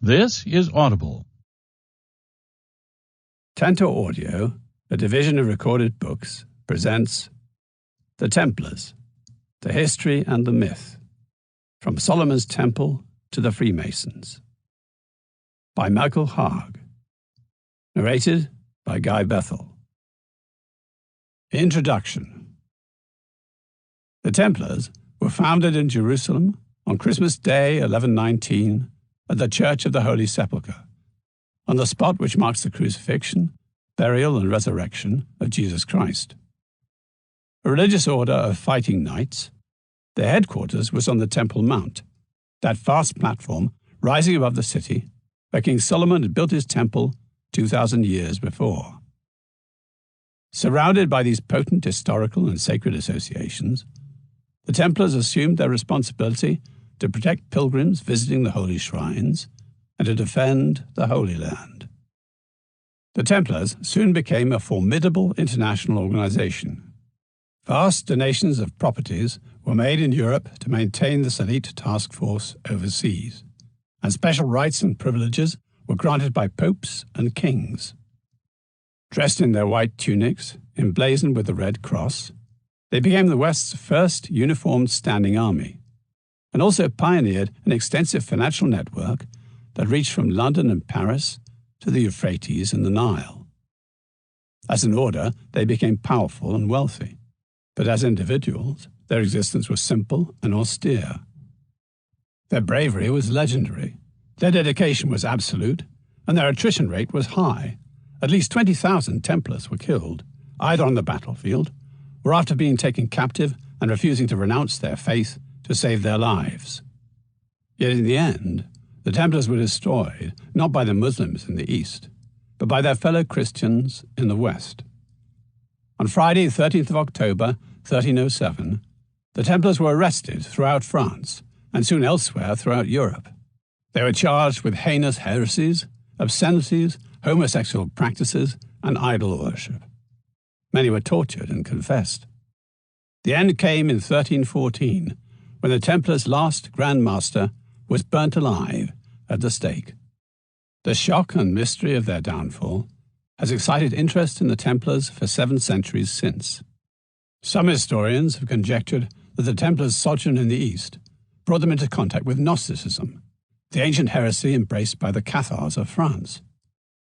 This is Audible. Tantor Audio, a division of recorded books, presents The Templars, the History and the Myth, from Solomon's Temple to the Freemasons, by Michael Haag, narrated by Guy Bethel. Introduction. The Templars were founded in Jerusalem on Christmas Day 1119 at the Church of the Holy Sepulchre, on the spot which marks the crucifixion, burial and resurrection of Jesus Christ. A religious order of fighting knights, their headquarters was on the Temple Mount, that vast platform rising above the city where King Solomon had built his temple 2,000 years before. Surrounded by these potent historical and sacred associations, the Templars assumed their responsibility to protect pilgrims visiting the holy shrines and to defend the Holy Land. The Templars soon became a formidable international organization. Vast donations of properties were made in Europe to maintain this elite task force overseas, and special rights and privileges were granted by popes and kings. Dressed in their white tunics, emblazoned with the Red Cross, they became the West's first uniformed standing army, and also pioneered an extensive financial network that reached from London and Paris to the Euphrates and the Nile. As an order, they became powerful and wealthy, but as individuals, their existence was simple and austere. Their bravery was legendary, their dedication was absolute, and their attrition rate was high. At least 20,000 Templars were killed, either on the battlefield or after being taken captive and refusing to renounce their faith to save their lives. Yet in the end, the Templars were destroyed not by the Muslims in the East, but by their fellow Christians in the West. On Friday, 13th of October, 1307, the Templars were arrested throughout France and soon elsewhere throughout Europe. They were charged with heinous heresies, obscenities, homosexual practices, and idol worship. Many were tortured and confessed. The end came in 1314, when the Templars' last Grand Master was burnt alive at the stake. The shock and mystery of their downfall has excited interest in the Templars for 7 centuries since. Some historians have conjectured that the Templars' sojourn in the East brought them into contact with Gnosticism, the ancient heresy embraced by the Cathars of France,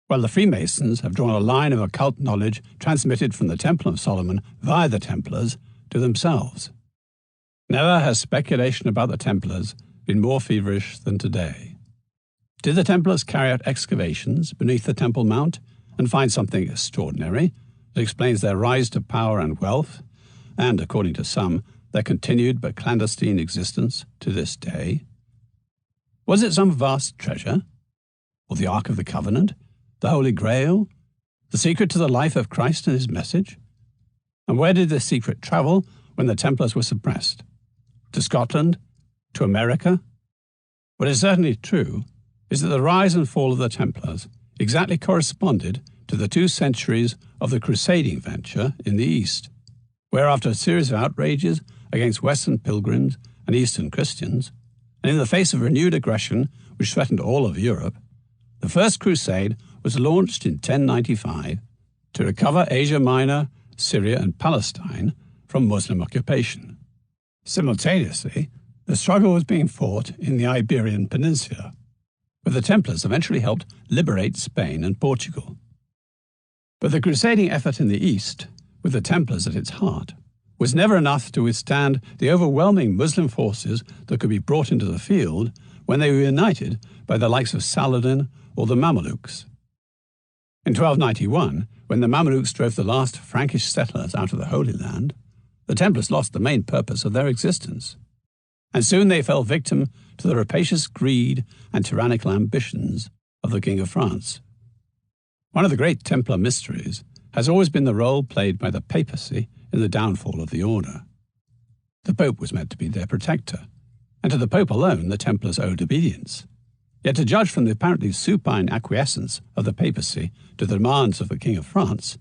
while the Freemasons have drawn a line of occult knowledge transmitted from the Temple of Solomon via the Templars to themselves. Never has speculation about the Templars been more feverish than today. Did the Templars carry out excavations beneath the Temple Mount and find something extraordinary that explains their rise to power and wealth, and, according to some, their continued but clandestine existence to this day? Was it some vast treasure? Or the Ark of the Covenant? The Holy Grail? The secret to the life of Christ and his message? And where did this secret travel when the Templars were suppressed? To Scotland? To America? What is certainly true is that the rise and fall of the Templars exactly corresponded to the 2 centuries of the crusading venture in the East, where after a series of outrages against Western pilgrims and Eastern Christians, and in the face of renewed aggression which threatened all of Europe, the First Crusade was launched in 1095 to recover Asia Minor, Syria and Palestine from Muslim occupation. Simultaneously, the struggle was being fought in the Iberian Peninsula, where the Templars eventually helped liberate Spain and Portugal. But the crusading effort in the East, with the Templars at its heart, was never enough to withstand the overwhelming Muslim forces that could be brought into the field when they were united by the likes of Saladin or the Mamelukes. In 1291, when the Mamelukes drove the last Frankish settlers out of the Holy Land, the Templars lost the main purpose of their existence, and soon they fell victim to the rapacious greed and tyrannical ambitions of the King of France. One of the great Templar mysteries has always been the role played by the papacy in the downfall of the order. The Pope was meant to be their protector, and to the Pope alone the Templars owed obedience. Yet to judge from the apparently supine acquiescence of the papacy to the demands of the King of France,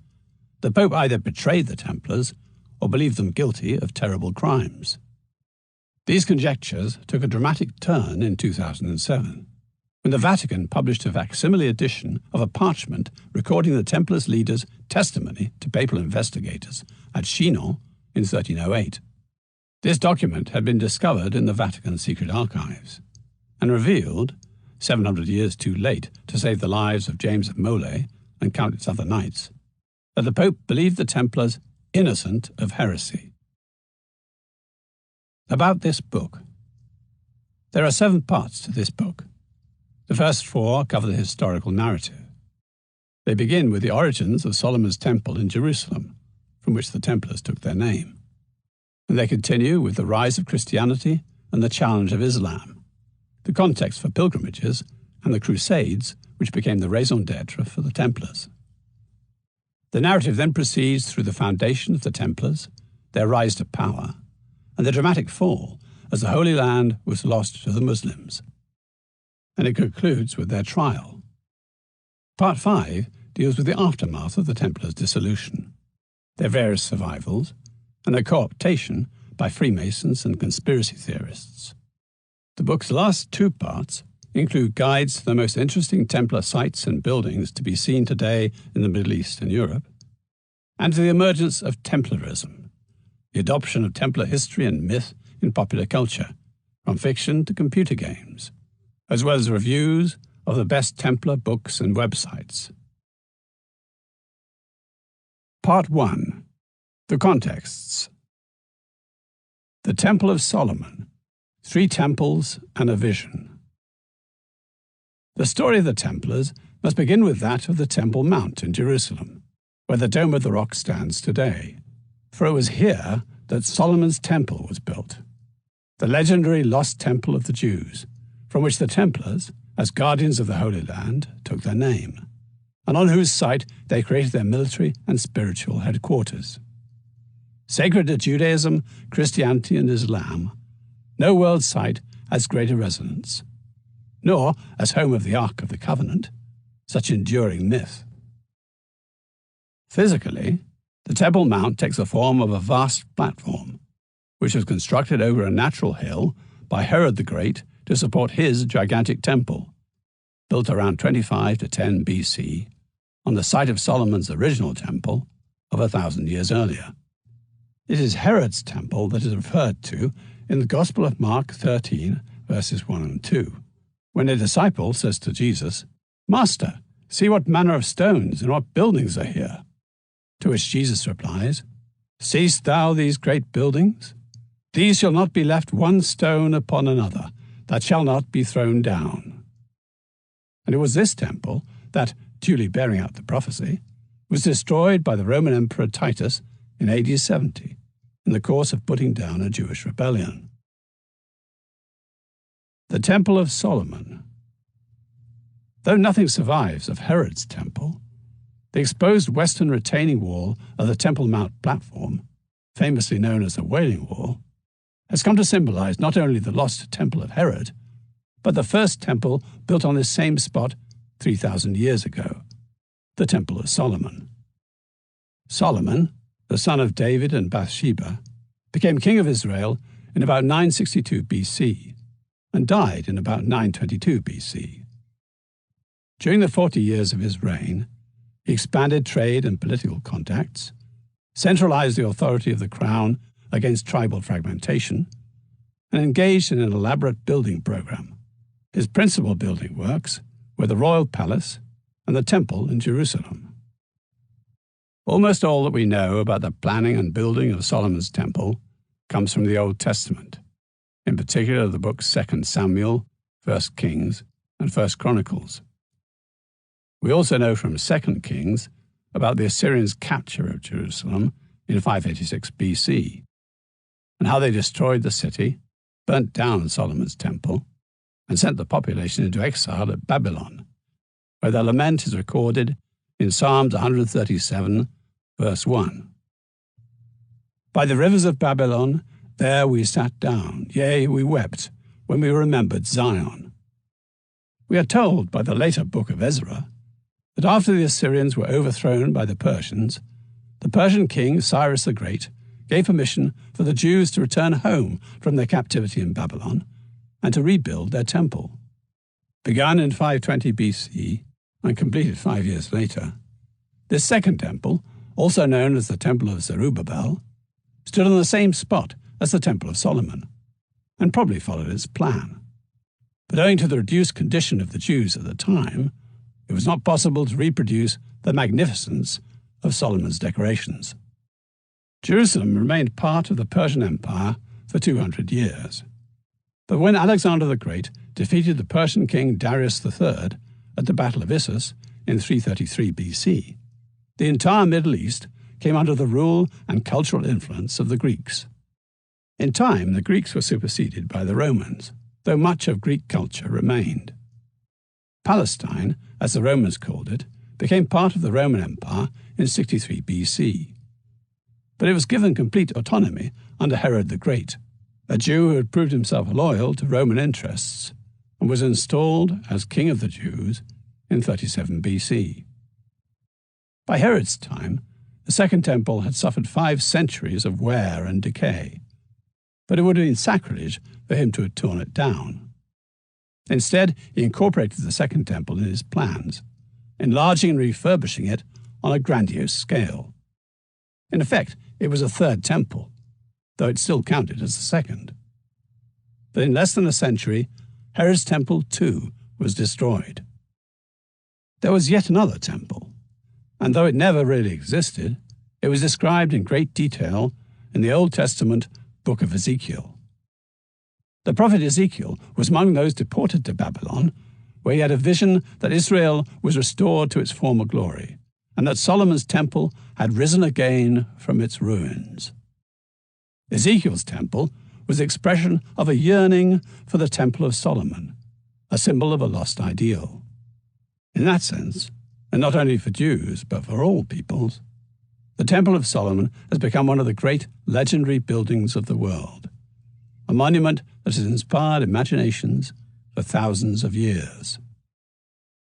the Pope either betrayed the Templars or believed them guilty of terrible crimes. These conjectures took a dramatic turn in 2007, when the Vatican published a facsimile edition of a parchment recording the Templars' leaders' testimony to papal investigators at Chinon in 1308. This document had been discovered in the Vatican secret archives and revealed, 700 years too late to save the lives of James of Molay and countless other knights, that the Pope believed the Templars innocent of heresy. About this book. There are 7 parts to this book. The first 4 cover the historical narrative. They begin with the origins of Solomon's Temple in Jerusalem, from which the Templars took their name. And they continue with the rise of Christianity and the challenge of Islam, the context for pilgrimages, and the Crusades, which became the raison d'etre for the Templars. The narrative then proceeds through the foundation of the Templars, their rise to power, and the dramatic fall as the Holy Land was lost to the Muslims. And it concludes with their trial. Part 5 deals with the aftermath of the Templars' dissolution, their various survivals, and their co-optation by Freemasons and conspiracy theorists. The book's last 2 parts include guides to the most interesting Templar sites and buildings to be seen today in the Middle East and Europe, and to the emergence of Templarism, the adoption of Templar history and myth in popular culture, from fiction to computer games, as well as reviews of the best Templar books and websites. Part 1. The contexts. The Temple of Solomon, 3 temples and a vision. The story of the Templars must begin with that of the Temple Mount in Jerusalem, where the Dome of the Rock stands today, for it was here that Solomon's Temple was built, the legendary lost temple of the Jews, from which the Templars, as guardians of the Holy Land, took their name, and on whose site they created their military and spiritual headquarters. Sacred to Judaism, Christianity, and Islam, no world site has greater resonance, nor, as home of the Ark of the Covenant, such enduring myth. Physically, the Temple Mount takes the form of a vast platform, which was constructed over a natural hill by Herod the Great to support his gigantic temple, built around 25 to 10 BC, on the site of Solomon's original temple of 1,000 years earlier. It is Herod's temple that is referred to in the Gospel of Mark 13, verses 1 and 2, when a disciple says to Jesus, "Master, see what manner of stones and what buildings are here." To which Jesus replies, "Seest thou these great buildings? These shall not be left one stone upon another, that shall not be thrown down." And it was this temple that, duly bearing out the prophecy, was destroyed by the Roman Emperor Titus in AD 70, in the course of putting down a Jewish rebellion. The Temple of Solomon. Though nothing survives of Herod's temple, the exposed western retaining wall of the Temple Mount platform, famously known as the Wailing Wall, has come to symbolize not only the lost temple of Herod, but the first temple built on this same spot 3,000 years ago, the Temple of Solomon. Solomon, the son of David and Bathsheba, became king of Israel in about 962 BC and died in about 922 BC. During the 40 years of his reign, he expanded trade and political contacts, centralized the authority of the crown against tribal fragmentation, and engaged in an elaborate building program. His principal building works were the royal palace and the temple in Jerusalem. Almost all that we know about the planning and building of Solomon's temple comes from the Old Testament, in particular the books 2 Samuel, 1 Kings, and 1 Chronicles. We also know from 2 Kings about the Assyrians' capture of Jerusalem in 586 BC, and how they destroyed the city, burnt down Solomon's temple, and sent the population into exile at Babylon, where their lament is recorded in Psalms 137, verse 1. By the rivers of Babylon, there we sat down, yea, we wept, when we remembered Zion. We are told by the later book of Ezra that after the Assyrians were overthrown by the Persians king Cyrus the Great gave permission for the Jews to return home from their captivity in Babylon and to rebuild their temple. Begun in 520 BC and completed 5 years later, this second temple, also known as the Temple of Zerubbabel, stood on the same spot as the Temple of Solomon, and probably followed its plan. But owing to the reduced condition of the Jews at the time, it was not possible to reproduce the magnificence of Solomon's decorations. Jerusalem remained part of the Persian Empire for 200 years. But when Alexander the Great defeated the Persian king Darius III at the Battle of Issus in 333 BC, the entire Middle East came under the rule and cultural influence of the Greeks. In time, the Greeks were superseded by the Romans, though much of Greek culture remained. Palestine, as the Romans called it, became part of the Roman Empire in 63 BC. But it was given complete autonomy under Herod the Great, a Jew who had proved himself loyal to Roman interests and was installed as King of the Jews in 37 BC. By Herod's time, the Second Temple had suffered 5 centuries of wear and decay, but it would have been sacrilege for him to have torn it down. Instead, he incorporated the Second Temple in his plans, enlarging and refurbishing it on a grandiose scale. In effect, it was a third temple, though it still counted as the second. But in less than a century, Herod's temple too was destroyed. There was yet another temple, and though it never really existed, it was described in great detail in the Old Testament book of Ezekiel. The prophet Ezekiel was among those deported to Babylon, where he had a vision that Israel was restored to its former glory, and that Solomon's temple had risen again from its ruins. Ezekiel's temple was the expression of a yearning for the Temple of Solomon, a symbol of a lost ideal. In that sense, and not only for Jews but for all peoples, the Temple of Solomon has become one of the great legendary buildings of the world, a monument that has inspired imaginations for thousands of years.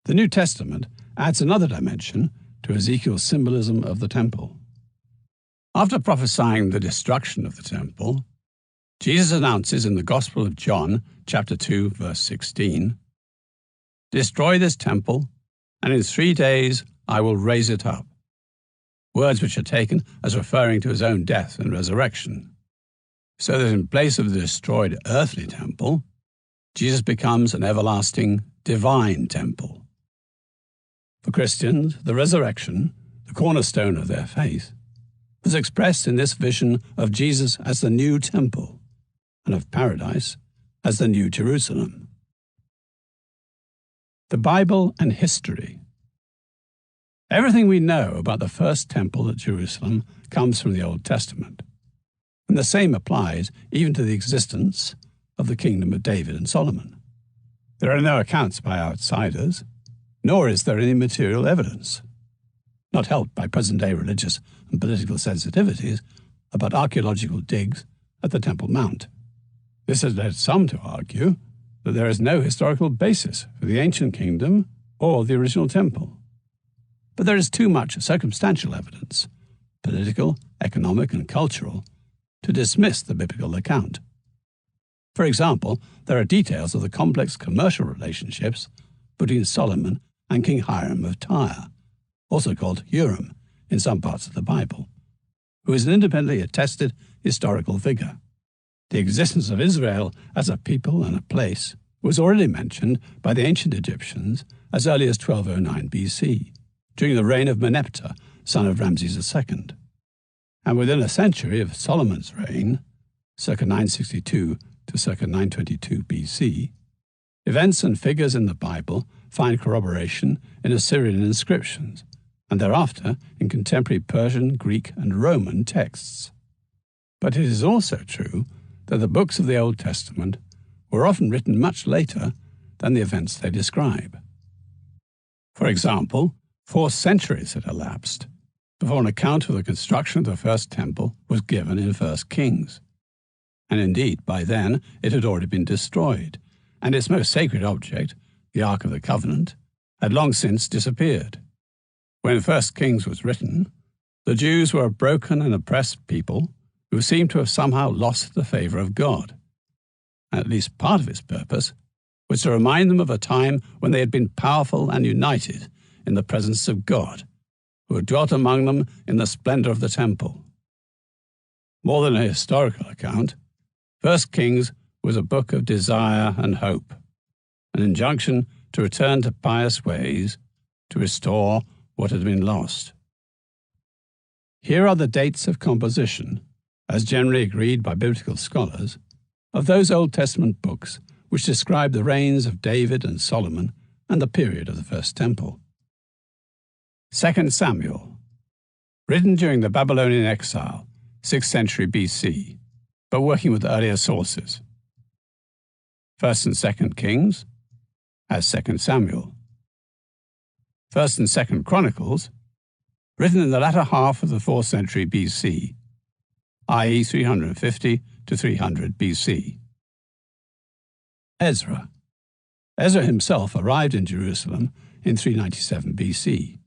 The New Testament adds another dimension to Ezekiel's symbolism of the temple. After prophesying the destruction of the temple, Jesus announces in the Gospel of John, chapter 2, verse 16, "Destroy this temple, and in 3 days I will raise it up." Words which are taken as referring to his own death and resurrection. So that in place of the destroyed earthly temple, Jesus becomes an everlasting divine temple. For Christians, the resurrection, the cornerstone of their faith, was expressed in this vision of Jesus as the new temple, and of paradise as the new Jerusalem. The Bible and history. Everything we know about the first temple at Jerusalem comes from the Old Testament, and the same applies even to the existence of the kingdom of David and Solomon. There are no accounts by outsiders, nor is there any material evidence, not helped by present-day religious and political sensitivities, about archaeological digs at the Temple Mount. This has led some to argue that there is no historical basis for the ancient kingdom or the original temple. But there is too much circumstantial evidence, political, economic, and cultural, to dismiss the biblical account. For example, there are details of the complex commercial relationships between Solomon and King Hiram of Tyre, also called Huram in some parts of the Bible, who is an independently attested historical figure. The existence of Israel as a people and a place was already mentioned by the ancient Egyptians as early as 1209 BC, during the reign of Meneptah, son of Ramses II. And within a century of Solomon's reign, circa 962 to circa 922 BC, events and figures in the Bible find corroboration in Assyrian inscriptions, and thereafter in contemporary Persian, Greek, and Roman texts. But it is also true that the books of the Old Testament were often written much later than the events they describe. For example, 4 centuries had elapsed before an account of the construction of the first temple was given in 1 Kings. And indeed, by then it had already been destroyed, and its most sacred object, the Ark of the Covenant, had long since disappeared. When 1 Kings was written, the Jews were a broken and oppressed people who seemed to have somehow lost the favor of God, and at least part of its purpose was to remind them of a time when they had been powerful and united in the presence of God, who had dwelt among them in the splendor of the temple. More than a historical account, 1 Kings was a book of desire and hope, an injunction to return to pious ways, to restore what had been lost. Here are the dates of composition, as generally agreed by biblical scholars, of those Old Testament books which describe the reigns of David and Solomon and the period of the First Temple. 2 Samuel, written during the Babylonian exile, 6th century BC, but working with earlier sources. 1st and 2nd Kings, as 2 Samuel. 1st and 2nd Chronicles, written in the latter half of the 4th century BC, i.e. 350 to 300 BC. Ezra. Ezra himself arrived in Jerusalem in 397 BC,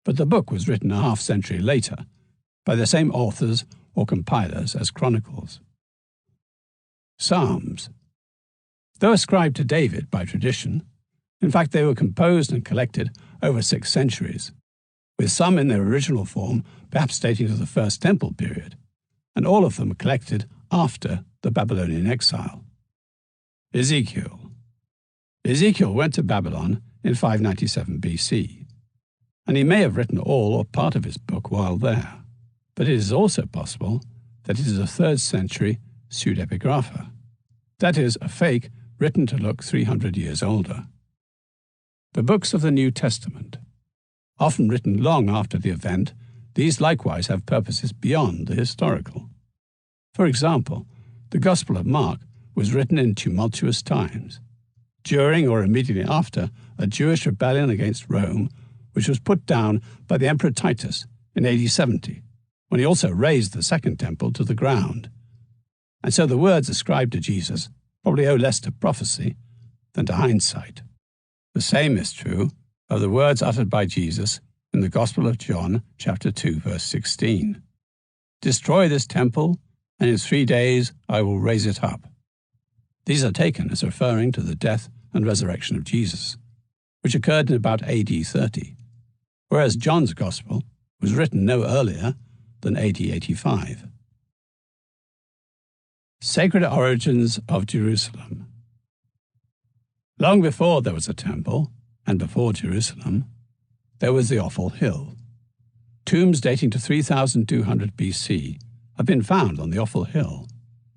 but the book was written a half-century later by the same authors or compilers as Chronicles. Psalms. Though ascribed to David by tradition, in fact they were composed and collected over 6 centuries, with some in their original form perhaps dating to the First Temple period, and all of them collected after the Babylonian exile. Ezekiel. Ezekiel went to Babylon in 597 BC, and he may have written all or part of his book while there, but it is also possible that it is a 3rd century pseudepigrapha, that is, a fake written to look 300 years older. The books of the New Testament. Often written long after the event, these likewise have purposes beyond the historical. For example, the Gospel of Mark was written in tumultuous times, during or immediately after a Jewish rebellion against Rome, which was put down by the Emperor Titus in AD 70, when he also razed the Second Temple to the ground. And so the words ascribed to Jesus probably owe less to prophecy than to hindsight. The same is true of the words uttered by Jesus in the Gospel of John, chapter 2, verse 16. Destroy this temple, and in 3 days I will raise it up. These are taken as referring to the death and resurrection of Jesus, which occurred in about AD 30, whereas John's Gospel was written no earlier than AD 85. Sacred origins of Jerusalem. Long before there was a temple, and before Jerusalem, there was the awful hill. Tombs dating to 3200 BC have been found on the awful hill,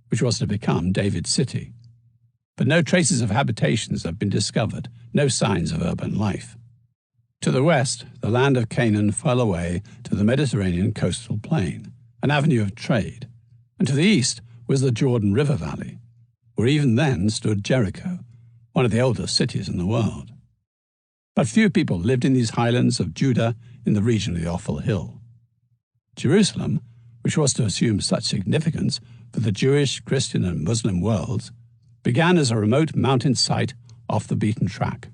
which was to become David's city. But no traces of habitations have been discovered, no signs of urban life. To the west, the land of Canaan fell away to the Mediterranean coastal plain, an avenue of trade, and to the east was the Jordan River Valley, where even then stood Jericho, one of the oldest cities in the world. But few people lived in these highlands of Judah in the region of the awful hill. Jerusalem, which was to assume such significance for the Jewish, Christian, and Muslim worlds, began as a remote mountain site off the beaten track.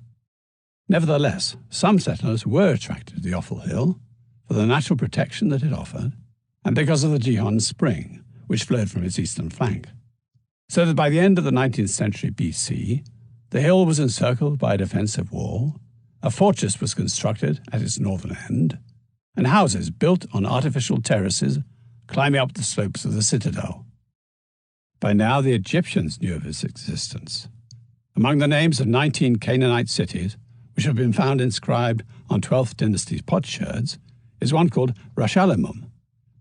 Nevertheless, some settlers were attracted to the awful hill for the natural protection that it offered, and because of the Gihon Spring, which flowed from its eastern flank. So that by the end of the 19th century BC, the hill was encircled by a defensive wall, a fortress was constructed at its northern end, and houses built on artificial terraces climbing up the slopes of the citadel. By now the Egyptians knew of its existence. Among the names of 19 Canaanite cities, which have been found inscribed on 12th dynasty potsherds, is one called Rashalimum,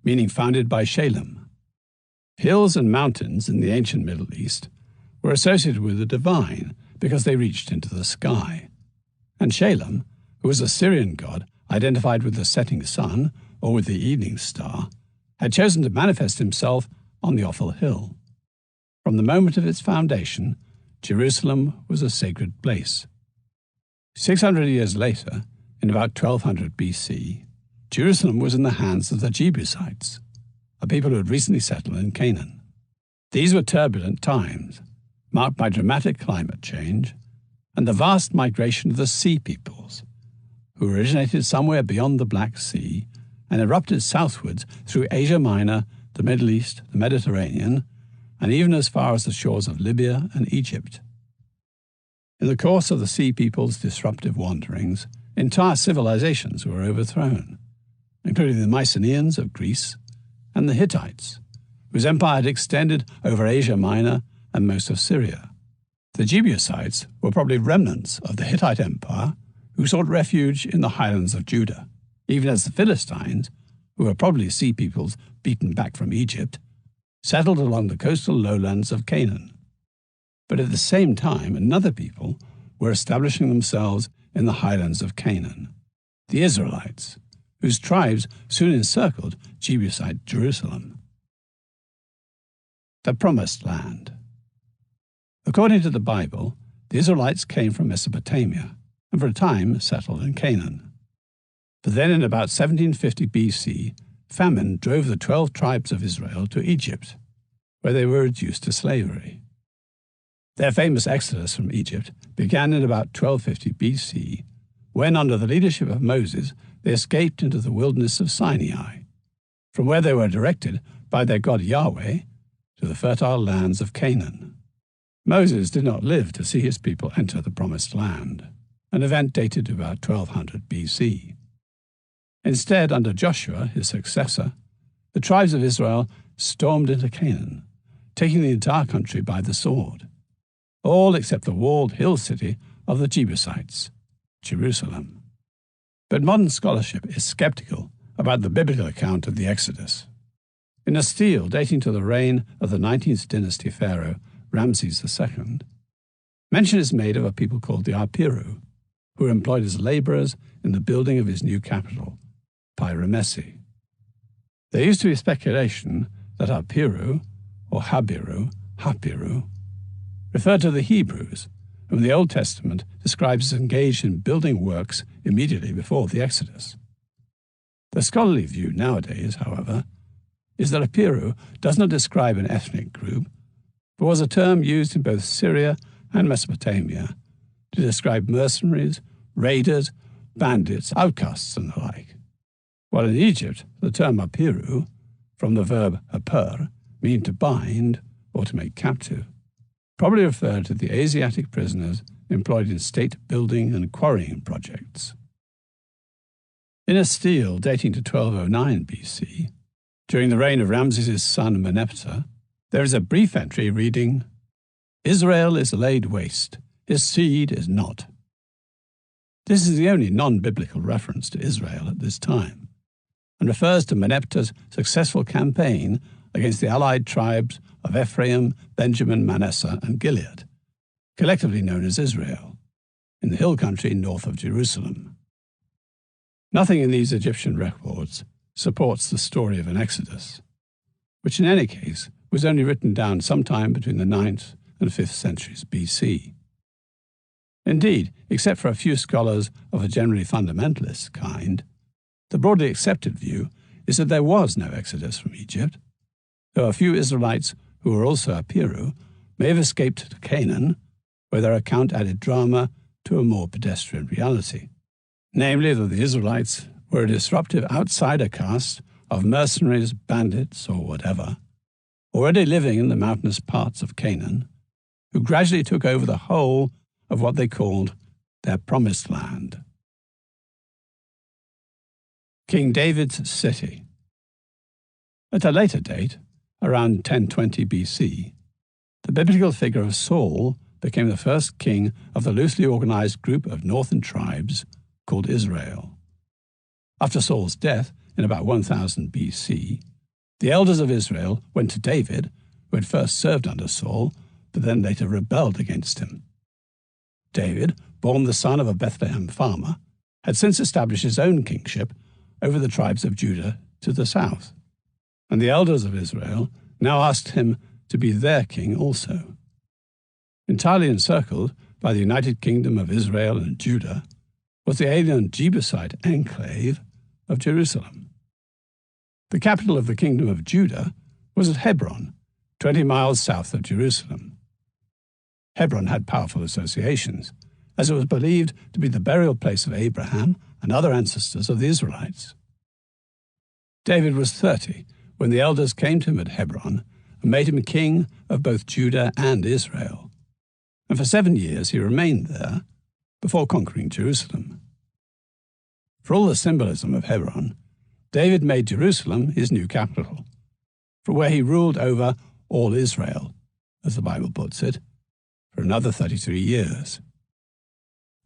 meaning founded by Shalem. Hills and mountains in the ancient Middle East were associated with the divine because they reached into the sky. And Shalem, who was a Syrian god identified with the setting sun or with the evening star, had chosen to manifest himself on the awful hill. From the moment of its foundation, Jerusalem was a sacred place. 600 years later, in about 1200 BC, Jerusalem was in the hands of the Jebusites, a people who had recently settled in Canaan. These were turbulent times, marked by dramatic climate change and the vast migration of the Sea Peoples, who originated somewhere beyond the Black Sea and erupted southwards through Asia Minor, the Middle East, the Mediterranean, and even as far as the shores of Libya and Egypt. In the course of the Sea People's disruptive wanderings, entire civilizations were overthrown, including the Mycenaeans of Greece and the Hittites, whose empire had extended over Asia Minor and most of Syria. The Jebusites were probably remnants of the Hittite Empire who sought refuge in the highlands of Judah, even as the Philistines, who were probably sea peoples beaten back from Egypt, settled along the coastal lowlands of Canaan. But at the same time, another people were establishing themselves in the highlands of Canaan, the Israelites, whose tribes soon encircled Jebusite Jerusalem. The Promised Land. According to the Bible, the Israelites came from Mesopotamia and for a time settled in Canaan. But then in about 1750 BC, famine drove the 12 tribes of Israel to Egypt, where they were reduced to slavery. Their famous exodus from Egypt began in about 1250 BC, when under the leadership of Moses they escaped into the wilderness of Sinai, from where they were directed by their God Yahweh to the fertile lands of Canaan. Moses did not live to see his people enter the Promised Land, an event dated to about 1200 BC. Instead, under Joshua, his successor, the tribes of Israel stormed into Canaan, taking the entire country by the sword, all except the walled hill city of the Jebusites, Jerusalem. But modern scholarship is skeptical about the biblical account of the Exodus. In a stele dating to the reign of the 19th dynasty pharaoh Ramses II, mention is made of a people called the Apiru, who were employed as laborers in the building of his new capital, Pi-Ramesses. There used to be speculation that Apiru, or Habiru, referred to the Hebrews, whom the Old Testament describes as engaged in building works immediately before the Exodus. The scholarly view nowadays, however, is that Apiru does not describe an ethnic group, but was a term used in both Syria and Mesopotamia to describe mercenaries, raiders, bandits, outcasts, and the like. While in Egypt, the term Apiru, from the verb apir, mean to bind or to make captive, probably referred to the Asiatic prisoners employed in state building and quarrying projects. In a stele dating to 1209 BC, during the reign of Ramses' son Meneptah, there is a brief entry reading, "Israel is laid waste, his seed is not." This is the only non-biblical reference to Israel at this time, and refers to Meneptah's successful campaign against the allied tribes of Ephraim, Benjamin, Manasseh, and Gilead, collectively known as Israel, in the hill country north of Jerusalem. Nothing in these Egyptian records supports the story of an exodus, which in any case was only written down sometime between the 9th and 5th centuries BC. Indeed, except for a few scholars of a generally fundamentalist kind, the broadly accepted view is that there was no exodus from Egypt, though a few Israelites who were also Apiru may have escaped to Canaan, where their account added drama to a more pedestrian reality, namely that the Israelites were a disruptive outsider caste of mercenaries, bandits, or whatever, already living in the mountainous parts of Canaan, who gradually took over the whole of what they called their Promised Land. King David's City. At a later date, around 1020 BC, the biblical figure of Saul became the first king of the loosely organized group of northern tribes called Israel. After Saul's death in about 1000 BC, the elders of Israel went to David, who had first served under Saul, but then later rebelled against him. David, born the son of a Bethlehem farmer, had since established his own kingship over the tribes of Judah to the south, and the elders of Israel now asked him to be their king also. Entirely encircled by the United Kingdom of Israel and Judah was the alien Jebusite enclave of Jerusalem. The capital of the Kingdom of Judah was at Hebron, 20 miles south of Jerusalem. Hebron had powerful associations, as it was believed to be the burial place of Abraham and other ancestors of the Israelites. David was 30 when the elders came to him at Hebron and made him king of both Judah and Israel. and for 7 years he remained there before conquering Jerusalem. For all the symbolism of Hebron, David made Jerusalem his new capital, from where he ruled over all Israel, as the Bible puts it, for another 33 years.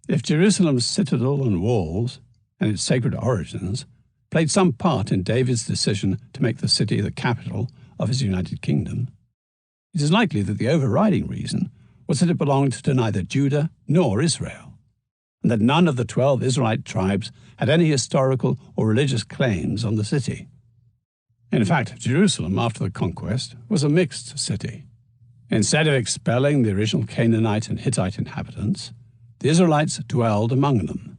If Jerusalem's citadel and walls and its sacred origins played some part in David's decision to make the city the capital of his united kingdom, it is likely that the overriding reason was that it belonged to neither Judah nor Israel, and that none of the 12 Israelite tribes had any historical or religious claims on the city. In fact, Jerusalem, after the conquest, was a mixed city. Instead of expelling the original Canaanite and Hittite inhabitants, the Israelites dwelled among them.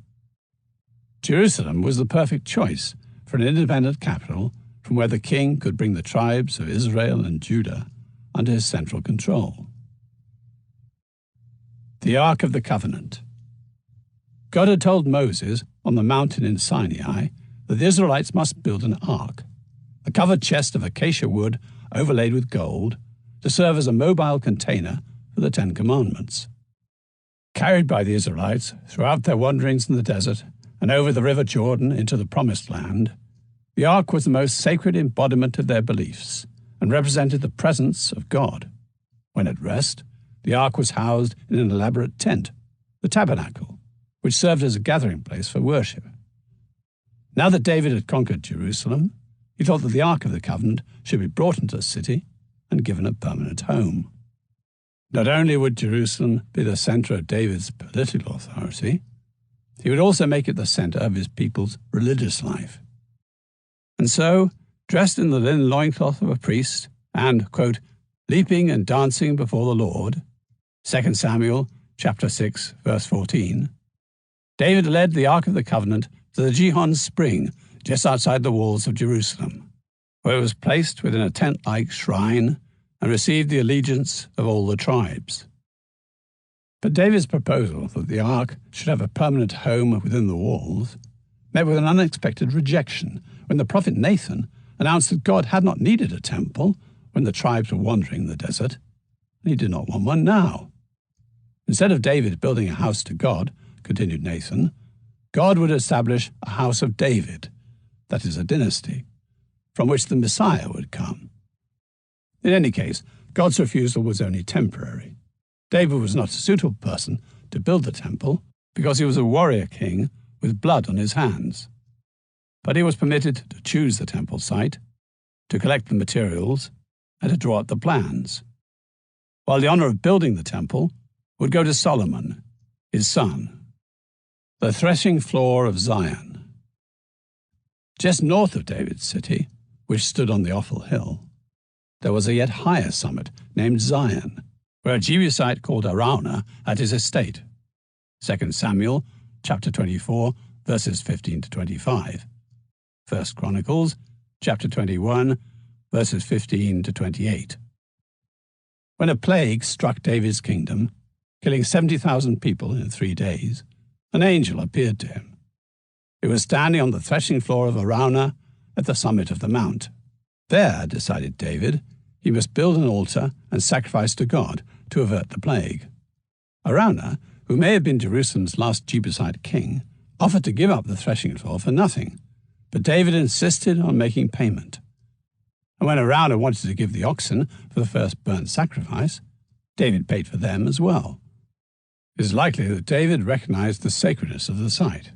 Jerusalem was the perfect choice for an independent capital from where the king could bring the tribes of Israel and Judah under his central control. The Ark of the Covenant. God had told Moses on the mountain in Sinai that the Israelites must build an ark, a covered chest of acacia wood overlaid with gold, to serve as a mobile container for the 10 Commandments. Carried by the Israelites throughout their wanderings in the desert and over the river Jordan into the Promised Land, the ark was the most sacred embodiment of their beliefs and represented the presence of God. When at rest, the ark was housed in an elaborate tent, the tabernacle, which served as a gathering place for worship. Now that David had conquered Jerusalem, he thought that the Ark of the Covenant should be brought into the city and given a permanent home. Not only would Jerusalem be the center of David's political authority, he would also make it the center of his people's religious life. And so, dressed in the linen loincloth of a priest and, quote, leaping and dancing before the Lord, 2 Samuel chapter 6, verse 14, David led the Ark of the Covenant to the Gihon spring just outside the walls of Jerusalem, where it was placed within a tent-like shrine and received the allegiance of all the tribes. But David's proposal that the ark should have a permanent home within the walls met with an unexpected rejection when the prophet Nathan announced that God had not needed a temple when the tribes were wandering in the desert, and he did not want one now. Instead of David building a house to God, continued Nathan, God would establish a house of David, that is a dynasty, from which the Messiah would come. In any case, God's refusal was only temporary. David was not a suitable person to build the temple because he was a warrior king with blood on his hands. But he was permitted to choose the temple site, to collect the materials, and to draw up the plans, while the honor of building the temple would go to Solomon, his son. The threshing floor of Zion. Just north of David's city, which stood on the awful hill, there was a yet higher summit named Zion, where a Jebusite called Araunah had his estate. 2 Samuel chapter 24, verses 15 to 25. 1 Chronicles chapter 21, verses 15 to 28. When a plague struck David's kingdom, killing 70,000 people in 3 days, an angel appeared to him. It was standing on the threshing floor of Araunah at the summit of the mount. There, decided David, he must build an altar and sacrifice to God to avert the plague. Araunah, who may have been Jerusalem's last Jebusite king, offered to give up the threshing floor for nothing, but David insisted on making payment. And when Araunah wanted to give the oxen for the first burnt sacrifice, David paid for them as well. It is likely that David recognized the sacredness of the site,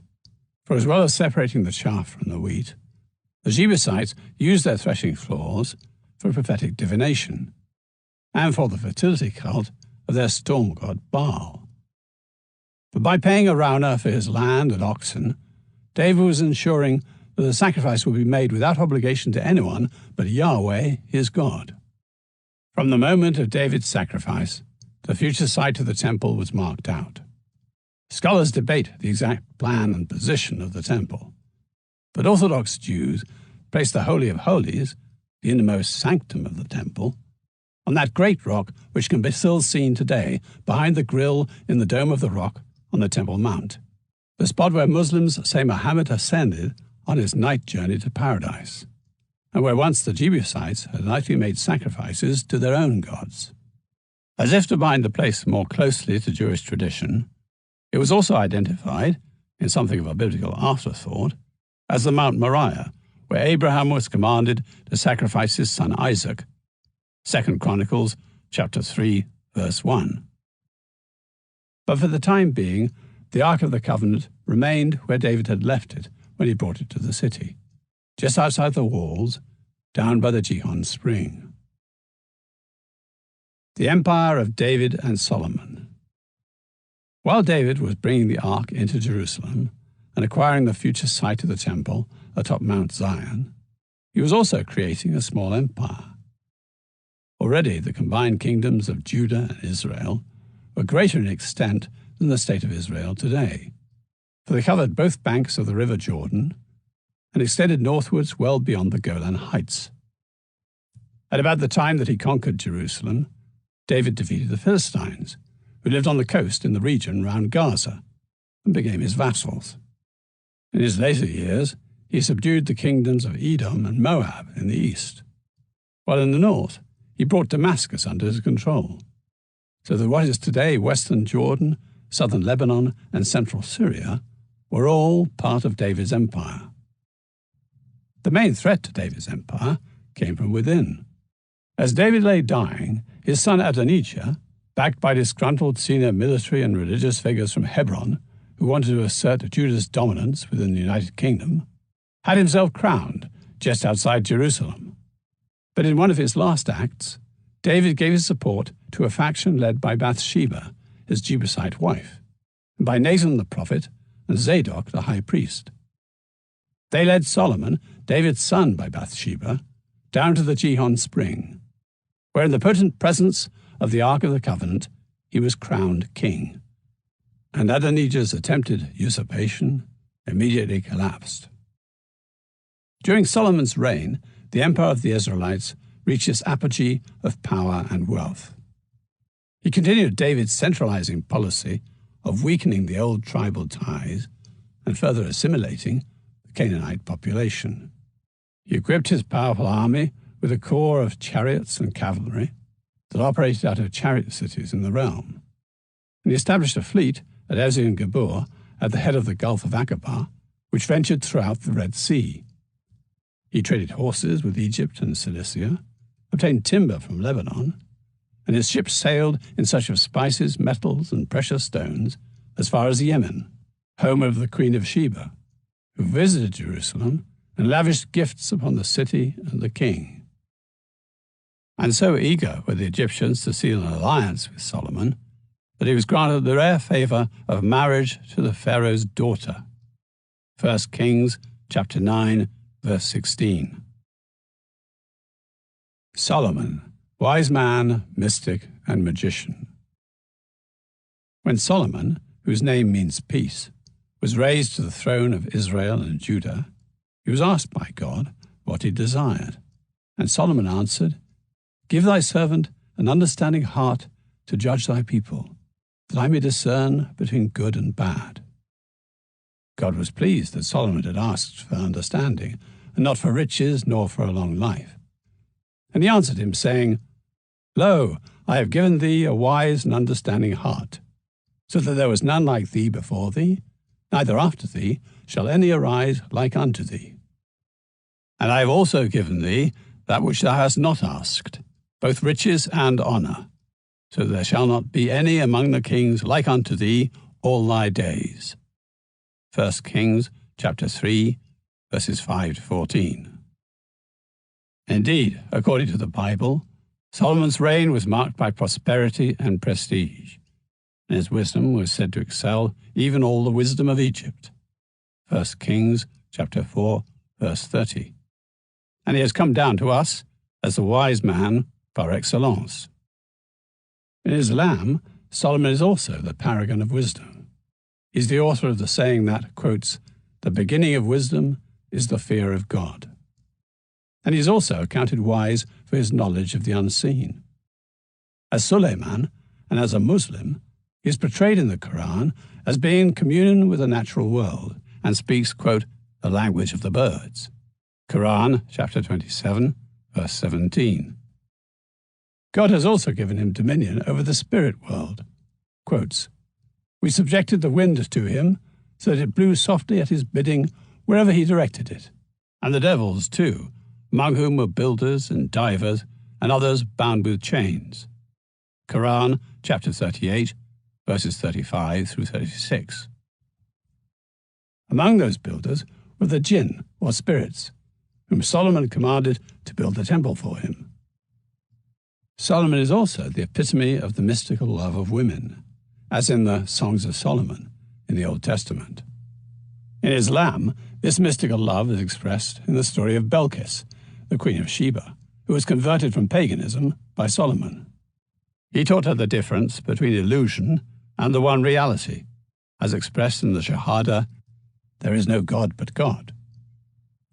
for as well as separating the chaff from the wheat, the Jebusites used their threshing floors for prophetic divination, and for the fertility cult of their storm god Baal. But by paying Araunah for his land and oxen, David was ensuring that the sacrifice would be made without obligation to anyone but Yahweh, his God. From the moment of David's sacrifice, the future site of the temple was marked out. Scholars debate the exact plan and position of the temple, but Orthodox Jews place the Holy of Holies, the innermost sanctum of the temple, on that great rock which can be still seen today behind the grill in the dome of the rock on the Temple Mount, the spot where Muslims say Muhammad ascended on his night journey to paradise, and where once the Jebusites had nightly made sacrifices to their own gods. As if to bind the place more closely to Jewish tradition, it was also identified, in something of a biblical afterthought, as the Mount Moriah, where Abraham was commanded to sacrifice his son Isaac. 2 Chronicles chapter 3, verse 1. But for the time being, the Ark of the Covenant remained where David had left it when he brought it to the city, just outside the walls, down by the Gihon spring. The Empire of David and Solomon. While David was bringing the Ark into Jerusalem and acquiring the future site of the temple atop Mount Zion, he was also creating a small empire. Already the combined kingdoms of Judah and Israel were greater in extent than the state of Israel today, for they covered both banks of the river Jordan and extended northwards well beyond the Golan Heights. At about the time that he conquered Jerusalem, David defeated the Philistines, who lived on the coast in the region round Gaza, and became his vassals. In his later years, he subdued the kingdoms of Edom and Moab in the east, while in the north he brought Damascus under his control, so that what is today western Jordan, southern Lebanon, and central Syria were all part of David's empire. The main threat to David's empire came from within. As David lay dying, his son Adonijah, backed by disgruntled senior military and religious figures from Hebron who wanted to assert Judah's dominance within the United Kingdom, had himself crowned just outside Jerusalem. But in one of his last acts, David gave his support to a faction led by Bathsheba, his Jebusite wife, and by Nathan the prophet and Zadok the high priest. They led Solomon, David's son by Bathsheba, down to the Gihon spring, where in the potent presence of the Ark of the Covenant he was crowned king, and Adonijah's attempted usurpation immediately collapsed. During Solomon's reign, the empire of the Israelites reached its apogee of power and wealth. He continued David's centralizing policy of weakening the old tribal ties and further assimilating the Canaanite population. He equipped his powerful army with a corps of chariots and cavalry that operated out of chariot cities in the realm, and he established a fleet at Ezion-Geber at the head of the Gulf of Aqaba, which ventured throughout the Red Sea. He traded horses with Egypt and Cilicia, obtained timber from Lebanon, and his ships sailed in search of spices, metals, and precious stones as far as Yemen, home of the Queen of Sheba, who visited Jerusalem and lavished gifts upon the city and the king. And so eager were the Egyptians to seal an alliance with Solomon that he was granted the rare favor of marriage to the Pharaoh's daughter. 1 Kings chapter 9, verse 16. Solomon, wise man, mystic, and magician. When Solomon, whose name means peace, was raised to the throne of Israel and Judah, he was asked by God what he desired. And Solomon answered, "Give thy servant an understanding heart to judge thy people, that I may discern between good and bad." God was pleased that Solomon had asked for understanding, and not for riches nor for a long life. And he answered him, saying, "Lo, I have given thee a wise and understanding heart, so that there was none like thee before thee, neither after thee shall any arise like unto thee. And I have also given thee that which thou hast not asked, both riches and honour, so there shall not be any among the kings like unto thee all thy days." 1 Kings chapter 3, verses 5 to 14. Indeed, according to the Bible, Solomon's reign was marked by prosperity and prestige, and his wisdom was said to excel even all the wisdom of Egypt. 1 Kings chapter 4, verse 30. And he has come down to us as the wise man par excellence. In Islam, Solomon is also the paragon of wisdom. He is the author of the saying that, quotes, "The beginning of wisdom is the fear of God." And he is also accounted wise for his knowledge of the unseen. As Suleiman, and as a Muslim, he is portrayed in the Quran as being in communion with the natural world and speaks, quote, "the language of the birds." Quran chapter 27, verse 17. God has also given him dominion over the spirit world. Quotes, "We subjected the wind to him, so that it blew softly at his bidding wherever he directed it, and the devils too, among whom were builders and divers, and others bound with chains." Quran, chapter 38, verses 35 through 36. Among those builders were the jinn, or spirits, whom Solomon commanded to build the temple for him. Solomon is also the epitome of the mystical love of women, as in the Songs of Solomon in the Old Testament. In Islam, this mystical love is expressed in the story of Belkis, the Queen of Sheba, who was converted from paganism by Solomon. He taught her the difference between illusion and the one reality, as expressed in the Shahada, "There is no God but God,"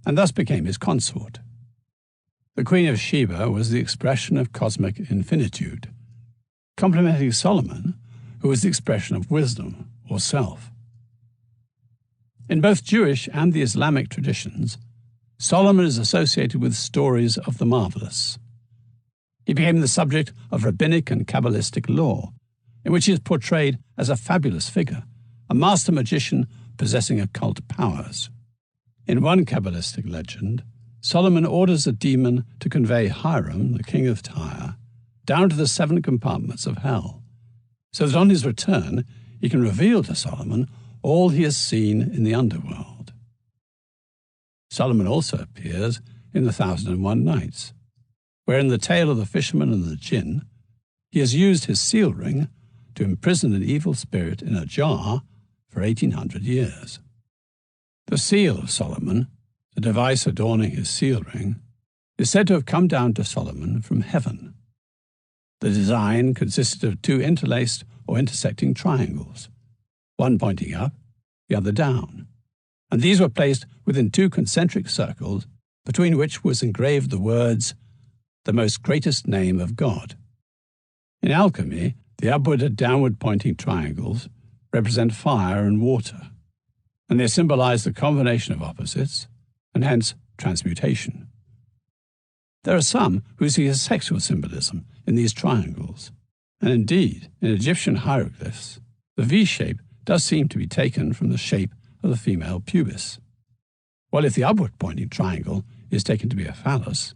and thus became his consort. The Queen of Sheba was the expression of cosmic infinitude, complementing Solomon, who was the expression of wisdom, or self. In both Jewish and the Islamic traditions, Solomon is associated with stories of the marvelous. He became the subject of rabbinic and Kabbalistic lore, in which he is portrayed as a fabulous figure, a master magician possessing occult powers. In one Kabbalistic legend, Solomon orders a demon to convey Hiram, the king of Tyre, down to the 7 compartments of hell, so that on his return he can reveal to Solomon all he has seen in the underworld. Solomon also appears in the 1001 Nights, where in the tale of the fisherman and the jinn, he has used his seal ring to imprison an evil spirit in a jar for 1800 years. The seal of Solomon, the device adorning his seal ring, is said to have come down to Solomon from heaven. The design consisted of 2 interlaced or intersecting triangles, one pointing up, the other down, and these were placed within 2 concentric circles, between which was engraved the words, "The most greatest name of God." In alchemy, the upward and downward pointing triangles represent fire and water, and they symbolize the combination of opposites, and hence transmutation. There are some who see a sexual symbolism in these triangles, and indeed, in Egyptian hieroglyphs, the V shape does seem to be taken from the shape of the female pubis, while if the upward pointing triangle is taken to be a phallus,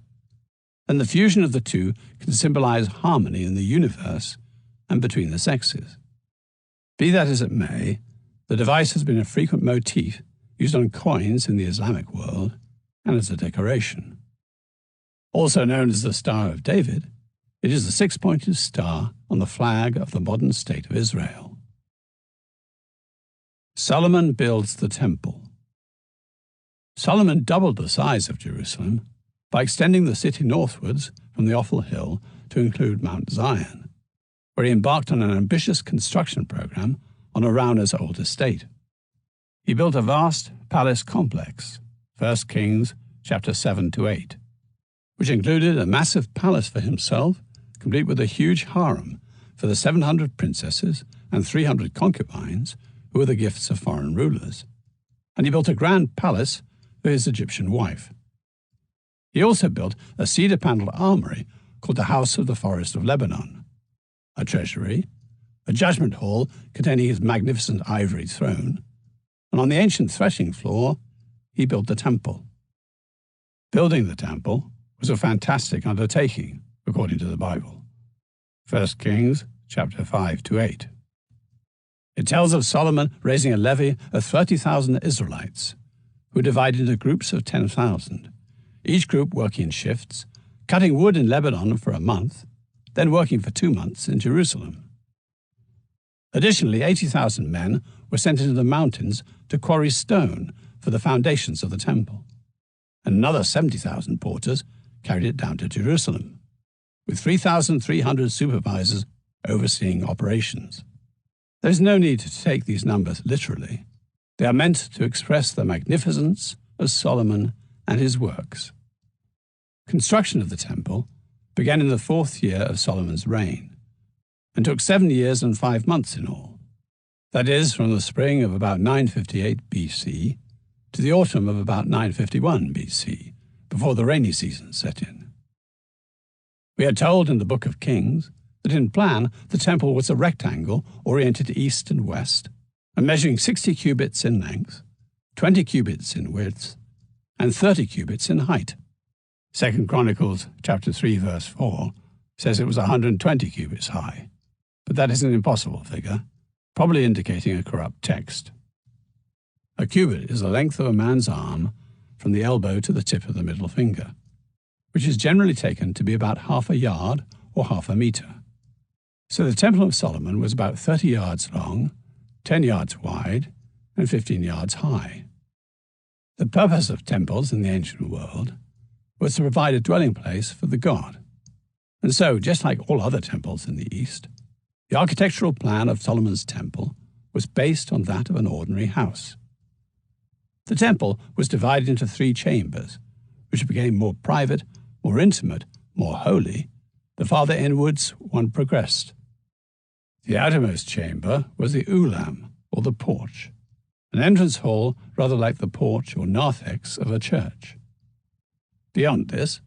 then the fusion of the two can symbolize harmony in the universe and between the sexes. Be that as it may, the device has been a frequent motif used on coins in the Islamic world and as a decoration. Also known as the Star of David, it is the 6-pointed star on the flag of the modern state of Israel. Solomon builds the temple. Solomon doubled the size of Jerusalem by extending the city northwards from the Ophel Hill to include Mount Zion, where he embarked on an ambitious construction program on Araunah's old estate. He built a vast palace complex, 1 Kings chapter 7 to 8, which included a massive palace for himself, complete with a huge harem for the 700 princesses and 300 concubines who were the gifts of foreign rulers, and he built a grand palace for his Egyptian wife. He also built a cedar-panelled armory called the House of the Forest of Lebanon, a treasury, a judgment hall containing his magnificent ivory throne, and on the ancient threshing floor, he built the temple. Building the temple was a fantastic undertaking, according to the Bible. 1 Kings chapter 5 to 8. It tells of Solomon raising a levy of 30,000 Israelites, who divided into groups of 10,000, each group working in shifts, cutting wood in Lebanon for a month, then working for 2 months in Jerusalem. Additionally, 80,000 men were sent into the mountains to quarry stone for the foundations of the temple, and another 70,000 porters carried it down to Jerusalem, with 3,300 supervisors overseeing operations. There is no need to take these numbers literally. They are meant to express the magnificence of Solomon and his works. Construction of the temple began in the 4th year of Solomon's reign, and took 7 years and 5 months in all. That is, from the spring of about 958 BC to the autumn of about 951 BC, before the rainy season set in. We are told in the Book of Kings that in plan the temple was a rectangle oriented east and west, and measuring 60 cubits in length, 20 cubits in width, and 30 cubits in height. 2 Chronicles chapter 3 verse 4 says it was 120 cubits high, but that is an impossible figure, probably indicating a corrupt text. A cubit is the length of a man's arm from the elbow to the tip of the middle finger, which is generally taken to be about half a yard or half a metre. So the Temple of Solomon was about 30 yards long, 10 yards wide, and 15 yards high. The purpose of temples in the ancient world was to provide a dwelling place for the god. And so, just like all other temples in the East, the architectural plan of Solomon's temple was based on that of an ordinary house. The temple was divided into 3 chambers, which became more private, more intimate, more holy, the farther inwards one progressed. The outermost chamber was the ulam, or the porch, an entrance hall rather like the porch or narthex of a church. Beyond this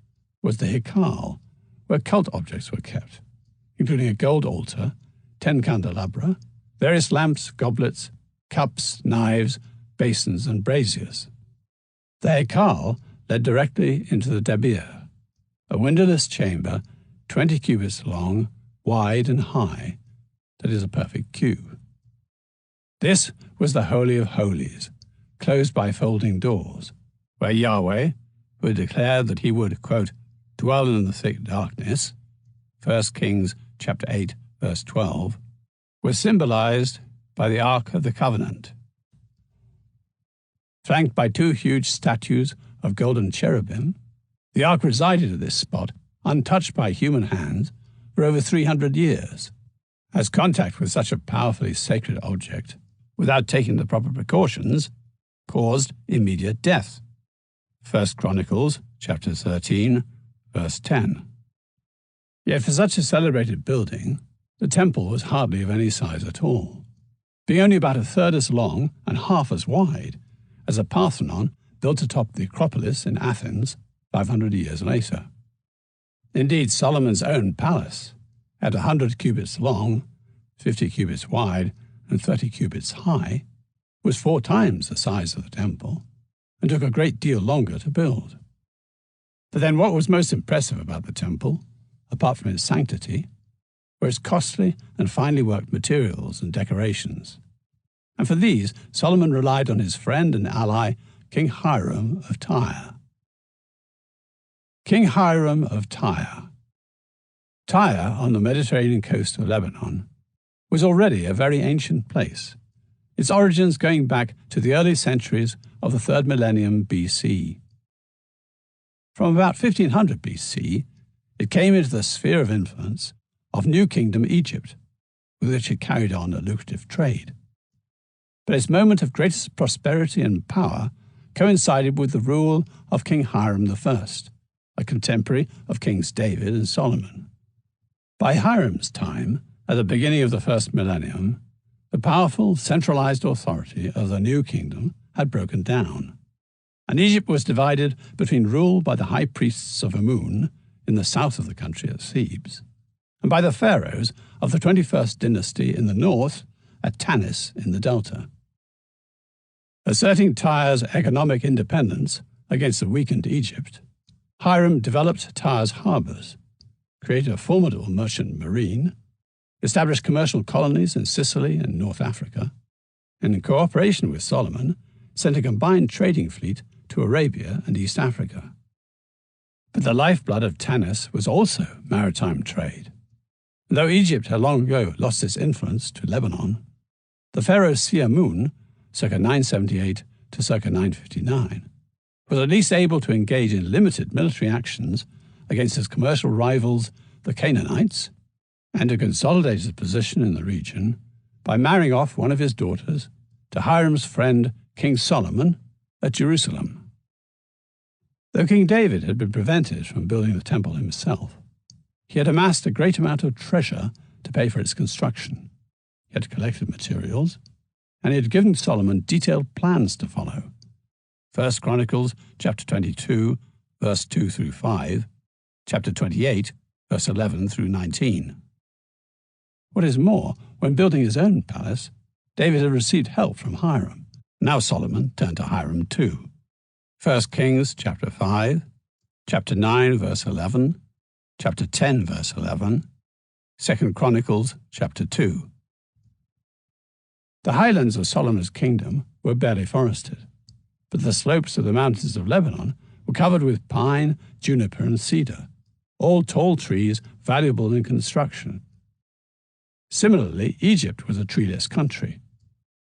was the hikal, where cult objects were kept, including a gold altar, 10 candelabra, various lamps, goblets, cups, knives, basins, and braziers. The hikal led directly into the debir, a windowless chamber 20 cubits long, wide, and high, that is a perfect cube. This was the Holy of Holies, closed by folding doors, where Yahweh, who had declared that he would, quote, dwell in the thick darkness, 1 Kings chapter 8, verse 12, was symbolized by the Ark of the Covenant. Flanked by 2 huge statues of golden cherubim, the Ark resided at this spot, untouched by human hands, for over 300 years, as contact with such a powerfully sacred object, without taking the proper precautions, caused immediate death. 1 Chronicles chapter 13, verse 10. Yet for such a celebrated building, the temple was hardly of any size at all, being only about 1/3 as long and half as wide as a Parthenon built atop the Acropolis in Athens 500 years later. Indeed, Solomon's own palace, at 100 cubits long, 50 cubits wide, and 30 cubits high, was 4 times the size of the temple, and took a great deal longer to build. But then what was most impressive about the temple, apart from its sanctity, were its costly and finely worked materials and decorations. And for these, Solomon relied on his friend and ally, King Hiram of Tyre. King Hiram of Tyre. Tyre, on the Mediterranean coast of Lebanon, was already a very ancient place, its origins going back to the early centuries of the 3rd millennium BC. From about 1500 BC, it came into the sphere of influence of New Kingdom Egypt, with which it carried on a lucrative trade. But its moment of greatest prosperity and power coincided with the rule of King Hiram I, a contemporary of Kings David and Solomon. By Hiram's time, at the beginning of the 1st millennium, the powerful, centralized authority of the New Kingdom had broken down, and Egypt was divided between rule by the high priests of Amun in the south of the country at Thebes, and by the pharaohs of the 21st dynasty in the north at Tanis in the delta. Asserting Tyre's economic independence against a weakened Egypt, Hiram developed Tyre's harbours, created a formidable merchant marine, established commercial colonies in Sicily and North Africa, and in cooperation with Solomon, sent a combined trading fleet to Arabia and East Africa. But the lifeblood of Tanis was also maritime trade. And though Egypt had long ago lost its influence to Lebanon, the pharaoh Siamun, circa 978 to circa 959, was at least able to engage in limited military actions against his commercial rivals, the Canaanites, and to consolidate his position in the region by marrying off one of his daughters to Hiram's friend King Solomon at Jerusalem. Though King David had been prevented from building the temple himself, he had amassed a great amount of treasure to pay for its construction. He had collected materials, and he had given Solomon detailed plans to follow. 1 Chronicles chapter 22, verse 2 through 5, chapter 28, verse 11 through 19. What is more, when building his own palace, David had received help from Hiram. Now Solomon turned to Hiram too. 1 Kings chapter 5, chapter 9 verse 11, chapter 10 verse 11, 2 Chronicles chapter 2. The highlands of Solomon's kingdom were barely forested, but the slopes of the mountains of Lebanon were covered with pine, juniper, and cedar, all tall trees valuable in construction. Similarly, Egypt was a treeless country,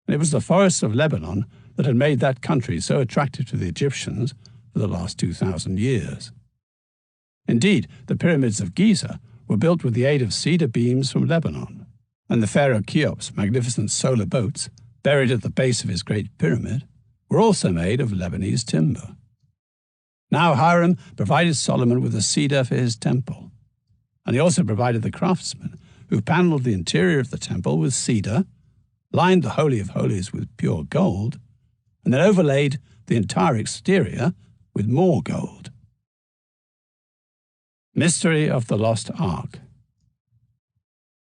and it was the forests of Lebanon that had made that country so attractive to the Egyptians for the last 2,000 years. Indeed, the pyramids of Giza were built with the aid of cedar beams from Lebanon, and the pharaoh Cheop's magnificent solar boats, buried at the base of his great pyramid, were also made of Lebanese timber. Now Hiram provided Solomon with a cedar for his temple, and he also provided the craftsmen who panelled the interior of the temple with cedar, lined the Holy of Holies with pure gold, and then overlaid the entire exterior with more gold. Mystery of the Lost Ark.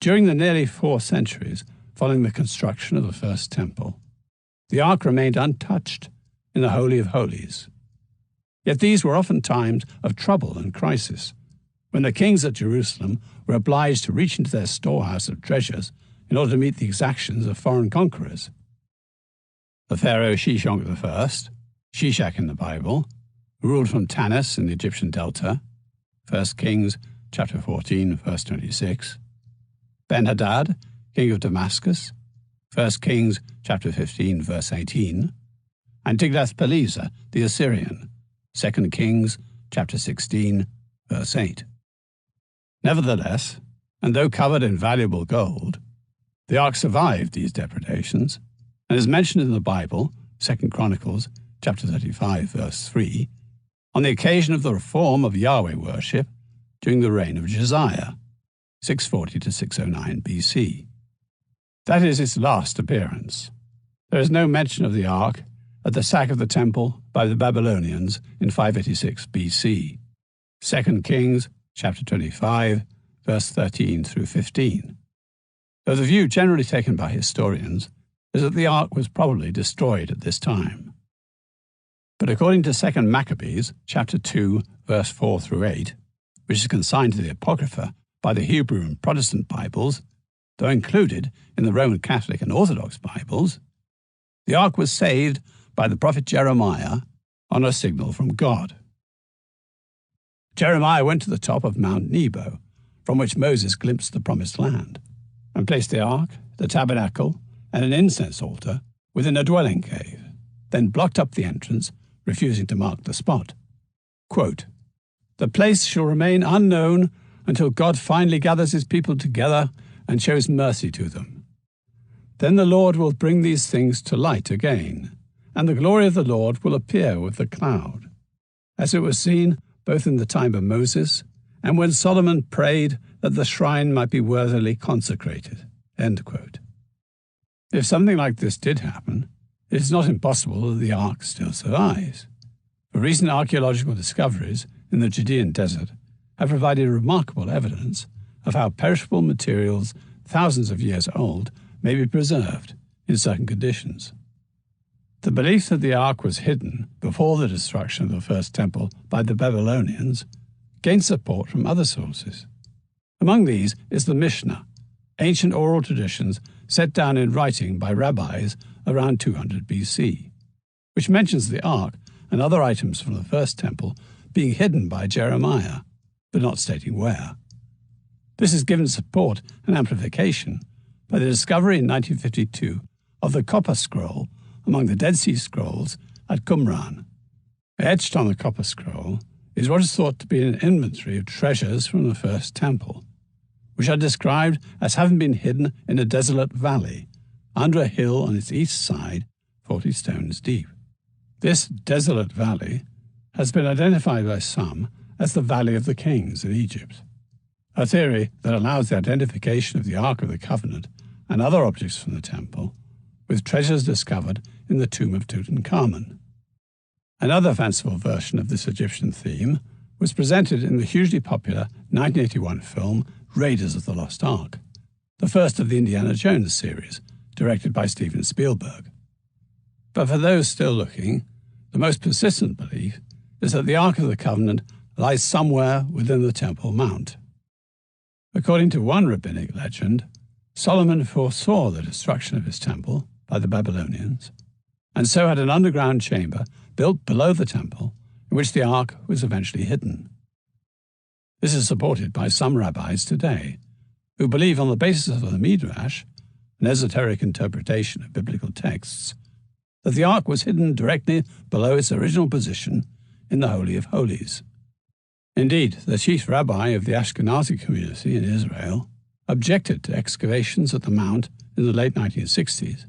During the nearly 4 centuries following the construction of the first temple, the Ark remained untouched in the Holy of Holies. Yet these were often times of trouble and crisis, when the kings at Jerusalem were obliged to reach into their storehouse of treasures in order to meet the exactions of foreign conquerors. The pharaoh Shishak I, Shishak in the Bible, who ruled from Tanis in the Egyptian Delta, 1 Kings chapter 14, verse 26, Ben-Hadad, king of Damascus, 1 Kings chapter 15, verse 18, and Tiglath-Pileser the Assyrian, 2 Kings chapter 16, verse 8. Nevertheless, and though covered in valuable gold, the ark survived these depredations, and is mentioned in the Bible, 2 Chronicles chapter 35, verse 3, on the occasion of the reform of Yahweh worship during the reign of Josiah, 640 to 609 BC. That is its last appearance. There is no mention of the ark at the sack of the temple by the Babylonians in 586 BC. 2 Kings chapter 25, verse 13 through 15. Though the view generally taken by historians is that the ark was probably destroyed at this time. But according to 2 Maccabees chapter 2, verse 4 through 8, which is consigned to the Apocrypha by the Hebrew and Protestant Bibles, though included in the Roman Catholic and Orthodox Bibles, the ark was saved by the prophet Jeremiah on a signal from God. Jeremiah went to the top of Mount Nebo, from which Moses glimpsed the promised land, and placed the ark, the tabernacle, and an incense altar within a dwelling cave, then blocked up the entrance, refusing to mark the spot. Quote, "The place shall remain unknown until God finally gathers his people together and shows mercy to them. Then the Lord will bring these things to light again, and the glory of the Lord will appear with the cloud, as it was seen both in the time of Moses and when Solomon prayed that the shrine might be worthily consecrated." End quote. If something like this did happen, it is not impossible that the ark still survives. For recent archaeological discoveries in the Judean desert have provided remarkable evidence of how perishable materials thousands of years old may be preserved in certain conditions. The belief that the ark was hidden before the destruction of the first temple by the Babylonians gained support from other sources. Among these is the Mishnah, ancient oral traditions set down in writing by rabbis around 200 BC, which mentions the ark and other items from the first temple being hidden by Jeremiah, but not stating where. This is given support and amplification by the discovery in 1952 of the copper scroll among the Dead Sea Scrolls at Qumran. Etched on the copper scroll is what is thought to be an inventory of treasures from the first temple, which are described as having been hidden in a desolate valley, under a hill on its east side, 40 stones deep. This desolate valley has been identified by some as the Valley of the Kings in Egypt, a theory that allows the identification of the Ark of the Covenant and other objects from the temple with treasures discovered in the tomb of Tutankhamun. Another fanciful version of this Egyptian theme was presented in the hugely popular 1981 film Raiders of the Lost Ark, the first of the Indiana Jones series, directed by Steven Spielberg. But for those still looking, the most persistent belief is that the Ark of the Covenant lies somewhere within the Temple Mount. According to one rabbinic legend, Solomon foresaw the destruction of his temple by the Babylonians, and so had an underground chamber built below the temple in which the Ark was eventually hidden. This is supported by some rabbis today, who believe on the basis of the Midrash, an esoteric interpretation of biblical texts, that the Ark was hidden directly below its original position in the Holy of Holies. Indeed, the chief rabbi of the Ashkenazi community in Israel objected to excavations at the Mount in the late 1960s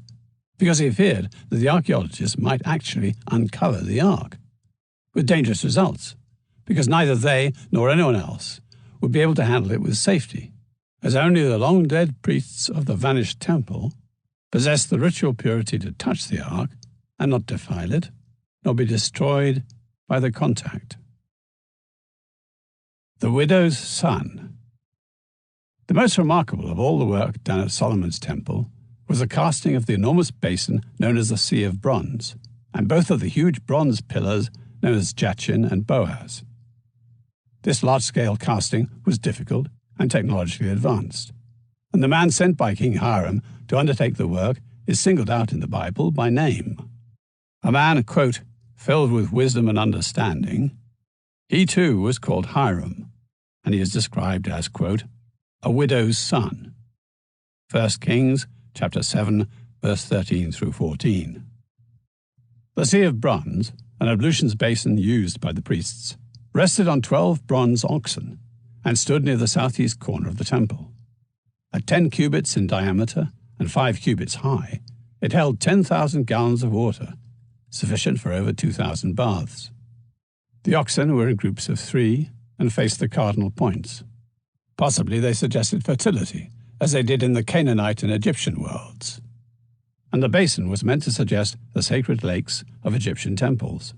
because he feared that the archaeologists might actually uncover the Ark, with dangerous results, because neither they nor anyone else would be able to handle it with safety, as only the long-dead priests of the vanished temple possessed the ritual purity to touch the Ark and not defile it, nor be destroyed by the contact. The widow's son. The most remarkable of all the work done at Solomon's temple was the casting of the enormous basin known as the Sea of Bronze, and both of the huge bronze pillars known as Jachin and Boaz. This large-scale casting was difficult and technologically advanced, and the man sent by King Hiram to undertake the work is singled out in the Bible by name. A man, quote, filled with wisdom and understanding, he too was called Hiram, and he is described as, quote, a widow's son. 1 Kings chapter 7, verse 13 through 14. The Sea of Bronze, an ablutions basin used by the priests, rested on 12 bronze oxen and stood near the southeast corner of the temple. At 10 cubits in diameter and 5 cubits high, it held 10,000 gallons of water, sufficient for over 2,000 baths. The oxen were in groups of 3 and faced the cardinal points. Possibly they suggested fertility, as they did in the Canaanite and Egyptian worlds. And the basin was meant to suggest the sacred lakes of Egyptian temples.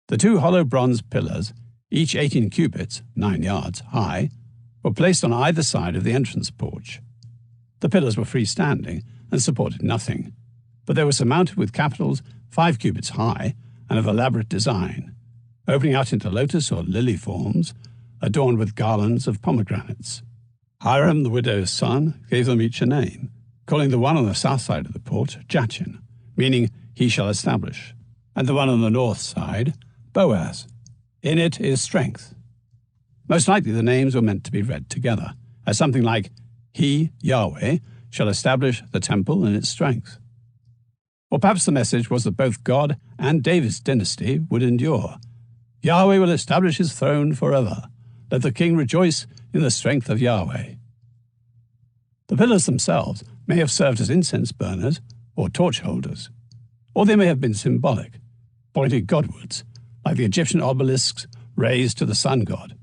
The 2 hollow bronze pillars, each 18 cubits, 9 yards, high, were placed on either side of the entrance porch. The pillars were freestanding and supported nothing, but they were surmounted with capitals 5 cubits high and of elaborate design, opening out into lotus or lily forms, adorned with garlands of pomegranates. Hiram, the widow's son, gave them each a name, calling the one on the south side of the porch Jachin, meaning he shall establish, and the one on the north side Boaz. In it is strength. Most likely the names were meant to be read together, as something like, he, Yahweh, shall establish the temple in its strength. Or perhaps the message was that both God and David's dynasty would endure. Yahweh will establish his throne forever. Let the king rejoice in the strength of Yahweh. The pillars themselves may have served as incense burners or torch holders, or they may have been symbolic, pointing Godwards, like the Egyptian obelisks raised to the sun god,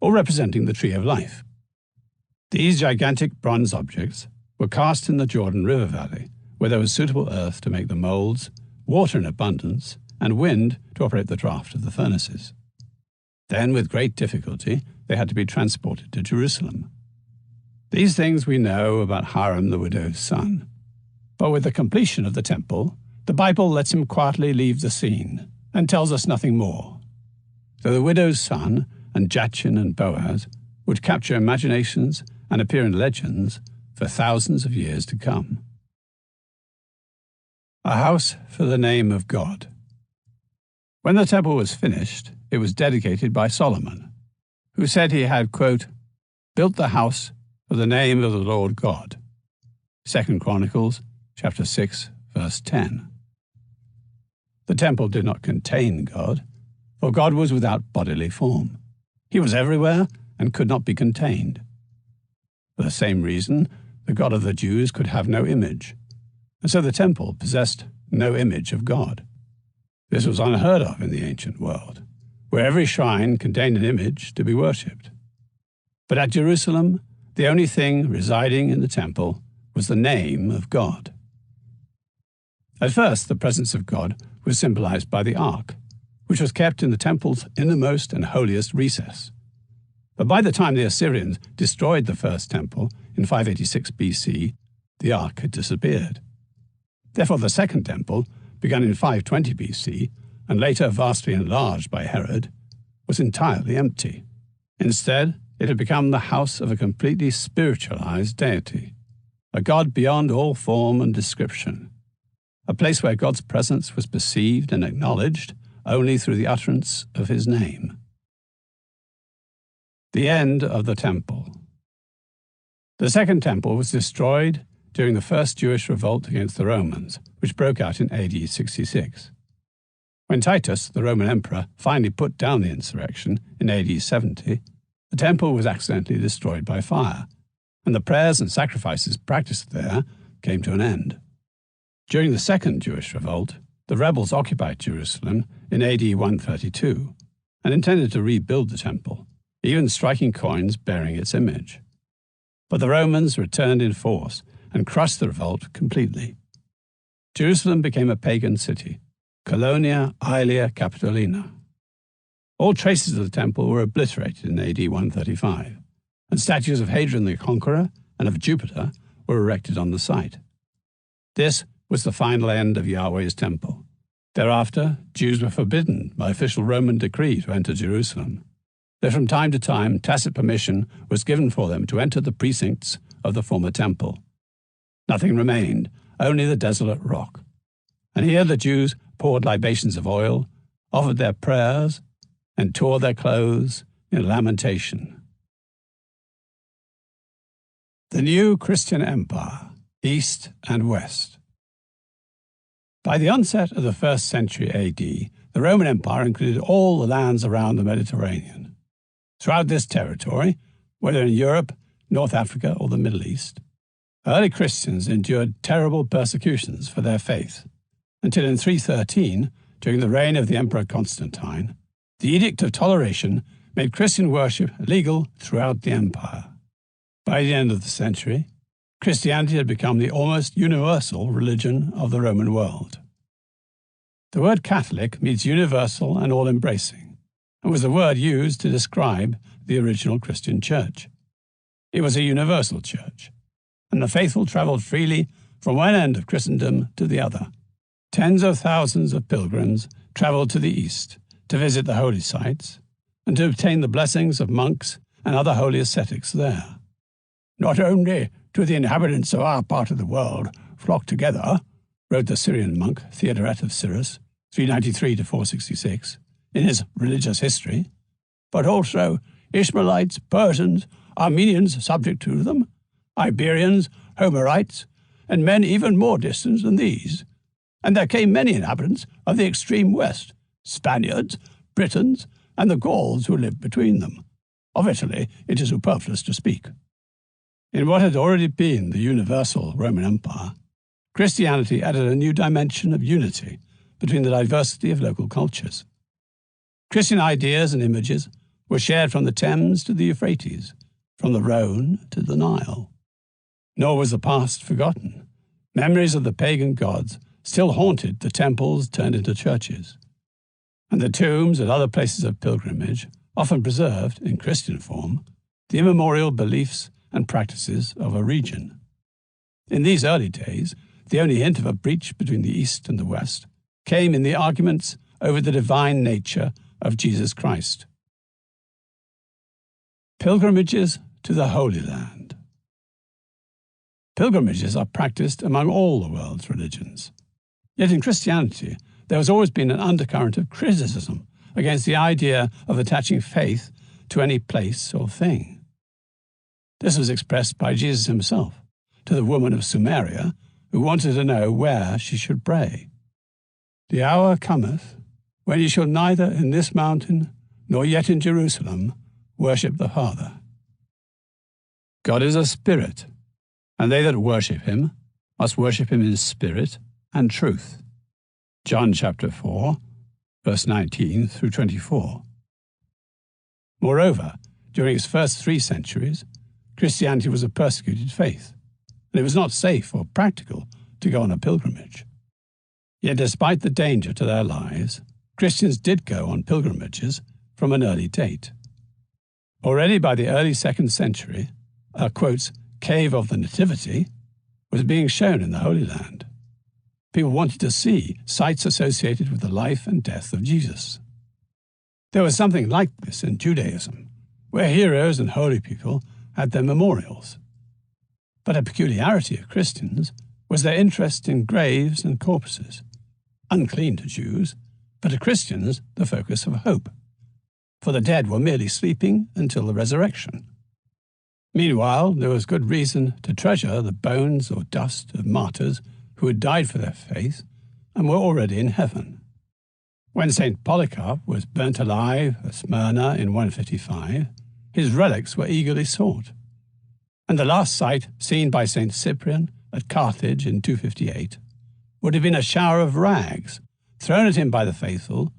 or representing the tree of life. These gigantic bronze objects were cast in the Jordan River Valley, where there was suitable earth to make the molds, water in abundance, and wind to operate the draft of the furnaces. Then, with great difficulty, they had to be transported to Jerusalem. These things we know about Hiram the widow's son. But with the completion of the temple, the Bible lets him quietly leave the scene and tells us nothing more. So the widow's son and Jachin and Boaz would capture imaginations and appear in legends for thousands of years to come. A house for the name of God. When the temple was finished, it was dedicated by Solomon, who said he had, quote, built the house for the name of the Lord God. 2 Chronicles chapter 6, verse 10. The temple did not contain God, for God was without bodily form. He was everywhere and could not be contained. For the same reason, the God of the Jews could have no image, and so the temple possessed no image of God. This was unheard of in the ancient world, where every shrine contained an image to be worshipped. But at Jerusalem, the only thing residing in the temple was the name of God. At first, the presence of God was symbolized by the ark, which was kept in the temple's innermost and holiest recess. But by the time the Assyrians destroyed the first temple in 586 BC, the ark had disappeared. Therefore the second temple, begun in 520 BC, and later vastly enlarged by Herod, was entirely empty. Instead, it had become the house of a completely spiritualized deity, a god beyond all form and description, a place where God's presence was perceived and acknowledged only through the utterance of his name. The end of the temple. The second temple was destroyed during the first Jewish revolt against the Romans, which broke out in AD 66. When Titus, the Roman emperor, finally put down the insurrection in AD 70, the temple was accidentally destroyed by fire, and the prayers and sacrifices practiced there came to an end. During the second Jewish revolt, the rebels occupied Jerusalem in AD 132 and intended to rebuild the temple, even striking coins bearing its image. But the Romans returned in force and crushed the revolt completely. Jerusalem became a pagan city, Colonia Aelia Capitolina. All traces of the temple were obliterated in AD 135, and statues of Hadrian the Conqueror and of Jupiter were erected on the site. This was the final end of Yahweh's temple. Thereafter, Jews were forbidden by official Roman decree to enter Jerusalem, though from time to time tacit permission was given for them to enter the precincts of the former temple. Nothing remained, only the desolate rock. And here the Jews poured libations of oil, offered their prayers, and tore their clothes in lamentation. The new Christian empire, East and West. By the onset of the 1st century AD, the Roman Empire included all the lands around the Mediterranean. Throughout this territory, whether in Europe, North Africa, or the Middle East, early Christians endured terrible persecutions for their faith, until in 313, during the reign of the Emperor Constantine, the Edict of Toleration made Christian worship legal throughout the empire. By the end of the century, Christianity had become the almost universal religion of the Roman world. The word Catholic means universal and all-embracing, and was the word used to describe the original Christian church. It was a universal church, and the faithful travelled freely from one end of Christendom to the other. Tens of thousands of pilgrims travelled to the east to visit the holy sites and to obtain the blessings of monks and other holy ascetics there. Not only do the inhabitants of our part of the world flock together, wrote the Syrian monk Theodoret of Cyrus, 393 to 466, in his religious history, but also Ishmaelites, Persians, Armenians subject to them, Iberians, Homerites, and men even more distant than these. And there came many inhabitants of the extreme west, Spaniards, Britons, and the Gauls who lived between them. Of Italy it is superfluous to speak. In what had already been the universal Roman Empire, Christianity added a new dimension of unity between the diversity of local cultures. Christian ideas and images were shared from the Thames to the Euphrates, from the Rhone to the Nile. Nor was the past forgotten. Memories of the pagan gods still haunted the temples turned into churches, and the tombs and other places of pilgrimage often preserved, in Christian form, the immemorial beliefs and practices of a region. In these early days, the only hint of a breach between the East and the West came in the arguments over the divine nature of Jesus Christ. Pilgrimages to the Holy Land. Pilgrimages are practiced among all the world's religions. Yet in Christianity, there has always been an undercurrent of criticism against the idea of attaching faith to any place or thing. This was expressed by Jesus himself to the woman of Samaria who wanted to know where she should pray. The hour cometh when ye shall neither in this mountain nor yet in Jerusalem worship the Father. God is a spirit, and they that worship him must worship him in spirit and truth. John chapter 4, verse 19 through 24. Moreover, during its first 3 centuries, Christianity was a persecuted faith, and it was not safe or practical to go on a pilgrimage. Yet despite the danger to their lives, Christians did go on pilgrimages from an early date. Already by the early 2nd century, a, quote, cave of the Nativity was being shown in the Holy Land. People wanted to see sites associated with the life and death of Jesus. There was something like this in Judaism, where heroes and holy people had their memorials. But a peculiarity of Christians was their interest in graves and corpses, unclean to Jews, but to Christians the focus of hope, for the dead were merely sleeping until the resurrection. Meanwhile, there was good reason to treasure the bones or dust of martyrs who had died for their faith and were already in heaven. When St. Polycarp was burnt alive at Smyrna in 155, his relics were eagerly sought. And the last sight seen by St. Cyprian at Carthage in 258 would have been a shower of rags thrown at him by the faithful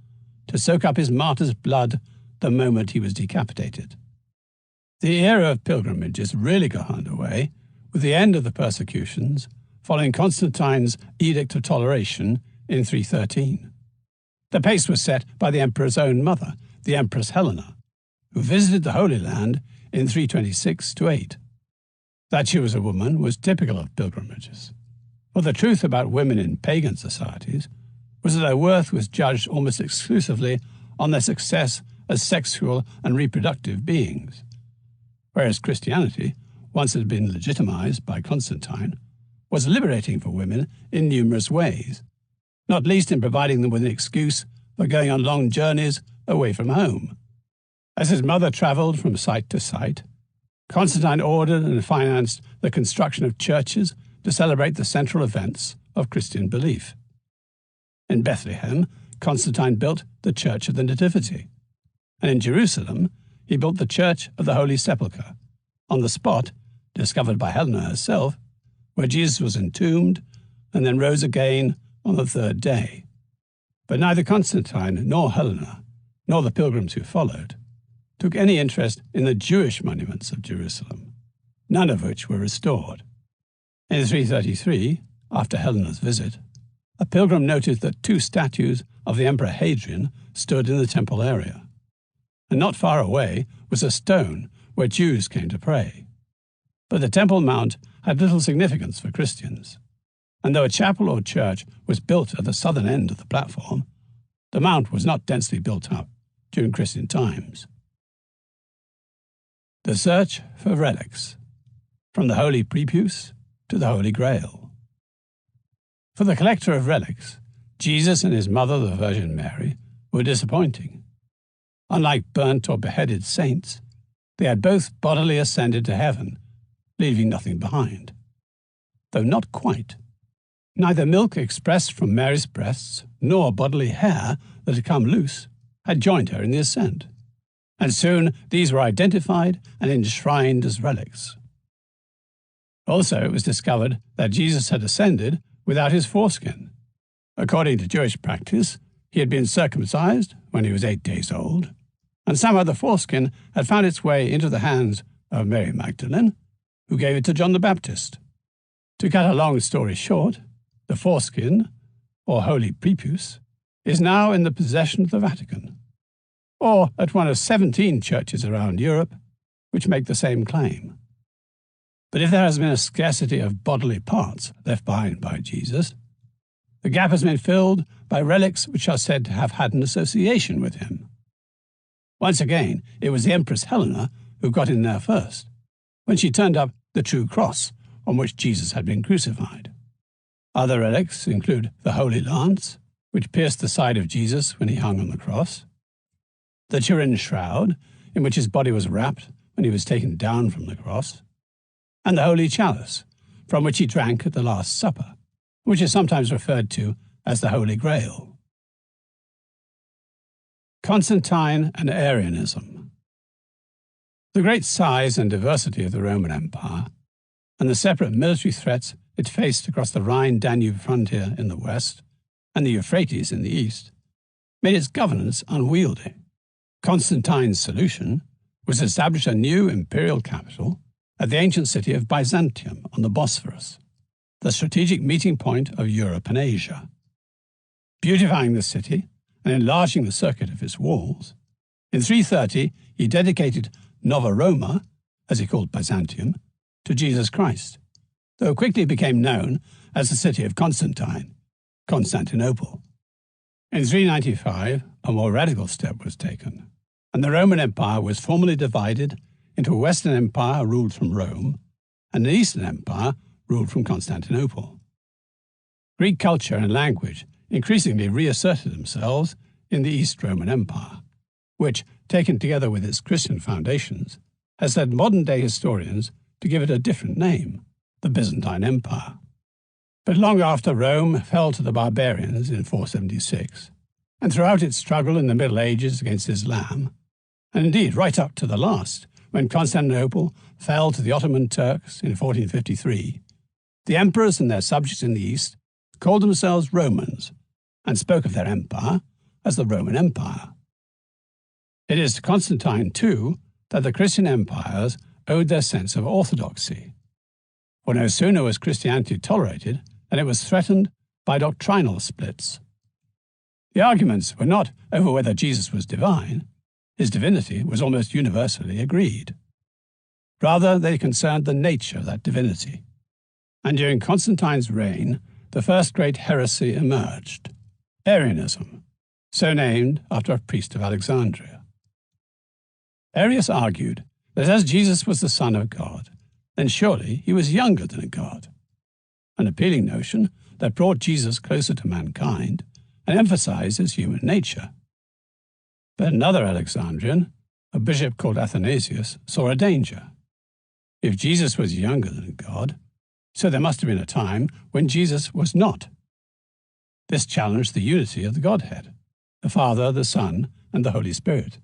to soak up his martyr's blood the moment he was decapitated. The era of pilgrimages really got underway with the end of the persecutions following Constantine's Edict of Toleration in 313. The pace was set by the emperor's own mother, the Empress Helena, who visited the Holy Land in 326-8. That she was a woman was typical of pilgrimages. For the truth about women in pagan societies was that their worth was judged almost exclusively on their success as sexual and reproductive beings, whereas Christianity, once it had been legitimized by Constantine, was liberating for women in numerous ways, not least in providing them with an excuse for going on long journeys away from home. As his mother travelled from site to site, Constantine ordered and financed the construction of churches to celebrate the central events of Christian belief. In Bethlehem, Constantine built the Church of the Nativity, and in Jerusalem he built the Church of the Holy Sepulchre, on the spot, discovered by Helena herself, where Jesus was entombed and then rose again on the 3rd day. But neither Constantine nor Helena, nor the pilgrims who followed, took any interest in the Jewish monuments of Jerusalem, none of which were restored. In 333, after Helena's visit, a pilgrim noted that 2 statues of the Emperor Hadrian stood in the temple area, and not far away was a stone where Jews came to pray. But the Temple Mount had little significance for Christians, and though a chapel or church was built at the southern end of the platform, the mount was not densely built up during Christian times. The search for relics, from the Holy Prepuce to the Holy Grail. For the collector of relics, Jesus and his mother, the Virgin Mary, were disappointing. Unlike burnt or beheaded saints, they had both bodily ascended to heaven, leaving nothing behind. Though not quite. Neither milk expressed from Mary's breasts, nor bodily hair that had come loose, had joined her in the ascent, and soon these were identified and enshrined as relics. Also, it was discovered that Jesus had ascended without his foreskin. According to Jewish practice, he had been circumcised when he was 8 days old, and somehow the foreskin had found its way into the hands of Mary Magdalene, who gave it to John the Baptist. To cut a long story short, the foreskin, or Holy Prepuce, is now in the possession of the Vatican, or at one of 17 churches around Europe which make the same claim. But if there has been a scarcity of bodily parts left behind by Jesus, the gap has been filled by relics which are said to have had an association with him. Once again, it was the Empress Helena who got in there first, when she turned up the true cross on which Jesus had been crucified. Other relics include the Holy Lance, which pierced the side of Jesus when he hung on the cross, the Turin shroud, in which his body was wrapped when he was taken down from the cross, and the Holy Chalice, from which he drank at the Last Supper, which is sometimes referred to as the Holy Grail. Constantine and Arianism. The great size and diversity of the Roman Empire, and the separate military threats it faced across the Rhine-Danube frontier in the west and the Euphrates in the east, made its governance unwieldy. Constantine's solution was to establish a new imperial capital at the ancient city of Byzantium on the Bosphorus, the strategic meeting point of Europe and Asia. Beautifying the city and enlarging the circuit of its walls. In 330, he dedicated Nova Roma, as he called Byzantium, to Jesus Christ, though it quickly became known as the city of Constantine, Constantinople. In 395, a more radical step was taken, and the Roman Empire was formally divided into a Western Empire ruled from Rome and an Eastern Empire ruled from Constantinople. Greek culture and language increasingly reasserted themselves in the East Roman Empire, which, taken together with its Christian foundations, has led modern-day historians to give it a different name, the Byzantine Empire. But long after Rome fell to the barbarians in 476, and throughout its struggle in the Middle Ages against Islam, and indeed right up to the last, when Constantinople fell to the Ottoman Turks in 1453, the emperors and their subjects in the East called themselves Romans and spoke of their empire as the Roman Empire. It is to Constantine, too, that the Christian empires owed their sense of orthodoxy. For no sooner was Christianity tolerated than it was threatened by doctrinal splits. The arguments were not over whether Jesus was divine. His divinity was almost universally agreed. Rather, they concerned the nature of that divinity. And during Constantine's reign, the first great heresy emerged, Arianism, so named after a priest of Alexandria. Arius argued that as Jesus was the Son of God, then surely he was younger than a god, an appealing notion that brought Jesus closer to mankind and emphasized his human nature. But another Alexandrian, a bishop called Athanasius, saw a danger. If Jesus was younger than God, so there must have been a time when Jesus was not. This challenged the unity of the Godhead, the Father, the Son, and the Holy Spirit,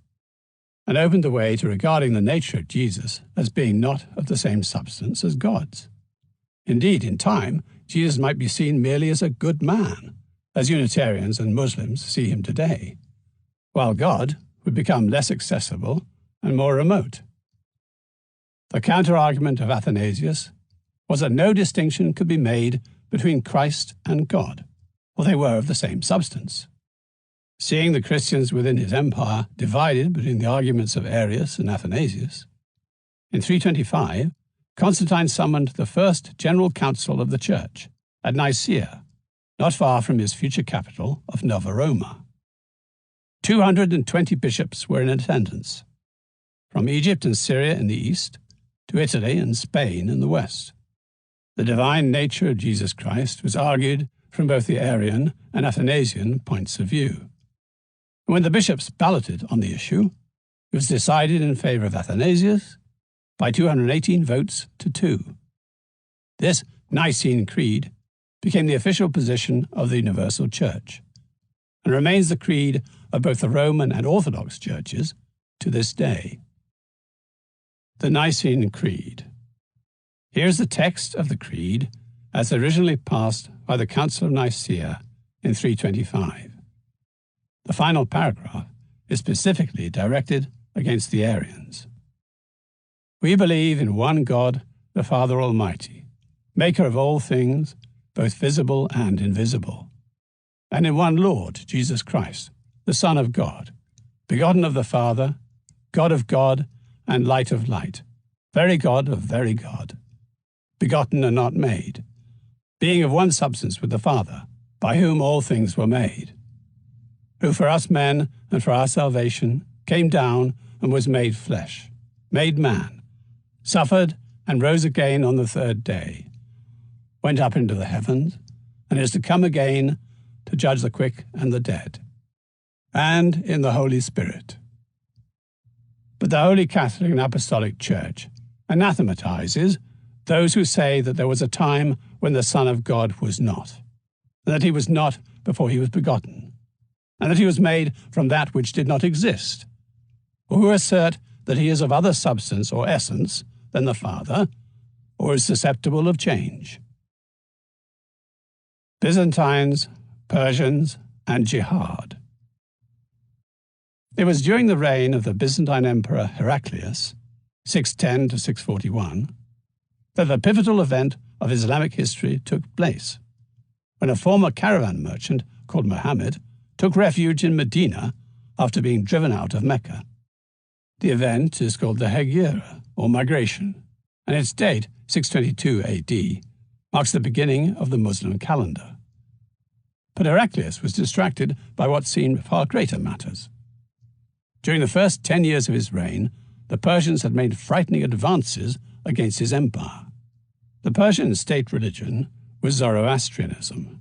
and opened the way to regarding the nature of Jesus as being not of the same substance as God's. Indeed, in time, Jesus might be seen merely as a good man, as Unitarians and Muslims see him today, while God would become less accessible and more remote. The counter-argument of Athanasius was that no distinction could be made between Christ and God, for they were of the same substance. Seeing the Christians within his empire divided between the arguments of Arius and Athanasius, in 325, Constantine summoned the first general council of the Church at Nicaea, not far from his future capital of Nova Roma. 220 bishops were in attendance, from Egypt and Syria in the east to Italy and Spain in the west. The divine nature of Jesus Christ was argued from both the Arian and Athanasian points of view. When the bishops balloted on the issue, it was decided in favor of Athanasius by 218 votes to 2. This Nicene Creed became the official position of the Universal Church, and remains the creed of both the Roman and Orthodox churches to this day. The Nicene Creed. Here's the text of the Creed as originally passed by the Council of Nicaea in 325. The final paragraph is specifically directed against the Arians. We believe in one God, the Father Almighty, maker of all things, both visible and invisible, and in one Lord, Jesus Christ, the Son of God, begotten of the Father, God of God, and light of light, very God of very God, begotten and not made, being of one substance with the Father, by whom all things were made, who for us men and for our salvation came down and was made flesh, made man, suffered and rose again on the third day, went up into the heavens, and is to come again to judge the quick and the dead, and in the Holy Spirit. But the Holy Catholic and Apostolic Church anathematizes those who say that there was a time when the Son of God was not, and that he was not before he was begotten, and that he was made from that which did not exist, or who assert that he is of other substance or essence than the Father, or is susceptible of change. Byzantines, Persians, and Jihad. It was during the reign of the Byzantine Emperor Heraclius, 610 to 641, that the pivotal event of Islamic history took place, when a former caravan merchant called Muhammad took refuge in Medina after being driven out of Mecca. The event is called the Hegira, or migration, and its date, 622 AD, marks the beginning of the Muslim calendar. But Heraclius was distracted by what seemed far greater matters. During the first 10 years of his reign, the Persians had made frightening advances against his empire. The Persian state religion was Zoroastrianism,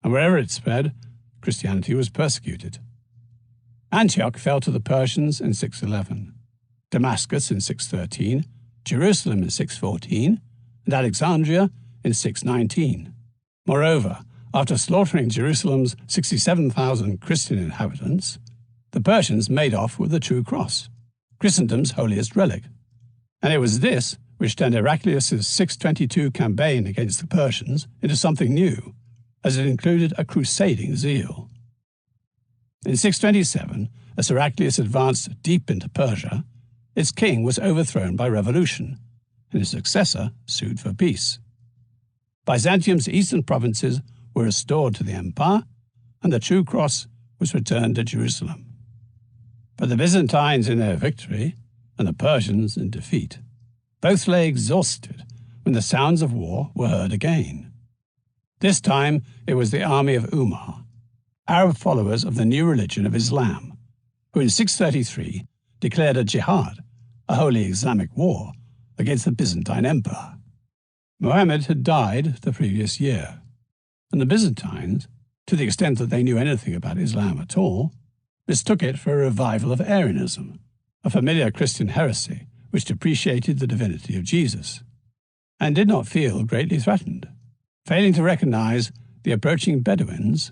and wherever it spread, Christianity was persecuted. Antioch fell to the Persians in 611, Damascus in 613, Jerusalem in 614, and Alexandria in 619. Moreover, after slaughtering Jerusalem's 67,000 Christian inhabitants, the Persians made off with the true cross, Christendom's holiest relic. And it was this which turned Heraclius' 622 campaign against the Persians into something new, as it included a crusading zeal. In 627, as Heraclius advanced deep into Persia, its king was overthrown by revolution, and his successor sued for peace. Byzantium's eastern provinces were restored to the empire, and the true cross was returned to Jerusalem. But the Byzantines in their victory, and the Persians in defeat, both lay exhausted when the sounds of war were heard again. This time it was the army of Umar, Arab followers of the new religion of Islam, who in 633 declared a jihad, a holy Islamic war, against the Byzantine Empire. Muhammad had died the previous year, and the Byzantines, to the extent that they knew anything about Islam at all, mistook it for a revival of Arianism, a familiar Christian heresy which depreciated the divinity of Jesus, and did not feel greatly threatened, failing to recognize the approaching Bedouins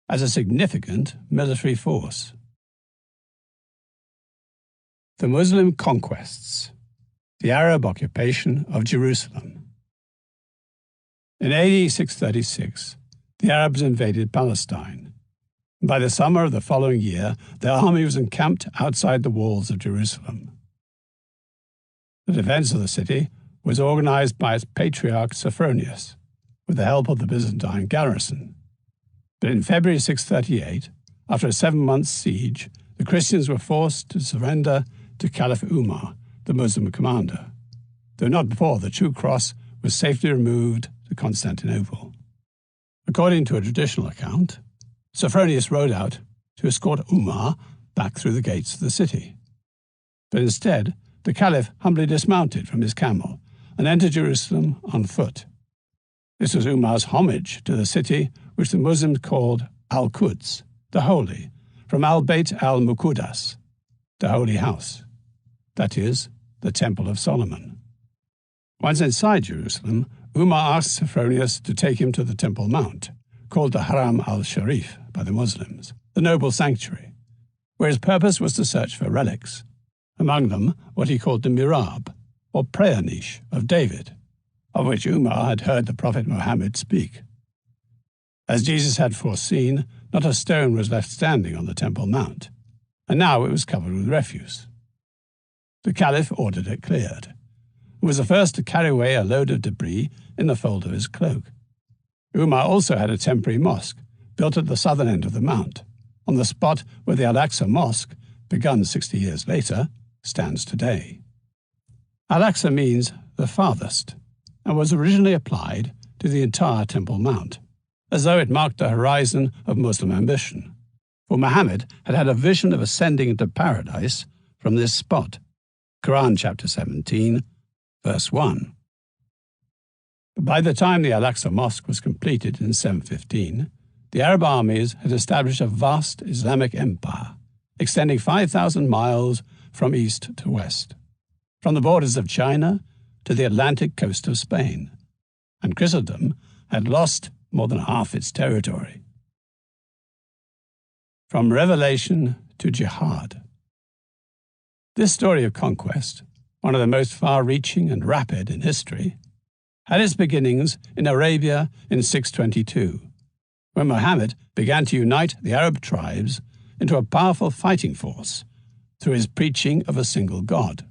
as a significant military force. The Muslim conquests, the Arab occupation of Jerusalem. In AD 636, the Arabs invaded Palestine. By the summer of the following year, their army was encamped outside the walls of Jerusalem. The defense of the city was organized by its patriarch Sophronius, with the help of the Byzantine garrison. But in February 638, after a 7-month siege, the Christians were forced to surrender to Caliph Umar, the Muslim commander, though not before the true cross was safely removed to Constantinople. According to a traditional account, Sophronius rode out to escort Umar back through the gates of the city. But instead, the Caliph humbly dismounted from his camel and entered Jerusalem on foot. This was Umar's homage to the city which the Muslims called Al-Quds, the Holy, from Al-Bayt al-Muqaddas, the Holy House, that is, the Temple of Solomon. Once inside Jerusalem, Umar asked Sophronius to take him to the Temple Mount, called the Haram al-Sharif by the Muslims, the noble sanctuary, where his purpose was to search for relics, among them what he called the Mihrab, or prayer niche of David, of which Umar had heard the Prophet Muhammad speak. As Jesus had foreseen, not a stone was left standing on the Temple Mount, and now it was covered with refuse. The Caliph ordered it cleared, and was the first to carry away a load of debris in the fold of his cloak. Umar also had a temporary mosque built at the southern end of the mount, on the spot where the Al-Aqsa Mosque, begun 60 years later, stands today. Al-Aqsa means the farthest, and was originally applied to the entire Temple Mount, as though it marked the horizon of Muslim ambition, for Muhammad had had a vision of ascending into paradise from this spot. Quran chapter 17, verse 1. But by the time the Al-Aqsa Mosque was completed in 715, the Arab armies had established a vast Islamic empire, extending 5,000 miles from east to west, from the borders of China to the Atlantic coast of Spain, and Christendom had lost more than half its territory. From revelation to jihad. This story of conquest, one of the most far-reaching and rapid in history, had its beginnings in Arabia in 622, when Muhammad began to unite the Arab tribes into a powerful fighting force through his preaching of a single God.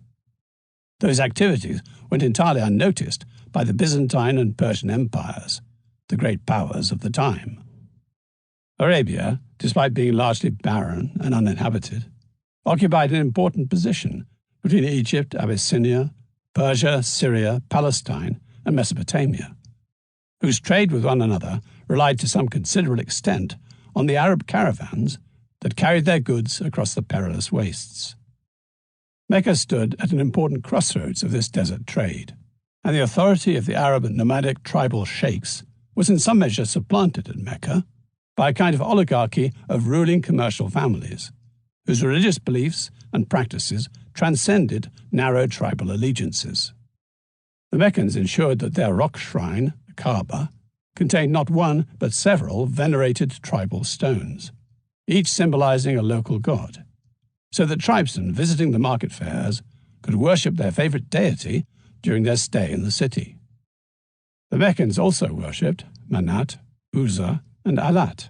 Those activities went entirely unnoticed by the Byzantine and Persian empires, the great powers of the time. Arabia, despite being largely barren and uninhabited, occupied an important position between Egypt, Abyssinia, Persia, Syria, Palestine, and Mesopotamia, whose trade with one another relied to some considerable extent on the Arab caravans that carried their goods across the perilous wastes. Mecca stood at an important crossroads of this desert trade, and the authority of the Arab nomadic tribal sheikhs was in some measure supplanted at Mecca by a kind of oligarchy of ruling commercial families, whose religious beliefs and practices transcended narrow tribal allegiances. The Meccans ensured that their rock shrine, the Kaaba, contained not one but several venerated tribal stones, each symbolizing a local god, so that tribesmen visiting the market fairs could worship their favorite deity during their stay in the city. The Meccans also worshipped Manat, Uzza, and Alat,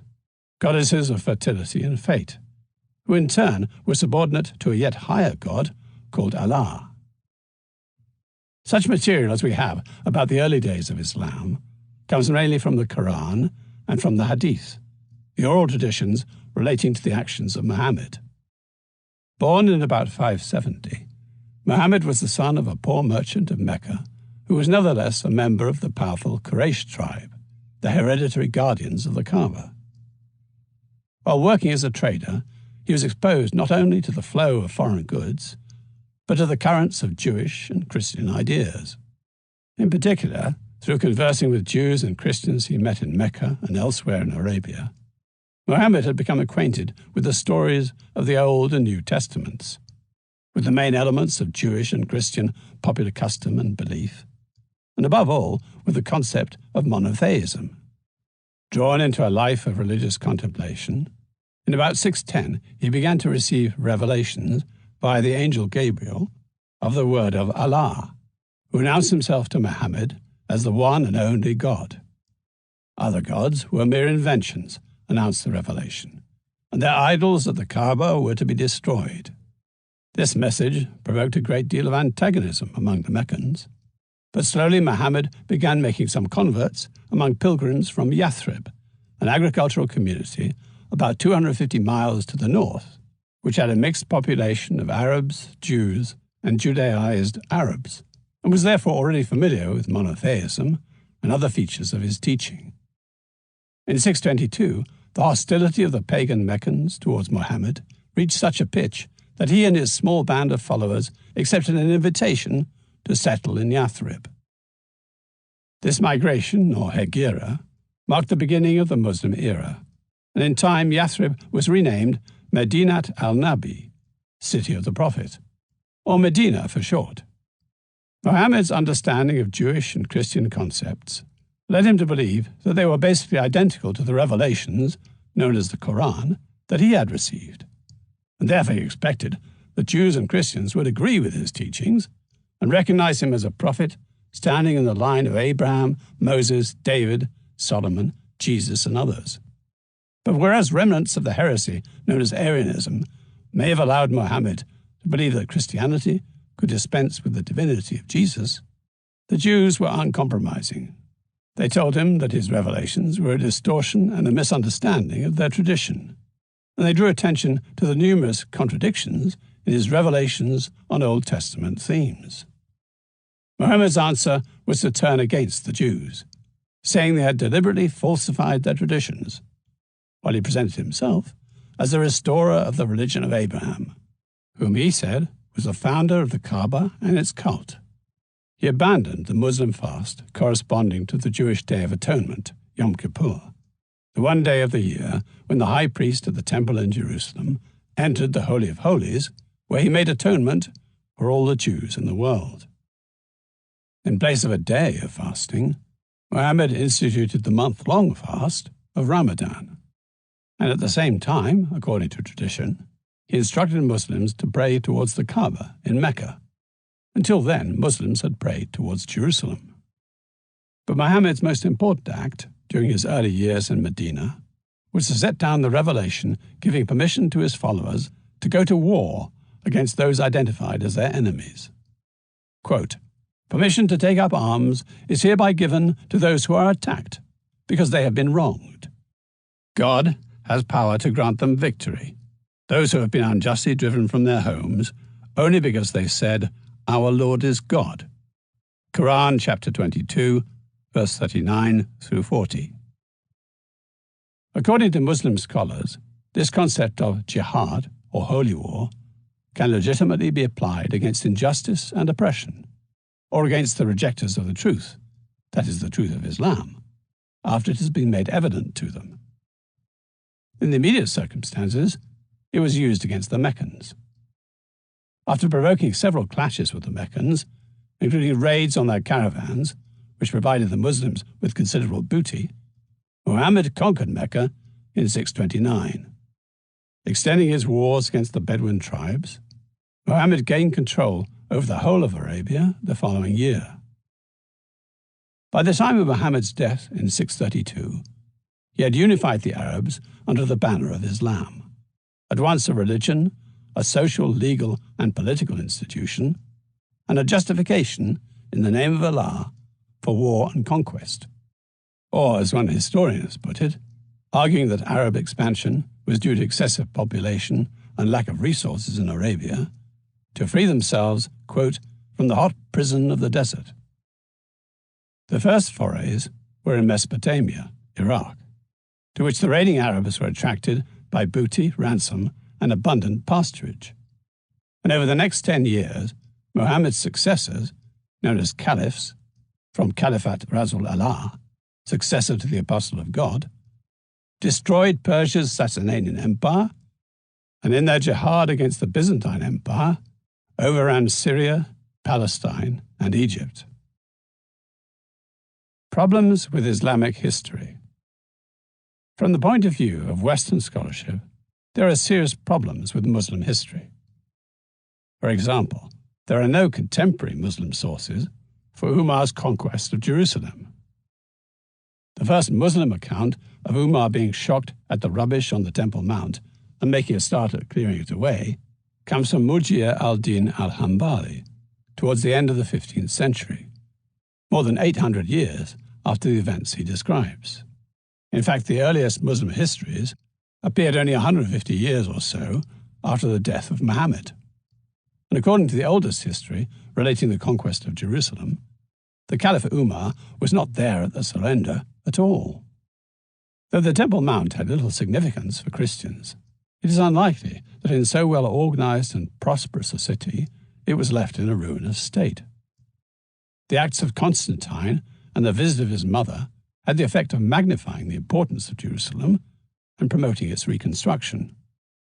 goddesses of fertility and fate, who in turn were subordinate to a yet higher god called Allah. Such material as we have about the early days of Islam comes mainly from the Quran and from the Hadith, the oral traditions relating to the actions of Muhammad. Born in about 570, Muhammad was the son of a poor merchant of Mecca who was nevertheless a member of the powerful Quraysh tribe, the hereditary guardians of the Kaaba. While working as a trader, he was exposed not only to the flow of foreign goods, but to the currents of Jewish and Christian ideas. In particular, through conversing with Jews and Christians he met in Mecca and elsewhere in Arabia, Muhammad had become acquainted with the stories of the Old and New Testaments, with the main elements of Jewish and Christian popular custom and belief, and above all with the concept of monotheism. Drawn into a life of religious contemplation, in about 610 he began to receive revelations via the angel Gabriel of the word of Allah, who announced himself to Muhammad as the one and only God. Other gods were mere inventions, announced the revelation, and their idols at the Kaaba were to be destroyed. This message provoked a great deal of antagonism among the Meccans, but slowly Muhammad began making some converts among pilgrims from Yathrib, an agricultural community about 250 miles to the north, which had a mixed population of Arabs, Jews, and Judaized Arabs, and was therefore already familiar with monotheism and other features of his teaching. In 622, the hostility of the pagan Meccans towards Muhammad reached such a pitch that he and his small band of followers accepted an invitation to settle in Yathrib. This migration, or Hegira, marked the beginning of the Muslim era, and in time Yathrib was renamed Medinat al-Nabi, City of the Prophet, or Medina for short. Muhammad's understanding of Jewish and Christian concepts led him to believe that they were basically identical to the revelations, known as the Quran, that he had received, and therefore he expected that Jews and Christians would agree with his teachings and recognize him as a prophet standing in the line of Abraham, Moses, David, Solomon, Jesus, and others. But whereas remnants of the heresy known as Arianism may have allowed Muhammad to believe that Christianity could dispense with the divinity of Jesus, the Jews were uncompromising. They told him that his revelations were a distortion and a misunderstanding of their tradition, and they drew attention to the numerous contradictions in his revelations on Old Testament themes. Muhammad's answer was to turn against the Jews, saying they had deliberately falsified their traditions, while he presented himself as the restorer of the religion of Abraham, whom he said was the founder of the Kaaba and its cult. He abandoned the Muslim fast corresponding to the Jewish Day of Atonement, Yom Kippur, the one day of the year when the high priest of the temple in Jerusalem entered the Holy of Holies, where he made atonement for all the Jews in the world. In place of a day of fasting, Muhammad instituted the month-long fast of Ramadan, and at the same time, according to tradition, he instructed Muslims to pray towards the Kaaba in Mecca. Until then, Muslims had prayed towards Jerusalem. But Muhammad's most important act during his early years in Medina was to set down the revelation giving permission to his followers to go to war against those identified as their enemies. Quote, "Permission to take up arms is hereby given to those who are attacked, because they have been wronged. God has power to grant them victory, those who have been unjustly driven from their homes, only because they said, "Our Lord is God." Quran chapter 22, verse 39 through 40. According to Muslim scholars, this concept of jihad, or holy war, can legitimately be applied against injustice and oppression, or against the rejectors of the truth, that is, the truth of Islam, after it has been made evident to them. In the immediate circumstances, it was used against the Meccans. After provoking several clashes with the Meccans, including raids on their caravans, which provided the Muslims with considerable booty, Muhammad conquered Mecca in 629. Extending his wars against the Bedouin tribes, Muhammad gained control over the whole of Arabia the following year. By the time of Muhammad's death in 632, he had unified the Arabs under the banner of Islam, at once a religion, a social, legal, and political institution, and a justification, in the name of Allah, for war and conquest. Or, as one historian has put it, arguing that Arab expansion was due to excessive population and lack of resources in Arabia, to free themselves, quote, from the hot prison of the desert. The first forays were in Mesopotamia, Iraq, to which the raiding Arabs were attracted by booty, ransom, and abundant pasturage. And over the next 10 years, Muhammad's successors, known as caliphs, from Caliphate Rasul Allah, successor to the Apostle of God, destroyed Persia's Sasanian Empire, and in their jihad against the Byzantine Empire, overran Syria, Palestine, and Egypt. Problems with Islamic history. From the point of view of Western scholarship, there are serious problems with Muslim history. For example, there are no contemporary Muslim sources for Umar's conquest of Jerusalem. The first Muslim account of Umar being shocked at the rubbish on the Temple Mount and making a start at clearing it away comes from Mujia al-Din al-Hambali towards the end of the 15th century, more than 800 years after the events he describes. In fact, the earliest Muslim histories appeared only 150 years or so after the death of Muhammad. And according to the oldest history relating the conquest of Jerusalem, the Caliph Umar was not there at the surrender at all. Though the Temple Mount had little significance for Christians, it is unlikely that in so well organized and prosperous a city it was left in a ruinous state. The acts of Constantine and the visit of his mother had the effect of magnifying the importance of Jerusalem and promoting its reconstruction,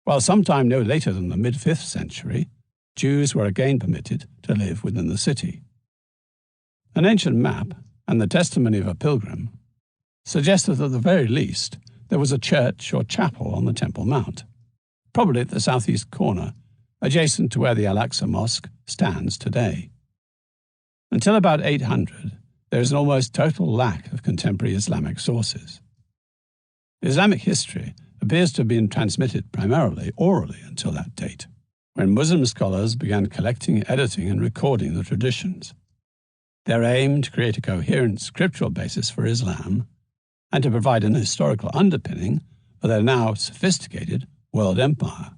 while sometime no later than the mid-5th century, Jews were again permitted to live within the city. An ancient map and the testimony of a pilgrim suggest that at the very least there was a church or chapel on the Temple Mount, probably at the southeast corner, adjacent to where the Al-Aqsa Mosque stands today. Until about 800, there is an almost total lack of contemporary Islamic sources. Islamic history appears to have been transmitted primarily orally until that date, when Muslim scholars began collecting, editing, and recording the traditions. Their aim to create a coherent scriptural basis for Islam and to provide an historical underpinning for their now sophisticated world empire.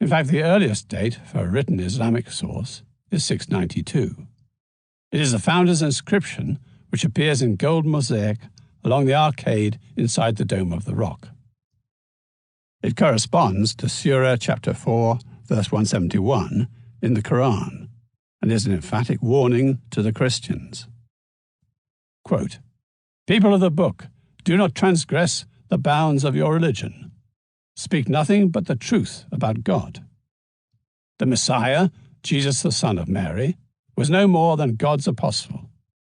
In fact, the earliest date for a written Islamic source is 692. It is the founder's inscription, which appears in gold mosaic along the arcade inside the Dome of the Rock. It corresponds to Surah chapter 4, verse 171 in the Quran, and is an emphatic warning to the Christians. Quote, "People of the book, do not transgress the bounds of your religion. Speak nothing but the truth about God. The Messiah, Jesus the son of Mary, was no more than God's apostle,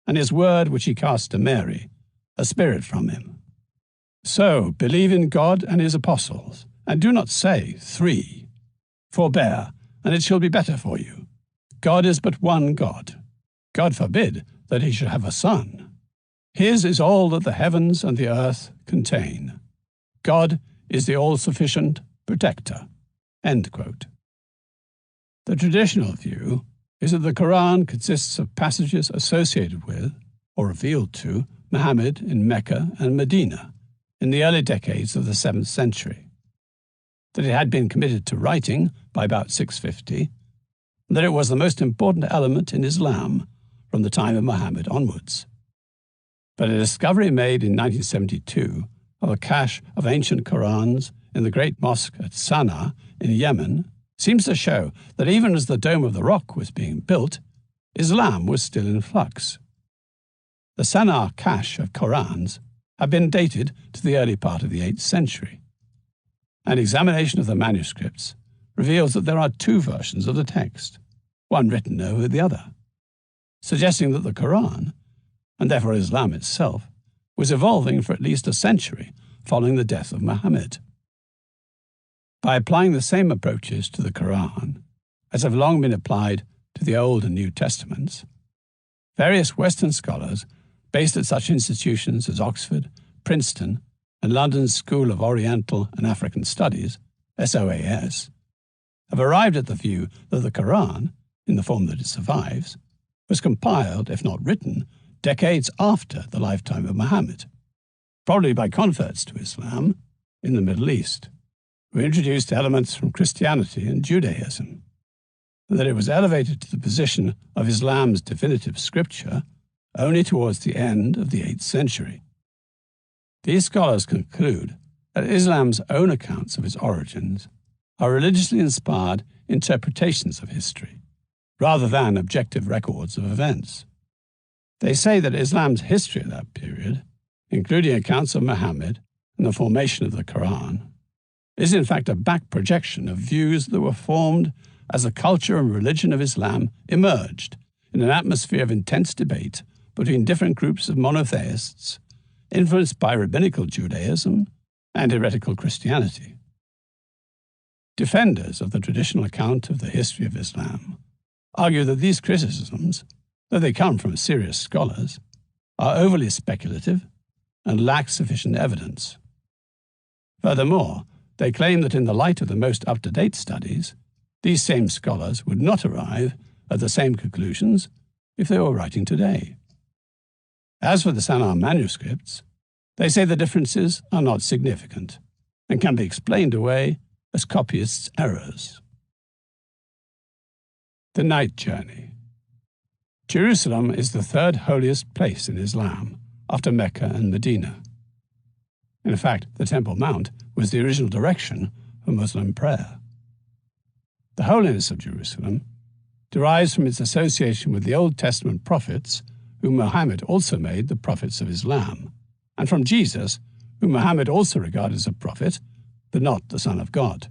and his word which he cast to Mary, a spirit from him. So believe in God and his apostles, and do not say 3. Forbear, and it shall be better for you. God is but one God. God forbid that he should have a son. His is all that the heavens and the earth contain. God is the all-sufficient protector." End quote. The traditional view is that the Quran consists of passages associated with, or revealed to, Muhammad in Mecca and Medina, in the early decades of the 7th century, that it had been committed to writing by about 650, and that it was the most important element in Islam from the time of Muhammad onwards. But a discovery made in 1972 of a cache of ancient Qurans in the great mosque at Sana'a in Yemen seems to show that even as the Dome of the Rock was being built, Islam was still in flux. The Sana'a cache of Qurans had been dated to the early part of the 8th century. An examination of the manuscripts reveals that there are two versions of the text, one written over the other, suggesting that the Quran, and therefore Islam itself, was evolving for at least a century following the death of Muhammad. By applying the same approaches to the Quran as have long been applied to the Old and New Testaments, various Western scholars based at such institutions as Oxford, Princeton, and London's School of Oriental and African Studies, SOAS, have arrived at the view that the Quran, in the form that it survives, was compiled, if not written, decades after the lifetime of Muhammad, probably by converts to Islam in the Middle East, who introduced elements from Christianity and Judaism, and that it was elevated to the position of Islam's definitive scripture only towards the end of the 8th century. These scholars conclude that Islam's own accounts of its origins are religiously inspired interpretations of history, rather than objective records of events. They say that Islam's history of that period, including accounts of Muhammad and the formation of the Quran, is in fact a back projection of views that were formed as the culture and religion of Islam emerged in an atmosphere of intense debate between different groups of monotheists influenced by rabbinical Judaism and heretical Christianity. Defenders of the traditional account of the history of Islam argue that these criticisms, though they come from serious scholars, are overly speculative and lack sufficient evidence. Furthermore, they claim that in the light of the most up-to-date studies, these same scholars would not arrive at the same conclusions if they were writing today. As for the Sana'a manuscripts, they say the differences are not significant and can be explained away as copyists' errors. The Night Journey. Jerusalem is the third holiest place in Islam, after Mecca and Medina. In fact, the Temple Mount was the original direction for Muslim prayer. The holiness of Jerusalem derives from its association with the Old Testament prophets, whom Muhammad also made the prophets of Islam, and from Jesus, whom Muhammad also regarded as a prophet, but not the Son of God.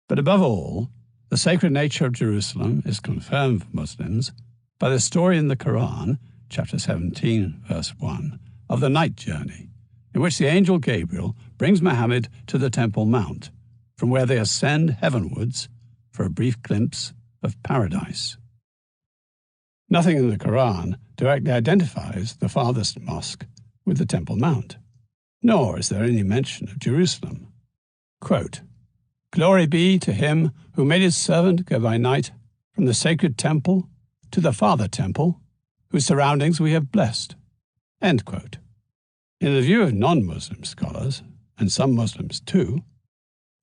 But above all, the sacred nature of Jerusalem is confirmed for Muslims by the story in the Quran, chapter 17, verse 1, of the night journey, in which the angel Gabriel brings Muhammad to the Temple Mount, from where they ascend heavenwards for a brief glimpse of paradise. Nothing in the Quran directly identifies the farthest mosque with the Temple Mount, nor is there any mention of Jerusalem. Quote, "Glory be to him who made his servant go by night from the sacred temple to the Father Temple, whose surroundings we have blessed." End quote. In the view of non-Muslim scholars, and some Muslims too,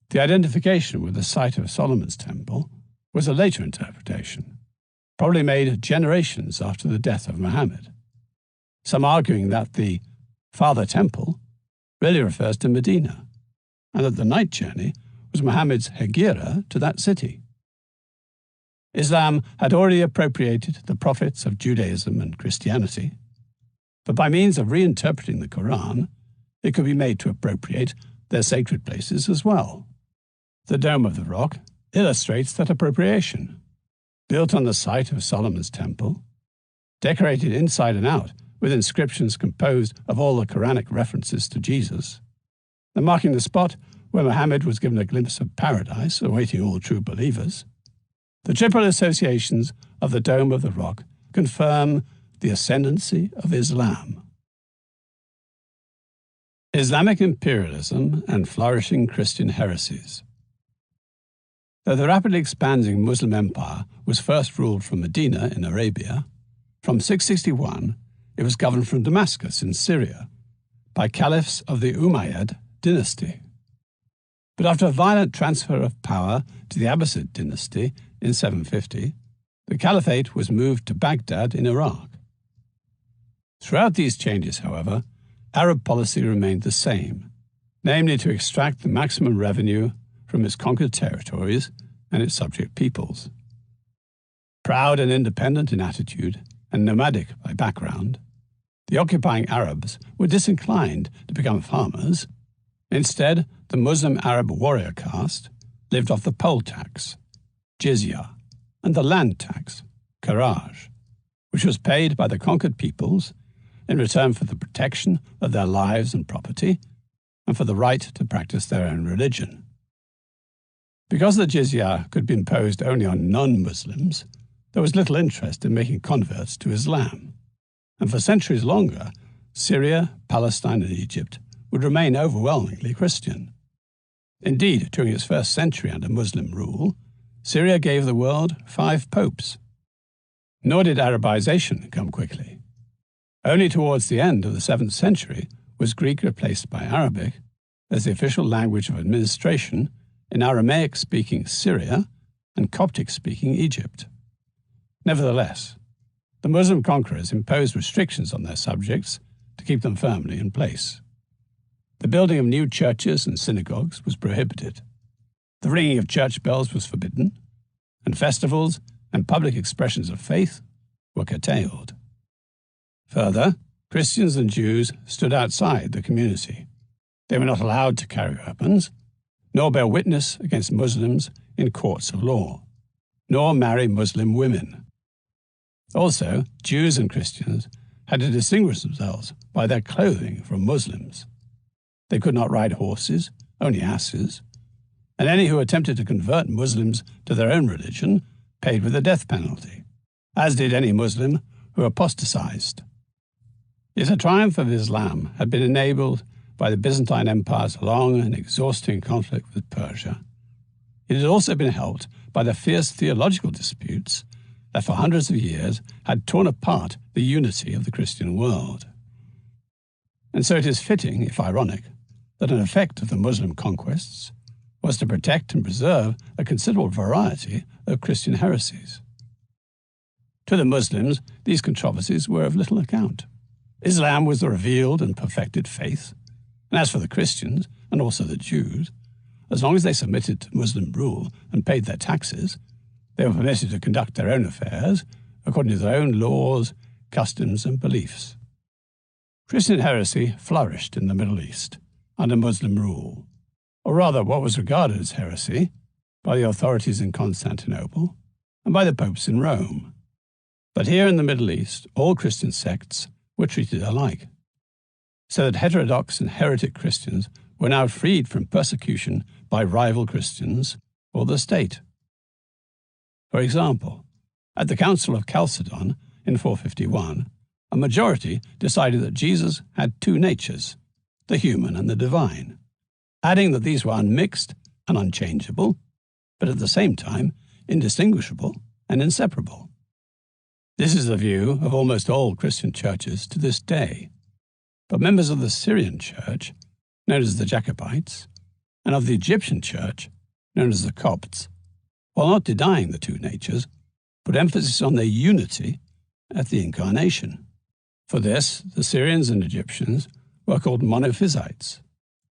the identification with the site of Solomon's Temple was a later interpretation, probably made generations after the death of Muhammad, some arguing that the Father Temple really refers to Medina, and that the night journey was Muhammad's hegira to that city. Islam had already appropriated the prophets of Judaism and Christianity, but by means of reinterpreting the Quran, it could be made to appropriate their sacred places as well. The Dome of the Rock illustrates that appropriation. Built on the site of Solomon's Temple, decorated inside and out with inscriptions composed of all the Quranic references to Jesus, and marking the spot where Muhammad was given a glimpse of paradise awaiting all true believers, the triple associations of the Dome of the Rock confirm the ascendancy of Islam. Islamic imperialism and flourishing Christian heresies. Though the rapidly expanding Muslim empire was first ruled from Medina in Arabia, from 661 it was governed from Damascus in Syria by caliphs of the Umayyad dynasty. But after a violent transfer of power to the Abbasid dynasty in 750, the caliphate was moved to Baghdad in Iraq. Throughout these changes, however, Arab policy remained the same, namely to extract the maximum revenue from its conquered territories and its subject peoples. Proud and independent in attitude and nomadic by background, the occupying Arabs were disinclined to become farmers. Instead, the Muslim Arab warrior caste lived off the poll tax, jizya, and the land tax, kharaj, which was paid by the conquered peoples in return for the protection of their lives and property and for the right to practice their own religion. Because the jizya could be imposed only on non-Muslims, there was little interest in making converts to Islam, and for centuries longer, Syria, Palestine, and Egypt would remain overwhelmingly Christian. Indeed, during its first century under Muslim rule, Syria gave the world 5 popes. Nor did Arabization come quickly. Only towards the end of the 7th century was Greek replaced by Arabic as the official language of administration in Aramaic-speaking Syria and Coptic-speaking Egypt. Nevertheless, the Muslim conquerors imposed restrictions on their subjects to keep them firmly in place. The building of new churches and synagogues was prohibited. The ringing of church bells was forbidden, and festivals and public expressions of faith were curtailed. Further, Christians and Jews stood outside the community. They were not allowed to carry weapons, nor bear witness against Muslims in courts of law, nor marry Muslim women. Also, Jews and Christians had to distinguish themselves by their clothing from Muslims. They could not ride horses, only asses, and any who attempted to convert Muslims to their own religion paid with the death penalty, as did any Muslim who apostatized. Yet the triumph of Islam had been enabled by the Byzantine Empire's long and exhausting conflict with Persia. It had also been helped by the fierce theological disputes that for hundreds of years had torn apart the unity of the Christian world. And so it is fitting, if ironic, that an effect of the Muslim conquests was to protect and preserve a considerable variety of Christian heresies. To the Muslims, these controversies were of little account. Islam was the revealed and perfected faith, and as for the Christians, and also the Jews, as long as they submitted to Muslim rule and paid their taxes, they were permitted to conduct their own affairs according to their own laws, customs, and beliefs. Christian heresy flourished in the Middle East under Muslim rule, or rather what was regarded as heresy by the authorities in Constantinople and by the popes in Rome. But here in the Middle East, all Christian sects were treated alike, so that heterodox and heretic Christians were now freed from persecution by rival Christians or the state. For example, at the Council of Chalcedon in 451, a majority decided that Jesus had 2 natures, the human and the divine, adding that these were unmixed and unchangeable, but at the same time indistinguishable and inseparable. This is the view of almost all Christian churches to this day, but members of the Syrian church, known as the Jacobites, and of the Egyptian church, known as the Copts, while not denying the 2 natures, put emphasis on their unity at the Incarnation. For this, the Syrians and Egyptians were called monophysites,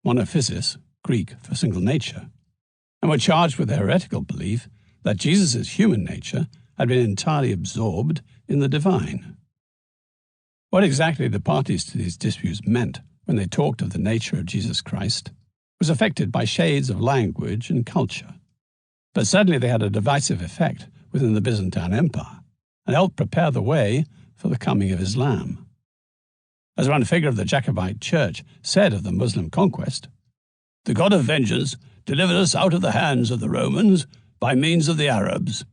monophysis, Greek for single nature, and were charged with the heretical belief that Jesus' human nature had been entirely absorbed in the divine. What exactly the parties to these disputes meant when they talked of the nature of Jesus Christ was affected by shades of language and culture, but certainly they had a divisive effect within the Byzantine Empire and helped prepare the way for the coming of Islam. As one figure of the Jacobite Church said of the Muslim conquest, "The God of vengeance delivered us out of the hands of the Romans by means of the Arabs.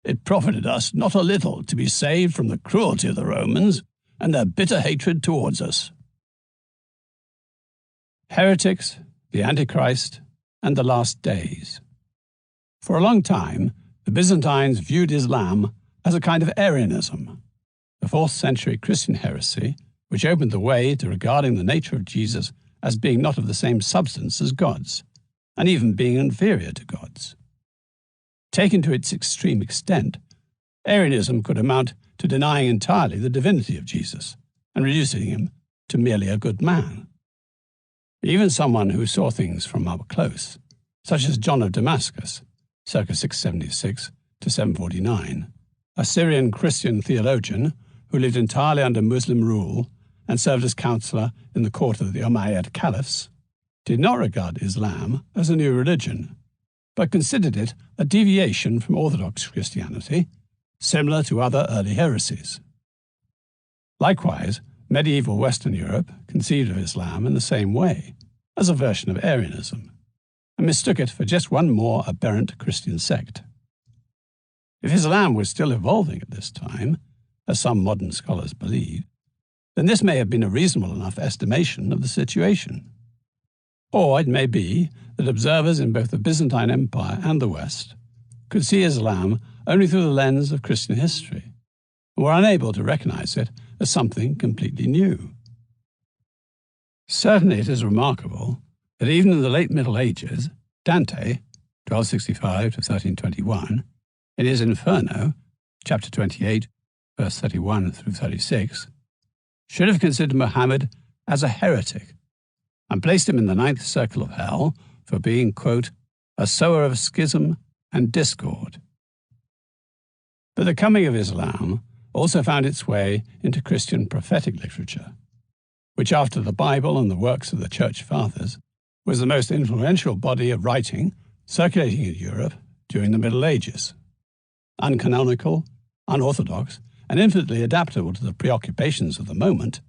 It profited us not a little to be saved from the cruelty of the Romans and their bitter hatred towards us." Heretics, the Antichrist, and the last days. For a long time, the Byzantines viewed Islam as a kind of Arianism, the 4th century Christian heresy which opened the way to regarding the nature of Jesus as being not of the same substance as God's, and even being inferior to God's. Taken to its extreme extent, Arianism could amount to denying entirely the divinity of Jesus and reducing him to merely a good man. Even someone who saw things from up close, such as John of Damascus, circa 676 to 749, a Syrian Christian theologian who lived entirely under Muslim rule and served as counselor in the court of the Umayyad caliphs, did not regard Islam as a new religion, but considered it a deviation from Orthodox Christianity, similar to other early heresies. Likewise, medieval Western Europe conceived of Islam in the same way, as a version of Arianism, and mistook it for just one more aberrant Christian sect. If Islam was still evolving at this time, as some modern scholars believe, then this may have been a reasonable enough estimation of the situation. Or it may be that observers in both the Byzantine Empire and the West could see Islam only through the lens of Christian history, and were unable to recognize it as something completely new. Certainly it is remarkable that even in the late Middle Ages, Dante, 1265 to 1321, in his Inferno, chapter 28, verse 31 through 36, should have considered Muhammad as a heretic and placed him in the ninth circle of hell for being, quote, a sower of schism and discord. But the coming of Islam also found its way into Christian prophetic literature, which after the Bible and the works of the Church Fathers was the most influential body of writing circulating in Europe during the Middle Ages. Uncanonical, unorthodox, and infinitely adaptable to the preoccupations of the moment,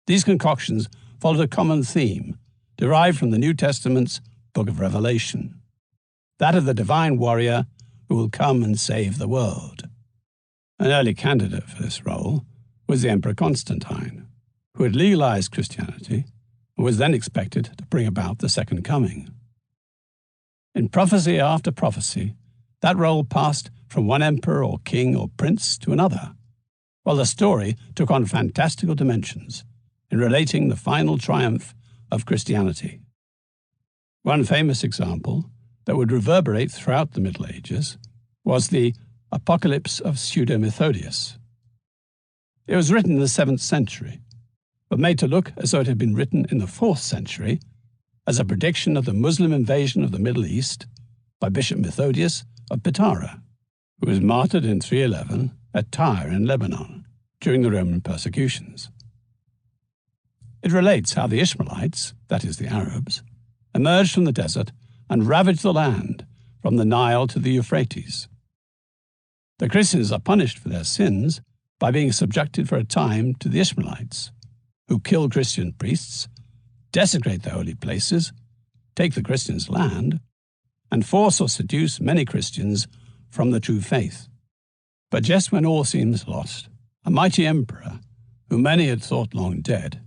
these concoctions followed a common theme derived from the New Testament's Book of Revelation, that of the divine warrior who will come and save the world. An early candidate for this role was the Emperor Constantine, who had legalized Christianity and was then expected to bring about the Second Coming. In prophecy after prophecy, that role passed from one emperor or king or prince to another, while the story took on fantastical dimensions in relating the final triumph of Christianity. One famous example that would reverberate throughout the Middle Ages was the Apocalypse of Pseudo-Methodius. It was written in the 7th century, but made to look as though it had been written in the 4th century as a prediction of the Muslim invasion of the Middle East by Bishop Methodius of Petara, who was martyred in 311 at Tyre in Lebanon during the Roman persecutions. It relates how the Ishmaelites, that is the Arabs, emerged from the desert and ravaged the land from the Nile to the Euphrates. The Christians are punished for their sins by being subjected for a time to the Ishmaelites, who kill Christian priests, desecrate the holy places, take the Christians' land, and force or seduce many Christians from the true faith. But just when all seems lost, a mighty emperor, who many had thought long dead,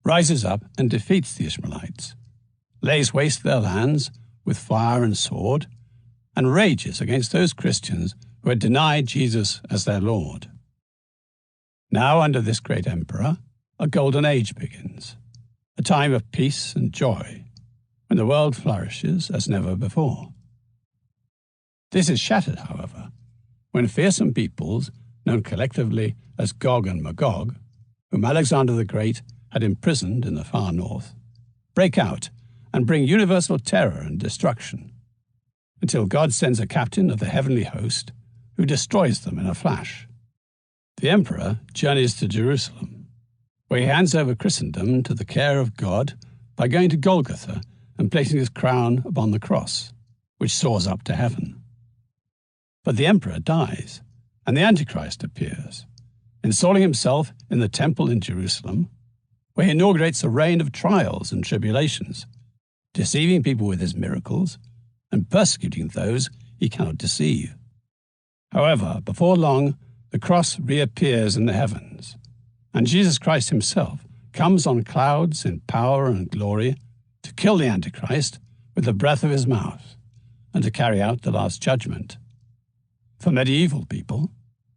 rises up and defeats the Ishmaelites, lays waste their lands with fire and sword, and rages against those Christians who had denied Jesus as their Lord. Now, under this great emperor, a golden age begins, a time of peace and joy, when the world flourishes as never before. This is shattered, however, when fearsome peoples, known collectively as Gog and Magog, whom Alexander the Great had imprisoned in the far north, break out and bring universal terror and destruction, until God sends a captain of the heavenly host who destroys them in a flash. The emperor journeys to Jerusalem, where he hands over Christendom to the care of God by going to Golgotha and placing his crown upon the cross, which soars up to heaven. But the emperor dies, and the Antichrist appears, installing himself in the temple in Jerusalem, where he inaugurates a reign of trials and tribulations, deceiving people with his miracles and persecuting those he cannot deceive. However, before long, the cross reappears in the heavens, and Jesus Christ himself comes on clouds in power and glory to kill the Antichrist with the breath of his mouth and to carry out the last judgment. For medieval people,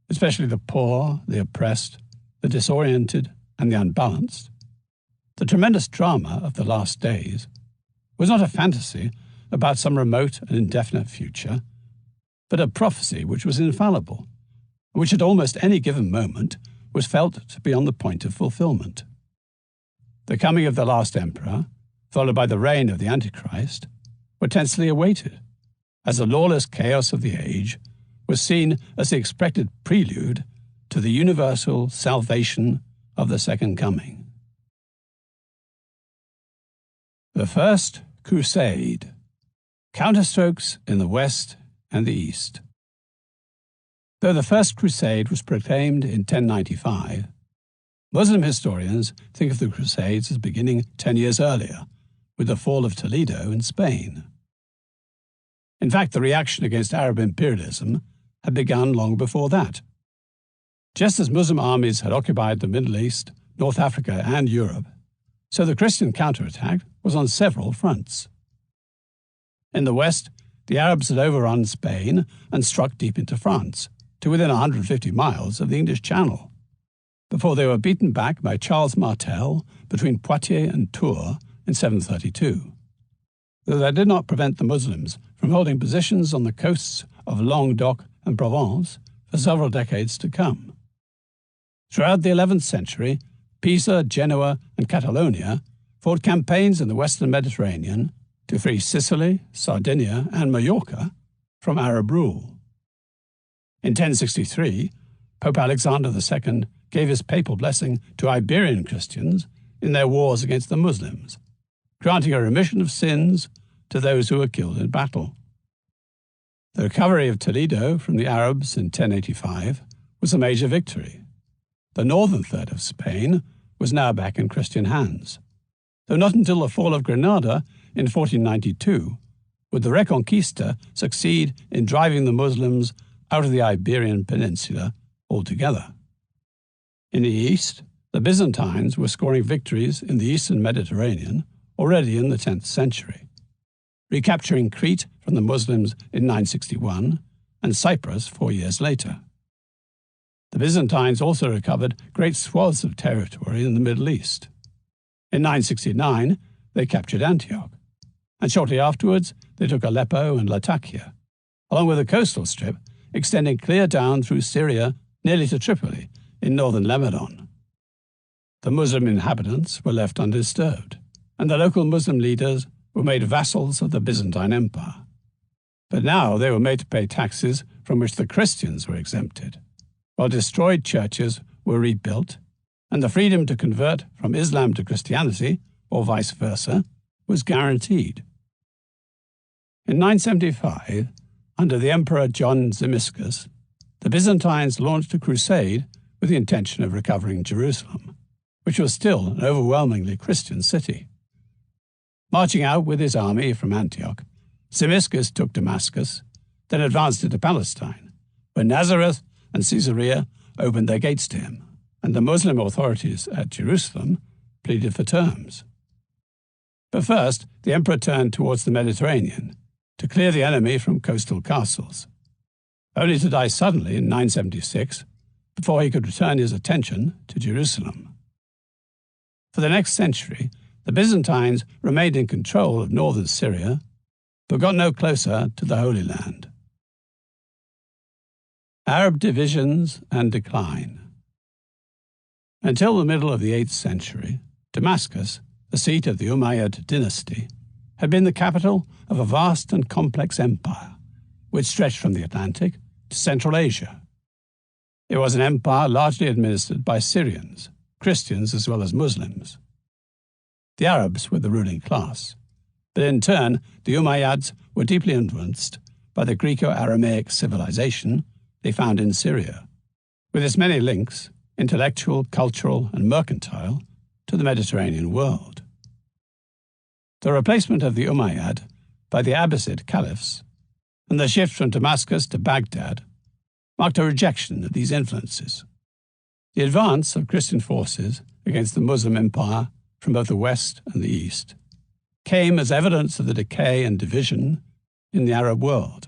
especially the poor, the oppressed, the disoriented, and the unbalanced, the tremendous drama of the last days was not a fantasy about some remote and indefinite future, but a prophecy which was infallible, and which at almost any given moment was felt to be on the point of fulfillment. The coming of the last emperor, followed by the reign of the Antichrist, were tensely awaited, as the lawless chaos of the age was seen as the expected prelude to the universal salvation of the Second Coming. The First Crusade. Counterstrokes in the West and the East. Though the First Crusade was proclaimed in 1095, Muslim historians think of the Crusades as beginning 10 years earlier, with the fall of Toledo in Spain. In fact, the reaction against Arab imperialism had begun long before that. Just as Muslim armies had occupied the Middle East, North Africa, and Europe, so the Christian counterattack was on several fronts. In the West, the Arabs had overrun Spain and struck deep into France, to within 150 miles of the English Channel, before they were beaten back by Charles Martel between Poitiers and Tours in 732. Though that did not prevent the Muslims from holding positions on the coasts of Languedoc and Provence for several decades to come. Throughout the 11th century, Pisa, Genoa, and Catalonia fought campaigns in the western Mediterranean to free Sicily, Sardinia, and Majorca from Arab rule. In 1063, Pope Alexander II gave his papal blessing to Iberian Christians in their wars against the Muslims, granting a remission of sins to those who were killed in battle. The recovery of Toledo from the Arabs in 1085 was a major victory. The northern third of Spain was now back in Christian hands, though not until the fall of Granada in 1492 would the Reconquista succeed in driving the Muslims out of the Iberian Peninsula altogether. In the east, the Byzantines were scoring victories in the eastern Mediterranean already in the 10th century, recapturing Crete from the Muslims in 961 and Cyprus 4 years later. The Byzantines also recovered great swaths of territory in the Middle East. In 969, they captured Antioch, and shortly afterwards they took Aleppo and Latakia, along with a coastal strip extending clear down through Syria nearly to Tripoli in northern Lebanon. The Muslim inhabitants were left undisturbed, and the local Muslim leaders were made vassals of the Byzantine Empire. But now they were made to pay taxes from which the Christians were exempted, while destroyed churches were rebuilt, and the freedom to convert from Islam to Christianity, or vice versa, was guaranteed. In 975, under the Emperor John Zimiscus, the Byzantines launched a crusade with the intention of recovering Jerusalem, which was still an overwhelmingly Christian city. Marching out with his army from Antioch, Zimiscus took Damascus, then advanced into Palestine, where Nazareth and Caesarea opened their gates to him, and the Muslim authorities at Jerusalem pleaded for terms. But first, the emperor turned towards the Mediterranean to clear the enemy from coastal castles, only to die suddenly in 976 before he could return his attention to Jerusalem. For the next century, the Byzantines remained in control of northern Syria, but got no closer to the Holy Land. Arab divisions and decline. Until the middle of the 8th century, Damascus, the seat of the Umayyad dynasty, had been the capital of a vast and complex empire, which stretched from the Atlantic to Central Asia. It was an empire largely administered by Syrians, Christians as well as Muslims. The Arabs were the ruling class, but in turn the Umayyads were deeply influenced by the Greco-Aramaic civilization they found in Syria, with its many links, intellectual, cultural, and mercantile, to the Mediterranean world. The replacement of the Umayyad by the Abbasid caliphs and the shift from Damascus to Baghdad marked a rejection of these influences. The advance of Christian forces against the Muslim empire from both the West and the East came as evidence of the decay and division in the Arab world.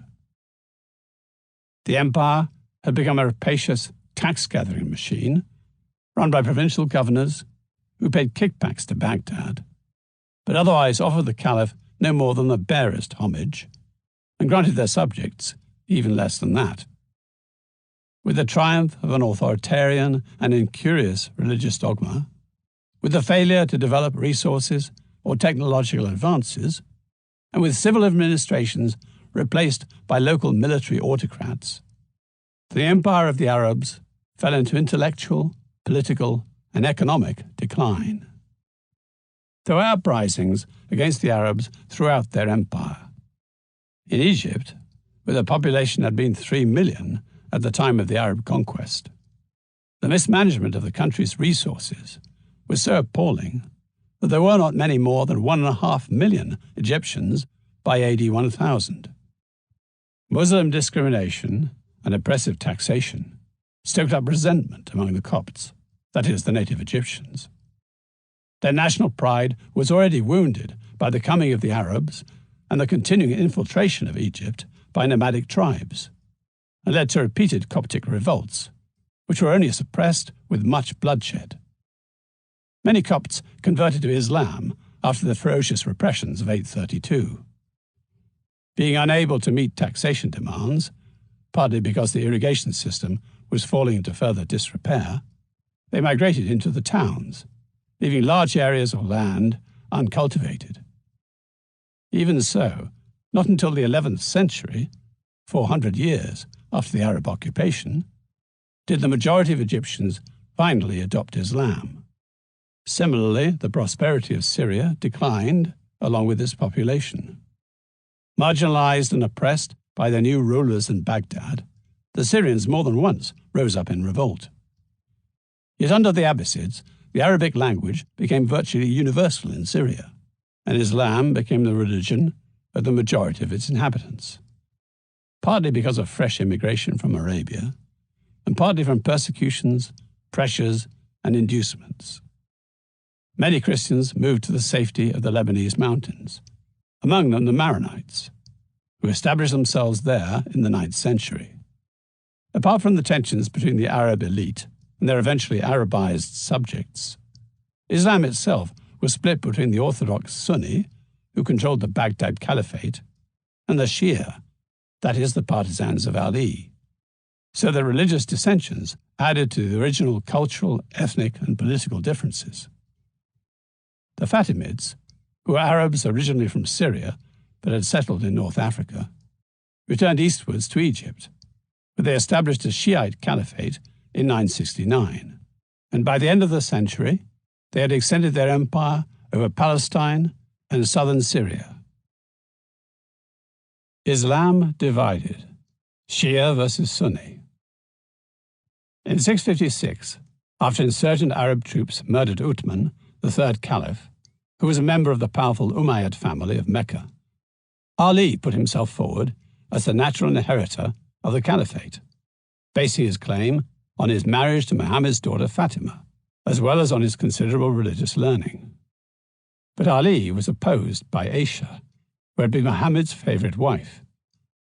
The empire had become a rapacious tax-gathering machine, run by provincial governors who paid kickbacks to Baghdad, but otherwise offered the Caliph no more than the barest homage, and granted their subjects even less than that. With the triumph of an authoritarian and incurious religious dogma, with the failure to develop resources or technological advances, and with civil administrations replaced by local military autocrats, the empire of the Arabs fell into intellectual, political, and economic decline. There were uprisings against the Arabs throughout their empire. In Egypt, where the population had been 3 million at the time of the Arab conquest, the mismanagement of the country's resources was so appalling that there were not many more than 1.5 million Egyptians by AD 1000. Muslim discrimination and oppressive taxation stoked up resentment among the Copts, that is, the native Egyptians. Their national pride was already wounded by the coming of the Arabs and the continuing infiltration of Egypt by nomadic tribes, and led to repeated Coptic revolts, which were only suppressed with much bloodshed. Many Copts converted to Islam after the ferocious repressions of 832. Being unable to meet taxation demands, partly because the irrigation system was falling into further disrepair, they migrated into the towns, leaving large areas of land uncultivated. Even so, not until the 11th century, 400 years after the Arab occupation, did the majority of Egyptians finally adopt Islam. Similarly, the prosperity of Syria declined along with its population. Marginalized and oppressed by their new rulers in Baghdad, the Syrians more than once rose up in revolt. Yet under the Abbasids, the Arabic language became virtually universal in Syria, and Islam became the religion of the majority of its inhabitants, partly because of fresh immigration from Arabia, and partly from persecutions, pressures, and inducements. Many Christians moved to the safety of the Lebanese mountains, among them the Maronites, who established themselves there in the 9th century. Apart from the tensions between the Arab elite and their eventually Arabized subjects, Islam itself was split between the Orthodox Sunni, who controlled the Baghdad Caliphate, and the Shia, that is, the partisans of Ali. So the religious dissensions added to the original cultural, ethnic, and political differences. The Fatimids, who were Arabs originally from Syria but had settled in North Africa, returned eastwards to Egypt, where they established a Shiite caliphate in 969, and by the end of the century, they had extended their empire over Palestine and southern Syria. Islam divided, Shia versus Sunni. In 656, after insurgent Arab troops murdered Uthman, the third caliph, who was a member of the powerful Umayyad family of Mecca, Ali put himself forward as the natural inheritor of the caliphate, basing his claim on his marriage to Muhammad's daughter Fatima, as well as on his considerable religious learning. But Ali was opposed by Aisha, who had been Muhammad's favorite wife,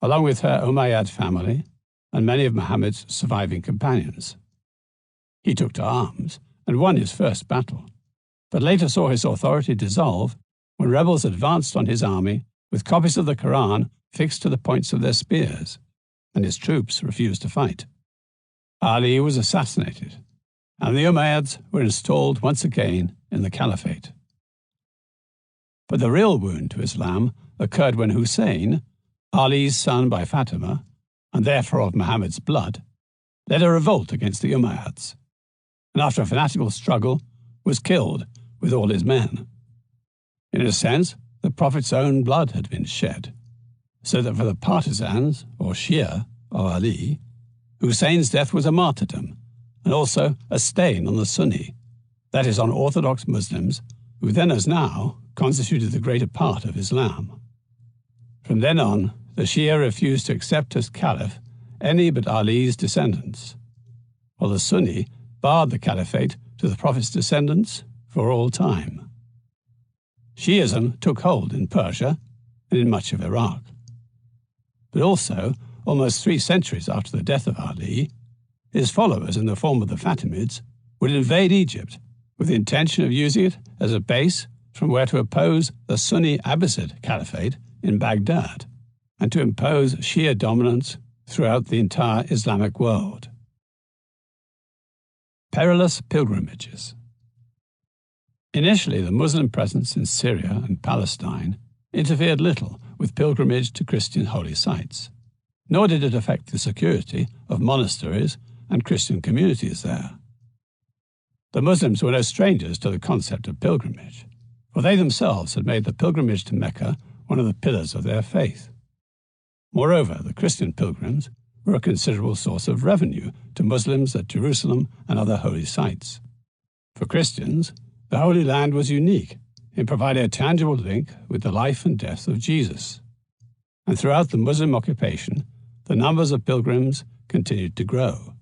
along with her Umayyad family and many of Muhammad's surviving companions. He took to arms and won his first battle, but later saw his authority dissolve when rebels advanced on his army with copies of the Quran fixed to the points of their spears, and his troops refused to fight. Ali was assassinated, and the Umayyads were installed once again in the caliphate. But the real wound to Islam occurred when Hussein, Ali's son by Fatima, and therefore of Muhammad's blood, led a revolt against the Umayyads, and after a fanatical struggle was killed with all his men. In a sense, the Prophet's own blood had been shed, so that for the partisans, or Shia, of Ali, Hussein's death was a martyrdom, and also a stain on the Sunni, that is, on Orthodox Muslims, who then as now constituted the greater part of Islam. From then on, the Shia refused to accept as caliph any but Ali's descendants, while the Sunni barred the caliphate to the Prophet's descendants for all time. Shi'ism took hold in Persia and in much of Iraq. But also, almost 3 centuries after the death of Ali, his followers in the form of the Fatimids would invade Egypt with the intention of using it as a base from where to oppose the Sunni Abbasid Caliphate in Baghdad and to impose Shia dominance throughout the entire Islamic world. Perilous pilgrimages. Initially, the Muslim presence in Syria and Palestine interfered little with pilgrimage to Christian holy sites, nor did it affect the security of monasteries and Christian communities there. The Muslims were no strangers to the concept of pilgrimage, for they themselves had made the pilgrimage to Mecca one of the pillars of their faith. Moreover, the Christian pilgrims were a considerable source of revenue to Muslims at Jerusalem and other holy sites. For Christians, the Holy Land was unique in providing a tangible link with the life and death of Jesus. And throughout the Muslim occupation, the numbers of pilgrims continued to grow.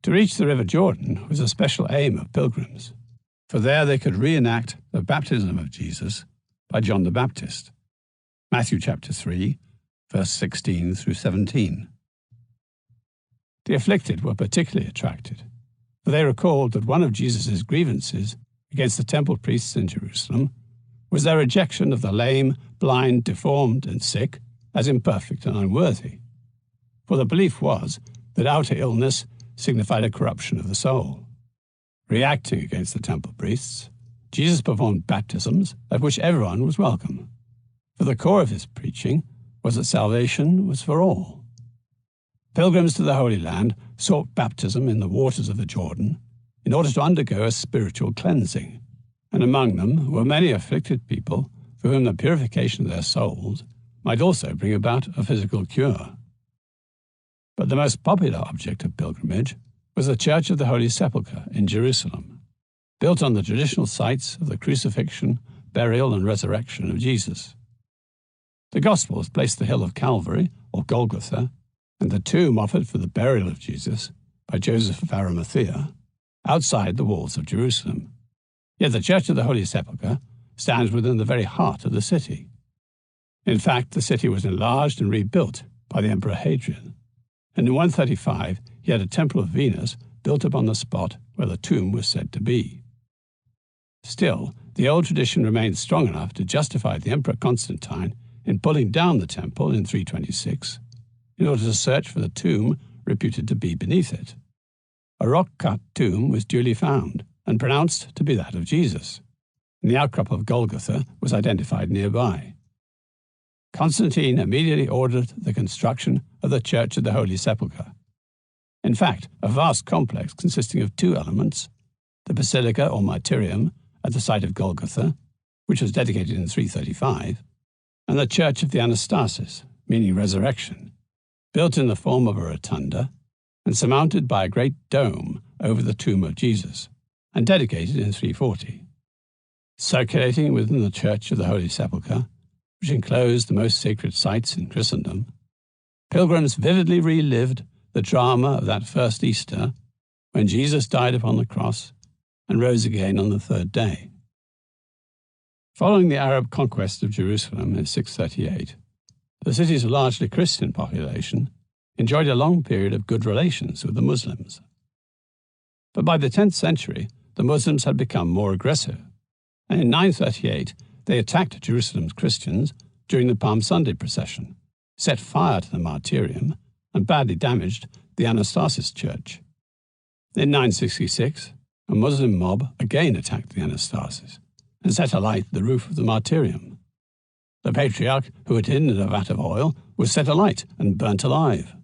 To reach the River Jordan was a special aim of pilgrims, for there they could reenact the baptism of Jesus by John the Baptist. Matthew chapter 3, verse 16 through 17. The afflicted were particularly attracted, for they recalled that one of Jesus' grievances against the temple priests in Jerusalem was their rejection of the lame, blind, deformed, and sick as imperfect and unworthy. For the belief was that outer illness signified a corruption of the soul. Reacting against the temple priests, Jesus performed baptisms at which everyone was welcome, for the core of his preaching was that salvation was for all. Pilgrims to the Holy Land sought baptism in the waters of the Jordan in order to undergo a spiritual cleansing, and among them were many afflicted people for whom the purification of their souls might also bring about a physical cure. But the most popular object of pilgrimage was the Church of the Holy Sepulchre in Jerusalem, built on the traditional sites of the crucifixion, burial, and resurrection of Jesus. The Gospels place the hill of Calvary, or Golgotha, and the tomb offered for the burial of Jesus by Joseph of Arimathea, outside the walls of Jerusalem. Yet the Church of the Holy Sepulchre stands within the very heart of the city. In fact, the city was enlarged and rebuilt by the Emperor Hadrian, and in 135 he had a temple of Venus built upon the spot where the tomb was said to be. Still, the old tradition remained strong enough to justify the Emperor Constantine in pulling down the temple in 326 in order to search for the tomb reputed to be beneath it. A rock-cut tomb was duly found and pronounced to be that of Jesus, and the outcrop of Golgotha was identified nearby. Constantine immediately ordered the construction of the Church of the Holy Sepulchre. In fact, a vast complex consisting of two elements, the Basilica or Martyrium at the site of Golgotha, which was dedicated in 335, and the Church of the Anastasis, meaning resurrection, built in the form of a rotunda and surmounted by a great dome over the tomb of Jesus, and dedicated in 340. Circulating within the Church of the Holy Sepulchre, which enclosed the most sacred sites in Christendom, pilgrims vividly relived the drama of that first Easter when Jesus died upon the cross and rose again on the third day. Following the Arab conquest of Jerusalem in 638, the city's largely Christian population enjoyed a long period of good relations with the Muslims. But by the 10th century, the Muslims had become more aggressive, and in 938 they attacked Jerusalem's Christians during the Palm Sunday procession, set fire to the Martyrium, and badly damaged the Anastasis Church. In 966, a Muslim mob again attacked the Anastasis and set alight the roof of the Martyrium. The patriarch, who had hidden a vat of oil, was set alight and burnt alive.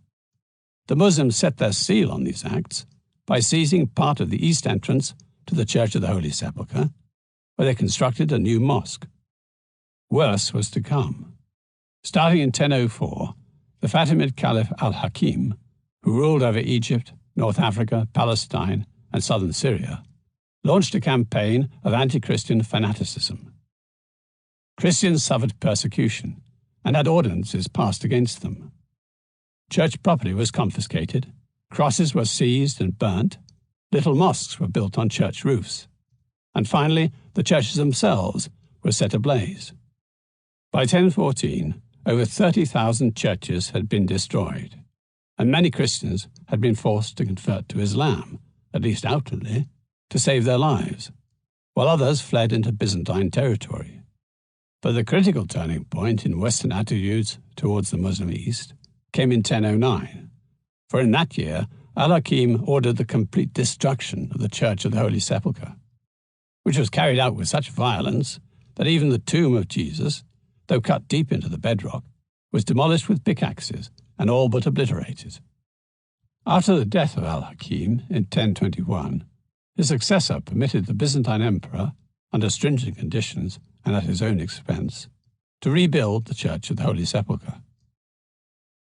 The Muslims set their seal on these acts by seizing part of the east entrance to the Church of the Holy Sepulchre, where they constructed a new mosque. Worse was to come. Starting in 1004, the Fatimid Caliph al-Hakim, who ruled over Egypt, North Africa, Palestine, and southern Syria, launched a campaign of anti-Christian fanaticism. Christians suffered persecution and had ordinances passed against them. Church property was confiscated, crosses were seized and burnt, little mosques were built on church roofs, and finally the churches themselves were set ablaze. By 1014, over 30,000 churches had been destroyed, and many Christians had been forced to convert to Islam, at least outwardly, to save their lives, while others fled into Byzantine territory. But the critical turning point in Western attitudes towards the Muslim East came in 1009, for in that year Al-Hakim ordered the complete destruction of the Church of the Holy Sepulchre, which was carried out with such violence that even the tomb of Jesus, though cut deep into the bedrock, was demolished with pickaxes and all but obliterated. After the death of Al-Hakim in 1021, his successor permitted the Byzantine emperor, under stringent conditions and at his own expense, to rebuild the Church of the Holy Sepulchre.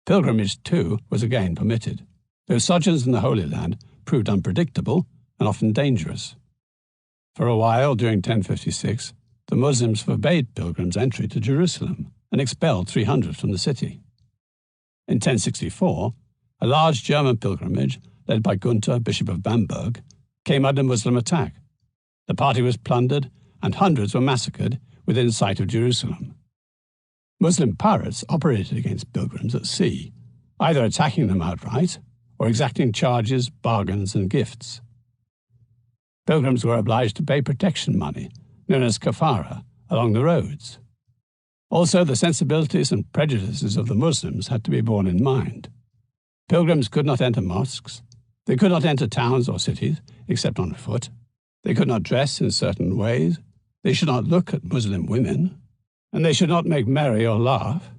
Pilgrimage, too, was again permitted, though sojourns in the Holy Land proved unpredictable and often dangerous. For a while, during 1056, the Muslims forbade pilgrims' entry to Jerusalem and expelled 300 from the city. In 1064, a large German pilgrimage, led by Gunther, Bishop of Bamberg, came under Muslim attack. The party was plundered, and hundreds were massacred within sight of Jerusalem. Muslim pirates operated against pilgrims at sea, either attacking them outright or exacting charges, bargains, and gifts. Pilgrims were obliged to pay protection money, known as kafara, along the roads. Also, the sensibilities and prejudices of the Muslims had to be borne in mind. Pilgrims could not enter mosques, they could not enter towns or cities except on foot, they could not dress in certain ways, they should not look at Muslim women, and they should not make merry or laugh,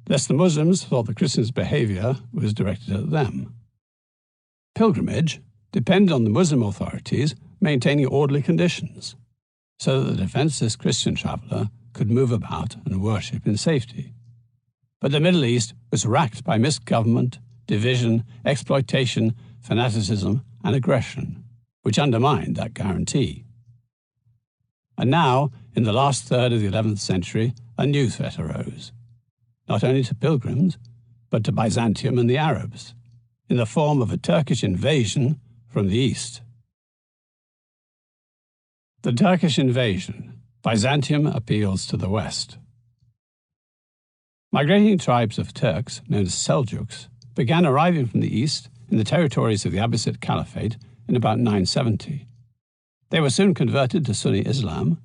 lest the Muslims thought the Christians' behavior was directed at them. Pilgrimage depended on the Muslim authorities maintaining orderly conditions, so that the defenseless Christian traveller could move about and worship in safety. But the Middle East was racked by misgovernment, division, exploitation, fanaticism, and aggression, which undermined that guarantee. And now, in the last third of the 11th century, a new threat arose, not only to pilgrims, but to Byzantium and the Arabs, in the form of a Turkish invasion from the east. The Turkish invasion. Byzantium appeals to the west. Migrating tribes of Turks, known as Seljuks, began arriving from the east in the territories of the Abbasid Caliphate in about 970. They were soon converted to Sunni Islam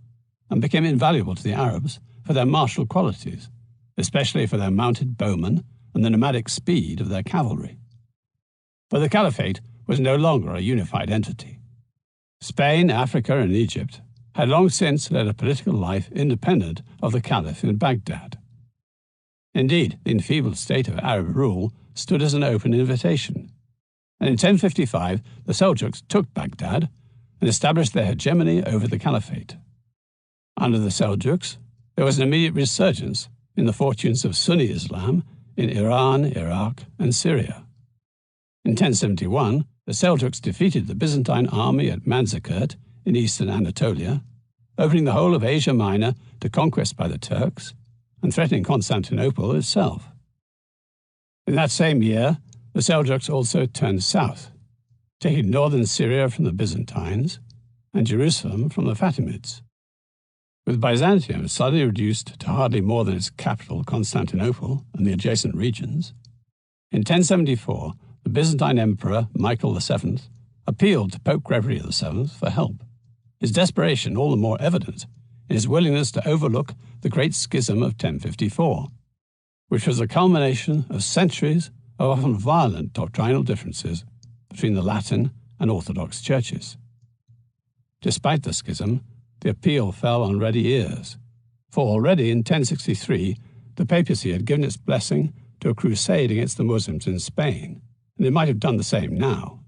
and became invaluable to the Arabs for their martial qualities, especially for their mounted bowmen and the nomadic speed of their cavalry. But the Caliphate was no longer a unified entity. Spain, Africa, and Egypt had long since led a political life independent of the Caliph in Baghdad. Indeed, the enfeebled state of Arab rule stood as an open invitation, and in 1055 the Seljuks took Baghdad and established their hegemony over the Caliphate. Under the Seljuks, there was an immediate resurgence in the fortunes of Sunni Islam in Iran, Iraq, and Syria. In 1071, the Seljuks defeated the Byzantine army at Manzikert in eastern Anatolia, opening the whole of Asia Minor to conquest by the Turks and threatening Constantinople itself. In that same year, the Seljuks also turned south, taking northern Syria from the Byzantines and Jerusalem from the Fatimids. With Byzantium suddenly reduced to hardly more than its capital, Constantinople, and the adjacent regions, in 1074 the Byzantine Emperor Michael VII appealed to Pope Gregory VII for help, his desperation all the more evident in his willingness to overlook the Great Schism of 1054, which was the culmination of centuries of often violent doctrinal differences between the Latin and Orthodox churches. Despite the schism, the appeal fell on ready ears, for already in 1063 the papacy had given its blessing to a crusade against the Muslims in Spain, and it might have done the same now.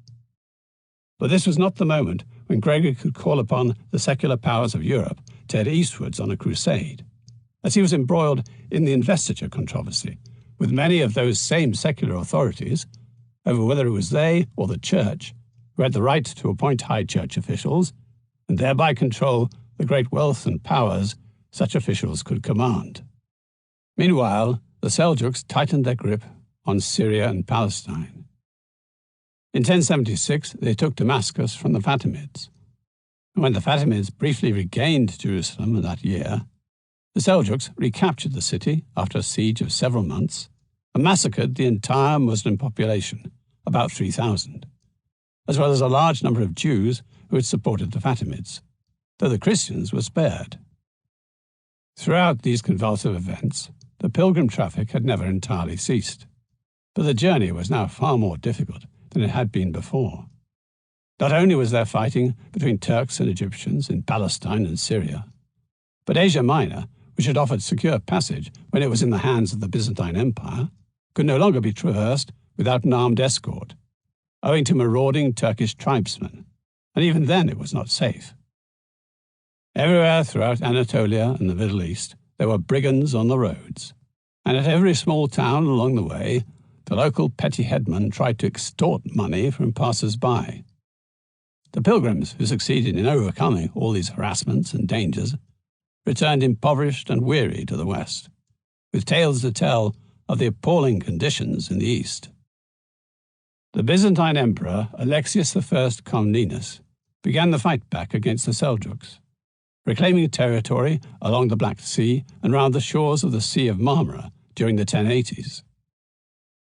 But this was not the moment when Gregory could call upon the secular powers of Europe to head eastwards on a crusade, as he was embroiled in the investiture controversy with many of those same secular authorities over whether it was they or the Church who had the right to appoint high church officials and thereby control the great wealth and powers such officials could command. Meanwhile, the Seljuks tightened their grip on Syria and Palestine. In 1076, they took Damascus from the Fatimids, and when the Fatimids briefly regained Jerusalem that year, the Seljuks recaptured the city after a siege of several months and massacred the entire Muslim population, about 3,000, as well as a large number of Jews who had supported the Fatimids, though the Christians were spared. Throughout these convulsive events, the pilgrim traffic had never entirely ceased, but the journey was now far more difficult than it had been before. Not only was there fighting between Turks and Egyptians in Palestine and Syria, but Asia Minor, which had offered secure passage when it was in the hands of the Byzantine Empire, could no longer be traversed without an armed escort, owing to marauding Turkish tribesmen, and even then it was not safe. Everywhere throughout Anatolia and the Middle East, there were brigands on the roads, and at every small town along the way, the local petty headman tried to extort money from passers-by. The pilgrims who succeeded in overcoming all these harassments and dangers returned impoverished and weary to the west, with tales to tell of the appalling conditions in the east. The Byzantine Emperor Alexius I Comnenus began the fight back against the Seljuks, reclaiming territory along the Black Sea and round the shores of the Sea of Marmara during the 1080s.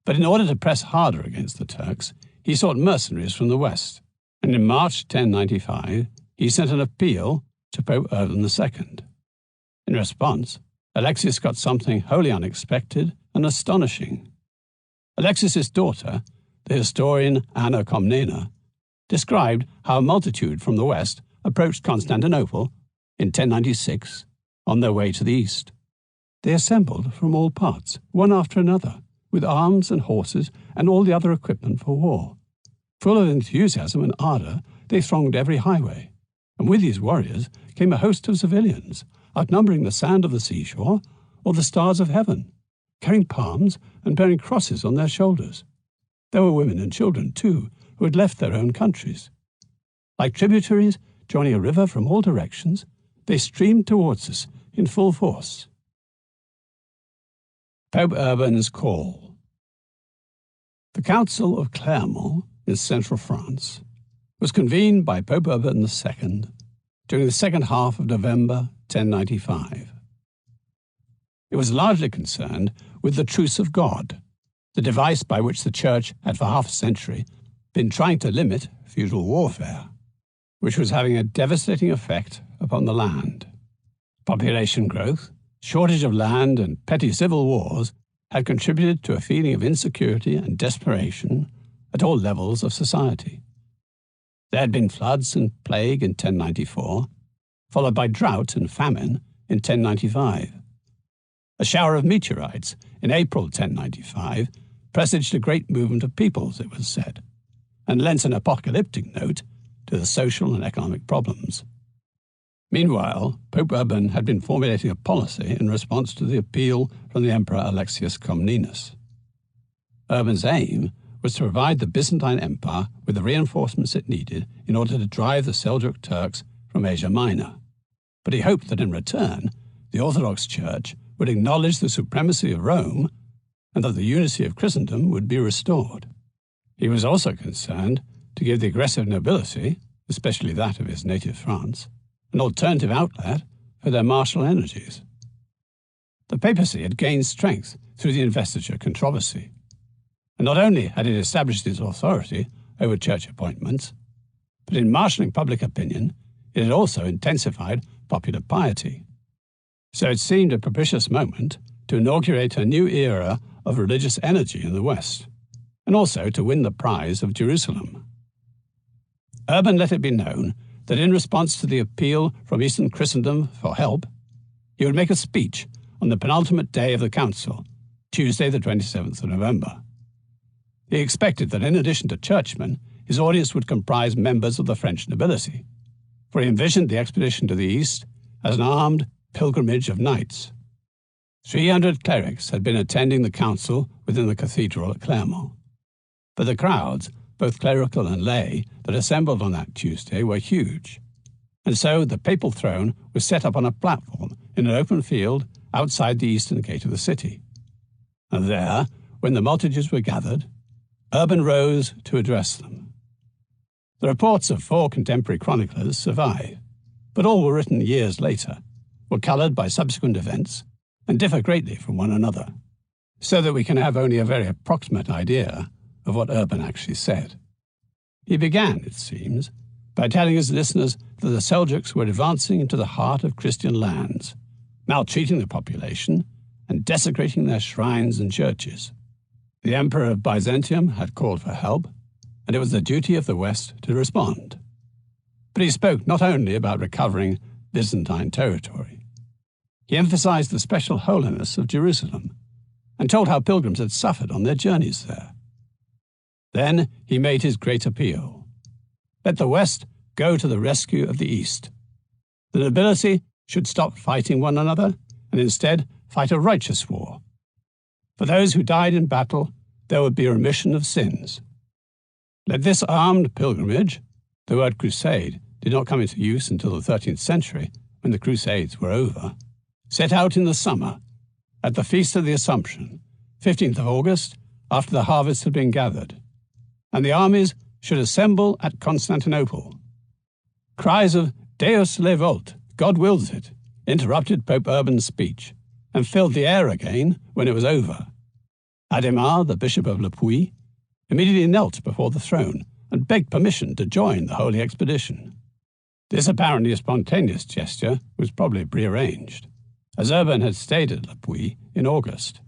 But in order to press harder against the Turks, he sought mercenaries from the west, and in March 1095 he sent an appeal to Pope Urban II. In response, Alexius got something wholly unexpected and astonishing. Alexius's daughter, the historian Anna Comnena, described how a multitude from the west approached Constantinople in 1096 on their way to the east. They assembled from all parts, one after another, with arms and horses and all the other equipment for war. Full of enthusiasm and ardour, they thronged every highway, and with these warriors came a host of civilians, outnumbering the sand of the seashore or the stars of heaven, carrying palms and bearing crosses on their shoulders. There were women and children, too, who had left their own countries. Like tributaries joining a river from all directions, they streamed towards us in full force. Pope Urban's Call. The Council of Clermont in central France was convened by Pope Urban II during the second half of November 1095. It was largely concerned with the Truce of God, the device by which the Church had for half a century been trying to limit feudal warfare, which was having a devastating effect upon the land. Population growth, shortage of land, and petty civil wars had contributed to a feeling of insecurity and desperation at all levels of society. There had been floods and plague in 1094, followed by drought and famine in 1095. A shower of meteorites in April 1095 presaged a great movement of peoples, it was said, and lent an apocalyptic note to the social and economic problems. Meanwhile, Pope Urban had been formulating a policy in response to the appeal from the Emperor Alexius Comnenus. Urban's aim was to provide the Byzantine Empire with the reinforcements it needed in order to drive the Seljuk Turks from Asia Minor, but he hoped that in return the Orthodox Church would acknowledge the supremacy of Rome and that the unity of Christendom would be restored. He was also concerned to give the aggressive nobility, especially that of his native France, an alternative outlet for their martial energies. The papacy had gained strength through the investiture controversy, and not only had it established its authority over church appointments, but in marshalling public opinion, it had also intensified popular piety. So it seemed a propitious moment to inaugurate a new era of religious energy in the West, and also to win the prize of Jerusalem. Urban let it be known that in response to the appeal from Eastern Christendom for help, he would make a speech on the penultimate day of the council, Tuesday the 27th of November. He expected that in addition to churchmen, his audience would comprise members of the French nobility, for he envisioned the expedition to the east as an armed pilgrimage of knights. 300 clerics had been attending the council within the cathedral at Clermont, but the crowds, both clerical and lay, that assembled on that Tuesday were huge, and so the papal throne was set up on a platform in an open field outside the eastern gate of the city. And there, when the multitudes were gathered, Urban rose to address them. The reports of 4 contemporary chroniclers survive, but all were written years later, were coloured by subsequent events, and differ greatly from one another, so that we can have only a very approximate idea of what Urban actually said. He began, it seems, by telling his listeners that the Seljuks were advancing into the heart of Christian lands, maltreating the population and desecrating their shrines and churches. The Emperor of Byzantium had called for help, and it was the duty of the West to respond. But he spoke not only about recovering Byzantine territory. He emphasized the special holiness of Jerusalem and told how pilgrims had suffered on their journeys there. Then he made his great appeal. Let the West go to the rescue of the East. The nobility should stop fighting one another and instead fight a righteous war. For those who died in battle, there would be a remission of sins. Let this armed pilgrimage, the word crusade did not come into use until the 13th century, when the Crusades were over, set out in the summer, at the Feast of the Assumption, 15th of August, after the harvest had been gathered, and the armies should assemble at Constantinople. Cries of Deus le volt, God wills it, interrupted Pope Urban's speech, and filled the air again when it was over. Adhemar, the Bishop of Le Puy, immediately knelt before the throne and begged permission to join the holy expedition. This apparently spontaneous gesture was probably prearranged, as Urban had stayed at Le Puy in August.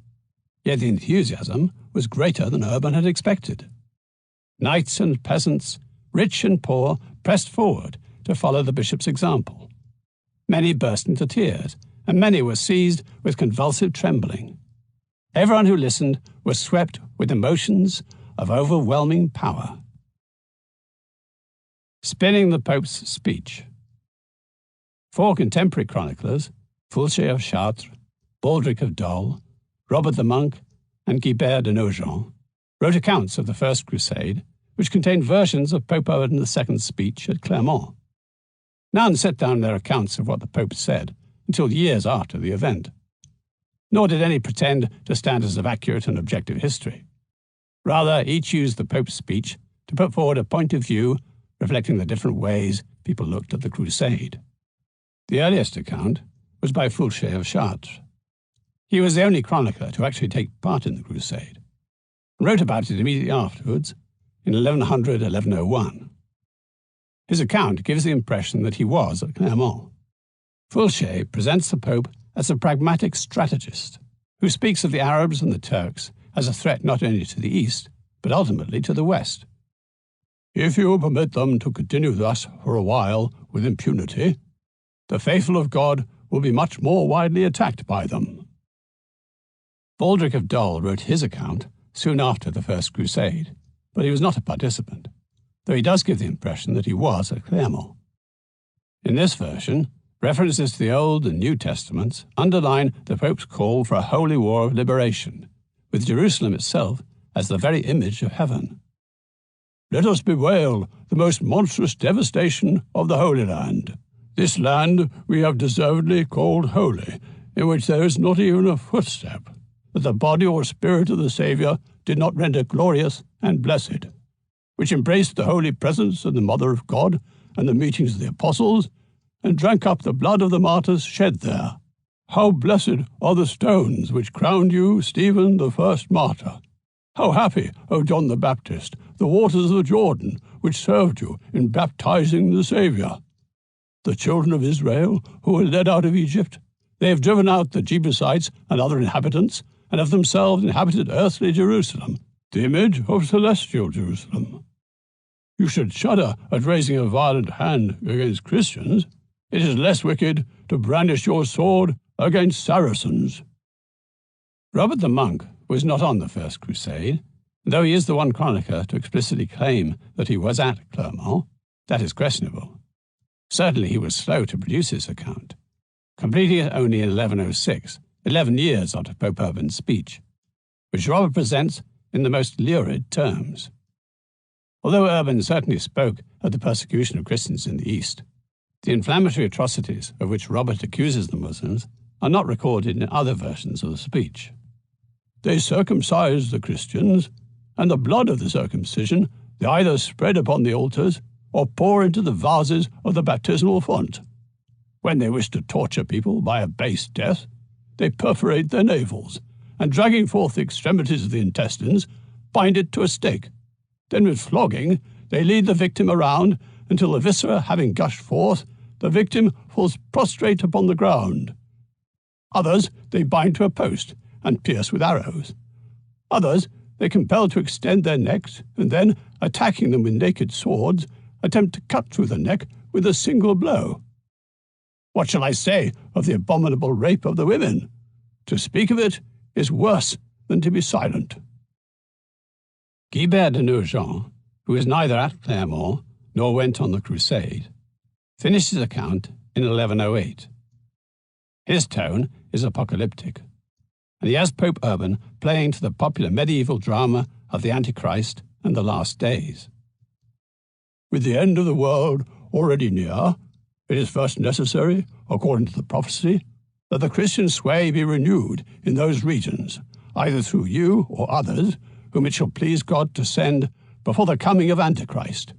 Yet the enthusiasm was greater than Urban had expected. Knights and peasants, rich and poor, pressed forward to follow the bishop's example. Many burst into tears, and many were seized with convulsive trembling. Everyone who listened was swept with emotions of overwhelming power. Spinning the Pope's speech. 4 contemporary chroniclers, Fulcher of Chartres, Baldric of Dole, Robert the Monk, and Guibert de Nogent, wrote accounts of the First Crusade, which contained versions of Pope Urban II's speech at Clermont. None set down their accounts of what the Pope said until years after the event. Nor did any pretend to standards of accurate and objective history. Rather, each used the Pope's speech to put forward a point of view reflecting the different ways people looked at the Crusade. The earliest account was by Fulcher of Chartres. He was the only chronicler to actually take part in the Crusade, and wrote about it immediately afterwards in 1100-1101. His account gives the impression that he was at Clermont. Fulcher presents the Pope as a pragmatic strategist who speaks of the Arabs and the Turks as a threat not only to the East, but ultimately to the West. If you permit them to continue thus for a while with impunity, the faithful of God will be much more widely attacked by them. Baldric of Dole wrote his account soon after the First Crusade, but he was not a participant, though he does give the impression that he was at Clermont. In this version, references to the Old and New Testaments underline the Pope's call for a holy war of liberation, with Jerusalem itself as the very image of heaven. Let us bewail the most monstrous devastation of the Holy Land. This land we have deservedly called holy, in which there is not even a footstep that the body or spirit of the Saviour did not render glorious and blessed, which embraced the holy presence of the Mother of God and the meetings of the apostles, and drank up the blood of the martyrs shed there. How blessed are the stones which crowned you, Stephen, the first martyr! How happy, O John the Baptist, the waters of the Jordan, which served you in baptizing the Saviour! The children of Israel, who were led out of Egypt, they have driven out the Jebusites and other inhabitants, and have themselves inhabited earthly Jerusalem, the image of celestial Jerusalem. You should shudder at raising a violent hand against Christians. It is less wicked to brandish your sword against Saracens. Robert the Monk was not on the First Crusade, though he is the one chronicler to explicitly claim that he was at Clermont. That is questionable. Certainly he was slow to produce his account, completing it only in 1106, 11 years after Pope Urban's speech, which Robert presents in the most lurid terms. Although Urban certainly spoke of the persecution of Christians in the East, the inflammatory atrocities of which Robert accuses the Muslims are not recorded in other versions of the speech. They circumcised the Christians, and the blood of the circumcision they either spread upon the altars or pour into the vases of the baptismal font. When they wish to torture people by a base death, they perforate their navels, and dragging forth the extremities of the intestines, bind it to a stake. Then with flogging, they lead the victim around until the viscera having gushed forth, the victim falls prostrate upon the ground. Others they bind to a post and pierce with arrows. Others they compel to extend their necks, and then, attacking them with naked swords, attempt to cut through the neck with a single blow. What shall I say of the abominable rape of the women? To speak of it is worse than to be silent. Guibert de Nogent, who is neither at Clermont nor went on the crusade, finished his account in 1108. His tone is apocalyptic, and he has Pope Urban playing to the popular medieval drama of the Antichrist and the last days. With the end of the world already near, it is first necessary, according to the prophecy, that the Christian sway be renewed in those regions, either through you or others, whom it shall please God to send before the coming of Antichrist,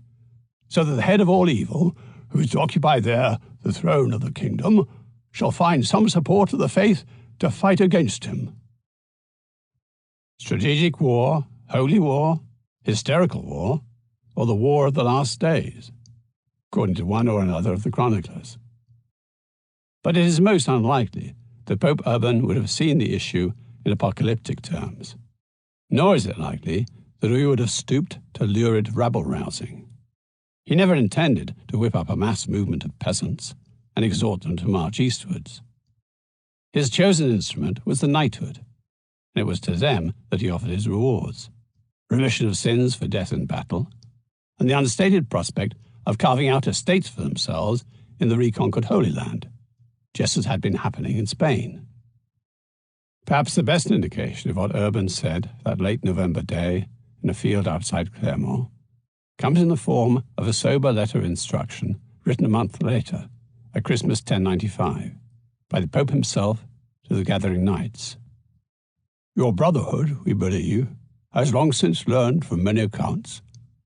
so that the head of all evil, who is to occupy there the throne of the kingdom, shall find some support of the faith to fight against him. Strategic war, holy war, hysterical war, or the war of the last days, according to one or another of the chroniclers. But it is most unlikely that Pope Urban would have seen the issue in apocalyptic terms, nor is it likely that he would have stooped to lurid rabble-rousing. He never intended to whip up a mass movement of peasants and exhort them to march eastwards. His chosen instrument was the knighthood, and it was to them that he offered his rewards, remission of sins for death in battle, and the unstated prospect of carving out estates for themselves in the reconquered Holy Land, just as had been happening in Spain. Perhaps the best indication of what Urban said that late November day in a field outside Clermont comes in the form of a sober letter of instruction written a month later, at Christmas 1095, by the Pope himself to the gathering knights. Your brotherhood, we believe, has long since learned from many accounts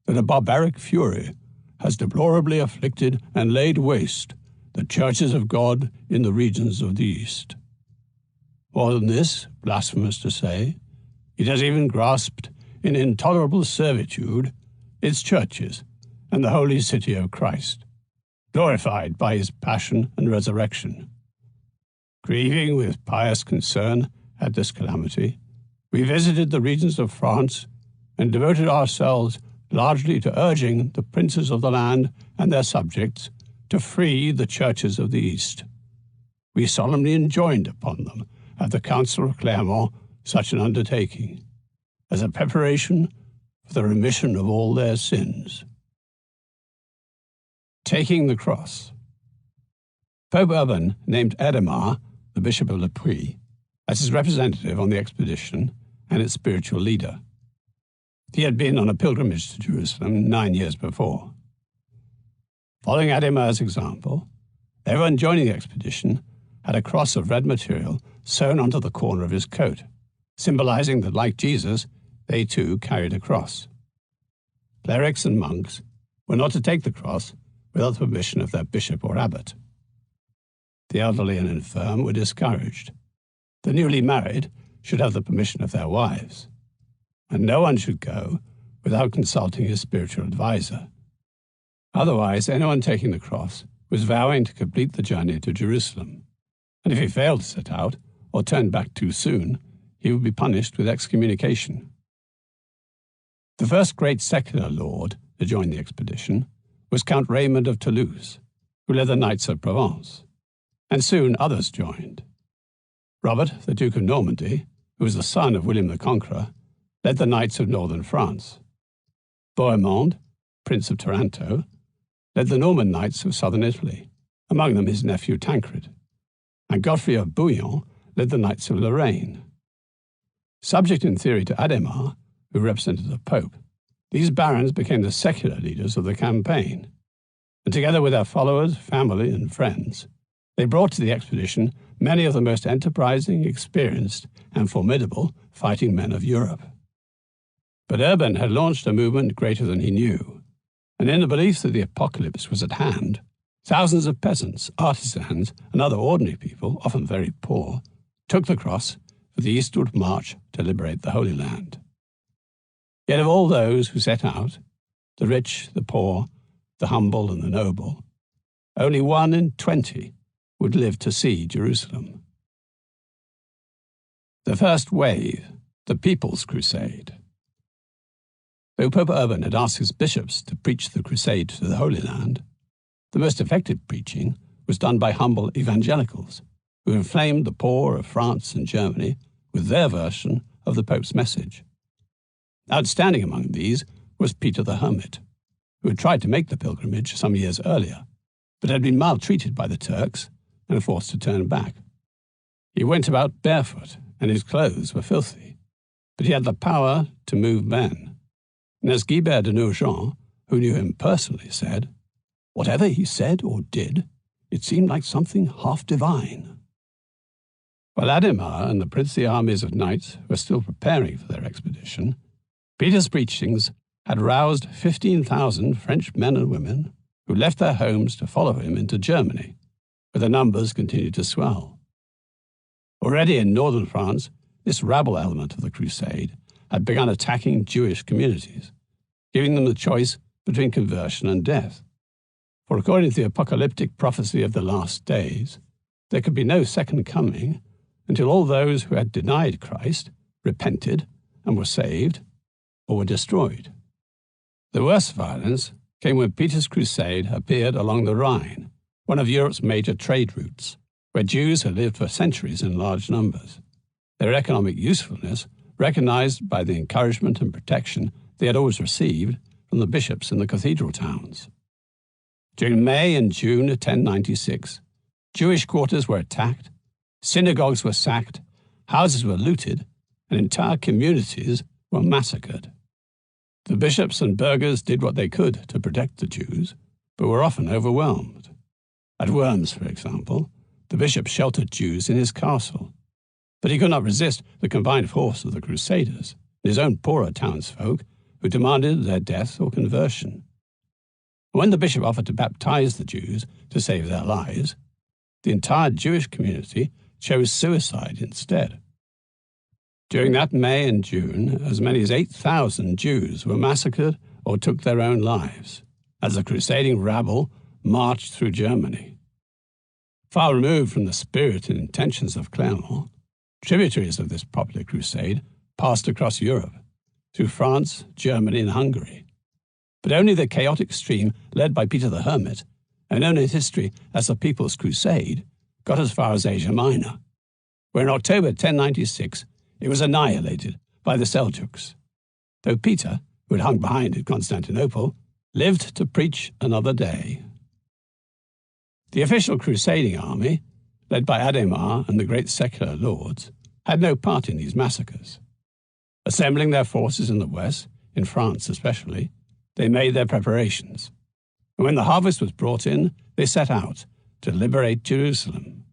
that a barbaric fury has deplorably afflicted and laid waste the churches of God in the regions of the East. More than this, blasphemous to say, it has even grasped in intolerable servitude its churches and the holy city of Christ, glorified by his passion and resurrection. Grieving with pious concern at this calamity, we visited the regions of France and devoted ourselves largely to urging the princes of the land and their subjects to free the churches of the East. We solemnly enjoined upon them at the Council of Clermont such an undertaking, as a preparation for the remission of all their sins. Taking the cross. Pope Urban named Adhemar, the Bishop of Le Puy, as his representative on the expedition and its spiritual leader. He had been on a pilgrimage to Jerusalem 9 years before. Following Adhemar's example, everyone joining the expedition had a cross of red material sewn onto the corner of his coat, symbolizing that, like Jesus, they too carried a cross. Clerics and monks were not to take the cross without the permission of their bishop or abbot. The elderly and infirm were discouraged. The newly married should have the permission of their wives, and no one should go without consulting his spiritual advisor. Otherwise, anyone taking the cross was vowing to complete the journey to Jerusalem, and if he failed to set out or turned back too soon, he would be punished with excommunication. The first great secular lord to join the expedition was Count Raymond of Toulouse, who led the Knights of Provence, and soon others joined. Robert, the Duke of Normandy, who was the son of William the Conqueror, led the Knights of northern France. Bohemond, Prince of Taranto, led the Norman Knights of southern Italy, among them his nephew Tancred, and Godfrey of Bouillon led the Knights of Lorraine. Subject in theory to Adhemar, who represented the Pope, these barons became the secular leaders of the campaign, and together with their followers, family, and friends, they brought to the expedition many of the most enterprising, experienced, and formidable fighting men of Europe. But Urban had launched a movement greater than he knew, and in the belief that the apocalypse was at hand, thousands of peasants, artisans, and other ordinary people, often very poor, took the cross for the eastward march to liberate the Holy Land. Yet of all those who set out, the rich, the poor, the humble and the noble, only 1 in 20 would live to see Jerusalem. The first wave, the People's Crusade. Though Pope Urban had asked his bishops to preach the crusade to the Holy Land, the most effective preaching was done by humble evangelicals who inflamed the poor of France and Germany with their version of the Pope's message. Outstanding among these was Peter the Hermit, who had tried to make the pilgrimage some years earlier, but had been maltreated by the Turks and forced to turn back. He went about barefoot, and his clothes were filthy, but he had the power to move men. And as Guibert de Nogent, who knew him personally, said, "Whatever he said or did, it seemed like something half divine." While Adhemar and the princely armies of knights were still preparing for their expedition, Peter's preachings had roused 15,000 French men and women who left their homes to follow him into Germany, where the numbers continued to swell. Already in northern France, this rabble element of the crusade had begun attacking Jewish communities, giving them the choice between conversion and death. For according to the apocalyptic prophecy of the last days, there could be no second coming until all those who had denied Christ repented and were saved or were destroyed. The worst violence came when Peter's crusade appeared along the Rhine, one of Europe's major trade routes, where Jews had lived for centuries in large numbers, their economic usefulness recognized by the encouragement and protection they had always received from the bishops in the cathedral towns. During May and June 1096, Jewish quarters were attacked, synagogues were sacked, houses were looted, and entire communities were massacred. The bishops and burghers did what they could to protect the Jews, but were often overwhelmed. At Worms, for example, the bishop sheltered Jews in his castle, but he could not resist the combined force of the Crusaders and his own poorer townsfolk who demanded their death or conversion. When the bishop offered to baptize the Jews to save their lives, the entire Jewish community chose suicide instead. During that May and June, as many as 8,000 Jews were massacred or took their own lives as the crusading rabble marched through Germany. Far removed from the spirit and intentions of Clermont, tributaries of this popular crusade passed across Europe, through France, Germany, and Hungary. But only the chaotic stream led by Peter the Hermit, and known in history as the People's Crusade, got as far as Asia Minor, where in October 1096 it was annihilated by the Seljuks, though Peter, who had hung behind at Constantinople, lived to preach another day. The official crusading army, led by Adhemar and the great secular lords, had no part in these massacres. Assembling their forces in the west, in France especially, they made their preparations, and when the harvest was brought in, they set out to liberate Jerusalem.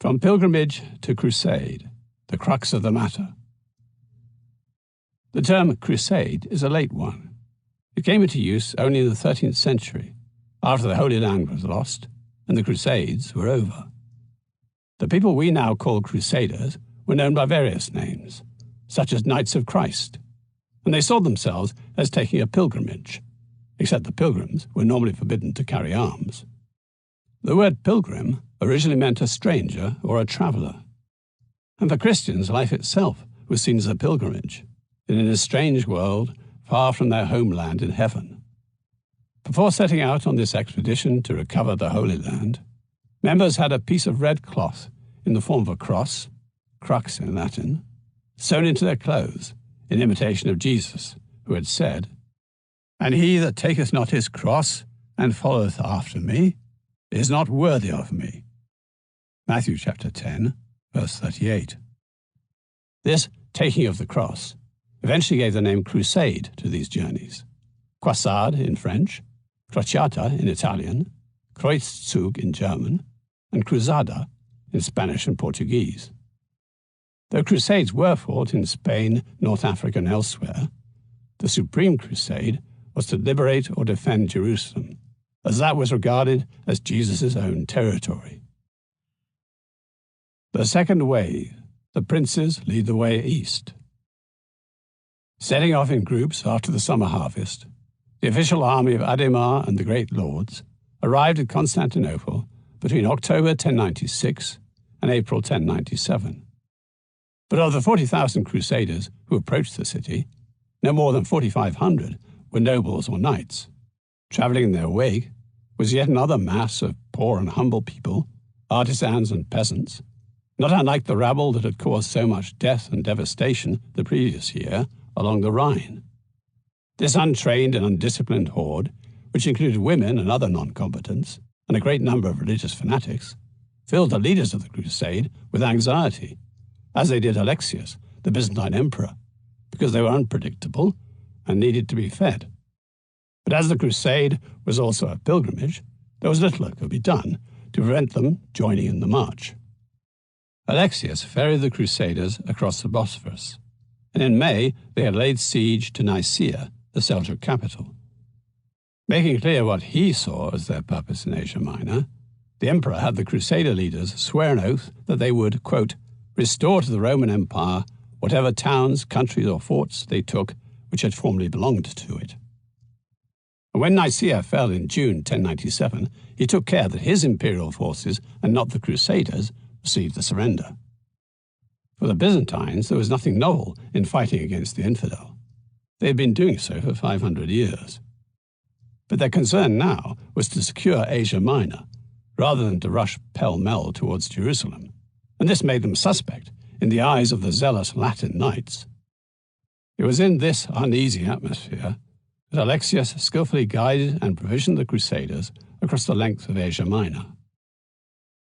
From pilgrimage to crusade, the crux of the matter. The term crusade is a late one. It came into use only in the 13th century, after the Holy Land was lost and the Crusades were over. The people we now call crusaders were known by various names, such as Knights of Christ, and they saw themselves as taking a pilgrimage, except the pilgrims were normally forbidden to carry arms. The word pilgrim originally meant a stranger or a traveller, and for Christians life itself was seen as a pilgrimage, in a strange world far from their homeland in heaven. Before setting out on this expedition to recover the Holy Land, members had a piece of red cloth in the form of a cross, crux in Latin, sewn into their clothes in imitation of Jesus, who had said, "And he that taketh not his cross and followeth after me is not worthy of me." Matthew chapter 10, verse 38. This taking of the cross eventually gave the name crusade to these journeys. Croisade in French, crociata in Italian, Kreuzzug in German, and cruzada in Spanish and Portuguese. Though crusades were fought in Spain, North Africa, and elsewhere, the supreme crusade was to liberate or defend Jerusalem, as that was regarded as Jesus' own territory. The second wave, the princes lead the way east. Setting off in groups after the summer harvest, The official army of Adhemar and the great lords arrived at Constantinople between October 1096 and April 1097. But of the 40,000 crusaders who approached the city, no more than 4,500 were nobles or knights. Travelling in their wake was yet another mass of poor and humble people, artisans and peasants, not unlike the rabble that had caused so much death and devastation the previous year along the Rhine. This untrained and undisciplined horde, which included women and other non-combatants, and a great number of religious fanatics, filled the leaders of the crusade with anxiety, as they did Alexius, the Byzantine emperor, because they were unpredictable and needed to be fed. But as the crusade was also a pilgrimage, there was little that could be done to prevent them joining in the march. Alexius ferried the crusaders across the Bosphorus, and in May they had laid siege to Nicaea, the Seljuk capital. Making clear what he saw as their purpose in Asia Minor, the emperor had the crusader leaders swear an oath that they would, quote, restore to the Roman Empire whatever towns, countries, or forts they took which had formerly belonged to it. And when Nicaea fell in June 1097, he took care that his imperial forces, and not the crusaders, received the surrender. For the Byzantines, there was nothing novel in fighting against the infidel. They had been doing so for 500 years. But their concern now was to secure Asia Minor, rather than to rush pell-mell towards Jerusalem, and this made them suspect in the eyes of the zealous Latin knights. It was in this uneasy atmosphere that Alexius skillfully guided and provisioned the crusaders across the length of Asia Minor.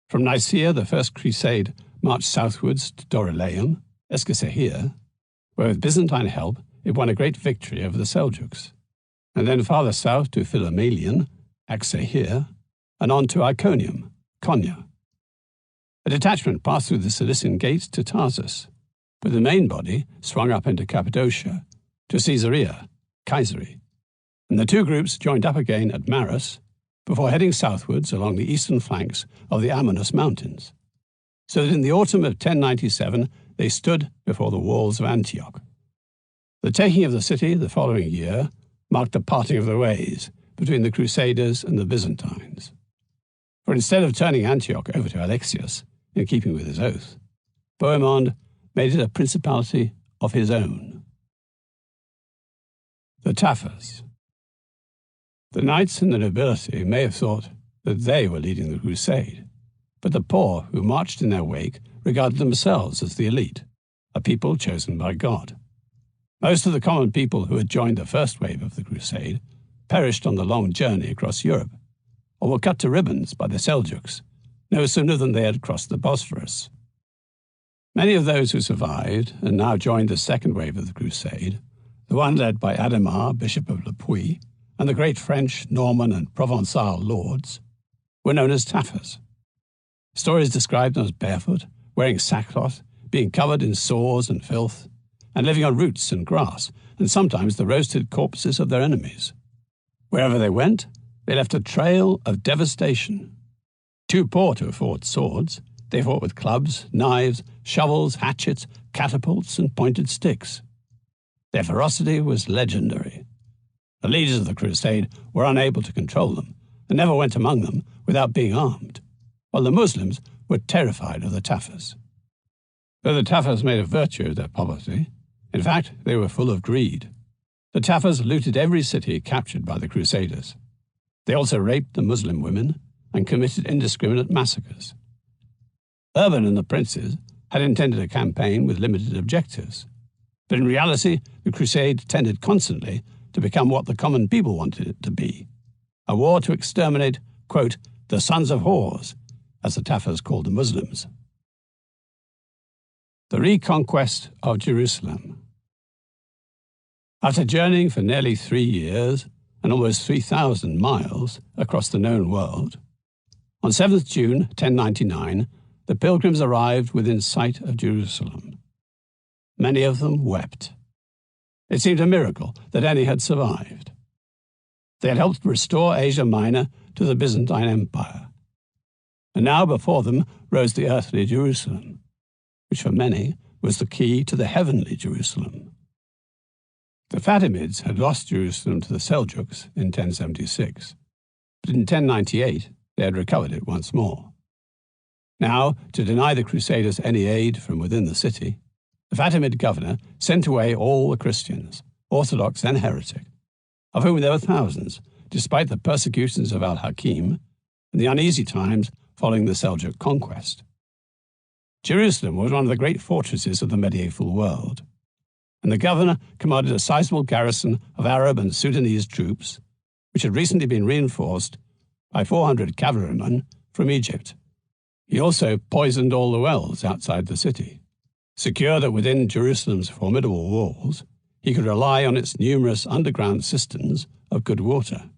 From Nicaea, the first crusade marched southwards to Dorylaeum, Eskişehir, where with Byzantine help it won a great victory over the Seljuks, and then farther south to Philomelion, Akşehir, and on to Iconium, Konya. A detachment passed through the Cilician gates to Tarsus, but the main body swung up into Cappadocia, to Caesarea, Kayseri, and the two groups joined up again at Maris before heading southwards along the eastern flanks of the Amanus Mountains, so that in the autumn of 1097 they stood before the walls of Antioch. The taking of the city the following year marked the parting of the ways between the Crusaders and the Byzantines. For instead of turning Antioch over to Alexius, in keeping with his oath, Bohemond made it a principality of his own. The Taffas. The knights and the nobility may have thought that they were leading the crusade, but the poor who marched in their wake regarded themselves as the elite, a people chosen by God. Most of the common people who had joined the first wave of the crusade perished on the long journey across Europe, or were cut to ribbons by the Seljuks no sooner than they had crossed the Bosphorus. Many of those who survived and now joined the second wave of the crusade, the one led by Adhemar, Bishop of Le Puy, and the great French, Norman, and Provençal lords, were known as Taffas. Stories described them as barefoot, wearing sackcloth, being covered in sores and filth, and living on roots and grass, and sometimes the roasted corpses of their enemies. Wherever they went, they left a trail of devastation. Too poor to afford swords, they fought with clubs, knives, shovels, hatchets, catapults, and pointed sticks. Their ferocity was legendary. The leaders of the crusade were unable to control them, and never went among them without being armed, while the Muslims were terrified of the Taffas. Though the Taffas made a virtue of their poverty, in fact, they were full of greed. The Taffas looted every city captured by the Crusaders. They also raped the Muslim women and committed indiscriminate massacres. Urban and the princes had intended a campaign with limited objectives, but in reality the crusade tended constantly to become what the common people wanted it to be, a war to exterminate, quote, the sons of whores, as the Taffas called the Muslims. The reconquest of Jerusalem. After journeying for nearly 3 years and almost 3,000 miles across the known world, on 7th June 1099, the pilgrims arrived within sight of Jerusalem. Many of them wept. It seemed a miracle that any had survived. They had helped restore Asia Minor to the Byzantine Empire. And now before them rose the earthly Jerusalem, which for many was the key to the heavenly Jerusalem. The Fatimids had lost Jerusalem to the Seljuks in 1076, but in 1098 they had recovered it once more. Now, to deny the Crusaders any aid from within the city, the Fatimid governor sent away all the Christians, Orthodox and heretic, of whom there were thousands, despite the persecutions of al-Hakim and the uneasy times following the Seljuk conquest. Jerusalem was one of the great fortresses of the medieval world, and the governor commanded a sizable garrison of Arab and Sudanese troops, which had recently been reinforced by 400 cavalrymen from Egypt. He also poisoned all the wells outside the city. Secure that within Jerusalem's formidable walls, he could rely on its numerous underground cisterns of good water.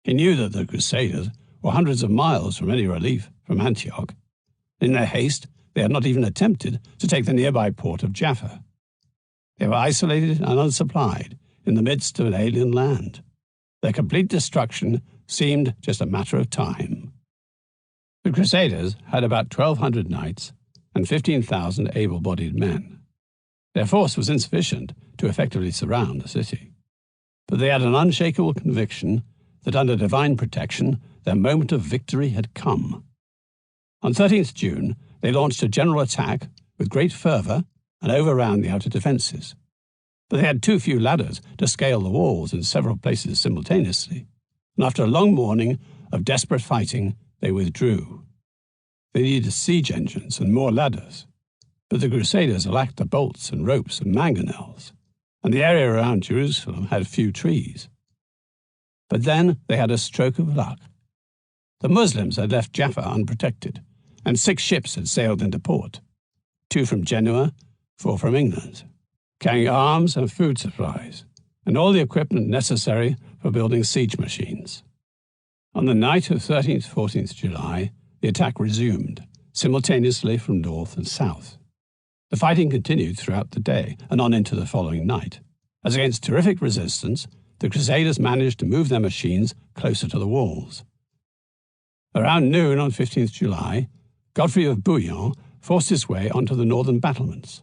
He knew that the Crusaders were hundreds of miles from any relief from Antioch. In their haste, they had not even attempted to take the nearby port of Jaffa. They were isolated and unsupplied in the midst of an alien land. Their complete destruction seemed just a matter of time. The Crusaders had about 1,200 knights and 15,000 able-bodied men. Their force was insufficient to effectively surround the city, but they had an unshakable conviction that under divine protection their moment of victory had come. On 13th June, they launched a general attack with great fervour and overran the outer defences. But they had too few ladders to scale the walls in several places simultaneously, and after a long morning of desperate fighting, they withdrew. They needed siege engines and more ladders, but the Crusaders lacked the bolts and ropes and mangonels, and the area around Jerusalem had few trees. But then they had a stroke of luck. The Muslims had left Jaffa unprotected, and 6 ships had sailed into port, 2 from Genoa, 4 from England, carrying arms and food supplies, and all the equipment necessary for building siege machines. On the night of 13th-14th July, the attack resumed, simultaneously from north and south. The fighting continued throughout the day and on into the following night. As against terrific resistance, the Crusaders managed to move their machines closer to the walls. Around noon on 15th July, Godfrey of Bouillon forced his way onto the northern battlements,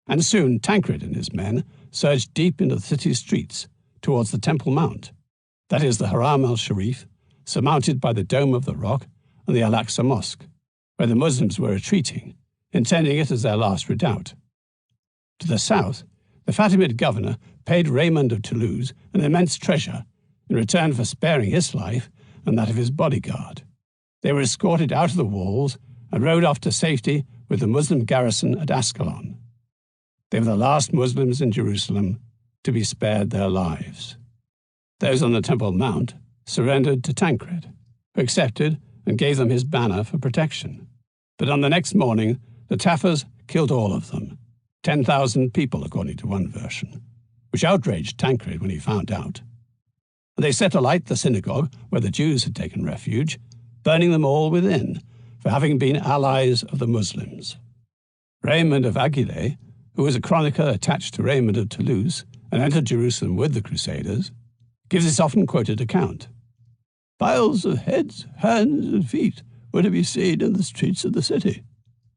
and soon Tancred and his men surged deep into the city's streets towards the Temple Mount, that is the Haram al-Sharif, surmounted by the Dome of the Rock and the Al-Aqsa Mosque, where the Muslims were retreating, intending it as their last redoubt. To the south, the Fatimid governor paid Raymond of Toulouse an immense treasure in return for sparing his life and that of his bodyguard. They were escorted out of the walls and rode off to safety with the Muslim garrison at Ascalon. They were the last Muslims in Jerusalem to be spared their lives. Those on the Temple Mount surrendered to Tancred, who accepted and gave them his banner for protection. But on the next morning, the Taffers killed all of them, 10,000 people according to one version, which outraged Tancred when he found out. And they set alight the synagogue where the Jews had taken refuge, burning them all within for having been allies of the Muslims. Raymond of Aguilé, who was a chronicler attached to Raymond of Toulouse and entered Jerusalem with the Crusaders, gives this often quoted account. Piles of heads, hands, and feet were to be seen in the streets of the city.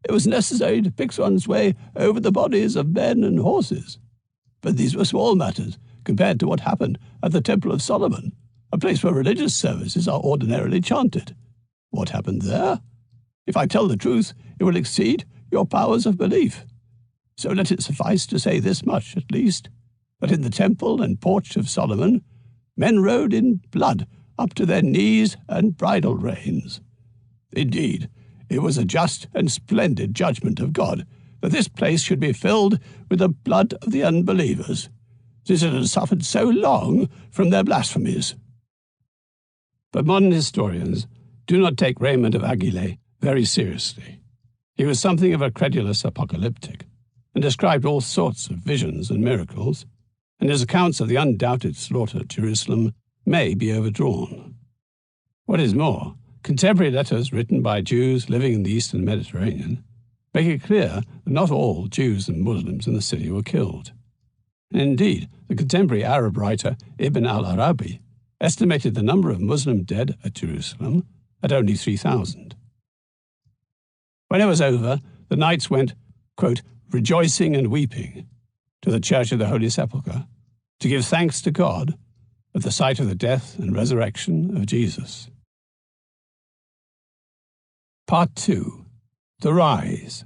It was necessary to pick one's way over the bodies of men and horses. But these were small matters compared to what happened at the Temple of Solomon, a place where religious services are ordinarily chanted. What happened there? If I tell the truth, it will exceed your powers of belief. So let it suffice to say this much, at least, that in the temple and porch of Solomon, men rode in blood up to their knees and bridle reins. Indeed, it was a just and splendid judgment of God that this place should be filled with the blood of the unbelievers, since it had suffered so long from their blasphemies. But modern historians do not take Raymond of Aguilé very seriously. He was something of a credulous apocalyptic, and described all sorts of visions and miracles, and his accounts of the undoubted slaughter at Jerusalem may be overdrawn. What is more, contemporary letters written by Jews living in the Eastern Mediterranean make it clear that not all Jews and Muslims in the city were killed. And indeed, the contemporary Arab writer Ibn al-Arabi estimated the number of Muslim dead at Jerusalem at only 3,000. When it was over, the knights went, quote, rejoicing and weeping, to the Church of the Holy Sepulchre, to give thanks to God at the sight of the death and resurrection of Jesus. Part 2. The Rise,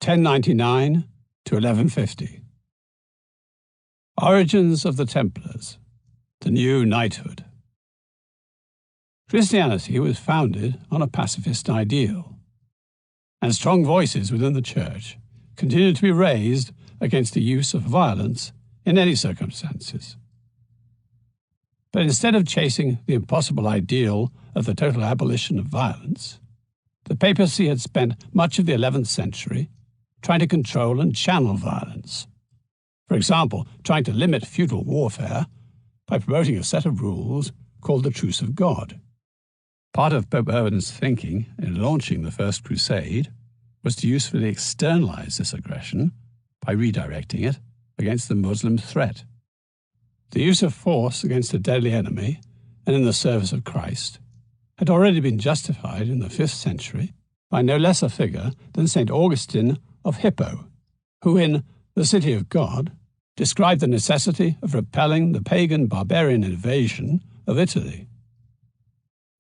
1099 to 1150. Origins of the Templars, the new knighthood. Christianity was founded on a pacifist ideal, and strong voices within the Church continued to be raised against the use of violence in any circumstances. But instead of chasing the impossible ideal of the total abolition of violence, the papacy had spent much of the 11th century trying to control and channel violence. For example, trying to limit feudal warfare by promoting a set of rules called the Truce of God. Part of Pope Urban's thinking in launching the First Crusade was to usefully externalize this aggression by redirecting it against the Muslim threat. The use of force against a deadly enemy and in the service of Christ had already been justified in the 5th century by no less a figure than St. Augustine of Hippo, who in The City of God described the necessity of repelling the pagan barbarian invasion of Italy.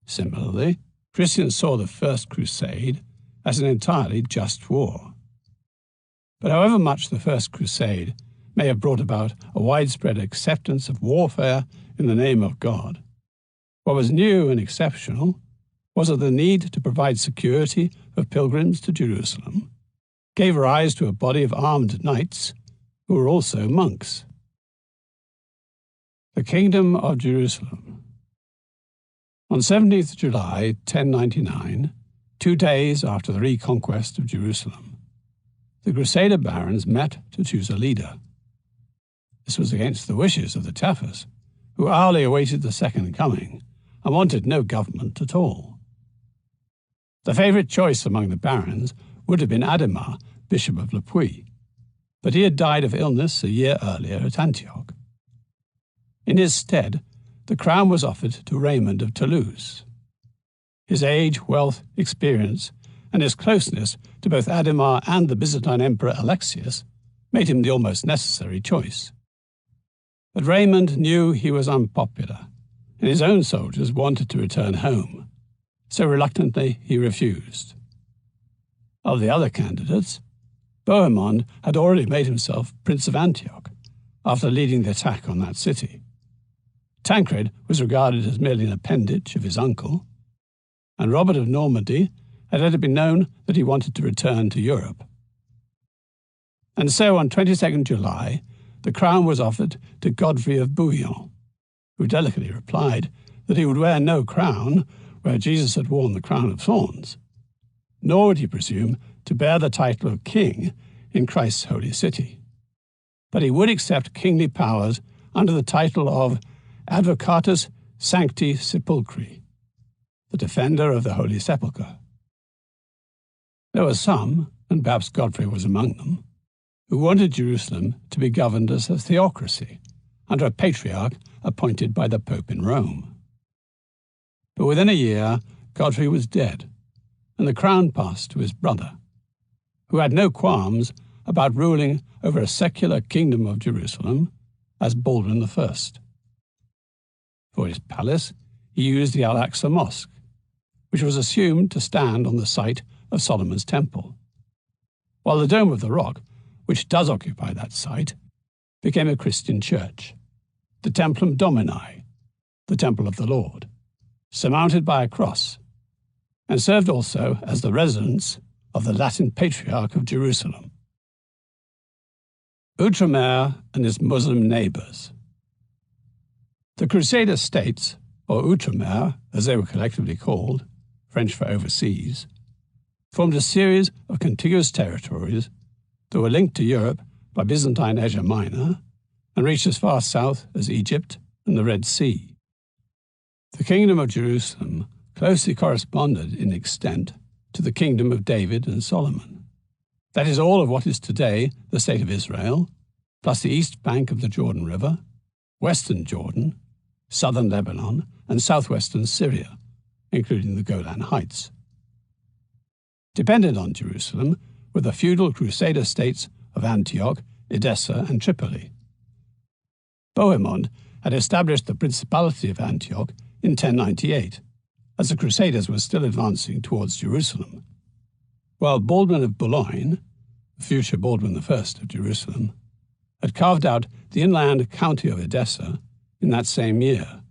Similarly, Christians saw the First Crusade as an entirely just war. But however much the First Crusade may have brought about a widespread acceptance of warfare in the name of God, what was new and exceptional was that the need to provide security for pilgrims to Jerusalem gave rise to a body of armed knights who were also monks. The Kingdom of Jerusalem. On 17th July 1099, 2 days after the reconquest of Jerusalem, the Crusader barons met to choose a leader. This was against the wishes of the Templars, who hourly awaited the second coming and wanted no government at all. The favourite choice among the barons would have been Adhemar, Bishop of Le Puy, but he had died of illness a year earlier at Antioch. In his stead, the crown was offered to Raymond of Toulouse. His age, wealth, experience, and his closeness to both Adhemar and the Byzantine Emperor Alexius made him the almost necessary choice. But Raymond knew he was unpopular, and his own soldiers wanted to return home, so reluctantly he refused. Of the other candidates, Bohemond had already made himself Prince of Antioch after leading the attack on that city. Tancred was regarded as merely an appendage of his uncle, and Robert of Normandy had let it be known that he wanted to return to Europe. And so on 22nd July, the crown was offered to Godfrey of Bouillon, who delicately replied that he would wear no crown where Jesus had worn the crown of thorns, nor would he presume to bear the title of king in Christ's holy city. But he would accept kingly powers under the title of Advocatus Sancti Sepulchri, the defender of the Holy Sepulchre. There were some, and perhaps Godfrey was among them, who wanted Jerusalem to be governed as a theocracy, under a patriarch appointed by the Pope in Rome. But within a year, Godfrey was dead, and the crown passed to his brother, who had no qualms about ruling over a secular kingdom of Jerusalem as Baldwin I. For his palace, he used the Al-Aqsa Mosque, which was assumed to stand on the site of Solomon's Temple, while the Dome of the Rock, which does occupy that site, became a Christian church, the Templum Domini, the Temple of the Lord, surmounted by a cross, and served also as the residence of the Latin Patriarch of Jerusalem. Outremer and his Muslim neighbours. The Crusader states, or Outremer, as they were collectively called, French for overseas, formed a series of contiguous territories that were linked to Europe by Byzantine Asia Minor and reached as far south as Egypt and the Red Sea. The Kingdom of Jerusalem closely corresponded in extent to the Kingdom of David and Solomon. That is all of what is today the State of Israel, plus the east bank of the Jordan River, western Jordan, southern Lebanon, and southwestern Syria, including the Golan Heights. Dependent on Jerusalem were the feudal Crusader states of Antioch, Edessa, and Tripoli. Bohemond had established the Principality of Antioch in 1098, as the Crusaders were still advancing towards Jerusalem, while Baldwin of Boulogne, the future Baldwin I of Jerusalem, had carved out the inland county of Edessa in that same year.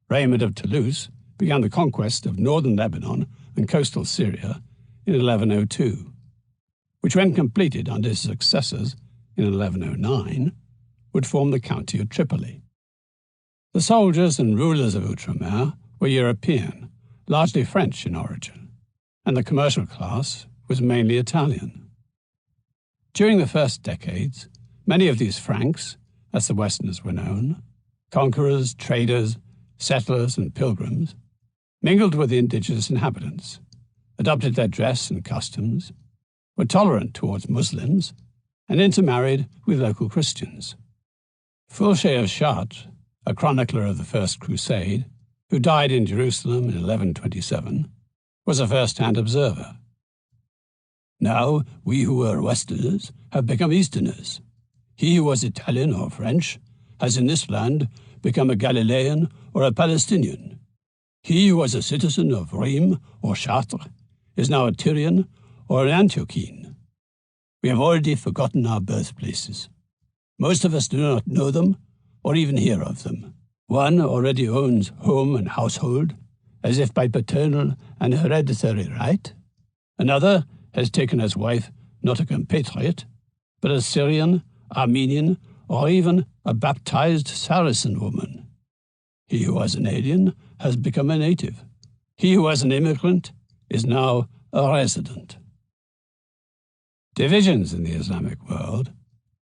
Raymond of Toulouse began the conquest of northern Lebanon and coastal Syria in 1102, which, when completed under his successors in 1109, would form the county of Tripoli. The soldiers and rulers of Outremer were European, largely French in origin, and the commercial class was mainly Italian. During the first decades, many of these Franks, as the Westerners were known, conquerors, traders, settlers, and pilgrims, mingled with the indigenous inhabitants, adopted their dress and customs, were tolerant towards Muslims, and intermarried with local Christians. Fulcher of Chartres, a chronicler of the First Crusade, who died in Jerusalem in 1127, was a first-hand observer. Now, we who were Westerners have become Easterners. He who was Italian or French has in this land become a Galilean or a Palestinian. He who was a citizen of Rheims or Chartres is now a Tyrian or an Antiochene. We have already forgotten our birthplaces. Most of us do not know them or even hear of them. One already owns home and household, as if by paternal and hereditary right. Another has taken as wife not a compatriot, but a Syrian, Armenian, or even a baptized Saracen woman. He who was an alien has become a native. He who was an immigrant is now a resident. Divisions in the Islamic world,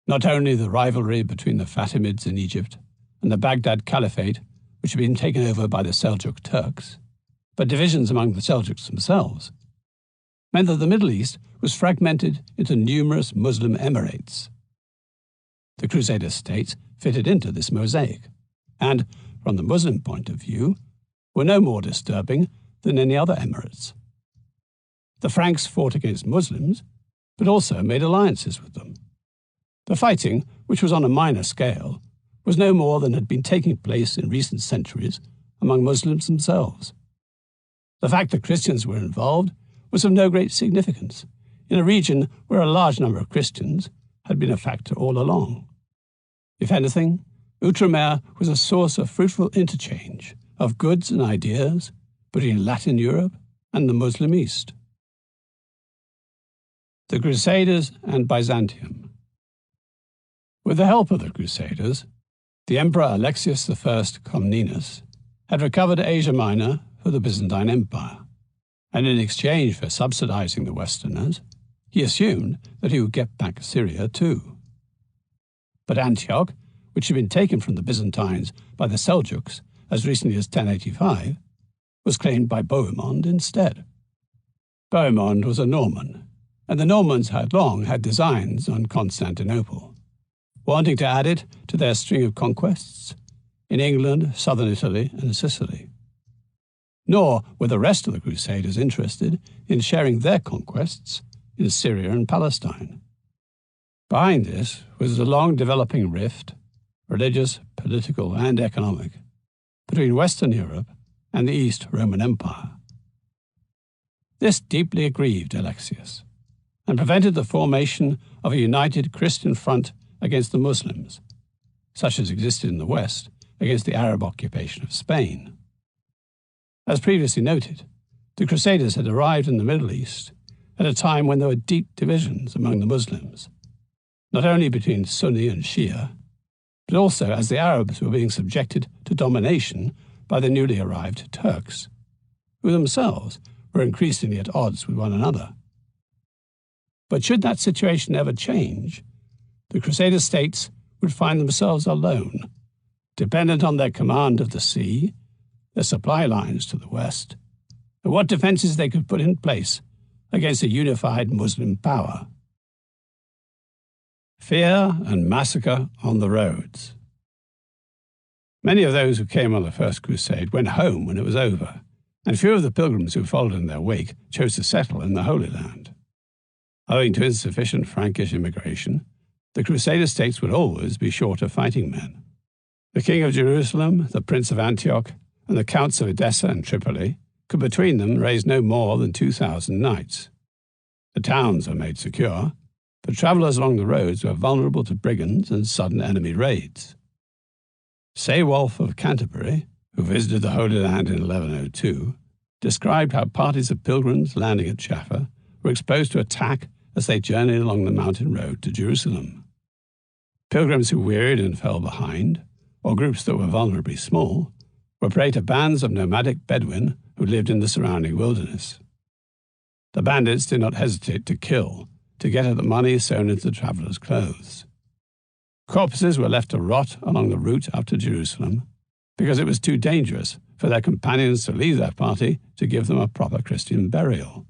not only the rivalry between the Fatimids in Egypt and the Baghdad Caliphate, which had been taken over by the Seljuk Turks, but divisions among the Seljuks themselves, meant that the Middle East was fragmented into numerous Muslim emirates. The Crusader states fitted into this mosaic, and, from the Muslim point of view, were no more disturbing than any other emirates. The Franks fought against Muslims, but also made alliances with them. The fighting, which was on a minor scale, was no more than had been taking place in recent centuries among Muslims themselves. The fact that Christians were involved was of no great significance in a region where a large number of Christians had been a factor all along. If anything, Outremer was a source of fruitful interchange of goods and ideas between Latin Europe and the Muslim East. The Crusaders and Byzantium. With the help of the Crusaders, the Emperor Alexius I Comnenus had recovered Asia Minor for the Byzantine Empire, and in exchange for subsidizing the Westerners, he assumed that he would get back Syria too. But Antioch, which had been taken from the Byzantines by the Seljuks as recently as 1085, was claimed by Bohemond instead. Bohemond was a Norman, and the Normans had long had designs on Constantinople, wanting to add it to their string of conquests in England, southern Italy, and Sicily. Nor were the rest of the Crusaders interested in sharing their conquests in Syria and Palestine. Behind this was the long-developing rift, religious, political, and economic, between Western Europe and the East Roman Empire. This deeply aggrieved Alexius, and prevented the formation of a united Christian front against the Muslims, such as existed in the West against the Arab occupation of Spain. As previously noted, the Crusaders had arrived in the Middle East at a time when there were deep divisions among the Muslims, not only between Sunni and Shia, but also as the Arabs were being subjected to domination by the newly arrived Turks, who themselves were increasingly at odds with one another. But should that situation ever change, the Crusader states would find themselves alone, dependent on their command of the sea, their supply lines to the west, and what defenses they could put in place against a unified Muslim power. Fear and massacre on the roads. Many of those who came on the First Crusade went home when it was over, and few of the pilgrims who followed in their wake chose to settle in the Holy Land. Owing to insufficient Frankish immigration, the Crusader states would always be short of fighting men. The king of Jerusalem, the prince of Antioch, and the counts of Edessa and Tripoli could between them raise no more than 2,000 knights. The towns were made secure, but travellers along the roads were vulnerable to brigands and sudden enemy raids. Ceolwulf of Canterbury, who visited the Holy Land in 1102, described how parties of pilgrims landing at Jaffa were exposed to attack as they journeyed along the mountain road to Jerusalem. Pilgrims who wearied and fell behind, or groups that were vulnerably small, were prey to bands of nomadic Bedouin who lived in the surrounding wilderness. The bandits did not hesitate to kill to get at the money sewn into the travellers' clothes. Corpses were left to rot along the route up to Jerusalem because it was too dangerous for their companions to leave their party to give them a proper Christian burial.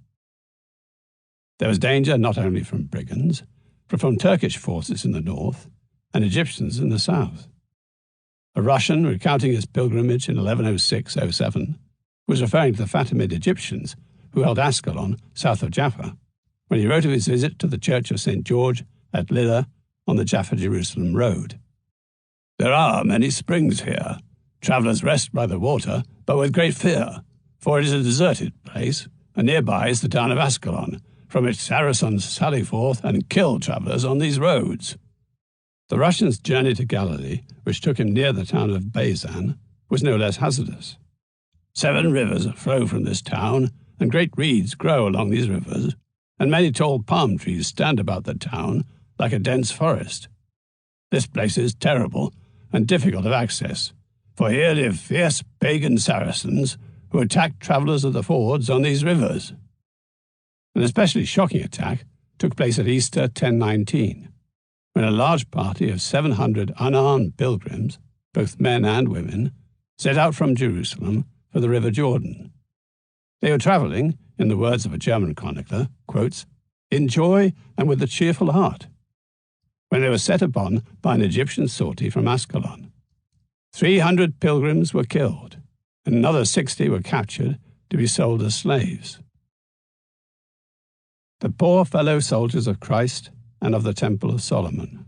There was danger not only from brigands, but from Turkish forces in the north and Egyptians in the south. A Russian, recounting his pilgrimage in 1106-07, was referring to the Fatimid Egyptians who held Ascalon south of Jaffa, when he wrote of his visit to the Church of St. George at Lydda on the Jaffa-Jerusalem road. "There are many springs here. Travellers rest by the water, but with great fear, for it is a deserted place, and nearby is the town of Ascalon, from which Saracens sally forth and kill travellers on these roads." The Russian's journey to Galilee, which took him near the town of Bazan, was no less hazardous. 7 rivers flow from this town, and great reeds grow along these rivers, and many tall palm trees stand about the town like a dense forest. This place is terrible and difficult of access, for here live fierce pagan Saracens who attack travellers at the fords on these rivers. An especially shocking attack took place at Easter 1019, when a large party of 700 unarmed pilgrims, both men and women, set out from Jerusalem for the River Jordan. They were travelling, in the words of a German chronicler, quotes, "in joy and with a cheerful heart," when they were set upon by an Egyptian sortie from Ascalon. 300 pilgrims were killed, and another 60 were captured to be sold as slaves. The poor fellow soldiers of Christ and of the Temple of Solomon.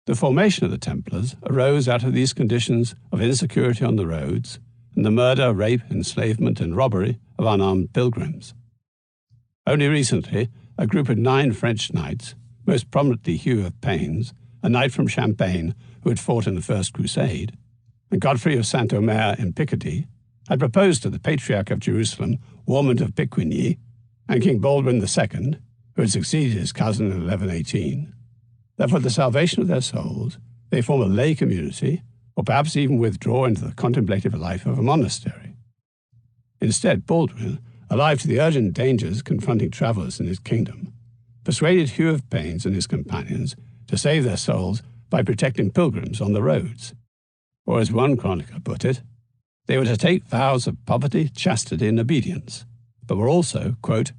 The formation of the Templars arose out of these conditions of insecurity on the roads and the murder, rape, enslavement, and robbery of unarmed pilgrims. Only recently, a group of 9 French knights, most prominently Hugh of Paynes, a knight from Champagne who had fought in the First Crusade, and Godfrey of Saint-Omer in Picardy, had proposed to the Patriarch of Jerusalem, Warmont of Picquigny, and King Baldwin II, who had succeeded his cousin in 1118, that for the salvation of their souls they form a lay community, or perhaps even withdraw into the contemplative life of a monastery. Instead, Baldwin, alive to the urgent dangers confronting travellers in his kingdom, persuaded Hugh of Paynes and his companions to save their souls by protecting pilgrims on the roads. Or as one chronicler put it, they were to take vows of poverty, chastity, and obedience, but were also, quote,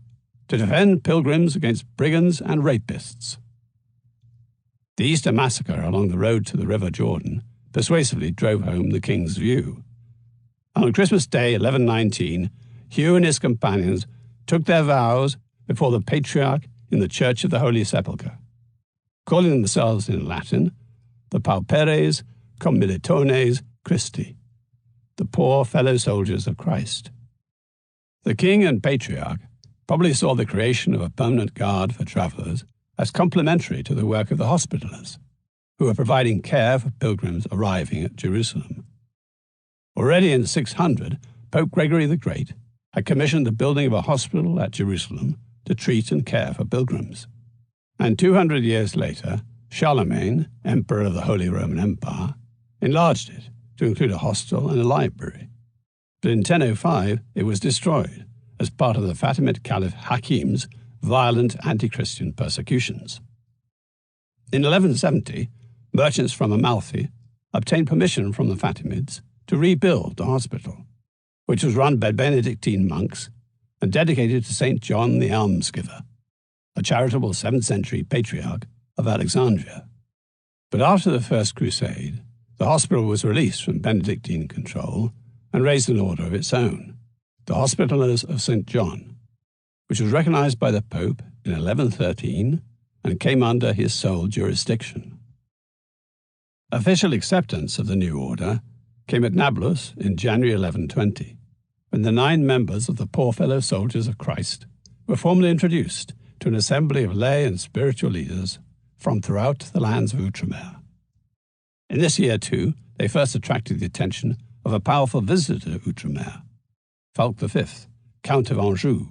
to defend pilgrims against brigands and rapists. The Easter massacre along the road to the River Jordan persuasively drove home the king's view. On Christmas Day 1119, Hugh and his companions took their vows before the Patriarch in the Church of the Holy Sepulchre, calling themselves in Latin the Pauperes Commilitones Christi, the poor fellow soldiers of Christ. The king and Patriarch probably saw the creation of a permanent guard for travellers as complementary to the work of the Hospitallers, who were providing care for pilgrims arriving at Jerusalem. Already in 600, Pope Gregory the Great had commissioned the building of a hospital at Jerusalem to treat and care for pilgrims. And 200 years later, Charlemagne, Emperor of the Holy Roman Empire, enlarged it to include a hostel and a library. But in 1005, it was destroyed as part of the Fatimid Caliph Hakim's violent anti-Christian persecutions. In 1170, merchants from Amalfi obtained permission from the Fatimids to rebuild the hospital, which was run by Benedictine monks and dedicated to St. John the Almsgiver, a charitable 7th century patriarch of Alexandria. But after the First Crusade, the hospital was released from Benedictine control and raised an order of its own, the Hospitallers of St. John, which was recognized by the Pope in 1113 and came under his sole jurisdiction. Official acceptance of the new order came at Nablus in January 1120, when the 9 members of the Poor Fellow Soldiers of Christ were formally introduced to an assembly of lay and spiritual leaders from throughout the lands of Outremer. In this year, too, they first attracted the attention of a powerful visitor to Outremer, Fulk V, Count of Anjou,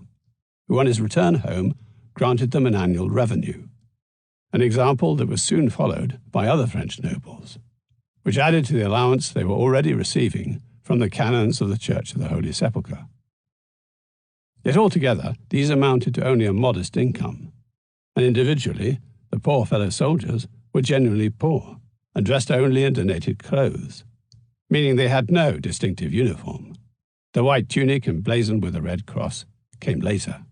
who on his return home granted them an annual revenue, an example that was soon followed by other French nobles, which added to the allowance they were already receiving from the canons of the Church of the Holy Sepulchre. Yet altogether, these amounted to only a modest income, and individually, the poor fellow soldiers were genuinely poor and dressed only in donated clothes, meaning they had no distinctive uniform. The white tunic emblazoned with a red cross came later.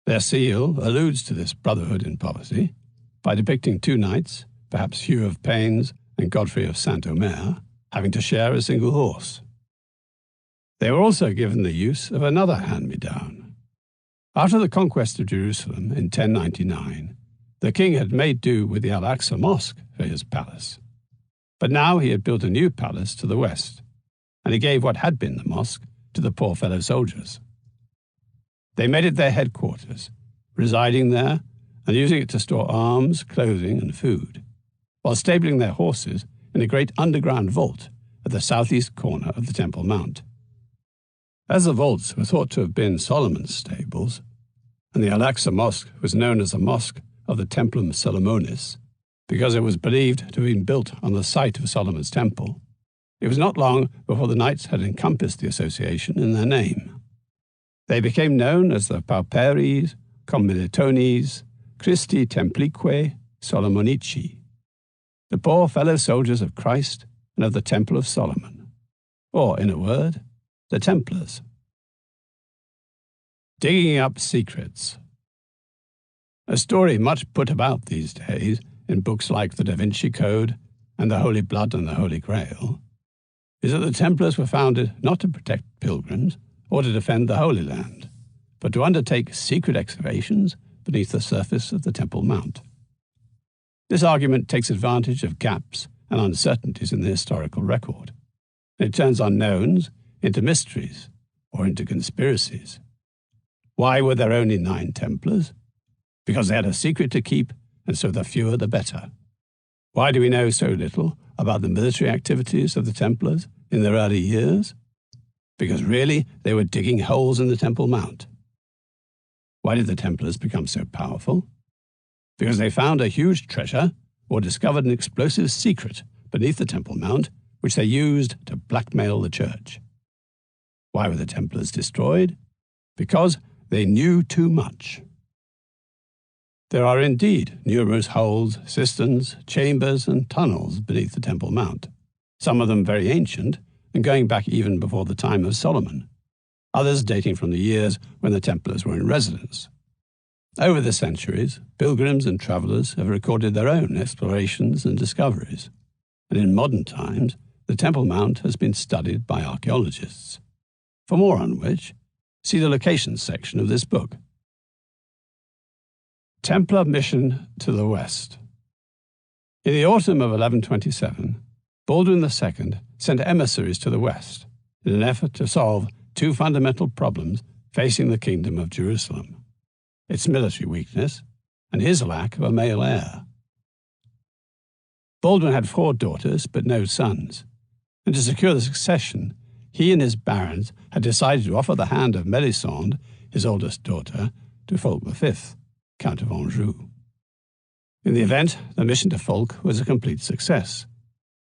Their seal alludes to this brotherhood in poverty by depicting 2 knights, perhaps Hugh of Paynes and Godfrey of Saint-Omer, having to share a single horse. They were also given the use of another hand-me-down. After the conquest of Jerusalem in 1099, the king had made do with the Al-Aqsa Mosque for his palace. But now he had built a new palace to the west, and he gave what had been the mosque to the poor fellow soldiers. They made it their headquarters, residing there and using it to store arms, clothing, and food, while stabling their horses in a great underground vault at the southeast corner of the Temple Mount. As the vaults were thought to have been Solomon's stables, and the Al-Aqsa Mosque was known as the Mosque of the Templum Solomonis, because it was believed to have been built on the site of Solomon's temple, it was not long before the knights had encompassed the association in their name. They became known as the Pauperes, Commilitones, Christi Templique Solomonici, the poor fellow soldiers of Christ and of the Temple of Solomon, or, in a word, the Templars. Digging up secrets. A story much put about these days in books like the Da Vinci Code and the Holy Blood and the Holy Grail is that the Templars were founded not to protect pilgrims or to defend the Holy Land, but to undertake secret excavations beneath the surface of the Temple Mount. This argument takes advantage of gaps and uncertainties in the historical record, and it turns unknowns into mysteries or into conspiracies. Why were there only 9 Templars? Because they had a secret to keep, and so the fewer the better. Why do we know so little about the military activities of the Templars in their early years? Because really they were digging holes in the Temple Mount. Why did the Templars become so powerful? Because they found a huge treasure or discovered an explosive secret beneath the Temple Mount which they used to blackmail the church. Why were the Templars destroyed? Because they knew too much. There are indeed numerous holes, cisterns, chambers, and tunnels beneath the Temple Mount, some of them very ancient and going back even before the time of Solomon, others dating from the years when the Templars were in residence. Over the centuries, pilgrims and travellers have recorded their own explorations and discoveries, and in modern times, the Temple Mount has been studied by archaeologists. For more on which, see the locations section of this book. Templar mission to the west. In the autumn of 1127, Baldwin II sent emissaries to the west in an effort to solve 2 fundamental problems facing the Kingdom of Jerusalem: its military weakness and his lack of a male heir. Baldwin had 4 daughters but no sons, and to secure the succession, he and his barons had decided to offer the hand of Melisande, his oldest daughter, to Fulk V, Count of Anjou. In the event, the mission to Fulk was a complete success.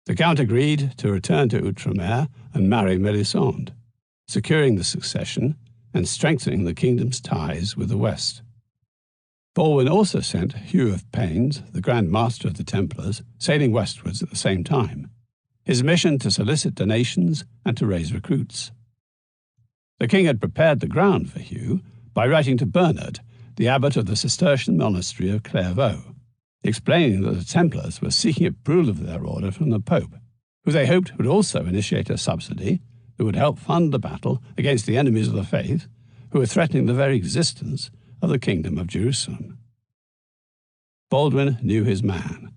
The Count agreed to return to Outremer and marry Melisande, securing the succession and strengthening the kingdom's ties with the West. Baldwin also sent Hugh of Paynes, the Grand Master of the Templars, sailing westwards at the same time, his mission to solicit donations and to raise recruits. The king had prepared the ground for Hugh by writing to Bernard, the abbot of the Cistercian monastery of Clairvaux, explaining that the Templars were seeking approval of their order from the Pope, who they hoped would also initiate a subsidy that would help fund the battle against the enemies of the faith who were threatening the very existence of the Kingdom of Jerusalem. Baldwin knew his man.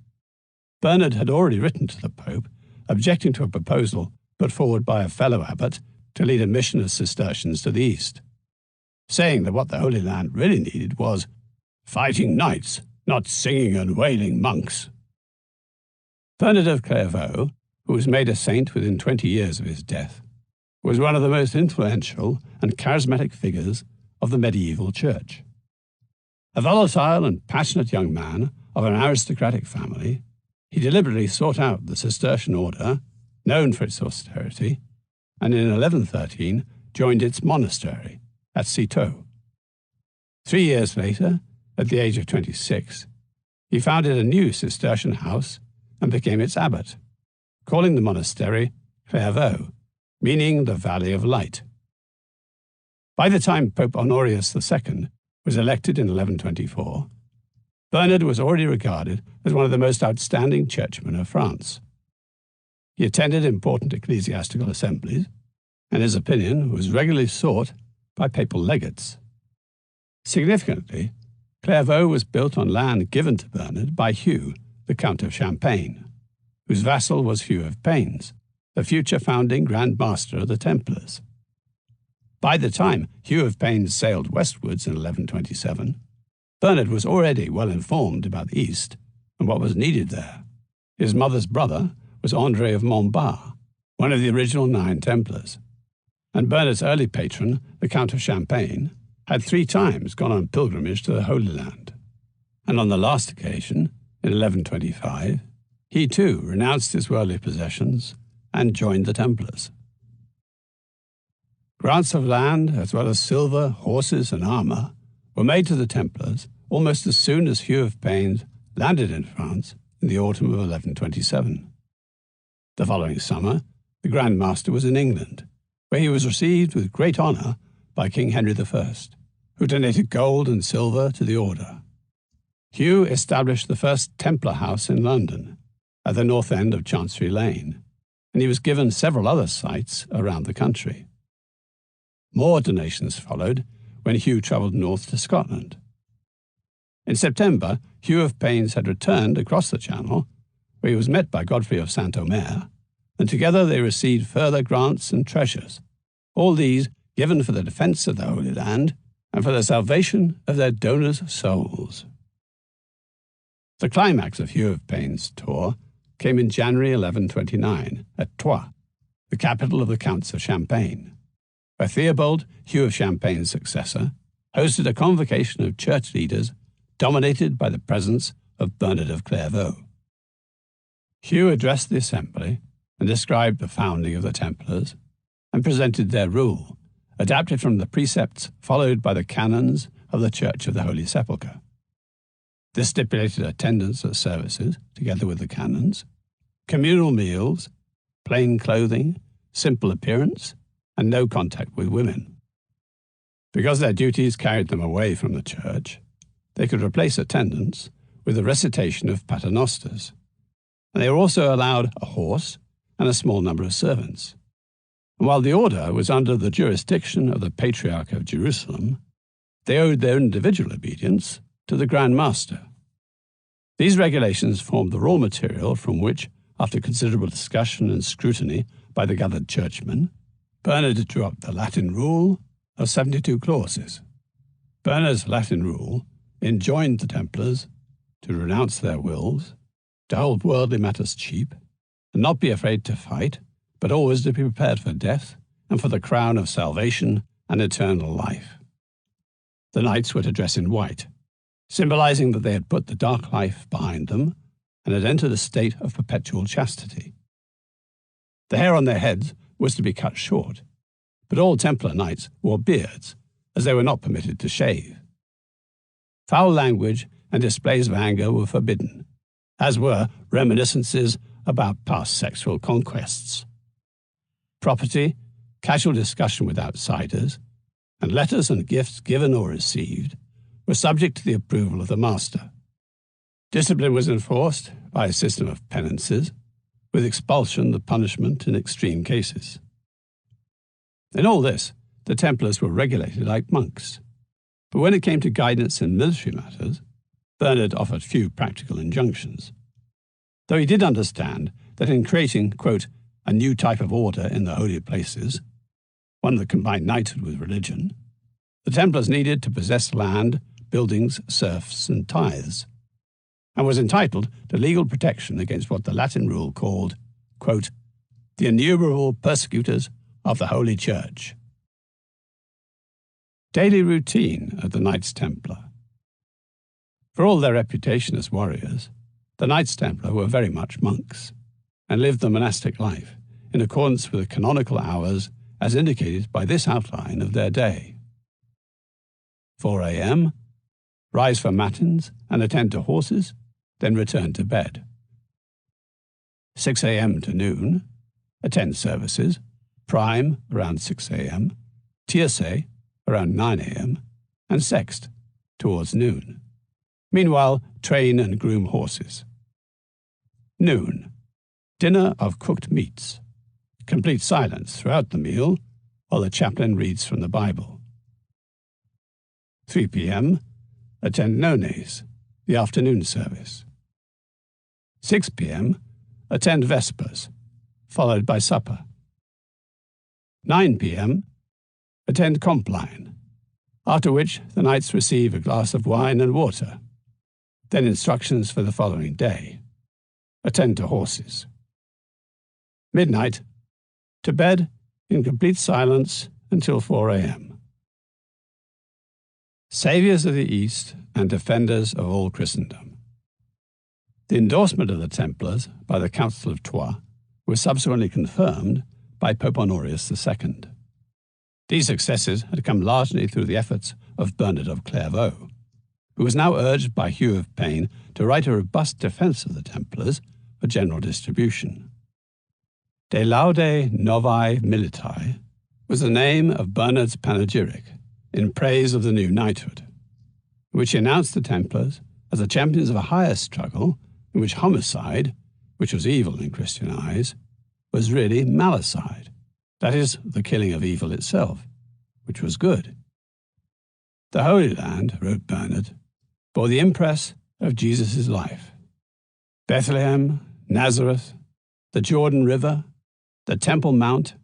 Bernard had already written to the Pope, objecting to a proposal put forward by a fellow abbot to lead a mission of Cistercians to the east, saying that what the Holy Land really needed was fighting knights, not singing and wailing monks. Bernard of Clairvaux, who was made a saint within 20 years of his death, was one of the most influential and charismatic figures of the medieval church. A volatile and passionate young man of an aristocratic family, he deliberately sought out the Cistercian order, known for its austerity, and in 1113 joined its monastery at Citeaux. 3 years later, at the age of 26, he founded a new Cistercian house and became its abbot, calling the monastery Clairvaux, meaning the Valley of Light. By the time Pope Honorius II was elected in 1124, Bernard was already regarded as one of the most outstanding churchmen of France. He attended important ecclesiastical assemblies, and his opinion was regularly sought by papal legates. Significantly, Clairvaux was built on land given to Bernard by Hugh, the Count of Champagne, whose vassal was Hugh of Paynes, the future founding Grand Master of the Templars. By the time Hugh of Paynes sailed westwards in 1127, Bernard was already well informed about the East and what was needed there. His mother's brother was André of Montbard, one of the original 9 Templars, and Bernard's early patron, the Count of Champagne, had 3 times gone on pilgrimage to the Holy Land, and on the last occasion, in 1125, he too renounced his worldly possessions and joined the Templars. Grants of land, as well as silver, horses, and armour, were made to the Templars almost as soon as Hugh of Paynes landed in France in the autumn of 1127. The following summer, the Grand Master was in England, where he was received with great honour by King Henry I, who donated gold and silver to the order. Hugh established the first Templar house in London, at the north end of Chancery Lane, and he was given several other sites around the country. More donations followed when Hugh travelled north to Scotland. In September, Hugh of Paynes had returned across the Channel, where he was met by Godfrey of Saint-Omer, and together they received further grants and treasures, all these given for the defence of the Holy Land and for the salvation of their donors' souls. The climax of Hugh of Paynes' tour came in January 1129 at Troyes, the capital of the Counts of Champagne, where Theobald, Hugh of Champagne's successor, hosted a convocation of church leaders dominated by the presence of Bernard of Clairvaux. Hugh addressed the assembly and described the founding of the Templars and presented their rule, adapted from the precepts followed by the canons of the Church of the Holy Sepulchre. This stipulated attendance at services, together with the canons, communal meals, plain clothing, simple appearance, and no contact with women. Because their duties carried them away from the church, they could replace attendance with the recitation of paternosters, and they were also allowed a horse and a small number of servants. And while the order was under the jurisdiction of the Patriarch of Jerusalem, they owed their individual obedience to the Grand Master. These regulations formed the raw material from which, after considerable discussion and scrutiny by the gathered churchmen, Bernard drew up the Latin rule of 72 clauses. Bernard's Latin rule enjoined the Templars to renounce their wills, to hold worldly matters cheap, and not be afraid to fight, but always to be prepared for death and for the crown of salvation and eternal life. The knights were to dress in white, symbolizing that they had put the dark life behind them and had entered a state of perpetual chastity. The hair on their heads was to be cut short, but all Templar knights wore beards, as they were not permitted to shave. Foul language and displays of anger were forbidden, as were reminiscences about past sexual conquests. Property, casual discussion with outsiders, and letters and gifts given or received were subject to the approval of the master. Discipline was enforced by a system of penances, with expulsion the punishment in extreme cases. In all this, the Templars were regulated like monks, but when it came to guidance in military matters, Bernard offered few practical injunctions. though he did understand that in creating, quote, a new type of order in the holy places, one that combined knighthood with religion, the Templars needed to possess land, buildings, serfs, and tithes, and was entitled to legal protection against what the Latin rule called, quote, the innumerable persecutors of the Holy Church. Daily routine of the Knights Templar. For all their reputation as warriors, the Knights Templar were very much monks, and lived the monastic life in accordance with the canonical hours as indicated by this outline of their day. 4 a.m., rise for matins and attend to horses, then return to bed. 6 a.m. to noon, attend services, prime around 6 a.m., tierce around 9 a.m., and sext towards noon. Meanwhile, train and groom horses. Noon, dinner of cooked meats. Complete silence throughout the meal while the chaplain reads from the Bible. 3 p.m., attend nones, the afternoon service. 6 p.m., attend vespers, followed by supper. 9 p.m., attend compline, after which the knights receive a glass of wine and water, then instructions for the following day. Attend to horses. Midnight, to bed in complete silence until 4 a.m. Saviours of the East and defenders of all Christendom. The endorsement of the Templars by the Council of Troyes was subsequently confirmed by Pope Honorius II. These successes had come largely through the efforts of Bernard of Clairvaux, who was now urged by Hugh of Payne to write a robust defence of the Templars for general distribution. De Laude Novae Militae was the name of Bernard's panegyric in praise of the new knighthood, in which he announced the Templars as the champions of a higher struggle in which homicide, which was evil in Christian eyes, was really malicide, that is, the killing of evil itself, which was good. The Holy Land, wrote Bernard, bore the impress of Jesus' life. Bethlehem, Nazareth, the Jordan River, the Temple Mount,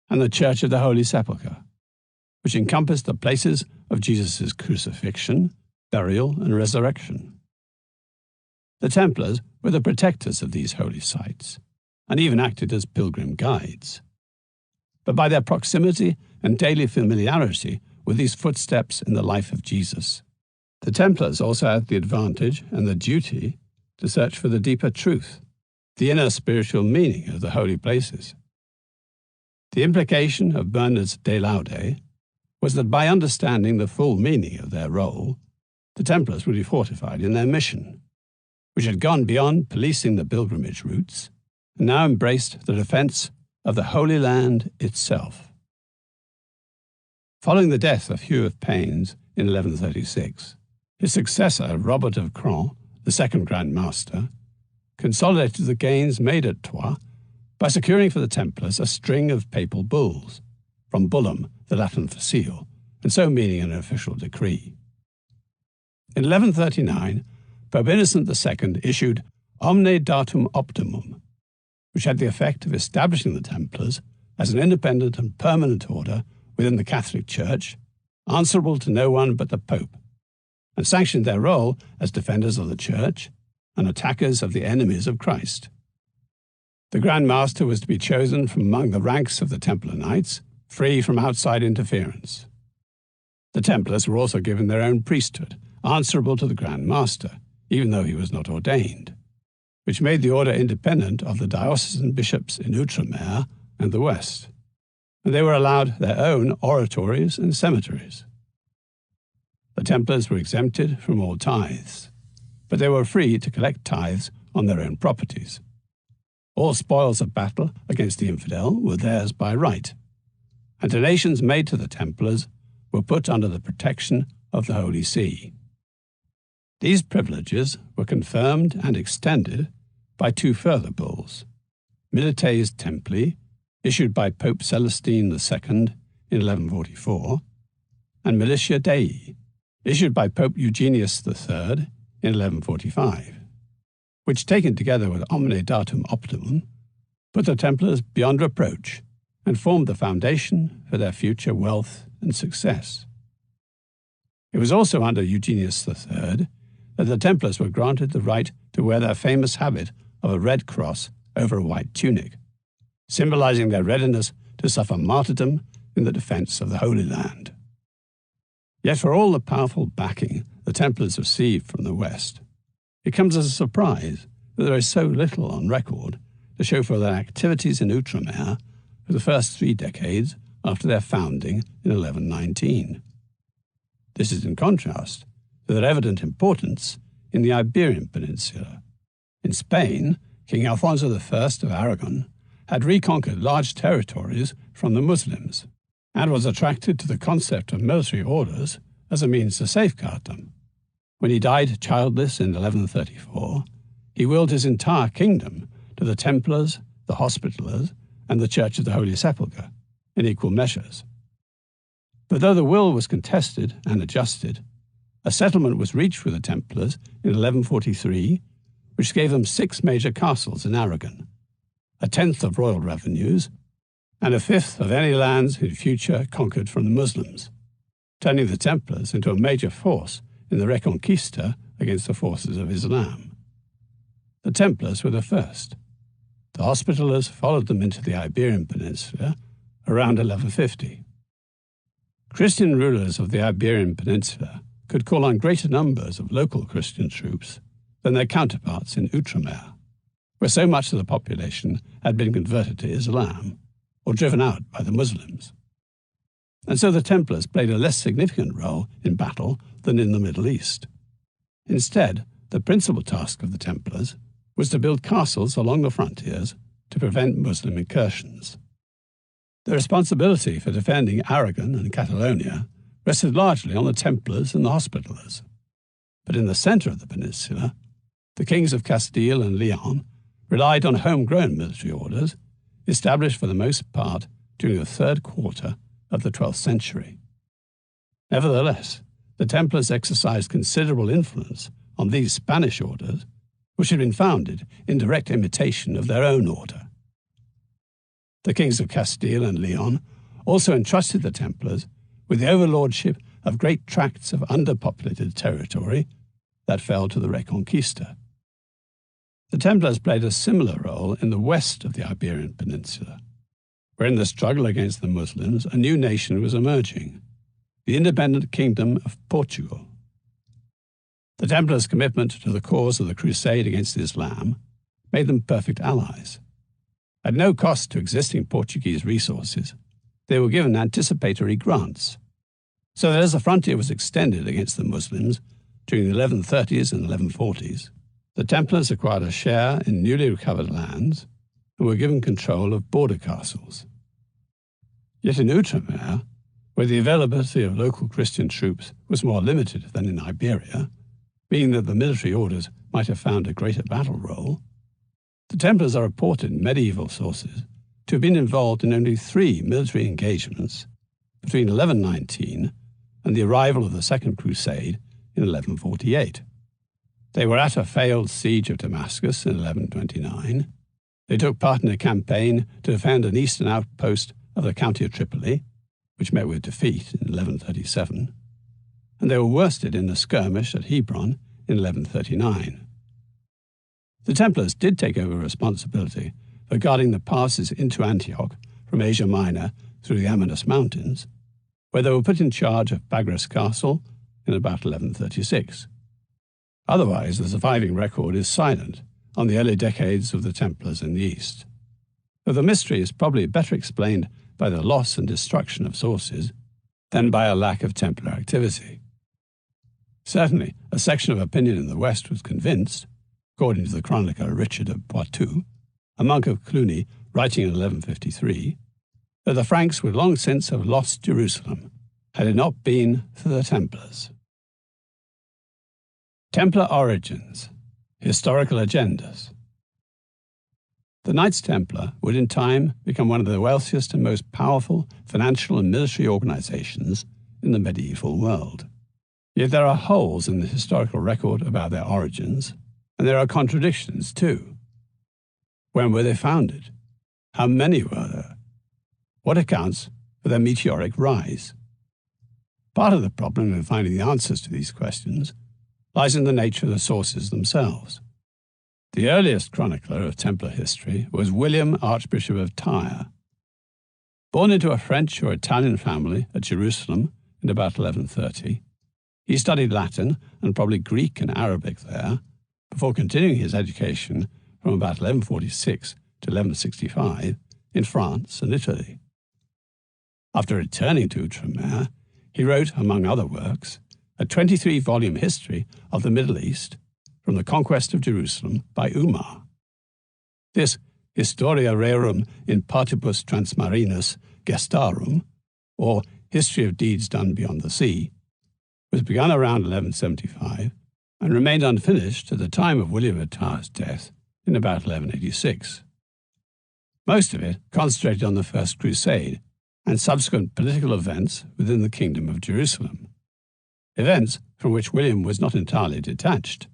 and the Church of the Holy Sepulchre, which encompassed the places of Jesus' crucifixion, burial, and resurrection. The Templars were the protectors of these holy sites, and even acted as pilgrim guides. But by their proximity and daily familiarity with these footsteps in the life of Jesus, the Templars also had the advantage and the duty to search for the deeper truth, the inner spiritual meaning of the holy places. The implication of Bernard's De Laude was that by understanding the full meaning of their role, the Templars would be fortified in their mission, which had gone beyond policing the pilgrimage routes and now embraced the defence of the Holy Land itself. Following the death of Hugh of Paynes in 1136, his successor, Robert of Cran, the second Grand Master, consolidated the gains made at Troyes by securing for the Templars a string of papal bulls, from bullum, the Latin for seal, and so meaning an official decree. In 1139, Pope Innocent II issued Omne Datum Optimum, which had the effect of establishing the Templars as an independent and permanent order within the Catholic Church, answerable to no one but the Pope, and sanctioned their role as defenders of the Church and attackers of the enemies of Christ. The Grand Master was to be chosen from among the ranks of the Templar Knights, free from outside interference. The Templars were also given their own priesthood, answerable to the Grand Master, even though he was not ordained, which made the order independent of the diocesan bishops in Outremer and the West, and they were allowed their own oratories and cemeteries. The Templars were exempted from all tithes, but they were free to collect tithes on their own properties. All spoils of battle against the infidel were theirs by right, and donations made to the Templars were put under the protection of the Holy See. These privileges were confirmed and extended by two further bulls, Milites Templi, issued by Pope Celestine II in 1144, and Militia Dei, issued by Pope Eugenius III in 1145. which, taken together with Omne Datum Optimum, put the Templars beyond reproach and formed the foundation for their future wealth and success. It was also under Eugenius III that the Templars were granted the right to wear their famous habit of a red cross over a white tunic, symbolizing their readiness to suffer martyrdom in the defense of the Holy Land. Yet for all the powerful backing the Templars received from the West, it comes as a surprise that there is so little on record to show for their activities in Outremer for the first 3 decades after their founding in 1119. This is in contrast to their evident importance in the Iberian Peninsula. In Spain, King Alfonso I of Aragon had reconquered large territories from the Muslims and was attracted to the concept of military orders as a means to safeguard them. When he died childless in 1134, he willed his entire kingdom to the Templars, the Hospitallers, and the Church of the Holy Sepulchre in equal measures. But though the will was contested and adjusted, a settlement was reached with the Templars in 1143, which gave them 6 major castles in Aragon, a 10th of royal revenues, and a 5th of any lands in future conquered from the Muslims, turning the Templars into a major force in the Reconquista against the forces of Islam. The Templars were the first. The Hospitallers followed them into the Iberian Peninsula around 1150. Christian rulers of the Iberian Peninsula could call on greater numbers of local Christian troops than their counterparts in Outremer, where so much of the population had been converted to Islam or driven out by the Muslims. And so the Templars played a less significant role in battle than in the Middle East. Instead, the principal task of the Templars was to build castles along the frontiers to prevent Muslim incursions. The responsibility for defending Aragon and Catalonia rested largely on the Templars and the Hospitallers. But in the centre of the peninsula, the kings of Castile and Leon relied on homegrown military orders established for the most part during the 3rd quarter of the 12th century. Nevertheless, the Templars exercised considerable influence on these Spanish orders, which had been founded in direct imitation of their own order. The kings of Castile and Leon also entrusted the Templars with the overlordship of great tracts of underpopulated territory that fell to the Reconquista. The Templars played a similar role in the west of the Iberian Peninsula, where in the struggle against the Muslims a new nation was emerging, the independent Kingdom of Portugal. The Templars' commitment to the cause of the crusade against Islam made them perfect allies. At no cost to existing Portuguese resources, they were given anticipatory grants, so that as the frontier was extended against the Muslims during the 1130s and 1140s, the Templars acquired a share in newly recovered lands and were given control of border castles. Yet in Outremer, where the availability of local Christian troops was more limited than in Iberia, being that the military orders might have found a greater battle role, the Templars are reported in medieval sources to have been involved in only 3 military engagements between 1119 and the arrival of the Second Crusade in 1148. They were at a failed siege of Damascus in 1129. They took part in a campaign to defend an eastern outpost of the county of Tripoli, which met with defeat in 1137, and they were worsted in a skirmish at Hebron in 1139. The Templars did take over responsibility for guarding the passes into Antioch from Asia Minor through the Amanus Mountains, where they were put in charge of Bagras Castle in about 1136. Otherwise, the surviving record is silent on the early decades of the Templars in the East, though the mystery is probably better explained by the loss and destruction of sources than by a lack of Templar activity. Certainly, a section of opinion in the West was convinced, according to the chronicler Richard of Poitou, a monk of Cluny writing in 1153, that the Franks would long since have lost Jerusalem had it not been for the Templars. Templar origins, historical agendas. The Knights Templar would in time become one of the wealthiest and most powerful financial and military organizations in the medieval world. Yet there are holes in the historical record about their origins, And there are contradictions too. When were they founded? How many were there? What accounts for their meteoric rise? Part of the problem in finding the answers to these questions lies in the nature of the sources themselves. The earliest chronicler of Templar history was William, Archbishop of Tyre. Born into a French or Italian family at Jerusalem in about 1130, he studied Latin and probably Greek and Arabic there, before continuing his education from about 1146 to 1165 in France and Italy. After returning to Outremer, he wrote, among other works, a 23-volume history of the Middle East from the conquest of Jerusalem by Umar. This Historia Rerum in Partibus Transmarinus Gestarum, or History of Deeds Done Beyond the Sea, was begun around 1175 and remained unfinished at the time of William of Tyre's death in about 1186. Most of it concentrated on the First Crusade and subsequent political events within the Kingdom of Jerusalem, events from which William was not entirely detached,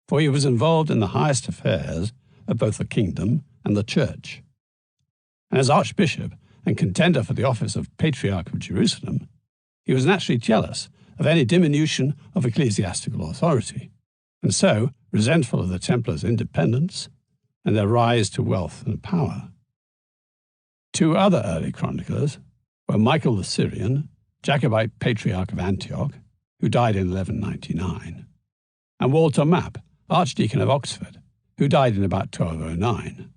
for he was involved in the highest affairs of both the kingdom and the church. And as Archbishop and contender for the office of Patriarch of Jerusalem, he was naturally jealous of any diminution of ecclesiastical authority, and so resentful of the Templars' independence and their rise to wealth and power. Two other early chroniclers were Michael the Syrian, Jacobite Patriarch of Antioch, who died in 1199, and Walter Map, Archdeacon of Oxford, who died in about 1209.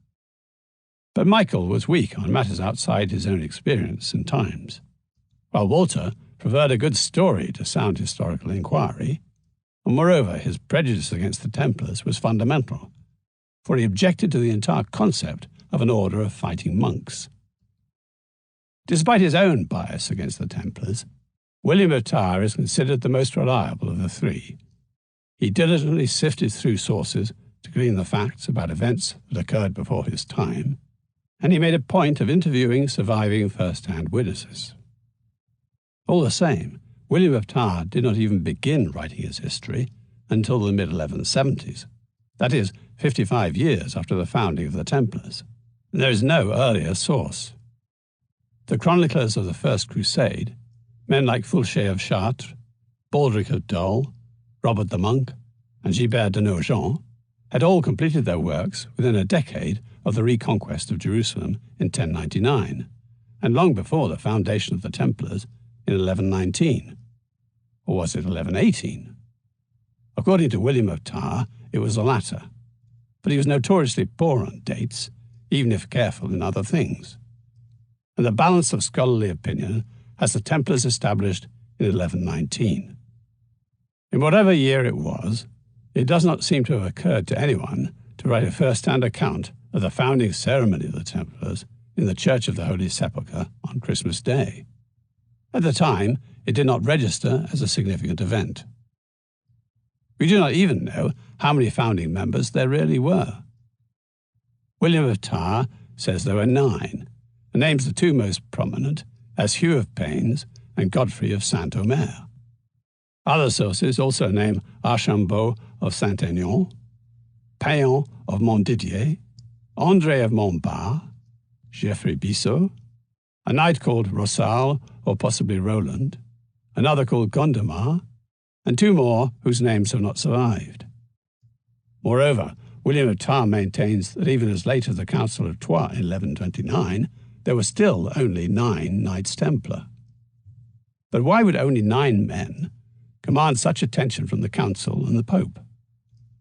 But Michael was weak on matters outside his own experience and times, while Walter preferred a good story to sound historical inquiry, and moreover his prejudice against the Templars was fundamental, for he objected to the entire concept of an order of fighting monks. Despite his own bias against the Templars, William of Tyre is considered the most reliable of the three. He diligently sifted through sources to glean the facts about events that occurred before his time, and he made a point of interviewing surviving first-hand witnesses. All the same, William of Tyre did not even begin writing his history until the mid-1170s, that is, 55 years after the founding of the Templars, and there is no earlier source. The chroniclers of the First Crusade, men like Fulcher of Chartres, Baldric of Dole, Robert the Monk, and Gilbert de Nogent, had all completed their works within a decade of the reconquest of Jerusalem in 1099, and long before the foundation of the Templars in 1119. Or was it 1118? According to William of Tyre, it was the latter, but he was notoriously poor on dates, even if careful in other things. And the balance of scholarly opinion has the Templars established in 1119. In whatever year it was, it does not seem to have occurred to anyone to write a first-hand account of the founding ceremony of the Templars in the Church of the Holy Sepulchre on Christmas Day. At the time, it did not register as a significant event. We do not even know how many founding members there really were. William of Tyre says there were 9, and names the two most prominent as Hugh of Paynes and Godfrey of Saint-Omer. Other sources also name Archambault of Saint-Aignan, Payan of Montdidier, André of Montbard, Geoffrey Bissot, a knight called Rosal or possibly Roland, another called Gondomar, and 2 more whose names have not survived. Moreover, William of Tyre maintains that even as late as the Council of Troyes in 1129, there were still only 9 Knights Templar. But why would only 9 men command such attention from the Council and the Pope?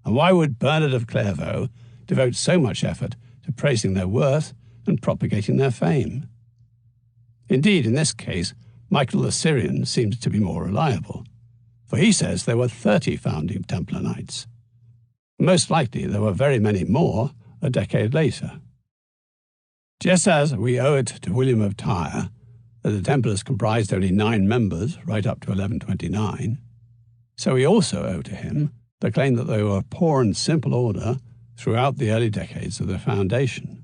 And why would Bernard of Clairvaux devote so much effort to praising their worth and propagating their fame? Indeed, in this case, Michael the Syrian seems to be more reliable, for he says there were 30 founding Templar Knights. Most likely there were very many more a decade later. Just as we owe it to William of Tyre that the Templars comprised only 9 members right up to 1129, so we also owe to him the claim that they were a poor and simple order throughout the early decades of their foundation.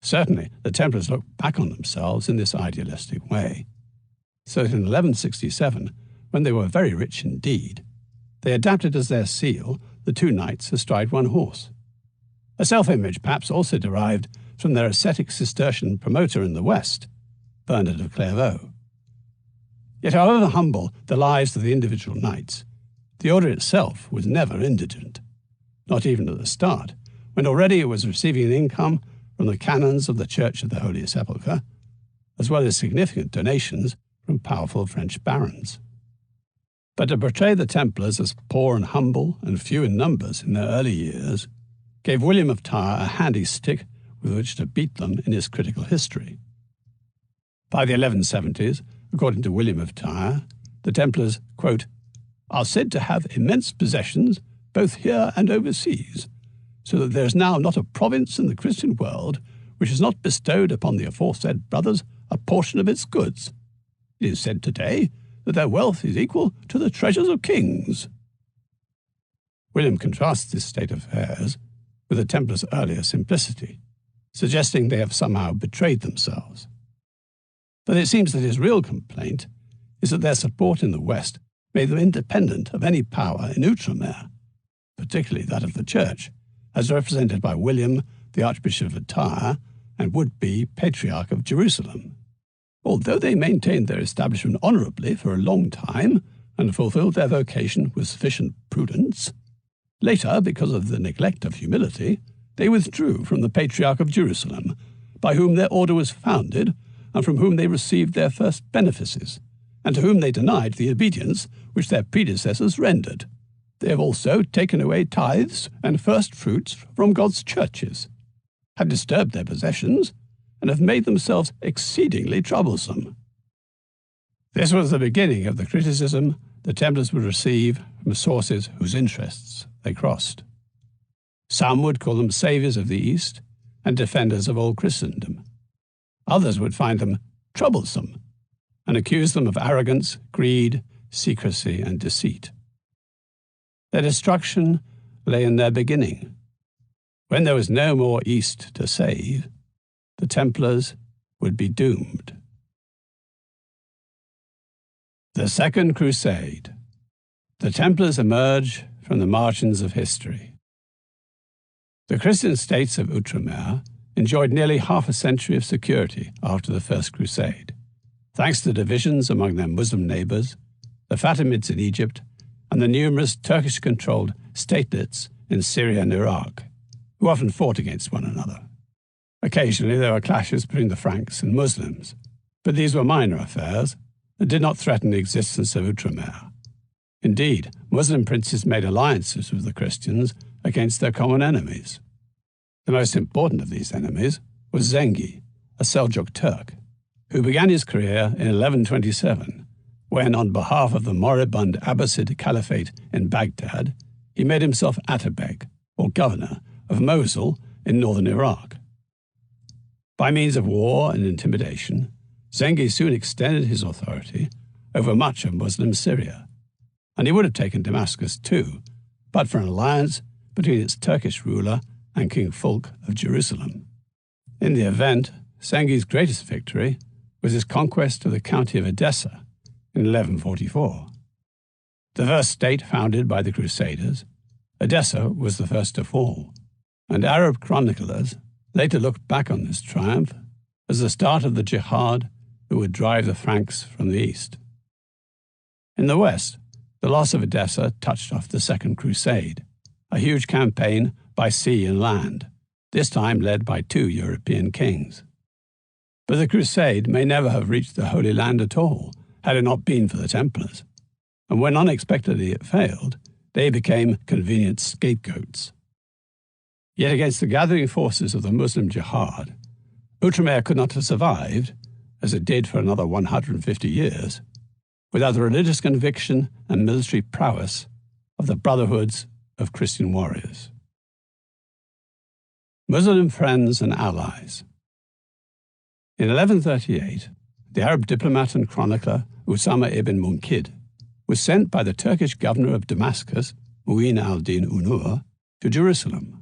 Certainly, the Templars look back on themselves in this idealistic way, so that in 1167, when they were very rich indeed, they adapted as their seal the two knights astride one horse. A self-image perhaps also derived from their ascetic Cistercian promoter in the West, Bernard of Clairvaux. Yet however humble the lives of the individual knights, the order itself was never indigent, not even at the start, when already it was receiving an income from the canons of the Church of the Holy Sepulchre, as well as significant donations from powerful French barons. But to portray the Templars as poor and humble and few in numbers in their early years gave William of Tyre a handy stick with which to beat them in his critical history. By the 1170s, according to William of Tyre, the Templars, quote, are said to have immense possessions both here and overseas, so that there is now not a province in the Christian world which has not bestowed upon the aforesaid brothers a portion of its goods. It is said today that their wealth is equal to the treasures of kings. William contrasts this state of affairs with the Templars' earlier simplicity, suggesting they have somehow betrayed themselves. But it seems that his real complaint is that their support in the West made them independent of any power in Outremer, particularly that of the Church, as represented by William, the Archbishop of Tyre, and would-be Patriarch of Jerusalem. Although they maintained their establishment honourably for a long time and fulfilled their vocation with sufficient prudence, later, because of the neglect of humility, they withdrew from the Patriarch of Jerusalem, by whom their order was founded and from whom they received their first benefices, and to whom they denied the obedience which their predecessors rendered. They have also taken away tithes and first fruits from God's churches, have disturbed their possessions, and have made themselves exceedingly troublesome. This was the beginning of the criticism the Templars would receive from sources whose interests they crossed. Some would call them saviours of the East and defenders of all Christendom. Others would find them troublesome and accuse them of arrogance, greed, secrecy, and deceit. Their destruction lay in their beginning. When there was no more East to save, the Templars would be doomed. The Second Crusade. The Templars emerge from the margins of history. The Christian states of Outremer enjoyed nearly half a century of security after the First Crusade, thanks to divisions among their Muslim neighbours, the Fatimids in Egypt, and the numerous Turkish-controlled statelets in Syria and Iraq, who often fought against one another. Occasionally there were clashes between the Franks and Muslims, but these were minor affairs and did not threaten the existence of Outremer. Indeed, Muslim princes made alliances with the Christians against their common enemies. The most important of these enemies was Zengi, a Seljuk Turk, who began his career in 1127, when, on behalf of the moribund Abbasid Caliphate in Baghdad, he made himself Atabeg, or governor, of Mosul in northern Iraq. By means of war and intimidation, Zengi soon extended his authority over much of Muslim Syria, and he would have taken Damascus too, but for an alliance between its Turkish ruler and King Fulk of Jerusalem. In the event, Zengi's greatest victory was his conquest of the county of Edessa in 1144. The first state founded by the Crusaders, Edessa was the first to fall, and Arab chroniclers later looked back on this triumph as the start of the jihad that would drive the Franks from the east. In the west, the loss of Edessa touched off the Second Crusade, a huge campaign by sea and land, this time led by two European kings. But the crusade may never have reached the Holy Land at all, had it not been for the Templars, and when unexpectedly it failed, they became convenient scapegoats. Yet against the gathering forces of the Muslim jihad, Outremer could not have survived, as it did for another 150 years, without the religious conviction and military prowess of the brotherhoods of Christian warriors. Muslim friends and allies. In 1138, the Arab diplomat and chronicler Usama ibn Munkid was sent by the Turkish governor of Damascus, Mu'in al-Din Unur, to Jerusalem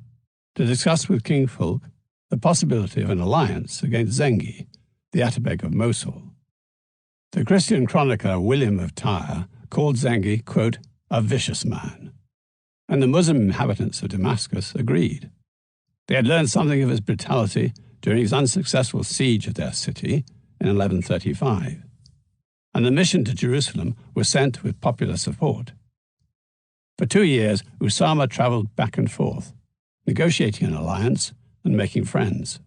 to discuss with King Fulk the possibility of an alliance against Zengi, the Atabeg of Mosul. The Christian chronicler William of Tyre called Zengi, quote, a vicious man. and the Muslim inhabitants of Damascus agreed. They had learned something of his brutality during his unsuccessful siege of their city in 1135, and the mission to Jerusalem was sent with popular support. For 2 years, Usama travelled back and forth, negotiating an alliance and making friends.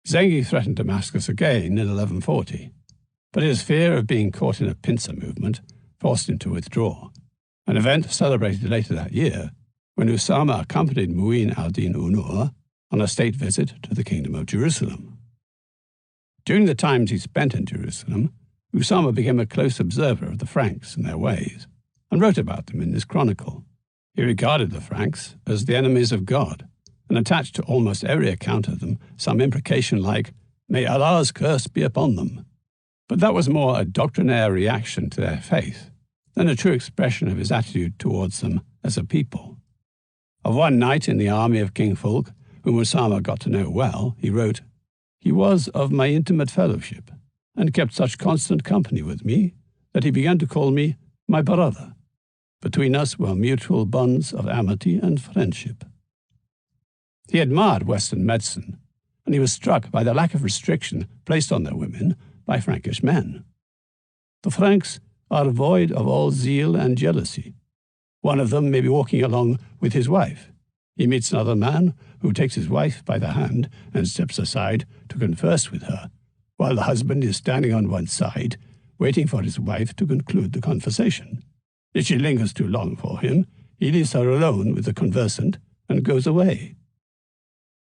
Zengi threatened Damascus again in 1140, but his fear of being caught in a pincer movement forced him to withdraw, an event celebrated later that year when Usama accompanied Mu'in al-Din Unur on a state visit to the Kingdom of Jerusalem. During the times he spent in Jerusalem, Usama became a close observer of the Franks and their ways, and wrote about them in his chronicle. He regarded the Franks as the enemies of God, and attached to almost every account of them some imprecation like, "May Allah's curse be upon them." But that was more a doctrinaire reaction to their faith than a true expression of his attitude towards them as a people. Of one knight in the army of King Fulk, whom Usama got to know well, he wrote, "He was of my intimate fellowship, and kept such constant company with me that he began to call me my brother. Between us were mutual bonds of amity and friendship." He admired Western medicine, and he was struck by the lack of restriction placed on their women by Frankish men. "The Franks are void of all zeal and jealousy. One of them may be walking along with his wife. He meets another man who takes his wife by the hand and steps aside to converse with her, while the husband is standing on one side, waiting for his wife to conclude the conversation. If she lingers too long for him, he leaves her alone with the conversant and goes away."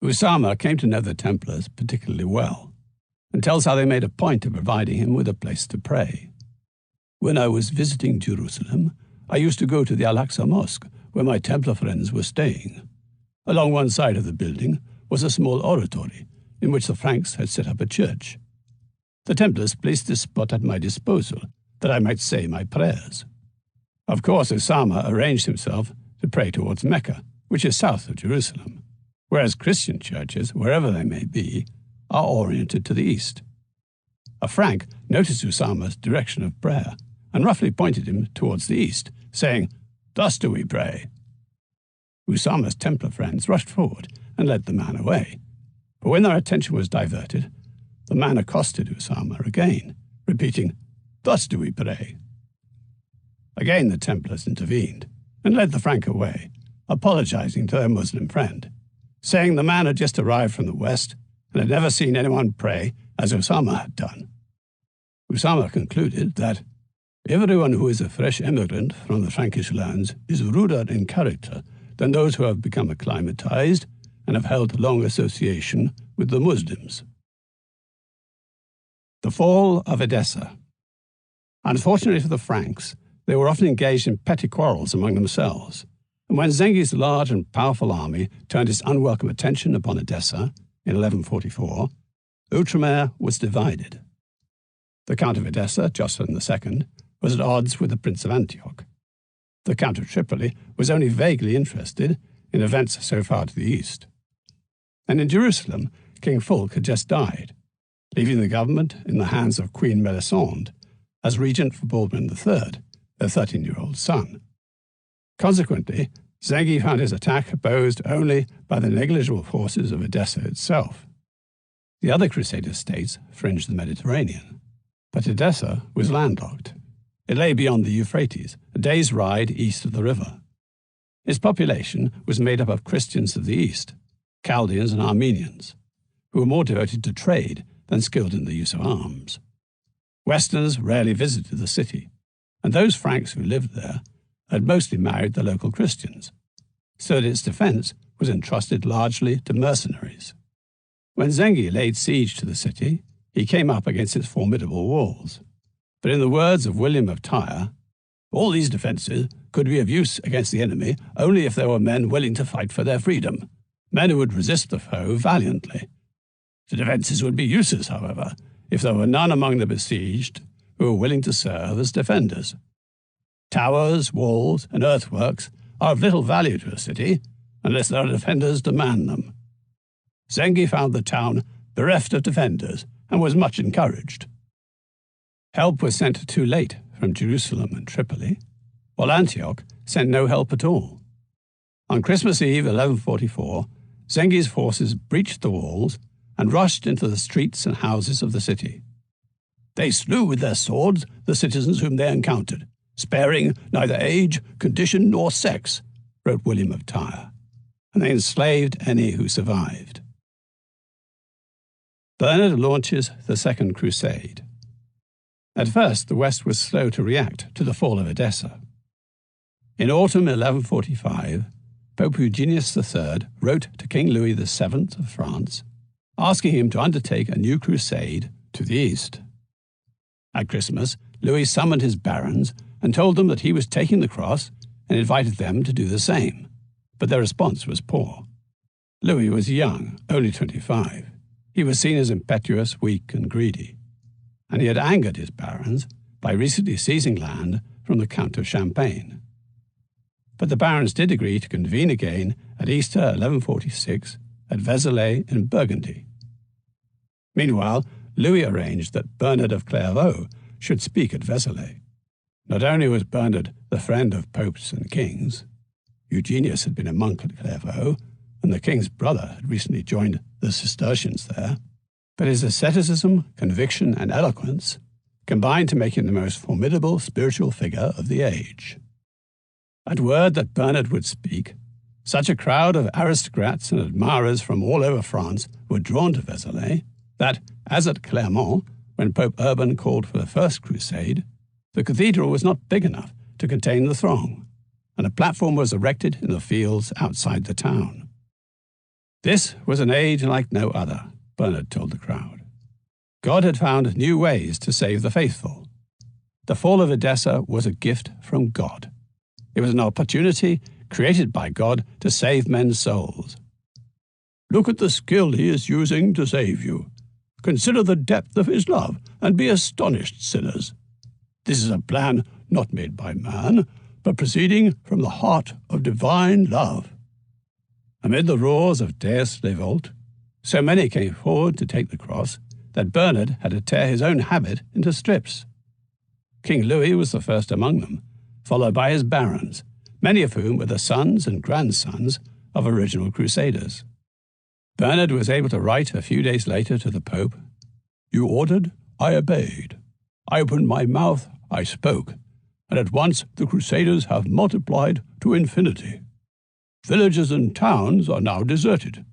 Usama came to know the Templars particularly well, and tells how they made a point of providing him with a place to pray. "When I was visiting Jerusalem, I used to go to the Al-Aqsa Mosque, where my Templar friends were staying. Along one side of the building was a small oratory, in which the Franks had set up a church. The Templars placed this spot at my disposal, that I might say my prayers. Of course, Usama arranged himself to pray towards Mecca, which is south of Jerusalem, whereas Christian churches, wherever they may be, are oriented to the east. A Frank noticed Usama's direction of prayer and roughly pointed him towards the east, saying, 'Thus do we pray.' Usama's Templar friends rushed forward and led the man away, but when their attention was diverted, the man accosted Usama again, repeating, 'Thus do we pray.' Again the Templars intervened and led the Frank away, apologizing to their Muslim friend, saying the man had just arrived from the west and had never seen anyone pray as Usama had done. Usama concluded that everyone who is a fresh emigrant from the Frankish lands is ruder in character than those who have become acclimatized and have held long association with the Muslims. The fall of Edessa. Unfortunately for the Franks, they were often engaged in petty quarrels among themselves, and when Zengi's large and powerful army turned its unwelcome attention upon Edessa in 1144, Outremer was divided. The Count of Edessa, Jocelyn II, was at odds with the Prince of Antioch. The Count of Tripoli was only vaguely interested in events so far to the east. And in Jerusalem, King Fulk had just died, leaving the government in the hands of Queen Melisande as regent for Baldwin III, their 13-year-old son. Consequently, Zengi found his attack opposed only by the negligible forces of Edessa itself. The other Crusader states fringed the Mediterranean, but Edessa was landlocked. It lay beyond the Euphrates, a day's ride east of the river. Its population was made up of Christians of the east, Chaldeans and Armenians, who were more devoted to trade than skilled in the use of arms. Westerners rarely visited the city, and those Franks who lived there had mostly married the local Christians, so that its defence was entrusted largely to mercenaries. When Zengi laid siege to the city, he came up against its formidable walls. But in the words of William of Tyre, all these defences could be of use against the enemy only if there were men willing to fight for their freedom, men who would resist the foe valiantly. The defences would be useless, however, if there were none among the besieged who were willing to serve as defenders. Towers, walls, and earthworks are of little value to a city unless there are defenders to man them. Zengi found the town bereft of defenders and was much encouraged. Help was sent too late from Jerusalem and Tripoli, while Antioch sent no help at all. On Christmas Eve 1144, Zengi's forces breached the walls and rushed into the streets and houses of the city. They slew with their swords the citizens whom they encountered, sparing neither age, condition, nor sex, wrote William of Tyre, and they enslaved any who survived. Bernard launches the Second Crusade. At first, the West was slow to react to the fall of Edessa. In autumn 1145, Pope Eugenius III wrote to King Louis VII of France, asking him to undertake a new crusade to the east. At Christmas, Louis summoned his barons and told them that he was taking the cross and invited them to do the same, but their response was poor. Louis was young, only 25. He was seen as impetuous, weak, and greedy, and he had angered his barons by recently seizing land from the Count of Champagne. But the barons did agree to convene again at Easter 1146 at Vézelay in Burgundy. Meanwhile, Louis arranged that Bernard of Clairvaux should speak at Vézelay. Not only was Bernard the friend of popes and kings, Eugenius had been a monk at Clairvaux, and the king's brother had recently joined the Cistercians there, but his asceticism, conviction, and eloquence combined to make him the most formidable spiritual figure of the age. At word that Bernard would speak, such a crowd of aristocrats and admirers from all over France were drawn to Vézelay that, as at Clermont, when Pope Urban called for the First Crusade, the cathedral was not big enough to contain the throng, and a platform was erected in the fields outside the town. This was an age like no other, Bernard told the crowd. God had found new ways to save the faithful. The fall of Edessa was a gift from God. It was an opportunity created by God to save men's souls. Look at the skill he is using to save you. Consider the depth of his love and be astonished, sinners. This is a plan not made by man, but proceeding from the heart of divine love. Amid the roars of Deus Revolt, so many came forward to take the cross that Bernard had to tear his own habit into strips. King Louis was the first among them, followed by his barons, many of whom were the sons and grandsons of original crusaders. Bernard was able to write a few days later to the Pope, "You ordered, I obeyed. I opened my mouth, I spoke, and at once the crusaders have multiplied to infinity. Villages and towns are now deserted.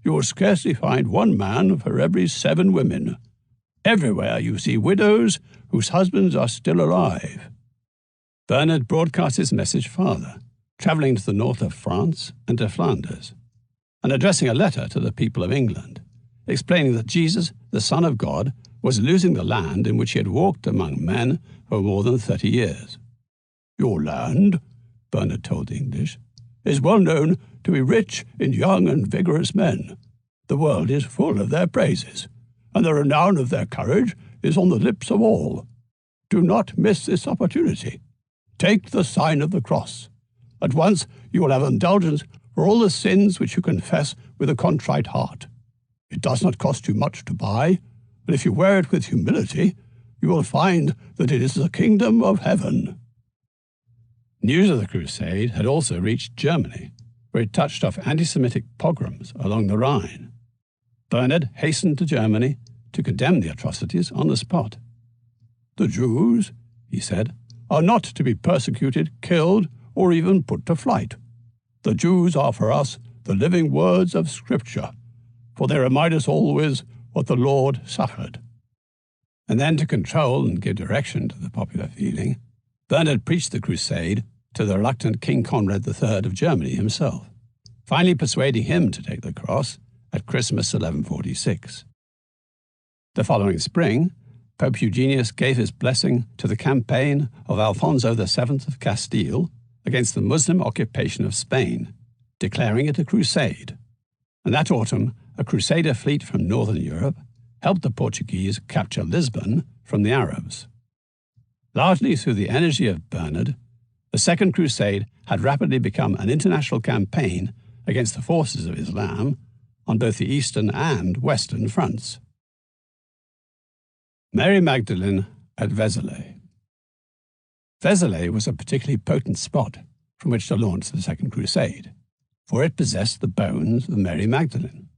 You will scarcely find one man for every 7 women. Everywhere you see widows whose husbands are still alive." Bernard broadcast his message farther, travelling to the north of France and to Flanders, and addressing a letter to the people of England, explaining that Jesus, the Son of God, was losing the land in which he had walked among men for more than 30 years. "Your land," Bernard told the English, "is well known to be rich in young and vigorous men. The world is full of their praises, and the renown of their courage is on the lips of all. Do not miss this opportunity. Take the sign of the cross. At once you will have indulgence for all the sins which you confess with a contrite heart. It does not cost you much to buy, and if you wear it with humility, you will find that it is the kingdom of heaven." News of the crusade had also reached Germany, where it touched off anti-Semitic pogroms along the Rhine. Bernard hastened to Germany to condemn the atrocities on the spot. "The Jews," he said, "are not to be persecuted, killed, or even put to flight. The Jews are for us the living words of Scripture, for they remind us always what the Lord suffered." And then, to control and give direction to the popular feeling, Bernard preached the crusade to the reluctant King Conrad III of Germany himself, finally persuading him to take the cross at Christmas 1146. The following spring, Pope Eugenius gave his blessing to the campaign of Alfonso VII of Castile against the Muslim occupation of Spain, declaring it a crusade. And that autumn, a crusader fleet from northern Europe helped the Portuguese capture Lisbon from the Arabs. Largely through the energy of Bernard, the Second Crusade had rapidly become an international campaign against the forces of Islam on both the eastern and western fronts. Mary Magdalene at Vézelay. Vézelay was a particularly potent spot from which to launch the Second Crusade. for it possessed the bones of Mary Magdalene.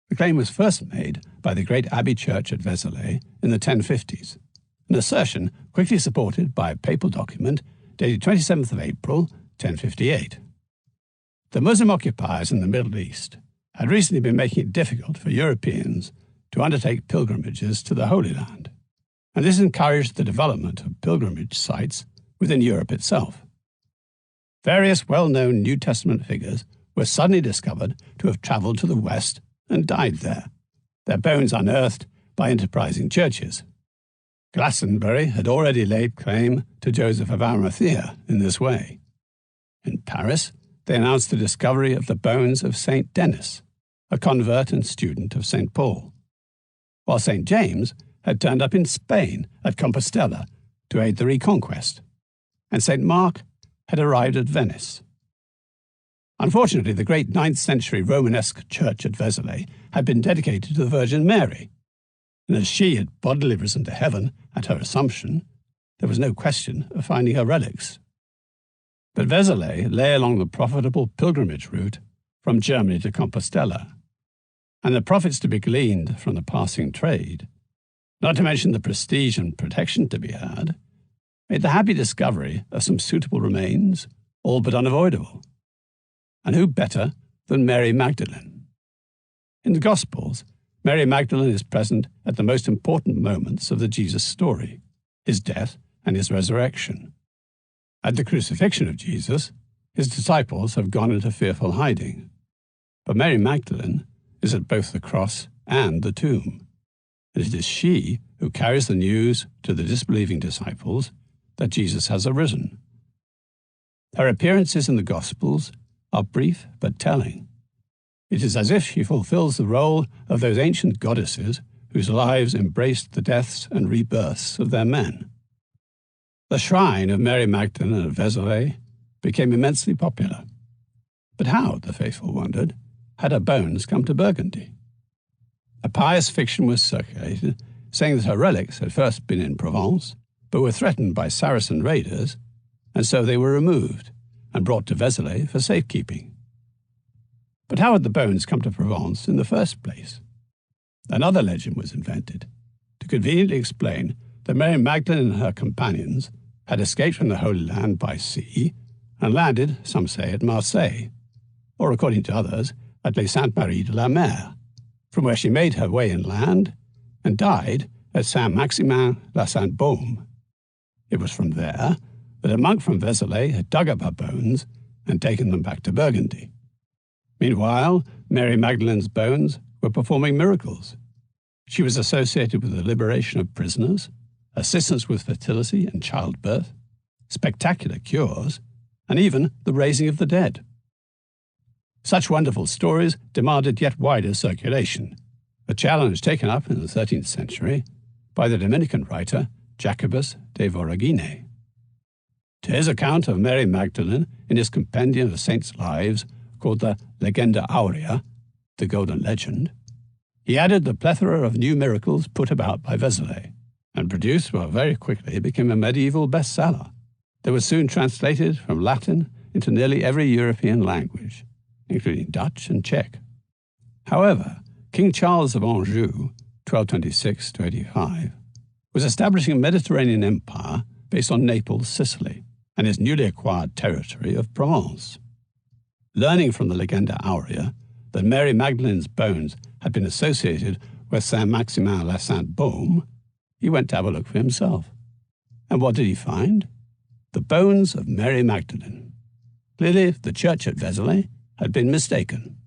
The claim was first made by the great abbey church at Vézelay in the 1050s, an assertion quickly supported by a papal document dated 27th of April, 1058. The Muslim occupiers in the Middle East had recently been making it difficult for Europeans to undertake pilgrimages to the Holy Land, and this encouraged the development of pilgrimage sites within Europe itself. Various well-known New Testament figures were suddenly discovered to have travelled to the West and died there, their bones unearthed by enterprising churches. Glastonbury had already laid claim to Joseph of Arimathea in this way. In Paris, they announced the discovery of the bones of Saint Denis, a convert and student of St. Paul, while St. James had turned up in Spain at Compostela to aid the Reconquest, and St. Mark had arrived at Venice. Unfortunately, the great 9th century Romanesque church at Vézelay had been dedicated to the Virgin Mary, and as she had bodily risen to heaven at her Assumption, there was no question of finding her relics. But Vézelay lay along the profitable pilgrimage route from Germany to Compostela, and the profits to be gleaned from the passing trade, not to mention the prestige and protection to be had, made the happy discovery of some suitable remains all but unavoidable. And who better than Mary Magdalene? In the Gospels, Mary Magdalene is present at the most important moments of the Jesus story, his death and his resurrection. At the crucifixion of Jesus, his disciples have gone into fearful hiding, but Mary Magdalene is at both the cross and the tomb, and it is she who carries the news to the disbelieving disciples that Jesus has arisen. Her appearances in the Gospels are brief but telling. It is as if she fulfills the role of those ancient goddesses whose lives embraced the deaths and rebirths of their men. The shrine of Mary Magdalene at Vézelay became immensely popular. But how, the faithful wondered, had her bones come to Burgundy? A pious fiction was circulated saying that her relics had first been in Provence, but were threatened by Saracen raiders, and so they were removed and brought to Vézelay for safekeeping. But how had the bones come to Provence in the first place? Another legend was invented to conveniently explain that Mary Magdalene and her companions had escaped from the Holy Land by sea and landed, some say, at Marseille, or according to others, at Les Saintes Maries de la Mer, from where she made her way inland and died at Saint-Maximin-la-Sainte-Baume. It was from there that a monk from Vézelay had dug up her bones and taken them back to Burgundy. Meanwhile, Mary Magdalene's bones were performing miracles. She was associated with the liberation of prisoners, assistance with fertility and childbirth, spectacular cures, and even the raising of the dead. Such wonderful stories demanded yet wider circulation, a challenge taken up in the 13th century by the Dominican writer Jacobus de Voragine. To his account of Mary Magdalene in his compendium of saints' lives called the Legenda Aurea, the Golden Legend, he added the plethora of new miracles put about by Vézelay, and produced what very quickly became a medieval bestseller that was soon translated from Latin into nearly every European language, including Dutch and Czech. However, King Charles of Anjou, 1226-85, was establishing a Mediterranean empire based on Naples, Sicily, and his newly acquired territory of Provence. Learning from the Legenda Aurea that Mary Magdalene's bones had been associated with Saint-Maximin-la-Sainte-Baume, he went to have a look for himself. And what did he find? The bones of Mary Magdalene. Clearly, the church at Vézelay had been mistaken.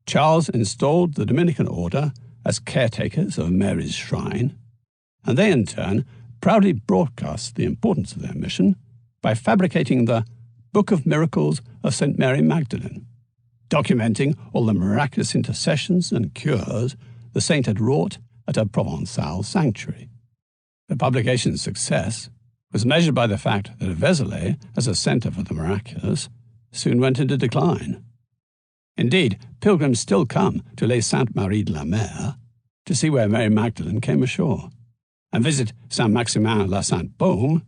Charles installed the Dominican order as caretakers of Mary's shrine, and they in turn proudly broadcast the importance of their mission by fabricating the Book of Miracles of St. Mary Magdalene, documenting all the miraculous intercessions and cures the saint had wrought at her Provençal sanctuary. The publication's success was measured by the fact that Vézelay, as a centre for the miraculous, soon went into decline. Indeed, pilgrims still come to Les Saintes Maries de la Mer to see where Mary Magdalene came ashore, and visit Saint-Maximin-la-Sainte-Baume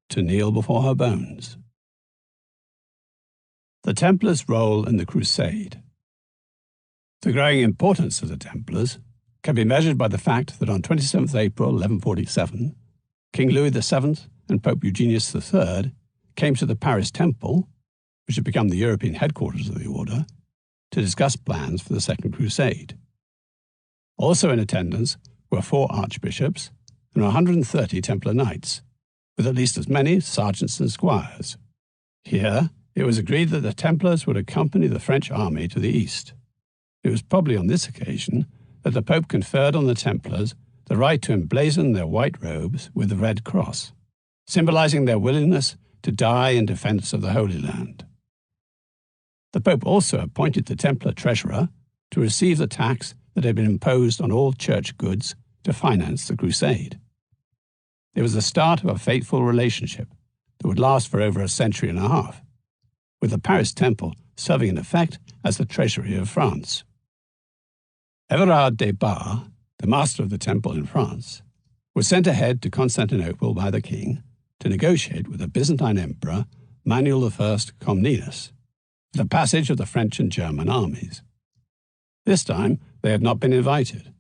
to kneel before her bones. The Templars' role in the Crusade. The growing importance of the Templars can be measured by the fact that on 27th April 1147, King Louis VII and Pope Eugenius III came to the Paris Temple, which had become the European headquarters of the order, to discuss plans for the Second Crusade. Also in attendance were 4 archbishops and 130 Templar knights, with at least as many sergeants and squires. Here, it was agreed that the Templars would accompany the French army to the east. It was probably on this occasion that the Pope conferred on the Templars the right to emblazon their white robes with the Red Cross, symbolizing their willingness to die in defense of the Holy Land. The Pope also appointed the Templar treasurer to receive the tax that had been imposed on all church goods to finance the crusade. It was the start of a fateful relationship that would last for over a century and a half, with the Paris Temple serving in effect as the treasury of France. Everard des Barres, the master of the temple in France, was sent ahead to Constantinople by the king to negotiate with the Byzantine emperor Manuel I Comnenus for the passage of the French and German armies. This time they had not been invited,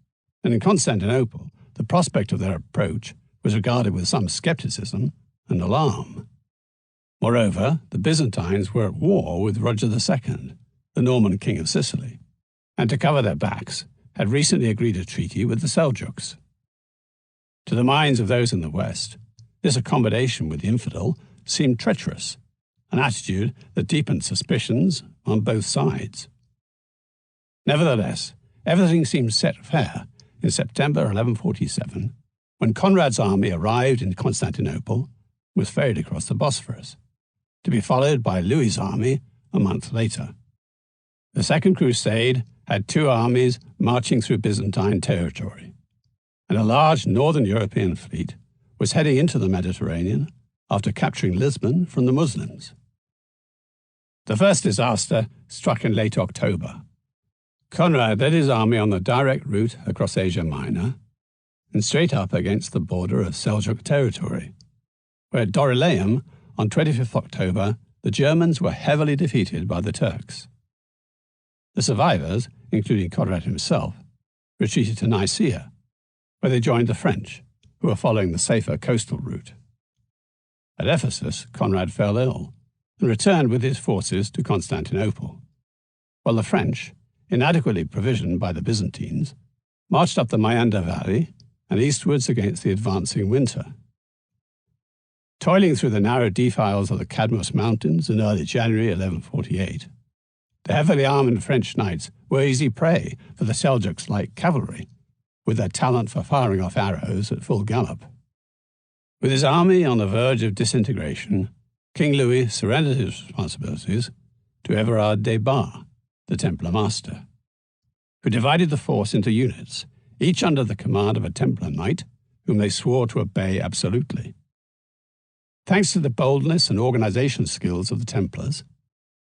and in Constantinople the prospect of their approach was regarded with some skepticism and alarm. Moreover, the Byzantines were at war with Roger II, the Norman king of Sicily, and to cover their backs had recently agreed a treaty with the Seljuks. To the minds of those in the West, this accommodation with the infidel seemed treacherous, an attitude that deepened suspicions on both sides. Nevertheless, everything seemed set fair in September 1147, when Conrad's army arrived in Constantinople and was ferried across the Bosphorus, to be followed by Louis's army a month later. The Second Crusade had 2 armies marching through Byzantine territory, and a large northern European fleet was heading into the Mediterranean after capturing Lisbon from the Muslims. The first disaster struck in late October. Conrad led his army on the direct route across Asia Minor and straight up against the border of Seljuk territory, where at Dorylaeum on 25th October the Germans were heavily defeated by the Turks. The survivors, including Conrad himself, retreated to Nicaea, where they joined the French, who were following the safer coastal route. At Ephesus, Conrad fell ill and returned with his forces to Constantinople, while the French, inadequately provisioned by the Byzantines, marched up the Maeander Valley and eastwards against the advancing winter. Toiling through the narrow defiles of the Cadmus Mountains in early January 1148, the heavily armed French knights were easy prey for the Seljuks' light cavalry, with their talent for firing off arrows at full gallop. With his army on the verge of disintegration, King Louis surrendered his responsibilities to Everard des Barres, the Templar master, who divided the force into units, each under the command of a Templar knight whom they swore to obey absolutely. Thanks to the boldness and organization skills of the Templars,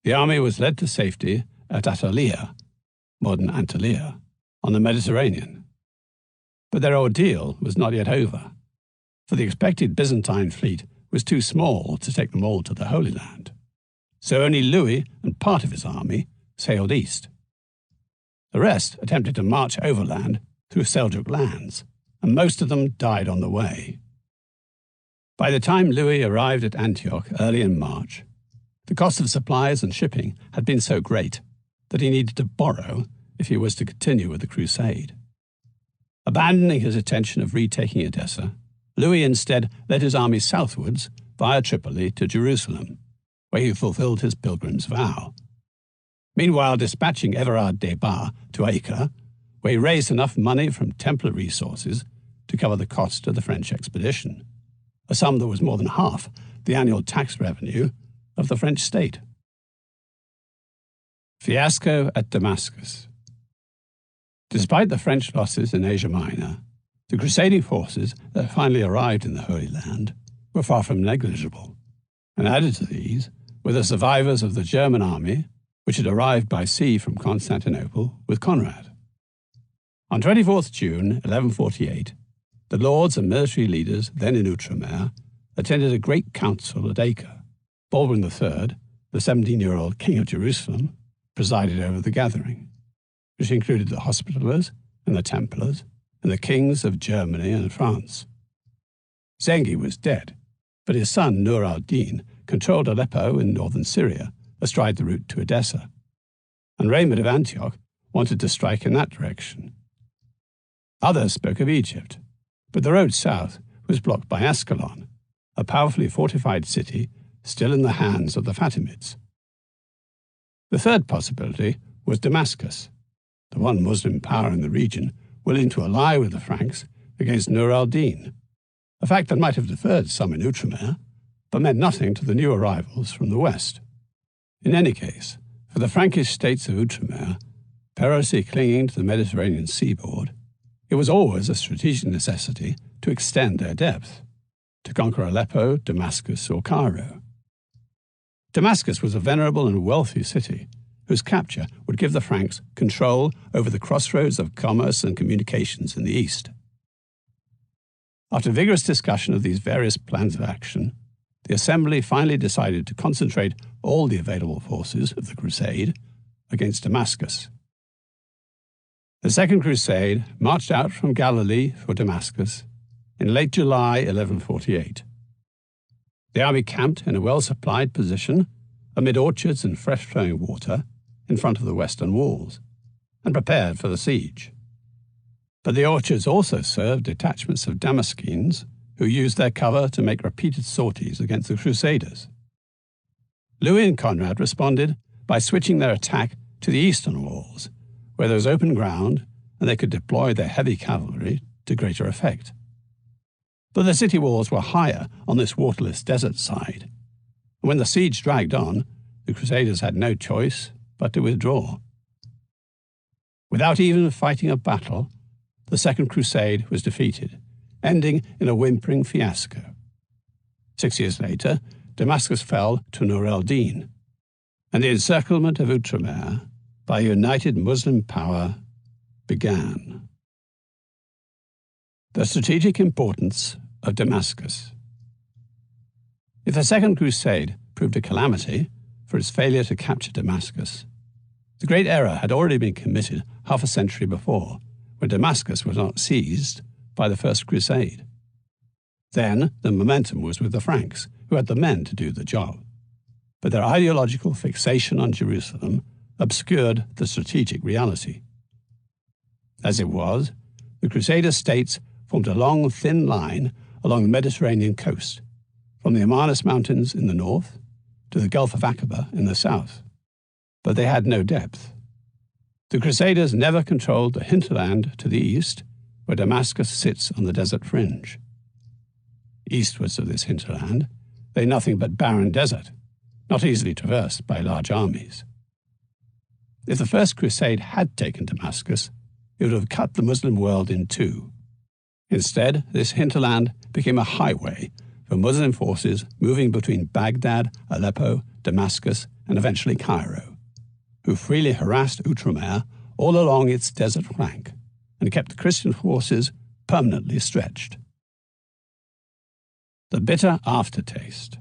the army was led to safety at Attalia, modern Antalya, on the Mediterranean. But their ordeal was not yet over, for the expected Byzantine fleet was too small to take them all to the Holy Land. So only Louis and part of his army sailed east. The rest attempted to march overland through Seljuk lands, and most of them died on the way. By the time Louis arrived at Antioch early in March, the cost of supplies and shipping had been so great that he needed to borrow if he was to continue with the crusade. Abandoning his intention of retaking Edessa, Louis instead led his army southwards via Tripoli to Jerusalem, where he fulfilled his pilgrim's vow. Meanwhile dispatching Everard des Barres to Acre, where he raised enough money from Templar resources to cover the cost of the French expedition, a sum that was more than half the annual tax revenue of the French state. Fiasco at Damascus. Despite the French losses in Asia Minor, the crusading forces that finally arrived in the Holy Land were far from negligible, and added to these were the survivors of the German army, which had arrived by sea from Constantinople with Conrad. On 24th June 1148, the lords and military leaders then in Outremer attended a great council at Acre. Baldwin III, the 17-year-old King of Jerusalem, presided over the gathering, which included the Hospitallers and the Templars and the kings of Germany and France. Zengi was dead, but his son Nur al-Din controlled Aleppo in northern Syria, astride the route to Edessa, and Raymond of Antioch wanted to strike in that direction. Others spoke of Egypt, but the road south was blocked by Ascalon, a powerfully fortified city still in the hands of the Fatimids. The third possibility was Damascus, the one Muslim power in the region willing to ally with the Franks against Nur al-Din, a fact that might have deferred some in Outremer, but meant nothing to the new arrivals from the west. In any case, for the Frankish states of Outremer, perilously clinging to the Mediterranean seaboard, it was always a strategic necessity to extend their depth, to conquer Aleppo, Damascus, or Cairo. Damascus was a venerable and wealthy city, whose capture would give the Franks control over the crossroads of commerce and communications in the east. After vigorous discussion of these various plans of action, the Assembly finally decided to concentrate all the available forces of the Crusade against Damascus. The Second Crusade marched out from Galilee for Damascus in late July 1148. The army camped in a well-supplied position amid orchards and fresh-flowing water in front of the western walls, and prepared for the siege. But the orchards also served detachments of Damascenes who used their cover to make repeated sorties against the Crusaders. Louis and Conrad responded by switching their attack to the eastern walls, where there was open ground and they could deploy their heavy cavalry to greater effect. But the city walls were higher on this waterless desert side, and when the siege dragged on, the Crusaders had no choice but to withdraw. Without even fighting a battle, the Second Crusade was defeated, ending in a whimpering fiasco. 6 years later, Damascus fell to Nur al-Din, and the encirclement of Outremer by a united Muslim power began. The strategic importance of Damascus. If the Second Crusade proved a calamity for its failure to capture Damascus, the great error had already been committed half a century before, when Damascus was not seized by the First Crusade. Then the momentum was with the Franks, who had the men to do the job. But their ideological fixation on Jerusalem obscured the strategic reality. As it was, the Crusader states formed a long, thin line along the Mediterranean coast, from the Amarnas Mountains in the north to the Gulf of Aqaba in the south. But they had no depth. The Crusaders never controlled the hinterland to the east, where Damascus sits on the desert fringe. Eastwards of this hinterland lay nothing but barren desert, not easily traversed by large armies. If the First Crusade had taken Damascus, it would have cut the Muslim world in two. Instead, this hinterland became a highway for Muslim forces moving between Baghdad, Aleppo, Damascus, and eventually Cairo, who freely harassed Outremer all along its desert flank and kept the Christian forces permanently stretched. The bitter aftertaste.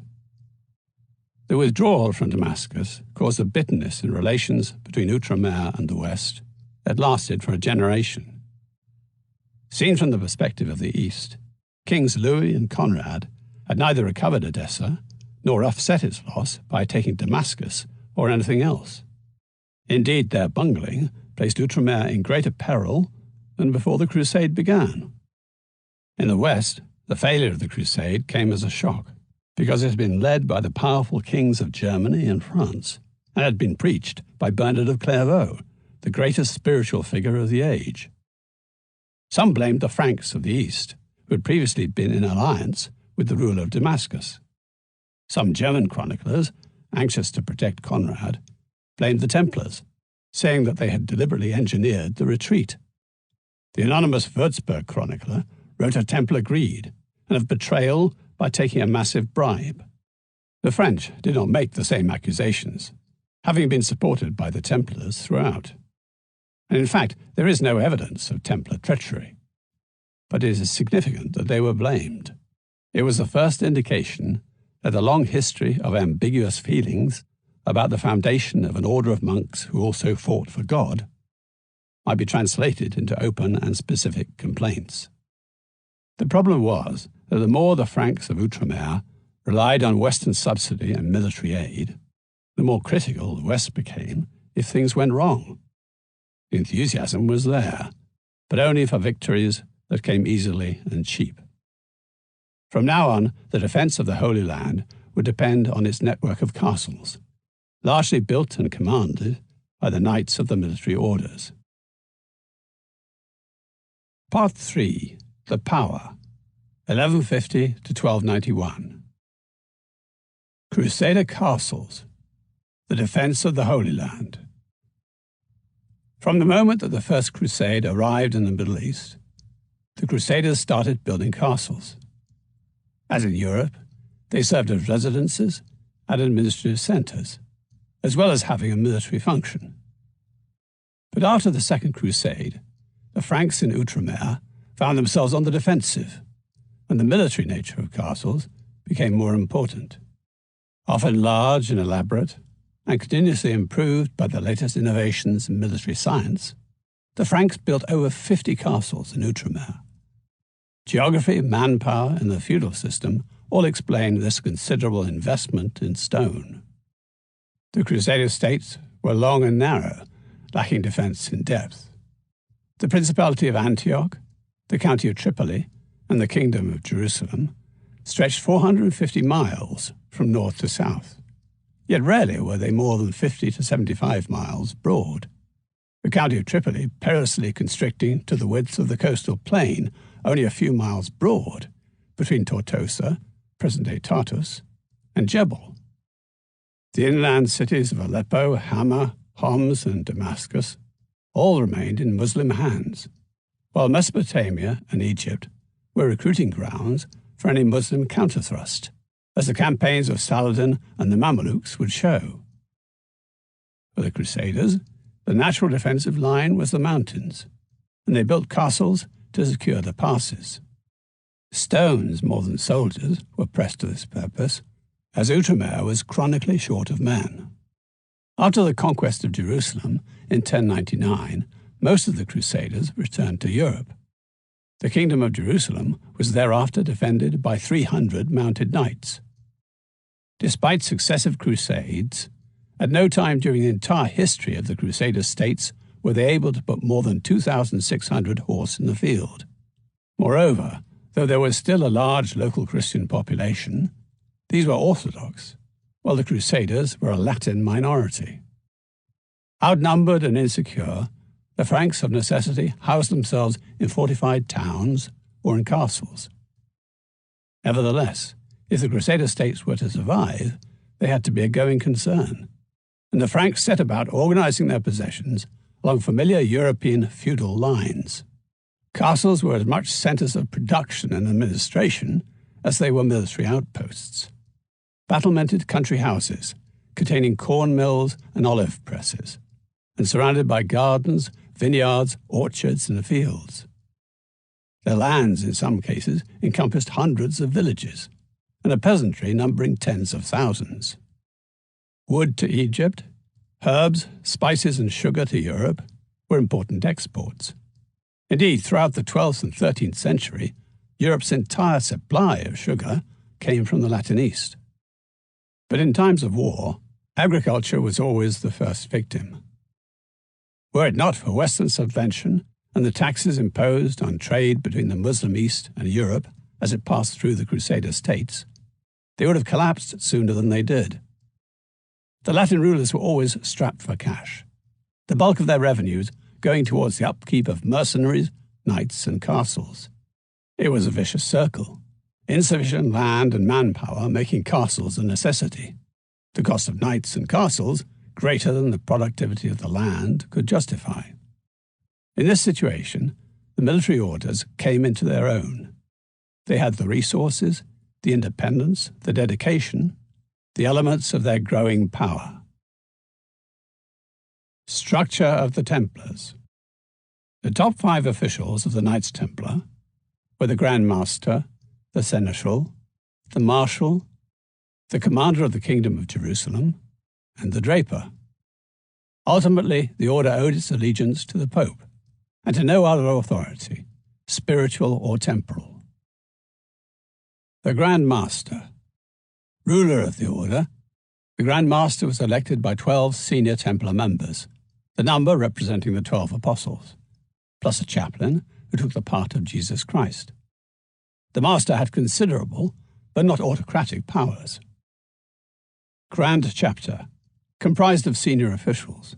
The withdrawal from Damascus caused a bitterness in relations between Outremer and the West that lasted for a generation. Seen from the perspective of the East, Kings Louis and Conrad had neither recovered Edessa nor offset its loss by taking Damascus or anything else. Indeed, their bungling placed Outremer in greater peril than before the Crusade began. In the West, the failure of the Crusade came as a shock, because it had been led by the powerful kings of Germany and France, and had been preached by Bernard of Clairvaux, the greatest spiritual figure of the age. Some blamed the Franks of the East, who had previously been in alliance with the ruler of Damascus. Some German chroniclers, anxious to protect Conrad, blamed the Templars, saying that they had deliberately engineered the retreat. The anonymous Würzburg chronicler wrote of Templar greed and of betrayal by taking a massive bribe. The French did not make the same accusations, having been supported by the Templars throughout. And in fact, there is no evidence of Templar treachery. But it is significant that they were blamed. It was the first indication that the long history of ambiguous feelings about the foundation of an order of monks who also fought for God might be translated into open and specific complaints. The problem was that the more the Franks of Outremer relied on Western subsidy and military aid, the more critical the West became if things went wrong. The enthusiasm was there, but only for victories that came easily and cheap. From now on, the defence of the Holy Land would depend on its network of castles, largely built and commanded by the knights of the military orders. Part 3. The Power, 1150 to 1291. Crusader Castles, the defence of the Holy Land. From the moment that the First Crusade arrived in the Middle East, the Crusaders started building castles. As in Europe, they served as residences and administrative centres, as well as having a military function. But after the Second Crusade, the Franks in Outremer found themselves on the defensive, and the military nature of castles became more important. Often large and elaborate, and continuously improved by the latest innovations in military science, the Franks built over 50 castles in Outremer. Geography, manpower, and the feudal system all explain this considerable investment in stone. The Crusader states were long and narrow, lacking defence in depth. The Principality of Antioch, the County of Tripoli, and the Kingdom of Jerusalem stretched 450 miles from north to south. Yet rarely were they more than 50 to 75 miles broad, the County of Tripoli perilously constricting to the width of the coastal plain only a few miles broad between Tortosa, present-day Tartus, and Jebel. The inland cities of Aleppo, Hama, Homs, and Damascus all remained in Muslim hands, while Mesopotamia and Egypt were recruiting grounds for any Muslim counterthrust, as the campaigns of Saladin and the Mamelukes would show. For the Crusaders, the natural defensive line was the mountains, and they built castles to secure the passes. Stones more than soldiers were pressed to this purpose, as Outremer was chronically short of men. After the conquest of Jerusalem in 1099, most of the Crusaders returned to Europe. The Kingdom of Jerusalem was thereafter defended by 300 mounted knights. Despite successive crusades, at no time during the entire history of the Crusader states were they able to put more than 2,600 horse in the field. Moreover, though there was still a large local Christian population, these were Orthodox, while the Crusaders were a Latin minority. Outnumbered and insecure, the Franks of necessity housed themselves in fortified towns or in castles. Nevertheless, if the Crusader states were to survive, they had to be a going concern, and the Franks set about organizing their possessions along familiar European feudal lines. Castles were as much centers of production and administration as they were military outposts. Battlemented country houses containing corn mills and olive presses, and surrounded by gardens, vineyards, orchards, and fields. Their lands, in some cases, encompassed hundreds of villages, and a peasantry numbering tens of thousands. Wood to Egypt, herbs, spices, and sugar to Europe were important exports. Indeed, throughout the 12th and 13th century, Europe's entire supply of sugar came from the Latin East. But in times of war, agriculture was always the first victim. Were it not for Western subvention and the taxes imposed on trade between the Muslim East and Europe as it passed through the Crusader states, they would have collapsed sooner than they did. The Latin rulers were always strapped for cash, the bulk of their revenues going towards the upkeep of mercenaries, knights, and castles. It was a vicious circle, insufficient land and manpower making castles a necessity. The cost of knights and castles greater than the productivity of the land could justify. In this situation, the military orders came into their own. They had the resources, the independence, the dedication, the elements of their growing power. Structure of the Templars. The top 5 officials of the Knights Templar were the Grand Master, the Seneschal, the Marshal, the Commander of the Kingdom of Jerusalem, and the Draper. Ultimately, the order owed its allegiance to the Pope, and to no other authority, spiritual or temporal. The Grand Master. Ruler of the order, the Grand Master was elected by 12 senior Templar members, the number representing the 12 apostles, plus a chaplain who took the part of Jesus Christ. The Master had considerable, but not autocratic, powers. Grand Chapter, comprised of senior officials.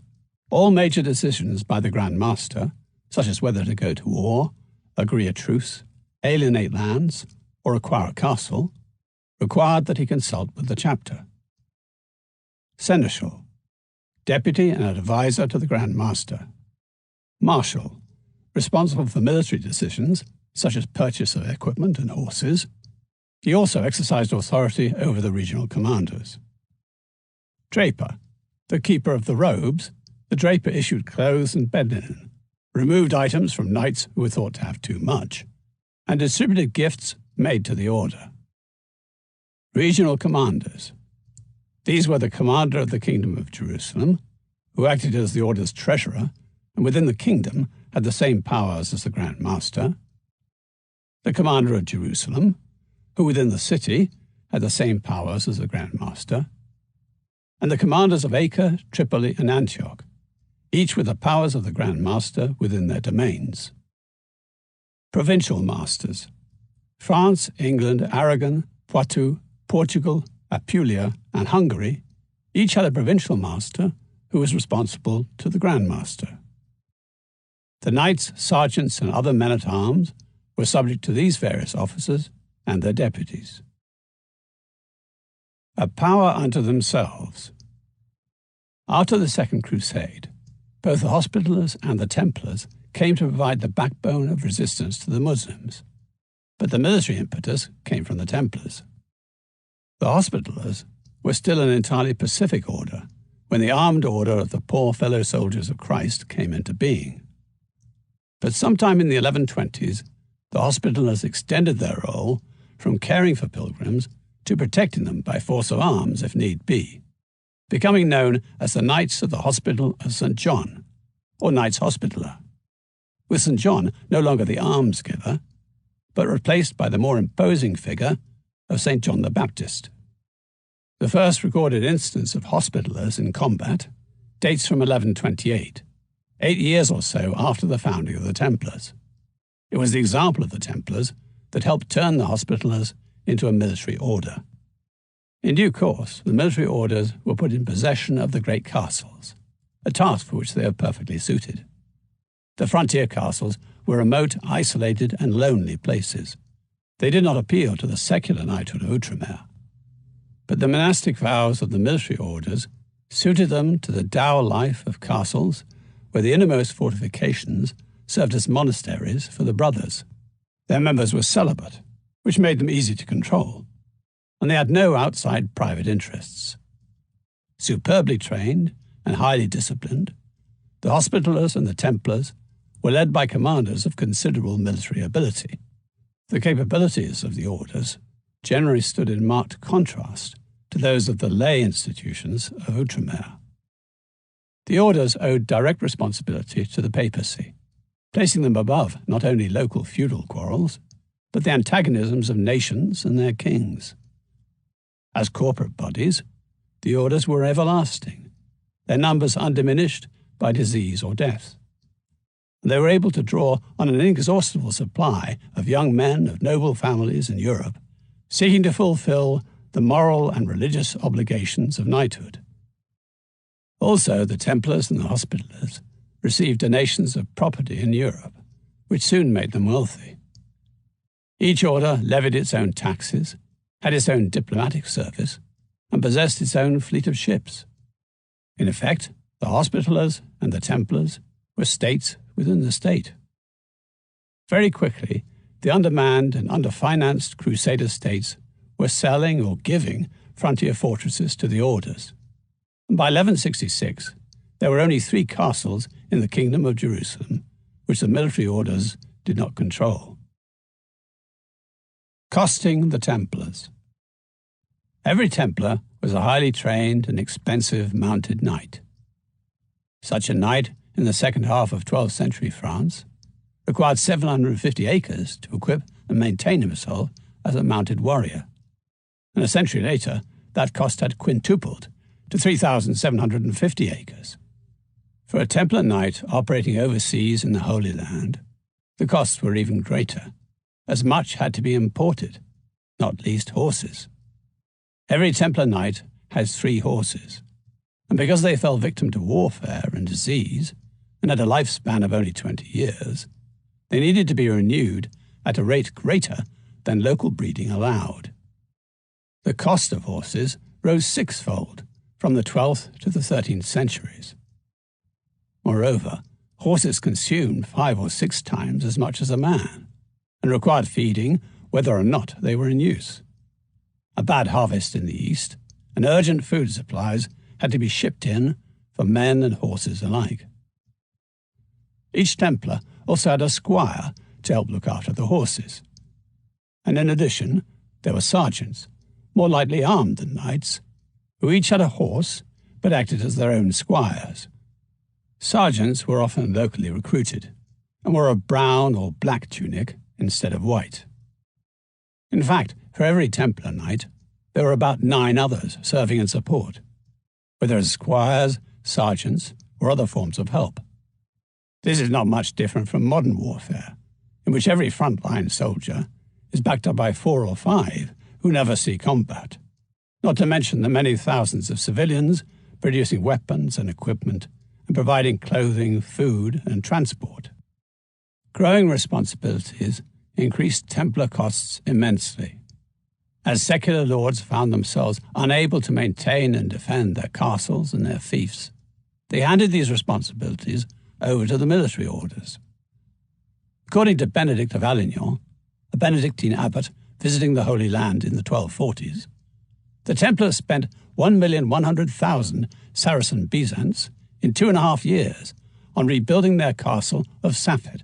All major decisions by the Grand Master, such as whether to go to war, agree a truce, alienate lands, or acquire a castle, required that he consult with the chapter. Seneschal, deputy and advisor to the Grand Master. Marshal, responsible for military decisions, such as purchase of equipment and horses. He also exercised authority over the regional commanders. Draper, the keeper of the robes, the draper issued clothes and bed linen, removed items from knights who were thought to have too much, and distributed gifts made to the order. Regional commanders. These were the commander of the Kingdom of Jerusalem, who acted as the order's treasurer, and within the kingdom had the same powers as the Grand Master. The commander of Jerusalem, who within the city had the same powers as the Grand Master. And the commanders of Acre, Tripoli, and Antioch, each with the powers of the Grand Master within their domains. Provincial masters. France, England, Aragon, Poitou, Portugal, Apulia, and Hungary each had a provincial master who was responsible to the Grand Master. The knights, sergeants, and other men-at-arms were subject to these various officers and their deputies. A power unto themselves. After the Second Crusade, both the Hospitallers and the Templars came to provide the backbone of resistance to the Muslims, but the military impetus came from the Templars. The Hospitallers were still an entirely pacific order when the armed order of the Poor Fellow Soldiers of Christ came into being. But sometime in the 1120s, the Hospitallers extended their role from caring for pilgrims to protecting them by force of arms if need be, becoming known as the Knights of the Hospital of St. John, or Knights Hospitaller, with St. John no longer the almsgiver, but replaced by the more imposing figure of St. John the Baptist. The first recorded instance of Hospitallers in combat dates from 1128, 8 years or so after the founding of the Templars. It was the example of the Templars that helped turn the Hospitallers into a military order. In due course, the military orders were put in possession of the great castles, a task for which they were perfectly suited. The frontier castles were remote, isolated, and lonely places. They did not appeal to the secular knighthood of Outremer, but the monastic vows of the military orders suited them to the dour life of castles where the innermost fortifications served as monasteries for the brothers. Their members were celibate, which made them easy to control, and they had no outside private interests. Superbly trained and highly disciplined, the Hospitallers and the Templars were led by commanders of considerable military ability. The capabilities of the orders generally stood in marked contrast to those of the lay institutions of Outremer. The orders owed direct responsibility to the papacy, placing them above not only local feudal quarrels, but the antagonisms of nations and their kings. As corporate bodies, the orders were everlasting, their numbers undiminished by disease or death. They were able to draw on an inexhaustible supply of young men of noble families in Europe, seeking to fulfill the moral and religious obligations of knighthood. Also, the Templars and the Hospitallers received donations of property in Europe, which soon made them wealthy. Each order levied its own taxes, had its own diplomatic service, and possessed its own fleet of ships. In effect, the Hospitallers and the Templars were states within the state. Very quickly, the undermanned and underfinanced Crusader states were selling or giving frontier fortresses to the orders. And by 1166, there were only 3 castles in the Kingdom of Jerusalem, which the military orders did not control. Costing the Templars. Every Templar was a highly trained and expensive mounted knight. Such a knight, in the second half of 12th century France, required 750 acres to equip and maintain himself as a mounted warrior. And a century later, that cost had quintupled to 3,750 acres. For a Templar knight operating overseas in the Holy Land, the costs were even greater, as much had to be imported, not least horses. Every Templar knight has 3 horses, and because they fell victim to warfare and disease, and had a lifespan of only 20 years, they needed to be renewed at a rate greater than local breeding allowed. The cost of horses rose 6-fold from the 12th to the 13th centuries. Moreover, horses consumed 5 or 6 times as much as a man, and required feeding whether or not they were in use. A bad harvest in the east, and urgent food supplies had to be shipped in for men and horses alike. Each Templar also had a squire to help look after the horses. And in addition, there were sergeants, more lightly armed than knights, who each had a horse but acted as their own squires. Sergeants were often locally recruited and wore a brown or black tunic instead of white. In fact, for every Templar knight, there were about 9 others serving in support, whether as squires, sergeants, or other forms of help. This is not much different from modern warfare, in which every frontline soldier is backed up by 4 or 5 who never see combat, not to mention the many thousands of civilians producing weapons and equipment and providing clothing, food, and transport. Growing responsibilities increased Templar costs immensely. As secular lords found themselves unable to maintain and defend their castles and their fiefs, they handed these responsibilities over to the military orders. According to Benedict of Avignon, a Benedictine abbot visiting the Holy Land in the 1240s, the Templars spent 1,100,000 Saracen bezants in 2.5 years on rebuilding their castle of Safed.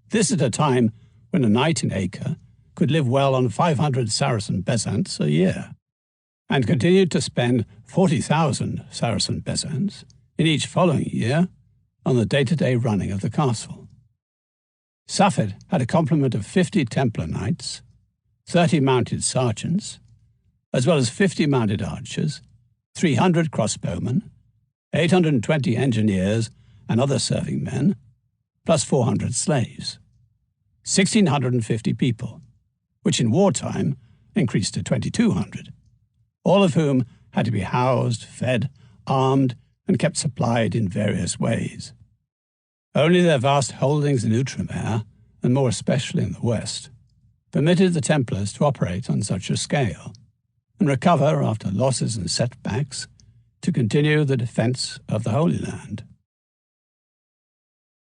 This at a time when a knight in Acre could live well on 500 Saracen bezants a year, and continued to spend 40,000 Saracen bezants in each following year on the day-to-day running of the castle. Safed had a complement of 50 Templar knights, 30 mounted sergeants, as well as 50 mounted archers, 300 crossbowmen, 820 engineers and other serving men, plus 400 slaves. 1,650 people, which in wartime increased to 2,200, all of whom had to be housed, fed, armed, and kept supplied in various ways. Only their vast holdings in Outremer, and more especially in the west, permitted the Templars to operate on such a scale, and recover after losses and setbacks to continue the defence of the Holy Land.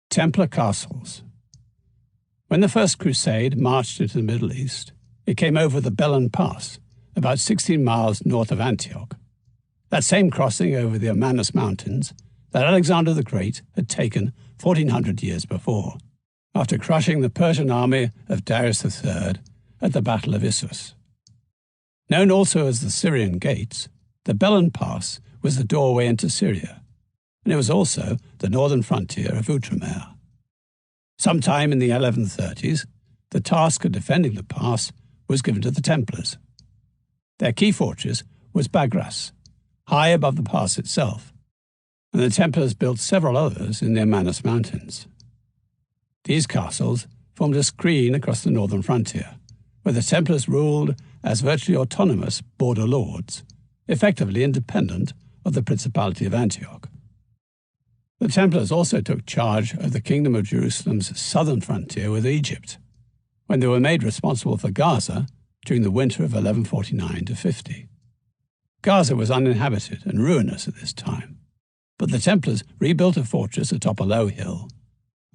Templar castles. When the First Crusade marched into the Middle East, it came over the Belen Pass, about 16 miles north of Antioch, that same crossing over the Amanus Mountains that Alexander the Great had taken 1,400 years before, after crushing the Persian army of Darius III at the Battle of Issus. Known also as the Syrian Gates, the Belen Pass was the doorway into Syria, and it was also the northern frontier of Outremer. Sometime in the 1130s, the task of defending the pass was given to the Templars. Their key fortress was Bagras, high above the pass itself, and the Templars built several others in the Amanus Mountains. These castles formed a screen across the northern frontier, where the Templars ruled as virtually autonomous border lords, effectively independent of the Principality of Antioch. The Templars also took charge of the Kingdom of Jerusalem's southern frontier with Egypt, when they were made responsible for Gaza during the winter of 1149-50. Gaza was uninhabited and ruinous at this time, but the Templars rebuilt a fortress atop a low hill,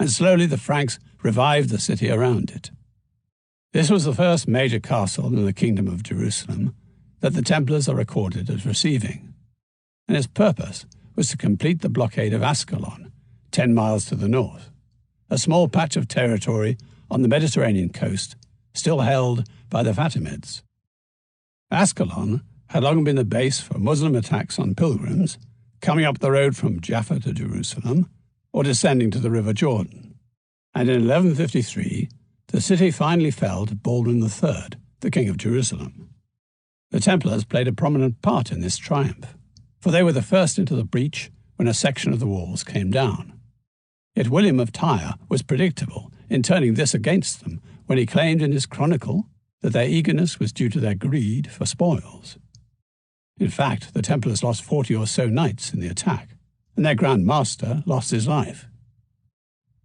and slowly the Franks revived the city around it. This was the first major castle in the Kingdom of Jerusalem that the Templars are recorded as receiving, and its purpose was to complete the blockade of Ascalon, 10 miles to the north, a small patch of territory on the Mediterranean coast still held by the Fatimids. Ascalon had long been the base for Muslim attacks on pilgrims coming up the road from Jaffa to Jerusalem or descending to the River Jordan. And in 1153, the city finally fell to Baldwin III, the King of Jerusalem. The Templars played a prominent part in this triumph, for they were the first into the breach when a section of the walls came down. Yet William of Tyre was predictable in turning this against them when he claimed in his chronicle that their eagerness was due to their greed for spoils. In fact, the Templars lost 40 or so knights in the attack, and their Grand Master lost his life.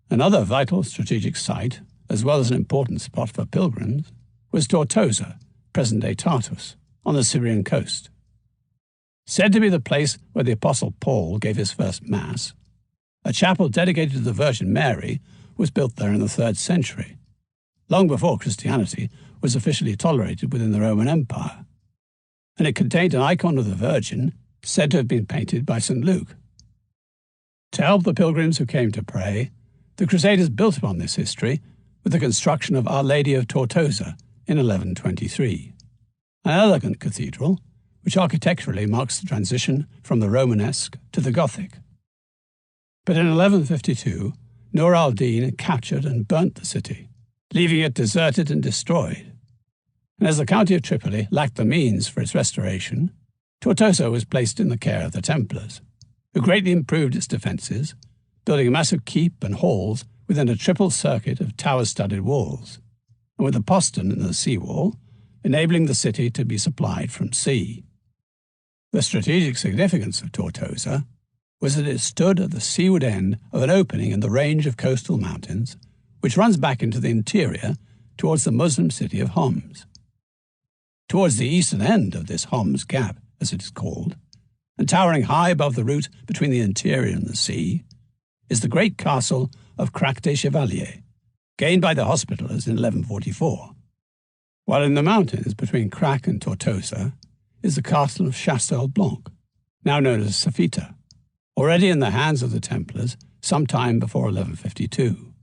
Another vital strategic site, as well as an important spot for pilgrims, was Tortosa, present-day Tartus, on the Syrian coast. Said to be the place where the Apostle Paul gave his first Mass, a chapel dedicated to the Virgin Mary was built there in the 3rd century, long before Christianity was officially tolerated within the Roman Empire, and it contained an icon of the Virgin said to have been painted by St. Luke. To help the pilgrims who came to pray, the Crusaders built upon this history with the construction of Our Lady of Tortosa in 1123, an elegant cathedral which architecturally marks the transition from the Romanesque to the Gothic. But in 1152, Nur al-Din captured and burnt the city, leaving it deserted and destroyed. And as the county of Tripoli lacked the means for its restoration, Tortosa was placed in the care of the Templars, who greatly improved its defences, building a massive keep and halls within a triple circuit of tower-studded walls, and with a postern in the seawall, enabling the city to be supplied from sea. The strategic significance of Tortosa was that it stood at the seaward end of an opening in the range of coastal mountains, which runs back into the interior towards the Muslim city of Homs. Towards the eastern end of this Homs Gap, as it is called, and towering high above the route between the interior and the sea, is the great castle of Crac des Chevaliers, gained by the Hospitallers in 1144. While in the mountains between Crac and Tortosa is the castle of Chastel-Blanc, now known as Safita, already in the hands of the Templars some time before 1152.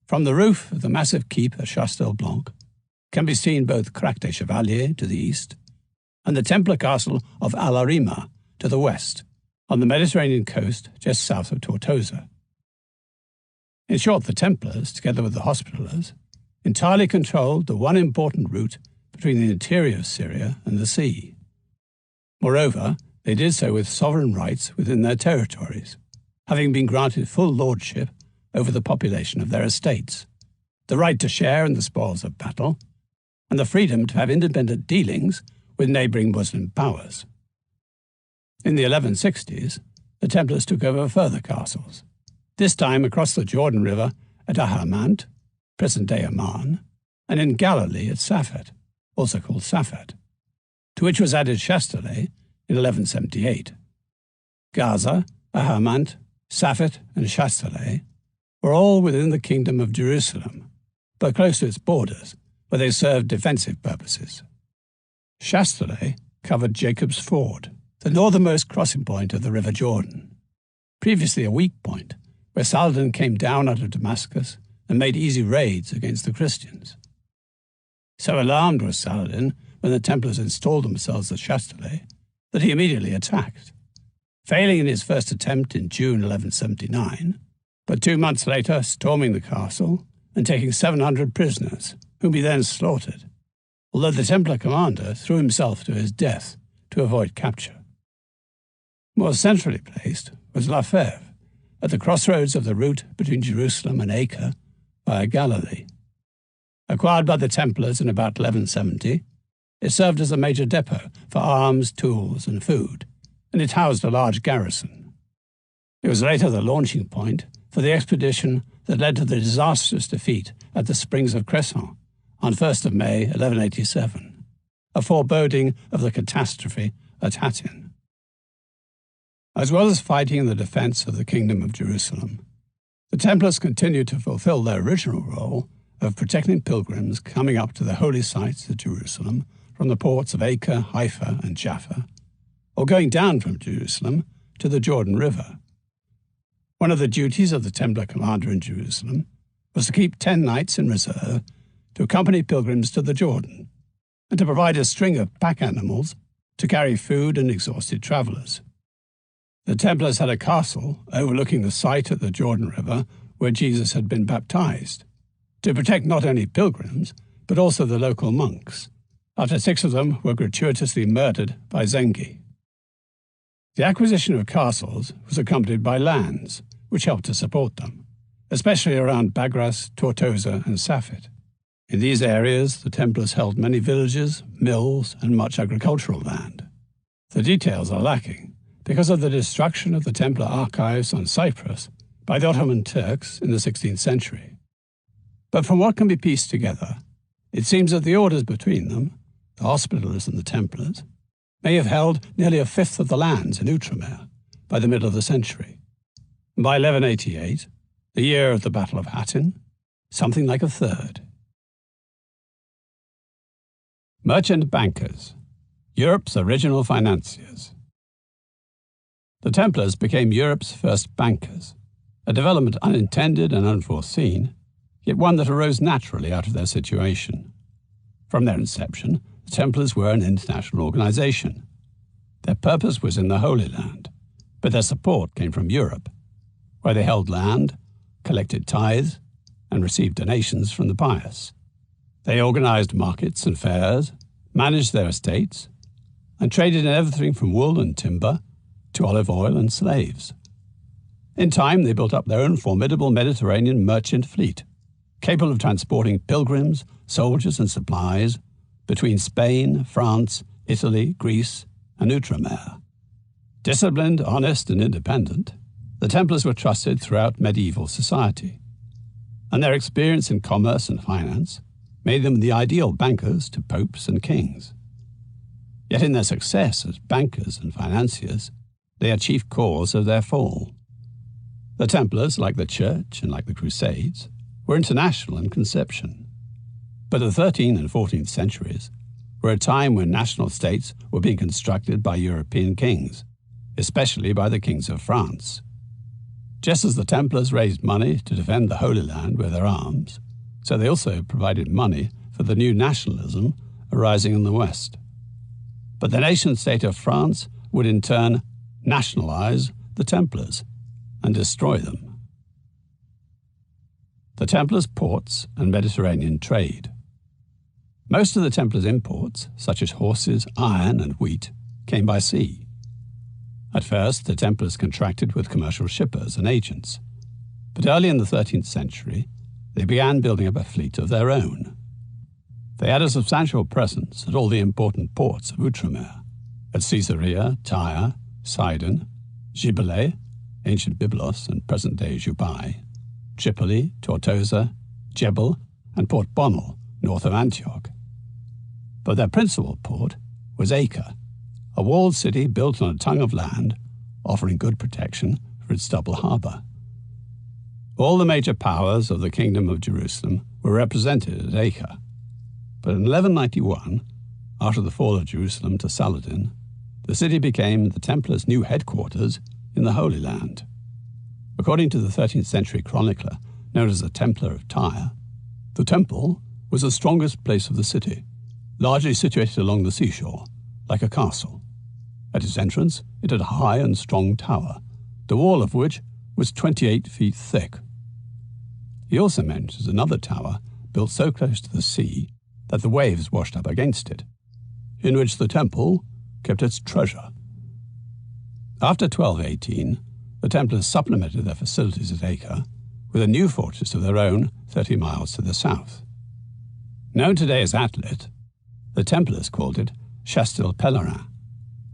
From the roof of the massive keep at Chastel-Blanc can be seen both Crac des Chevaliers to the east and the Templar castle of Alarima to the west, on the Mediterranean coast just south of Tortosa. In short, the Templars, together with the Hospitallers, entirely controlled the one important route between the interior of Syria and the sea. Moreover, they did so with sovereign rights within their territories, having been granted full lordship over the population of their estates, the right to share in the spoils of battle, and the freedom to have independent dealings with neighbouring Muslim powers. In the 1160s, the Templars took over further castles, this time across the Jordan River at Ahamant, present-day Amman, and in Galilee at Safed, also called Safed, to which was added Chastelet in 1178. Gaza, Ahamant, Safed, and Chastelet were all within the Kingdom of Jerusalem, but close to its borders, where they served defensive purposes. Chastelet covered Jacob's Ford, the northernmost crossing point of the River Jordan, previously a weak point where Saladin came down out of Damascus and made easy raids against the Christians. So alarmed was Saladin when the Templars installed themselves at Chastelet that he immediately attacked, failing in his first attempt in June 1179, but 2 months later storming the castle and taking 700 prisoners, whom he then slaughtered, although the Templar commander threw himself to his death to avoid capture. More centrally placed was La Fèvre, at the crossroads of the route between Jerusalem and Acre via Galilee. Acquired by the Templars in about 1170, it served as a major depot for arms, tools, and food, and it housed a large garrison. It was later the launching point for the expedition that led to the disastrous defeat at the Springs of Cresson on 1st of May 1187, a foreboding of the catastrophe at Hattin. As well as fighting in the defense of the Kingdom of Jerusalem, the Templars continued to fulfill their original role of protecting pilgrims coming up to the holy sites at Jerusalem from the ports of Acre, Haifa, and Jaffa, or going down from Jerusalem to the Jordan River. One of the duties of the Templar commander in Jerusalem was to keep 10 knights in reserve to accompany pilgrims to the Jordan, and to provide a string of pack animals to carry food and exhausted travellers. The Templars had a castle overlooking the site at the Jordan River where Jesus had been baptized, to protect not only pilgrims, but also the local monks, after 6 of them were gratuitously murdered by Zengi. The acquisition of castles was accompanied by lands, which helped to support them, especially around Bagras, Tortosa, and Safed. In these areas, the Templars held many villages, mills, and much agricultural land. The details are lacking because of the destruction of the Templar archives on Cyprus by the Ottoman Turks in the 16th century. But from what can be pieced together, it seems that the orders between them, the Hospitallers and the Templars, may have held nearly a fifth of the lands in Outremer by the middle of the century. And by 1188, the year of the Battle of Hattin, something like a third. Merchant bankers, Europe's original financiers. The Templars became Europe's first bankers, a development unintended and unforeseen, yet one that arose naturally out of their situation. From their inception, the Templars were an international organization. Their purpose was in the Holy Land, but their support came from Europe, where they held land, collected tithes, and received donations from the pious. They organized markets and fairs, managed their estates, and traded in everything from wool and timber to olive oil and slaves. In time, they built up their own formidable Mediterranean merchant fleet, capable of transporting pilgrims, soldiers, and supplies between Spain, France, Italy, Greece, and Outremer. Disciplined, honest, and independent, the Templars were trusted throughout medieval society, and their experience in commerce and finance made them the ideal bankers to popes and kings. Yet in their success as bankers and financiers, they are chief cause of their fall. The Templars, like the Church and like the Crusades, were international in conception. But the 13th and 14th centuries were a time when national states were being constructed by European kings, especially by the kings of France. Just as the Templars raised money to defend the Holy Land with their arms, so they also provided money for the new nationalism arising in the West. But the nation-state of France would in turn nationalize the Templars and destroy them. The Templars' ports and Mediterranean trade. Most of the Templars' imports, such as horses, iron, and wheat, came by sea. At first, the Templars contracted with commercial shippers and agents, but early in the 13th century, they began building up a fleet of their own. They had a substantial presence at all the important ports of Outremer, at Caesarea, Tyre, Sidon, Gibelais, ancient Byblos and present-day Jubai, Tripoli, Tortosa, Jebel, and Port Bonnel, north of Antioch. But their principal port was Acre, a walled city built on a tongue of land, offering good protection for its double harbour. All the major powers of the Kingdom of Jerusalem were represented at Acre, but in 1191, after the fall of Jerusalem to Saladin, the city became the Templars' new headquarters in the Holy Land. According to the 13th century chronicler known as the Templar of Tyre, the temple was the strongest place of the city, largely situated along the seashore, like a castle. At its entrance, it had a high and strong tower, the wall of which was 28 feet thick. He also mentions another tower built so close to the sea that the waves washed up against it, in which the temple kept its treasure. After 1218, the Templars supplemented their facilities at Acre with a new fortress of their own 30 miles to the south. Known today as Atlit, the Templars called it Chastel Pèlerin,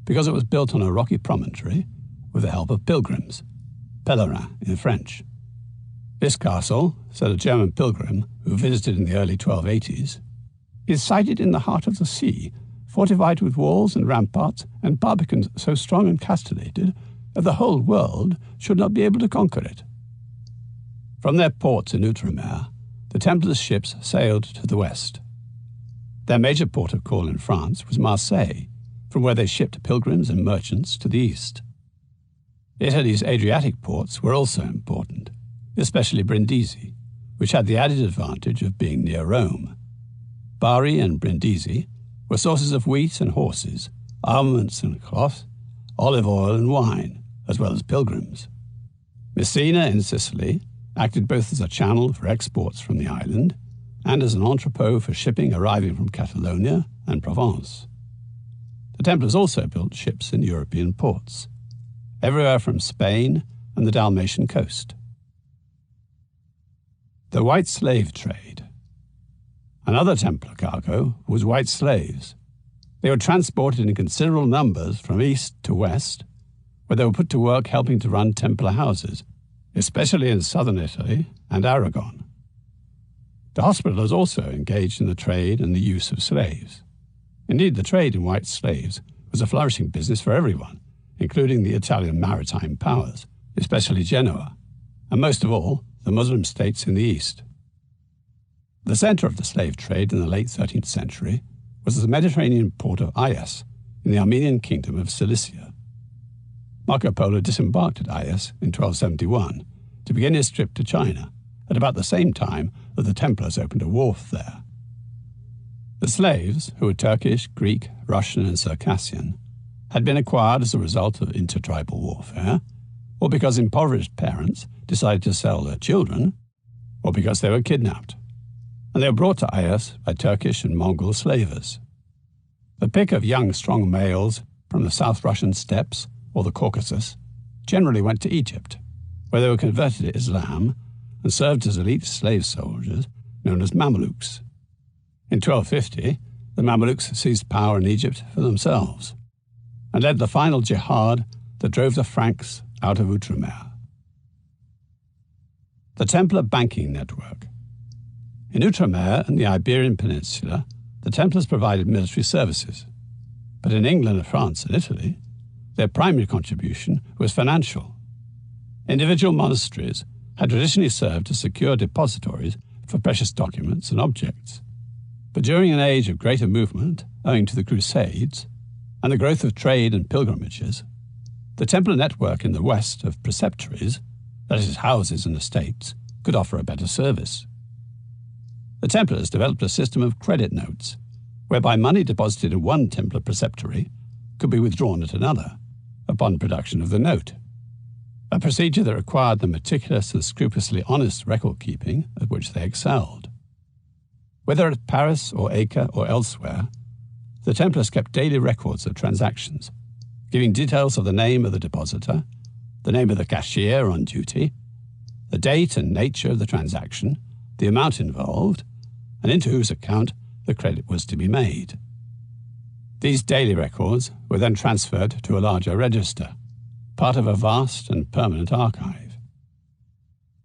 because it was built on a rocky promontory with the help of pilgrims, pèlerin in French. This castle, said a German pilgrim who visited in the early 1280s, is sited in the heart of the sea, fortified with walls and ramparts and barbicans so strong and castellated that the whole world should not be able to conquer it. From their ports in Outremer, the Templars' ships sailed to the west. Their major port of call in France was Marseille, from where they shipped pilgrims and merchants to the east. Italy's Adriatic ports were also important, especially Brindisi, which had the added advantage of being near Rome. Bari and Brindisi were sources of wheat and horses, armaments and cloth, olive oil and wine, as well as pilgrims. Messina in Sicily acted both as a channel for exports from the island and as an entrepot for shipping arriving from Catalonia and Provence. The Templars also built ships in European ports, everywhere from Spain and the Dalmatian coast. The white slave trade. Another Templar cargo was white slaves. They were transported in considerable numbers from east to west, where they were put to work helping to run Templar houses, especially in southern Italy and Aragon. The Hospitallers also engaged in the trade and the use of slaves. Indeed, the trade in white slaves was a flourishing business for everyone, including the Italian maritime powers, especially Genoa, and most of all, the Muslim states in the east. The centre of the slave trade in the late 13th century was the Mediterranean port of Aias in the Armenian kingdom of Cilicia. Marco Polo disembarked at Aias in 1271 to begin his trip to China, at about the same time that the Templars opened a wharf there. The slaves, who were Turkish, Greek, Russian, and Circassian, had been acquired as a result of intertribal warfare, or because impoverished parents decided to sell their children, or because they were kidnapped, and they were brought to Aias by Turkish and Mongol slavers. The pick of young, strong males from the South Russian steppes or the Caucasus generally went to Egypt, where they were converted to Islam and served as elite slave soldiers known as Mamelukes. In 1250, the Mamelukes seized power in Egypt for themselves and led the final jihad that drove the Franks out of Outremer. The Templar banking network. In Outremer and the Iberian Peninsula, the Templars provided military services, but in England, France, and Italy, their primary contribution was financial. Individual monasteries had traditionally served as secure depositories for precious documents and objects. But during an age of greater movement, owing to the Crusades and the growth of trade and pilgrimages, the Templar network in the west of preceptories, that is, houses and estates, could offer a better service. The Templars developed a system of credit notes, whereby money deposited in one Templar preceptory could be withdrawn at another, upon production of the note, a procedure that required the meticulous and scrupulously honest record-keeping at which they excelled. Whether at Paris or Acre or elsewhere, the Templars kept daily records of transactions, giving details of the name of the depositor, the name of the cashier on duty, the date and nature of the transaction, the amount involved, and into whose account the credit was to be made. These daily records were then transferred to a larger register, part of a vast and permanent archive.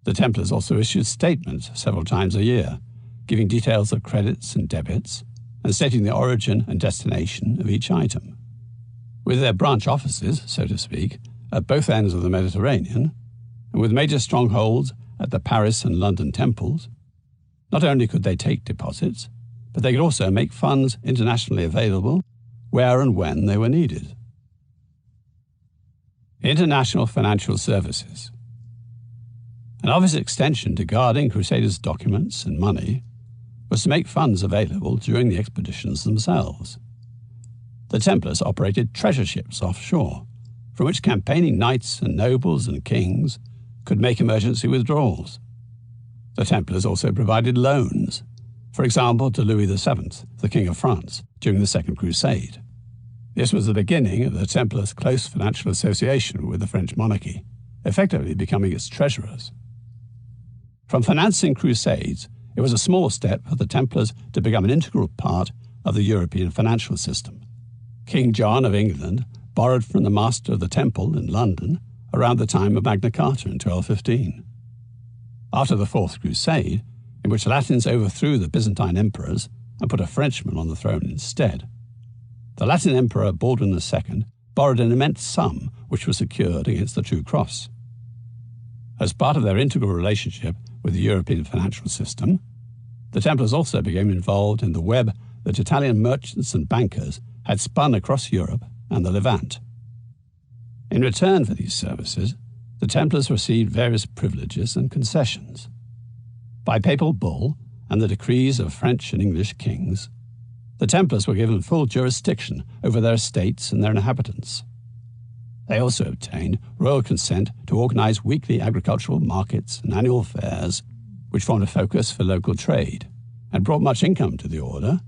The Templars also issued statements several times a year, giving details of credits and debits, and stating the origin and destination of each item. With their branch offices, so to speak, at both ends of the Mediterranean, and with major strongholds at the Paris and London temples, not only could they take deposits, but they could also make funds internationally available where and when they were needed. International financial services. An obvious extension to guarding Crusaders' documents and money was to make funds available during the expeditions themselves. The Templars operated treasure ships offshore, from which campaigning knights and nobles and kings could make emergency withdrawals. The Templars also provided loans, for example to Louis VII, the King of France, during the Second Crusade. This was the beginning of the Templars' close financial association with the French monarchy, effectively becoming its treasurers. From financing crusades, it was a small step for the Templars to become an integral part of the European financial system. King John of England borrowed from the Master of the Temple in London around the time of Magna Carta in 1215. After the Fourth Crusade, in which Latins overthrew the Byzantine emperors and put a Frenchman on the throne instead, the Latin Emperor Baldwin II borrowed an immense sum which was secured against the True Cross. As part of their integral relationship with the European financial system, the Templars also became involved in the web that Italian merchants and bankers had spun across Europe and the Levant. In return for these services, the Templars received various privileges and concessions. By papal bull and the decrees of French and English kings, the Templars were given full jurisdiction over their estates and their inhabitants. They also obtained royal consent to organise weekly agricultural markets and annual fairs, which formed a focus for local trade, and brought much income to the order,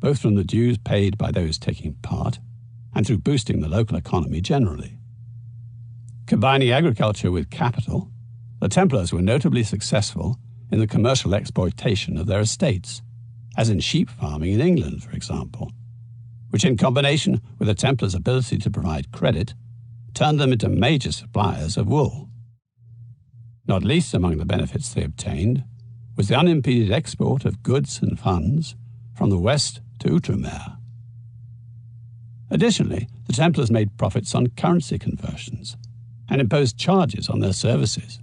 both from the dues paid by those taking part and through boosting the local economy generally. Combining agriculture with capital, the Templars were notably successful in the commercial exploitation of their estates, as in sheep farming in England, for example, which in combination with the Templars' ability to provide credit, turned them into major suppliers of wool. Not least among the benefits they obtained was the unimpeded export of goods and funds from the west to Outremer. Additionally, the Templars made profits on currency conversions and imposed charges on their services.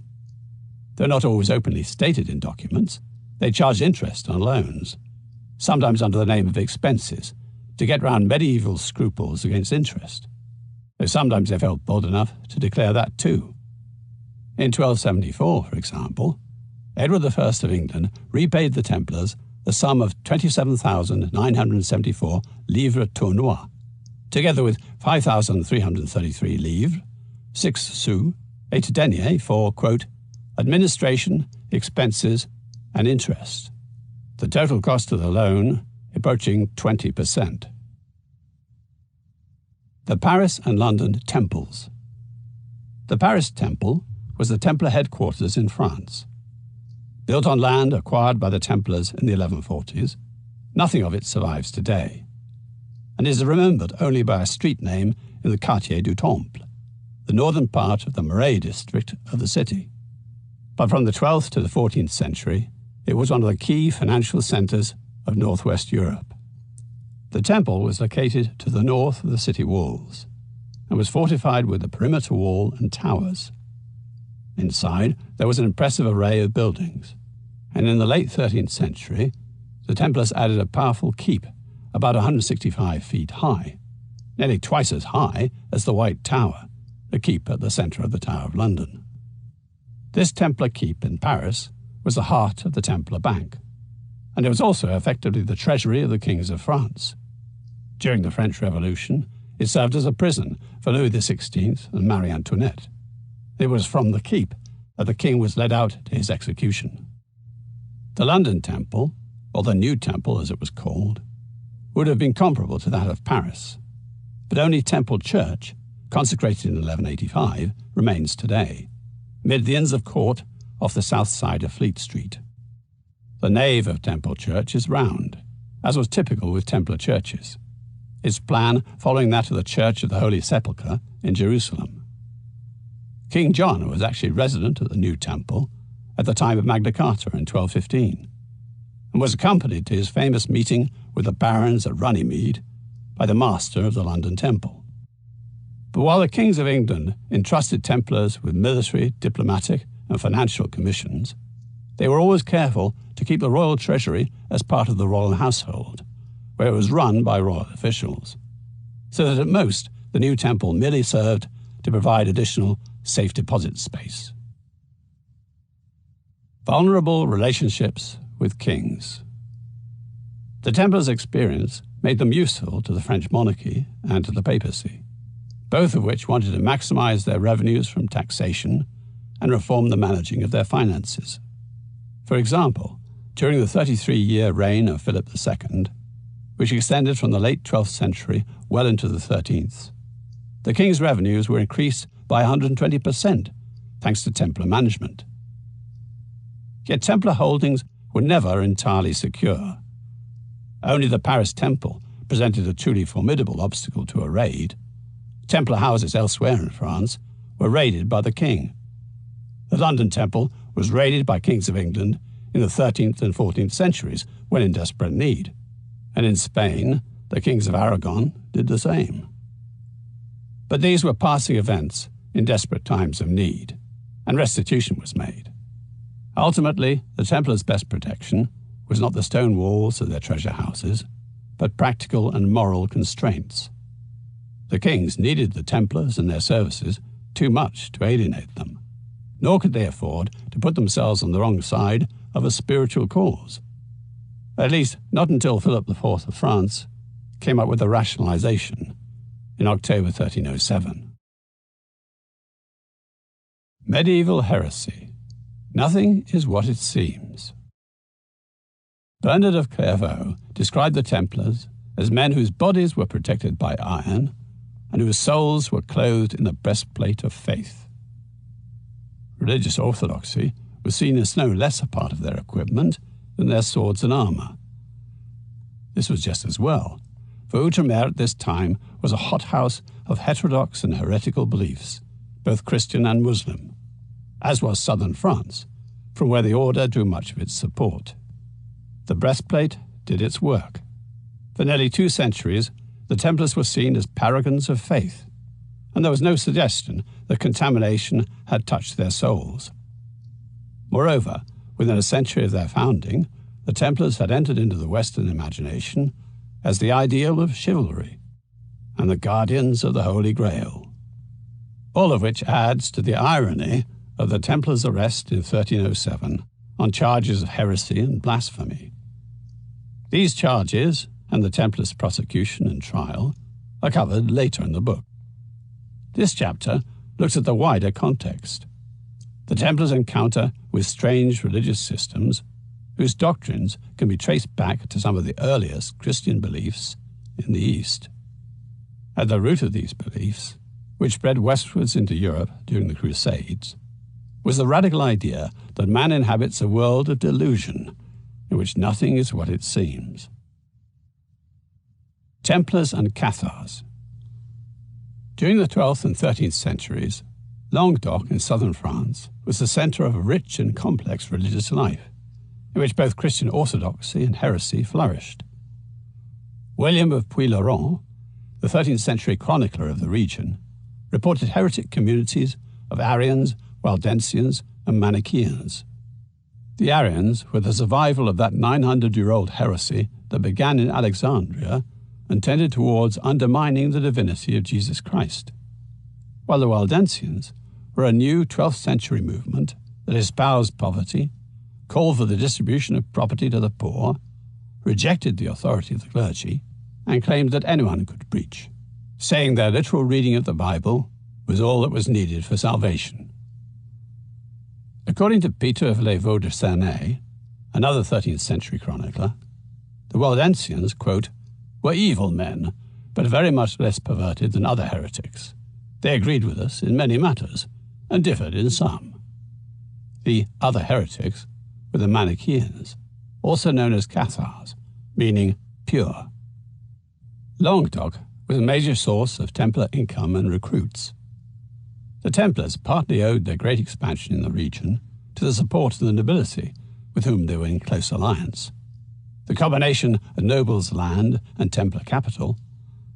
Though not always openly stated in documents, they charged interest on loans, sometimes under the name of expenses, to get round medieval scruples against interest, though sometimes they felt bold enough to declare that too. In 1274, for example, Edward I of England repaid the Templars the sum of 27,974 livres tournois, together with 5,333 livres, 6 sous, 8 deniers for, quote, administration, expenses, and interest. The total cost of the loan approaching 20%. The Paris and London Temples. The Paris Temple was the Templar headquarters in France. Built on land acquired by the Templars in the 1140s, nothing of it survives today, and is remembered only by a street name in the Quartier du Temple, the northern part of the Marais district of the city. But from the 12th to the 14th century, it was one of the key financial centres of northwest Europe. The temple was located to the north of the city walls and was fortified with a perimeter wall and towers. Inside, there was an impressive array of buildings, and in the late 13th century, the Templars added a powerful keep about 165 feet high, nearly twice as high as the White Tower, the keep at the centre of the Tower of London. This Templar keep in Paris was the heart of the Templar Bank, and it was also effectively the treasury of the kings of France. During the French Revolution, it served as a prison for Louis XVI and Marie Antoinette. It was from the keep that the king was led out to his execution. The London Temple, or the New Temple as it was called, would have been comparable to that of Paris, but only Temple Church, consecrated in 1185, remains today, amid the Inns of Court off the south side of Fleet Street. The nave of Temple Church is round, as was typical with Templar churches, its plan following that of the Church of the Holy Sepulchre in Jerusalem. King John was actually resident at the New Temple at the time of Magna Carta in 1215, and was accompanied to his famous meeting with the barons at Runnymede by the master of the London Temple. But while the kings of England entrusted Templars with military, diplomatic, and financial commissions, they were always careful to keep the royal treasury as part of the royal household, where it was run by royal officials, so that at most the New Temple merely served to provide additional safe deposit space. Vulnerable relationships with kings. The Templars' experience made them useful to the French monarchy and to the papacy, both of which wanted to maximize their revenues from taxation and reform the managing of their finances. For example, during the 33-year reign of Philip II, which extended from the late 12th century well into the 13th, the king's revenues were increased by 120%, thanks to Templar management. Yet Templar holdings were never entirely secure. Only the Paris Temple presented a truly formidable obstacle to a raid. Templar houses elsewhere in France were raided by the king. The London Temple was raided by kings of England in the 13th and 14th centuries when in desperate need, and in Spain, the kings of Aragon did the same. But these were passing events in desperate times of need, and restitution was made. Ultimately, the Templars' best protection was not the stone walls of their treasure houses, but practical and moral constraints. The kings needed the Templars and their services too much to alienate them, nor could they afford to put themselves on the wrong side of a spiritual cause. At least not until Philip IV of France came up with a rationalization in October 1307. Medieval heresy. Nothing is what it seems. Bernard of Clairvaux described the Templars as men whose bodies were protected by iron and whose souls were clothed in the breastplate of faith. Religious orthodoxy was seen as no less a part of their equipment than their swords and armour. This was just as well, for Outremer at this time was a hothouse of heterodox and heretical beliefs, both Christian and Muslim, as was southern France, from where the order drew much of its support. The breastplate did its work. For nearly 2 centuries, the Templars were seen as paragons of faith, and there was no suggestion that contamination had touched their souls. Moreover, within a century of their founding, the Templars had entered into the Western imagination as the ideal of chivalry and the guardians of the Holy Grail, all of which adds to the irony of the Templars' arrest in 1307 on charges of heresy and blasphemy. These charges, and the Templars' prosecution and trial, are covered later in the book. This chapter looks at the wider context. The Templars' encounter with strange religious systems whose doctrines can be traced back to some of the earliest Christian beliefs in the East. At the root of these beliefs, which spread westwards into Europe during the Crusades, was the radical idea that man inhabits a world of delusion in which nothing is what it seems. Templars and Cathars. During the 12th and 13th centuries, Languedoc in southern France was the centre of a rich and complex religious life, in which both Christian orthodoxy and heresy flourished. William of Puylaurens, the 13th century chronicler of the region, reported heretic communities of Arians, Waldensians, and Manichaeans. The Arians were the survival of that 900-year-old heresy that began in Alexandria and tended towards undermining the divinity of Jesus Christ, while the Waldensians were a new 12th century movement that espoused poverty, called for the distribution of property to the poor, rejected the authority of the clergy, and claimed that anyone could preach, saying their literal reading of the Bible was all that was needed for salvation. According to Peter of Les Vaux de Cernay, another 13th century chronicler, the Waldensians, quote, were evil men, but very much less perverted than other heretics. They agreed with us in many matters, and differed in some. The other heretics were the Manichaeans, also known as Cathars, meaning pure. Languedoc was a major source of Templar income and recruits. The Templars partly owed their great expansion in the region to the support of the nobility, with whom they were in close alliance. The combination of nobles' land and Templar capital,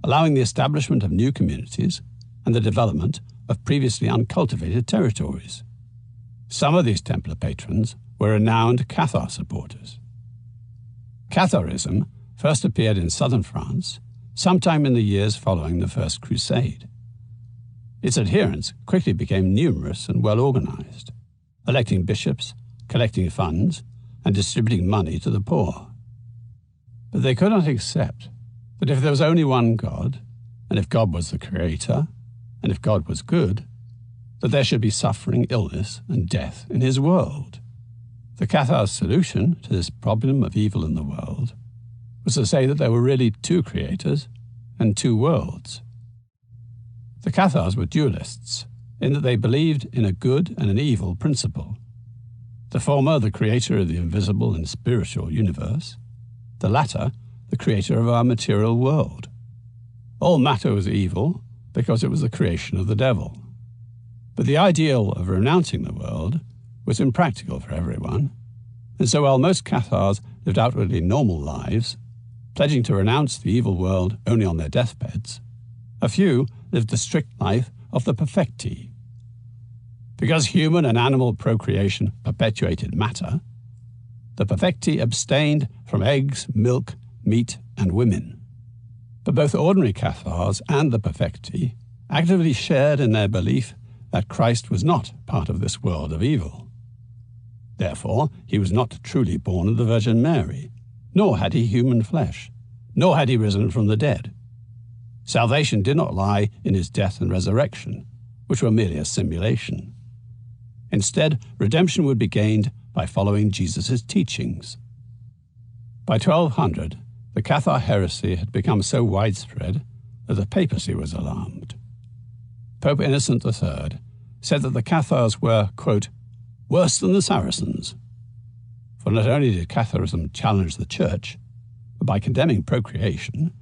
allowing the establishment of new communities and the development of previously uncultivated territories. Some of these Templar patrons were renowned Cathar supporters. Catharism first appeared in southern France sometime in the years following the First Crusade. Its adherents quickly became numerous and well organized, electing bishops, collecting funds, and distributing money to the poor. But they could not accept that if there was only one God, and if God was the creator, and if God was good, that there should be suffering, illness, and death in his world. The Cathars' solution to this problem of evil in the world was to say that there were really 2 creators and 2 worlds. The Cathars were dualists, in that they believed in a good and an evil principle. The former, the creator of the invisible and spiritual universe, the latter, the creator of our material world. All matter was evil because it was the creation of the devil. But the ideal of renouncing the world was impractical for everyone, and so while most Cathars lived outwardly normal lives, pledging to renounce the evil world only on their deathbeds, a few lived the strict life of the perfecti. Because human and animal procreation perpetuated matter, the perfecti abstained from eggs, milk, meat, and women. But both ordinary Cathars and the perfecti actively shared in their belief that Christ was not part of this world of evil. Therefore, he was not truly born of the Virgin Mary, nor had he human flesh, nor had he risen from the dead. Salvation did not lie in his death and resurrection, which were merely a simulation. Instead, redemption would be gained by following Jesus' teachings. By 1200, the Cathar heresy had become so widespread that the papacy was alarmed. Pope Innocent III said that the Cathars were, quote, worse than the Saracens. For not only did Catharism challenge the Church, but by condemning procreation,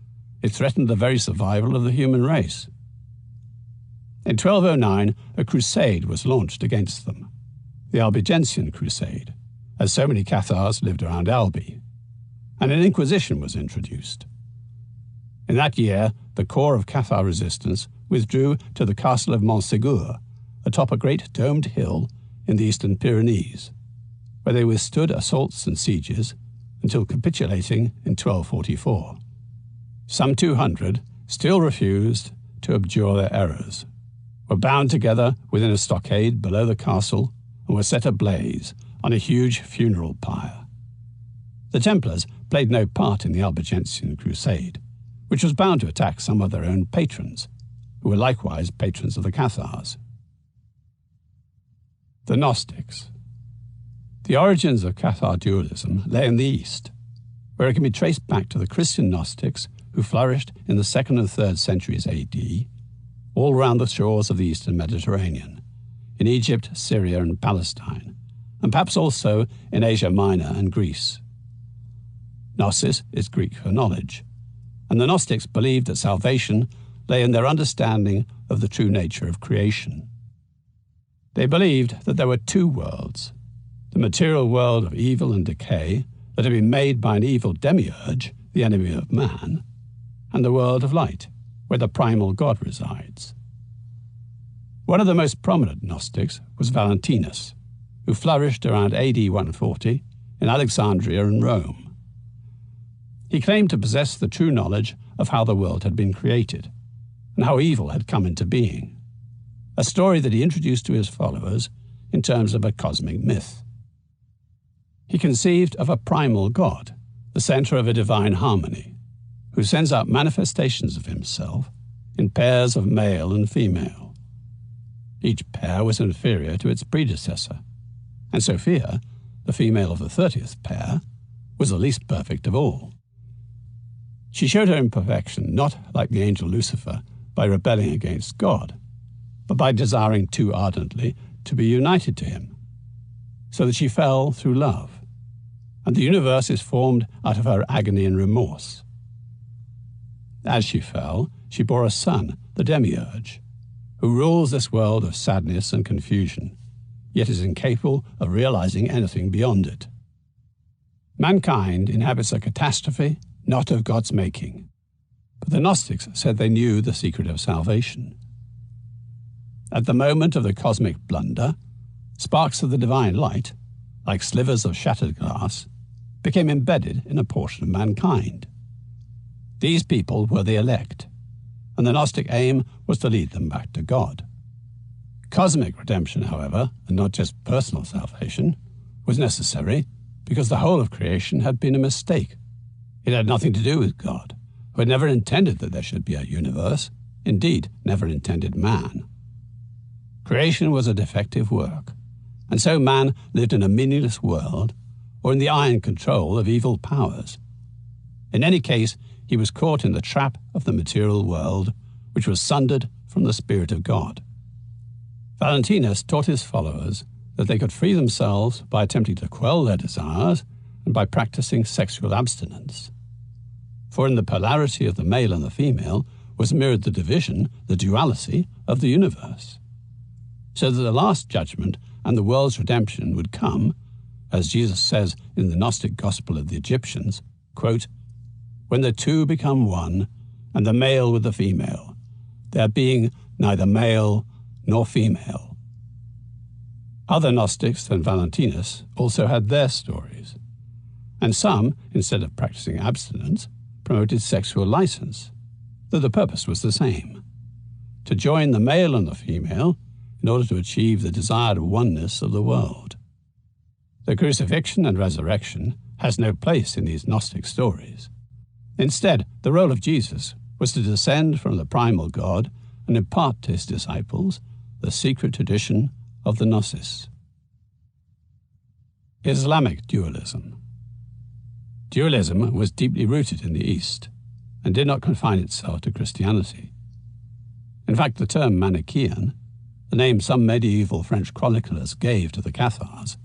it threatened the very survival of the human race. In 1209, a crusade was launched against them, the Albigensian Crusade, as so many Cathars lived around Albi, and an inquisition was introduced. In that year, the core of Cathar resistance withdrew to the castle of Montségur, atop a great domed hill in the eastern Pyrenees, where they withstood assaults and sieges until capitulating in 1244. Some 200 still refused to abjure their errors, were bound together within a stockade below the castle, and were set ablaze on a huge funeral pyre. The Templars played no part in the Albigensian Crusade, which was bound to attack some of their own patrons, who were likewise patrons of the Cathars. The Gnostics. The origins of Cathar dualism lay in the East, where it can be traced back to the Christian Gnostics who flourished in the 2nd and 3rd centuries AD, all round the shores of the Eastern Mediterranean, in Egypt, Syria, and Palestine, and perhaps also in Asia Minor and Greece. Gnosis is Greek for knowledge, and the Gnostics believed that salvation lay in their understanding of the true nature of creation. They believed that there were two worlds, the material world of evil and decay that had been made by an evil demiurge, the enemy of man, and the world of light, where the primal God resides. One of the most prominent Gnostics was Valentinus, who flourished around AD 140 in Alexandria and Rome. He claimed to possess the true knowledge of how the world had been created and how evil had come into being, a story that he introduced to his followers in terms of a cosmic myth. He conceived of a primal God, the center of a divine harmony, who sends out manifestations of himself in pairs of male and female. Each pair was inferior to its predecessor, and Sophia, the female of the 30th pair, was the least perfect of all. She showed her imperfection not, like the angel Lucifer, by rebelling against God, but by desiring too ardently to be united to him, so that she fell through love, and the universe is formed out of her agony and remorse. As she fell, she bore a son, the demiurge, who rules this world of sadness and confusion, yet is incapable of realizing anything beyond it. Mankind inhabits a catastrophe not of God's making, but the Gnostics said they knew the secret of salvation. At the moment of the cosmic blunder, sparks of the divine light, like slivers of shattered glass, became embedded in a portion of mankind. These people were the elect, and the Gnostic aim was to lead them back to God. Cosmic redemption, however, and not just personal salvation, was necessary because the whole of creation had been a mistake. It had nothing to do with God, who had never intended that there should be a universe, indeed, never intended man. Creation was a defective work, and so man lived in a meaningless world or in the iron control of evil powers. In any case, he was caught in the trap of the material world, which was sundered from the Spirit of God. Valentinus taught his followers that they could free themselves by attempting to quell their desires and by practicing sexual abstinence. For in the polarity of the male and the female was mirrored the division, the duality of the universe. So that the last judgment and the world's redemption would come, as Jesus says in the Gnostic Gospel of the Egyptians, quote, when the two become one, and the male with the female, there being neither male nor female. Other Gnostics than Valentinus also had their stories, and some, instead of practicing abstinence, promoted sexual license, though the purpose was the same, to join the male and the female in order to achieve the desired oneness of the world. The crucifixion and resurrection has no place in these Gnostic stories. Instead, the role of Jesus was to descend from the primal God and impart to his disciples the secret tradition of the Gnosis. Islamic dualism. Dualism was deeply rooted in the East and did not confine itself to Christianity. In fact, the term Manichaean, the name some medieval French chroniclers gave to the Cathars,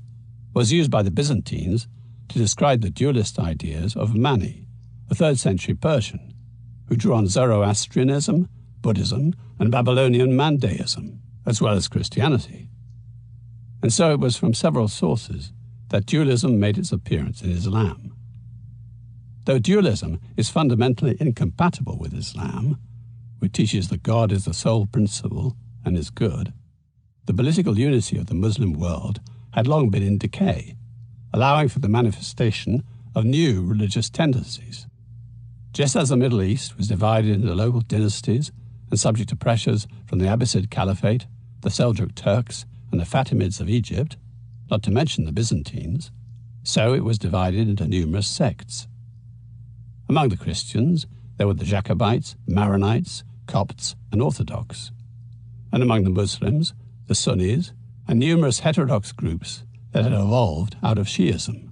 was used by the Byzantines to describe the dualist ideas of Mani, a 3rd century Persian, who drew on Zoroastrianism, Buddhism, and Babylonian Mandaism, as well as Christianity. And so it was from several sources that dualism made its appearance in Islam. Though dualism is fundamentally incompatible with Islam, which teaches that God is the sole principle and is good, the political unity of the Muslim world had long been in decay, allowing for the manifestation of new religious tendencies. Just as the Middle East was divided into local dynasties and subject to pressures from the Abbasid Caliphate, the Seljuk Turks, and the Fatimids of Egypt, not to mention the Byzantines, so it was divided into numerous sects. Among the Christians, there were the Jacobites, Maronites, Copts, and Orthodox. And among the Muslims, the Sunnis, and numerous heterodox groups that had evolved out of Shi'ism.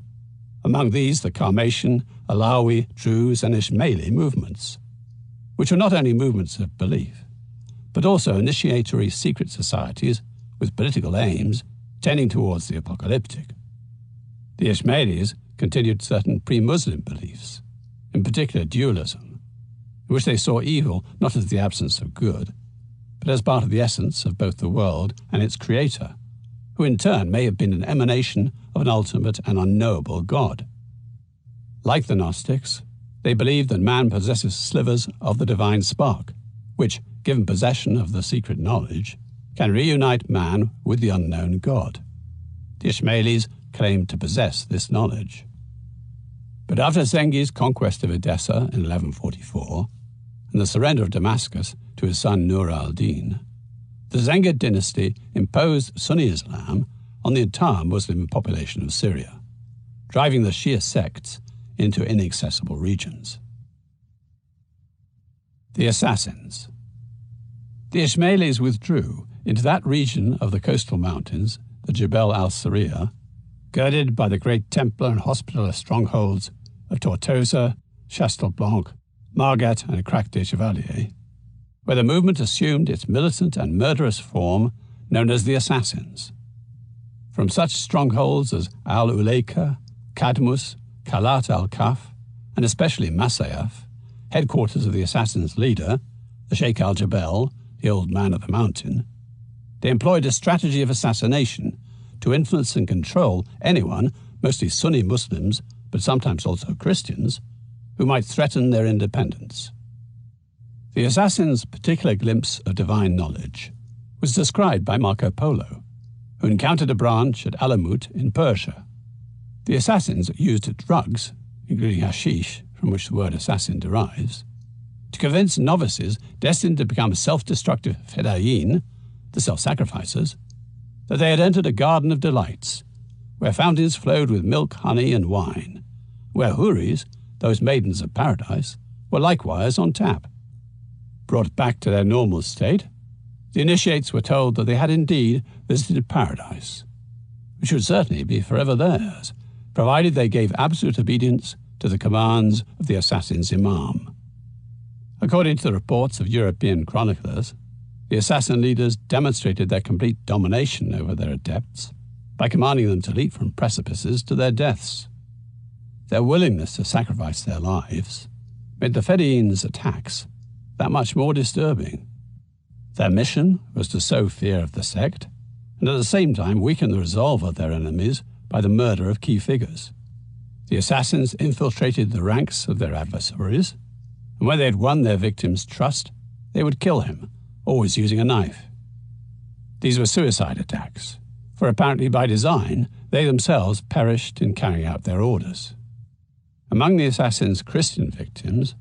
Among these, the Karmatian, Alawi, Druze, and Ismaili movements, which were not only movements of belief, but also initiatory secret societies with political aims tending towards the apocalyptic. The Ismailis continued certain pre-Muslim beliefs, in particular dualism, in which they saw evil not as the absence of good, but as part of the essence of both the world and its creator, who in turn may have been an emanation of an ultimate and unknowable God. Like the Gnostics, they believed that man possesses slivers of the divine spark, which, given possession of the secret knowledge, can reunite man with the unknown God. The Ismailis claimed to possess this knowledge. But after Zengi's conquest of Edessa in 1144, and the surrender of Damascus to his son Nur al-Din, the Zengid dynasty imposed Sunni Islam on the entire Muslim population of Syria, driving the Shia sects into inaccessible regions. The Assassins. The Ismailis withdrew into that region of the coastal mountains, the Jebel al-Sariya, girded by the great Templar and Hospitaller strongholds of Tortosa, Chastelblanc, Margat, and Crac des Chevaliers, where the movement assumed its militant and murderous form known as the Assassins. From such strongholds as Al-Uleika, Kadmus, Kalat al-Kaf, and especially Masayaf, headquarters of the Assassins' leader, the Sheikh al-Jabal, the old man of the mountain, they employed a strategy of assassination to influence and control anyone, mostly Sunni Muslims, but sometimes also Christians, who might threaten their independence. The Assassins' particular glimpse of divine knowledge was described by Marco Polo, who encountered a branch at Alamut in Persia. The Assassins used drugs, including hashish, from which the word assassin derives, to convince novices destined to become self-destructive fedayeen, the self-sacrificers, that they had entered a garden of delights, where fountains flowed with milk, honey, and wine, where houris, those maidens of paradise, were likewise on tap. Brought back to their normal state, the initiates were told that they had indeed visited paradise, which would certainly be forever theirs, provided they gave absolute obedience to the commands of the assassin's imam. According to the reports of European chroniclers, the assassin leaders demonstrated their complete domination over their adepts by commanding them to leap from precipices to their deaths. Their willingness to sacrifice their lives made the Fedayeen's attacks that much more disturbing. Their mission was to sow fear of the sect and at the same time weaken the resolve of their enemies by the murder of key figures. The assassins infiltrated the ranks of their adversaries, and when they had won their victim's trust, they would kill him, always using a knife. These were suicide attacks, for apparently by design, they themselves perished in carrying out their orders. Among the assassins' Christian victims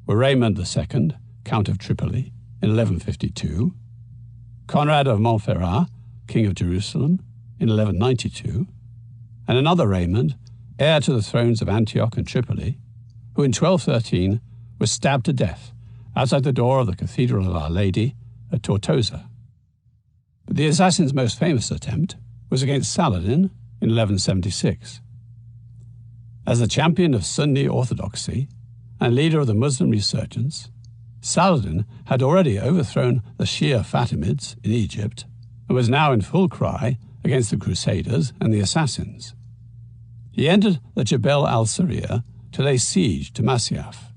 were Raymond II, Count of Tripoli, in 1152, Conrad of Montferrat, King of Jerusalem, in 1192, and another Raymond, heir to the thrones of Antioch and Tripoli, who in 1213 was stabbed to death outside the door of the Cathedral of Our Lady at Tortosa. But the assassin's most famous attempt was against Saladin in 1176. As the champion of Sunni orthodoxy and leader of the Muslim resurgence, Saladin had already overthrown the Shia Fatimids in Egypt and was now in full cry against the Crusaders and the assassins. He entered the Jebel al-Sarir to lay siege to Masyaf.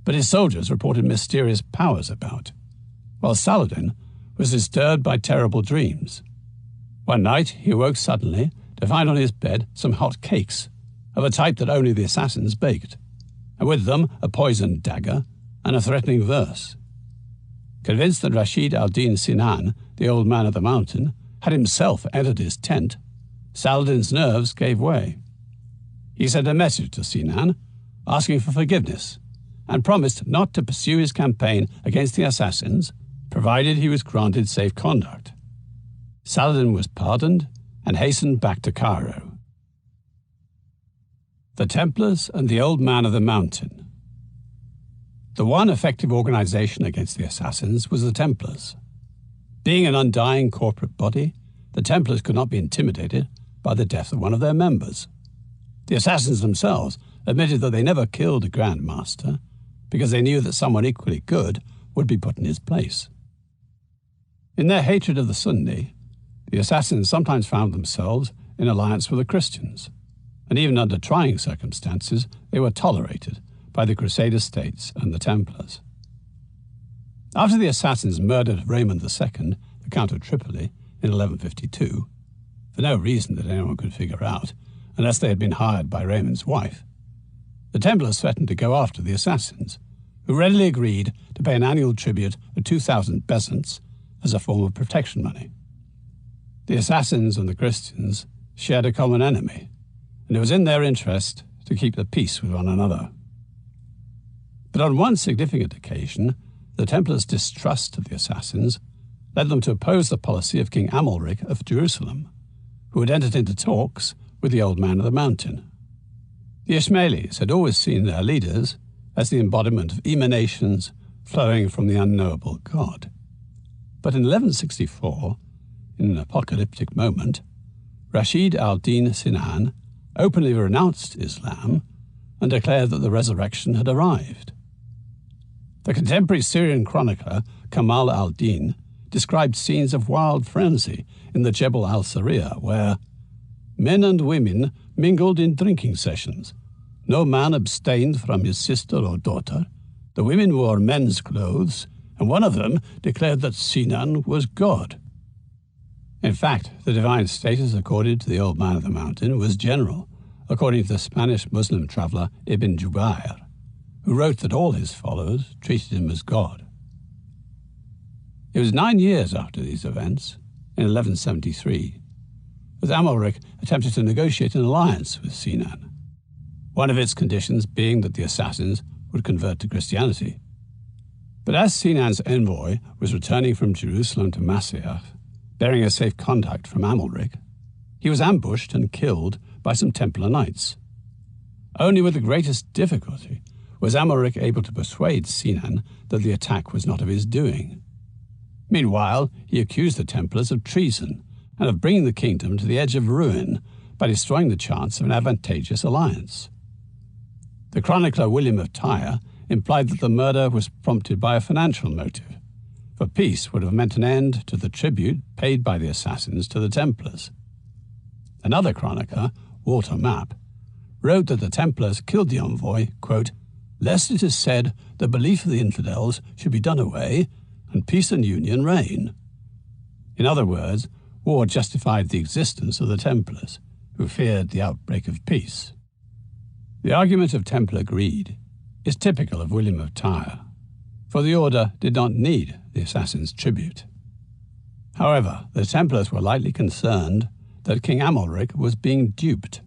But his soldiers reported mysterious powers about, while Saladin was disturbed by terrible dreams. One night he awoke suddenly to find on his bed some hot cakes, of a type that only the assassins baked, and with them a poisoned dagger and a threatening verse. Convinced that Rashid al-Din Sinan, the old man of the mountain, had himself entered his tent, Saladin's nerves gave way. He sent a message to Sinan, asking for forgiveness, and promised not to pursue his campaign against the assassins, provided he was granted safe conduct. Saladin was pardoned and hastened back to Cairo. The Templars and the Old Man of the Mountain. The one effective organization against the assassins was the Templars. Being an undying corporate body, the Templars could not be intimidated by the death of one of their members. The assassins themselves admitted that they never killed a Grand Master because they knew that someone equally good would be put in his place. In their hatred of the Sunni, the assassins sometimes found themselves in alliance with the Christians, and even under trying circumstances, they were tolerated by the Crusader states and the Templars. After the assassins murdered Raymond II, the Count of Tripoli, in 1152, for no reason that anyone could figure out, unless they had been hired by Raymond's wife, the Templars threatened to go after the assassins, who readily agreed to pay an annual tribute of 2,000 bezants as a form of protection money. The assassins and the Christians shared a common enemy, and it was in their interest to keep the peace with one another. But on one significant occasion, the Templars' distrust of the assassins led them to oppose the policy of King Amalric of Jerusalem, who had entered into talks with the Old Man of the Mountain. The Ismailis had always seen their leaders as the embodiment of emanations flowing from the unknowable God. But in 1164, in an apocalyptic moment, Rashid al-Din Sinan openly renounced Islam and declared that the resurrection had arrived. The contemporary Syrian chronicler Kamal al-Din described scenes of wild frenzy in the Jebel al-Sarir, where men and women mingled in drinking sessions. No man abstained from his sister or daughter. The women wore men's clothes, and one of them declared that Sinan was God. In fact, the divine status accorded to the Old Man of the Mountain was general, according to the Spanish Muslim traveller Ibn Jubayr, who wrote that all his followers treated him as God. It was 9 years after these events, in 1173, that Amalric attempted to negotiate an alliance with Sinan, one of its conditions being that the assassins would convert to Christianity. But as Sinan's envoy was returning from Jerusalem to Masyaf, bearing a safe conduct from Amalric, he was ambushed and killed by some Templar knights. Only with the greatest difficulty was Amalric able to persuade Sinan that the attack was not of his doing. Meanwhile, he accused the Templars of treason and of bringing the kingdom to the edge of ruin by destroying the chance of an advantageous alliance. The chronicler William of Tyre implied that the murder was prompted by a financial motive, for peace would have meant an end to the tribute paid by the assassins to the Templars. Another chronicler, Walter Map, wrote that the Templars killed the envoy, quote, lest it is said the belief of the infidels should be done away and peace and union reign. In other words, war justified the existence of the Templars, who feared the outbreak of peace. The argument of Templar greed is typical of William of Tyre, for the order did not need the assassin's tribute. However, the Templars were lightly concerned that King Amalric was being duped,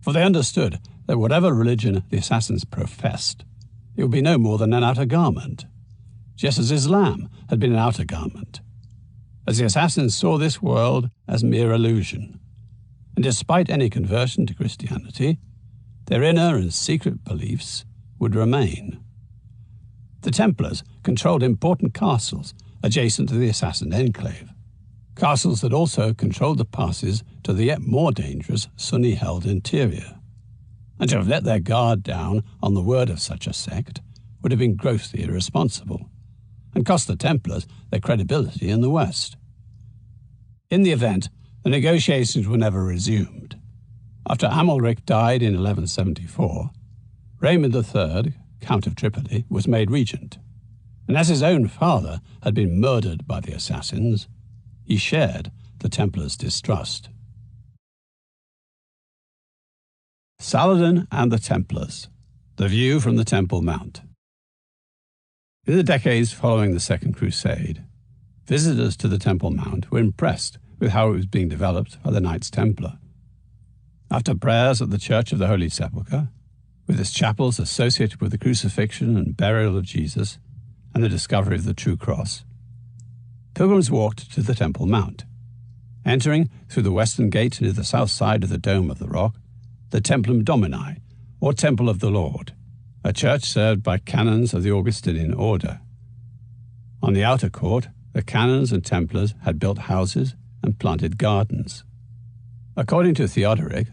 for they understood that whatever religion the assassins professed, it would be no more than an outer garment, just as Islam had been an outer garment, as the assassins saw this world as mere illusion, and despite any conversion to Christianity, their inner and secret beliefs would remain, The Templars controlled important castles adjacent to the assassin enclave, castles that also controlled the passes to the yet more dangerous Sunni-held interior. And to have let their guard down on the word of such a sect would have been grossly irresponsible, and cost the Templars their credibility in the West. In the event, the negotiations were never resumed. After Amalric died in 1174, Raymond III, Count of Tripoli, was made regent, and as his own father had been murdered by the assassins, he shared the Templars' distrust. Saladin and the Templars. The view from the Temple Mount. In the decades following the Second Crusade, visitors to the Temple Mount were impressed with how it was being developed by the Knights Templar. After prayers at the Church of the Holy Sepulchre, with its chapels associated with the crucifixion and burial of Jesus and the discovery of the true cross, pilgrims walked to the Temple Mount, entering through the western gate near the south side of the Dome of the Rock, the Templum Domini, or Temple of the Lord, a church served by canons of the Augustinian order. On the outer court, the canons and Templars had built houses and planted gardens. According to Theodoric,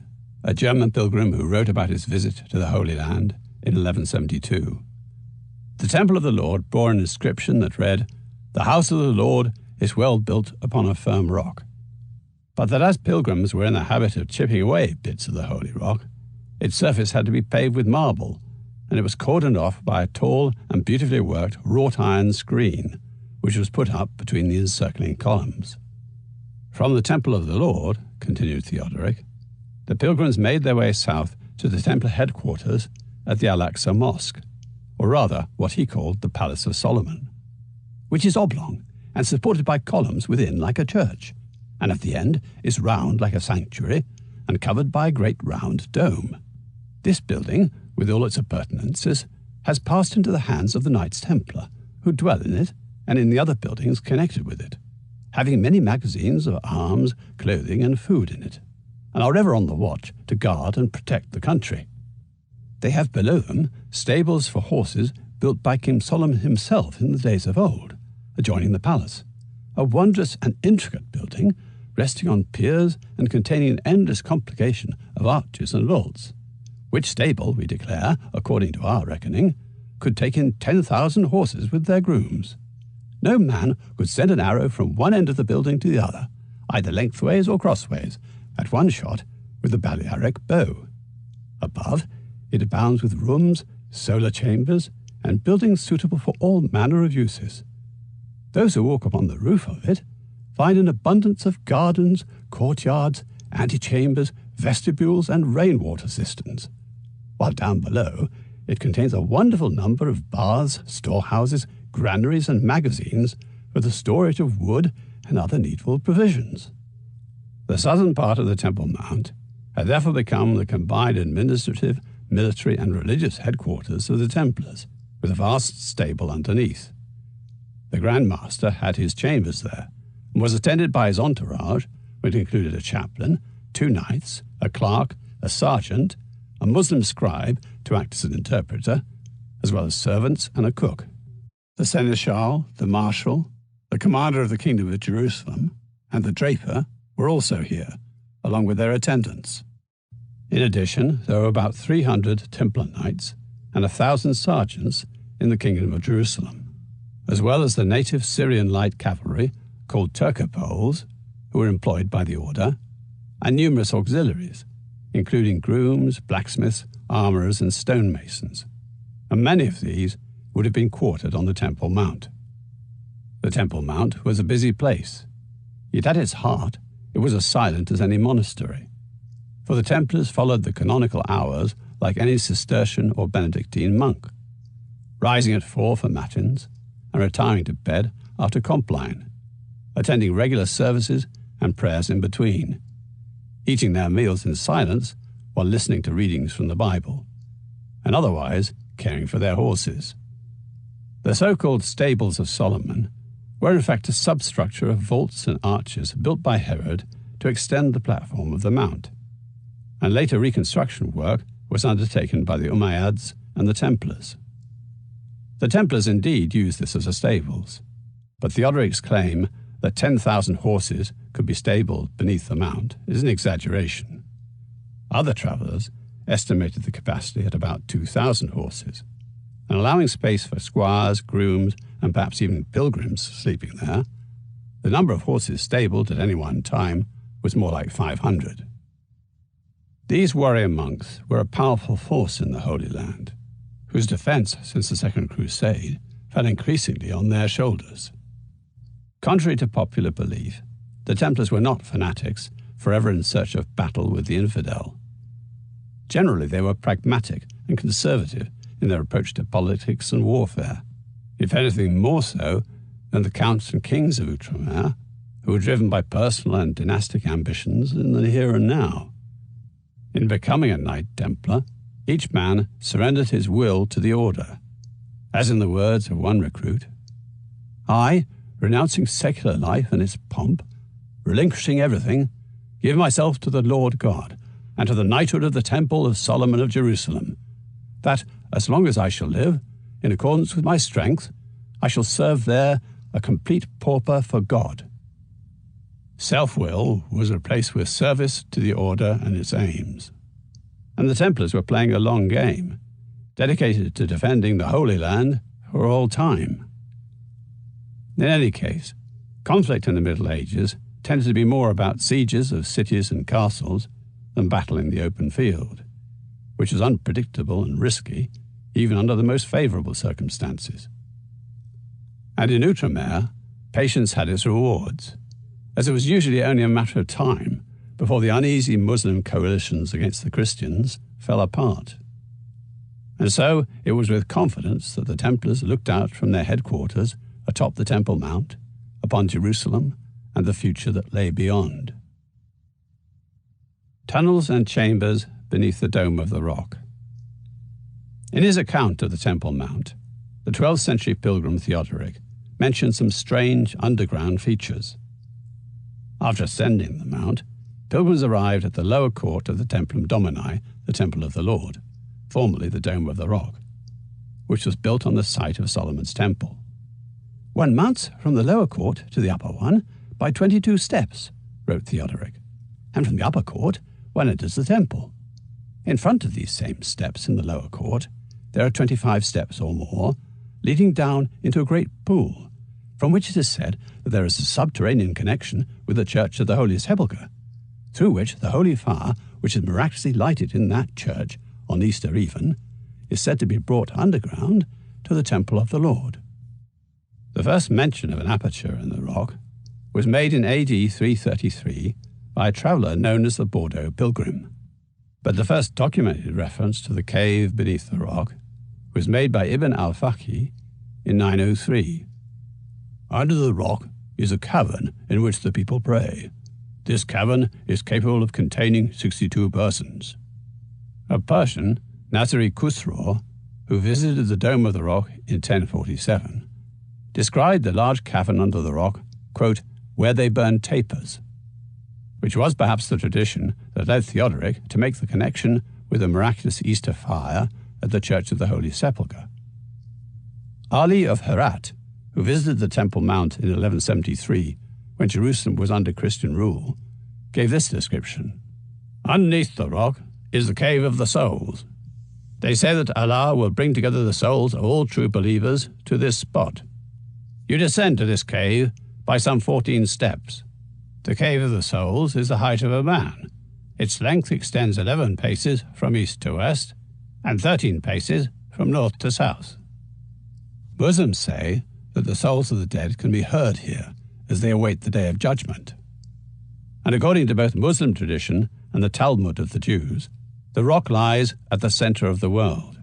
a German pilgrim who wrote about his visit to the Holy Land in 1172, the Temple of the Lord bore an inscription that read, "The house of the Lord is well built upon a firm rock," but that as pilgrims were in the habit of chipping away bits of the holy rock, its surface had to be paved with marble, and it was cordoned off by a tall and beautifully worked wrought iron screen, which was put up between the encircling columns. From the Temple of the Lord, continued Theodoric, the pilgrims made their way south to the Templar headquarters at the Al-Aqsa Mosque, or rather what he called the Palace of Solomon, which is oblong and supported by columns within like a church, and at the end is round like a sanctuary and covered by a great round dome. This building, with all its appurtenances, has passed into the hands of the Knights Templar, who dwell in it and in the other buildings connected with it, having many magazines of arms, clothing, and food in it, and are ever on the watch to guard and protect the country. They have below them stables for horses built by King Solomon himself in the days of old, adjoining the palace, a wondrous and intricate building resting on piers and containing an endless complication of arches and vaults, which stable, we declare, according to our reckoning, could take in 10,000 horses with their grooms. No man could send an arrow from one end of the building to the other, either lengthways or crossways, at one shot with the Balearic bow. Above, it abounds with rooms, solar chambers, and buildings suitable for all manner of uses. Those who walk upon the roof of it find an abundance of gardens, courtyards, antechambers, vestibules, and rainwater cisterns, while down below it contains a wonderful number of baths, storehouses, granaries, and magazines for the storage of wood and other needful provisions. The southern part of the Temple Mount had therefore become the combined administrative, military, and religious headquarters of the Templars, with a vast stable underneath. The Grand Master had his chambers there, and was attended by his entourage, which included a chaplain, 2 knights, a clerk, a sergeant, a Muslim scribe to act as an interpreter, as well as servants and a cook. The seneschal, the marshal, the commander of the Kingdom of Jerusalem, and the draper were also here, along with their attendants. In addition, there were about 300 Templar knights and 1,000 sergeants in the Kingdom of Jerusalem, as well as the native Syrian light cavalry called Turcopoles, who were employed by the order, and numerous auxiliaries, including grooms, blacksmiths, armourers, and stonemasons, and many of these would have been quartered on the Temple Mount. The Temple Mount was a busy place, yet at its heart it was as silent as any monastery, for the Templars followed the canonical hours like any Cistercian or Benedictine monk, rising at 4 for matins and retiring to bed after compline, attending regular services and prayers in between, eating their meals in silence while listening to readings from the Bible, and otherwise caring for their horses. The so-called Stables of Solomon were in fact a substructure of vaults and arches built by Herod to extend the platform of the mount, and later reconstruction work was undertaken by the Umayyads and the Templars. The Templars indeed used this as a stables, but Theodoric's claim that 10,000 horses could be stabled beneath the mount is an exaggeration. Other travellers estimated the capacity at about 2,000 horses, and allowing space for squires, grooms, and perhaps even pilgrims sleeping there, the number of horses stabled at any one time was more like 500. These warrior monks were a powerful force in the Holy Land, whose defence since the Second Crusade fell increasingly on their shoulders. Contrary to popular belief, the Templars were not fanatics forever in search of battle with the infidel. Generally, they were pragmatic and conservative in their approach to politics and warfare, if anything more so than the counts and kings of Outremer, who were driven by personal and dynastic ambitions in the here and now. In becoming a Knight Templar, each man surrendered his will to the order. As in the words of one recruit, "I, renouncing secular life and its pomp, relinquishing everything, give myself to the Lord God, and to the knighthood of the Temple of Solomon of Jerusalem, that, as long as I shall live, in accordance with my strength, I shall serve there a complete pauper for God." Self-will was replaced with service to the order and its aims. And the Templars were playing a long game, dedicated to defending the Holy Land for all time. In any case, conflict in the Middle Ages tended to be more about sieges of cities and castles than battle in the open field, which was unpredictable and risky, even under the most favourable circumstances. And in Outremer, patience had its rewards, as it was usually only a matter of time before the uneasy Muslim coalitions against the Christians fell apart. And so it was with confidence that the Templars looked out from their headquarters atop the Temple Mount upon Jerusalem and the future that lay beyond. Tunnels and chambers beneath the Dome of the Rock. In his account of the Temple Mount, the 12th century pilgrim Theodoric mentions some strange underground features. After ascending the mount, pilgrims arrived at the lower court of the Templum Domini, the Temple of the Lord, formerly the Dome of the Rock, which was built on the site of Solomon's Temple. "One mounts from the lower court to the upper one by 22 steps, wrote Theodoric, and from the upper court one enters the temple. In front of these same steps in the lower court, there are 25 steps or more, leading down into a great pool, from which it is said that there is a subterranean connection with the Church of the Holy Sepulchre, through which the holy fire, which is miraculously lighted in that church on Easter even, is said to be brought underground to the Temple of the Lord." The first mention of an aperture in the rock was made in AD 333 by a traveller known as the Bordeaux Pilgrim, but the first documented reference to the cave beneath the rock was made by Ibn al-Faqih in 903. "Under the rock is a cavern in which the people pray. This cavern is capable of containing 62 persons." A Persian, Nasiri Khusraw, who visited the Dome of the Rock in 1047, described the large cavern under the rock, quote, "where they burn tapers," which was perhaps the tradition that led Theodoric to make the connection with the miraculous Easter fire at the Church of the Holy Sepulchre. Ali of Herat, who visited the Temple Mount in 1173 when Jerusalem was under Christian rule, gave this description: "Underneath the rock is the cave of the souls. They say that Allah will bring together the souls of all true believers to this spot. You descend to this cave by some 14 steps. The cave of the souls is the height of a man. Its length extends 11 paces from east to west and 13 paces from north to south." Muslims say that the souls of the dead can be heard here as they await the day of judgment. And according to both Muslim tradition and the Talmud of the Jews, the rock lies at the center of the world.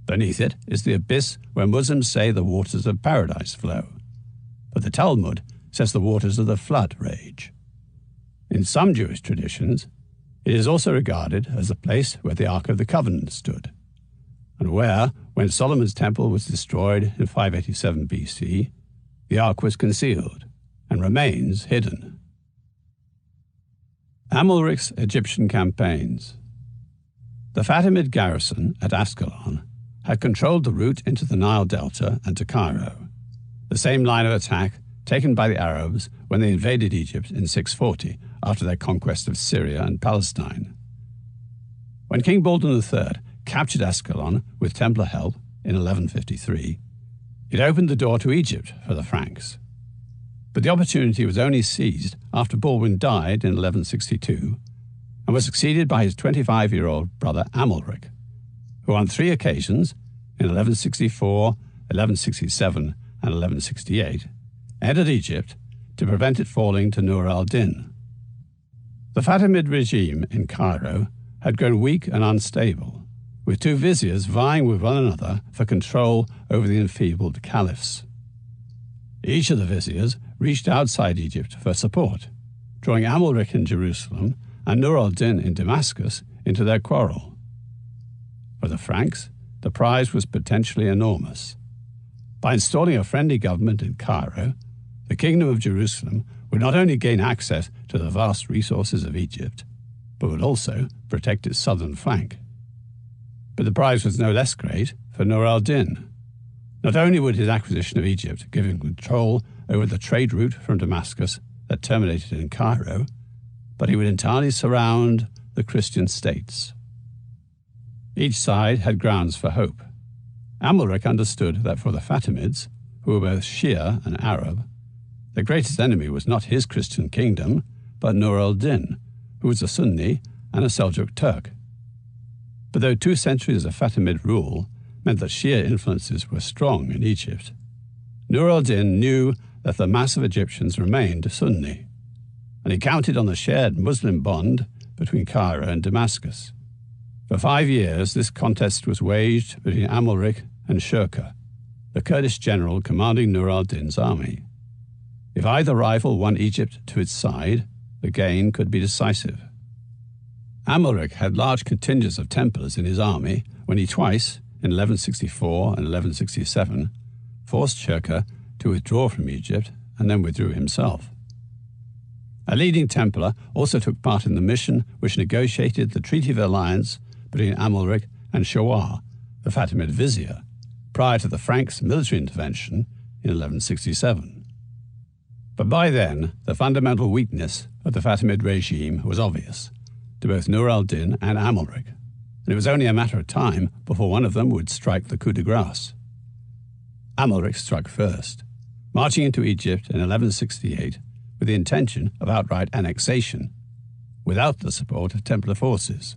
Beneath it is the abyss where Muslims say the waters of paradise flow, but the Talmud says the waters of the flood rage. In some Jewish traditions, it is also regarded as the place where the Ark of the Covenant stood, and where, when Solomon's temple was destroyed in 587 BC, the Ark was concealed and remains hidden. Amalric's Egyptian campaigns. The Fatimid garrison at Ascalon had controlled the route into the Nile Delta and to Cairo, the same line of attack taken by the Arabs when they invaded Egypt in 640 after their conquest of Syria and Palestine. When King Baldwin III captured Ascalon with Templar help in 1153, it opened the door to Egypt for the Franks. But the opportunity was only seized after Baldwin died in 1162 and was succeeded by his 25-year-old brother Amalric, who on 3 occasions, in 1164, 1167, and 1168, entered Egypt to prevent it falling to Nur al-Din. The Fatimid regime in Cairo had grown weak and unstable, with 2 viziers vying with one another for control over the enfeebled caliphs. Each of the viziers reached outside Egypt for support, drawing Amalric in Jerusalem and Nur al-Din in Damascus into their quarrel. For the Franks, the prize was potentially enormous. By installing a friendly government in Cairo, the Kingdom of Jerusalem would not only gain access to the vast resources of Egypt, but would also protect its southern flank. But the prize was no less great for Nur al-Din. Not only would his acquisition of Egypt give him control over the trade route from Damascus that terminated in Cairo, but he would entirely surround the Christian states. Each side had grounds for hope. Amalric understood that for the Fatimids, who were both Shia and Arab, the greatest enemy was not his Christian kingdom, but Nur al-Din, who was a Sunni and a Seljuk Turk. But though 2 centuries of Fatimid rule meant that Shia influences were strong in Egypt, Nur al-Din knew that the mass of Egyptians remained Sunni, and he counted on the shared Muslim bond between Cairo and Damascus. For 5 years, this contest was waged between Amalric and Shurka, the Kurdish general commanding Nur al-Din's army. If either rival won Egypt to its side, the gain could be decisive. Amalric had large contingents of Templars in his army when he twice, in 1164 and 1167, forced Shurka to withdraw from Egypt and then withdrew himself. A leading Templar also took part in the mission which negotiated the Treaty of Alliance between Amalric and Shawar, the Fatimid vizier, prior to the Franks' military intervention in 1167. But by then, the fundamental weakness of the Fatimid regime was obvious to both Nur al-Din and Amalric, and it was only a matter of time before one of them would strike the coup de grace. Amalric struck first, marching into Egypt in 1168 with the intention of outright annexation, without the support of Templar forces.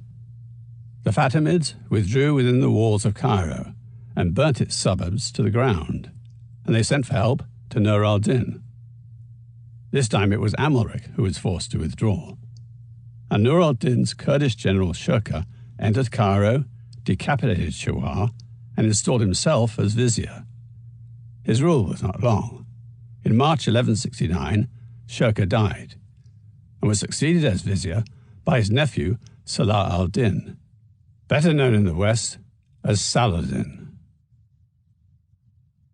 The Fatimids withdrew within the walls of Cairo and burnt its suburbs to the ground, and they sent for help to Nur al-Din. This time it was Amalric who was forced to withdraw, and Nur al-Din's Kurdish general Shurka entered Cairo, decapitated Shawar, and installed himself as vizier. His rule was not long. In March 1169, Shurka died, and was succeeded as vizier by his nephew Salah al-Din, better known in the West as Saladin.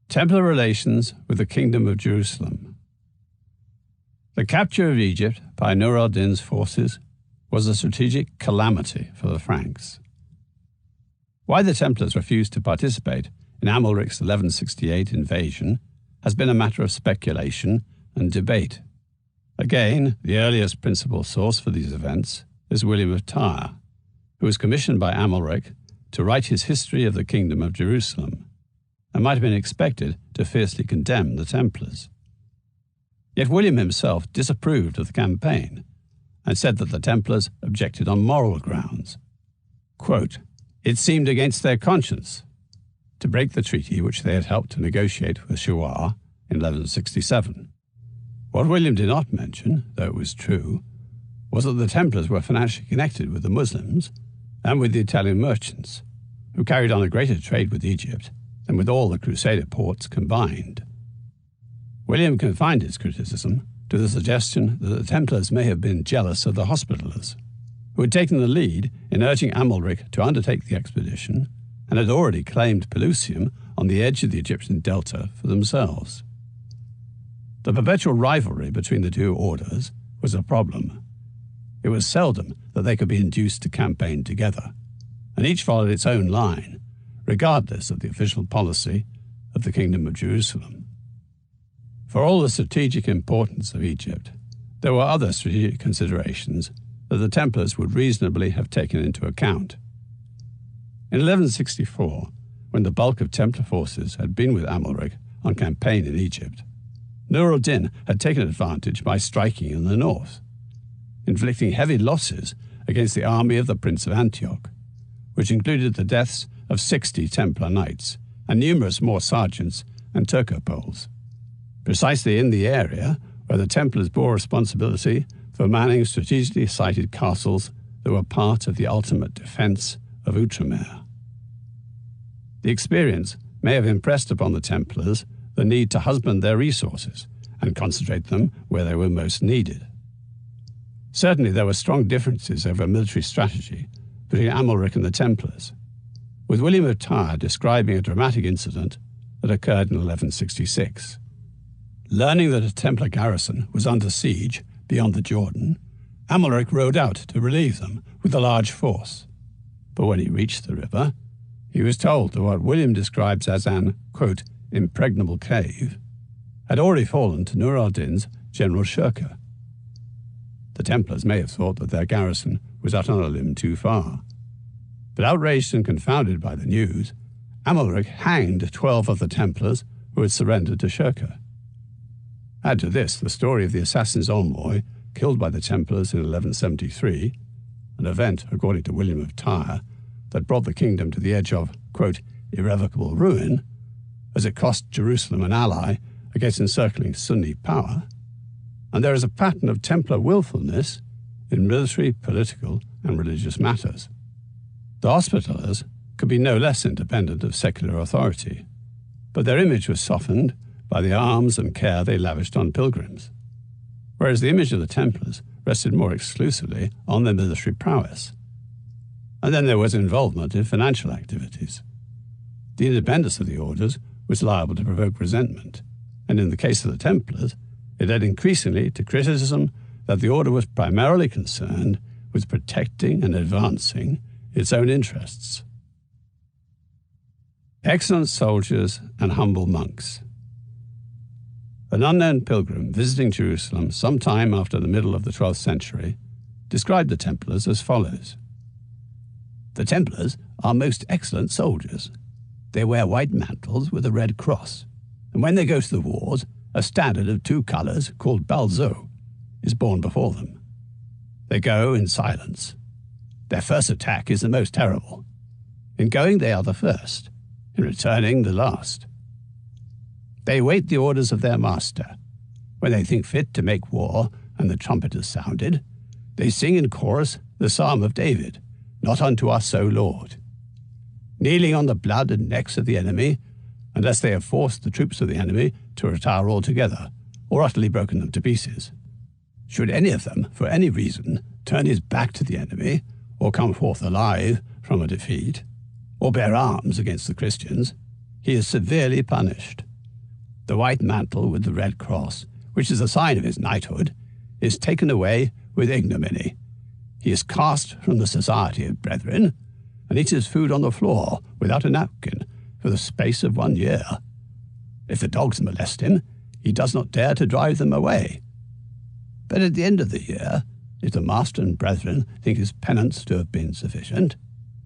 Templar relations with the Kingdom of Jerusalem. The capture of Egypt by Nur al-Din's forces was a strategic calamity for the Franks. Why the Templars refused to participate in Amalric's 1168 invasion has been a matter of speculation and debate. Again, the earliest principal source for these events is William of Tyre, who was commissioned by Amalric to write his history of the Kingdom of Jerusalem, and might have been expected to fiercely condemn the Templars. Yet William himself disapproved of the campaign and said that the Templars objected on moral grounds. Quote, "It seemed against their conscience to break the treaty which they had helped to negotiate with Shawar in 1167. What William did not mention, though it was true, was that the Templars were financially connected with the Muslims and with the Italian merchants, who carried on a greater trade with Egypt than with all the Crusader ports combined. William confined his criticism to the suggestion that the Templars may have been jealous of the Hospitallers, who had taken the lead in urging Amalric to undertake the expedition and had already claimed Pelusium on the edge of the Egyptian delta for themselves. The perpetual rivalry between the 2 orders was a problem. It was seldom that they could be induced to campaign together, and each followed its own line, regardless of the official policy of the Kingdom of Jerusalem. For all the strategic importance of Egypt, there were other strategic considerations that the Templars would reasonably have taken into account. In 1164, when the bulk of Templar forces had been with Amalric on campaign in Egypt, Nur al-Din had taken advantage by striking in the north, inflicting heavy losses against the army of the Prince of Antioch, which included the deaths of 60 Templar knights and numerous more sergeants and Turcopoles, precisely in the area where the Templars bore responsibility for manning strategically sited castles that were part of the ultimate defence of Outremer. The experience may have impressed upon the Templars the need to husband their resources and concentrate them where they were most needed. Certainly there were strong differences over military strategy between Amalric and the Templars, with William of Tyre describing a dramatic incident that occurred in 1166. Learning that a Templar garrison was under siege beyond the Jordan, Amalric rode out to relieve them with a large force. But when he reached the river, he was told that what William describes as an, quote, impregnable cave had already fallen to Nur al-Din's General Shirkuh. The Templars may have thought that their garrison was out on a limb too far. But outraged and confounded by the news, Amalric hanged 12 of the Templars who had surrendered to Shirkuh. Add to this the story of the assassin's envoy killed by the Templars in 1173, an event, according to William of Tyre, that brought the kingdom to the edge of, quote, irrevocable ruin, as it cost Jerusalem an ally against encircling Sunni power, and there is a pattern of Templar willfulness in military, political, and religious matters. The Hospitallers could be no less independent of secular authority, but their image was softened by the alms and care they lavished on pilgrims, whereas the image of the Templars rested more exclusively on their military prowess. And then there was involvement in financial activities. The independence of the orders was liable to provoke resentment, and in the case of the Templars, it led increasingly to criticism that the order was primarily concerned with protecting and advancing its own interests. Excellent soldiers and humble monks. An unknown pilgrim visiting Jerusalem some time after the middle of the 12th century described the Templars as follows. The Templars are most excellent soldiers. They wear white mantles with a red cross, and when they go to the wars, a standard of 2 colours called balzo is borne before them. They go in silence. Their first attack is the most terrible. In going they are the first, in returning the last. They await the orders of their master. When they think fit to make war and the trumpet is sounded, they sing in chorus the Psalm of David, not unto us, O Lord. Kneeling on the blood and necks of the enemy, unless they have forced the troops of the enemy to retire altogether, or utterly broken them to pieces. Should any of them, for any reason, turn his back to the enemy, or come forth alive from a defeat, or bear arms against the Christians, he is severely punished. The white mantle with the red cross, which is a sign of his knighthood, is taken away with ignominy. He is cast from the society of brethren, and eats his food on the floor without a napkin for the space of 1 year. If the dogs molest him, he does not dare to drive them away. But at the end of the year, if the master and brethren think his penance to have been sufficient,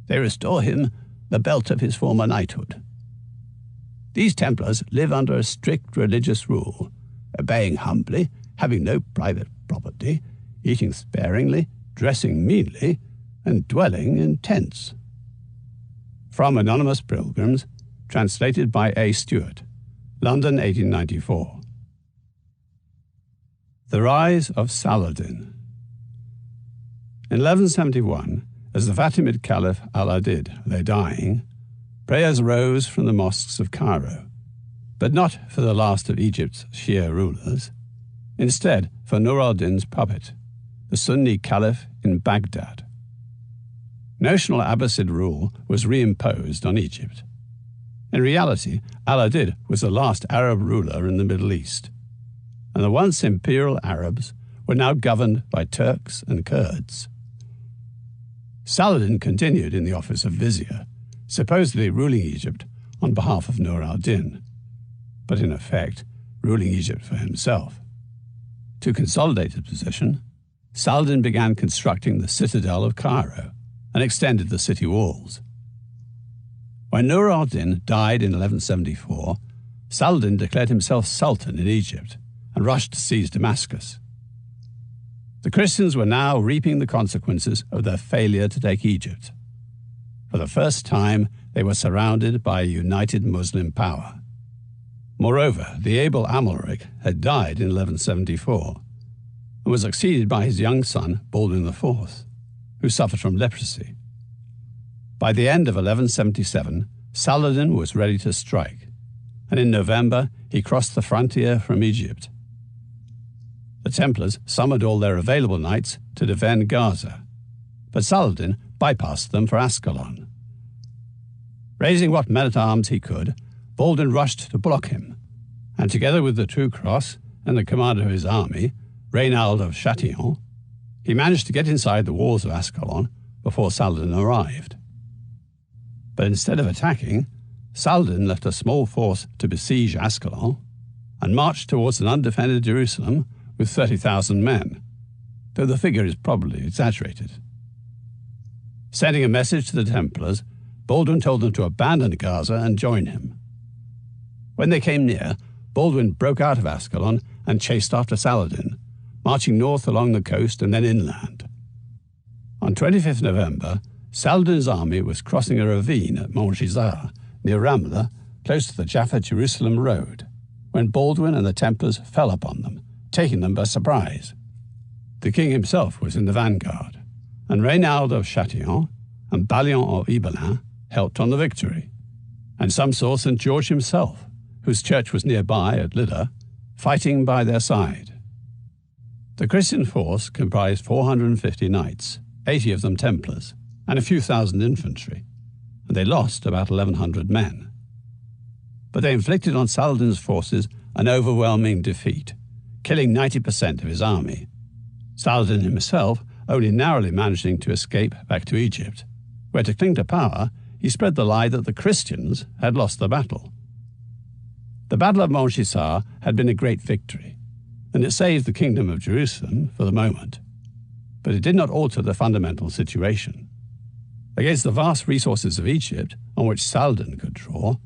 they restore him the belt of his former knighthood. These Templars live under a strict religious rule, obeying humbly, having no private property, eating sparingly, dressing meanly, and dwelling in tents. From Anonymous Pilgrims, translated by A. Stewart, London, 1894. The Rise of Saladin. In 1171, as the Fatimid Caliph Al-Adid lay dying, prayers rose from the mosques of Cairo, but not for the last of Egypt's Shia rulers, instead for Nur al-Din's puppet, the Sunni Caliph in Baghdad. Notional Abbasid rule was reimposed on Egypt. In reality, Al-Adid was the last Arab ruler in the Middle East, and the once imperial Arabs were now governed by Turks and Kurds. Saladin continued in the office of vizier, supposedly ruling Egypt on behalf of Nur al-Din, but in effect ruling Egypt for himself. To consolidate his position, Saladin began constructing the citadel of Cairo and extended the city walls. When Nur al-Din died in 1174, Saladin declared himself Sultan in Egypt and rushed to seize Damascus. The Christians were now reaping the consequences of their failure to take Egypt. For the first time, they were surrounded by a united Muslim power. Moreover, the able Amalric had died in 1174 and was succeeded by his young son Baldwin IV, who suffered from leprosy. By the end of 1177, Saladin was ready to strike, and in November he crossed the frontier from Egypt. The Templars summoned all their available knights to defend Gaza, but Saladin bypassed them for Ascalon. Raising what men-at-arms he could, Baldwin rushed to block him, and together with the True Cross and the commander of his army, Reynald of Chatillon, he managed to get inside the walls of Ascalon before Saladin arrived. But instead of attacking, Saladin left a small force to besiege Ascalon and marched towards an undefended Jerusalem with 30,000 men, though the figure is probably exaggerated. Sending a message to the Templars, Baldwin told them to abandon Gaza and join him. When they came near, Baldwin broke out of Ascalon and chased after Saladin, marching north along the coast and then inland. On 25th November, Saladin's army was crossing a ravine at Montgisard, near Ramla, close to the Jaffa-Jerusalem road, when Baldwin and the Templars fell upon them, taking them by surprise. The king himself was in the vanguard, and Reynald of Chatillon and Balian of Ibelin helped on the victory, and some saw St. George himself, whose church was nearby at Lydda, fighting by their side. The Christian force comprised 450 knights, 80 of them Templars, and a few thousand infantry, and they lost about 1,100 men. But they inflicted on Saladin's forces an overwhelming defeat, killing 90% of his army, Saladin himself only narrowly managing to escape back to Egypt, where to cling to power he spread the lie that the Christians had lost the battle. The Battle of Montgisard had been a great victory, and it saved the Kingdom of Jerusalem for the moment, but it did not alter the fundamental situation. Against the vast resources of Egypt, on which Saladin could draw,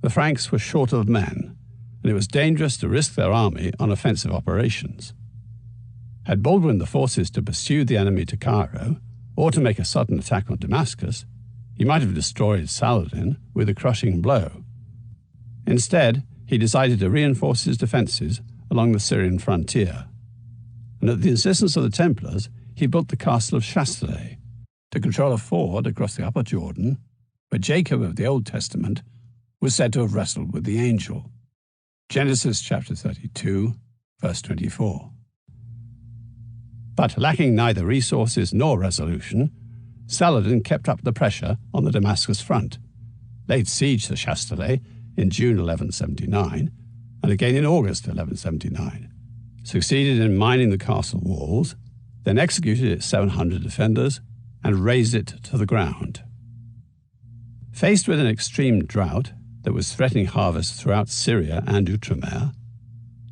the Franks were short of men, and it was dangerous to risk their army on offensive operations. Had Baldwin the forces to pursue the enemy to Cairo, or to make a sudden attack on Damascus, he might have destroyed Saladin with a crushing blow. Instead, he decided to reinforce his defences along the Syrian frontier, and at the insistence of the Templars, he built the castle of Chastelet to control a ford across the upper Jordan, where Jacob of the Old Testament was said to have wrestled with the angel. Genesis chapter 32, verse 24. But lacking neither resources nor resolution, Saladin kept up the pressure on the Damascus front, laid siege to Chastelet in June 1179, and again in August 1179, succeeded in mining the castle walls, then executed its 700 defenders, and razed it to the ground. Faced with an extreme drought that was threatening harvest throughout Syria and Outremer,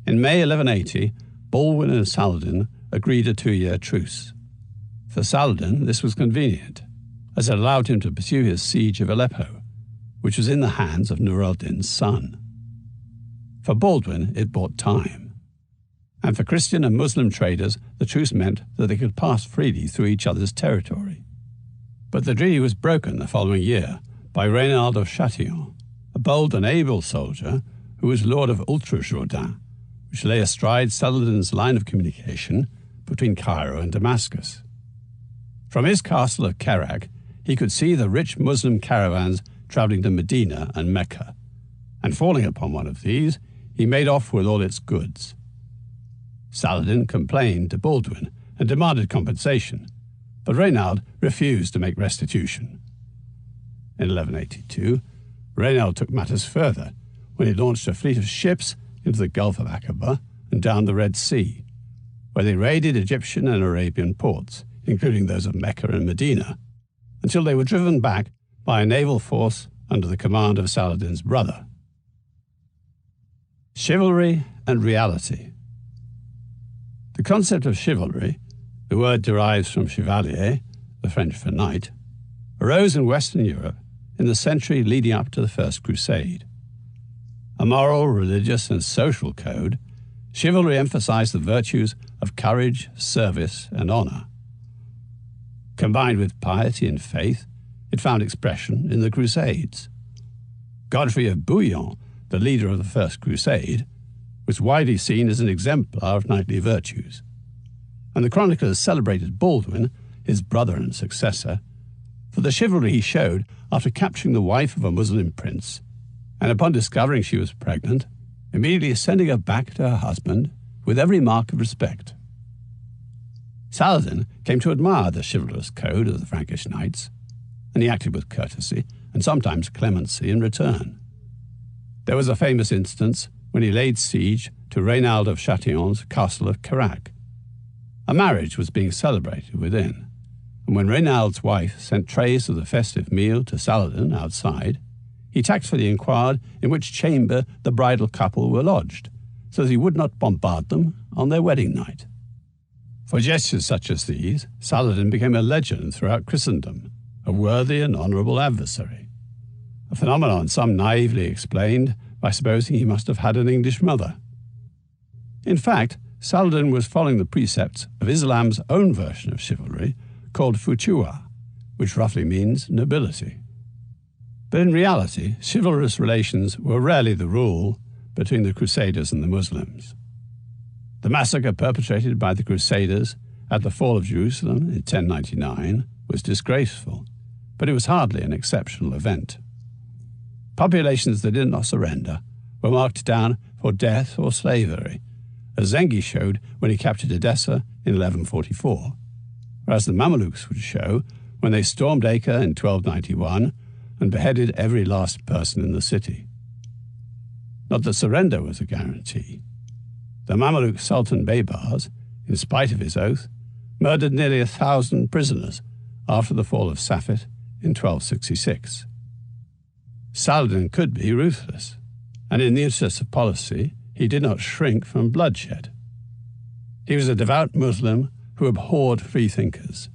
in May 1180, Baldwin and Saladin agreed a 2-year truce. For Saladin, this was convenient, as it allowed him to pursue his siege of Aleppo, which was in the hands of Nur al-Din's son. For Baldwin, it bought time. And for Christian and Muslim traders, the truce meant that they could pass freely through each other's territory. But the treaty was broken the following year by Reynald of Chatillon, a bold and able soldier who was lord of Ultra-Jourdain, which lay astride Saladin's line of communication between Cairo and Damascus. From his castle of Kerak, he could see the rich Muslim caravans traveling to Medina and Mecca, and falling upon one of these, he made off with all its goods. Saladin complained to Baldwin and demanded compensation, but Reynald refused to make restitution. In 1182, Reynald took matters further when he launched a fleet of ships into the Gulf of Aqaba and down the Red Sea, where they raided Egyptian and Arabian ports, including those of Mecca and Medina, until they were driven back by a naval force under the command of Saladin's brother. Chivalry and reality. The concept of chivalry, the word derives from chevalier, the French for knight, arose in Western Europe in the century leading up to the First Crusade. A moral, religious, and social code, chivalry emphasized the virtues of courage, service, and honor. Combined with piety and faith, it found expression in the Crusades. Godfrey of Bouillon, the leader of the First Crusade, was widely seen as an exemplar of knightly virtues, and the chroniclers celebrated Baldwin, his brother and successor, for the chivalry he showed after capturing the wife of a Muslim prince, and upon discovering she was pregnant, immediately sending her back to her husband with every mark of respect. Saladin came to admire the chivalrous code of the Frankish knights, and he acted with courtesy and sometimes clemency in return. There was a famous instance when he laid siege to Reynald of Chatillon's castle of Carac. A marriage was being celebrated within, and when Reynald's wife sent trays of the festive meal to Saladin outside, he tactfully inquired in which chamber the bridal couple were lodged, so that he would not bombard them on their wedding night. For gestures such as these, Saladin became a legend throughout Christendom, a worthy and honourable adversary, a phenomenon some naively explained by supposing he must have had an English mother. In fact, Saladin was following the precepts of Islam's own version of chivalry, called futua, which roughly means nobility. But in reality, chivalrous relations were rarely the rule between the Crusaders and the Muslims. The massacre perpetrated by the Crusaders at the fall of Jerusalem in 1099 was disgraceful, but it was hardly an exceptional event. Populations that did not surrender were marked down for death or slavery, as Zengi showed when he captured Edessa in 1144, whereas the Mamelukes would show when they stormed Acre in 1291 and beheaded every last person in the city. Not that surrender was a guarantee. The Mameluke Sultan Baybars, in spite of his oath, murdered nearly 1,000 prisoners after the fall of Safed in 1266. Saladin could be ruthless, and in the interest of policy, he did not shrink from bloodshed. He was a devout Muslim who abhorred freethinkers,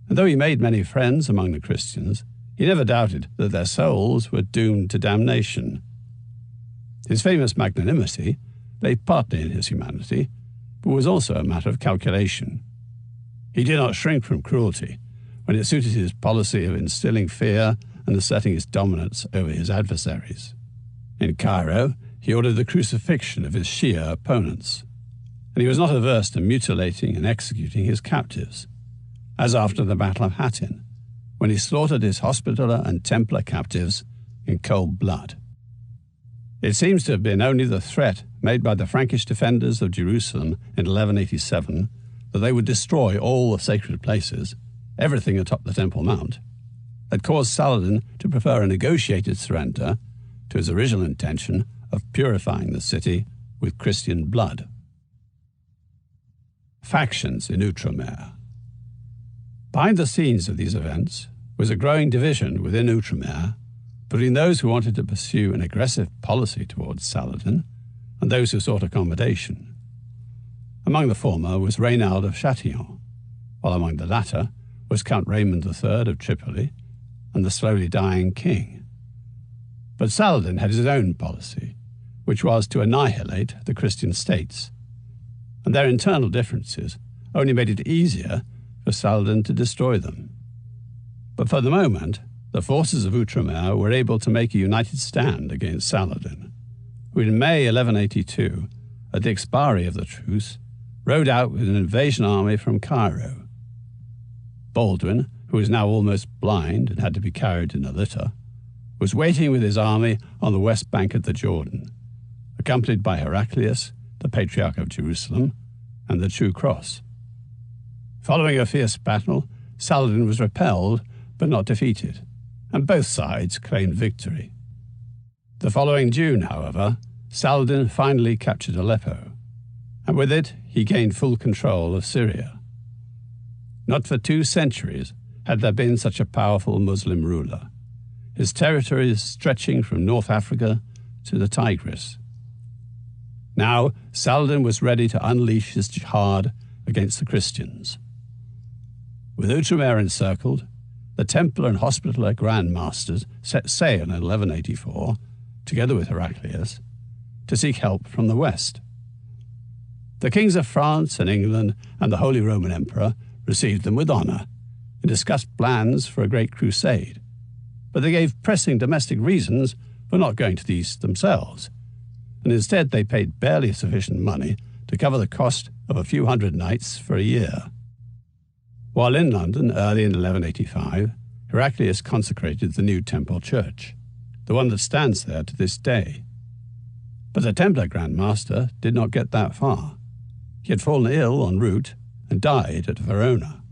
and though he made many friends among the Christians, he never doubted that their souls were doomed to damnation. His famous magnanimity lay partly in his humanity, but was also a matter of calculation. He did not shrink from cruelty when it suited his policy of instilling fear and asserting his dominance over his adversaries. In Cairo, he ordered the crucifixion of his Shia opponents, and he was not averse to mutilating and executing his captives, as after the Battle of Hattin, when he slaughtered his Hospitaller and Templar captives in cold blood. It seems to have been only the threat made by the Frankish defenders of Jerusalem in 1187 that they would destroy all the sacred places, everything atop the Temple Mount, that caused Saladin to prefer a negotiated surrender to his original intention of purifying the city with Christian blood. Factions in Outremer. Behind the scenes of these events was a growing division within Outremer between those who wanted to pursue an aggressive policy towards Saladin and those who sought accommodation. Among the former was Reynald of Chatillon, while among the latter was Count Raymond III of Tripoli and the slowly dying king. But Saladin had his own policy, which was to annihilate the Christian states, and their internal differences only made it easier for Saladin to destroy them. But for the moment, the forces of Outremer were able to make a united stand against Saladin, who in May 1182, at the expiry of the truce, rode out with an invasion army from Cairo. Baldwin, who was now almost blind and had to be carried in a litter, was waiting with his army on the west bank of the Jordan, accompanied by Heraclius, the Patriarch of Jerusalem, and the True Cross. Following a fierce battle, Saladin was repelled but not defeated, and both sides claimed victory. The following June, however, Saladin finally captured Aleppo, and with it he gained full control of Syria. Not for 2 centuries had there been such a powerful Muslim ruler, his territories stretching from North Africa to the Tigris. Now, Saladin was ready to unleash his jihad against the Christians. With Outremer encircled, the Templar and Hospitaller Grand Masters set sail in 1184, together with Heraclius, to seek help from the west. The kings of France and England and the Holy Roman Emperor received them with honour and discussed plans for a great crusade, but they gave pressing domestic reasons for not going to the east themselves, and instead they paid barely sufficient money to cover the cost of a few hundred knights for a year. While in London early in 1185, Heraclius consecrated the new Temple Church, the one that stands there to this day. But the Templar Grand Master did not get that far. He had fallen ill en route and died at Verona.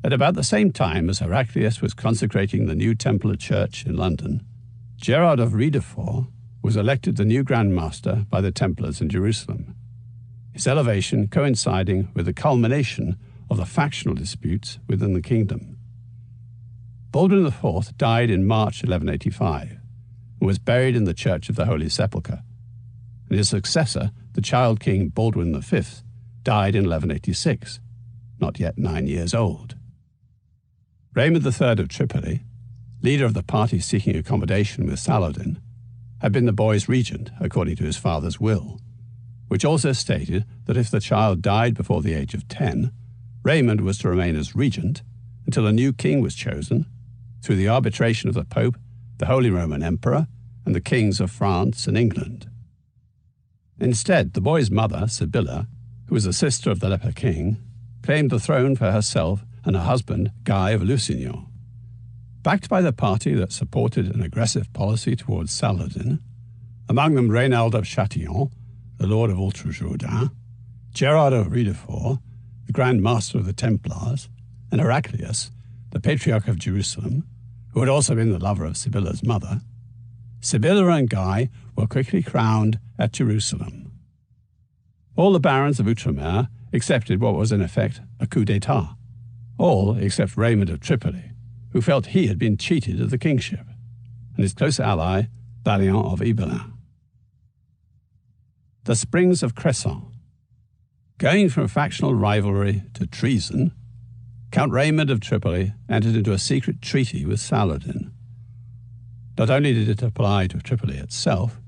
At about the same time as Heraclius was consecrating the new Templar Church in London, Gerard of Riedefort was elected the new Grand Master by the Templars in Jerusalem, his elevation coinciding with the culmination of the factional disputes within the kingdom. Baldwin IV died in March 1185 and was buried in the Church of the Holy Sepulchre, and his successor, the child king Baldwin V, died in 1186, not yet 9 years old. Raymond III of Tripoli, leader of the party seeking accommodation with Saladin, had been the boy's regent according to his father's will, which also stated that if the child died before the age of 10, Raymond was to remain as regent until a new king was chosen through the arbitration of the Pope, the Holy Roman Emperor, and the kings of France and England. Instead, the boy's mother, Sibylla, who was the sister of the leper king, claimed the throne for herself and her husband, Guy of Lusignan. Backed by the party that supported an aggressive policy towards Saladin, among them Reynald of Châtillon, the Lord of Ultra-Jourdain, Gerard of Riedefort, the Grand Master of the Templars, and Heraclius, the Patriarch of Jerusalem, who had also been the lover of Sibylla's mother, Sibylla and Guy were quickly crowned at Jerusalem. All the barons of Outremer accepted what was in effect a coup d'etat, all except Raymond of Tripoli, who felt he had been cheated of the kingship, and his close ally, Balian of Ibelin. The Springs of Cresson. Going from factional rivalry to treason, Count Raymond of Tripoli entered into a secret treaty with Saladin. Not only did it apply to Tripoli itself,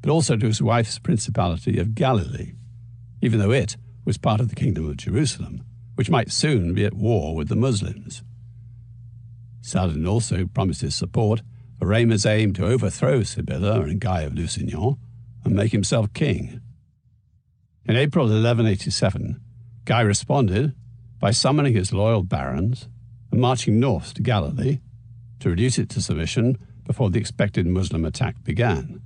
but also to his wife's Principality of Galilee, even though it was part of the Kingdom of Jerusalem, which might soon be at war with the Muslims. Saladin also promised his support for Raymond's aim to overthrow Sibylla and Guy of Lusignan and make himself king. In April 1187, Guy responded by summoning his loyal barons and marching north to Galilee to reduce it to submission before the expected Muslim attack began.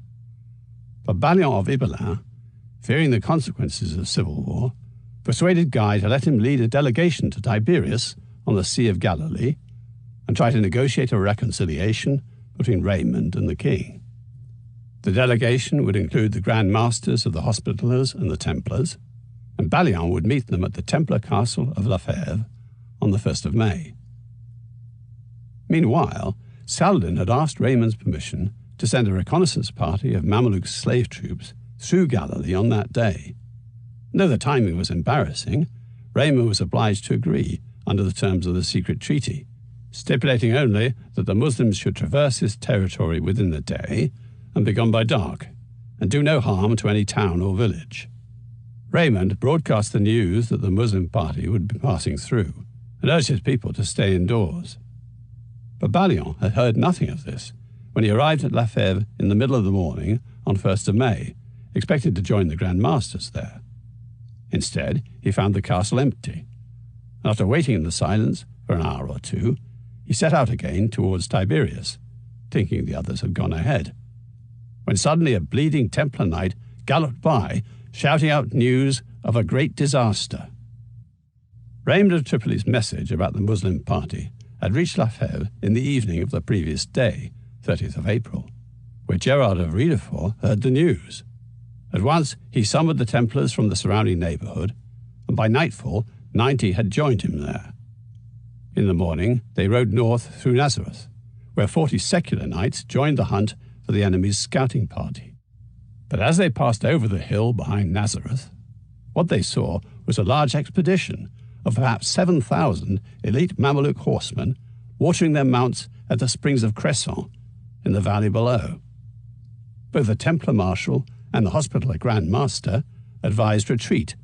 But Balian of Ibelin, fearing the consequences of civil war, persuaded Guy to let him lead a delegation to Tiberias on the Sea of Galilee and try to negotiate a reconciliation between Raymond and the king. The delegation would include the Grand Masters of the Hospitallers and the Templars, and Balian would meet them at the Templar castle of La Fèvre on the 1st of May. Meanwhile, Saladin had asked Raymond's permission to send a reconnaissance party of Mameluke slave troops through Galilee on that day. And though the timing was embarrassing, Raymond was obliged to agree under the terms of the secret treaty, stipulating only that the Muslims should traverse his territory within the day and be gone by dark, and do no harm to any town or village. Raymond broadcast the news that the Muslim party would be passing through, and urged his people to stay indoors. But Balian had heard nothing of this when he arrived at La Fèvre in the middle of the morning on 1st of May, expecting to join the Grand Masters there. Instead, he found the castle empty, and after waiting in the silence for an hour or two, he set out again towards Tiberias, thinking the others had gone ahead, when suddenly a bleeding Templar knight galloped by, shouting out news of a great disaster. Raymond of Tripoli's message about the Muslim party had reached La Fèvre in the evening of the previous day, 30th of April, where Gerard of Riedefort heard the news. At once he summoned the Templars from the surrounding neighbourhood, and by nightfall 90 had joined him there. In the morning they rode north through Nazareth, where 40 secular knights joined the hunt for the enemy's scouting party. But as they passed over the hill behind Nazareth, what they saw was a large expedition of perhaps 7,000 elite Mameluke horsemen watering their mounts at the springs of Cresson in the valley below. Both the Templar Marshal and the Hospitaller Grand Master advised retreat,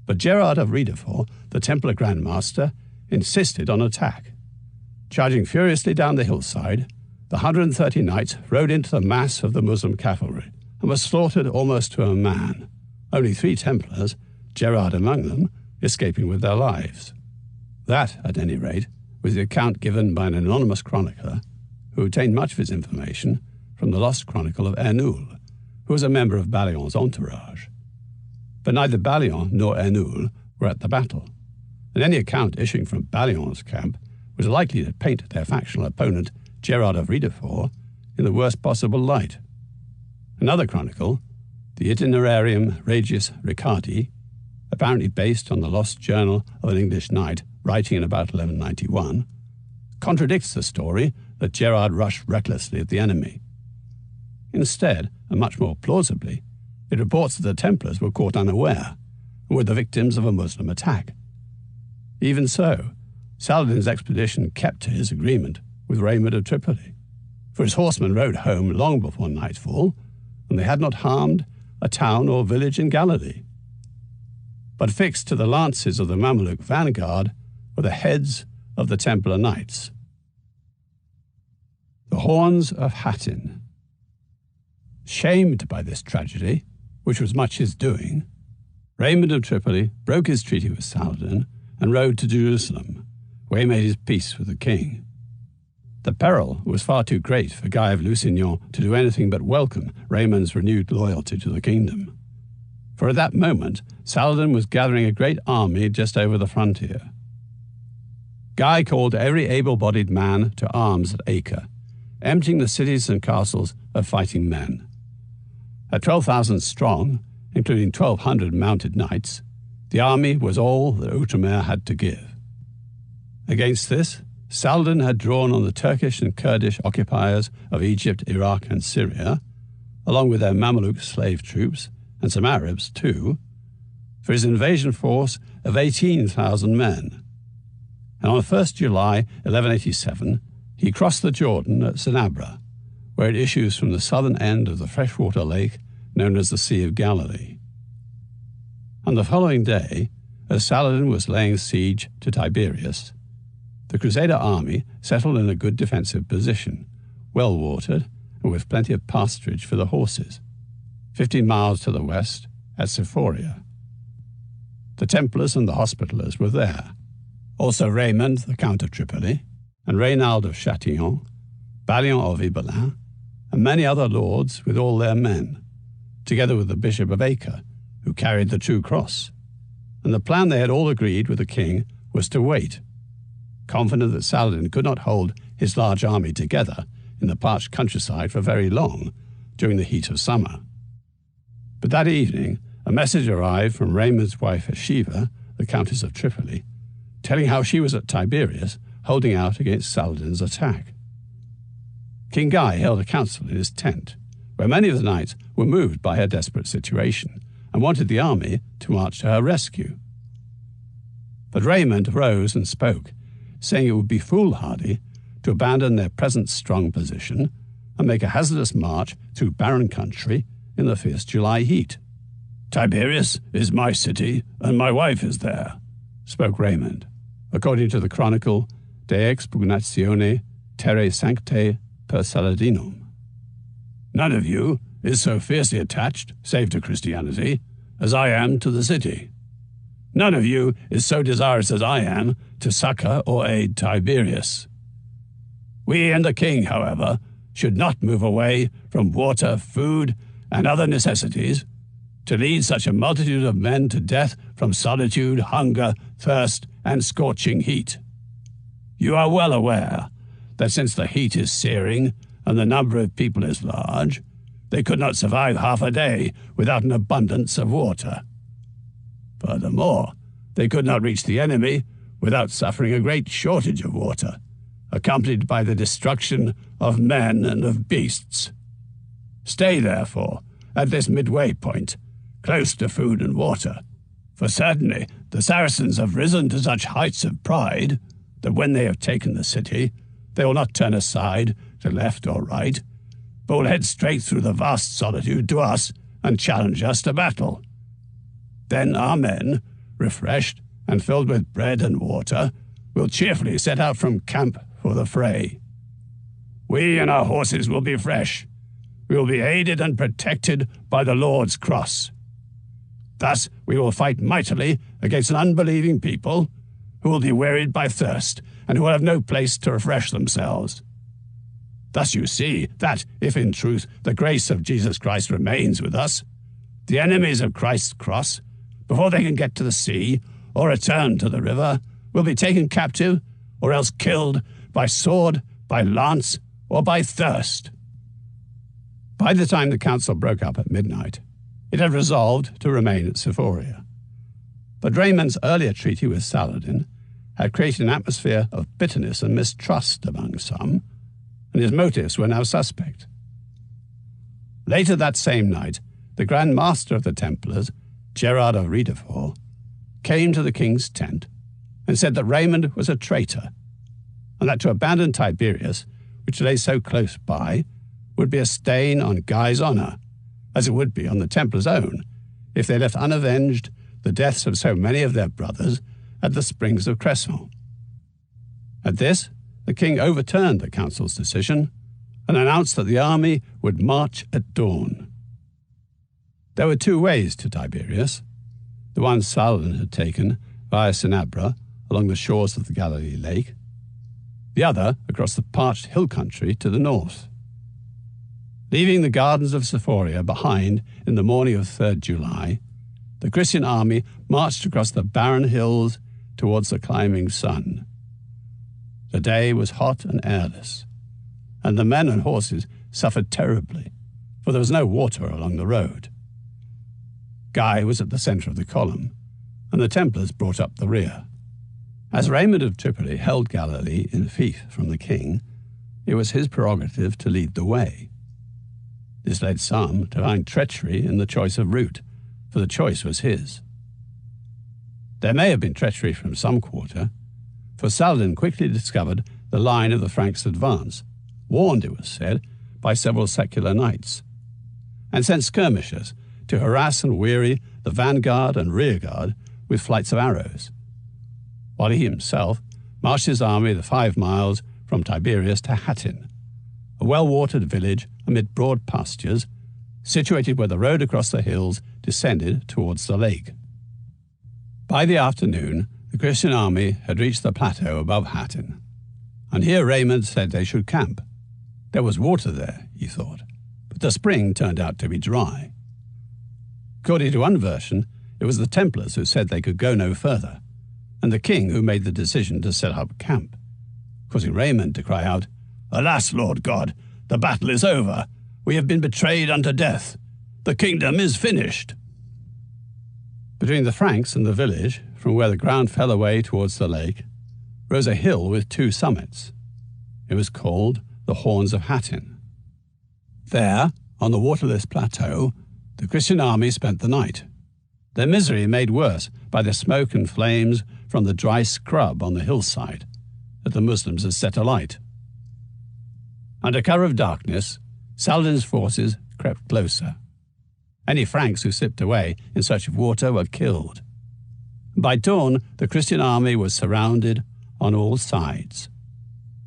but Gerard of Riedefort, the Templar Grand Master, insisted on attack. Charging furiously down the hillside, the 130 knights rode into the mass of the Muslim cavalry and were slaughtered almost to a man, only 3 Templars, Gerard among them, escaping with their lives. That, at any rate, was the account given by an anonymous chronicler who obtained much of his information from the lost chronicle of Ernoul, who was a member of Balian's entourage. But neither Balian nor Ernoul were at the battle, and any account issuing from Balian's camp was likely to paint their factional opponent, Gerard of Riedefort, in the worst possible light. Another chronicle, the Itinerarium Regius Ricardi, apparently based on the lost journal of an English knight writing in about 1191, contradicts the story that Gerard rushed recklessly at the enemy. Instead, and much more plausibly, it reports that the Templars were caught unaware and were the victims of a Muslim attack. Even so, Saladin's expedition kept to his agreement with Raymond of Tripoli, for his horsemen rode home long before nightfall, and they had not harmed a town or village in Galilee. But fixed to the lances of the Mameluke vanguard were the heads of the Templar knights. The Horns of Hattin. Shamed by this tragedy, which was much his doing, Raymond of Tripoli broke his treaty with Saladin and rode to Jerusalem, where he made his peace with the king. The peril was far too great for Guy of Lusignan to do anything but welcome Raymond's renewed loyalty to the kingdom. For at that moment, Saladin was gathering a great army just over the frontier. Guy called every able-bodied man to arms at Acre, emptying the cities and castles of fighting men. At 12,000 strong, including 1,200 mounted knights, the army was all that Outremer had to give. Against this, Saladin had drawn on the Turkish and Kurdish occupiers of Egypt, Iraq, and Syria, along with their Mameluke slave troops, and some Arabs too, for his invasion force of 18,000 men. And on 1st July 1187, he crossed the Jordan at Sanabra, where it issues from the southern end of the freshwater lake known as the Sea of Galilee. On the following day, as Saladin was laying siege to Tiberias, the Crusader army settled in a good defensive position, well watered and with plenty of pasturage for the horses, 15 miles to the west at Sephoria. The Templars and the Hospitallers were there, also Raymond, the Count of Tripoli, and Reynald of Châtillon, Balian of Ibelin, and many other lords with all their men, together with the Bishop of Acre, who carried the true cross. And the plan they had all agreed with the king was to wait, confident that Saladin could not hold his large army together in the parched countryside for very long during the heat of summer. But that evening, a message arrived from Raymond's wife Heshiva, the Countess of Tripoli, telling how she was at Tiberias holding out against Saladin's attack. King Guy held a council in his tent, where many of the knights were moved by her desperate situation and wanted the army to march to her rescue. But Raymond rose and spoke, saying it would be foolhardy to abandon their present strong position and make a hazardous march through barren country in the fierce July heat. "Tiberias is my city, and my wife is there," spoke Raymond, according to the chronicle De Expugnatione Terrae Sanctae per Saladinum. "None of you is so fiercely attached, save to Christianity, as I am to the city. None of you is so desirous as I am to succor or aid Tiberias. We and the king, however, should not move away from water, food, and other necessities to lead such a multitude of men to death from solitude, hunger, thirst, and scorching heat. You are well aware that since the heat is searing and the number of people is large, they could not survive half a day without an abundance of water. Furthermore, they could not reach the enemy without suffering a great shortage of water, accompanied by the destruction of men and of beasts. Stay, therefore, at this midway point, close to food and water, for certainly the Saracens have risen to such heights of pride that when they have taken the city, they will not turn aside to left or right, but will head straight through the vast solitude to us and challenge us to battle. Then our men, refreshed and filled with bread and water, will cheerfully set out from camp for the fray. We and our horses will be fresh. We will be aided and protected by the Lord's cross. Thus we will fight mightily against an unbelieving people who will be wearied by thirst and who will have no place to refresh themselves. Thus you see that, if in truth the grace of Jesus Christ remains with us, the enemies of Christ's cross, before they can get to the sea or return to the river, will be taken captive or else killed by sword, by lance, or by thirst. By the time the council broke up at midnight, it had resolved to remain at Sephoria. But Raymond's earlier treaty with Saladin had created an atmosphere of bitterness and mistrust among some, and his motives were now suspect. Later that same night, the Grand Master of the Templars, Gerard of Riedefort, came to the king's tent and said that Raymond was a traitor, and that to abandon Tiberias, which lay so close by, would be a stain on Guy's honour, as it would be on the Templars' own, if they left unavenged the deaths of so many of their brothers at the springs of Cresson. At this, the king overturned the council's decision and announced that the army would march at dawn. There were two ways to Tiberias, the one Saladin had taken via Cinabra along the shores of the Galilee Lake, the other across the parched hill country to the north. Leaving the gardens of Sephoria behind in the morning of 3rd July, the Christian army marched across the barren hills towards the climbing sun. The day was hot and airless, and the men and horses suffered terribly, for there was no water along the road. Guy was at the centre of the column, and the Templars brought up the rear. As Raymond of Tripoli held Galilee in fief from the king, it was his prerogative to lead the way. This led some to find treachery in the choice of route, for the choice was his. There may have been treachery from some quarter, for Saladin quickly discovered the line of the Franks' advance, warned, it was said, by several secular knights, and sent skirmishers to harass and weary the vanguard and rearguard with flights of arrows, while he himself marched his army the 5 miles from Tiberias to Hattin, a well-watered village amid broad pastures, situated where the road across the hills descended towards the lake. By the afternoon, the Christian army had reached the plateau above Hattin, and here Raymond said they should camp. There was water there, he thought, but the spring turned out to be dry. According to one version, it was the Templars who said they could go no further, and the king who made the decision to set up camp, causing Raymond to cry out, "Alas, Lord God, the battle is over. We have been betrayed unto death. The kingdom is finished." Between the Franks and the village, from where the ground fell away towards the lake, rose a hill with 2 summits. It was called the Horns of Hattin. There, on the waterless plateau, the Christian army spent the night, their misery made worse by the smoke and flames from the dry scrub on the hillside that the Muslims had set alight. Under cover of darkness, Saladin's forces crept closer. Any Franks who slipped away in search of water were killed. By dawn, the Christian army was surrounded on all sides.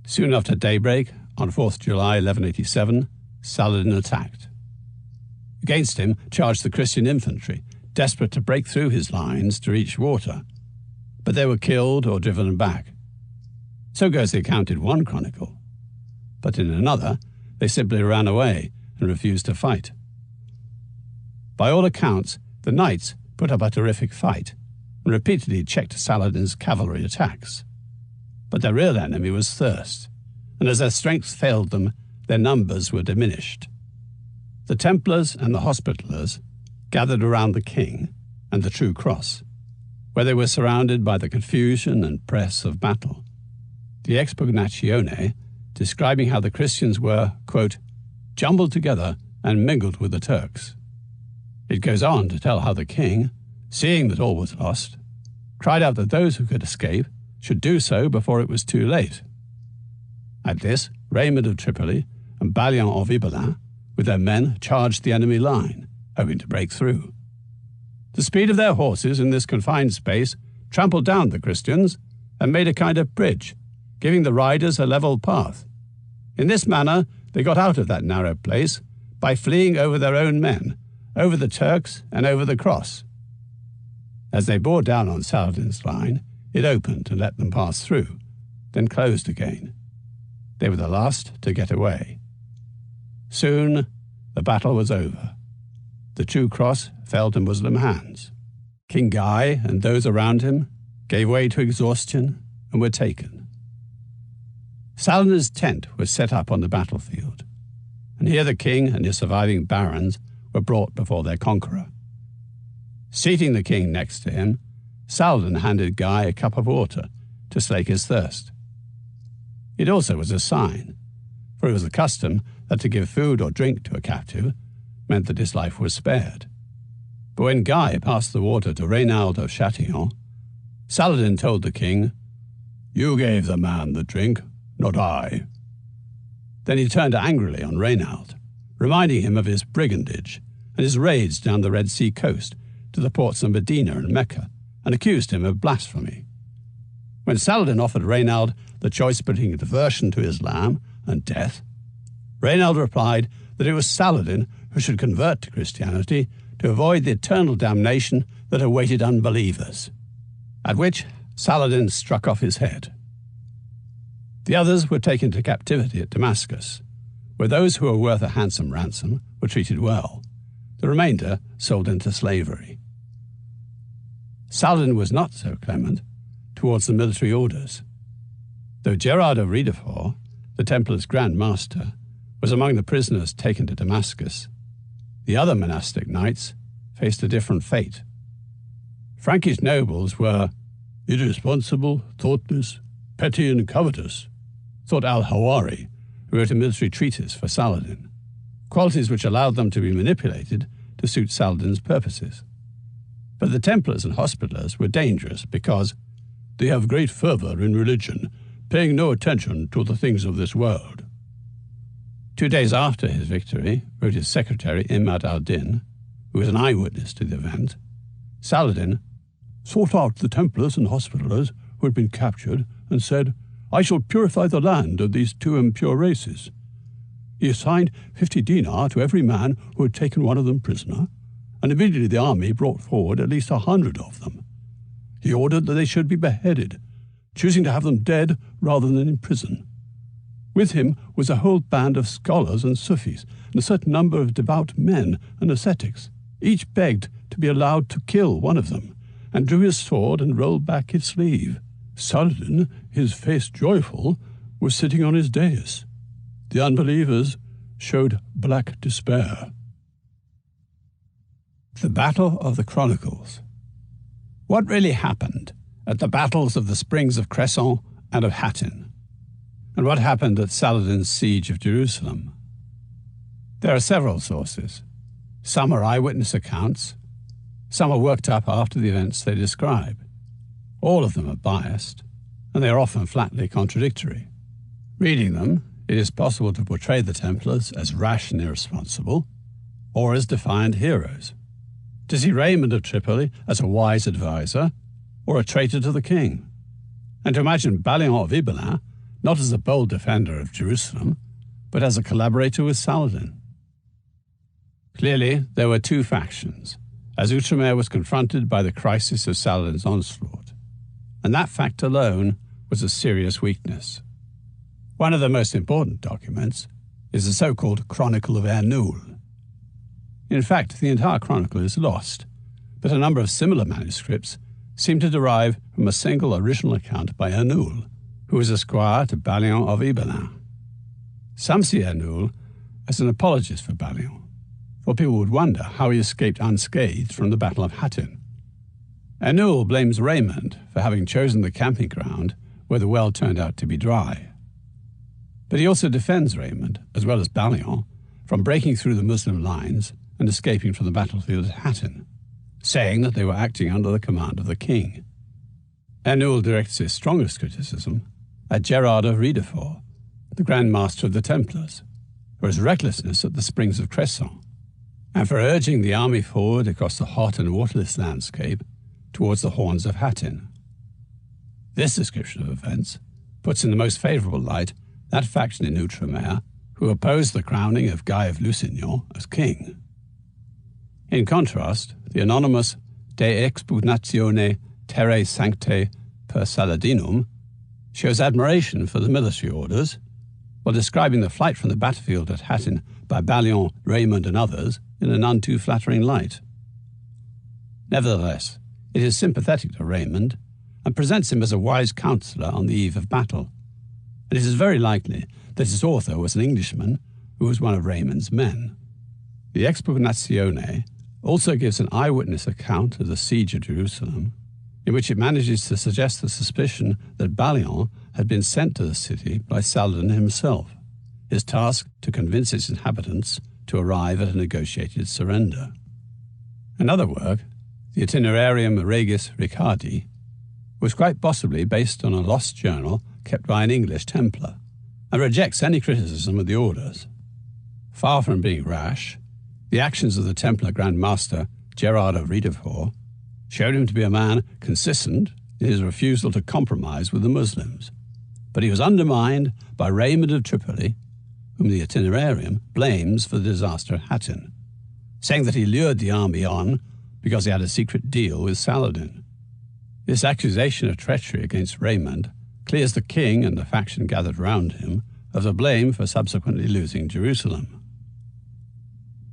Soon after daybreak, on 4th July 1187, Saladin attacked. Against him charged the Christian infantry, desperate to break through his lines to reach water, but they were killed or driven back. So goes the account in one chronicle, but in another they simply ran away and refused to fight. By all accounts, the knights put up a terrific fight and repeatedly checked Saladin's cavalry attacks. But their real enemy was thirst, and as their strength failed them, their numbers were diminished. The Templars and the Hospitallers gathered around the king and the True Cross, where they were surrounded by the confusion and press of battle. the Expugnatione, describing how the Christians were, quote, jumbled together and mingled with the Turks. It goes on to tell how the king, seeing that all was lost, cried out that those who could escape should do so before it was too late. At this, Raymond of Tripoli and Balian of Ibelin, with their men, charged the enemy line, hoping to break through. The speed of their horses in this confined space trampled down the Christians and made a kind of bridge, giving the riders a level path. In this manner, they got out of that narrow place by fleeing over their own men, over the Turks and over the cross. As they bore down on Saladin's line, it opened and let them pass through, then closed again. They were the last to get away. Soon, the battle was over. The true cross fell to Muslim hands. King Guy and those around him gave way to exhaustion and were taken. Saladin's tent was set up on the battlefield, and here the king and his surviving barons were brought before their conqueror. Seating the king next to him, Saladin handed Guy a cup of water to slake his thirst. It also was a sign, for it was the custom that to give food or drink to a captive meant that his life was spared. But when Guy passed the water to Reynald of Chatillon, Saladin told the king, "You gave the man the drink, not I." Then he turned angrily on Reynald, reminding him of his brigandage and his raids down the Red Sea coast to the ports of Medina and Mecca, and accused him of blasphemy. When Saladin offered Reynald the choice between conversion to Islam and death, Reynald replied that it was Saladin who should convert to Christianity to avoid the eternal damnation that awaited unbelievers, at which Saladin struck off his head. The others were taken to captivity at Damascus, where those who were worth a handsome ransom were treated well, the remainder sold into slavery. Saladin was not so clement towards the military orders. Though Gerard of Riedefort, the Templars' Grand Master, was among the prisoners taken to Damascus, the other monastic knights faced a different fate. Frankish nobles were irresponsible, thoughtless, petty and covetous, thought al-Hawari, who wrote a military treatise for Saladin, qualities which allowed them to be manipulated to suit Saladin's purposes. But the Templars and Hospitallers were dangerous because they have great fervour in religion, paying no attention to the things of this world. 2 days after his victory, wrote his secretary Imad al-Din, who was an eyewitness to the event, Saladin sought out the Templars and Hospitallers who had been captured and said, "I shall purify the land of these two impure races." He assigned 50 dinar to every man who had taken one of them prisoner, and immediately the army brought forward at least 100 of them. He ordered that they should be beheaded, choosing to have them dead rather than in prison. With him was a whole band of scholars and Sufis, and a certain number of devout men and ascetics. Each begged to be allowed to kill one of them, and drew his sword and rolled back his sleeve. Saladin, his face joyful, was sitting on his dais. The unbelievers showed black despair. The Battle of the Chronicles. What really happened at the battles of the springs of Cresson and of Hattin? And what happened at Saladin's siege of Jerusalem? There are several sources. Some are eyewitness accounts. Some are worked up after the events they describe. All of them are biased, and they are often flatly contradictory. Reading them, it is possible to portray the Templars as rash and irresponsible, or as defiant heroes, to see Raymond of Tripoli as a wise adviser, or a traitor to the king, and to imagine Balian of Ibelin not as a bold defender of Jerusalem, but as a collaborator with Saladin. Clearly, there were two factions, as Outremer was confronted by the crisis of Saladin's onslaught, and that fact alone was a serious weakness. One of the most important documents is the so-called Chronicle of Ernul. In fact, the entire chronicle is lost, but a number of similar manuscripts seem to derive from a single original account by Ernul, who was a squire to Balian of Ibelin. Some see Ernul as an apologist for Balian, for people would wonder how he escaped unscathed from the Battle of Hattin. Ernul blames Raymond for having chosen the camping ground where the well turned out to be dry. But he also defends Raymond, as well as Balian, from breaking through the Muslim lines and escaping from the battlefield at Hattin, saying that they were acting under the command of the king. Ernul directs his strongest criticism at Gerard of Riedefort, the Grand Master of the Templars, for his recklessness at the springs of Cresson, and for urging the army forward across the hot and waterless landscape towards the horns of Hattin. This description of events puts in the most favourable light that faction in Outremer who opposed the crowning of Guy of Lusignan as king. In contrast, the anonymous De Expugnatione Terrae Sanctae per Saladinum shows admiration for the military orders, while describing the flight from the battlefield at Hattin by Balian, Raymond and others in a none too flattering light. Nevertheless, it is sympathetic to Raymond and presents him as a wise counsellor on the eve of battle, and it is very likely that its author was an Englishman who was one of Raymond's men. The Expugnatione also gives an eyewitness account of the siege of Jerusalem, in which it manages to suggest the suspicion that Balian had been sent to the city by Saladin himself, his task to convince its inhabitants to arrive at a negotiated surrender. Another work, the Itinerarium Regis Ricardi, was quite possibly based on a lost journal kept by an English Templar, and rejects any criticism of the orders. Far from being rash, the actions of the Templar Grand Master Gerard of Riedefort showed him to be a man consistent in his refusal to compromise with the Muslims, but he was undermined by Raymond of Tripoli, whom the Itinerarium blames for the disaster at Hattin, saying that he lured the army on because he had a secret deal with Saladin. This accusation of treachery against Raymond clears the king and the faction gathered round him of the blame for subsequently losing Jerusalem.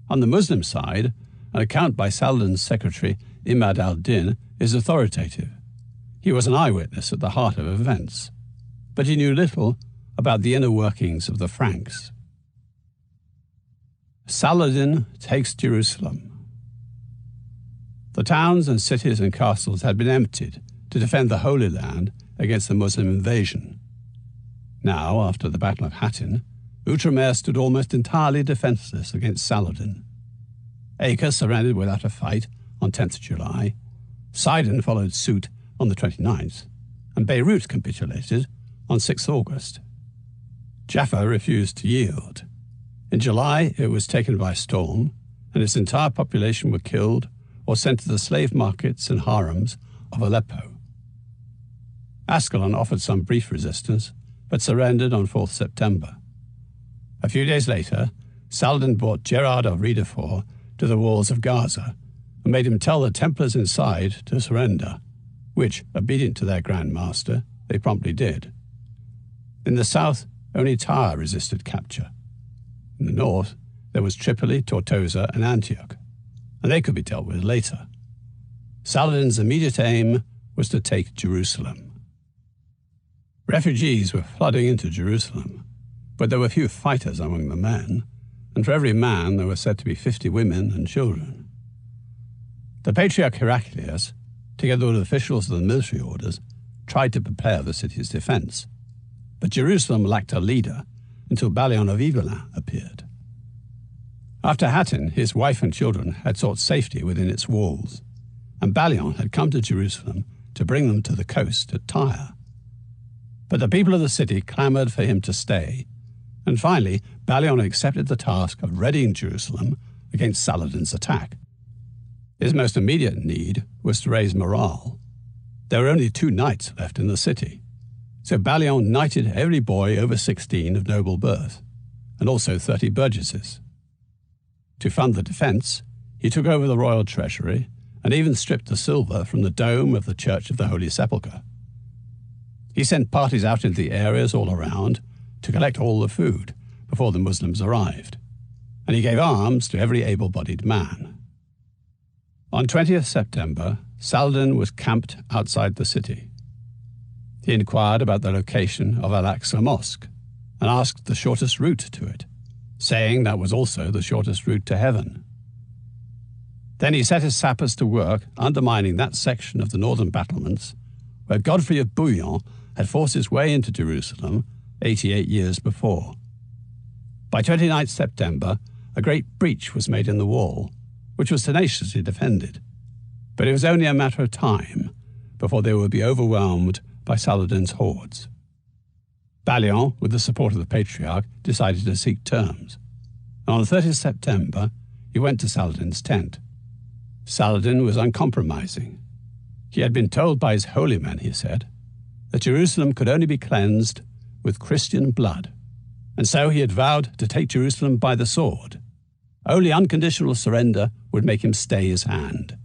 On the Muslim side, an account by Saladin's secretary Imad al-Din is authoritative. He was an eyewitness at the heart of events, but he knew little about the inner workings of the Franks. Saladin takes Jerusalem. The towns and cities and castles had been emptied to defend the Holy Land against the Muslim invasion. Now, after the Battle of Hattin, Outremer stood almost entirely defenceless against Saladin. Acre surrendered without a fight on 10th July, Sidon followed suit on the 29th, and Beirut capitulated on 6th August. Jaffa refused to yield. In July, it was taken by storm, and its entire population were killed or sent to the slave markets and harems of Aleppo. Ascalon offered some brief resistance, but surrendered on 4th September. A few days later, Saladin brought Gerard of Riedefort to the walls of Gaza and made him tell the Templars inside to surrender, which, obedient to their Grand Master, they promptly did. In the south, only Tyre resisted capture. In the north, there was Tripoli, Tortosa, and Antioch, and they could be dealt with later. Saladin's immediate aim was to take Jerusalem. Refugees were flooding into Jerusalem, but there were few fighters among the men, and for every man there were said to be 50 women and children. The Patriarch Heraclius, together with officials of the military orders, tried to prepare the city's defense, but Jerusalem lacked a leader until Balian of Yvelin appeared. After Hattin, his wife and children had sought safety within its walls, and Balian had come to Jerusalem to bring them to the coast at Tyre. But the people of the city clamoured for him to stay, and finally Balian accepted the task of readying Jerusalem against Saladin's attack. His most immediate need was to raise morale. There were only 2 knights left in the city, so Balian knighted every boy over 16 of noble birth, and also 30 burgesses. To fund the defence, he took over the royal treasury and even stripped the silver from the dome of the Church of the Holy Sepulchre. He sent parties out into the areas all around to collect all the food before the Muslims arrived, and he gave arms to every able-bodied man. On 20th September, Saladin was camped outside the city. He inquired about the location of Al-Aqsa Mosque and asked the shortest route to it, saying that was also the shortest route to heaven. Then he set his sappers to work undermining that section of the northern battlements where Godfrey of Bouillon had forced its way into Jerusalem 88 years before. By 29th September, a great breach was made in the wall, which was tenaciously defended. But it was only a matter of time before they would be overwhelmed by Saladin's hordes. Balian, with the support of the Patriarch, decided to seek terms. And on the 30th September, he went to Saladin's tent. Saladin was uncompromising. He had been told by his holy men, he said, that Jerusalem could only be cleansed with Christian blood, and so he had vowed to take Jerusalem by the sword. Only unconditional surrender would make him stay his hand.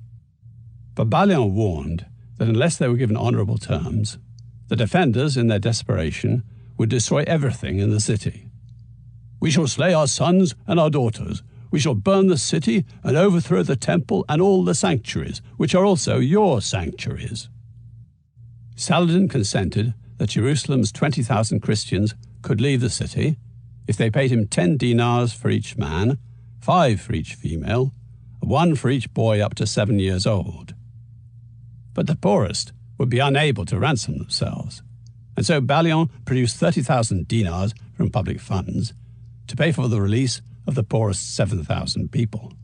But Balian warned that unless they were given honourable terms, the defenders, in their desperation, would destroy everything in the city. "We shall slay our sons and our daughters. We shall burn the city and overthrow the temple and all the sanctuaries, which are also your sanctuaries." Saladin consented that Jerusalem's 20,000 Christians could leave the city if they paid him 10 dinars for each man, 5 for each female, 1 for each boy up to 7 years old. But the poorest would be unable to ransom themselves, and so Balian produced 30,000 dinars from public funds to pay for the release of the poorest 7,000 people.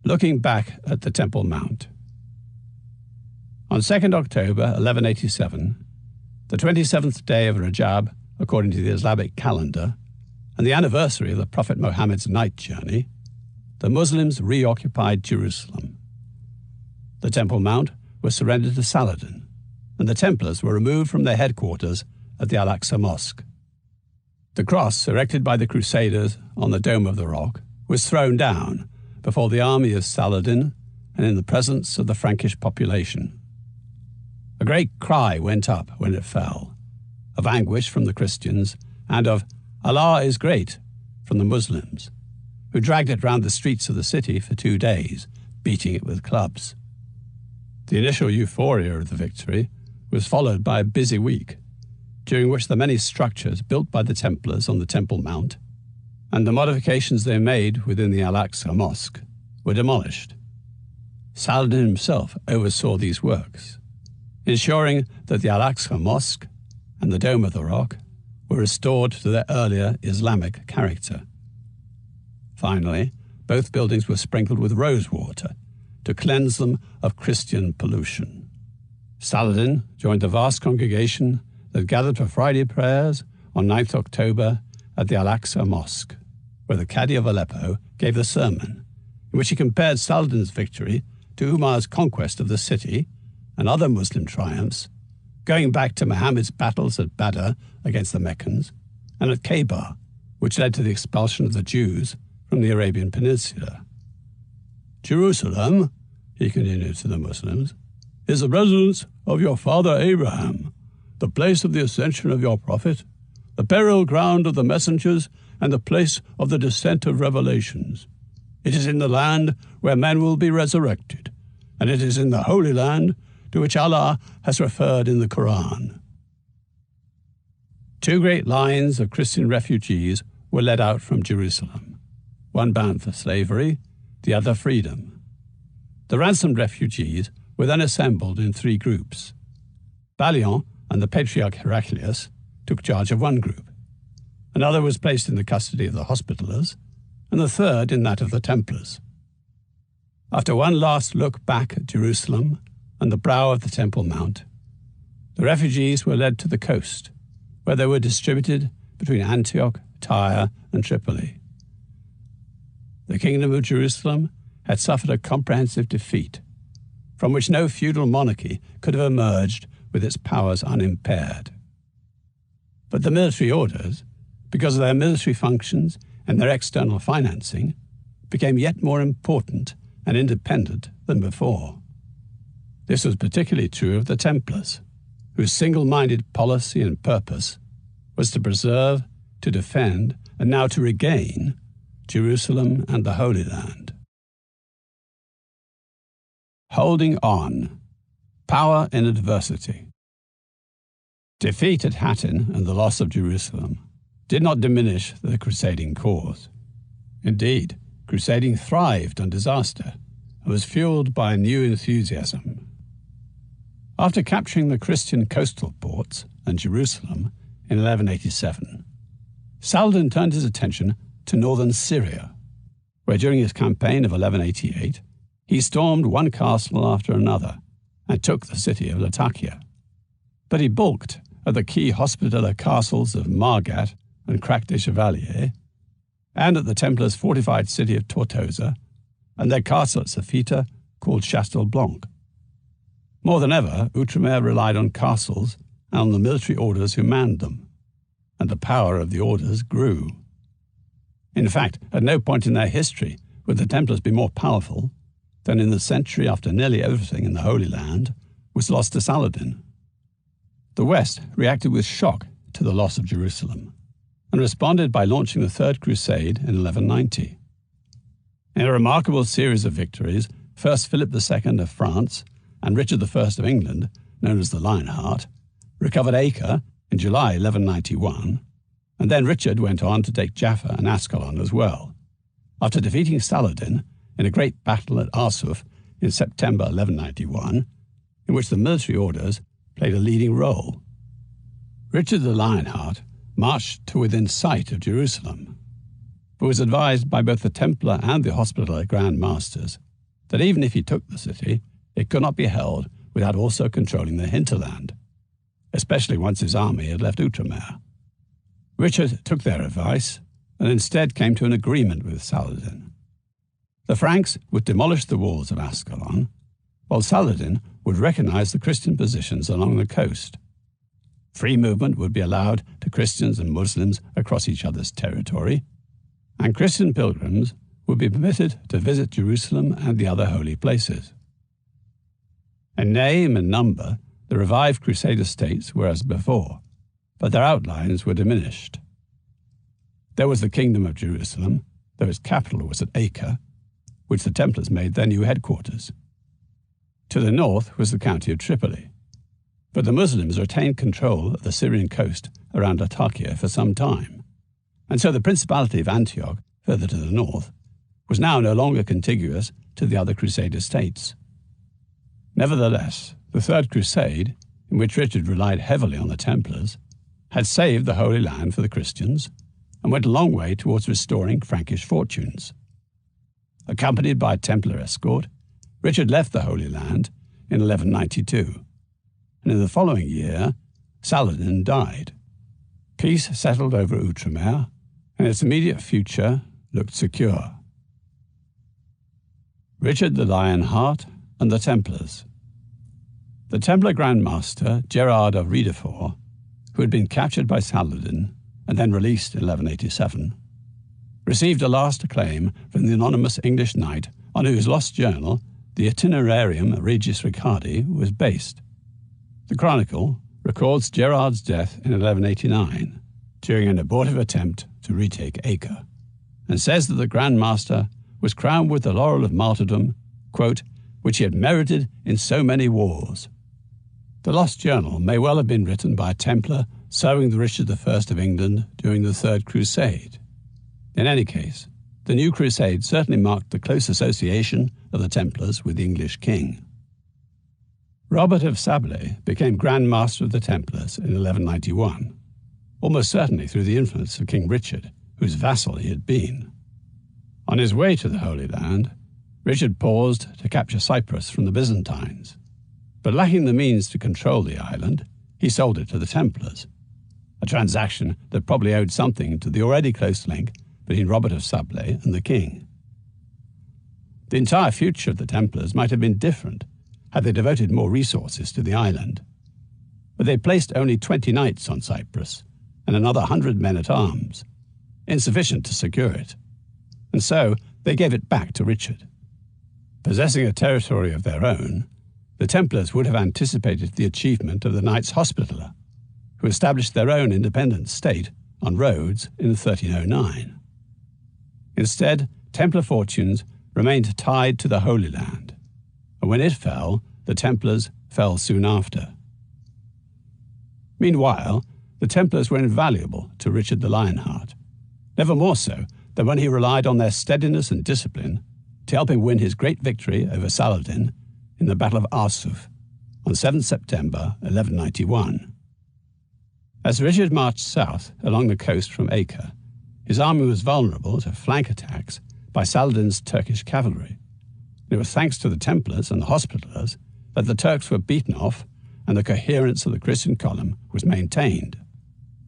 Looking back at the Temple Mount. On 2nd October 1187, the 27th day of Rajab, according to the Islamic calendar, and the anniversary of the Prophet Muhammad's night journey, the Muslims reoccupied Jerusalem. The Temple Mount was surrendered to Saladin, and the Templars were removed from their headquarters at the Al-Aqsa Mosque. The cross, erected by the Crusaders on the Dome of the Rock, was thrown down before the army of Saladin and in the presence of the Frankish population. A great cry went up when it fell, of anguish from the Christians and of "Allah is great" from the Muslims, who dragged it round the streets of the city for 2 days, beating it with clubs. The initial euphoria of the victory was followed by a busy week, during which the many structures built by the Templars on the Temple Mount and the modifications they made within the Al-Aqsa Mosque were demolished. Saladin himself oversaw these works, ensuring that the Al-Aqsa Mosque and the Dome of the Rock were restored to their earlier Islamic character. Finally, both buildings were sprinkled with rose water to cleanse them of Christian pollution. Saladin joined the vast congregation that gathered for Friday prayers on 9th October at the Al-Aqsa Mosque, where the Cadi of Aleppo gave the sermon, in which he compared Saladin's victory to Umar's conquest of the city and other Muslim triumphs, going back to Muhammad's battles at Badr against the Meccans and at Khaybar, which led to the expulsion of the Jews from the Arabian Peninsula. "Jerusalem," he continued to the Muslims, "is the residence of your father Abraham, the place of the ascension of your prophet, the burial ground of the messengers, and the place of the descent of revelations. It is in the land where men will be resurrected, and it is in the Holy Land to which Allah has referred in the Quran." 2 great lines of Christian refugees were led out from Jerusalem, one bound for slavery, the other freedom. The ransomed refugees were then assembled in 3 groups. Balian and the Patriarch Heraclius took charge of one group. Another was placed in the custody of the Hospitallers, and the third in that of the Templars. After one last look back at Jerusalem and the brow of the Temple Mount, the refugees were led to the coast, where they were distributed between Antioch, Tyre, and Tripoli. The Kingdom of Jerusalem had suffered a comprehensive defeat, from which no feudal monarchy could have emerged with its powers unimpaired. But the military orders, because of their military functions and their external financing, became yet more important and independent than before. This was particularly true of the Templars, whose single-minded policy and purpose was to preserve, to defend, and now to regain Jerusalem and the Holy Land. Holding on. Power in adversity. Defeat at Hattin and the loss of Jerusalem did not diminish the crusading cause. Indeed, crusading thrived on disaster and was fueled by a new enthusiasm. After capturing the Christian coastal ports and Jerusalem in 1187, Saladin turned his attention to northern Syria, where during his campaign of 1188 he stormed one castle after another and took the city of Latakia. But he balked at the key hospitaller castles of Margat and Crac des Chevaliers, and at the Templars' fortified city of Tortosa, and their castle at Safita called Chastel Blanc. More than ever, Outremer relied on castles and on the military orders who manned them, and the power of the orders grew. In fact, at no point in their history would the Templars be more powerful than in the century after nearly everything in the Holy Land was lost to Saladin. The West reacted with shock to the loss of Jerusalem and responded by launching the Third Crusade in 1190. In a remarkable series of victories, first Philip II of France and Richard I of England, known as the Lionheart, recovered Acre in July 1191, and then Richard went on to take Jaffa and Ascalon as well, after defeating Saladin in a great battle at Arsuf in September 1191, in which the military orders played a leading role. Richard the Lionheart marched to within sight of Jerusalem, but was advised by both the Templar and the Hospitaller Grand Masters that even if he took the city, it could not be held without also controlling the hinterland, especially once his army had left Outremer. Richard took their advice and instead came to an agreement with Saladin. The Franks would demolish the walls of Ascalon, while Saladin would recognize the Christian positions along the coast. Free movement would be allowed to Christians and Muslims across each other's territory, and Christian pilgrims would be permitted to visit Jerusalem and the other holy places. In name and number, the revived Crusader states were as before, but their outlines were diminished. There was the Kingdom of Jerusalem, though its capital was at Acre, which the Templars made their new headquarters. To the north was the county of Tripoli, but the Muslims retained control of the Syrian coast around Latakia for some time, and so the Principality of Antioch, further to the north, was now no longer contiguous to the other Crusader states. Nevertheless, the Third Crusade, in which Richard relied heavily on the Templars, had saved the Holy Land for the Christians and went a long way towards restoring Frankish fortunes. Accompanied by a Templar escort, Richard left the Holy Land in 1192, and in the following year, Saladin died. Peace settled over Outremer, and its immediate future looked secure. Richard the Lionheart and the Templars. The Templar Grand Master, Gerard of Riedefort, who had been captured by Saladin and then released in 1187, received a last acclaim from the anonymous English knight on whose lost journal the Itinerarium Regis Ricardi was based. The Chronicle records Gerard's death in 1189 during an abortive attempt to retake Acre, and says that the Grand Master was crowned with the laurel of martyrdom, quote, which he had merited in so many wars. The lost journal may well have been written by a Templar serving the Richard I of England during the Third Crusade. In any case, the new crusade certainly marked the close association of the Templars with the English king. Robert of Sablé became Grand Master of the Templars in 1191, almost certainly through the influence of King Richard, whose vassal he had been. On his way to the Holy Land, Richard paused to capture Cyprus from the Byzantines, but lacking the means to control the island, he sold it to the Templars, a transaction that probably owed something to the already close link between Robert of Sablé and the king. The entire future of the Templars might have been different had they devoted more resources to the island, but they placed only 20 knights on Cyprus and another 100 men-at-arms, insufficient to secure it, and so they gave it back to Richard. Possessing a territory of their own, the Templars would have anticipated the achievement of the Knights Hospitaller, who established their own independent state on Rhodes in 1309. Instead, Templar fortunes remained tied to the Holy Land, and when it fell, the Templars fell soon after. Meanwhile, the Templars were invaluable to Richard the Lionheart, never more so than when he relied on their steadiness and discipline to help him win his great victory over Saladin in the Battle of Arsuf, on 7 September 1191. As Richard marched south along the coast from Acre, his army was vulnerable to flank attacks by Saladin's Turkish cavalry. It was thanks to the Templars and the Hospitallers that the Turks were beaten off and the coherence of the Christian column was maintained,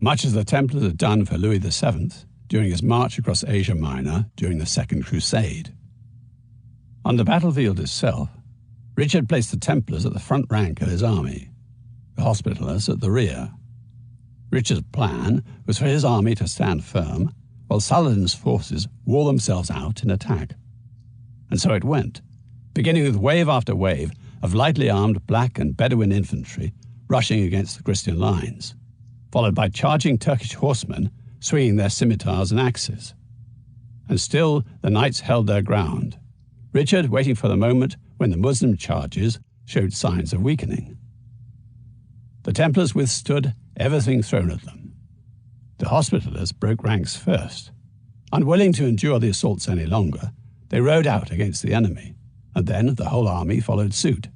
much as the Templars had done for Louis VII during his march across Asia Minor during the Second Crusade. On the battlefield itself, Richard placed the Templars at the front rank of his army, the Hospitallers at the rear. Richard's plan was for his army to stand firm while Saladin's forces wore themselves out in attack. And so it went, beginning with wave after wave of lightly armed black and Bedouin infantry rushing against the Christian lines, followed by charging Turkish horsemen swinging their scimitars and axes. And still the knights held their ground, Richard waiting for the moment when the Muslim charges showed signs of weakening. The Templars withstood everything thrown at them. The Hospitallers broke ranks first. Unwilling to endure the assaults any longer, they rode out against the enemy, and then the whole army followed suit.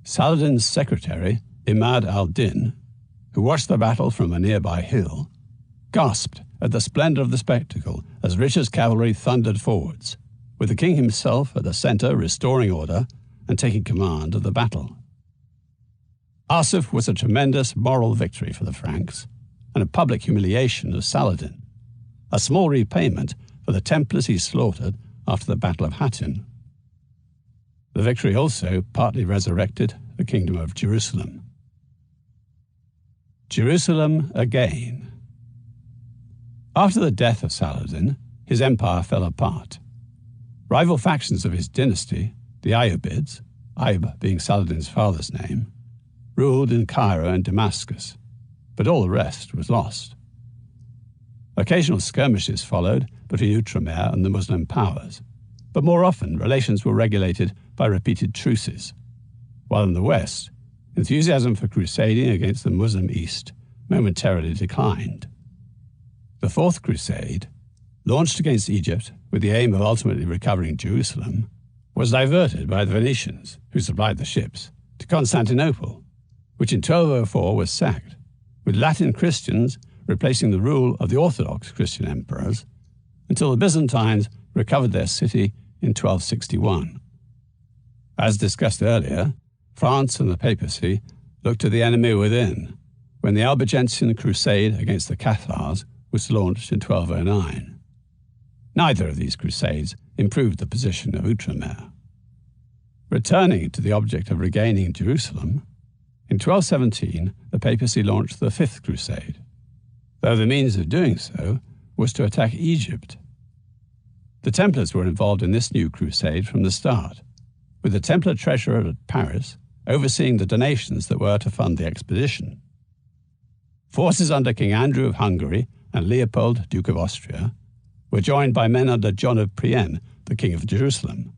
Saladin's secretary, Imad al-Din, who watched the battle from a nearby hill, gasped at the splendor of the spectacle as Richard's cavalry thundered forwards, with the king himself at the centre restoring order and taking command of the battle. Arsuf was a tremendous moral victory for the Franks and a public humiliation of Saladin, a small repayment for the Templars he slaughtered after the Battle of Hattin. The victory also partly resurrected the Kingdom of Jerusalem. Jerusalem again. After the death of Saladin, his empire fell apart. Rival factions of his dynasty, the Ayyubids, Ayyub being Saladin's father's name, ruled in Cairo and Damascus, but all the rest was lost. Occasional skirmishes followed between Outremer and the Muslim powers, but more often relations were regulated by repeated truces, while in the West, enthusiasm for crusading against the Muslim East momentarily declined. The Fourth Crusade, launched against Egypt with the aim of ultimately recovering Jerusalem, was diverted by the Venetians, who supplied the ships, to Constantinople, which in 1204 was sacked, with Latin Christians replacing the rule of the Orthodox Christian emperors until the Byzantines recovered their city in 1261. As discussed earlier, France and the papacy looked to the enemy within when the Albigensian crusade against the Cathars was launched in 1209. Neither of these crusades improved the position of Outremer. Returning to the object of regaining Jerusalem, in 1217 the papacy launched the Fifth Crusade, though the means of doing so was to attack Egypt. The Templars were involved in this new crusade from the start, with the Templar treasurer at Paris overseeing the donations that were to fund the expedition. Forces under King Andrew of Hungary and Leopold, Duke of Austria, were joined by men under John of Brienne, the King of Jerusalem,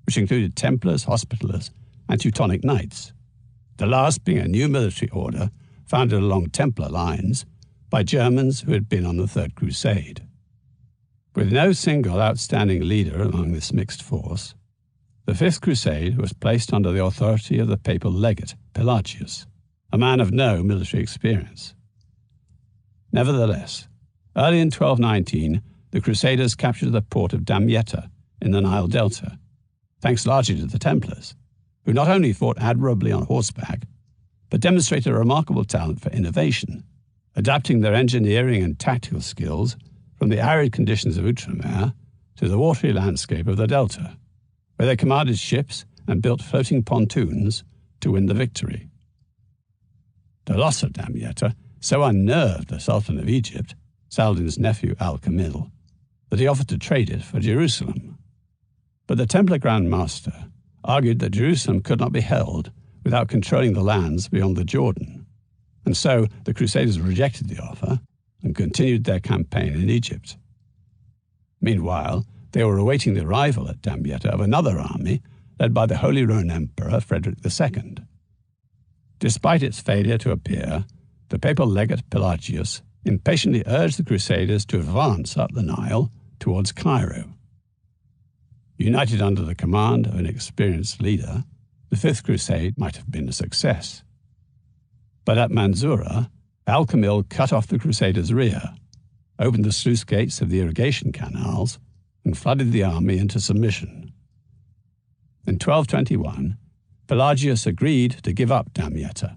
which included Templars, Hospitallers, and Teutonic Knights, the last being a new military order founded along Templar lines by Germans who had been on the Third Crusade. With no single outstanding leader among this mixed force, the Fifth Crusade was placed under the authority of the papal legate, Pelagius, a man of no military experience. Nevertheless, early in 1219, the Crusaders captured the port of Damietta in the Nile Delta, thanks largely to the Templars, who not only fought admirably on horseback, but demonstrated a remarkable talent for innovation, adapting their engineering and tactical skills from the arid conditions of Outremer to the watery landscape of the Delta, where they commanded ships and built floating pontoons to win the victory. The loss of Damietta so unnerved the Sultan of Egypt, Saladin's nephew Al-Kamil, that he offered to trade it for Jerusalem. But the Templar Grand Master argued that Jerusalem could not be held without controlling the lands beyond the Jordan, and so the Crusaders rejected the offer and continued their campaign in Egypt. Meanwhile, they were awaiting the arrival at Damietta of another army led by the Holy Roman Emperor Frederick II. Despite its failure to appear, the papal legate Pelagius impatiently urged the Crusaders to advance up the Nile towards Cairo. United under the command of an experienced leader, the Fifth Crusade might have been a success. But at Mansoura, Al-Kamil cut off the Crusaders' rear, opened the sluice gates of the irrigation canals, and flooded the army into submission. In 1221, Pelagius agreed to give up Damietta,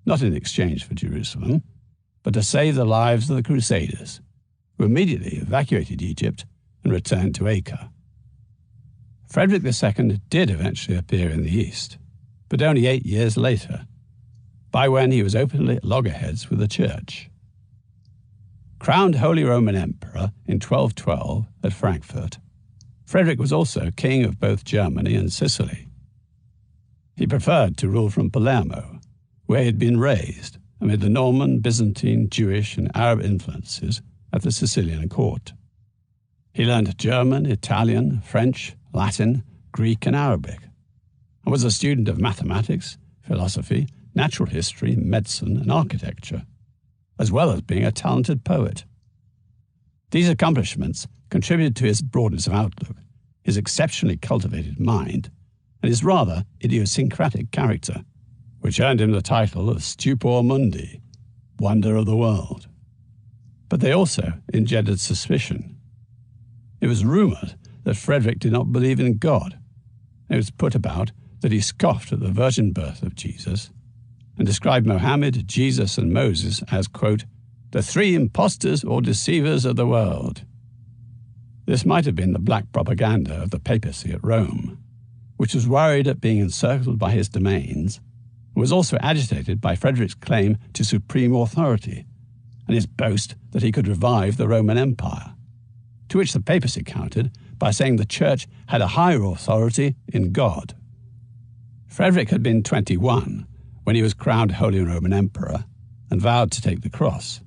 not in exchange for Jerusalem, but to save the lives of the Crusaders, who immediately evacuated Egypt and returned to Acre. Frederick II did eventually appear in the east, but only 8 years later, by when he was openly at loggerheads with the Church. Crowned Holy Roman Emperor in 1212 at Frankfurt, Frederick was also king of both Germany and Sicily. He preferred to rule from Palermo, where he had been raised amid the Norman, Byzantine, Jewish, and Arab influences at the Sicilian court. He learned German, Italian, French, Latin, Greek, and Arabic, and was a student of mathematics, philosophy, natural history, medicine, and architecture, as well as being a talented poet. These accomplishments contributed to his broadness of outlook, his exceptionally cultivated mind, and his rather idiosyncratic character, which earned him the title of Stupor Mundi, wonder of the world. But they also engendered suspicion. It was rumoured that Frederick did not believe in God, and it was put about that he scoffed at the virgin birth of Jesus and described Mohammed, Jesus, and Moses as, quote, the three impostors or deceivers of the world. This might have been the black propaganda of the papacy at Rome, which was worried at being encircled by his domains, and was also agitated by Frederick's claim to supreme authority and his boast that he could revive the Roman Empire, to which the papacy countered by saying the Church had a higher authority in God. Frederick had been 21 when he was crowned Holy Roman Emperor and vowed to take the cross.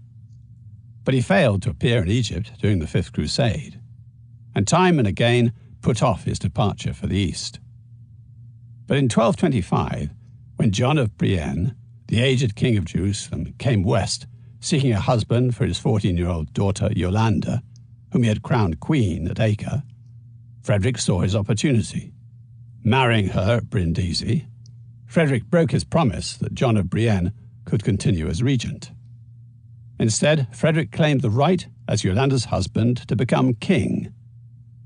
But he failed to appear in Egypt during the Fifth Crusade, and time and again put off his departure for the East. But in 1225, when John of Brienne, the aged king of Jerusalem, came west seeking a husband for his 14-year-old daughter Yolanda, whom he had crowned queen at Acre, Frederick saw his opportunity. Marrying her at Brindisi, Frederick broke his promise that John of Brienne could continue as regent. Instead, Frederick claimed the right, as Yolanda's husband, to become king,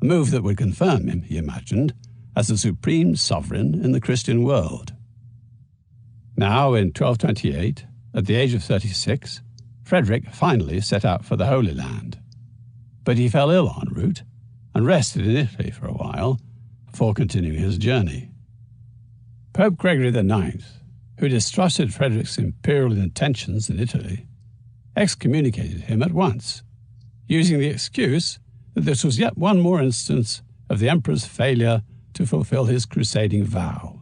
a move that would confirm him, he imagined, as the supreme sovereign in the Christian world. Now, in 1228, at the age of 36, Frederick finally set out for the Holy Land. But he fell ill en route and rested in Italy for a while before continuing his journey. Pope Gregory IX, who distrusted Frederick's imperial intentions in Italy, excommunicated him at once, using the excuse that this was yet one more instance of the emperor's failure to fulfill his crusading vow.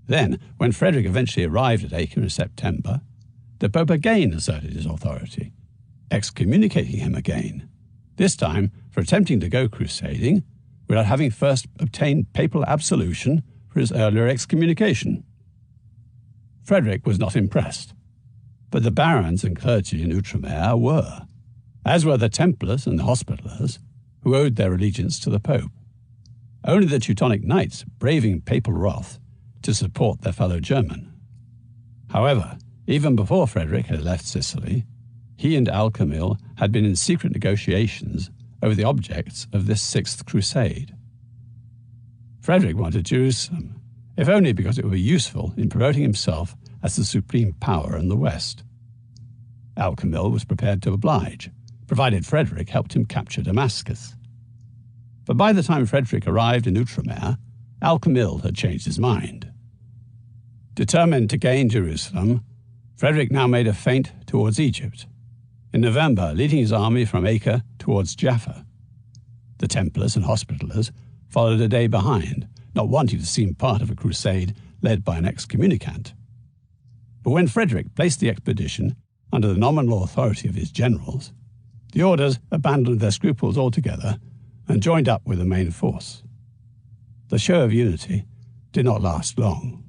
Then, when Frederick eventually arrived at Acre in September, the Pope again asserted his authority, excommunicating him again, this time for attempting to go crusading without having first obtained papal absolution for his earlier excommunication. Frederick was not impressed, but the barons and clergy in Outremer were, as were the Templars and the Hospitallers, who owed their allegiance to the Pope. Only the Teutonic Knights braving papal wrath to support their fellow German. However, even before Frederick had left Sicily, he and Al-Kamil had been in secret negotiations over the objects of this Sixth Crusade. Frederick wanted Jerusalem, if only because it would be useful in promoting himself as the supreme power in the West. Al-Kamil was prepared to oblige, provided Frederick helped him capture Damascus. But by the time Frederick arrived in Outremer, Al-Kamil had changed his mind. Determined to gain Jerusalem, Frederick now made a feint towards Egypt, in November leading his army from Acre towards Jaffa. The Templars and Hospitallers followed a day behind, not wanting to seem part of a crusade led by an excommunicant. But when Frederick placed the expedition under the nominal authority of his generals, the orders abandoned their scruples altogether and joined up with the main force. The show of unity did not last long.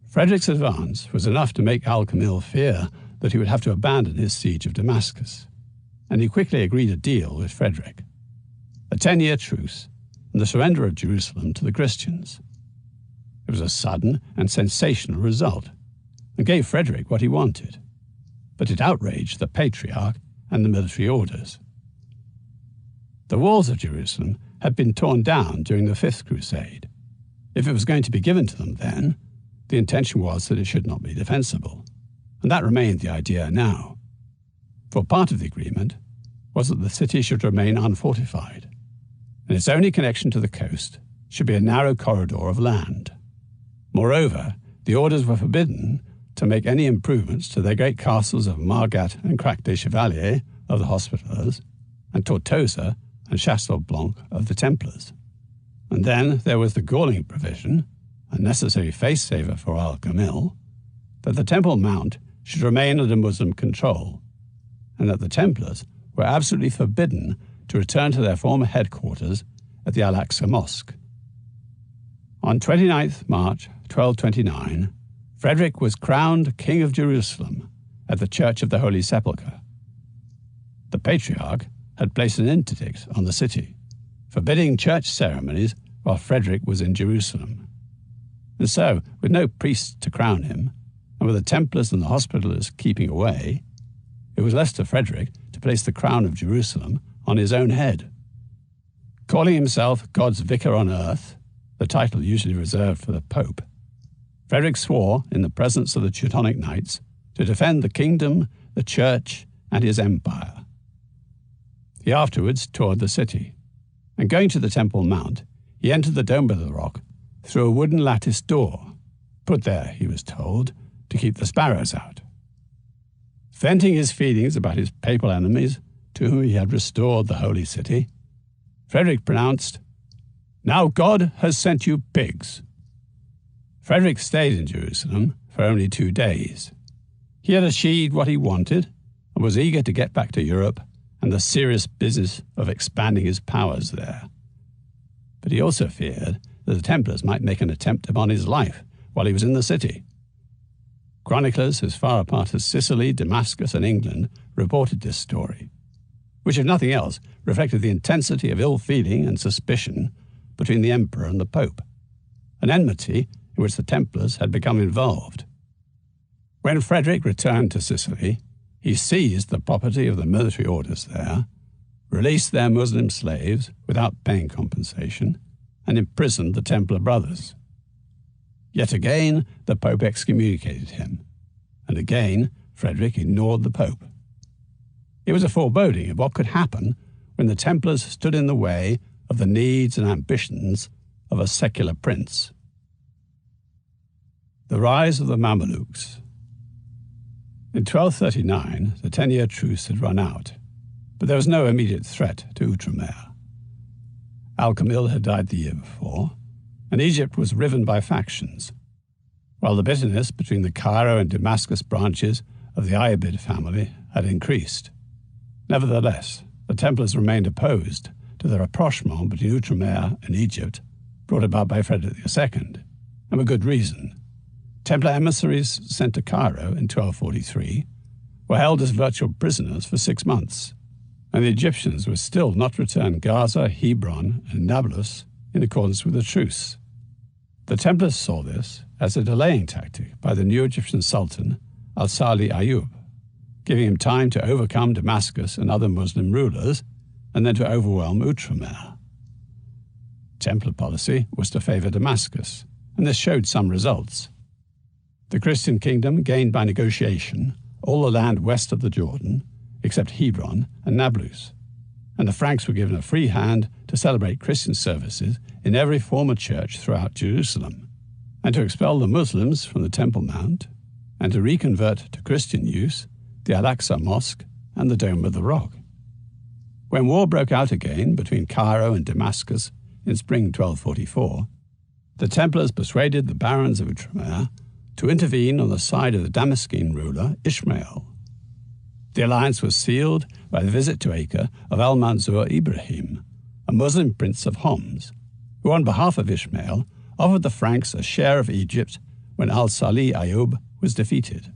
Frederick's advance was enough to make Al-Kamil fear that he would have to abandon his siege of Damascus, and he quickly agreed a deal with Frederick, a 10-year truce and the surrender of Jerusalem to the Christians. It was a sudden and sensational result, and gave Frederick what he wanted. But it outraged the Patriarch and the military orders. The walls of Jerusalem had been torn down during the Fifth Crusade. If it was going to be given to them then, the intention was that it should not be defensible, and that remained the idea now. For part of the agreement was that the city should remain unfortified, and its only connection to the coast should be a narrow corridor of land. Moreover, the orders were forbidden to make any improvements to their great castles of Margat and Crac des Chevaliers of the Hospitallers, and Tortosa and Château Blanc of the Templars. And then there was the galling provision, a necessary face-saver for Al-Kamil, that the Temple Mount should remain under Muslim control, and that the Templars were absolutely forbidden to return to their former headquarters at the Al-Aqsa Mosque. On 29th March 1229, Frederick was crowned King of Jerusalem at the Church of the Holy Sepulchre. The Patriarch had placed an interdict on the city, forbidding church ceremonies while Frederick was in Jerusalem. And so, with no priests to crown him, and with the Templars and the Hospitallers keeping away, it was left to Frederick to place the crown of Jerusalem on his own head. Calling himself God's vicar on earth, the title usually reserved for the Pope, Frederick swore in the presence of the Teutonic Knights to defend the kingdom, the church, and his empire. He afterwards toured the city, and going to the Temple Mount, he entered the Dome of the Rock through a wooden lattice door, put there, he was told, to keep the sparrows out. Venting his feelings about his papal enemies, to whom he had restored the holy city, Frederick pronounced, "Now God has sent you pigs." Frederick stayed in Jerusalem for only 2 days. He had achieved what he wanted and was eager to get back to Europe and the serious business of expanding his powers there. But he also feared that the Templars might make an attempt upon his life while he was in the city. Chroniclers as far apart as Sicily, Damascus, and England reported this story, which, if nothing else, reflected the intensity of ill-feeling and suspicion between the Emperor and the Pope, an enmity in which the Templars had become involved. When Frederick returned to Sicily, he seized the property of the military orders there, released their Muslim slaves without paying compensation, and imprisoned the Templar brothers. Yet again the Pope excommunicated him, and again Frederick ignored the Pope. It was a foreboding of what could happen when the Templars stood in the way of the needs and ambitions of a secular prince. The rise of the Mamelukes. In 1239, the 10-year truce had run out, but there was no immediate threat to Outremer. Al-Kamil had died the year before, and Egypt was riven by factions, while the bitterness between the Cairo and Damascus branches of the Ayyubid family had increased. Nevertheless, the Templars remained opposed to the rapprochement between Outremer and Egypt brought about by Frederick II, and with good reason. Templar emissaries sent to Cairo in 1243 were held as virtual prisoners for 6 months, and the Egyptians were still not returned Gaza, Hebron, and Nablus in accordance with the truce. The Templars saw this as a delaying tactic by the new Egyptian Sultan Al-Salih Ayyub, giving him time to overcome Damascus and other Muslim rulers, and then to overwhelm Outremer. Templar policy was to favor Damascus, and this showed some results. The Christian kingdom gained by negotiation all the land west of the Jordan, except Hebron and Nablus, and the Franks were given a free hand to celebrate Christian services in every former church throughout Jerusalem, and to expel the Muslims from the Temple Mount, and to reconvert to Christian use the Al-Aqsa Mosque and the Dome of the Rock. When war broke out again between Cairo and Damascus in spring 1244, the Templars persuaded the barons of Outremer to intervene on the side of the Damascene ruler Ishmael. The alliance was sealed by the visit to Acre of Al-Mansur Ibrahim, a Muslim prince of Homs, who on behalf of Ishmael offered the Franks a share of Egypt when Al-Salih Ayyub was defeated.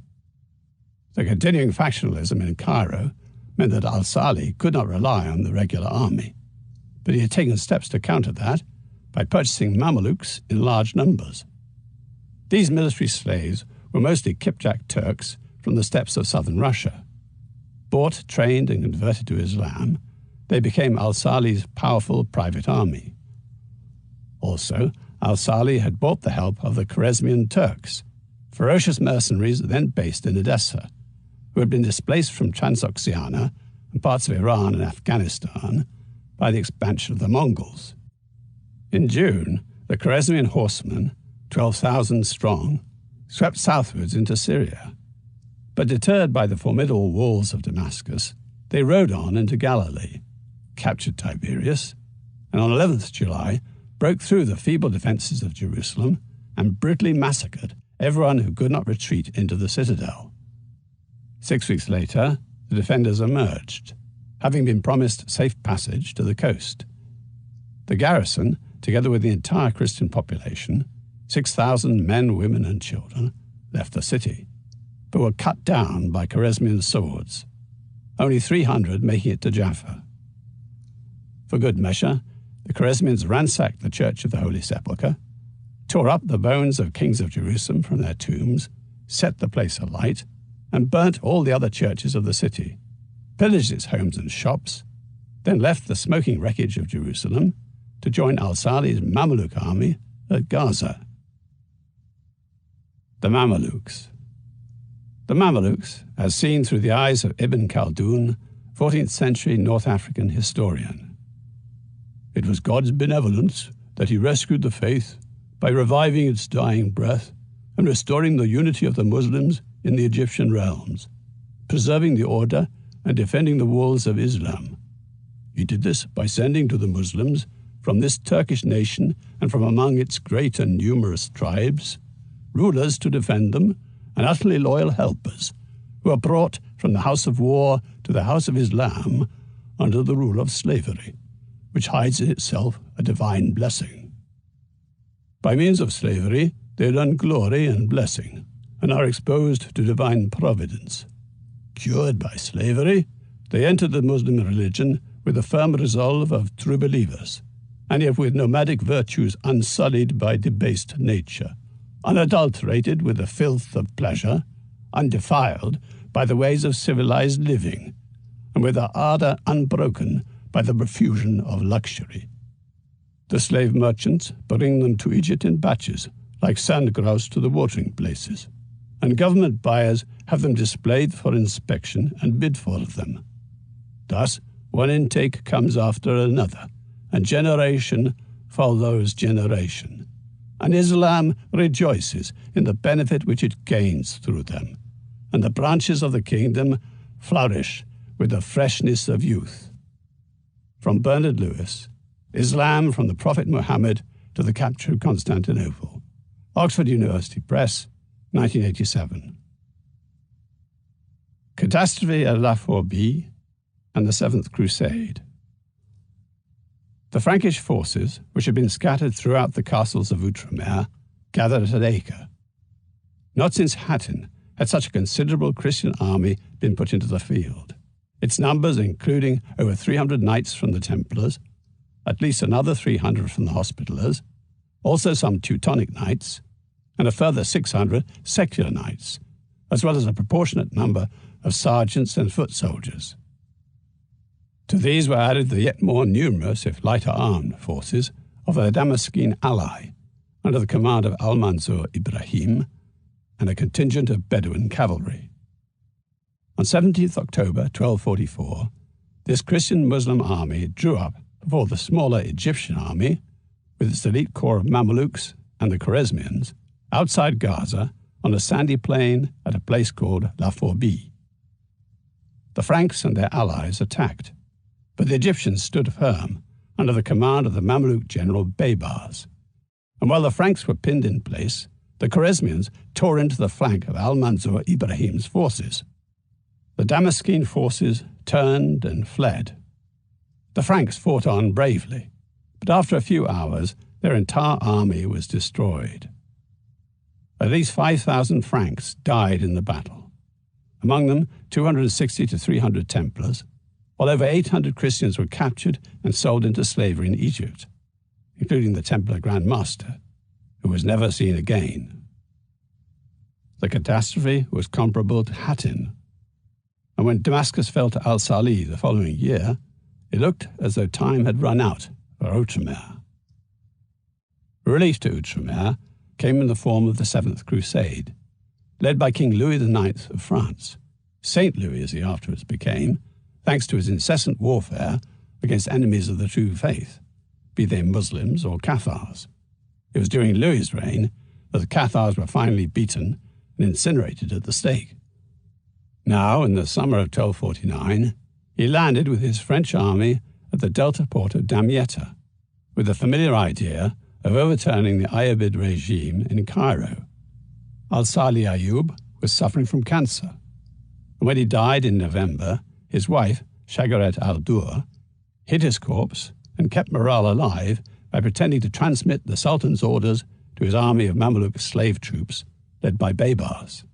The continuing factionalism in Cairo meant that Al-Salih could not rely on the regular army, but he had taken steps to counter that by purchasing Mamelukes in large numbers. These military slaves were mostly Kipchak Turks from the steppes of southern Russia. Bought, trained, and converted to Islam, they became al-Salih's powerful private army. Also, al-Salih had bought the help of the Khwarezmian Turks, ferocious mercenaries then based in Edessa, who had been displaced from Transoxiana and parts of Iran and Afghanistan by the expansion of the Mongols. In June, the Khwarezmian horsemen, 12,000 strong, swept southwards into Syria. But deterred by the formidable walls of Damascus, they rode on into Galilee, captured Tiberias, and on 11th July broke through the feeble defences of Jerusalem and brutally massacred everyone who could not retreat into the citadel. 6 weeks later, the defenders emerged, having been promised safe passage to the coast. The garrison, together with the entire Christian population, 6,000 men, women, and children, left the city, but were cut down by Khwarezmian swords, only 300 making it to Jaffa. For good measure, the Khwarezmians ransacked the Church of the Holy Sepulchre, tore up the bones of kings of Jerusalem from their tombs, set the place alight, and burnt all the other churches of the city, pillaged its homes and shops, then left the smoking wreckage of Jerusalem to join al-Salih's Mameluke army at Gaza. The Mamelukes. The Mamelukes, as seen through the eyes of Ibn Khaldun, 14th century North African historian. It was God's benevolence that he rescued the faith by reviving its dying breath and restoring the unity of the Muslims in the Egyptian realms, preserving the order and defending the walls of Islam. He did this by sending to the Muslims from this Turkish nation and from among its great and numerous tribes rulers to defend them and utterly loyal helpers who are brought from the house of war to the house of Islam under the rule of slavery, which hides in itself a divine blessing. By means of slavery, they learn glory and blessing, and are exposed to divine providence. Cured by slavery, they enter the Muslim religion with the firm resolve of true believers, and yet with nomadic virtues unsullied by debased nature, unadulterated with the filth of pleasure, undefiled by the ways of civilized living, and with an ardour unbroken by the profusion of luxury. The slave merchants bring them to Egypt in batches, like sand grouse to the watering places, and government buyers have them displayed for inspection and bid for them. Thus, one intake comes after another, and generation follows generation, and Islam rejoices in the benefit which it gains through them, and the branches of the kingdom flourish with the freshness of youth. From Bernard Lewis, Islam from the Prophet Muhammad to the capture of Constantinople. Oxford University Press, 1987. Catastrophe at La Fourby and the Seventh Crusade. The Frankish forces, which had been scattered throughout the castles of Outremer, gathered at Acre. Not since Hattin had such a considerable Christian army been put into the field, its numbers including over 300 knights from the Templars, at least another 300 from the Hospitallers, also some Teutonic knights, and a further 600 secular knights, as well as a proportionate number of sergeants and foot soldiers. To these were added the yet more numerous, if lighter armed, forces of their Damascene ally, under the command of Al-Mansur Ibrahim, and a contingent of Bedouin cavalry. On 17th October 1244, this Christian-Muslim army drew up before the smaller Egyptian army, with its elite corps of Mamelukes and the Khwarezmians, outside Gaza on a sandy plain at a place called La Fourby. The Franks and their allies attacked, but the Egyptians stood firm under the command of the Mameluke general Baybars, and while the Franks were pinned in place, the Khwarezmians tore into the flank of Al-Mansur Ibrahim's forces. The Damascene forces turned and fled. The Franks fought on bravely, but after a few hours their entire army was destroyed. At least 5,000 Franks died in the battle, among them 260 to 300 Templars, while over 800 Christians were captured and sold into slavery in Egypt, including the Templar Grand Master, who was never seen again. The catastrophe was comparable to Hattin, and when Damascus fell to al-Salih the following year, it looked as though time had run out for Outremer. Relief to Outremer came in the form of the Seventh Crusade, led by King Louis IX of France, Saint Louis as he afterwards became, thanks to his incessant warfare against enemies of the true faith, be they Muslims or Cathars. It was during Louis's reign that the Cathars were finally beaten and incinerated at the stake. Now, in the summer of 1249, he landed with his French army at the delta port of Damietta, with the familiar idea of overturning the Ayyubid regime in Cairo. Al-Salih Ayyub was suffering from cancer, and when he died in November, his wife, Shagaret al-Dur, hid his corpse and kept morale alive by pretending to transmit the Sultan's orders to his army of Mamluk slave troops led by Baybars.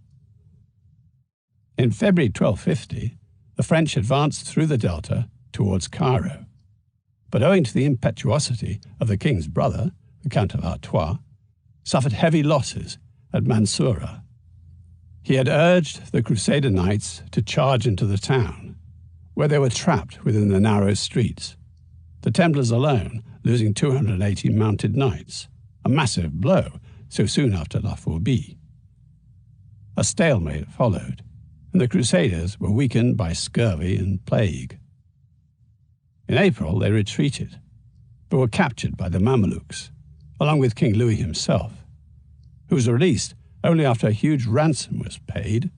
In February 1250, the French advanced through the delta towards Cairo, but owing to the impetuosity of the king's brother, the Count of Artois, suffered heavy losses at Mansoura. He had urged the Crusader knights to charge into the town, where they were trapped within the narrow streets, the Templars alone losing 280 mounted knights, a massive blow so soon after La Fourby. A stalemate followed, and the Crusaders were weakened by scurvy and plague. In April they retreated, but were captured by the Mamelukes, along with King Louis himself, who was released only after a huge ransom was paid,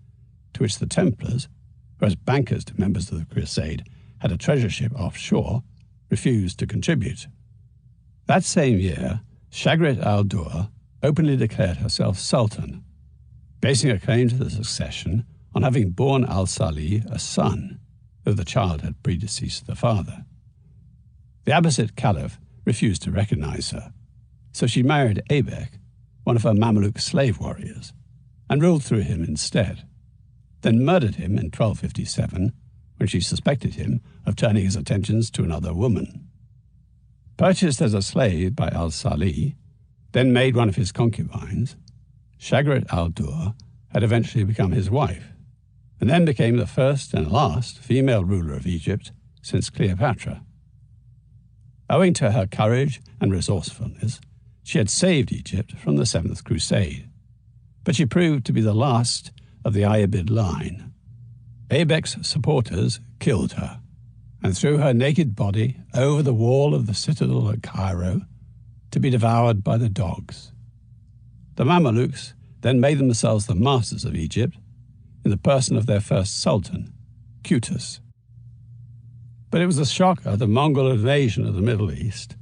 to which the Templars, who as bankers to members of the Crusade had a treasure ship offshore, refused to contribute. That same year, Shagaret al-Dur openly declared herself Sultan, basing her claim to the succession on having borne al-Salih a son, though the child had predeceased the father. The Abbasid Caliph refused to recognize her, so she married Aybek, one of her Mamluk slave warriors, and ruled through him instead, then murdered him in 1257 when she suspected him of turning his attentions to another woman. Purchased as a slave by al-Salih, then made one of his concubines, Shagaret al-Dur had eventually become his wife, and then became the first and last female ruler of Egypt since Cleopatra. Owing to her courage and resourcefulness, she had saved Egypt from the Seventh Crusade, but she proved to be the last of the Ayyubid line. Aybek's supporters killed her and threw her naked body over the wall of the citadel at Cairo to be devoured by the dogs. The Mamelukes then made themselves the masters of Egypt in the person of their first sultan, Qutuz. But it was the shock of the Mongol invasion of the Middle East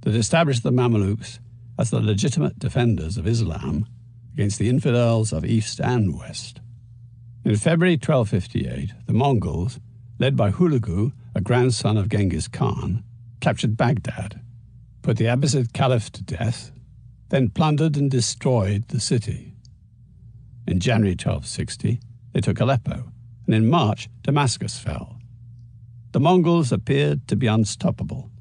that established the Mamelukes as the legitimate defenders of Islam against the infidels of East and West. In February 1258, the Mongols, led by Hulagu, a grandson of Genghis Khan, captured Baghdad, put the Abbasid Caliph to death, then plundered and destroyed the city. In January 1260, they took Aleppo, and in March, Damascus fell. The Mongols appeared to be unstoppable.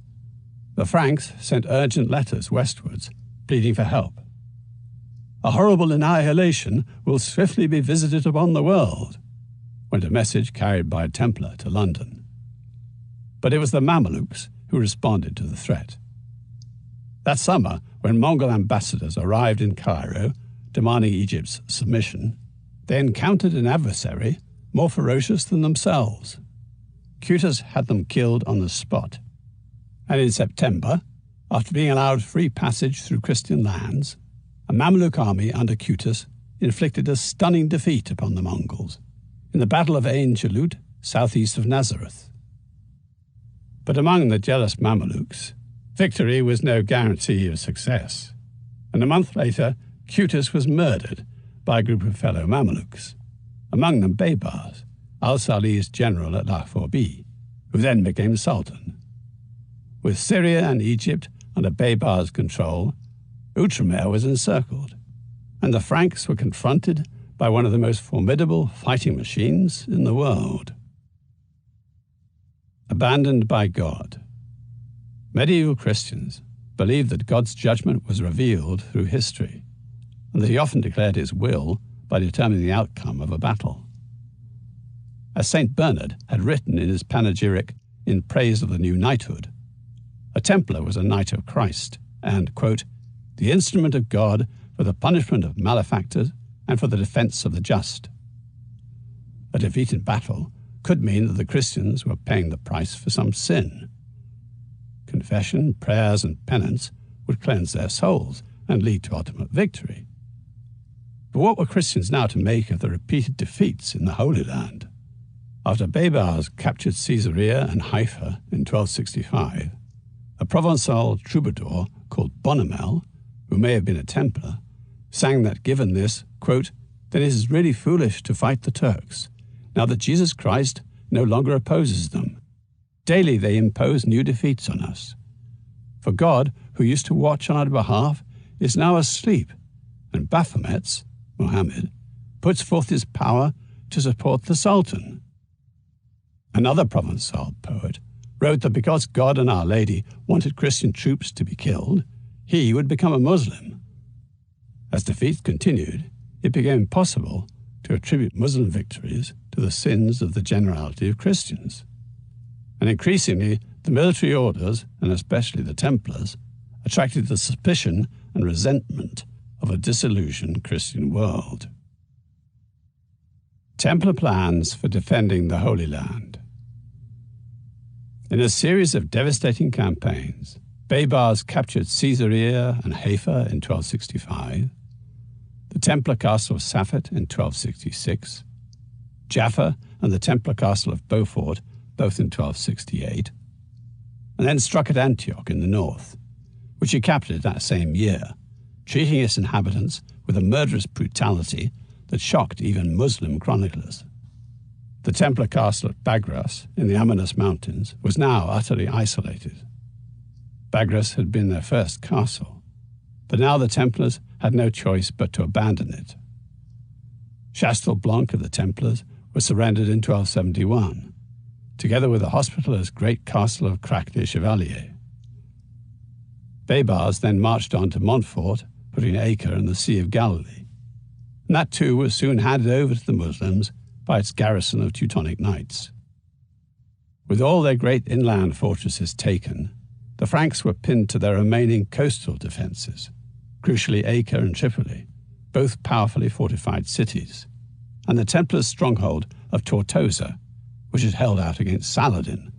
The Franks sent urgent letters westwards, pleading for help. "A horrible annihilation will swiftly be visited upon the world," went a message carried by a Templar to London. But it was the Mamelukes who responded to the threat. That summer, when Mongol ambassadors arrived in Cairo, demanding Egypt's submission, they encountered an adversary more ferocious than themselves. Qutuz had them killed on the spot. And in September, after being allowed free passage through Christian lands, a Mamluk army under Qutuz inflicted a stunning defeat upon the Mongols in the Battle of Ain Jalut, southeast of Nazareth. But among the jealous Mamelukes, victory was no guarantee of success, and a month later, Qutuz was murdered by a group of fellow Mamelukes, among them Baybars, al-Salih's general at La Fourby, who then became Sultan. With Syria and Egypt under Baybar's control, Outremer was encircled, and the Franks were confronted by one of the most formidable fighting machines in the world. Abandoned by God. Medieval Christians believed that God's judgment was revealed through history, and that he often declared his will by determining the outcome of a battle. As St. Bernard had written in his panegyric in praise of the new knighthood, a Templar was a knight of Christ and, quote, the instrument of God for the punishment of malefactors and for the defence of the just. A defeat in battle could mean that the Christians were paying the price for some sin. Confession, prayers, and penance would cleanse their souls and lead to ultimate victory. But what were Christians now to make of the repeated defeats in the Holy Land? After Baybars captured Caesarea and Haifa in 1265, a Provençal troubadour called Bonnemel, who may have been a Templar, sang that given this, quote, then it is really foolish to fight the Turks, now that Jesus Christ no longer opposes them. Daily they impose new defeats on us. For God, who used to watch on our behalf, is now asleep, and Baphomet, Mohammed, puts forth his power to support the Sultan. Another Provençal poet wrote that because God and Our Lady wanted Christian troops to be killed, he would become a Muslim. As defeats continued, it became impossible to attribute Muslim victories to the sins of the generality of Christians. And increasingly, the military orders, and especially the Templars, attracted the suspicion and resentment of a disillusioned Christian world. Templar plans for defending the Holy Land. In a series of devastating campaigns, Baybars captured Caesarea and Haifa in 1265, the Templar castle of Safed in 1266, Jaffa and the Templar castle of Beaufort both in 1268, and then struck at Antioch in the north, which he captured that same year, treating its inhabitants with a murderous brutality that shocked even Muslim chroniclers. The Templar castle at Bagras in the Amanus Mountains was now utterly isolated. Bagras had been their first castle, but now the Templars had no choice but to abandon it. Chastelblanc of the Templars was surrendered in 1271, together with the Hospitallers' great castle of Crac-les-Chevaliers. Baybars then marched on to Montfort, putting Acre in the Sea of Galilee, and that too was soon handed over to the Muslims by its garrison of Teutonic knights. With all their great inland fortresses taken, the Franks were pinned to their remaining coastal defences, crucially Acre and Tripoli, both powerfully fortified cities, and the Templars' stronghold of Tortosa, which had held out against Saladin,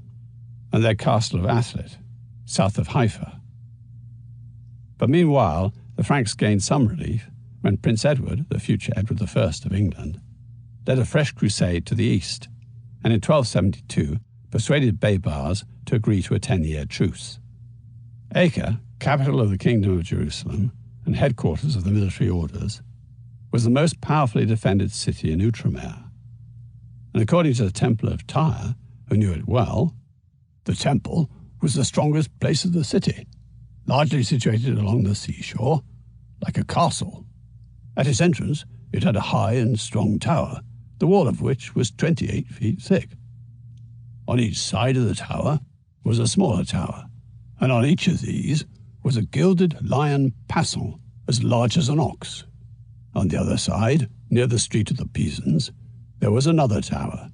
and their castle of Athlet, south of Haifa. But meanwhile, the Franks gained some relief when Prince Edward, the future Edward I of England, led a fresh crusade to the east, and in 1272 persuaded Baybars to agree to a 10-year truce. Acre, capital of the Kingdom of Jerusalem and headquarters of the military orders, was the most powerfully defended city in Outremer. And according to the Templar of Tyre, who knew it well, the temple was the strongest place of the city, largely situated along the seashore, like a castle. At its entrance, it had a high and strong tower, the wall of which was 28 feet thick. On each side of the tower was a smaller tower, and on each of these was a gilded lion passon as large as an ox. On the other side, near the Street of the Pisans, there was another tower,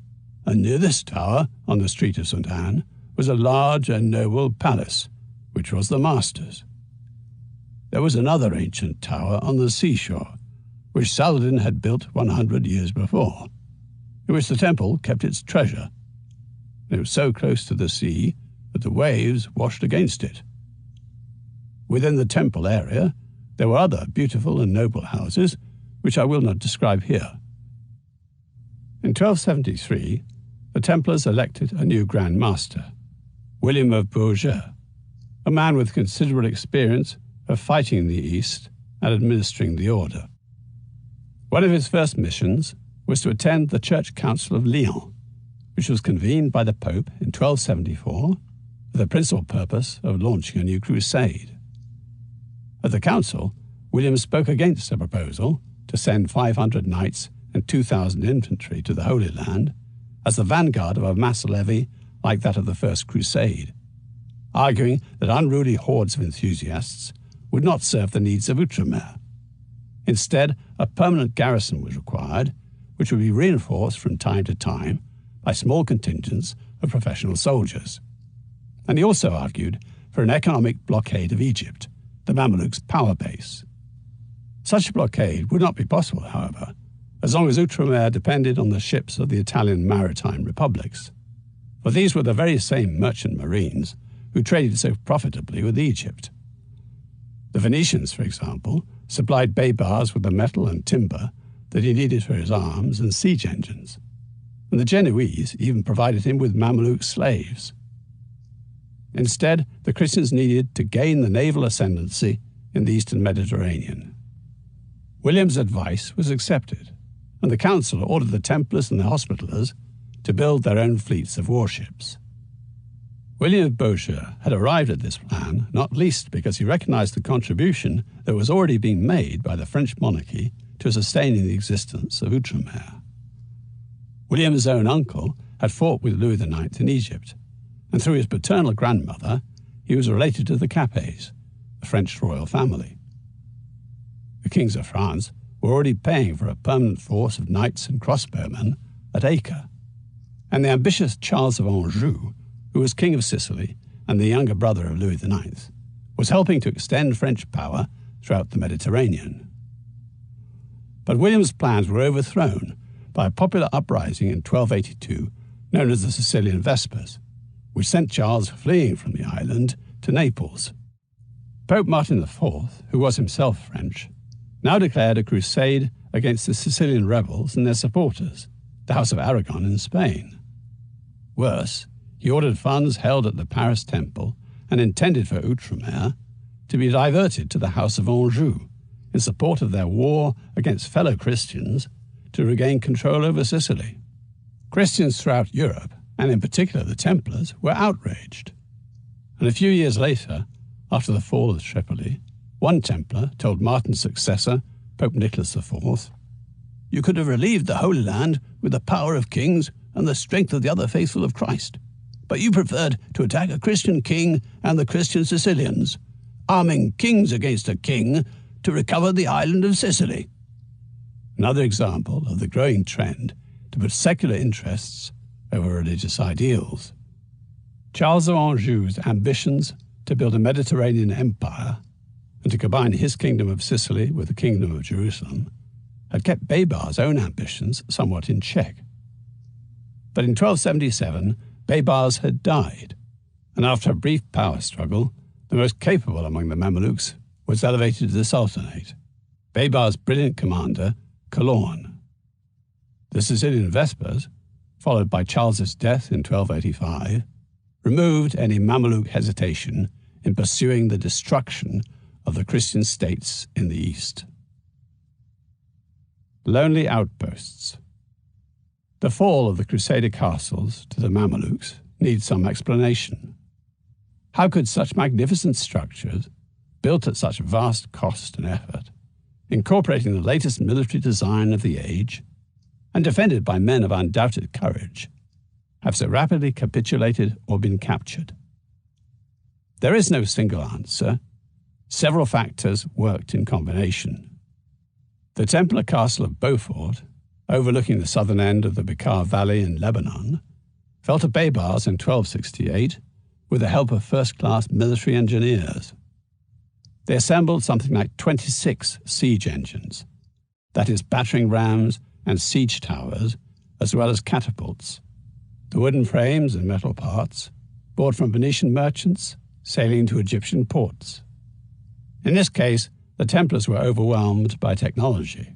and near this tower, on the Street of St. Anne, was a large and noble palace, which was the master's. There was another ancient tower on the seashore, which Saladin had built 100 years before, in which the temple kept its treasure. It was so close to the sea that the waves washed against it. Within the temple area, there were other beautiful and noble houses, which I will not describe here. In 1273, the Templars elected a new Grand Master, William of Bourges, a man with considerable experience of fighting in the East and administering the order. One of his first missions was to attend the Church Council of Lyons, which was convened by the Pope in 1274 with the principal purpose of launching a new crusade. At the council, William spoke against a proposal to send 500 knights and 2,000 infantry to the Holy Land as the vanguard of a mass levy like that of the First Crusade, arguing that unruly hordes of enthusiasts would not serve the needs of Outremer. Instead, a permanent garrison was required, which would be reinforced from time to time by small contingents of professional soldiers. And he also argued for an economic blockade of Egypt, the Mamluks' power base. Such a blockade would not be possible, however, as long as Outremer depended on the ships of the Italian maritime republics, for these were the very same merchant marines who traded so profitably with Egypt. The Venetians, for example, supplied Baybars with the metal and timber that he needed for his arms and siege engines, and the Genoese even provided him with Mamluk slaves. Instead, the Christians needed to gain the naval ascendancy in the eastern Mediterranean. William's advice was accepted, and the council ordered the Templars and the Hospitallers to build their own fleets of warships. William of Beaujeu had arrived at this plan not least because he recognized the contribution that was already being made by the French monarchy to sustaining the existence of Outremer. William's own uncle had fought with Louis IX in Egypt, and through his paternal grandmother, he was related to the Capets, the French royal family. The kings of France were already paying for a permanent force of knights and crossbowmen at Acre, and the ambitious Charles of Anjou, who was king of Sicily and the younger brother of Louis IX, was helping to extend French power throughout the Mediterranean. But William's plans were overthrown by a popular uprising in 1282 known as the Sicilian Vespers, which sent Charles fleeing from the island to Naples. Pope Martin IV, who was himself French, now declared a crusade against the Sicilian rebels and their supporters, the House of Aragon in Spain. Worse, he ordered funds held at the Paris Temple and intended for Outremer to be diverted to the House of Anjou in support of their war against fellow Christians to regain control over Sicily. Christians throughout Europe, and in particular the Templars, were outraged. And a few years later, after the fall of Tripoli, one Templar told Martin's successor, Pope Nicholas IV, "You could have relieved the Holy Land with the power of kings and the strength of the other faithful of Christ, but you preferred to attack a Christian king and the Christian Sicilians, arming kings against a king to recover the island of Sicily." Another example of the growing trend to put secular interests over religious ideals. Charles of Anjou's ambitions to build a Mediterranean empire and to combine his kingdom of Sicily with the kingdom of Jerusalem had kept Baybar's own ambitions somewhat in check. But in 1277, Baybars had died, and after a brief power struggle, the most capable among the Mamelukes was elevated to the Sultanate, Baybar's brilliant commander, Cologne. The Sicilian Vespers, followed by Charles's death in 1285, removed any Mameluke hesitation in pursuing the destruction of the Christian states in the East. Lonely outposts. The fall of the Crusader castles to the Mamelukes needs some explanation. How could such magnificent structures, built at such vast cost and effort, incorporating the latest military design of the age, and defended by men of undoubted courage, have so rapidly capitulated or been captured? There is no single answer. Several factors worked in combination. The Templar castle of Beaufort, overlooking the southern end of the Bekaa Valley in Lebanon, fell to Baybars in 1268 with the help of first-class military engineers. They assembled something like 26 siege engines, that is, battering rams and siege towers, as well as catapults. The wooden frames and metal parts, bought from Venetian merchants sailing to Egyptian ports. In this case, the Templars were overwhelmed by technology.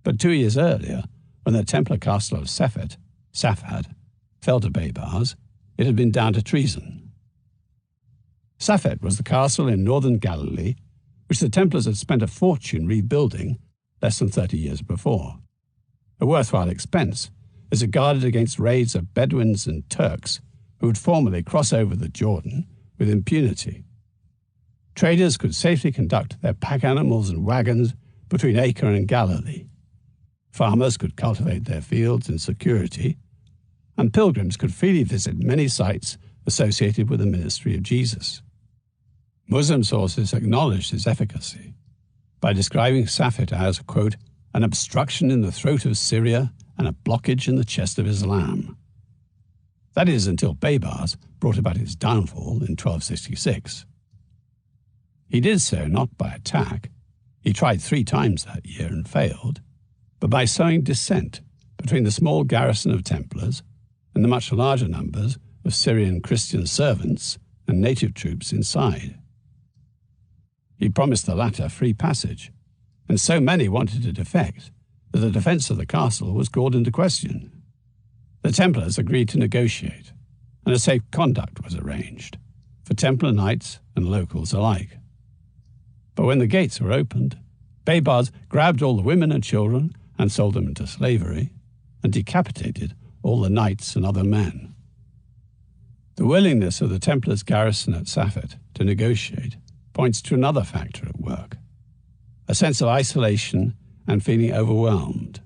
But 2 years earlier, when the Templar castle of Safed fell to Baybars, it had been down to treason. Safed was the castle in northern Galilee, which the Templars had spent a fortune rebuilding less than 30 years before. A worthwhile expense, as it guarded against raids of Bedouins and Turks who would formerly cross over the Jordan with impunity. Traders could safely conduct their pack animals and wagons between Acre and Galilee. Farmers could cultivate their fields in security, and pilgrims could freely visit many sites associated with the ministry of Jesus. Muslim sources acknowledged its efficacy. by describing Safed as, quote, an obstruction in the throat of Syria and a blockage in the chest of Islam. That is until Baybars brought about its downfall in 1266. He did so not by attack, he tried 3 times that year and failed, but by sowing dissent between the small garrison of Templars and the much larger numbers of Syrian Christian servants and native troops inside. He promised the latter free passage, and so many wanted to defect that the defence of the castle was called into question. The Templars agreed to negotiate, and a safe conduct was arranged for Templar knights and locals alike. But when the gates were opened, Baybars grabbed all the women and children and sold them into slavery, and decapitated all the knights and other men. The willingness of the Templars' garrison at Safed to negotiate points to another factor at work, a sense of isolation and feeling overwhelmed,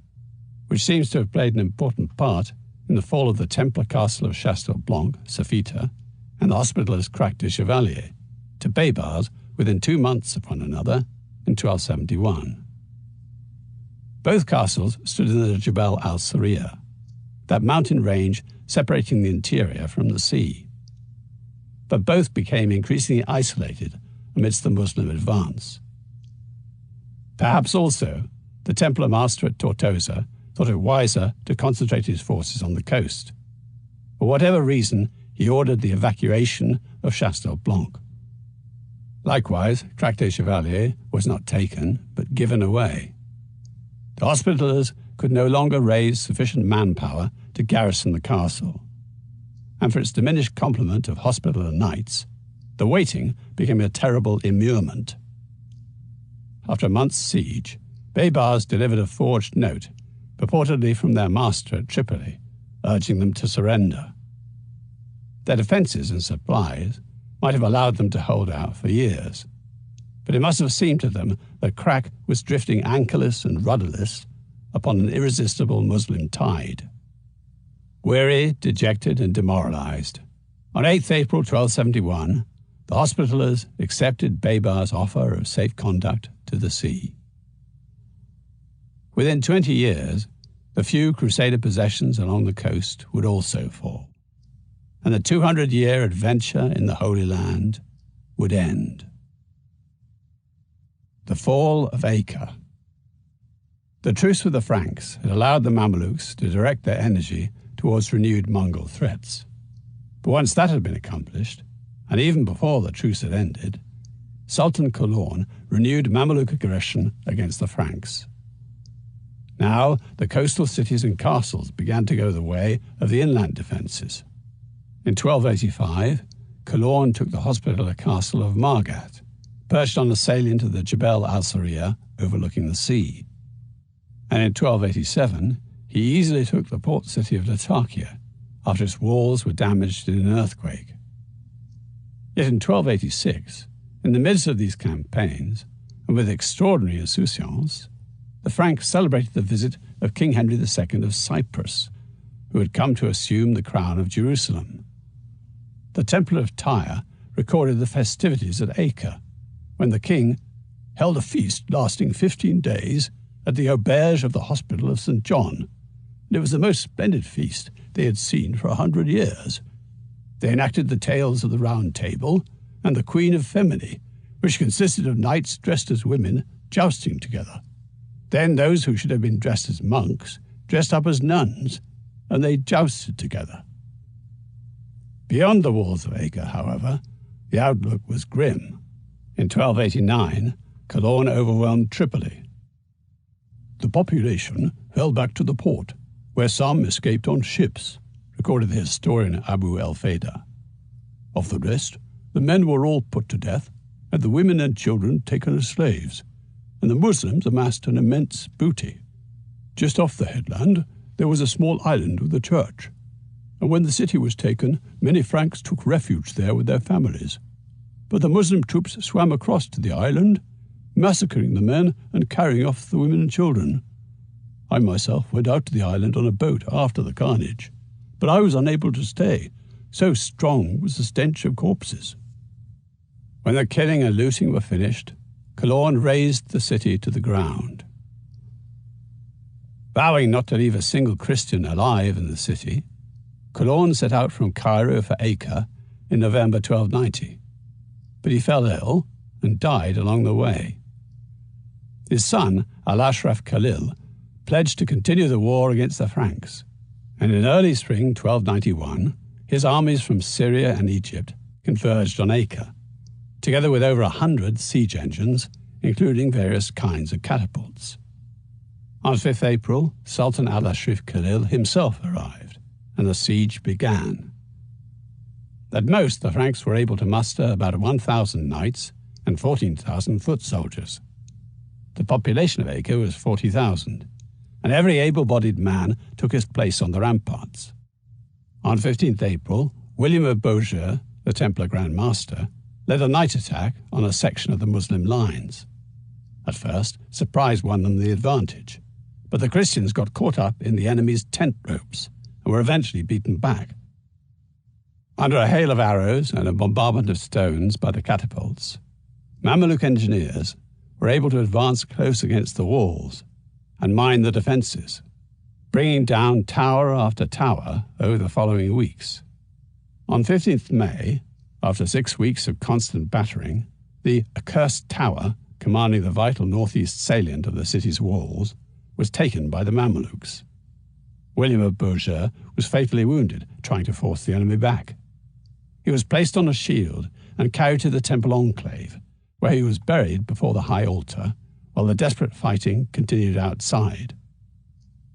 which seems to have played an important part in the fall of the Templar castle of Chastelblanc, Safita, and the Hospitallers Crac de Chevalier, to Baybars within 2 months of one another in 1271. Both castles stood in the Jebel al-Saria, that mountain range separating the interior from the sea. But both became increasingly isolated amidst the Muslim advance. Perhaps also the Templar master at Tortosa thought it wiser to concentrate his forces on the coast. For whatever reason, he ordered the evacuation of Chastelblanc. Likewise, Crac de Chevalier was not taken, but given away. The Hospitallers could no longer raise sufficient manpower to garrison the castle, and for its diminished complement of Hospitaller knights, the waiting became a terrible immurement. After a month's siege, Baybars delivered a forged note, purportedly from their master at Tripoli, urging them to surrender. Their defences and supplies might have allowed them to hold out for years, but it must have seemed to them that Crac was drifting anchorless and rudderless upon an irresistible Muslim tide. Weary, dejected, and demoralized, on 8th April 1271, the Hospitallers accepted Baybars' offer of safe conduct to the sea. Within 20 years, the few Crusader possessions along the coast would also fall, and the 200-year adventure in the Holy Land would end. The fall of Acre. The truce with the Franks had allowed the Mamelukes to direct their energy towards renewed Mongol threats. But once that had been accomplished, and even before the truce had ended, Sultan Kulourn renewed Mameluke aggression against the Franks. Now the coastal cities and castles began to go the way of the inland defences. In 1285, Kulourn took the Hospitaller castle of Margat, perched on a salient of the Jebel al-Saria overlooking the sea. And in 1287, he easily took the port city of Latakia after its walls were damaged in an earthquake. Yet in 1286, in the midst of these campaigns, and with extraordinary insouciance, the Franks celebrated the visit of King Henry II of Cyprus, who had come to assume the crown of Jerusalem. The Templar of Tyre recorded the festivities at Acre, when the king held a feast lasting 15 days at the auberge of the Hospital of St. John, and it was the most splendid feast they had seen for 100 years. They enacted the tales of the Round Table and the Queen of Femini, which consisted of knights dressed as women jousting together. Then those who should have been dressed as monks dressed up as nuns, and they jousted together. Beyond the walls of Acre, however, the outlook was grim. In 1289, Kulourn overwhelmed Tripoli. The population fell back to the port, where some escaped on ships, recorded the historian Abu el-Feda. Of the rest, the men were all put to death, and the women and children taken as slaves, and the Muslims amassed an immense booty. Just off the headland, there was a small island with a church, and when the city was taken, many Franks took refuge there with their families. But the Muslim troops swam across to the island, massacring the men and carrying off the women and children. I myself went out to the island on a boat after the carnage, but I was unable to stay, so strong was the stench of corpses. When the killing and looting were finished, Cologne razed the city to the ground. Vowing not to leave a single Christian alive in the city, Cologne set out from Cairo for Acre in November 1290, but he fell ill and died along the way. His son, Al-Ashraf Khalil, pledged to continue the war against the Franks, and in early spring 1291, his armies from Syria and Egypt converged on Acre, together with over 100 siege engines, including various kinds of catapults. On 5th April, Sultan Al-Ashraf Khalil himself arrived, and the siege began. At most, the Franks were able to muster about 1,000 knights and 14,000 foot soldiers. The population of Acre was 40,000, and every able-bodied man took his place on the ramparts. On 15th April, William of Beaujeu, the Templar Grand Master, led a night attack on a section of the Muslim lines. At first, surprise won them the advantage, but the Christians got caught up in the enemy's tent ropes and were eventually beaten back. Under a hail of arrows and a bombardment of stones by the catapults, Mamluk engineers were able to advance close against the walls and mine the defences, bringing down tower after tower over the following weeks. On 15th May, after 6 weeks of constant battering, the accursed tower, commanding the vital northeast salient of the city's walls, was taken by the Mamelukes. William of Beaujeu was fatally wounded trying to force the enemy back. He was placed on a shield and carried to the temple enclave, where he was buried before the high altar, while the desperate fighting continued outside.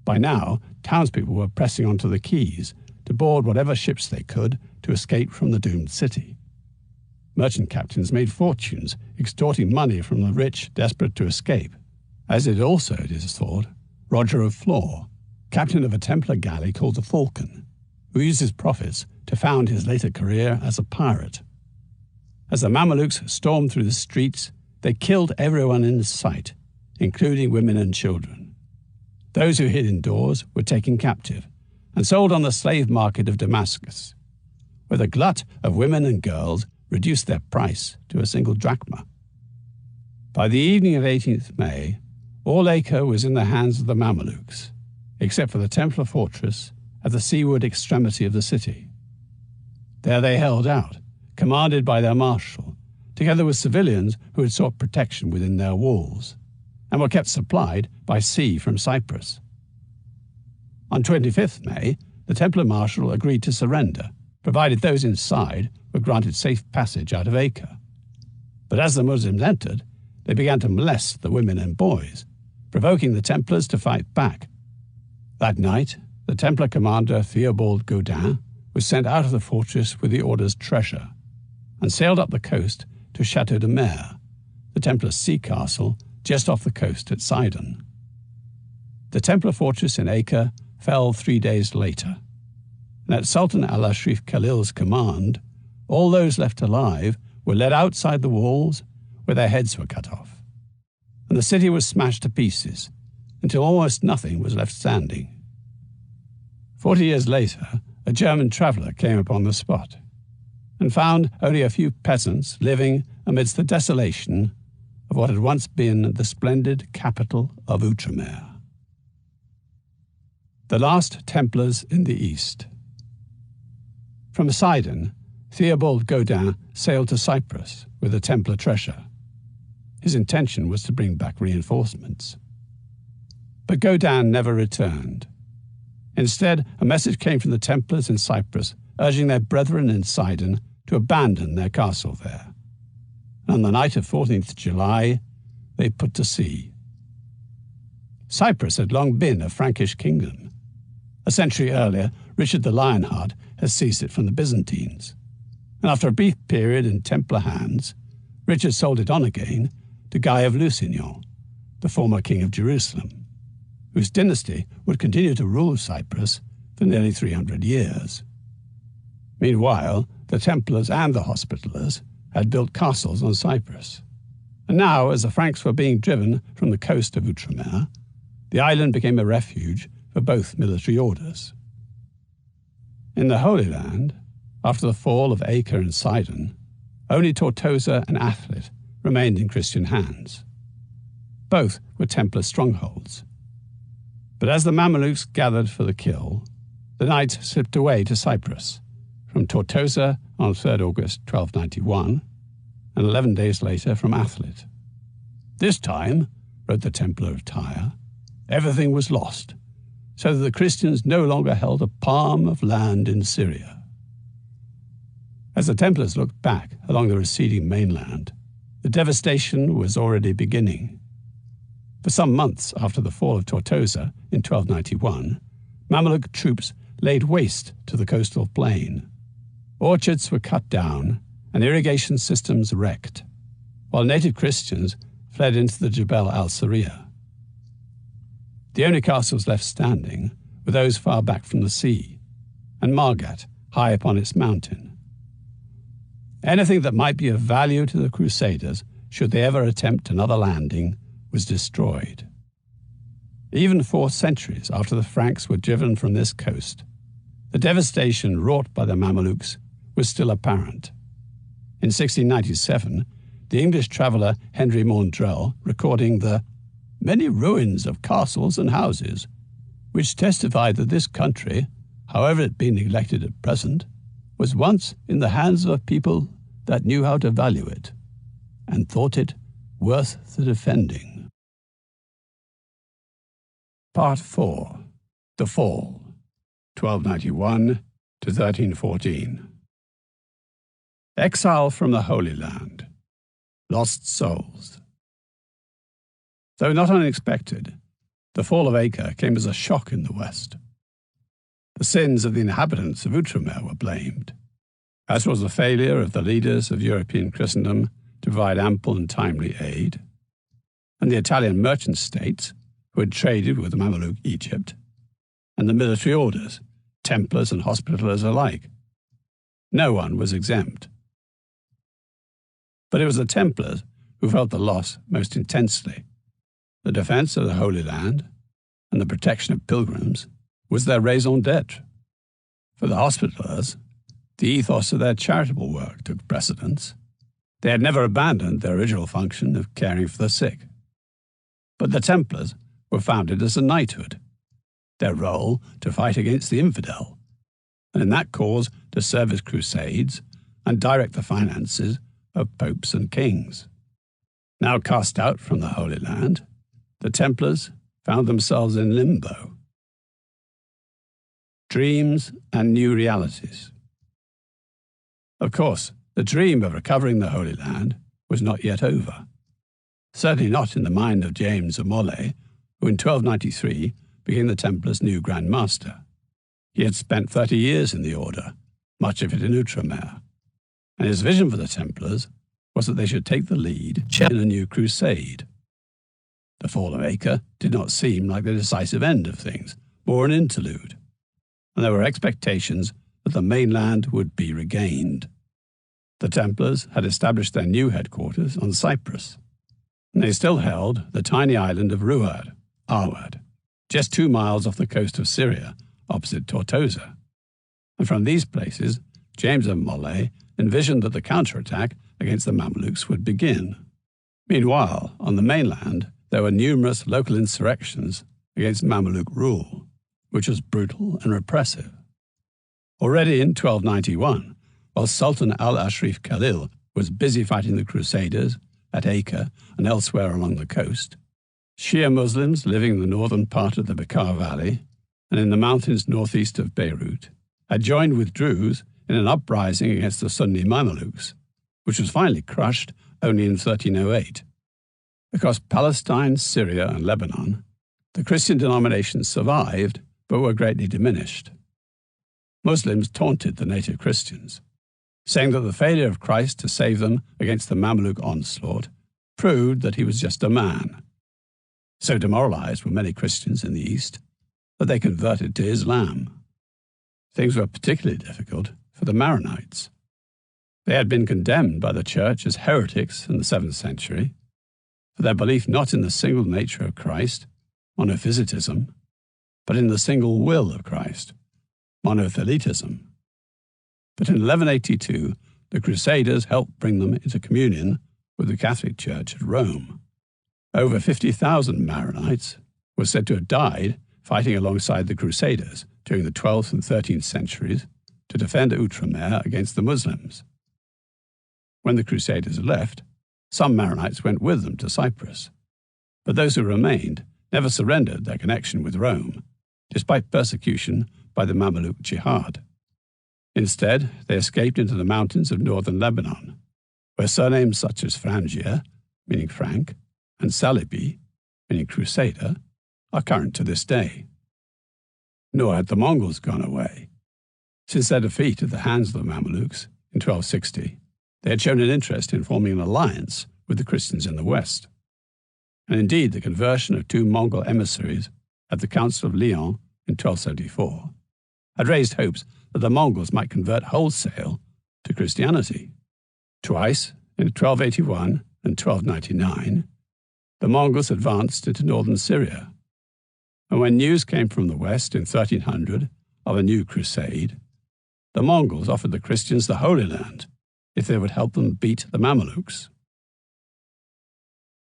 By now, townspeople were pressing onto the quays to board whatever ships they could to escape from the doomed city. Merchant captains made fortunes extorting money from the rich desperate to escape, as did also, it is thought, Roger of Flor, captain of a Templar galley called the Falcon, who used his profits to found his later career as a pirate. As the Mamelukes stormed through the streets, they killed everyone in sight, including women and children. Those who hid indoors were taken captive and sold on the slave market of Damascus, where the glut of women and girls reduced their price to a single drachma. By the evening of 18th May, all Acre was in the hands of the Mamelukes, except for the Templar fortress at the seaward extremity of the city. There they held out, commanded by their marshal, together with civilians who had sought protection within their walls, and were kept supplied by sea from Cyprus. On 25th May, the Templar marshal agreed to surrender, provided those inside were granted safe passage out of Acre. But as the Muslims entered, they began to molest the women and boys, provoking the Templars to fight back. That night, the Templar commander Theobald Gaudin was sent out of the fortress with the order's treasure, and sailed up the coast to Château de Mer, the Templar sea castle just off the coast at Sidon. The Templar fortress in Acre fell 3 days later, and at Sultan Al-Ashraf Khalil's command, all those left alive were led outside the walls where their heads were cut off, and the city was smashed to pieces until almost nothing was left standing. 40 years later, a German traveller came upon the spot and found only a few peasants living amidst the desolation of what had once been the splendid capital of Outremer. The last Templars in the East. From Sidon, Theobald Gaudin sailed to Cyprus with the Templar treasure. His intention was to bring back reinforcements. But Gaudin never returned. Instead, a message came from the Templars in Cyprus urging their brethren in Sidon to abandon their castle there. And on the night of 14th July, they put to sea. Cyprus had long been a Frankish kingdom. A century earlier, Richard the Lionheart had seized it from the Byzantines, and after a brief period in Templar hands, Richard sold it on again to Guy of Lusignan, the former king of Jerusalem, whose dynasty would continue to rule Cyprus for nearly 300 years. Meanwhile, the Templars and the Hospitallers had built castles on Cyprus, and now, as the Franks were being driven from the coast of Outremer, the island became a refuge for both military orders. In the Holy Land, after the fall of Acre and Sidon, only Tortosa and Athlit remained in Christian hands. Both were Templar strongholds. But as the Mamelukes gathered for the kill, the knights slipped away to Cyprus, from Tortosa on 3rd August 1291, and 11 days later from Athlit. This time, wrote the Templar of Tyre, everything was lost, so that the Christians no longer held a palm of land in Syria. As the Templars looked back along the receding mainland, the devastation was already beginning. For some months after the fall of Tortosa in 1291, Mameluke troops laid waste to the coastal plain. Orchards were cut down and irrigation systems wrecked, while native Christians fled into the Jebel al-Saria. The only castles left standing were those far back from the sea, and Margat, high upon its mountain. Anything that might be of value to the Crusaders, should they ever attempt another landing, was destroyed. Even 4 centuries after the Franks were driven from this coast, the devastation wrought by the Mamelukes was still apparent. In 1697, the English traveller Henry Maundrell, recording the many ruins of castles and houses, which testified that this country, however it be neglected at present, was once in the hands of a people that knew how to value it, and thought it worth the defending. Part 4. The Fall, 1291 to 1314. Exile from the Holy Land. Lost souls. Though not unexpected, the fall of Acre came as a shock in the West. The sins of the inhabitants of Outremer were blamed, as was the failure of the leaders of European Christendom to provide ample and timely aid, and the Italian merchant states who had traded with Mameluke Egypt, and the military orders, Templars and Hospitallers alike. No one was exempt. But it was the Templars who felt the loss most intensely. The defence of the Holy Land and the protection of pilgrims was their raison d'etre. For the Hospitallers, the ethos of their charitable work took precedence. They had never abandoned their original function of caring for the sick. But the Templars were founded as a knighthood, their role to fight against the infidel, and in that cause to serve as crusades and direct the finances of popes and kings. Now cast out from the Holy Land, the Templars found themselves in limbo. Dreams and new realities. Of course, the dream of recovering the Holy Land was not yet over. Certainly not in the mind of James of Molay, who in 1293 became the Templars' new Grand Master. He had spent 30 years in the order, much of it in Outremer, and his vision for the Templars was that they should take the lead in a new crusade. The fall of Acre did not seem like the decisive end of things, more an interlude, and there were expectations that the mainland would be regained. The Templars had established their new headquarters on Cyprus, and they still held the tiny island of Ruad, Arwad, just 2 miles off the coast of Syria, opposite Tortosa. And from these places, James of Molay envisioned that the counterattack against the Mamelukes would begin. Meanwhile, on the mainland, there were numerous local insurrections against Mameluke rule, which was brutal and repressive. Already in 1291, while Sultan al-Ashrif Khalil was busy fighting the Crusaders at Acre and elsewhere along the coast, Shia Muslims living in the northern part of the Bekaa Valley and in the mountains northeast of Beirut had joined with Druze in an uprising against the Sunni Mamelukes, which was finally crushed only in 1308. Across Palestine, Syria, and Lebanon, the Christian denominations survived but were greatly diminished. Muslims taunted the native Christians, saying that the failure of Christ to save them against the Mameluke onslaught proved that he was just a man. So demoralized were many Christians in the East that they converted to Islam. Things were particularly difficult for the Maronites. They had been condemned by the Church as heretics in the 7th century for their belief not in the single nature of Christ, monophysitism, but in the single will of Christ, monothelitism. But in 1182, the Crusaders helped bring them into communion with the Catholic Church at Rome. Over 50,000 Maronites were said to have died fighting alongside the Crusaders during the 12th and 13th centuries to defend Outremer against the Muslims. When the Crusaders left, some Maronites went with them to Cyprus, but those who remained never surrendered their connection with Rome, despite persecution by the Mamluk Jihad. Instead, they escaped into the mountains of northern Lebanon, where surnames such as Frangier, meaning Frank, and Salibi, meaning Crusader, are current to this day. Nor had the Mongols gone away. Since their defeat at the hands of the Mamluks in 1260, they had shown an interest in forming an alliance with the Christians in the West. And indeed, the conversion of two Mongol emissaries at the Council of Lyon in 1274 had raised hopes that the Mongols might convert wholesale to Christianity. Twice, in 1281 and 1299, the Mongols advanced into northern Syria. And when news came from the West in 1300 of a new crusade, the Mongols offered the Christians the Holy Land if they would help them beat the Mamelukes.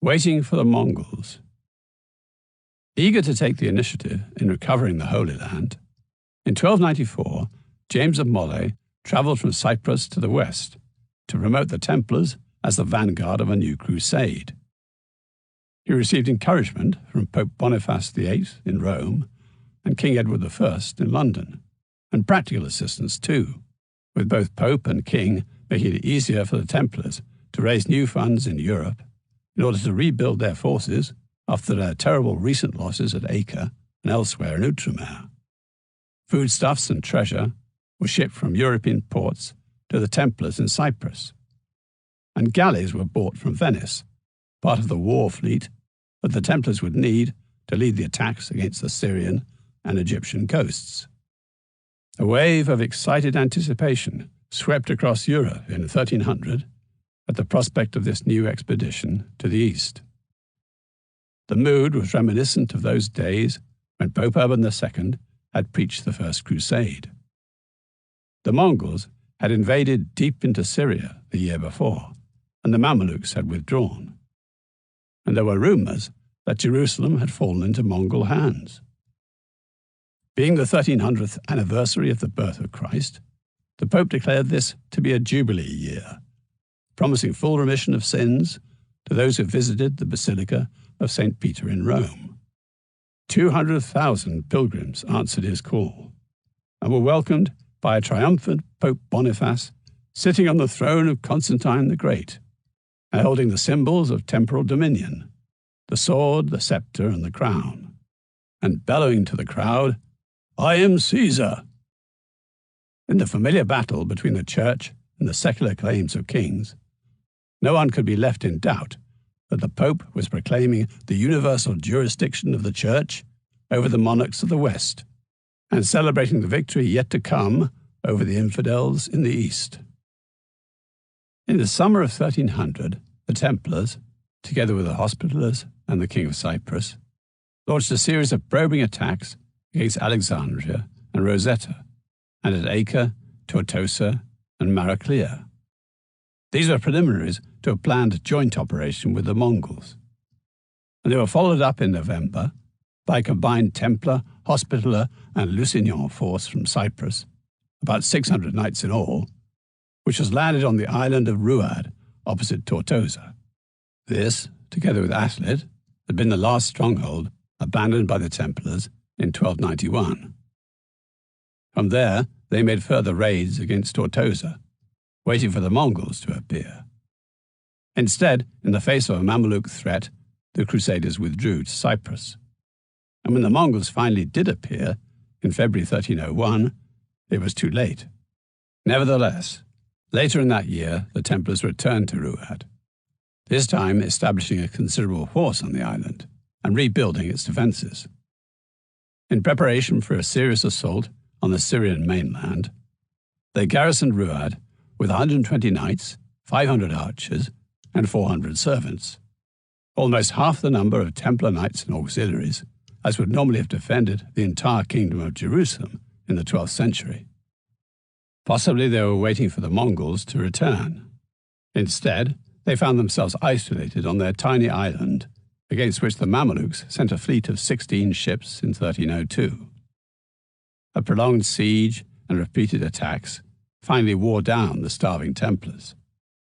Waiting for the Mongols. Eager to take the initiative in recovering the Holy Land, in 1294, James of Molay travelled from Cyprus to the west to promote the Templars as the vanguard of a new crusade. He received encouragement from Pope Boniface VIII in Rome and King Edward I in London, and practical assistance too, with both Pope and King making it easier for the Templars to raise new funds in Europe in order to rebuild their forces after their terrible recent losses at Acre and elsewhere in Outremer. Foodstuffs and treasure were shipped from European ports to the Templars in Cyprus, and galleys were bought from Venice, part of the war fleet that the Templars would need to lead the attacks against the Syrian and Egyptian coasts. A wave of excited anticipation swept across Europe in 1300 at the prospect of this new expedition to the east. The mood was reminiscent of those days when Pope Urban II had preached the First Crusade. The Mongols had invaded deep into Syria the year before, and the Mamelukes had withdrawn. And there were rumors that Jerusalem had fallen into Mongol hands. Being the 1300th anniversary of the birth of Christ, the Pope declared this to be a Jubilee year, promising full remission of sins to those who visited the Basilica of St. Peter in Rome. 200,000 pilgrims answered his call and were welcomed by a triumphant Pope Boniface sitting on the throne of Constantine the Great and holding the symbols of temporal dominion, the sword, the scepter, and the crown, and bellowing to the crowd, "I am Caesar!" In the familiar battle between the Church and the secular claims of kings, no one could be left in doubt that the Pope was proclaiming the universal jurisdiction of the Church over the monarchs of the West, and celebrating the victory yet to come over the infidels in the East. In the summer of 1300, the Templars, together with the Hospitallers and the King of Cyprus, launched a series of probing attacks against Alexandria and Rosetta, and at Acre, Tortosa, and Maraclea. These were preliminaries to a planned joint operation with the Mongols, and they were followed up in November by a combined Templar, Hospitaller, and Lusignan force from Cyprus, about 600 knights in all, which was landed on the island of Ruad, opposite Tortosa. This, together with Athlit, had been the last stronghold abandoned by the Templars in 1291. From there, they made further raids against Tortosa, waiting for the Mongols to appear. Instead, in the face of a Mameluke threat, the Crusaders withdrew to Cyprus. And when the Mongols finally did appear, in February 1301, it was too late. Nevertheless, later in that year, the Templars returned to Ruad, this time establishing a considerable force on the island and rebuilding its defences. In preparation for a serious assault on the Syrian mainland, they garrisoned Ruad with 120 knights, 500 archers, and 400 servants, almost half the number of Templar knights and auxiliaries as would normally have defended the entire kingdom of Jerusalem in the 12th century. Possibly they were waiting for the Mongols to return. Instead, They found themselves isolated on their tiny island, against which the Mamelukes sent a fleet of 16 ships in 1302. A prolonged siege and repeated attacks finally wore down the starving Templars,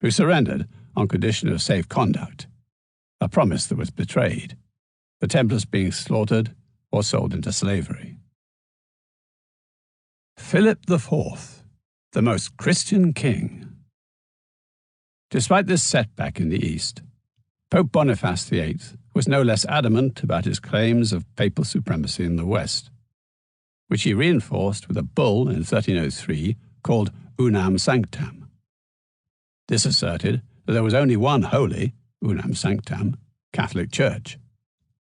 who surrendered on condition of safe conduct, a promise that was betrayed, the Templars being slaughtered or sold into slavery. Philip IV, the most Christian king. Despite this setback in the East, Pope Boniface VIII was no less adamant about his claims of papal supremacy in the West, which he reinforced with a bull in 1303 called Unam Sanctam. This asserted that there was only one holy, Unam Sanctam, Catholic Church,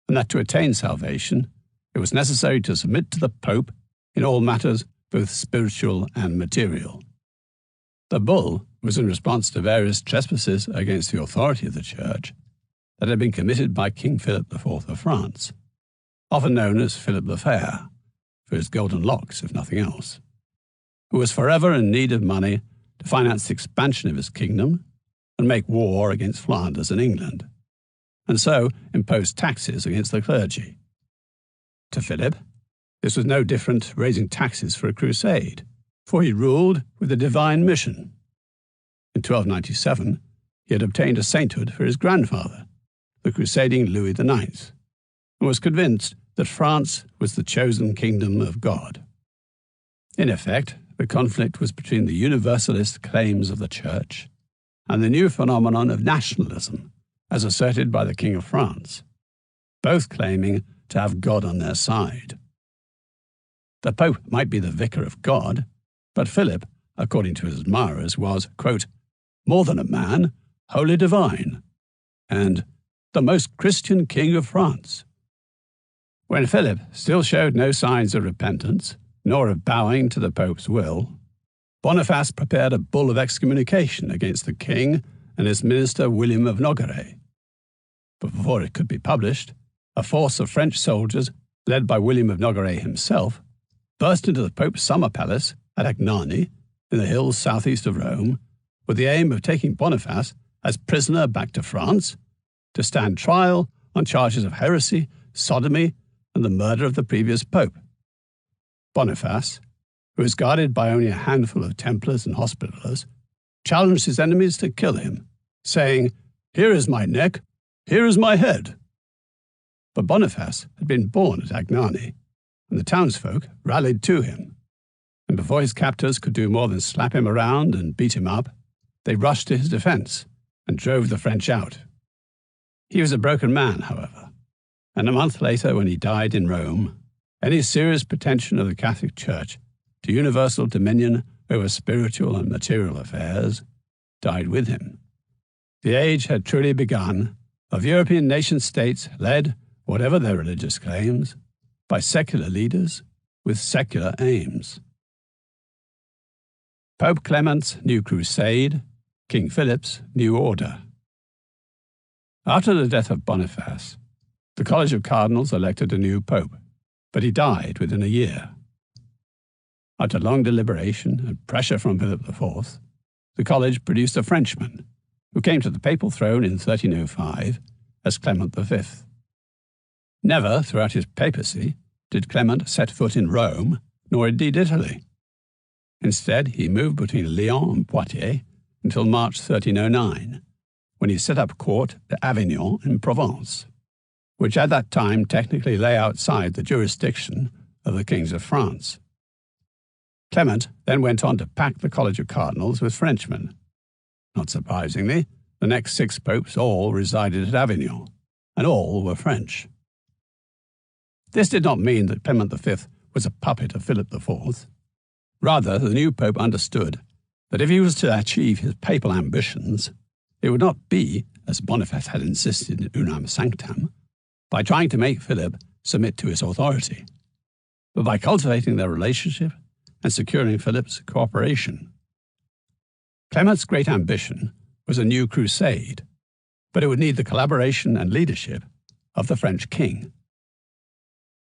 and that to attain salvation it was necessary to submit to the Pope in all matters both spiritual and material. The bull was in response to various trespasses against the authority of the Church that had been committed by King Philip IV of France, often known as Philip the Fair, for his golden locks if nothing else, who was forever in need of money to finance the expansion of his kingdom and make war against Flanders and England, and so imposed taxes against the clergy. To Philip, this was no different raising taxes for a crusade, for he ruled with a divine mission. In 1297, he had obtained a sainthood for his grandfather, the crusading Louis IX, and was convinced that France was the chosen kingdom of God. In effect, the conflict was between the universalist claims of the Church and the new phenomenon of nationalism, as asserted by the King of France, both claiming to have God on their side. The Pope might be the vicar of God, but Philip, according to his admirers, was, quote, more than a man, wholly divine, and the most Christian king of France. When Philip still showed no signs of repentance, nor of bowing to the Pope's will, Boniface prepared a bull of excommunication against the king and his minister William of Nogaret. But before it could be published, a force of French soldiers, led by William of Nogaret himself, burst into the Pope's summer palace at Agnani, in the hills southeast of Rome, with the aim of taking Boniface as prisoner back to France to stand trial on charges of heresy, sodomy, and the murder of the previous Pope. Boniface, who was guarded by only a handful of Templars and Hospitallers, challenged his enemies to kill him, saying, "Here is my neck, here is my head." But Boniface had been born at Agnani, and the townsfolk rallied to him. And before his captors could do more than slap him around and beat him up, they rushed to his defense and drove the French out. He was a broken man, however, and a month later, when he died in Rome, any serious pretension of the Catholic Church to universal dominion over spiritual and material affairs died with him. The age had truly begun of European nation-states led, whatever their religious claims, by secular leaders with secular aims. Pope Clement's new crusade, King Philip's new order. After the death of Boniface, the College of Cardinals elected a new pope, but he died within a year. After long deliberation and pressure from Philip IV, the college produced a Frenchman, who came to the papal throne in 1305 as Clement V. Never, throughout his papacy, did Clement set foot in Rome, nor indeed Italy. Instead, he moved between Lyon and Poitiers until March 1309, when he set up court at Avignon in Provence, which at that time technically lay outside the jurisdiction of the kings of France. Clement then went on to pack the College of Cardinals with Frenchmen. Not surprisingly, the next 6 popes all resided at Avignon, and all were French. This did not mean that Clement V was a puppet of Philip IV. Rather, the new pope understood that if he was to achieve his papal ambitions, it would not be, as Boniface had insisted in Unam Sanctam, by trying to make Philip submit to his authority, but by cultivating their relationship and securing Philip's cooperation. Clement's great ambition was a new crusade, but it would need the collaboration and leadership of the French king.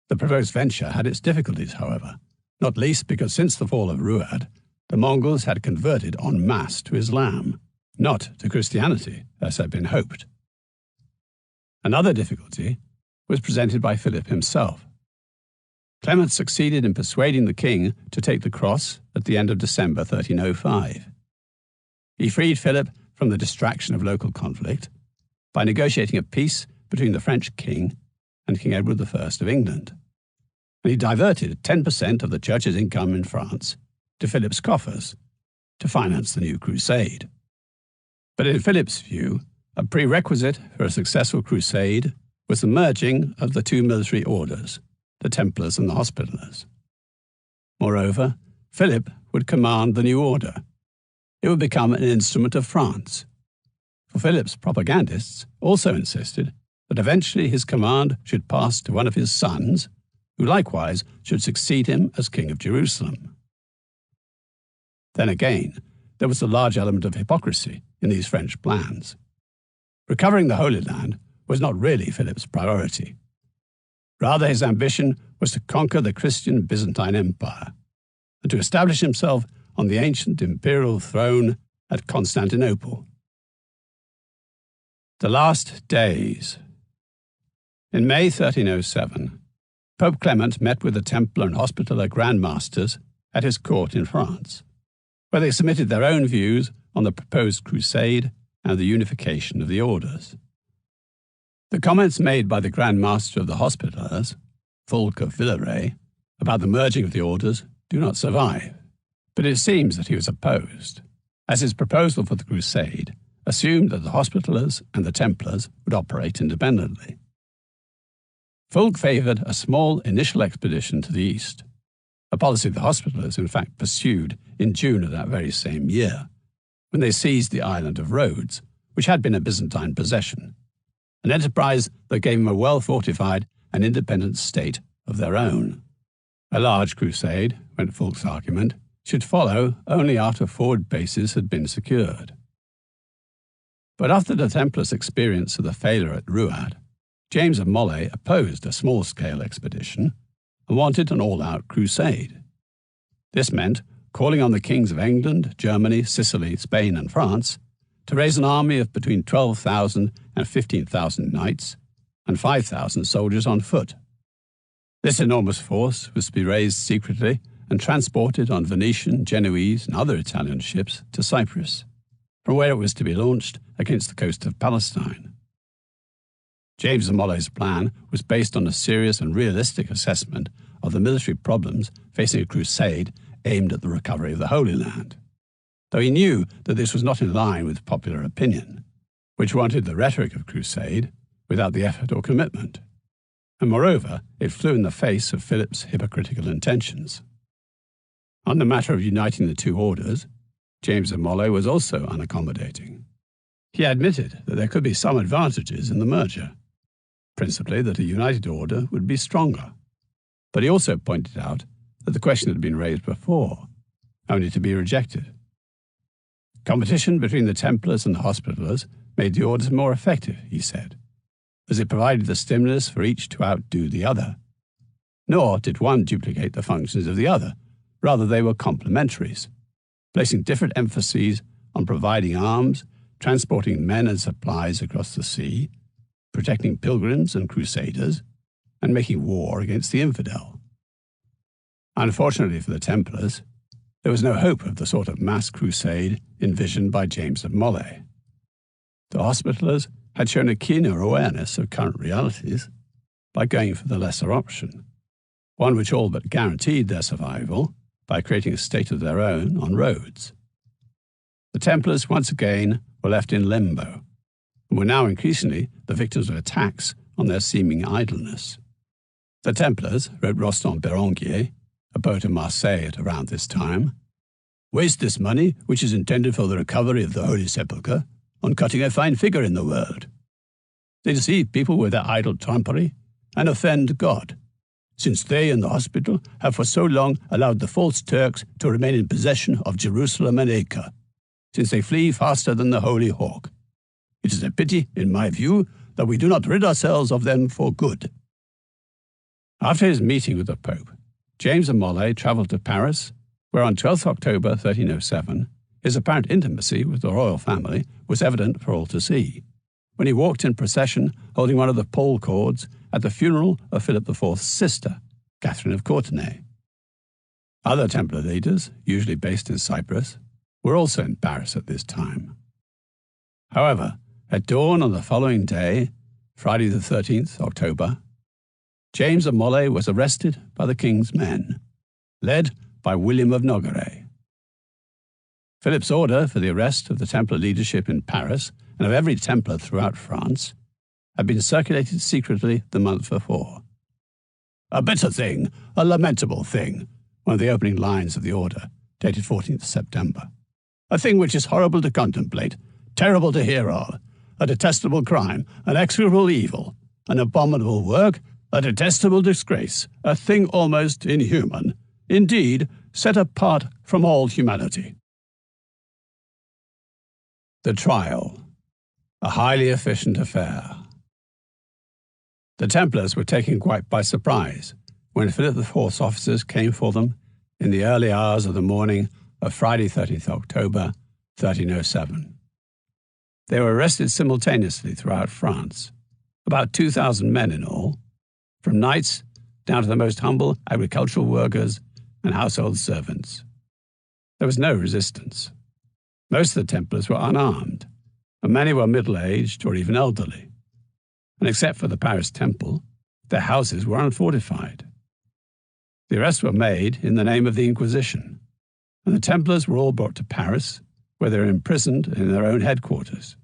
The proposed venture had its difficulties, however, not least because since the fall of Ruad, the Mongols had converted en masse to Islam, not to Christianity, as had been hoped. Another difficulty was presented by Philip himself. Clement succeeded in persuading the king to take the cross at the end of December 1305. He freed Philip from the distraction of local conflict by negotiating a peace between the French king and King Edward I of England, and he diverted 10% of the church's income in France to Philip's coffers to finance the new crusade. But in Philip's view, a prerequisite for a successful crusade was the merging of the two military orders, the Templars and the Hospitallers. Moreover, Philip would command the new order. It would become an instrument of France. For Philip's propagandists also insisted that eventually his command should pass to one of his sons, who likewise should succeed him as King of Jerusalem. Then again, there was a large element of hypocrisy in these French plans. Recovering the Holy Land was not really Philip's priority. Rather, his ambition was to conquer the Christian Byzantine Empire and to establish himself on the ancient imperial throne at Constantinople. The last days. In May 1307, Pope Clement met with the Templar and Hospitaller Grand Masters at his court in France, where they submitted their own views on the proposed crusade and the unification of the orders. The comments made by the Grand Master of the Hospitallers, Fulk of Villeray, about the merging of the orders do not survive, but it seems that he was opposed, as his proposal for the crusade assumed that the Hospitallers and the Templars would operate independently. Fulk favoured a small initial expedition to the east, a policy the Hospitallers in fact pursued in June of that very same year, when they seized the island of Rhodes, which had been a Byzantine possession, an enterprise that gave them a well-fortified and independent state of their own. A large crusade, went Fulk's argument, should follow only after forward bases had been secured. But after the Templars' experience of the failure at Ruat, James of Molay opposed a small-scale expedition and wanted an all-out crusade. This meant calling on the kings of England, Germany, Sicily, Spain, and France to raise an army of between 12,000 and 15,000 knights and 5,000 soldiers on foot. This enormous force was to be raised secretly and transported on Venetian, Genoese, and other Italian ships to Cyprus, from where it was to be launched against the coast of Palestine. James of Molay's plan was based on a serious and realistic assessment of the military problems facing a crusade aimed at the recovery of the Holy Land, though he knew that this was not in line with popular opinion, which wanted the rhetoric of crusade without the effort or commitment, and moreover, it flew in the face of Philip's hypocritical intentions. On the matter of uniting the two orders, James of Molay was also unaccommodating. He admitted that there could be some advantages in the merger, principally that a united order would be stronger, but he also pointed out that the question had been raised before, only to be rejected. Competition between the Templars and the Hospitallers made the orders more effective, he said, as it provided the stimulus for each to outdo the other. Nor did one duplicate the functions of the other, rather they were complementaries, placing different emphases on providing arms, transporting men and supplies across the sea, protecting pilgrims and crusaders, and making war against the infidel. Unfortunately for the Templars, there was no hope of the sort of mass crusade envisioned by James of Molay. The Hospitallers had shown a keener awareness of current realities by going for the lesser option, one which all but guaranteed their survival by creating a state of their own on Rhodes. The Templars once again were left in limbo, and were now increasingly the victims of attacks on their seeming idleness. The Templars, wrote Rostand Berenguer, a poet of Marseille at around this time, waste this money, which is intended for the recovery of the Holy Sepulchre, on cutting a fine figure in the world. They deceive people with their idle trumpery and offend God, since they in the hospital have for so long allowed the false Turks to remain in possession of Jerusalem and Acre, since they flee faster than the Holy Hawk. It is a pity, in my view, that we do not rid ourselves of them for good. After his meeting with the Pope, James of Molay travelled to Paris, where on 12th October 1307 His apparent intimacy with the royal family was evident for all to see, when he walked in procession holding one of the pole cords at the funeral of Philip IV's sister, Catherine of Courtenay. Other Templar leaders, usually based in Cyprus, were also in Paris at this time. However, at dawn on the following day, Friday the 13th October, James of Molay was arrested by the king's men, led by William of Nogaret. Philip's order for the arrest of the Templar leadership in Paris and of every Templar throughout France had been circulated secretly the month before. "A bitter thing, a lamentable thing," one of the opening lines of the order, dated 14th September. "A thing which is horrible to contemplate, terrible to hear of, a detestable crime, an execrable evil, an abominable work, a detestable disgrace, a thing almost inhuman, indeed, set apart from all humanity." The trial, a highly efficient affair. The Templars were taken quite by surprise when Philip IV's officers came for them in the early hours of the morning of Friday 30th October 1307. They were arrested simultaneously throughout France, about 2,000 men in all, from knights down to the most humble agricultural workers and household servants. There was no resistance. Most of the Templars were unarmed, and many were middle-aged or even elderly. And except for the Paris Temple, their houses were unfortified. The arrests were made in the name of the Inquisition, and the Templars were all brought to Paris, where they were imprisoned in their own headquarters.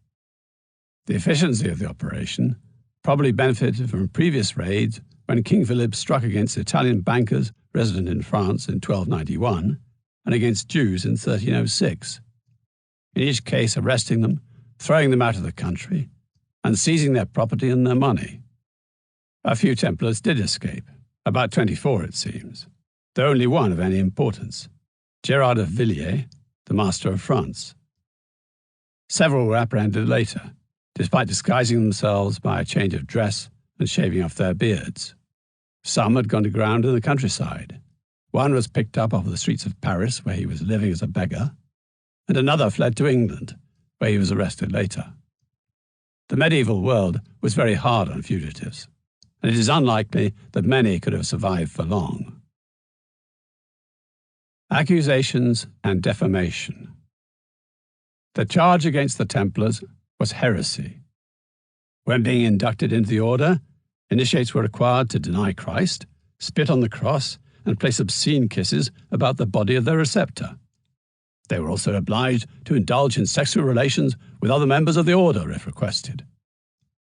The efficiency of the operation probably benefited from previous raids when King Philip struck against Italian bankers resident in France in 1291 and against Jews in 1306. In each case arresting them, throwing them out of the country, and seizing their property and their money. A few Templars did escape, about 24 it seems, though only one of any importance, Gerard of Villiers, the master of France. Several were apprehended later, despite disguising themselves by a change of dress and shaving off their beards. Some had gone to ground in the countryside. One was picked up off the streets of Paris, where he was living as a beggar, and another fled to England, where he was arrested later. The medieval world was very hard on fugitives, and it is unlikely that many could have survived for long. Accusations and defamation. The charge against the Templars was heresy. When being inducted into the order, initiates were required to deny Christ, spit on the cross, and place obscene kisses about the body of their receptor. They were also obliged to indulge in sexual relations with other members of the order if requested.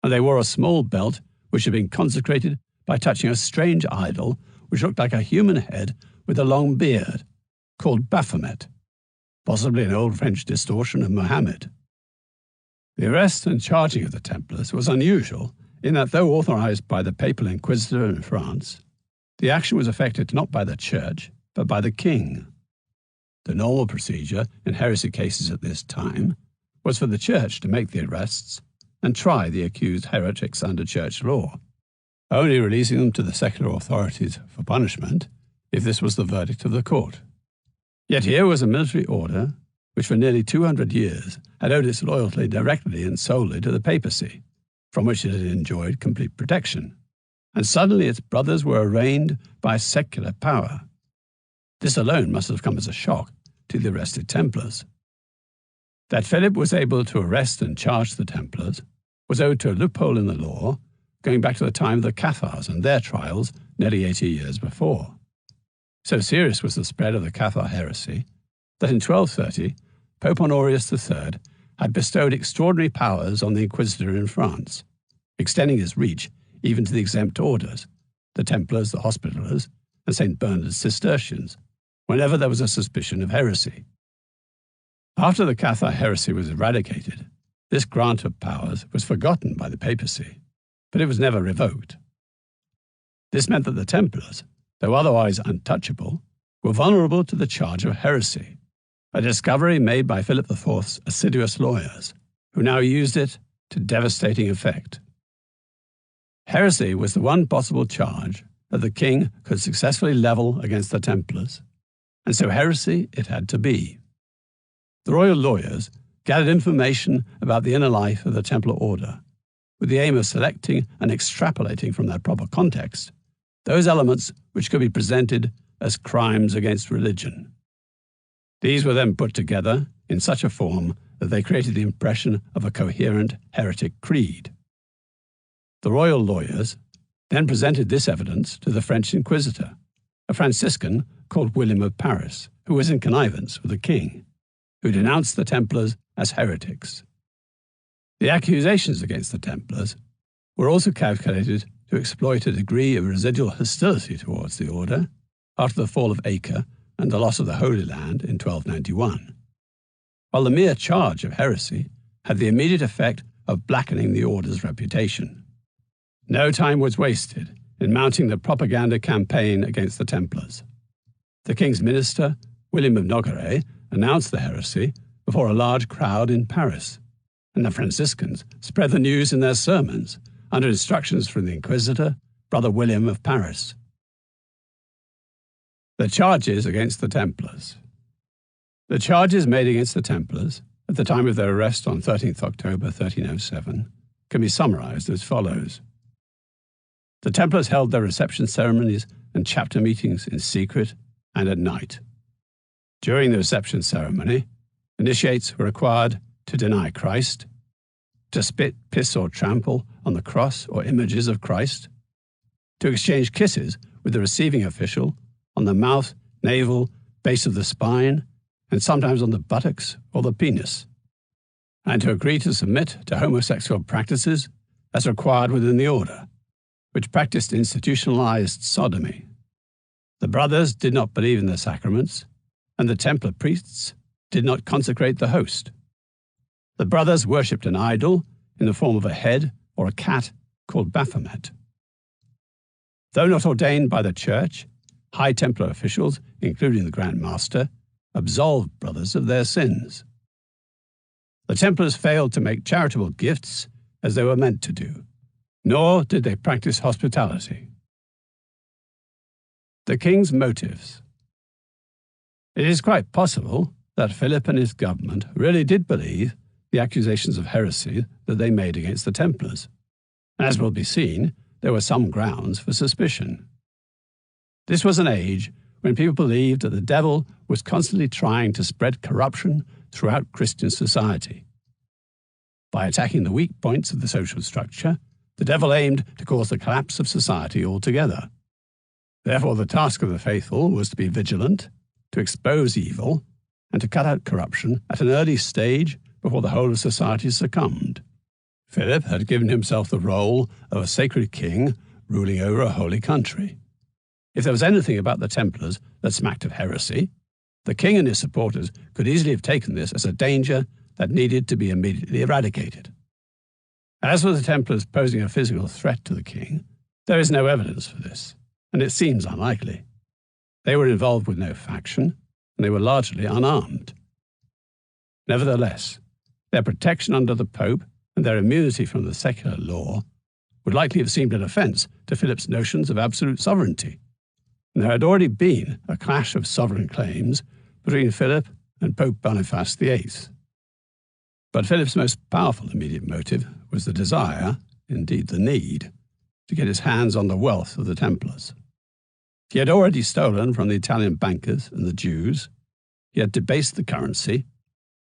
And they wore a small belt which had been consecrated by touching a strange idol which looked like a human head with a long beard, called Baphomet, possibly an old French distortion of Mohammed. The arrest and charging of the Templars was unusual in that, though authorized by the papal inquisitor in France, the action was effected not by the Church, but by the king. The normal procedure in heresy cases at this time was for the Church to make the arrests and try the accused heretics under Church law, only releasing them to the secular authorities for punishment if this was the verdict of the court. Yet here was a military order which for nearly 200 years had owed its loyalty directly and solely to the papacy, from which it had enjoyed complete protection, and suddenly its brothers were arraigned by secular power. This alone must have come as a shock to the arrested Templars. That Philip was able to arrest and charge the Templars was owed to a loophole in the law going back to the time of the Cathars and their trials nearly 80 years before. So serious was the spread of the Cathar heresy that in 1230 Pope Honorius III had bestowed extraordinary powers on the Inquisitor in France, extending his reach even to the exempt orders, the Templars, the Hospitallers, and St. Bernard's Cistercians, whenever there was a suspicion of heresy. After the Cathar heresy was eradicated, this grant of powers was forgotten by the papacy, but it was never revoked. This meant that the Templars, though otherwise untouchable, were vulnerable to the charge of heresy, a discovery made by Philip IV's assiduous lawyers, who now used it to devastating effect. Heresy was the one possible charge that the king could successfully level against the Templars, and so heresy it had to be. The royal lawyers gathered information about the inner life of the Templar order, with the aim of selecting and extrapolating from their proper context those elements which could be presented as crimes against religion. These were then put together in such a form that they created the impression of a coherent heretic creed. The royal lawyers then presented this evidence to the French inquisitor, a Franciscan called William of Paris, who was in connivance with the king, who denounced the Templars as heretics. The accusations against the Templars were also calculated to exploit a degree of residual hostility towards the order after the fall of Acre and the loss of the Holy Land in 1291, while the mere charge of heresy had the immediate effect of blackening the order's reputation. No time was wasted in mounting the propaganda campaign against the Templars. The king's minister, William of Nogaret, announced the heresy before a large crowd in Paris, and the Franciscans spread the news in their sermons under instructions from the inquisitor, Brother William of Paris. The charges against the Templars. The charges made against the Templars at the time of their arrest on 13th October 1307 can be summarized as follows. The Templars held their reception ceremonies and chapter meetings in secret and at night. During the reception ceremony, initiates were required to deny Christ, to spit, piss, or trample on the cross or images of Christ, to exchange kisses with the receiving official on the mouth, navel, base of the spine, and sometimes on the buttocks or the penis, and to agree to submit to homosexual practices as required within the order, which practiced institutionalized sodomy. The brothers did not believe in the sacraments, and the Templar priests did not consecrate the host. The brothers worshipped an idol in the form of a head or a cat called Baphomet. Though not ordained by the Church, high Templar officials, including the Grand Master, absolved brothers of their sins. The Templars failed to make charitable gifts as they were meant to do, nor did they practice hospitality. The king's motives. It is quite possible that Philip and his government really did believe the accusations of heresy that they made against the Templars, and as will be seen, there were some grounds for suspicion. This was an age when people believed that the devil was constantly trying to spread corruption throughout Christian society. By attacking the weak points of the social structure, the devil aimed to cause the collapse of society altogether. Therefore, the task of the faithful was to be vigilant, to expose evil, and to cut out corruption at an early stage before the whole of society succumbed. Philip had given himself the role of a sacred king ruling over a holy country. If there was anything about the Templars that smacked of heresy, the king and his supporters could easily have taken this as a danger that needed to be immediately eradicated. As for the Templars posing a physical threat to the king, there is no evidence for this, and it seems unlikely. They were involved with no faction, and they were largely unarmed. Nevertheless, their protection under the Pope and their immunity from the secular law would likely have seemed an offence to Philip's notions of absolute sovereignty, and there had already been a clash of sovereign claims between Philip and Pope Boniface VIII. But Philip's most powerful immediate motive was the desire, indeed the need, to get his hands on the wealth of the Templars. He had already stolen from the Italian bankers and the Jews, he had debased the currency,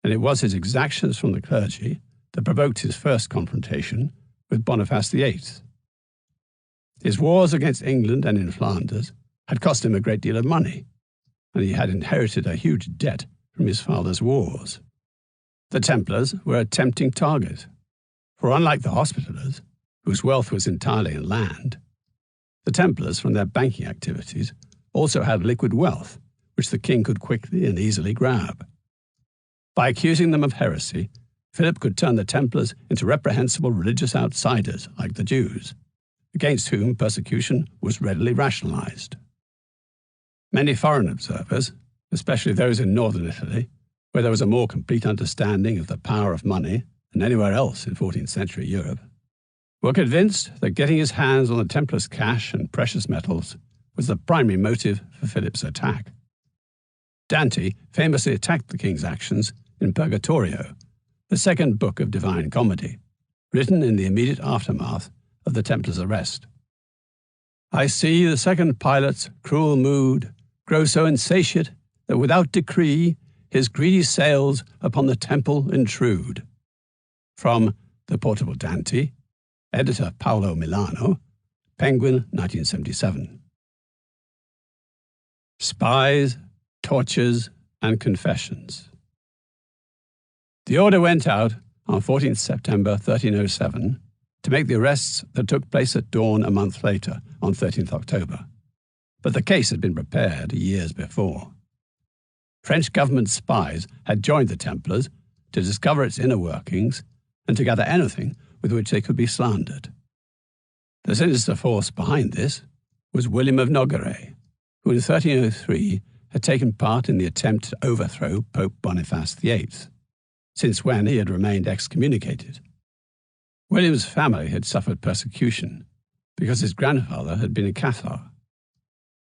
and it was his exactions from the clergy that provoked his first confrontation with Boniface VIII. His wars against England and in Flanders had cost him a great deal of money, and he had inherited a huge debt from his father's wars. The Templars were a tempting target, for unlike the Hospitallers, whose wealth was entirely in land, the Templars, from their banking activities, also had liquid wealth, which the king could quickly and easily grab. By accusing them of heresy, Philip could turn the Templars into reprehensible religious outsiders like the Jews, against whom persecution was readily rationalized. Many foreign observers, especially those in northern Italy, where there was a more complete understanding of the power of money than anywhere else in 14th century Europe, were convinced that getting his hands on the Templars' cash and precious metals was the primary motive for Philip's attack. Dante famously attacked the king's actions in Purgatorio, the second book of Divine Comedy, written in the immediate aftermath of the Templars' arrest. I see the second pilot's cruel mood grow so insatiate that without decree his greedy sails upon the temple intrude. From The Portable Dante, editor Paolo Milano, Penguin, 1977. Spies, tortures, and confessions. The order went out on 14th September 1307 to make the arrests that took place at dawn a month later, on 13th October. But the case had been prepared years before. French government spies had joined the Templars to discover its inner workings and to gather anything with which they could be slandered. The sinister force behind this was William of Nogaret, who in 1303 had taken part in the attempt to overthrow Pope Boniface VIII, since when he had remained excommunicated. William's family had suffered persecution because his grandfather had been a Cathar,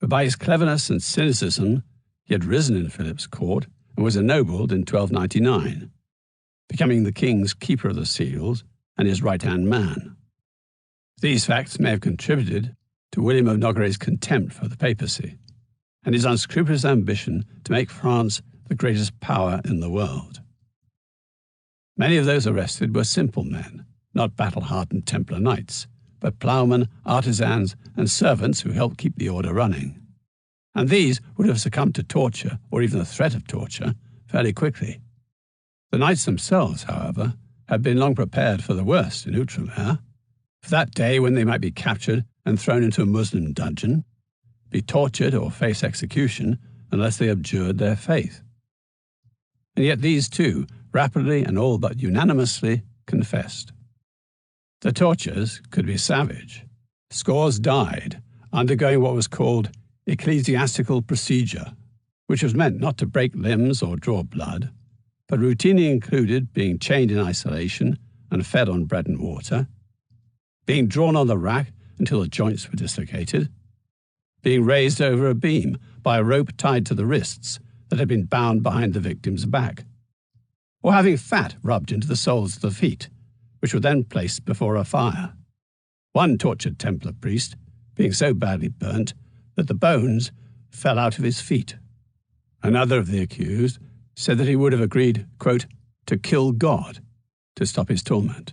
but by his cleverness and cynicism he had risen in Philip's court and was ennobled in 1299, becoming the king's keeper of the seals and his right-hand man. These facts may have contributed to William of Nogaret's contempt for the papacy and his unscrupulous ambition to make France the greatest power in the world. Many of those arrested were simple men, not battle-hardened Templar knights, but ploughmen, artisans, and servants who helped keep the order running. And these would have succumbed to torture, or even the threat of torture, fairly quickly. The knights themselves, however, had been long prepared for the worst in Outremer, for that day when they might be captured and thrown into a Muslim dungeon, be tortured or face execution unless they abjured their faith. And yet these too rapidly and all but unanimously confessed. The tortures could be savage. Scores died, undergoing what was called ecclesiastical procedure, which was meant not to break limbs or draw blood, but routinely included being chained in isolation and fed on bread and water, being drawn on the rack until the joints were dislocated, being raised over a beam by a rope tied to the wrists that had been bound behind the victim's back, or having fat rubbed into the soles of the feet, which were then placed before a fire. One tortured Templar priest being so badly burnt that the bones fell out of his feet. Another of the accused said that he would have agreed, quote, to kill God to stop his torment.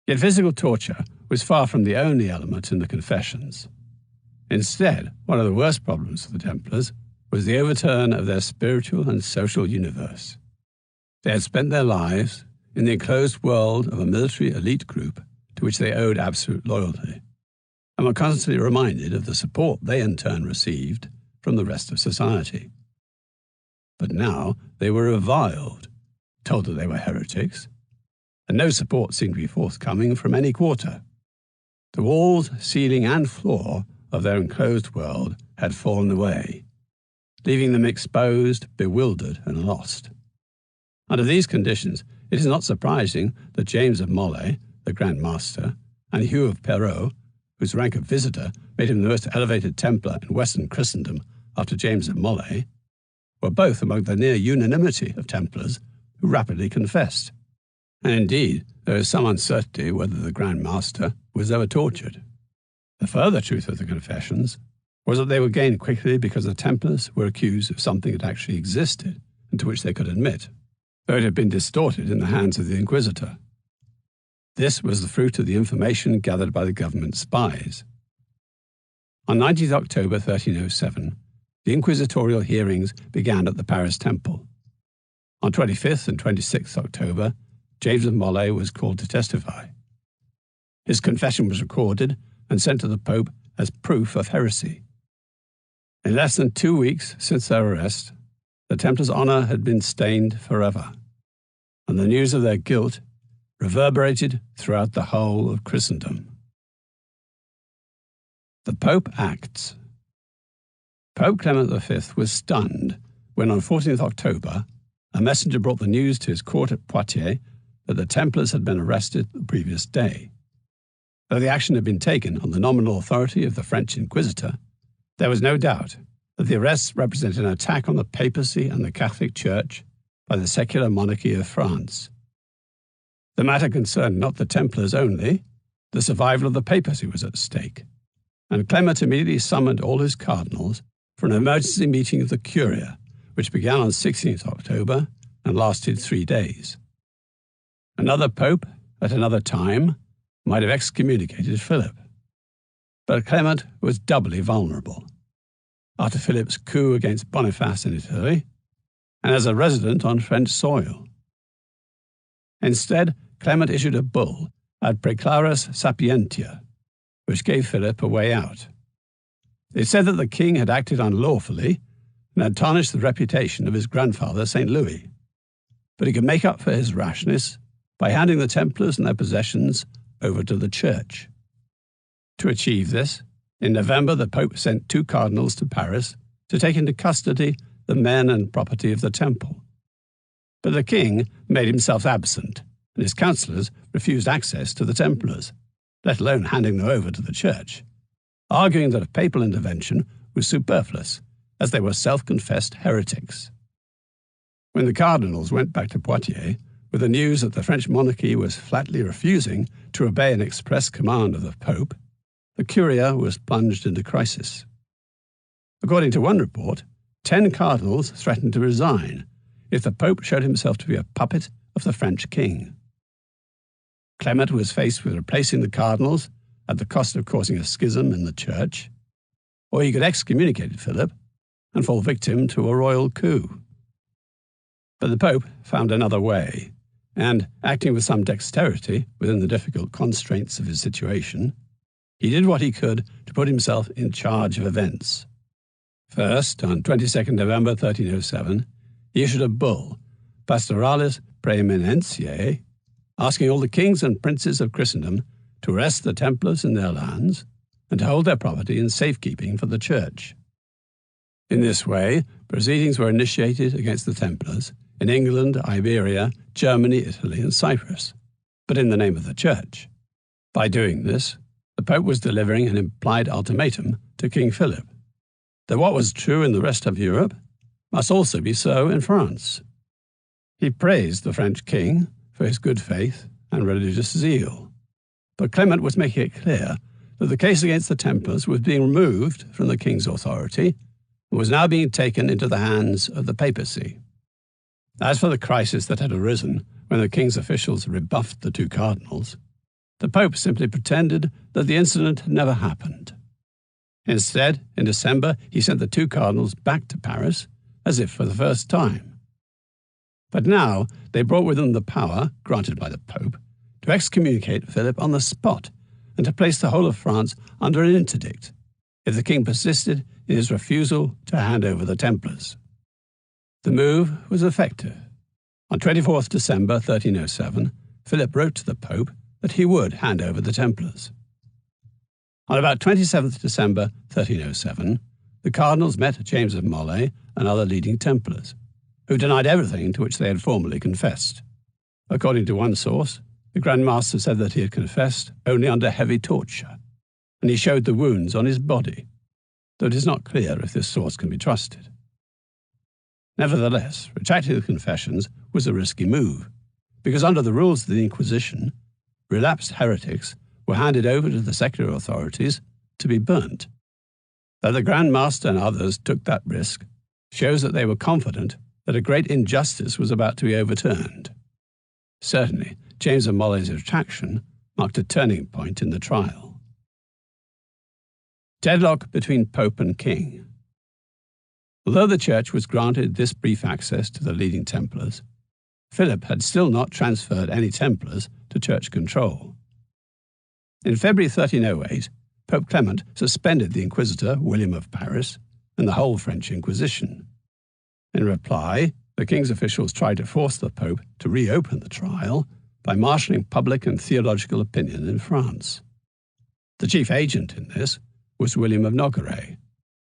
Yet physical torture was far from the only element in the confessions. Instead, one of the worst problems of the Templars was the overturn of their spiritual and social universe. They had spent their lives in the enclosed world of a military elite group to which they owed absolute loyalty, and were constantly reminded of the support they in turn received from the rest of society. But now they were reviled, told that they were heretics, and no support seemed to be forthcoming from any quarter. The walls, ceiling, and floor of their enclosed world had fallen away, leaving them exposed, bewildered, and lost. Under these conditions, it is not surprising that James of Molay, the Grand Master, and Hugh of Perrot, whose rank of visitor made him the most elevated Templar in Western Christendom after James of Molay, were both among the near unanimity of Templars who rapidly confessed. And indeed, there is some uncertainty whether the Grand Master was ever tortured. The further truth of the confessions was that they were gained quickly because the Templars were accused of something that actually existed and to which they could admit, though it had been distorted in the hands of the Inquisitor. This was the fruit of the information gathered by the government spies. On 19th October 1307, the inquisitorial hearings began at the Paris Temple. On 25th and 26th October, James of Molay was called to testify. His confession was recorded and sent to the Pope as proof of heresy. In less than 2 weeks since their arrest, the Templars' honour had been stained forever, and the news of their guilt reverberated throughout the whole of Christendom. The Pope acts. Pope Clement V was stunned when on 14th October a messenger brought the news to his court at Poitiers that the Templars had been arrested the previous day. Though the action had been taken on the nominal authority of the French Inquisitor, there was no doubt that the arrests represented an attack on the papacy and the Catholic Church by the secular monarchy of France. The matter concerned not the Templars only, the survival of the papacy was at stake, and Clement immediately summoned all his cardinals for an emergency meeting of the Curia, which began on 16th October and lasted 3 days. Another pope, at another time, might have excommunicated Philip. But Clement was doubly vulnerable. After Philip's coup against Boniface in Italy, and as a resident on French soil. Instead, Clement issued a bull ad Praeclaris Sapientia, which gave Philip a way out. It said that the king had acted unlawfully and had tarnished the reputation of his grandfather, St. Louis, but he could make up for his rashness by handing the Templars and their possessions over to the Church. To achieve this, in November the Pope sent 2 cardinals to Paris to take into custody the men and property of the temple. But the king made himself absent, and his councillors refused access to the Templars, let alone handing them over to the Church, arguing that a papal intervention was superfluous, as they were self-confessed heretics. When the cardinals went back to Poitiers with the news that the French monarchy was flatly refusing to obey an express command of the Pope, the Curia was plunged into crisis. According to one report, 10 cardinals threatened to resign if the Pope showed himself to be a puppet of the French king. Clement was faced with replacing the cardinals at the cost of causing a schism in the Church, or he could excommunicate Philip and fall victim to a royal coup. But the Pope found another way, and, acting with some dexterity within the difficult constraints of his situation, he did what he could to put himself in charge of events. First, on 22nd November 1307, he issued a bull, Pastoralis Praeeminentiae, asking all the kings and princes of Christendom to arrest the Templars in their lands and to hold their property in safekeeping for the Church. In this way, proceedings were initiated against the Templars in England, Iberia, Germany, Italy, and Cyprus, but in the name of the Church. By doing this, the Pope was delivering an implied ultimatum to King Philip, that what was true in the rest of Europe must also be so in France. He praised the French king for his good faith and religious zeal, but Clement was making it clear that the case against the Templars was being removed from the king's authority and was now being taken into the hands of the papacy. As for the crisis that had arisen when the king's officials rebuffed the 2 cardinals, the Pope simply pretended that the incident had never happened. Instead, in December, he sent the 2 cardinals back to Paris, as if for the first time. But now they brought with them the power, granted by the Pope, to excommunicate Philip on the spot and to place the whole of France under an interdict if the king persisted in his refusal to hand over the Templars. The move was effective. On 24th December 1307, Philip wrote to the Pope that he would hand over the Templars. On about 27th December 1307, the cardinals met James of Molay and other leading Templars, who denied everything to which they had formerly confessed. According to one source, the Grand Master said that he had confessed only under heavy torture, and he showed the wounds on his body, though it is not clear if this source can be trusted. Nevertheless, retracting the confessions was a risky move, because under the rules of the Inquisition, relapsed heretics were handed over to the secular authorities to be burnt. That the Grand Master and others took that risk shows that they were confident that a great injustice was about to be overturned. Certainly, James of Molay's retraction marked a turning point in the trial. Deadlock between Pope and King. Although the Church was granted this brief access to the leading Templars, Philip had still not transferred any Templars to Church control. In February 1308, Pope Clement suspended the Inquisitor William of Paris and the whole French Inquisition. In reply, the king's officials tried to force the Pope to reopen the trial by marshalling public and theological opinion in France. The chief agent in this was William of Nogaret,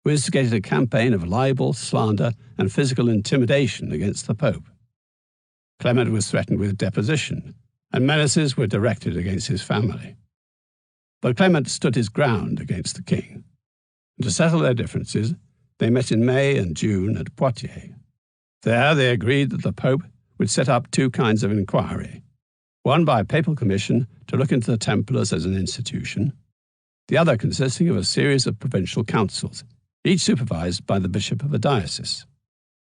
who instigated a campaign of libel, slander, and physical intimidation against the Pope. Clement was threatened with deposition, and menaces were directed against his family. But Clement stood his ground against the king, and to settle their differences, they met in May and June at Poitiers. There they agreed that the Pope would set up two kinds of inquiry, one by a papal commission to look into the Templars as an institution, the other consisting of a series of provincial councils, each supervised by the bishop of a diocese,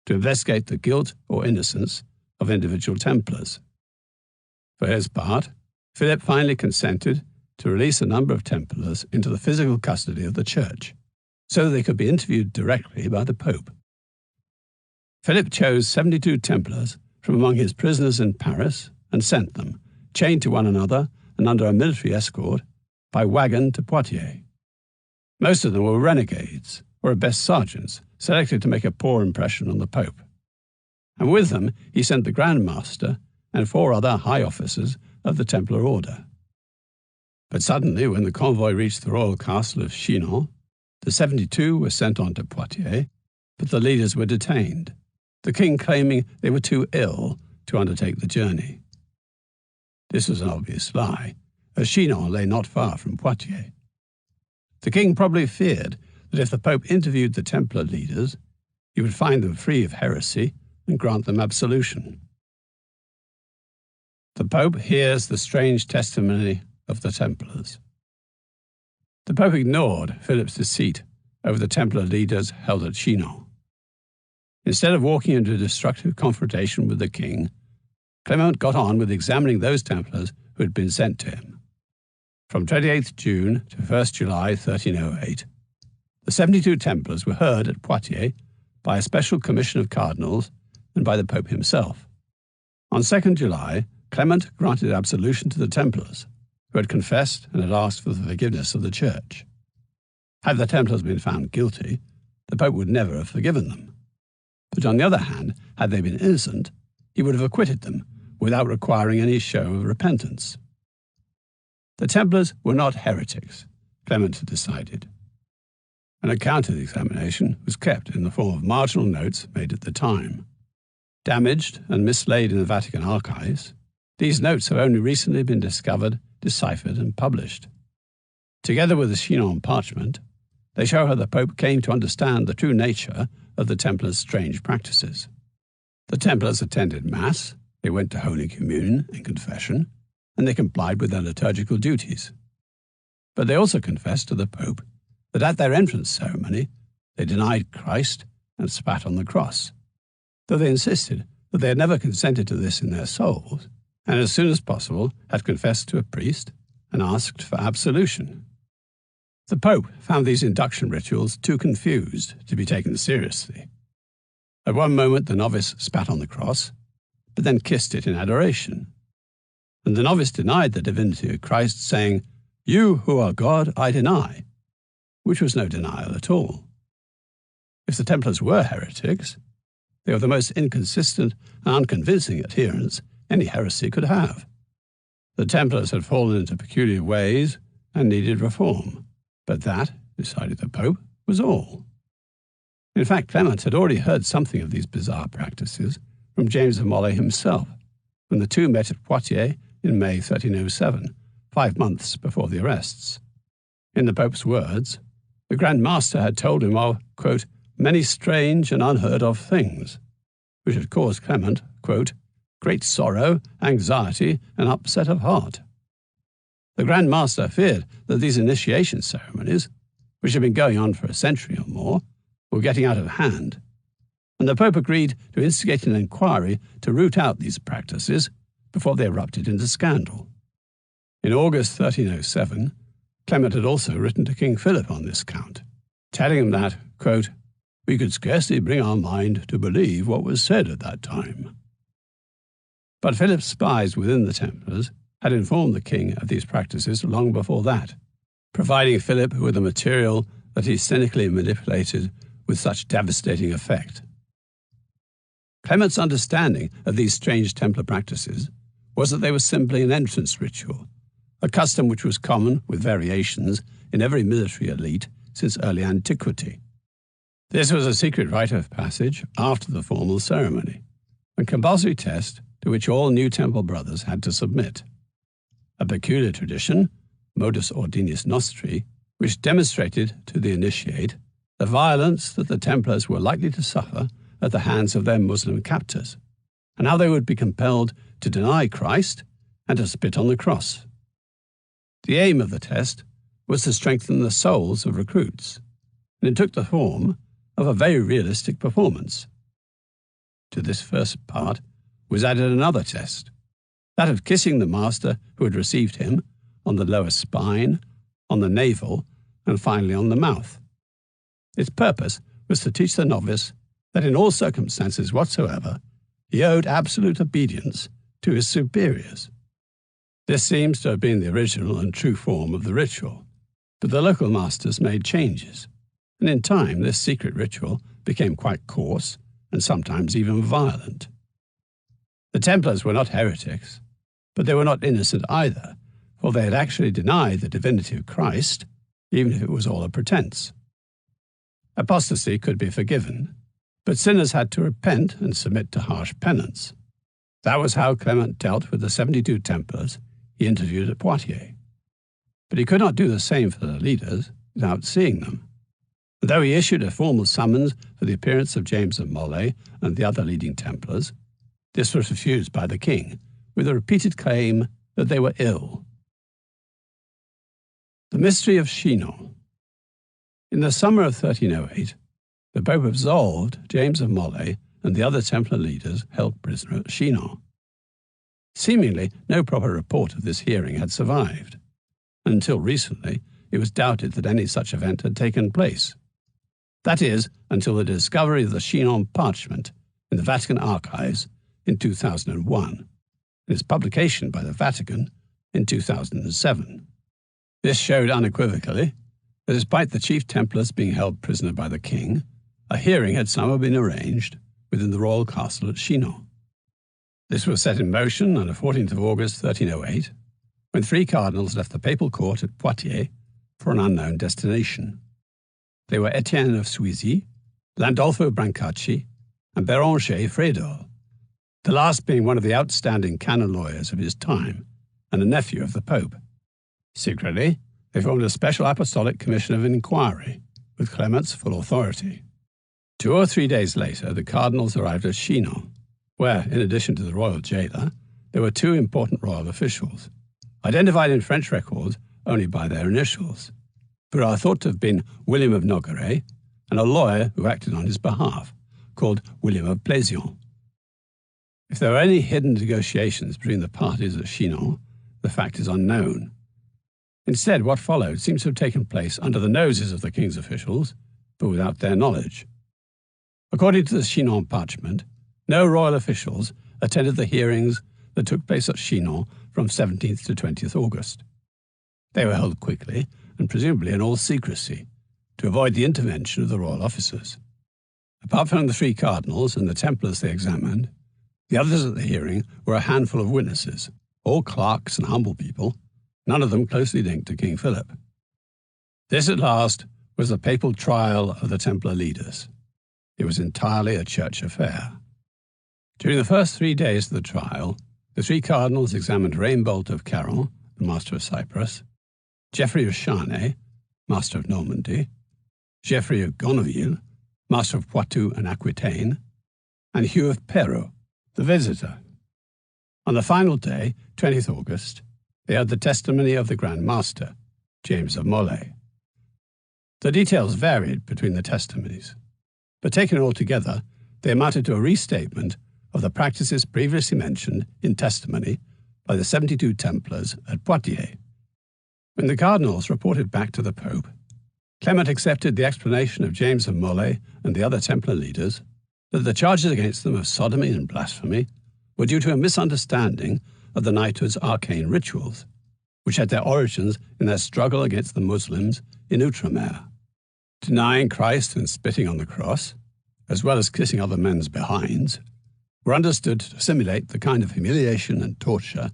to investigate the guilt or innocence of individual Templars. For his part, Philip finally consented to release a number of Templars into the physical custody of the Church, so that they could be interviewed directly by the Pope. Philip chose 72 Templars from among his prisoners in Paris and sent them, chained to one another and under a military escort, by wagon to Poitiers. Most of them were renegades, or at best sergeants, selected to make a poor impression on the Pope. And with them he sent the Grand Master and 4 other high officers of the Templar Order. But suddenly, when the convoy reached the royal castle of Chinon, the 72 were sent on to Poitiers, but the leaders were detained, the king claiming they were too ill to undertake the journey. This was an obvious lie, as Chinon lay not far from Poitiers. The king probably feared that if the Pope interviewed the Templar leaders, he would find them free of heresy and grant them absolution. The Pope hears the strange testimony of the Templars. The Pope ignored Philip's deceit over the Templar leaders held at Chinon. Instead of walking into a destructive confrontation with the king, Clement got on with examining those Templars who had been sent to him. From 28th June to 1st July 1308, the 72 Templars were heard at Poitiers by a special commission of cardinals and by the Pope himself. On 2nd July, Clement granted absolution to the Templars, who had confessed and had asked for the forgiveness of the Church. Had the Templars been found guilty, the Pope would never have forgiven them. But on the other hand, had they been innocent, he would have acquitted them without requiring any show of repentance. The Templars were not heretics, Clement had decided. An account of the examination was kept in the form of marginal notes made at the time. Damaged and mislaid in the Vatican archives, these notes have only recently been discovered, deciphered, and published. Together with the Chinon parchment, they show how the Pope came to understand the true nature of the Templars' strange practices. The Templars attended Mass, they went to Holy Communion and confession, and they complied with their liturgical duties. But they also confessed to the Pope that at their entrance ceremony they denied Christ and spat on the cross, though they insisted that they had never consented to this in their souls, and as soon as possible had confessed to a priest and asked for absolution. The Pope found these induction rituals too confused to be taken seriously. At one moment the novice spat on the cross, but then kissed it in adoration. And the novice denied the divinity of Christ, saying, "You who are God, I deny," which was no denial at all. If the Templars were heretics, they were the most inconsistent and unconvincing adherents any heresy could have. The Templars had fallen into peculiar ways and needed reform, but that, decided the Pope, was all. In fact, Clement had already heard something of these bizarre practices from James of Molay himself, when the two met at Poitiers in May 1307, 5 months before the arrests. In the Pope's words, the Grand Master had told him of, quote, many strange and unheard of things, which had caused Clement, quote, great sorrow, anxiety, and upset of heart. The Grand Master feared that these initiation ceremonies, which had been going on for a century or more, were getting out of hand, and the Pope agreed to instigate an inquiry to root out these practices before they erupted into scandal. In August 1307, Clement had also written to King Philip on this count, telling him that, quote, we could scarcely bring our mind to believe what was said at that time. But Philip's spies within the Templars had informed the king of these practices long before that, providing Philip with the material that he cynically manipulated with such devastating effect. Clement's understanding of these strange Templar practices was that they were simply an entrance ritual, a custom which was common, with variations, in every military elite since early antiquity. This was a secret rite of passage after the formal ceremony, a compulsory test to which all new Temple brothers had to submit. A peculiar tradition, modus ordinis nostri, which demonstrated to the initiate the violence that the Templars were likely to suffer at the hands of their Muslim captors, and how they would be compelled to deny Christ and to spit on the cross. The aim of the test was to strengthen the souls of recruits, and it took the form of a very realistic performance. To this first part was added another test, that of kissing the master who had received him on the lower spine, on the navel, and finally on the mouth. Its purpose was to teach the novice that in all circumstances whatsoever he owed absolute obedience to his superiors. This seems to have been the original and true form of the ritual, but the local masters made changes, and in time this secret ritual became quite coarse and sometimes even violent. The Templars were not heretics, but they were not innocent either, for they had actually denied the divinity of Christ, even if it was all a pretense. Apostasy could be forgiven, but sinners had to repent and submit to harsh penance. That was how Clement dealt with the 72 Templars he interviewed at Poitiers. But he could not do the same for the leaders without seeing them. And though he issued a formal summons for the appearance of James of Molay and the other leading Templars, this was refused by the king, with a repeated claim that they were ill. The mystery of Chinon. In the summer of 1308, the Pope absolved James of Molay and the other Templar leaders held prisoner at Chinon. Seemingly, no proper report of this hearing had survived. Until recently, it was doubted that any such event had taken place. That is, until the discovery of the Chinon parchment in the Vatican archives in 2001, and its publication by the Vatican in 2007. This showed unequivocally that despite the chief Templars being held prisoner by the king, a hearing had somehow been arranged within the royal castle at Chinon. This was set in motion on the 14th of August 1308, when 3 cardinals left the papal court at Poitiers for an unknown destination. They were Etienne of Suisy, Landolfo Brancacci, and Béranger Frédol, the last being one of the outstanding canon lawyers of his time and a nephew of the Pope. Secretly, they formed a special apostolic commission of inquiry, with Clement's full authority. 2 or 3 days later, the cardinals arrived at Chinon, where, in addition to the royal jailer, there were 2 important royal officials, identified in French records only by their initials, who are thought to have been William of Nogaret and a lawyer who acted on his behalf, called William of Plaisance. If there were any hidden negotiations between the parties at Chinon, the fact is unknown. Instead, what followed seems to have taken place under the noses of the king's officials, but without their knowledge. According to the Chinon parchment, no royal officials attended the hearings that took place at Chinon from 17th to 20th August. They were held quickly and presumably in all secrecy, to avoid the intervention of the royal officers. Apart from the 3 cardinals and the Templars they examined, the others at the hearing were a handful of witnesses, all clerks and humble people, none of them closely linked to King Philip. This, at last, was the papal trial of the Templar leaders. It was entirely a church affair. During the first 3 days of the trial, the 3 cardinals examined Raimbolt of Caron, the master of Cyprus, Geoffrey of Charnay, master of Normandy, Geoffrey of Gonneville, master of Poitou and Aquitaine, and Hugh of Perrot, the visitor. On the final day, 20th August, they had the testimony of the Grand Master, James of Molay. The details varied between the testimonies, but taken all together, they amounted to a restatement of the practices previously mentioned in testimony by the 72 Templars at Poitiers. When the cardinals reported back to the Pope, Clement accepted the explanation of James of Molay and the other Templar leaders that the charges against them of sodomy and blasphemy were due to a misunderstanding of the knighthood's arcane rituals, which had their origins in their struggle against the Muslims in Outremer. Denying Christ and spitting on the cross, as well as kissing other men's behinds, were understood to simulate the kind of humiliation and torture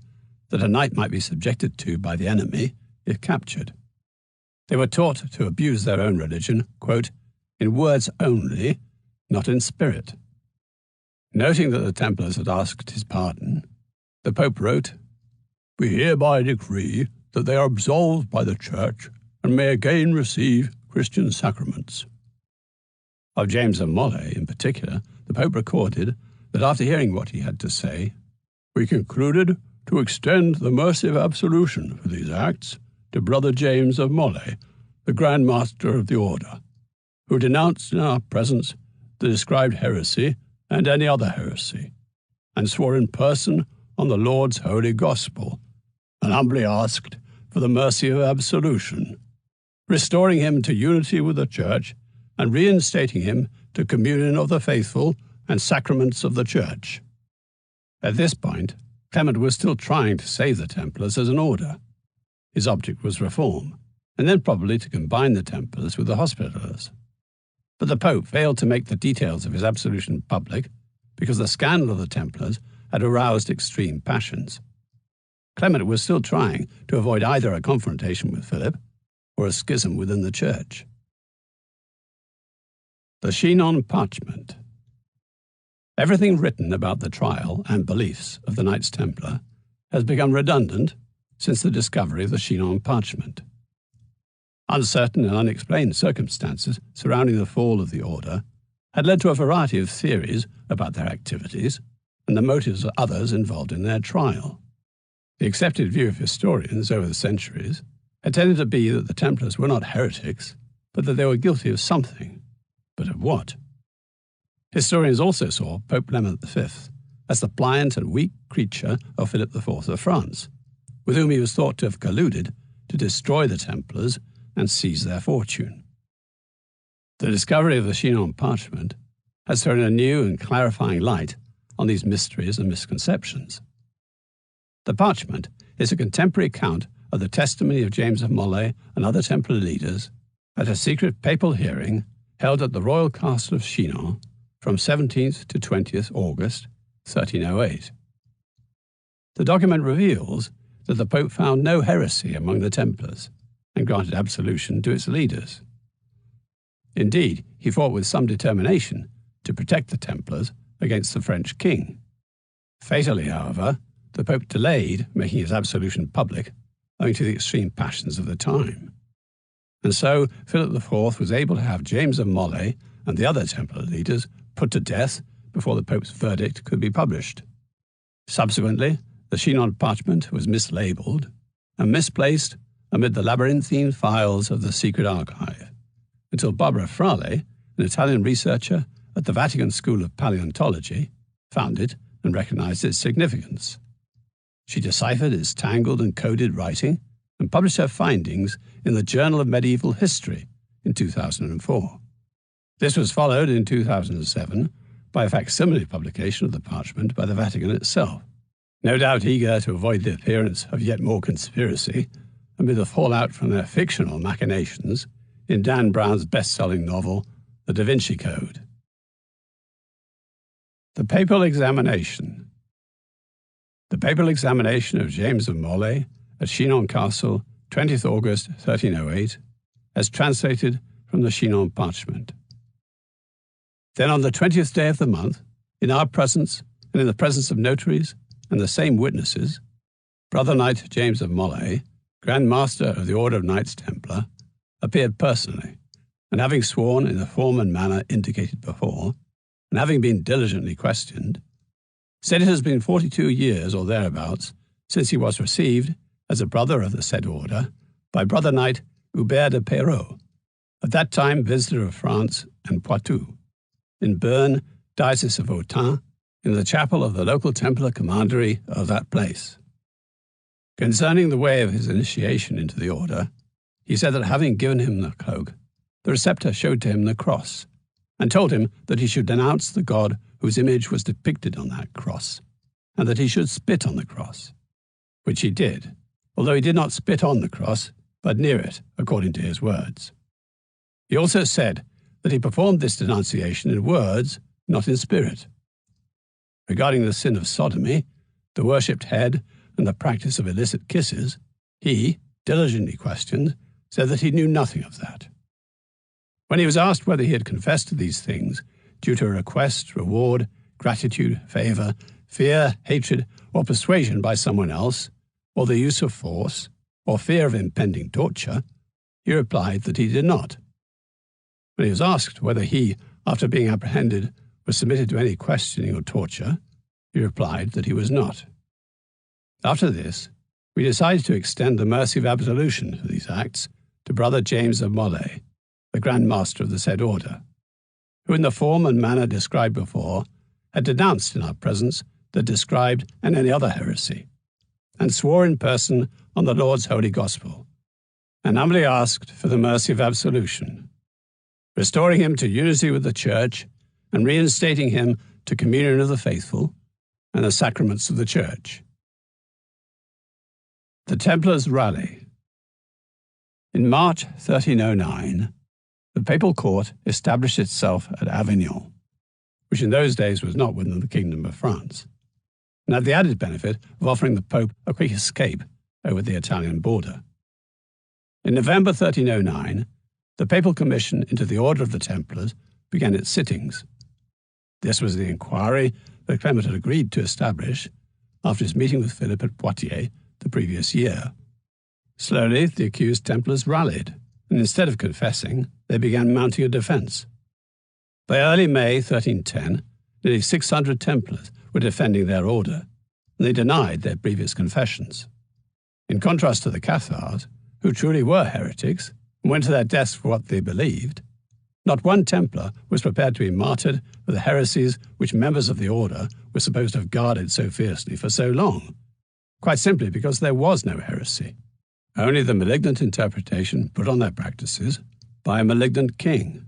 that a knight might be subjected to by the enemy if captured. They were taught to abuse their own religion, quote, in words only, not in spirit. Noting that the Templars had asked his pardon, the Pope wrote, "We hereby decree that they are absolved by the Church and may again receive Christian sacraments." Of James of Molay, in particular, the Pope recorded that after hearing what he had to say, "We concluded to extend the mercy of absolution for these acts to Brother James of Molay, the Grand Master of the Order, who denounced in our presence the described heresy and any other heresy, and swore in person on the Lord's holy gospel, and humbly asked for the mercy of absolution, restoring him to unity with the Church and reinstating him to communion of the faithful and sacraments of the Church." At this point, Clement was still trying to save the Templars as an order. His object was reform, and then probably to combine the Templars with the Hospitallers. But the Pope failed to make the details of his absolution public because the scandal of the Templars had aroused extreme passions. Clement was still trying to avoid either a confrontation with Philip or a schism within the Church. The Chinon Parchment. Everything written about the trial and beliefs of the Knights Templar has become redundant since the discovery of the Chinon Parchment. Uncertain and unexplained circumstances surrounding the fall of the order had led to a variety of theories about their activities and the motives of others involved in their trial. The accepted view of historians over the centuries had tended to be that the Templars were not heretics, but that they were guilty of something. But of what? Historians also saw Pope Clement V as the pliant and weak creature of Philip IV of France, with whom he was thought to have colluded to destroy the Templars and seize their fortune. The discovery of the Chinon Parchment has thrown a new and clarifying light on these mysteries and misconceptions. The parchment is a contemporary account of the testimony of James of Molay and other Templar leaders at a secret papal hearing held at the royal castle of Chinon from 17th to 20th August 1308. The document reveals that the Pope found no heresy among the Templars and granted absolution to its leaders. Indeed, he fought with some determination to protect the Templars against the French king. Fatally, however, the Pope delayed making his absolution public owing to the extreme passions of the time. And so Philip IV was able to have James of Molay and the other Templar leaders put to death before the Pope's verdict could be published. Subsequently, the Chinon Parchment was mislabeled and misplaced amid the labyrinthine files of the secret archive, until Barbara Frale, an Italian researcher at the Vatican School of Paleontology, found it and recognized its significance. She deciphered its tangled and coded writing and published her findings in the Journal of Medieval History in 2004. This was followed in 2007 by a facsimile publication of the parchment by the Vatican itself, no doubt eager to avoid the appearance of yet more conspiracy amid the fallout from their fictional machinations in Dan Brown's best-selling novel, The Da Vinci Code. The Papal Examination. The Papal Examination of James of Molay at Chinon Castle, 20th August 1308, as translated from the Chinon Parchment. Then on the 20th day of the month, in our presence and in the presence of notaries and the same witnesses, Brother Knight James of Molay, Grand Master of the Order of Knights Templar, appeared personally, and having sworn in the form and manner indicated before, and having been diligently questioned, said it has been 42 years or thereabouts since he was received as a brother of the said order by Brother Knight Hubert de Perrot, at that time visitor of France and Poitou, in Berne, Diocese of Autun, in the chapel of the local Templar commandery of that place. Concerning the way of his initiation into the order, he said that having given him the cloak, the receptor showed to him the cross, and told him that he should denounce the God whose image was depicted on that cross, and that he should spit on the cross, which he did, although he did not spit on the cross, but near it, according to his words. He also said that he performed this denunciation in words, not in spirit. Regarding the sin of sodomy, the worshipped head, and the practice of illicit kisses, he, diligently questioned, said that he knew nothing of that. When he was asked whether he had confessed to these things due to a request, reward, gratitude, favor, fear, hatred, or persuasion by someone else, or the use of force, or fear of impending torture, he replied that he did not. When he was asked whether he, after being apprehended, was submitted to any questioning or torture, he replied that he was not. After this, we decided to extend the mercy of absolution for these acts to Brother James of Molay, the Grand Master of the said order, who in the form and manner described before had denounced in our presence the described and any other heresy, and swore in person on the Lord's holy gospel, and humbly asked for the mercy of absolution, restoring him to unity with the Church and reinstating him to communion of the faithful and the sacraments of the Church. The Templars' Rally. In March 1309, the papal court established itself at Avignon, which in those days was not within the Kingdom of France, and had the added benefit of offering the Pope a quick escape over the Italian border. In November 1309, the papal commission into the Order of the Templars began its sittings. This was the inquiry that Clement had agreed to establish after his meeting with Philip at Poitiers the previous year. Slowly, the accused Templars rallied, and instead of confessing, they began mounting a defence. By early May 1310, nearly 600 Templars were defending their order, and they denied their previous confessions. In contrast to the Cathars, who truly were heretics and went to their deaths for what they believed, not one Templar was prepared to be martyred for the heresies which members of the order were supposed to have guarded so fiercely for so long, quite simply because there was no heresy, only the malignant interpretation put on their practices by a malignant king.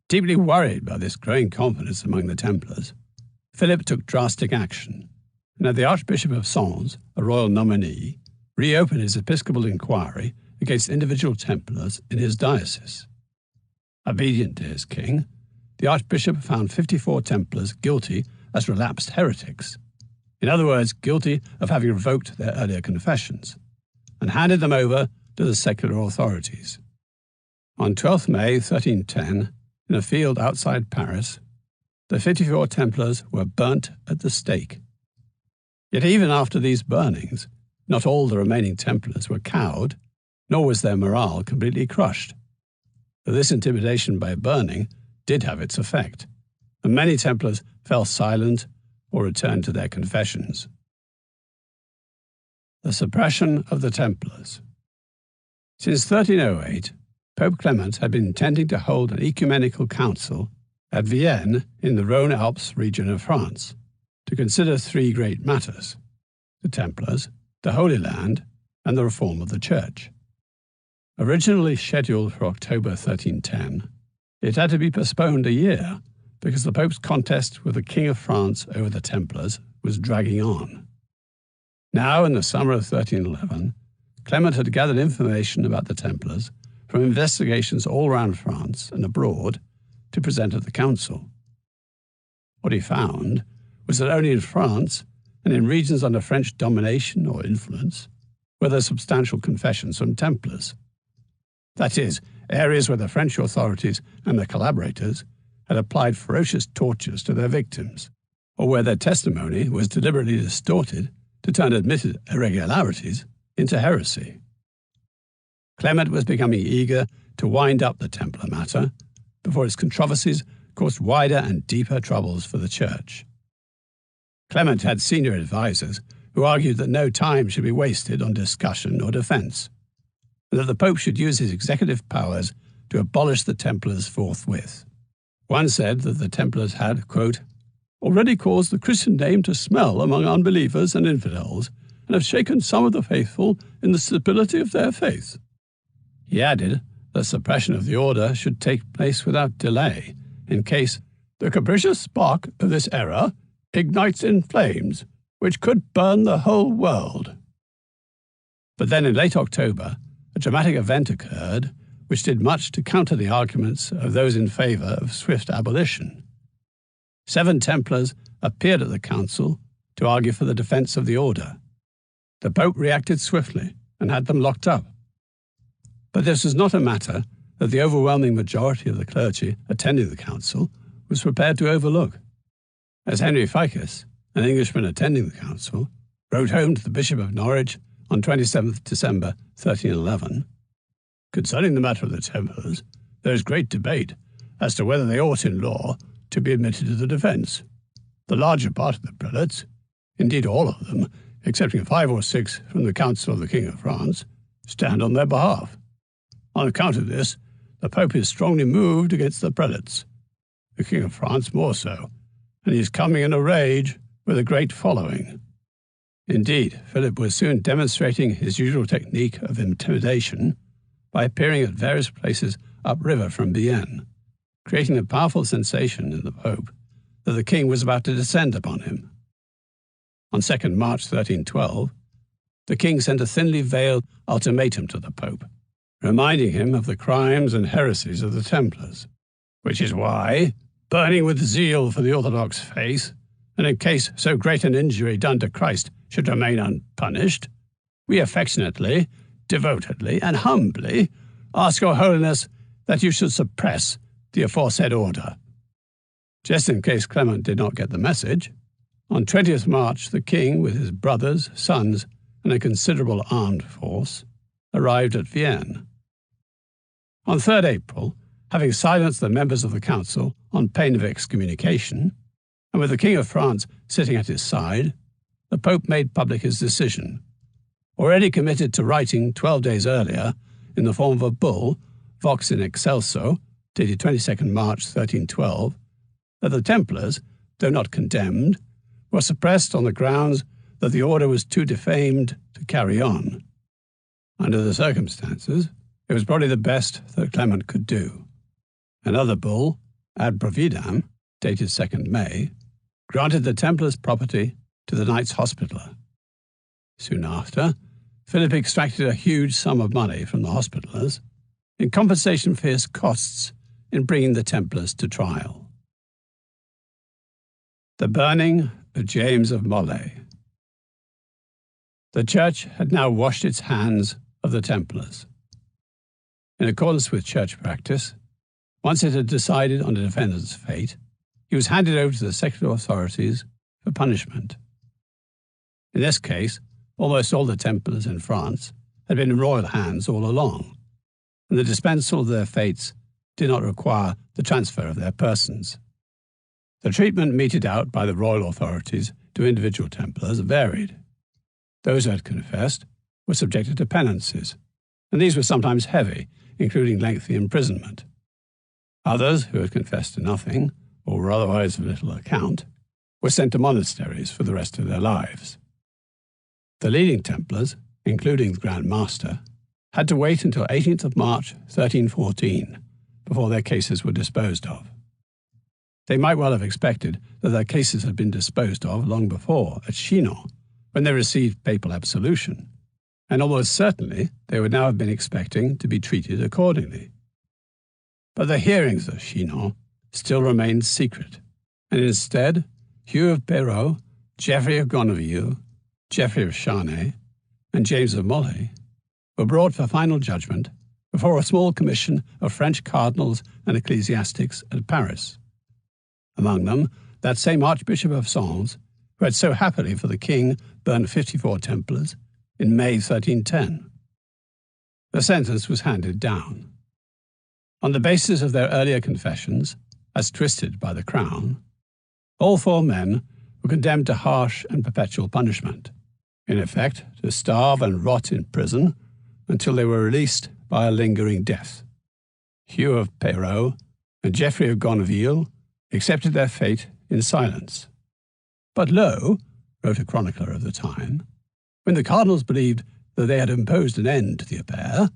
Deeply worried by this growing confidence among the Templars, Philip took drastic action, and had the Archbishop of Sens, a royal nominee, reopened his episcopal inquiry against individual Templars in his diocese. Obedient to his king, the Archbishop found 54 Templars guilty as relapsed heretics, in other words, guilty of having revoked their earlier confessions, and handed them over to the secular authorities. On 12th May 1310, in a field outside Paris, the 54 Templars were burnt at the stake. Yet even after these burnings, not all the remaining Templars were cowed, nor was their morale completely crushed. Though this intimidation by burning did have its effect, and many Templars fell silent or returned to their confessions. The suppression of the Templars. Since 1308, Pope Clement had been intending to hold an ecumenical council at Vienne in the Rhône-Alpes region of France to consider three great matters: the Templars, the Holy Land, and the reform of the Church. Originally scheduled for October 1310, it had to be postponed a year because the Pope's contest with the King of France over the Templars was dragging on. Now, in the summer of 1311, Clement had gathered information about the Templars from investigations all around France and abroad to present at the council. What he found was that only in France and in regions under French domination or influence were there substantial confessions from Templars. That is, areas where the French authorities and their collaborators had applied ferocious tortures to their victims, or where their testimony was deliberately distorted to turn admitted irregularities into heresy. Clement was becoming eager to wind up the Templar matter before its controversies caused wider and deeper troubles for the Church. Clement had senior advisers who argued that no time should be wasted on discussion or defence, and that the Pope should use his executive powers to abolish the Templars forthwith. One said that the Templars had, quote, already caused the Christian name to smell among unbelievers and infidels, and have shaken some of the faithful in the stability of their faith. He added that suppression of the order should take place without delay, in case the capricious spark of this error ignites in flames which could burn the whole world. But then in late October, a dramatic event occurred which did much to counter the arguments of those in favour of swift abolition. 7 Templars appeared at the council to argue for the defence of the order. The Pope reacted swiftly and had them locked up. But this was not a matter that the overwhelming majority of the clergy attending the council was prepared to overlook. As Henry Ficus, an Englishman attending the council, wrote home to the Bishop of Norwich on 27th December 1311, concerning the matter of the Templars, there is great debate, as to whether they ought in law to be admitted to the defence. The larger part of the prelates, indeed all of them, excepting 5 or 6 from the Council of the King of France, stand on their behalf. On account of this, the Pope is strongly moved against the prelates, the King of France more so, and he is coming in a rage with a great following. Indeed, Philip was soon demonstrating his usual technique of intimidation by appearing at various places upriver from Vienne, creating a powerful sensation in the Pope that the king was about to descend upon him. On 2nd March 1312, the king sent a thinly veiled ultimatum to the Pope, reminding him of the crimes and heresies of the Templars, which is why, burning with zeal for the Orthodox faith, and in case so great an injury done to Christ should remain unpunished, we affectionately, devotedly, and humbly ask your Holiness that you should suppress the aforesaid order. Just in case Clement did not get the message, on 20th March the king, with his brothers, sons, and a considerable armed force, arrived at Vienne. On 3rd April, having silenced the members of the council on pain of excommunication, and with the King of France sitting at his side, the Pope made public his decision, already committed to writing 12 days earlier in the form of a bull, Vox in Excelso, dated 22nd March 1312, that the Templars, though not condemned, were suppressed on the grounds that the order was too defamed to carry on. Under the circumstances, it was probably the best that Clement could do. Another bull, Ad Providam, dated 2nd May, granted the Templars property to the Knights Hospitaller. Soon after, Philip extracted a huge sum of money from the Hospitallers in compensation for his costs in bringing the Templars to trial. The burning of James of Molay. The Church had now washed its hands of the Templars. In accordance with Church practice, once it had decided on a defendant's fate, he was handed over to the secular authorities for punishment. In this case, almost all the Templars in France had been in royal hands all along, and the dispensal of their fates did not require the transfer of their persons. The treatment meted out by the royal authorities to individual Templars varied. Those who had confessed were subjected to penances, and these were sometimes heavy, including lengthy imprisonment. Others, who had confessed to nothing, or were otherwise of little account, were sent to monasteries for the rest of their lives. The leading Templars, including the Grand Master, had to wait until 18th of March 1314 before their cases were disposed of. They might well have expected that their cases had been disposed of long before at Chinon, when they received papal absolution, and almost certainly they would now have been expecting to be treated accordingly. But the hearings of Chinon still remained secret, and instead Hugh of Perrot, Geoffrey of Gonneville, Geoffrey of Charnay, and James of Molay were brought for final judgment before a small commission of French cardinals and ecclesiastics at Paris. Among them, that same Archbishop of Sens, who had so happily for the king burned 54 Templars in May 1310. The sentence was handed down. On the basis of their earlier confessions, as twisted by the crown, all 4 men were condemned to harsh and perpetual punishment, in effect to starve and rot in prison until they were released by a lingering death. Hugh of Perrot and Geoffrey of Gonneville accepted their fate in silence. But lo, wrote a chronicler of the time, when the cardinals believed that they had imposed an end to the affair,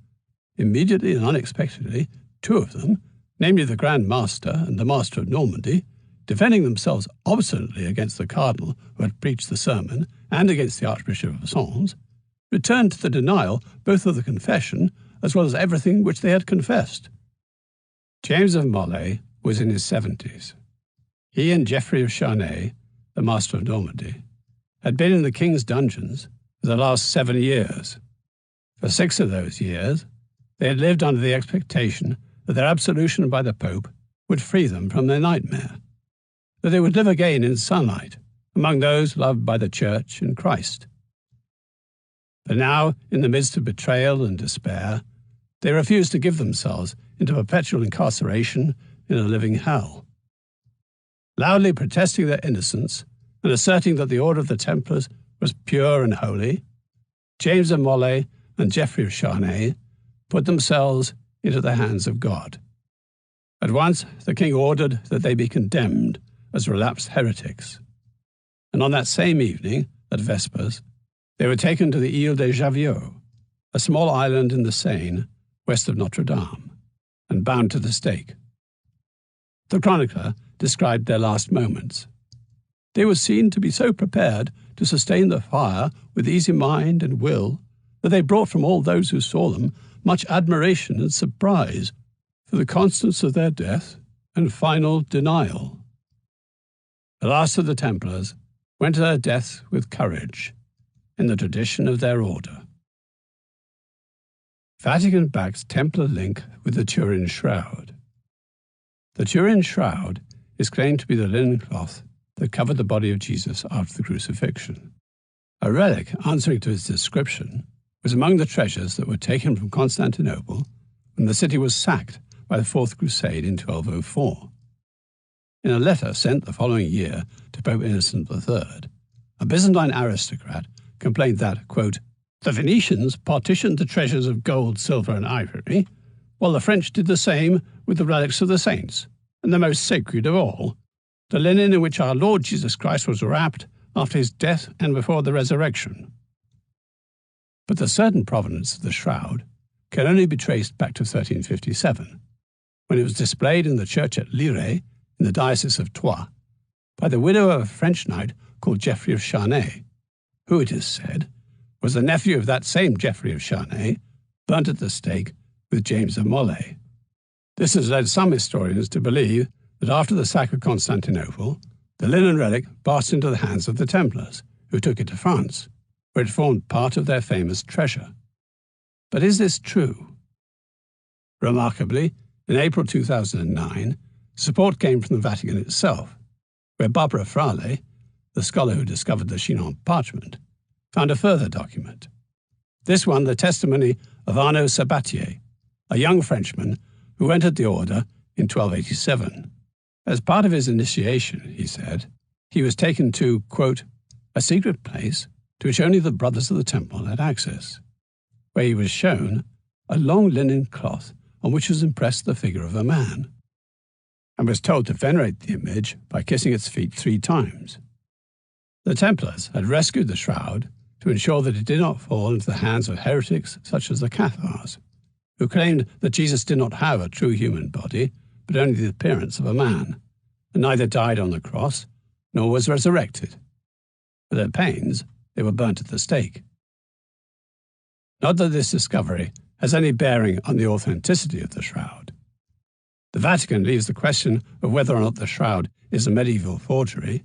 immediately and unexpectedly 2 of them, namely the Grand Master and the Master of Normandy, defending themselves obstinately against the cardinal who had preached the sermon and against the Archbishop of Sens, returned to the denial both of the confession as well as everything which they had confessed. James of Molay was in his 70s. He and Geoffrey of Charnay, the Master of Normandy, had been in the king's dungeons for the last 7 years. For 6 of those years, they had lived under the expectation that their absolution by the Pope would free them from their nightmare, that they would live again in sunlight among those loved by the Church and Christ. But now, in the midst of betrayal and despair, they refused to give themselves into perpetual incarceration in a living hell. Loudly protesting their innocence and asserting that the order of the Templars was pure and holy, James of Molay and Geoffrey of Charnay put themselves into the hands of God. At once the king ordered that they be condemned as relapsed heretics, and on that same evening, at Vespers, they were taken to the Ile des Javiots, a small island in the Seine west of Notre Dame, and bound to the stake. The chronicler described their last moments. They were seen to be so prepared to sustain the fire with easy mind and will that they brought from all those who saw them much admiration and surprise for the constancy of their death and final denial. The last of the Templars went to their death with courage, in the tradition of their order. Vatican backs Templar link with the Turin Shroud. The Turin Shroud is claimed to be the linen cloth that covered the body of Jesus after the crucifixion. A relic answering to its description was among the treasures that were taken from Constantinople when the city was sacked by the Fourth Crusade in 1204. In a letter sent the following year to Pope Innocent III, a Byzantine aristocrat complained that, quote, "The Venetians partitioned the treasures of gold, silver, and ivory, while the French did the same with the relics of the saints, and the most sacred of all, the linen in which our Lord Jesus Christ was wrapped after his death and before the resurrection." But the certain provenance of the shroud can only be traced back to 1357, when it was displayed in the church at Lire, in the Diocese of Troyes, by the widow of a French knight called Geoffrey of Charnay, who, it is said, was the nephew of that same Geoffrey of Charnay, burnt at the stake with James of Molay. This has led some historians to believe that after the sack of Constantinople, the linen relic passed into the hands of the Templars, who took it to France, where it formed part of their famous treasure. But is this true? Remarkably, in April 2009, support came from the Vatican itself, where Barbara Frale, the scholar who discovered the Chinon parchment, found a further document. This one, the testimony of Arnaud Sabatier, a young Frenchman who entered the order in 1287. As part of his initiation, he said, he was taken to, quote, "a secret place to which only the brothers of the temple had access, where he was shown a long linen cloth on which was impressed the figure of a man, and was told to venerate the image by kissing its feet 3 times. The Templars had rescued the shroud to ensure that it did not fall into the hands of heretics such as the Cathars, who claimed that Jesus did not have a true human body, but only the appearance of a man, and neither died on the cross nor was resurrected. For their pains, they were burnt at the stake. Not that this discovery has any bearing on the authenticity of the shroud. The Vatican leaves the question of whether or not the shroud is a medieval forgery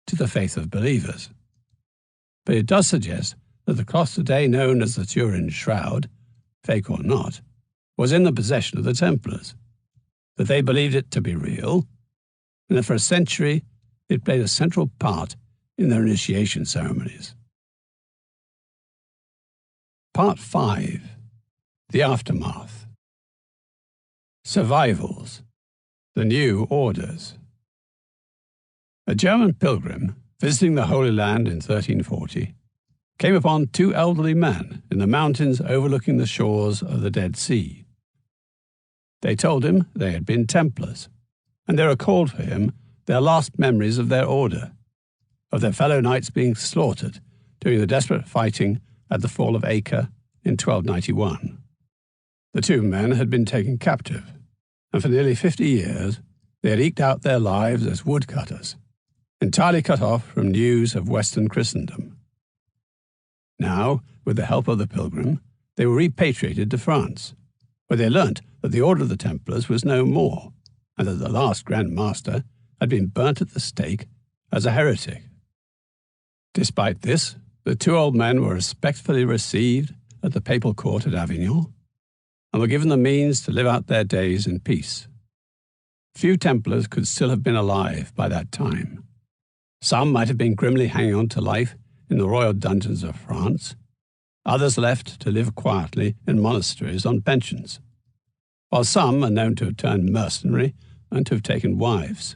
to the faith of believers. But it does suggest that the cloth today known as the Turin Shroud, fake or not, was in the possession of the Templars, that they believed it to be real, and that for a century it played a central part in their initiation ceremonies. Part 5. The Aftermath. Survivals. The New Orders. A German pilgrim, visiting the Holy Land in 1340, came upon 2 elderly men in the mountains overlooking the shores of the Dead Sea. They told him they had been Templars, and they recalled for him their last memories of their order, of their fellow knights being slaughtered during the desperate fighting at the fall of Acre in 1291. The 2 men had been taken captive, and for nearly 50 years they had eked out their lives as woodcutters, entirely cut off from news of Western Christendom. Now, with the help of the pilgrim, they were repatriated to France, where they learnt that the Order of the Templars was no more, and that the last Grand Master had been burnt at the stake as a heretic. Despite this, the 2 old men were respectfully received at the papal court at Avignon, and were given the means to live out their days in peace. Few Templars could still have been alive by that time. Some might have been grimly hanging on to life in the royal dungeons of France, others left to live quietly in monasteries on pensions, while some are known to have turned mercenary and to have taken wives.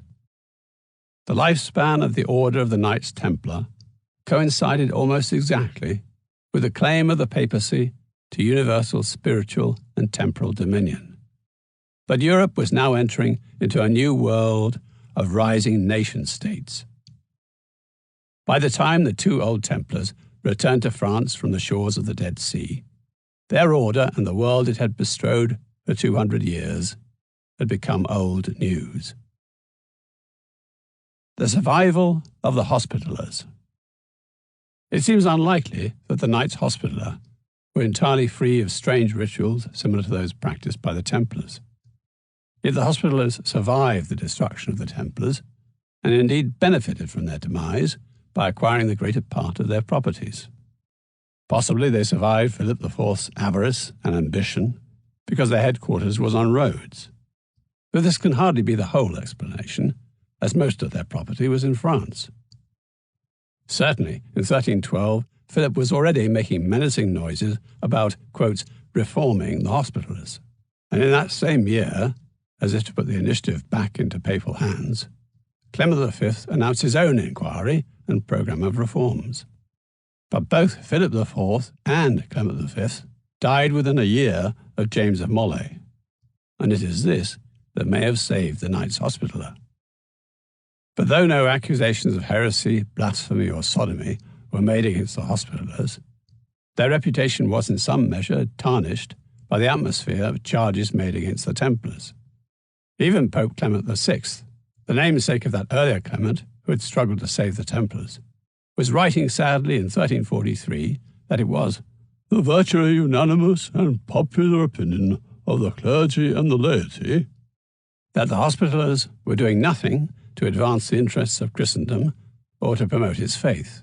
The lifespan of the Order of the Knights Templar coincided almost exactly with the claim of the papacy to universal spiritual and temporal dominion. But Europe was now entering into a new world of rising nation-states. By the time the two old Templars returned to France from the shores of the Dead Sea, their order and the world it had bestrode for 200 years had become old news. The survival of the Hospitallers. It seems unlikely that the Knights Hospitaller were entirely free of strange rituals similar to those practiced by the Templars. Yet the Hospitallers survived the destruction of the Templars, and indeed benefited from their demise by acquiring the greater part of their properties. Possibly they survived Philip IV's avarice and ambition because their headquarters was on Rhodes. But this can hardly be the whole explanation, as most of their property was in France. Certainly, in 1312, Philip was already making menacing noises about, quote, reforming the Hospitallers. And in that same year, as if to put the initiative back into papal hands, Clement V announced his own inquiry and programme of reforms. But both Philip IV and Clement V died within a year of James of Molay, and it is this that may have saved the Knights Hospitaller. But though no accusations of heresy, blasphemy, or sodomy were made against the Hospitallers, their reputation was in some measure tarnished by the atmosphere of charges made against the Templars. Even Pope Clement VI, the namesake of that earlier Clement who had struggled to save the Templars, was writing sadly in 1343 that it was the virtually unanimous and popular opinion of the clergy and the laity that the Hospitallers were doing nothing to advance the interests of Christendom or to promote its faith.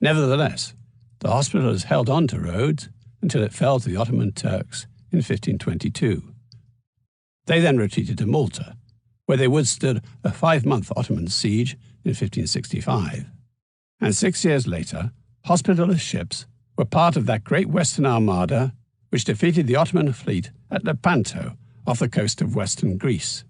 Nevertheless, the Hospitallers held on to Rhodes until it fell to the Ottoman Turks in 1522. They then retreated to Malta, where they withstood a 5-month Ottoman siege in 1565. And 6 years later, Hospitaller ships were part of that great Western Armada which defeated the Ottoman fleet at Lepanto off the coast of western Greece,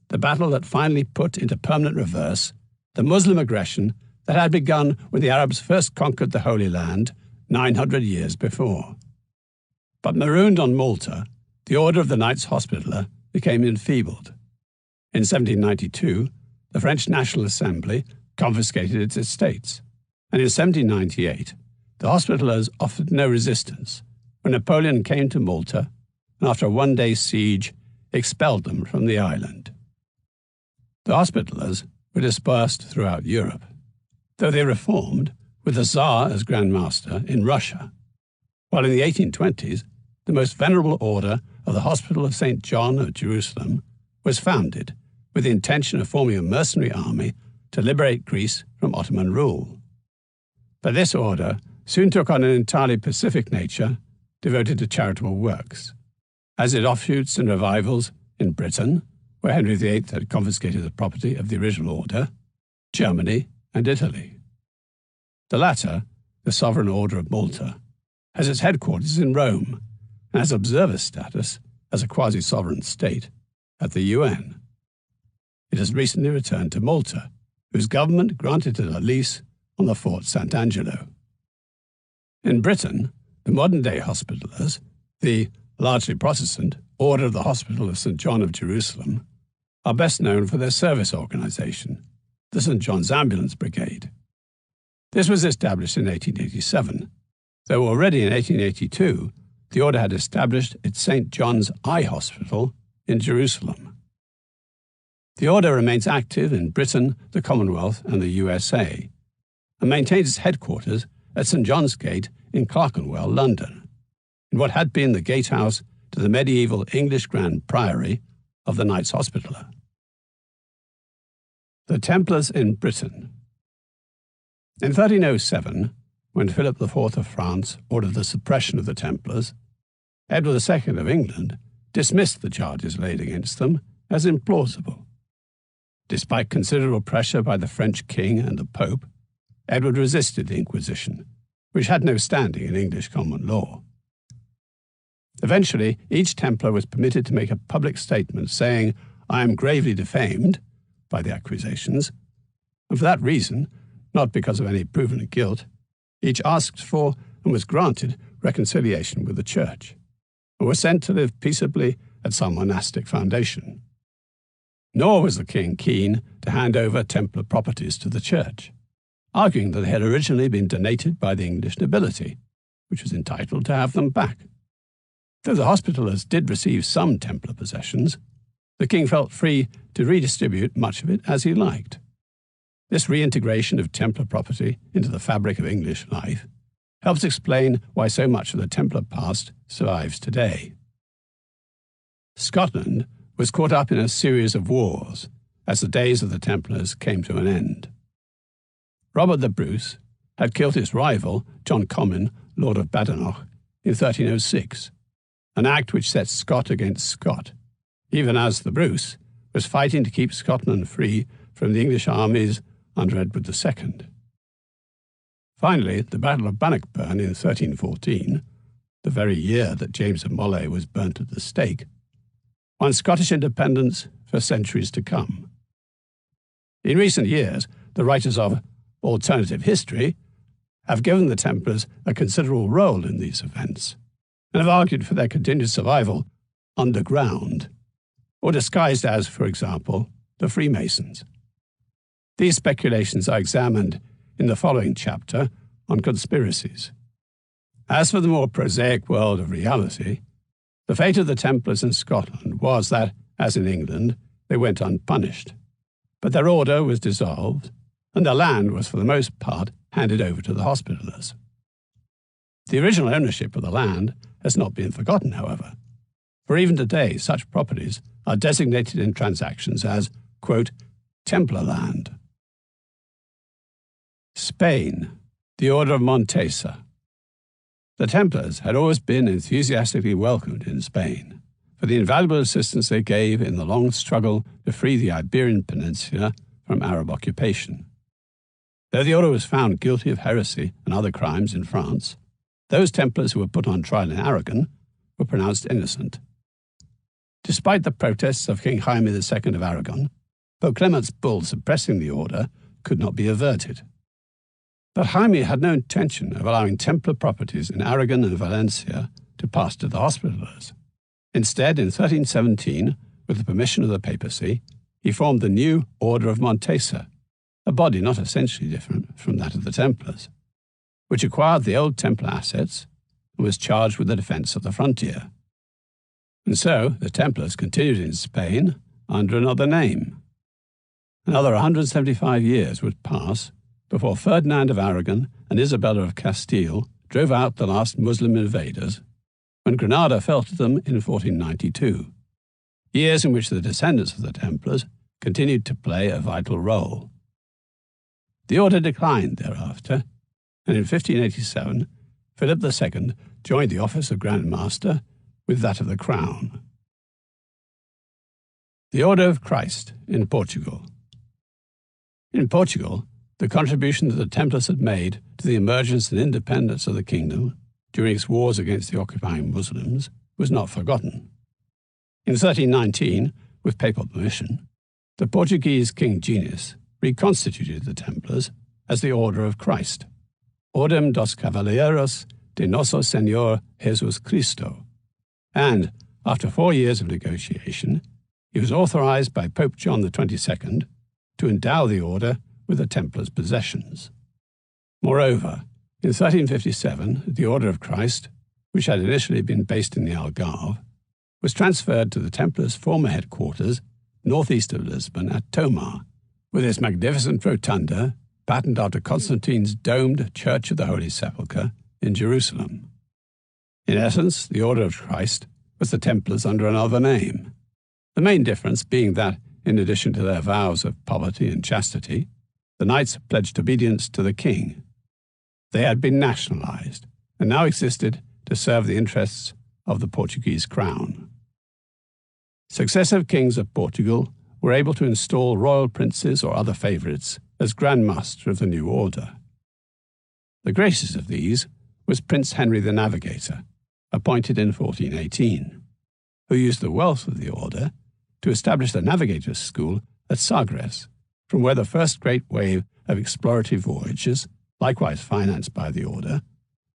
the battle that finally put into permanent reverse the Muslim aggression that had begun when the Arabs first conquered the Holy Land 900 years before. But marooned on Malta, the Order of the Knights Hospitaller became enfeebled. In 1792, the French National Assembly confiscated its estates, and in 1798, the Hospitallers offered no resistance when Napoleon came to Malta and after a one-day siege expelled them from the island. The Hospitallers were dispersed throughout Europe, though they reformed, with the Tsar as Grand Master, in Russia, while in the 1820s, the most venerable order of the Hospital of St. John of Jerusalem was founded with the intention of forming a mercenary army to liberate Greece from Ottoman rule. But this order soon took on an entirely pacific nature devoted to charitable works, as did offshoots and revivals in Britain, where Henry VIII had confiscated the property of the original order, Germany, and Italy. The latter, the Sovereign Order of Malta, has its headquarters in Rome and has observer status as a quasi-sovereign state at the UN. It has recently returned to Malta, whose government granted it a lease on the Fort Sant'Angelo. In Britain, the modern-day Hospitallers, the largely Protestant Order of the Hospital of St. John of Jerusalem, are best known for their service organisation, the St. John's Ambulance Brigade. This was established in 1887, though already in 1882 the order had established its St. John's Eye Hospital in Jerusalem. The order remains active in Britain, the Commonwealth, and the USA, and maintains its headquarters at St. John's Gate in Clerkenwell, London, in what had been the gatehouse to the medieval English Grand Priory of the Knights Hospitaller. The Templars in Britain. In 1307, when Philip IV of France ordered the suppression of the Templars, Edward II of England dismissed the charges laid against them as implausible. Despite considerable pressure by the French king and the Pope, Edward resisted the Inquisition, which had no standing in English common law. Eventually, each Templar was permitted to make a public statement saying, I am gravely defamed by the accusations, and for that reason, not because of any proven guilt, each asked for and was granted reconciliation with the Church, and were sent to live peaceably at some monastic foundation. Nor was the king keen to hand over Templar properties to the Church, arguing that they had originally been donated by the English nobility, which was entitled to have them back. Though the Hospitallers did receive some Templar possessions, the king felt free to redistribute much of it as he liked. This reintegration of Templar property into the fabric of English life helps explain why so much of the Templar past survives today. Scotland was caught up in a series of wars as the days of the Templars came to an end. Robert the Bruce had killed his rival, John Comyn, Lord of Badenoch, in 1306, an act which set Scot against Scot, even as the Bruce was fighting to keep Scotland free from the English armies under Edward II. Finally, the Battle of Bannockburn in 1314, the very year that James of Moray was burnt at the stake, won Scottish independence for centuries to come. In recent years, the writers of alternative history have given the Templars a considerable role in these events, and have argued for their continued survival underground, or disguised as, for example, the Freemasons. These speculations are examined in the following chapter on conspiracies. As for the more prosaic world of reality, the fate of the Templars in Scotland was that, as in England, they went unpunished, but their order was dissolved, and their land was for the most part handed over to the Hospitallers. The original ownership of the land has not been forgotten, however, for even today such properties are designated in transactions as, quote, Templar land. Spain, the Order of Montesa. The Templars had always been enthusiastically welcomed in Spain for the invaluable assistance they gave in the long struggle to free the Iberian Peninsula from Arab occupation. Though the order was found guilty of heresy and other crimes in France, those Templars who were put on trial in Aragon were pronounced innocent. Despite the protests of King Jaime II of Aragon, Pope Clement's bull suppressing the order could not be averted. But Jaime had no intention of allowing Templar properties in Aragon and Valencia to pass to the Hospitallers. Instead, in 1317, with the permission of the papacy, he formed the new Order of Montesa, a body not essentially different from that of the Templars, which acquired the old Templar assets and was charged with the defence of the frontier. And so the Templars continued in Spain under another name. Another 175 years would pass before Ferdinand of Aragon and Isabella of Castile drove out the last Muslim invaders, when Granada fell to them in 1492, years in which the descendants of the Templars continued to play a vital role. The order declined thereafter, and in 1587 Philip II joined the office of Grand Master with that of the Crown. The Order of Christ in Portugal. In Portugal, the contribution that the Templars had made to the emergence and independence of the kingdom during its wars against the occupying Muslims was not forgotten. In 1319, with papal permission, the Portuguese King Genius reconstituted the Templars as the Order of Christ, Ordem dos Cavalleiros de Nosso Senhor Jesus Cristo, and, after 4 years of negotiation, he was authorized by Pope John XXII to endow the order with the Templars' possessions. Moreover, in 1357, the Order of Christ, which had initially been based in the Algarve, was transferred to the Templars' former headquarters northeast of Lisbon at Tomar, with its magnificent rotunda patterned after Constantine's domed Church of the Holy Sepulchre in Jerusalem. In essence, the Order of Christ was the Templars under another name, the main difference being that, in addition to their vows of poverty and chastity, the knights pledged obedience to the king. They had been nationalized and now existed to serve the interests of the Portuguese crown. Successive kings of Portugal were able to install royal princes or other favorites as Grand Master of the new order. The greatest of these was Prince Henry the Navigator, appointed in 1418, who used the wealth of the order to establish the Navigators' School at Sagres, from where the first great wave of exploratory voyages, likewise financed by the Order,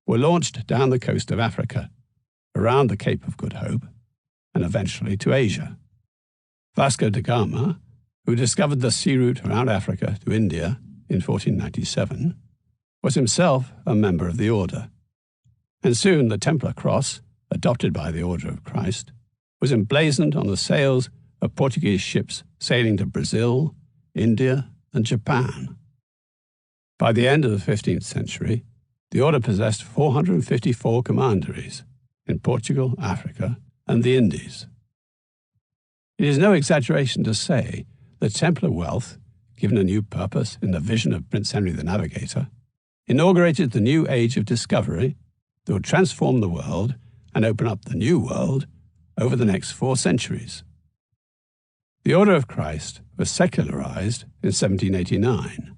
were launched down the coast of Africa, around the Cape of Good Hope, and eventually to Asia. Vasco da Gama, who discovered the sea route around Africa to India in 1497, was himself a member of the Order, and soon the Templar cross, adopted by the Order of Christ, was emblazoned on the sails of Portuguese ships sailing to Brazil, India, and Japan. By the end of the 15th century, the Order possessed 454 commanderies in Portugal, Africa, and the Indies. It is no exaggeration to say that Templar wealth, given a new purpose in the vision of Prince Henry the Navigator, inaugurated the new age of discovery that would transform the world and open up the new world over the next 4 centuries. The Order of Christ was secularized in 1789,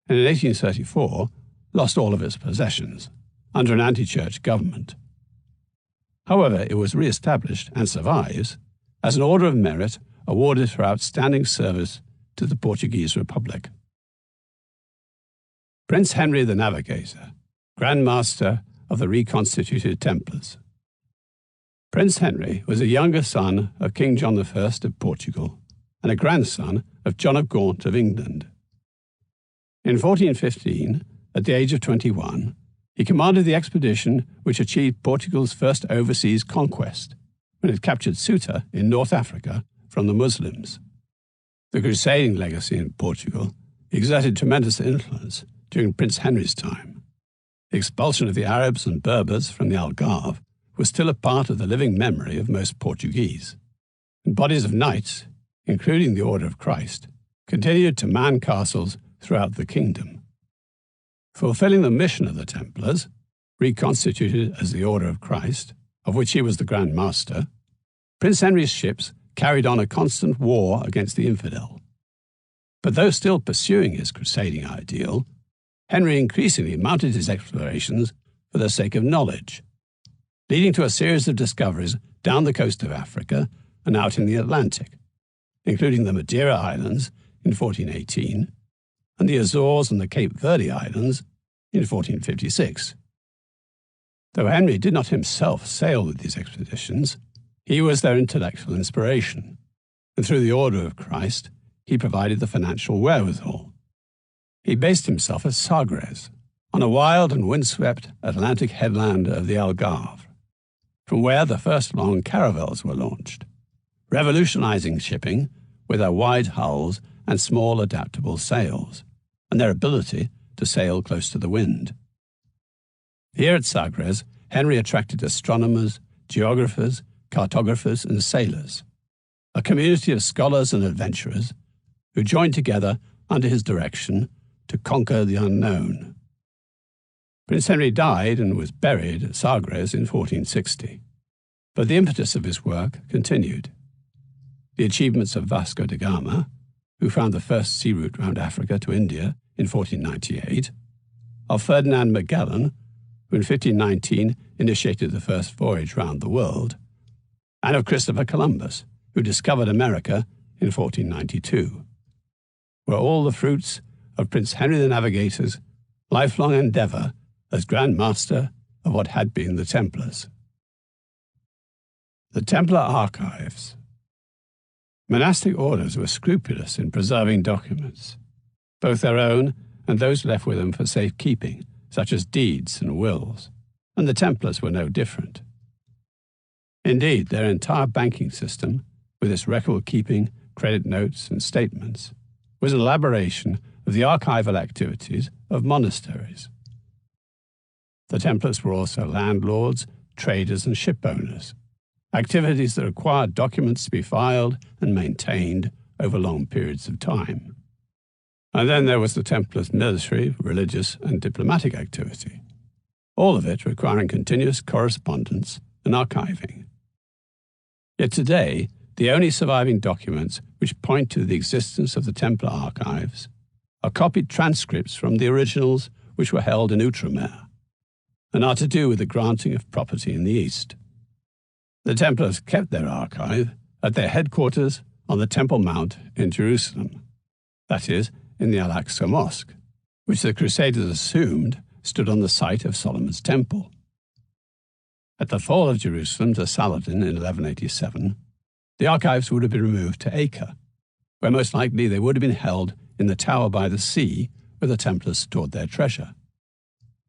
and in 1834 lost all of its possessions under an anti-church government. However, it was re-established and survives as an Order of Merit awarded for outstanding service to the Portuguese Republic. Prince Henry the Navigator, Grand Master of the reconstituted Templars. Prince Henry was a younger son of King John I of Portugal and a grandson of John of Gaunt of England. In 1415, at the age of 21, he commanded the expedition which achieved Portugal's first overseas conquest, when it captured Ceuta in North Africa from the Muslims. The crusading legacy in Portugal exerted tremendous influence during Prince Henry's time. The expulsion of the Arabs and Berbers from the Algarve was still a part of the living memory of most Portuguese, and bodies of knights, including the Order of Christ, continued to man castles throughout the kingdom. Fulfilling the mission of the Templars, reconstituted as the Order of Christ, of which he was the Grand Master, Prince Henry's ships carried on a constant war against the infidel. But though still pursuing his crusading ideal, Henry increasingly mounted his explorations for the sake of knowledge, leading to a series of discoveries down the coast of Africa and out in the Atlantic, including the Madeira Islands in 1418 and the Azores and the Cape Verde Islands in 1456. Though Henry did not himself sail with these expeditions, he was their intellectual inspiration, and through the Order of Christ, he provided the financial wherewithal. He based himself at Sagres, on a wild and windswept Atlantic headland of the Algarve, from where the first long caravels were launched, revolutionizing shipping with their wide hulls and small adaptable sails, and their ability to sail close to the wind. Here at Sagres, Henry attracted astronomers, geographers, cartographers, and sailors, a community of scholars and adventurers who joined together under his direction to conquer the unknown. Prince Henry died and was buried at Sagres in 1460, but the impetus of his work continued. The achievements of Vasco da Gama, who found the first sea route round Africa to India in 1498, of Ferdinand Magellan, who in 1519 initiated the first voyage round the world, and of Christopher Columbus, who discovered America in 1492, were all the fruits of Prince Henry the Navigator's lifelong endeavour as Grand Master of what had been the Templars. The Templar Archives. Monastic orders were scrupulous in preserving documents, both their own and those left with them for safekeeping, such as deeds and wills, and the Templars were no different. Indeed, their entire banking system, with its record-keeping, credit notes, and statements, was an elaboration of the archival activities of monasteries. The Templars were also landlords, traders, and shipowners, activities that required documents to be filed and maintained over long periods of time. And then there was the Templars' military, religious, and diplomatic activity, all of it requiring continuous correspondence and archiving. Yet today, the only surviving documents which point to the existence of the Templar archives are copied transcripts from the originals which were held in Outremer, and are to do with the granting of property in the East. The Templars kept their archive at their headquarters on the Temple Mount in Jerusalem, that is, in the Al-Aqsa Mosque, which the Crusaders assumed stood on the site of Solomon's Temple. At the fall of Jerusalem to Saladin in 1187, the archives would have been removed to Acre, where most likely they would have been held in the tower by the sea where the Templars stored their treasure.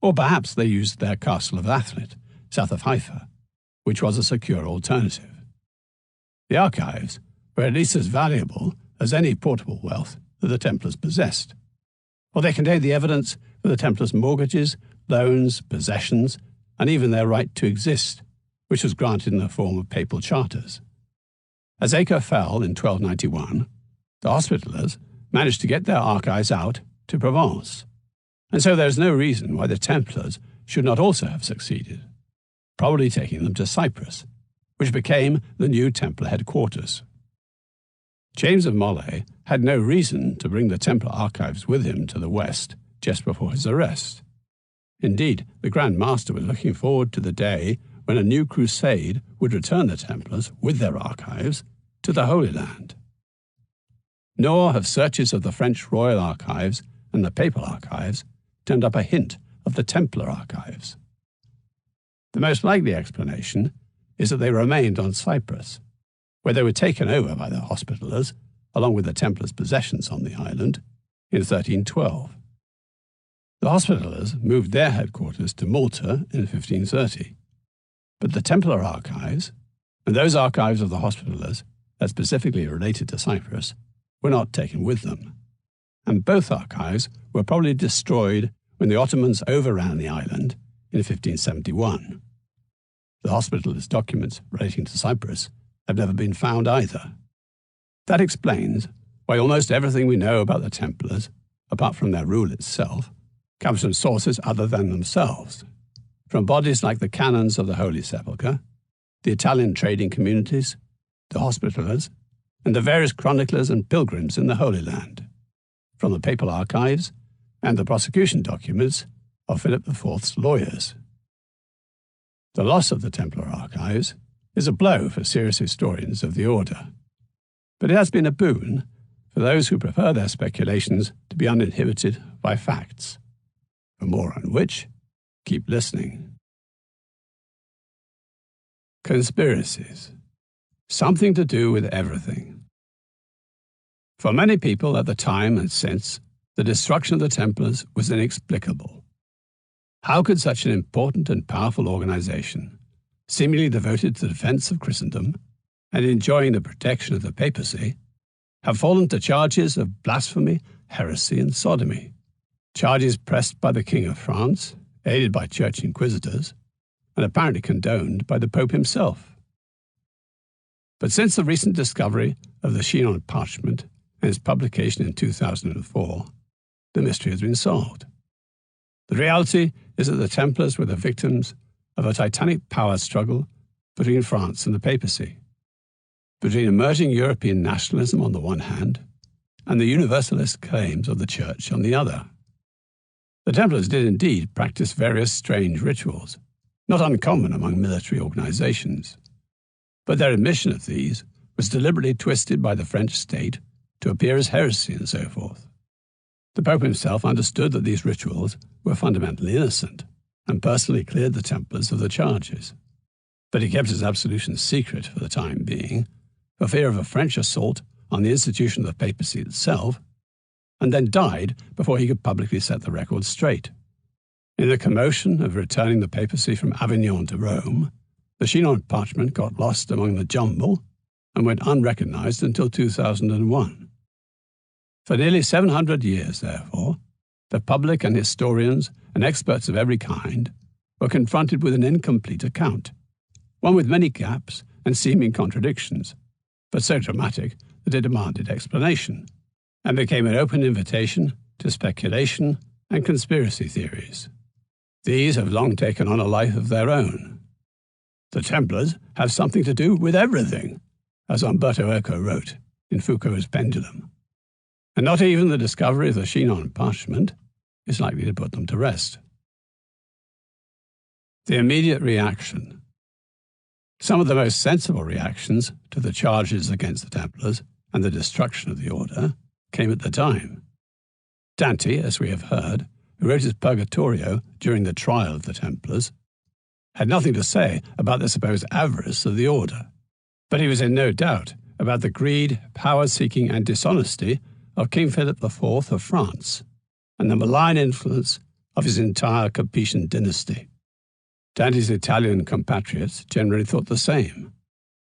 Or perhaps they used their castle of Athlit, south of Haifa, which was a secure alternative. The archives were at least as valuable as any portable wealth that the Templars possessed, for they contained the evidence for the Templars' mortgages, loans, possessions, and even their right to exist, which was granted in the form of papal charters. As Acre fell in 1291, the Hospitallers managed to get their archives out to Provence, and so there is no reason why the Templars should not also have succeeded, probably taking them to Cyprus, which became the new Templar headquarters. James of Molay had no reason to bring the Templar archives with him to the west just before his arrest. Indeed, the Grand Master was looking forward to the day when a new crusade would return the Templars with their archives to the Holy Land. Nor have searches of the French royal archives and the papal archives turned up a hint of the Templar archives. The most likely explanation is that they remained on Cyprus, where they were taken over by the Hospitallers, along with the Templars' possessions on the island, in 1312. The Hospitallers moved their headquarters to Malta in 1530, but the Templar archives, and those archives of the Hospitallers that specifically related to Cyprus, were not taken with them, and both archives were probably destroyed when the Ottomans overran the island in 1571. The Hospitallers' documents relating to Cyprus have never been found either. That explains why almost everything we know about the Templars, apart from their rule itself, comes from sources other than themselves, from bodies like the canons of the Holy Sepulchre, the Italian trading communities, the Hospitallers, and the various chroniclers and pilgrims in the Holy Land, from the papal archives and the prosecution documents of Philip IV's lawyers. The loss of the Templar archives is a blow for serious historians of the order, but it has been a boon for those who prefer their speculations to be uninhibited by facts. For more on which, keep listening. Conspiracies. Something to do with everything. For many people at the time and since, the destruction of the Templars was inexplicable. How could such an important and powerful organization, seemingly devoted to the defense of Christendom and enjoying the protection of the papacy, have fallen to charges of blasphemy, heresy, and sodomy, charges pressed by the King of France, aided by church inquisitors, and apparently condoned by the Pope himself? But since the recent discovery of the Chinon parchment and its publication in 2004, the mystery has been solved. The reality is that the Templars were the victims of a titanic power struggle between France and the papacy, between emerging European nationalism on the one hand and the universalist claims of the Church on the other. The Templars did indeed practice various strange rituals, not uncommon among military organizations, but their admission of these was deliberately twisted by the French state to appear as heresy and so forth. The Pope himself understood that these rituals were fundamentally innocent and personally cleared the Templars of the charges, but he kept his absolution secret for the time being for fear of a French assault on the institution of the papacy itself, and then died before he could publicly set the record straight. In the commotion of returning the papacy from Avignon to Rome, the Chinon parchment got lost among the jumble and went unrecognized until 2001. For nearly 700 years, therefore, the public and historians and experts of every kind were confronted with an incomplete account, one with many gaps and seeming contradictions, but so dramatic that it demanded explanation, and became an open invitation to speculation and conspiracy theories. These have long taken on a life of their own. The Templars have something to do with everything, as Umberto Eco wrote in Foucault's Pendulum. And not even the discovery of the Chinon parchment is likely to put them to rest. The immediate reaction. Some of the most sensible reactions to the charges against the Templars and the destruction of the order came at the time. Dante, as we have heard, who wrote his Purgatorio during the trial of the Templars, had nothing to say about the supposed avarice of the order, but he was in no doubt about the greed, power-seeking and dishonesty of King Philip IV of France and the malign influence of his entire Capetian dynasty. Dante's Italian compatriots generally thought the same.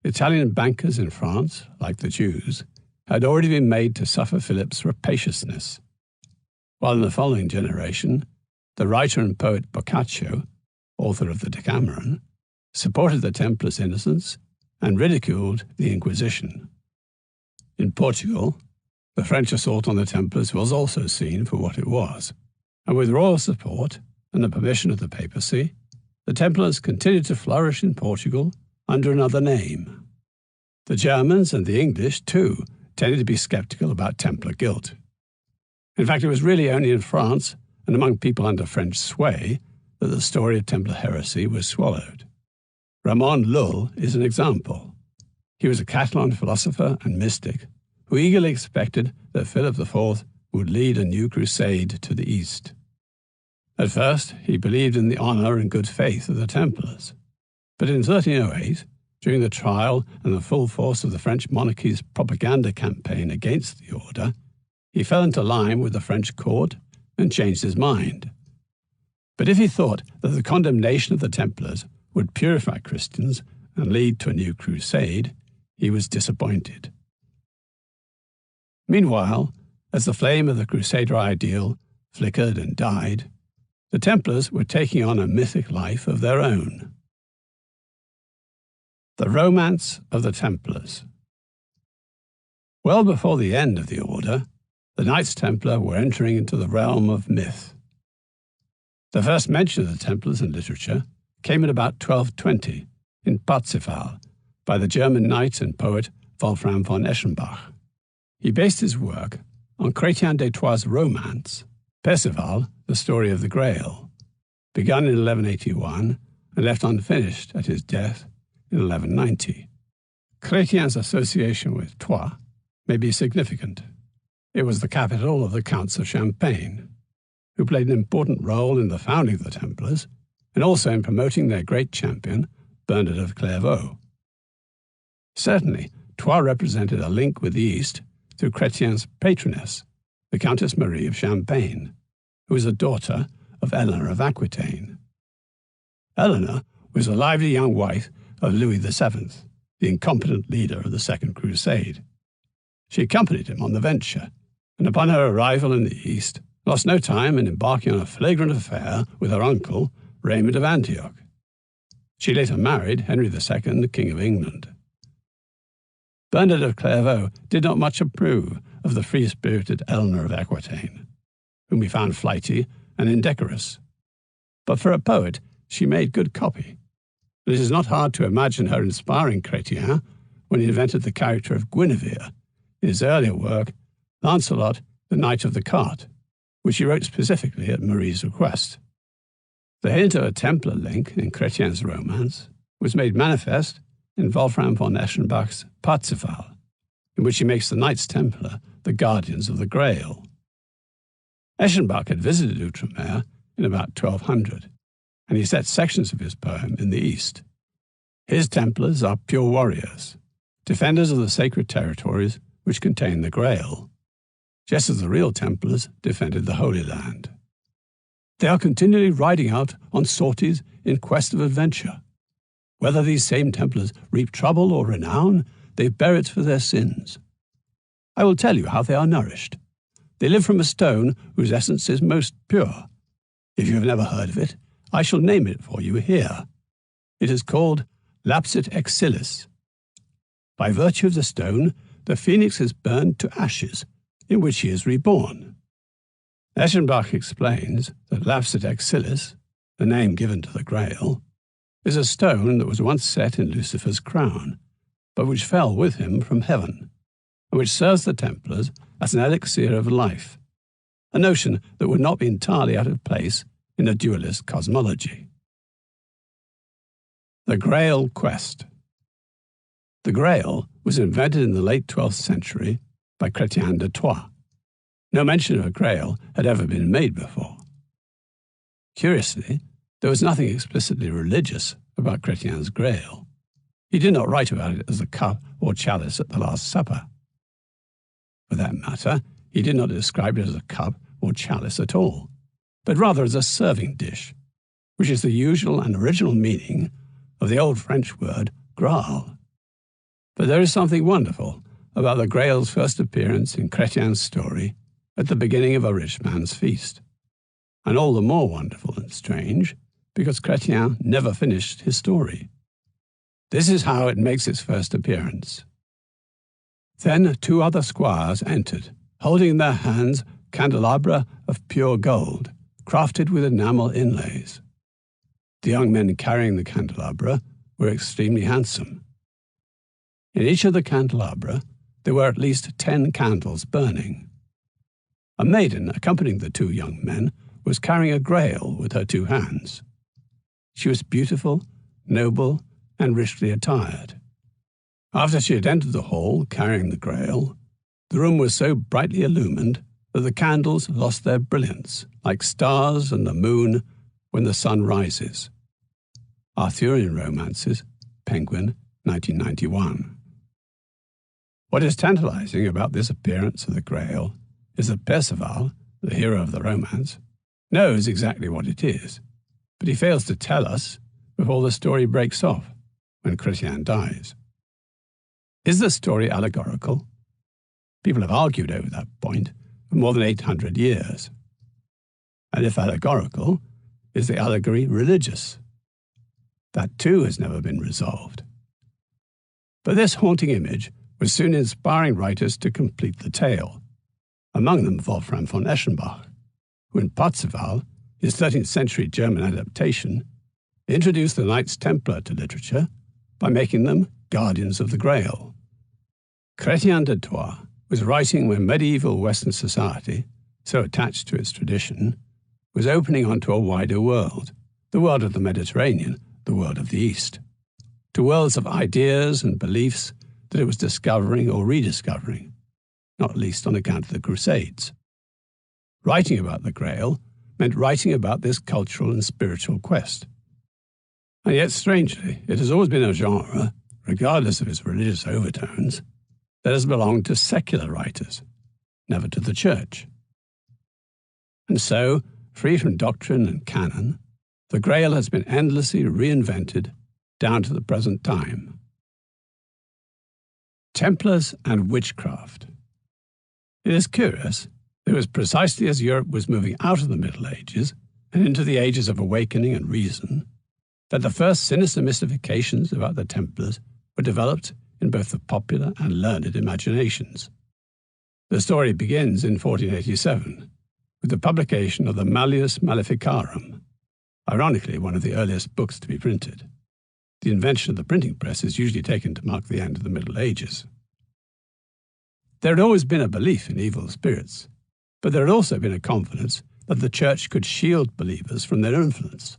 Italian bankers in France, like the Jews, had already been made to suffer Philip's rapaciousness, while in the following generation, the writer and poet Boccaccio, author of the Decameron, supported the Templars' innocence and ridiculed the Inquisition. In Portugal, the French assault on the Templars was also seen for what it was, and with royal support and the permission of the papacy, the Templars continued to flourish in Portugal under another name. The Germans and the English, too, tended to be sceptical about Templar guilt. In fact, it was really only in France and among people under French sway that the story of Templar heresy was swallowed. Ramon Lull is an example. He was a Catalan philosopher and mystic who eagerly expected that Philip IV would lead a new crusade to the east. At first, he believed in the honour and good faith of the Templars, but in 1308, during the trial and the full force of the French monarchy's propaganda campaign against the order, he fell into line with the French court and changed his mind. But if he thought that the condemnation of the Templars would purify Christians and lead to a new crusade, he was disappointed. Meanwhile, as the flame of the Crusader ideal flickered and died, the Templars were taking on a mythic life of their own. The Romance of the Templars. Well before the end of the order, the Knights Templar were entering into the realm of myth. The first mention of the Templars in literature came in about 1220 in Parsifal by the German knight and poet Wolfram von Eschenbach. He based his work on Chrétien de Troyes' romance, Perceval, the Story of the Grail, begun in 1181 and left unfinished at his death in 1190. Chrétien's association with Troyes may be significant. It was the capital of the Counts of Champagne, who played an important role in the founding of the Templars and also in promoting their great champion, Bernard of Clairvaux. Certainly, Troyes represented a link with the East through Chrétien's patroness, the Countess Marie of Champagne, who was a daughter of Eleanor of Aquitaine. Eleanor was a lively young wife of Louis VII, the incompetent leader of the Second Crusade. She accompanied him on the venture, and upon her arrival in the East, lost no time in embarking on a flagrant affair with her uncle, Raymond of Antioch. She later married Henry II, King of England. Bernard of Clairvaux did not much approve of the free-spirited Eleanor of Aquitaine, whom he found flighty and indecorous. But for a poet, she made good copy. And it is not hard to imagine her inspiring Chrétien when he invented the character of Guinevere in his earlier work, Lancelot, the Knight of the Cart, which he wrote specifically at Marie's request. The hint of a Templar link in Chrétien's romance was made manifest in Wolfram von Eschenbach's Parsifal, in which he makes the Knights Templar the guardians of the Grail. Eschenbach had visited Outremer in about 1200, and he set sections of his poem in the East. His Templars are pure warriors, defenders of the sacred territories which contain the Grail, just as the real Templars defended the Holy Land. They are continually riding out on sorties in quest of adventure. Whether these same Templars reap trouble or renown, they bear it for their sins. I will tell you how they are nourished. They live from a stone whose essence is most pure. If you have never heard of it, I shall name it for you here. It is called Lapsit Exilis. By virtue of the stone, the phoenix is burned to ashes, in which he is reborn. Eschenbach explains that Lapsit Exilis, the name given to the Grail, is a stone that was once set in Lucifer's crown, but which fell with him from heaven, and which serves the Templars as an elixir of life, a notion that would not be entirely out of place in a dualist cosmology. The Grail Quest. The Grail was invented in the late 12th century by Chrétien de Troyes. No mention of a Grail had ever been made before. Curiously, there was nothing explicitly religious about Chrétien's Grail. He did not write about it as a cup or chalice at the Last Supper. For that matter, he did not describe it as a cup or chalice at all, but rather as a serving dish, which is the usual and original meaning of the old French word Graal. But there is something wonderful about the Grail's first appearance in Chrétien's story at the beginning of a rich man's feast, and all the more wonderful and strange because Chrétien never finished his story. This is how it makes its first appearance. Then 2 other squires entered, holding in their hands candelabra of pure gold, crafted with enamel inlays. The young men carrying the candelabra were extremely handsome. In each of the candelabra there were at least 10 candles burning. A maiden accompanying the 2 young men was carrying a grail with her 2 hands. She was beautiful, noble, and richly attired. After she had entered the hall carrying the grail, the room was so brightly illumined that the candles lost their brilliance, like stars and the moon when the sun rises. Arthurian Romances, Penguin, 1991. What is tantalizing about this appearance of the Grail is that Perceval, the hero of the romance, knows exactly what it is, but he fails to tell us before the story breaks off, when Chrétien dies. Is the story allegorical? People have argued over that point for more than 800 years. And if allegorical, is the allegory religious? That too has never been resolved. But this haunting image was soon inspiring writers to complete the tale, among them Wolfram von Eschenbach, who in Parzival, his 13th century German adaptation, introduced the Knights Templar to literature by making them guardians of the Grail. Chrétien de Troyes was writing when medieval Western society, so attached to its tradition, was opening onto a wider world, the world of the Mediterranean, the world of the East, to worlds of ideas and beliefs that it was discovering or rediscovering, not least on account of the Crusades. Writing about the Grail meant writing about this cultural and spiritual quest. And yet, strangely, it has always been a genre, regardless of its religious overtones, that has belonged to secular writers, never to the Church. And so, free from doctrine and canon, the Grail has been endlessly reinvented down to the present time. Templars and witchcraft. It is curious that it was precisely as Europe was moving out of the Middle Ages and into the ages of awakening and reason that the first sinister mystifications about the Templars were developed in both the popular and learned imaginations. The story begins in 1487 with the publication of the Malleus Maleficarum, ironically one of the earliest books to be printed. The invention of the printing press is usually taken to mark the end of the Middle Ages. There had always been a belief in evil spirits, but there had also been a confidence that the Church could shield believers from their influence.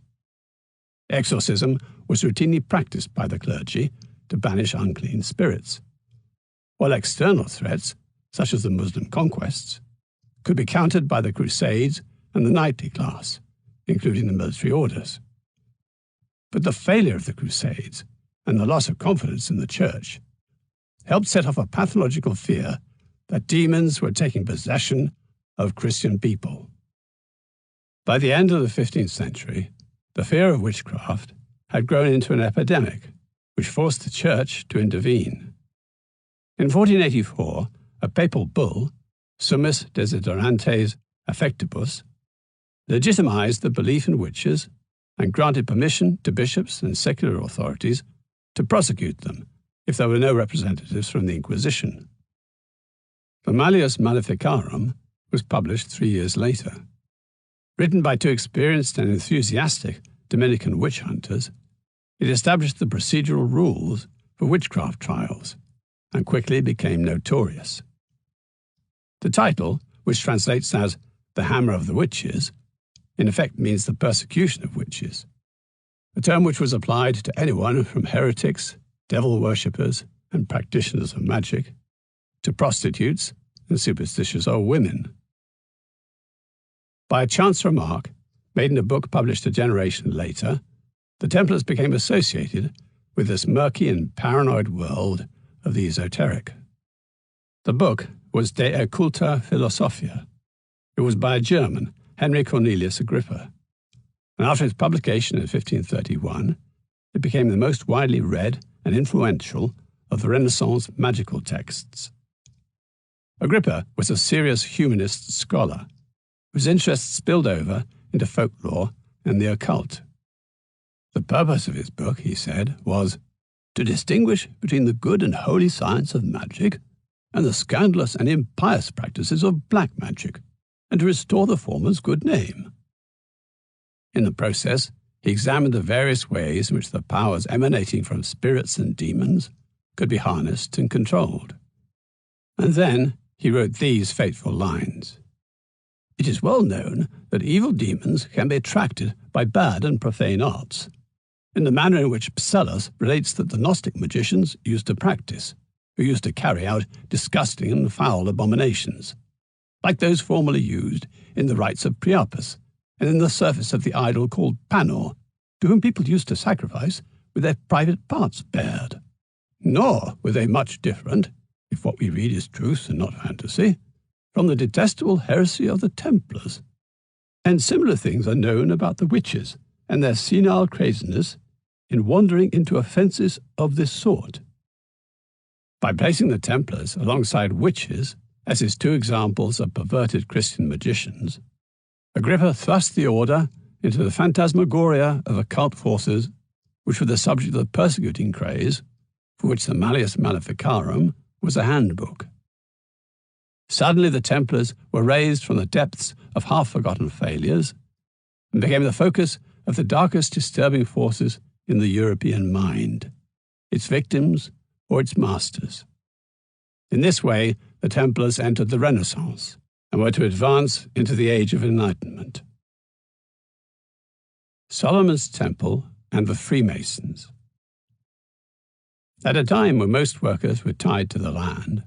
Exorcism was routinely practiced by the clergy to banish unclean spirits, while external threats, such as the Muslim conquests, could be countered by the Crusades and the knightly class, including the military orders. But the failure of the Crusades and the loss of confidence in the Church helped set off a pathological fear that demons were taking possession of Christian people. By the end of the 15th century, the fear of witchcraft had grown into an epidemic, which forced the Church to intervene. In 1484, a papal bull, Summis Desiderantes Affectibus, legitimized the belief in witches and granted permission to bishops and secular authorities to prosecute them if there were no representatives from the Inquisition. The Malleus Maleficarum was published 3 years later. Written by 2 experienced and enthusiastic Dominican witch hunters, it established the procedural rules for witchcraft trials and quickly became notorious. The title, which translates as the Hammer of the Witches, in effect means the persecution of witches, a term which was applied to anyone from heretics, devil worshippers, and practitioners of magic, to prostitutes and superstitious old women. By a chance remark, made in a book published a generation later, the Templars became associated with this murky and paranoid world of the esoteric. The book was De Occulta Philosophia. It was by a German, Henry Cornelius Agrippa, and after its publication in 1531, it became the most widely read and influential of the Renaissance magical texts. Agrippa was a serious humanist scholar whose interests spilled over into folklore and the occult. The purpose of his book, he said, was to distinguish between the good and holy science of magic and the scandalous and impious practices of black magic, and to restore the former's good name. In the process, he examined the various ways in which the powers emanating from spirits and demons could be harnessed and controlled. And then he wrote these fateful lines. It is well known that evil demons can be attracted by bad and profane arts, in the manner in which Psellus relates that the Gnostic magicians used to practice, who used to carry out disgusting and foul abominations, like those formerly used in the rites of Priapus and in the service of the idol called Panor, to whom people used to sacrifice with their private parts bared. Nor were they much different, if what we read is truth and not fantasy, from the detestable heresy of the Templars. And similar things are known about the witches and their senile craziness in wandering into offences of this sort. By placing the Templars alongside witches as his two examples of perverted Christian magicians, Agrippa thrust the order into the phantasmagoria of occult forces which were the subject of the persecuting craze, for which the Malleus Maleficarum was a handbook. Suddenly the Templars were raised from the depths of half-forgotten failures and became the focus of the darkest disturbing forces in the European mind, its victims or its masters. In this way, the Templars entered the Renaissance and were to advance into the Age of Enlightenment. Solomon's Temple and the Freemasons. At a time when most workers were tied to the land,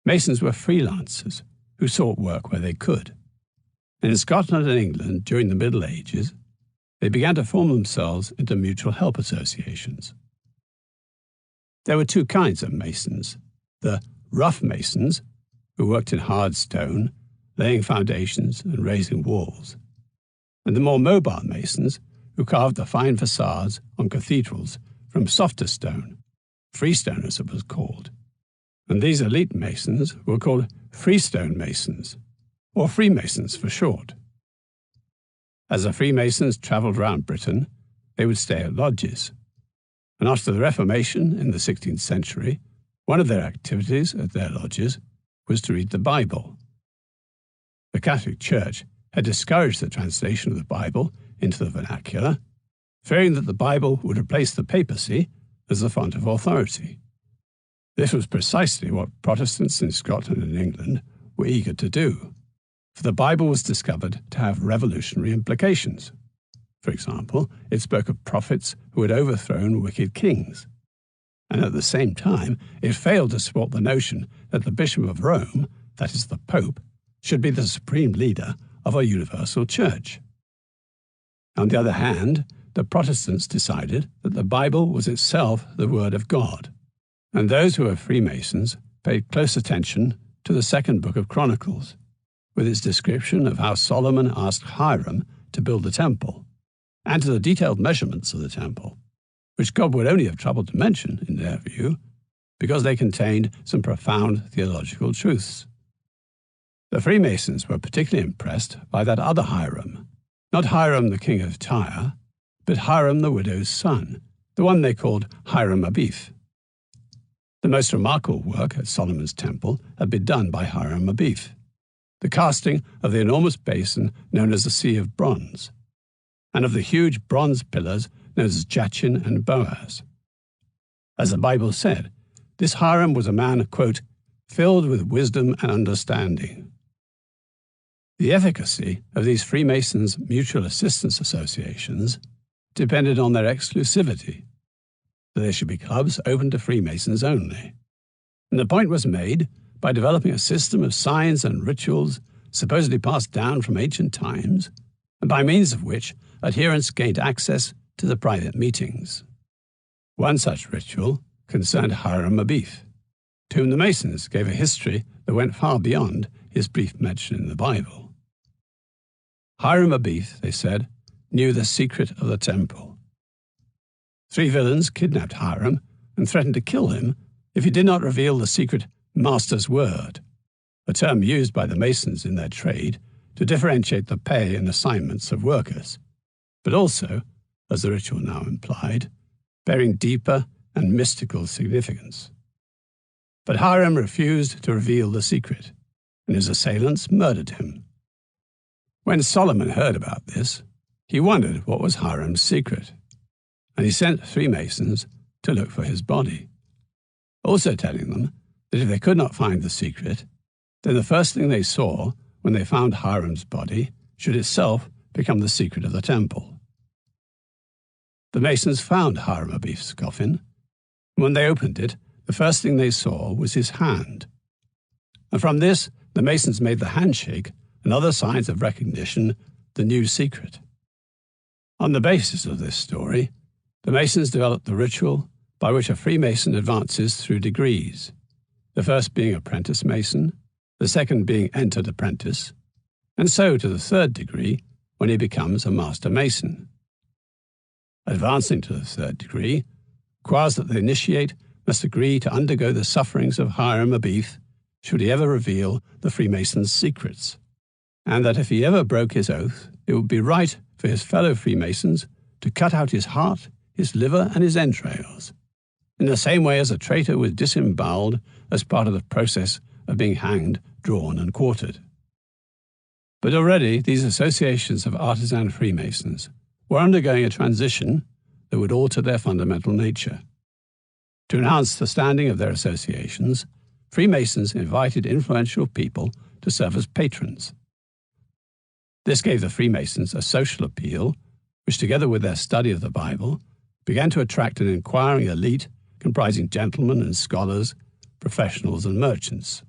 Masons were freelancers who sought work where they could. And in Scotland and England during the Middle Ages, they began to form themselves into mutual help associations. There were two kinds of Masons: the rough Masons, who worked in hard stone, laying foundations and raising walls, and the more mobile Masons, who carved the fine facades on cathedrals from softer stone, freestone as it was called. And these elite Masons were called Freestone Masons, or Freemasons for short. As the Freemasons travelled around Britain, they would stay at lodges. And after the Reformation in the 16th century, one of their activities at their lodges was to read the Bible. The Catholic Church had discouraged the translation of the Bible into the vernacular, fearing that the Bible would replace the papacy as the font of authority. This was precisely what Protestants in Scotland and England were eager to do, for the Bible was discovered to have revolutionary implications. For example, it spoke of prophets who had overthrown wicked kings, and at the same time it failed to support the notion that the Bishop of Rome, that is the Pope, should be the supreme leader of a universal church. On the other hand, the Protestants decided that the Bible was itself the Word of God, and those who were Freemasons paid close attention to the second book of Chronicles, with its description of how Solomon asked Hiram to build the temple, and to the detailed measurements of the temple, which God would only have troubled to mention, in their view, because they contained some profound theological truths. The Freemasons were particularly impressed by that other Hiram, not Hiram the king of Tyre, but Hiram the widow's son, the one they called Hiram Abith. The most remarkable work at Solomon's temple had been done by Hiram Abith, the casting of the enormous basin known as the Sea of Bronze, and of the huge bronze pillars known as Jachin and Boaz. As the Bible said, this Hiram was a man, quote, filled with wisdom and understanding. The efficacy of these Freemasons' mutual assistance associations depended on their exclusivity, that there should be clubs open to Freemasons only. And the point was made by developing a system of signs and rituals supposedly passed down from ancient times, and by means of which adherents gained access to the private meetings. One such ritual concerned Hiram Abeth, to whom the Masons gave a history that went far beyond his brief mention in the Bible. Hiram Abeth, they said, knew the secret of the temple. 3 villains kidnapped Hiram and threatened to kill him if he did not reveal the secret master's word, a term used by the Masons in their trade to differentiate the pay and assignments of workers, but also, as the ritual now implied, bearing deeper and mystical significance. But Hiram refused to reveal the secret, and his assailants murdered him. When Solomon heard about this, he wondered what was Hiram's secret, and he sent 3 Masons to look for his body, also telling them that if they could not find the secret, then the first thing they saw when they found Hiram's body should itself become the secret of the temple. The Masons found Hiram Abeth's coffin, and when they opened it, the first thing they saw was his hand. And from this, the Masons made the handshake and other signs of recognition the new secret. On the basis of this story, the Masons developed the ritual by which a Freemason advances through degrees, the first being apprentice Mason, the second being entered apprentice, and so to the 3rd degree when he becomes a Master Mason. Advancing to the 3rd degree requires that the initiate must agree to undergo the sufferings of Hiram Abeth should he ever reveal the Freemason's secrets, and that if he ever broke his oath, it would be right for his fellow Freemasons to cut out his heart, his liver, and his entrails, in the same way as a traitor was disemboweled as part of the process of being hanged, drawn, and quartered. But already these associations of artisan Freemasons were undergoing a transition that would alter their fundamental nature. To enhance the standing of their associations, Freemasons invited influential people to serve as patrons. This gave the Freemasons a social appeal, which, together with their study of the Bible, began to attract an inquiring elite comprising gentlemen and scholars, professionals and merchants.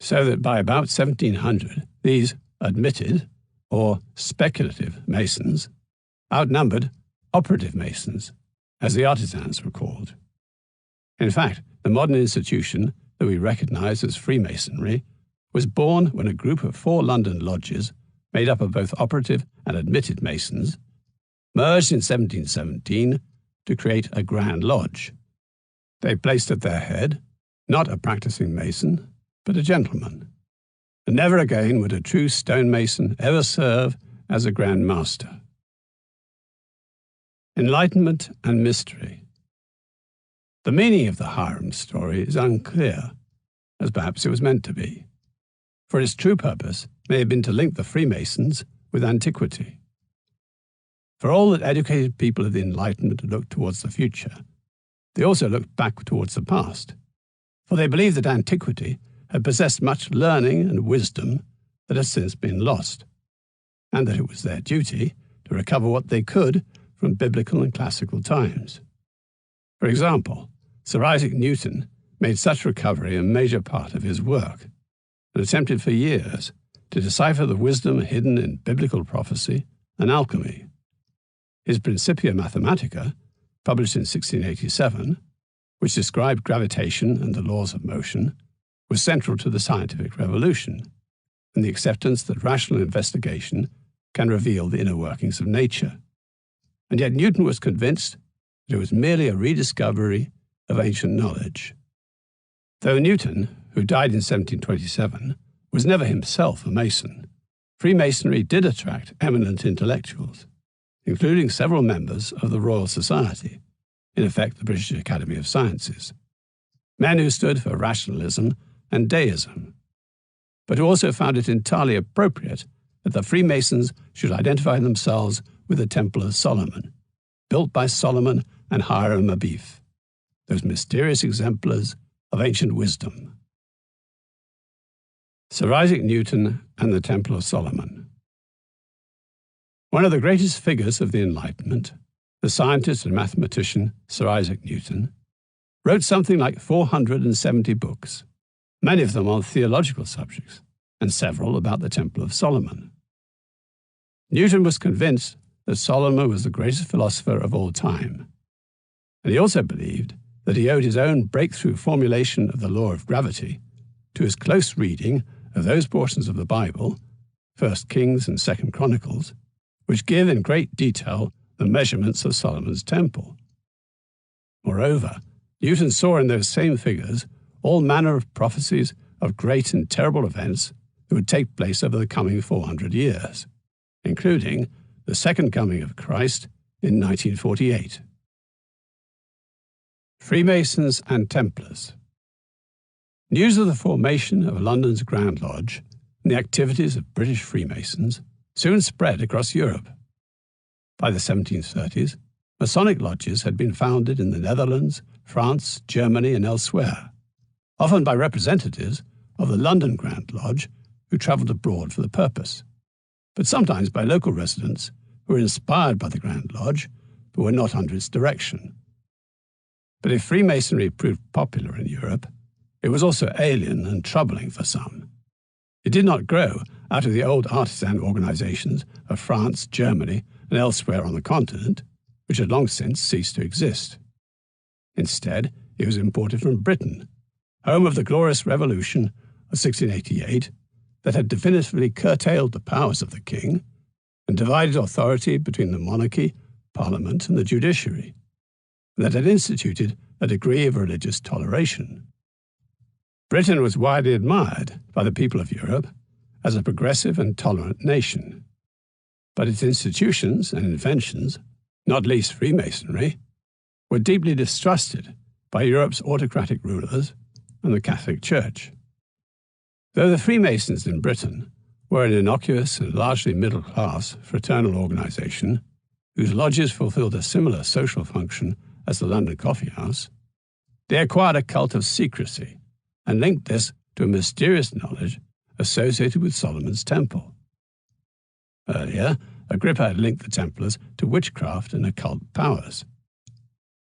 So that by about 1700, these admitted, or speculative, Masons outnumbered operative Masons, as the artisans were called. In fact, the modern institution that we recognize as Freemasonry was born when a group of 4 London lodges, made up of both operative and admitted Masons, merged in 1717 to create a Grand Lodge. They placed at their head not a practicing Mason, but a gentleman. And never again would a true stonemason ever serve as a Grand Master. Enlightenment and mystery. The meaning of the Hiram story is unclear, as perhaps it was meant to be, for its true purpose may have been to link the Freemasons with antiquity. For all that educated people of the Enlightenment looked towards the future, they also looked back towards the past, for they believed that antiquity had possessed much learning and wisdom that has since been lost, and that it was their duty to recover what they could from biblical and classical times. For example, Sir Isaac Newton made such recovery a major part of his work, and attempted for years to decipher the wisdom hidden in biblical prophecy and alchemy. His Principia Mathematica, published in 1687, which described gravitation and the laws of motion, was central to the scientific revolution, and the acceptance that rational investigation can reveal the inner workings of nature. And yet Newton was convinced that it was merely a rediscovery of ancient knowledge. Though Newton, who died in 1727, was never himself a Mason, Freemasonry did attract eminent intellectuals, including several members of the Royal Society, in effect the British Academy of Sciences, men who stood for rationalism and deism, but who also found it entirely appropriate that the Freemasons should identify themselves with the Temple of Solomon, built by Solomon and Hiram Abeth, those mysterious exemplars of ancient wisdom. Sir Isaac Newton and the Temple of Solomon. One of the greatest figures of the Enlightenment, the scientist and mathematician Sir Isaac Newton, wrote something like 470 books, many of them on theological subjects, and several about the Temple of Solomon. Newton was convinced that Solomon was the greatest philosopher of all time, and he also believed that he owed his own breakthrough formulation of the law of gravity to his close reading of those portions of the Bible, 1 Kings and 2 Chronicles, which give in great detail the measurements of Solomon's temple. Moreover, Newton saw in those same figures all manner of prophecies of great and terrible events that would take place over the coming 400 years, including the second coming of Christ in 1948. Freemasons and Templars. News of the formation of London's Grand Lodge and the activities of British Freemasons soon spread across Europe. By the 1730s, Masonic lodges had been founded in the Netherlands, France, Germany, and elsewhere, often by representatives of the London Grand Lodge who travelled abroad for the purpose, but sometimes by local residents who were inspired by the Grand Lodge but were not under its direction. But if Freemasonry proved popular in Europe, it was also alien and troubling for some. It did not grow out of the old artisan organizations of France, Germany, and elsewhere on the continent, which had long since ceased to exist. Instead, it was imported from Britain, home of the glorious revolution of 1688 that had definitively curtailed the powers of the king and divided authority between the monarchy, parliament, and the judiciary, and that had instituted a degree of religious toleration. Britain was widely admired by the people of Europe as a progressive and tolerant nation, but its institutions and inventions, not least Freemasonry, were deeply distrusted by Europe's autocratic rulers and the Catholic Church. Though the Freemasons in Britain were an innocuous and largely middle-class fraternal organization whose lodges fulfilled a similar social function as the London Coffee House, they acquired a cult of secrecy and linked this to a mysterious knowledge associated with Solomon's temple. Earlier, Agrippa had linked the Templars to witchcraft and occult powers.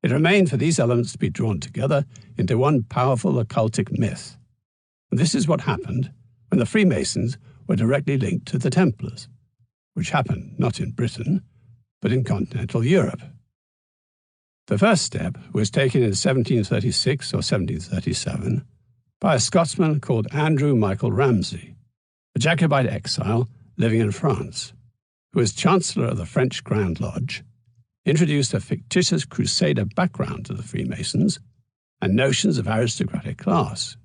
It remained for these elements to be drawn together into one powerful occultic myth. And this is what happened when the Freemasons were directly linked to the Templars, which happened not in Britain, but in continental Europe. The first step was taken in 1736 or 1737 by a Scotsman called Andrew Michael Ramsay, a Jacobite exile living in France, who as Chancellor of the French Grand Lodge introduced a fictitious crusader background to the Freemasons and notions of aristocratic class.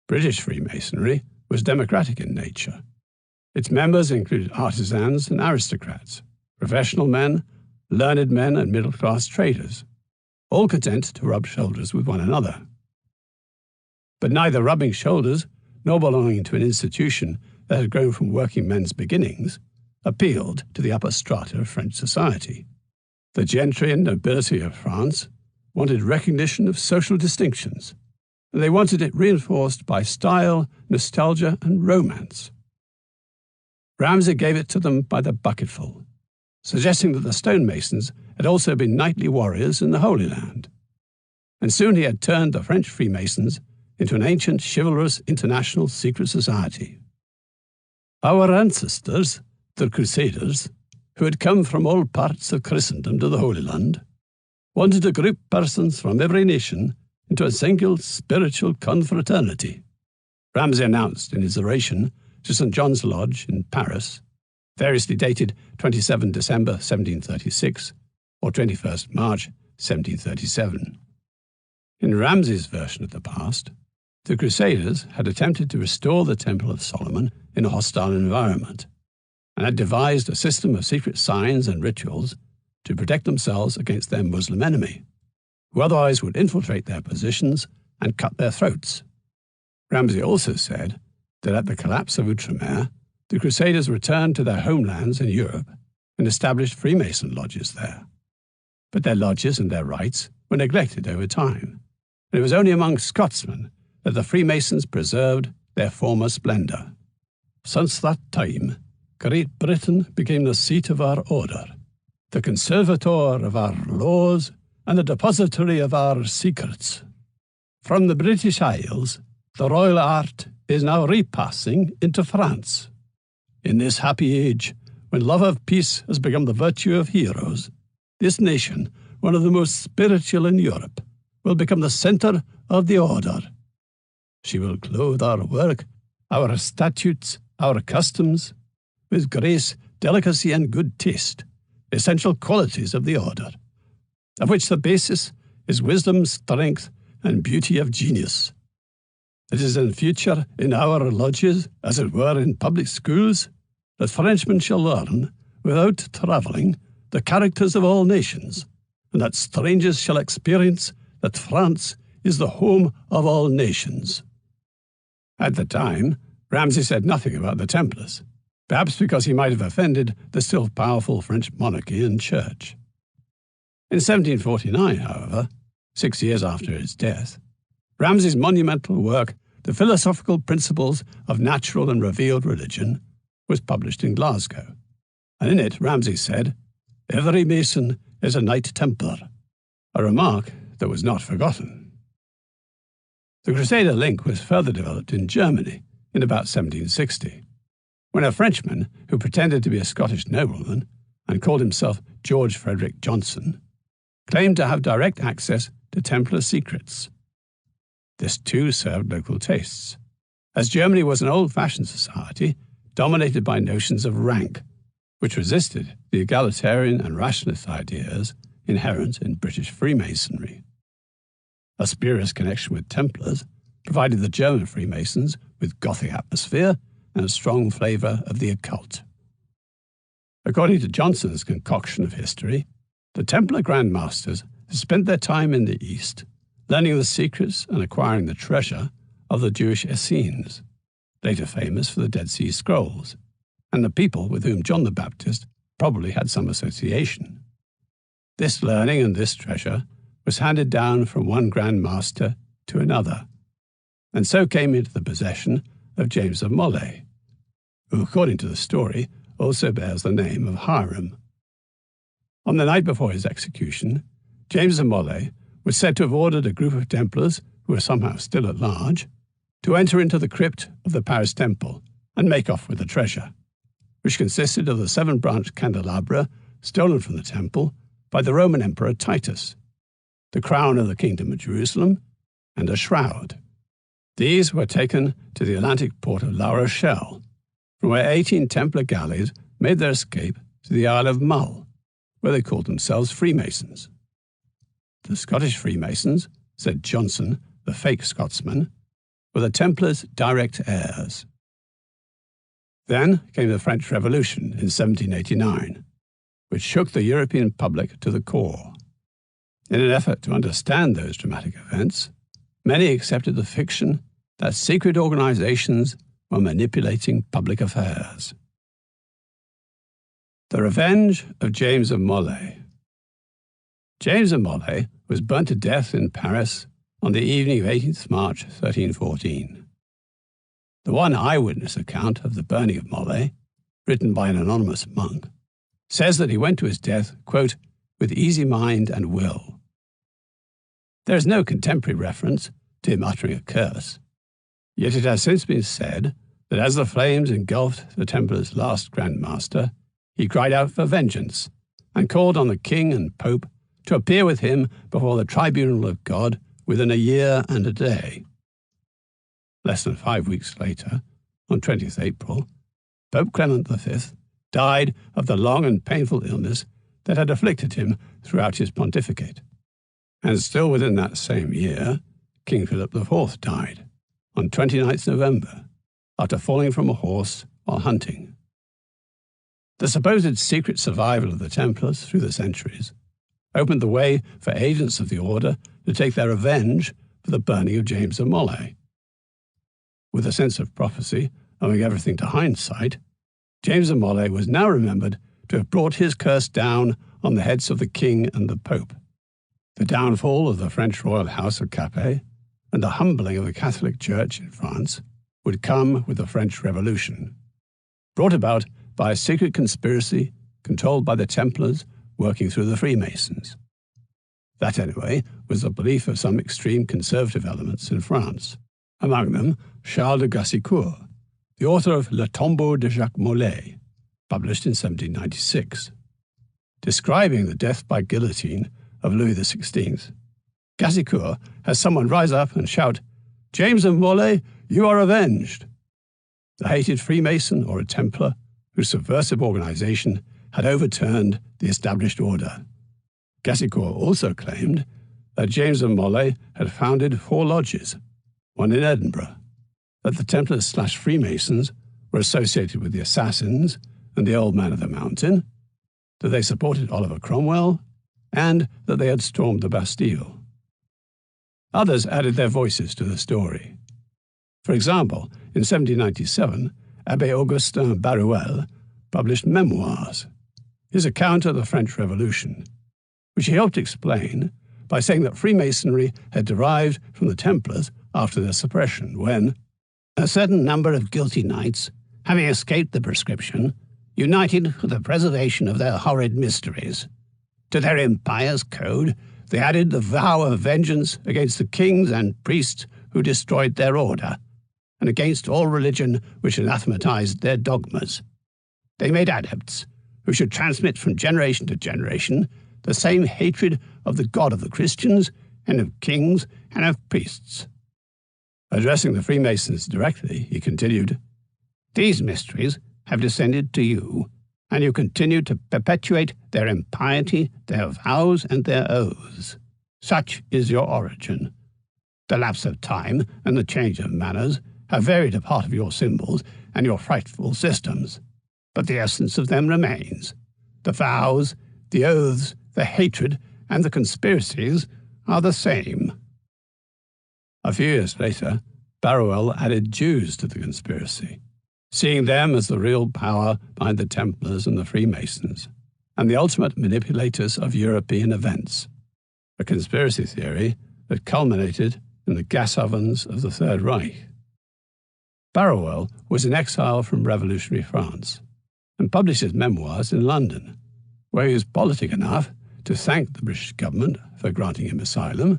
British Freemasonry was democratic in nature. Its members included artisans and aristocrats, professional men, learned men, and middle-class traders, all content to rub shoulders with one another. But neither rubbing shoulders nor belonging to an institution that had grown from working men's beginnings appealed to the upper strata of French society. The gentry and nobility of France wanted recognition of social distinctions, and they wanted it reinforced by style, nostalgia, and romance. Ramsay gave it to them by the bucketful, suggesting that the stonemasons had also been knightly warriors in the Holy Land. And soon he had turned the French Freemasons into an ancient, chivalrous, international secret society. Our ancestors, the Crusaders, who had come from all parts of Christendom to the Holy Land, wanted to group persons from every nation into a single spiritual confraternity, Ramsay announced in his oration to St. John's Lodge in Paris, variously dated 27 December 1736 or 21st March 1737. In Ramsay's version of the past, the Crusaders had attempted to restore the Temple of Solomon in a hostile environment, and had devised a system of secret signs and rituals to protect themselves against their Muslim enemy, who otherwise would infiltrate their positions and cut their throats. Ramsay also said that at the collapse of Outremer, the Crusaders returned to their homelands in Europe and established Freemason lodges there. But their lodges and their rites were neglected over time, and it was only among Scotsmen that the Freemasons preserved their former splendour. Since that time, Great Britain became the seat of our order, the conservator of our laws and the depository of our secrets. From the British Isles, the royal art is now repassing into France. In this happy age, when love of peace has become the virtue of heroes, this nation, one of the most spiritual in Europe, will become the centre of the order. She will clothe our work, our statutes, our customs, with grace, delicacy, and good taste, essential qualities of the order, of which the basis is wisdom, strength, and beauty of genius. It is in future in our lodges, as it were in public schools, that Frenchmen shall learn, without travelling, the characters of all nations, and that strangers shall experience that France is the home of all nations. At the time, Ramsay said nothing about the Templars, perhaps because he might have offended the still powerful French monarchy and church. In 1749, however, 6 years after his death, Ramsay's monumental work, The Philosophical Principles of Natural and Revealed Religion, was published in Glasgow, and in it Ramsay said, "Every Mason is a Knight Templar," a remark that was not forgotten. The Crusader link was further developed in Germany in about 1760, when a Frenchman who pretended to be a Scottish nobleman and called himself George Frederick Johnson claimed to have direct access to Templar secrets. This too served local tastes, as Germany was an old-fashioned society dominated by notions of rank, which resisted the egalitarian and rationalist ideas inherent in British Freemasonry. A spurious connection with Templars provided the German Freemasons with Gothic atmosphere and a strong flavour of the occult. According to Johnson's concoction of history, the Templar Grand Masters had spent their time in the East, learning the secrets and acquiring the treasure of the Jewish Essenes, later famous for the Dead Sea Scrolls, and the people with whom John the Baptist probably had some association. This learning and this treasure was handed down from one Grand Master to another, and so came into the possession of James of Molay, who, according to the story, also bears the name of Hiram. On the night before his execution, James of Molay was said to have ordered a group of Templars, who were somehow still at large, to enter into the crypt of the Paris Temple and make off with the treasure, which consisted of the 7-branched candelabra stolen from the temple by the Roman Emperor Titus, the crown of the Kingdom of Jerusalem, and a shroud. These were taken to the Atlantic port of La Rochelle, from where 18 Templar galleys made their escape to the Isle of Mull, where they called themselves Freemasons. The Scottish Freemasons, said Johnson, the fake Scotsman, were the Templars' direct heirs. Then came the French Revolution in 1789, which shook the European public to the core. In an effort to understand those dramatic events, many accepted the fiction that secret organizations were manipulating public affairs. The Revenge of James of Molay. James of Molay was burnt to death in Paris on the evening of 18th March 1314. The one eyewitness account of the burning of Molay, written by an anonymous monk, says that he went to his death, quote, with easy mind and will. There is no contemporary reference to him uttering a curse, yet it has since been said that as the flames engulfed the Templars' last Grand Master, he cried out for vengeance and called on the king and pope to appear with him before the tribunal of God within a year and a day. Less than 5 weeks later, on 20th April, Pope Clement V died of the long and painful illness that had afflicted him throughout his pontificate. And still within that same year, King Philip IV died, on 29th November, after falling from a horse while hunting. The supposed secret survival of the Templars through the centuries opened the way for agents of the order to take their revenge for the burning of James of Molay. With a sense of prophecy, owing everything to hindsight, James of Molay was now remembered to have brought his curse down on the heads of the king and the pope. The downfall of the French royal house of Capet and the humbling of the Catholic Church in France would come with the French Revolution, brought about by a secret conspiracy controlled by the Templars working through the Freemasons. That, anyway, was the belief of some extreme conservative elements in France, among them Charles de Gassicourt, the author of Le Tombeau de Jacques Molay, published in 1796. Describing the death by guillotine of Louis XVI, Gassicourt has someone rise up and shout, "James of Molay, you are avenged!" The hated Freemason or a Templar, whose subversive organization had overturned the established order. Gassicourt also claimed that James of Molay had founded 4 lodges, one in Edinburgh, that the Templars/Freemasons were associated with the Assassins and the Old Man of the Mountain, that they supported Oliver Cromwell, and that they had stormed the Bastille. Others added their voices to the story. For example, in 1797, Abbé Augustin Baruel published Memoirs, his account of the French Revolution, which he helped explain by saying that Freemasonry had derived from the Templars after their suppression, when a certain number of guilty knights, having escaped the prescription, united for the preservation of their horrid mysteries. To their impious code they added the vow of vengeance against the kings and priests who destroyed their order, and against all religion which anathematized their dogmas. They made adepts who should transmit from generation to generation the same hatred of the God of the Christians and of kings and of priests. Addressing the Freemasons directly, he continued, "These mysteries have descended to you, and you continue to perpetuate their impiety, their vows, and their oaths. Such is your origin. The lapse of time and the change of manners have varied a part of your symbols and your frightful systems, but the essence of them remains. The vows, the oaths, the hatred, and the conspiracies are the same." A few years later, Baruel added Jews to the conspiracy, seeing them as the real power behind the Templars and the Freemasons, and the ultimate manipulators of European events, a conspiracy theory that culminated in the gas ovens of the Third Reich. Baruel was in exile from revolutionary France and published his memoirs in London, where he was politic enough to thank the British government for granting him asylum,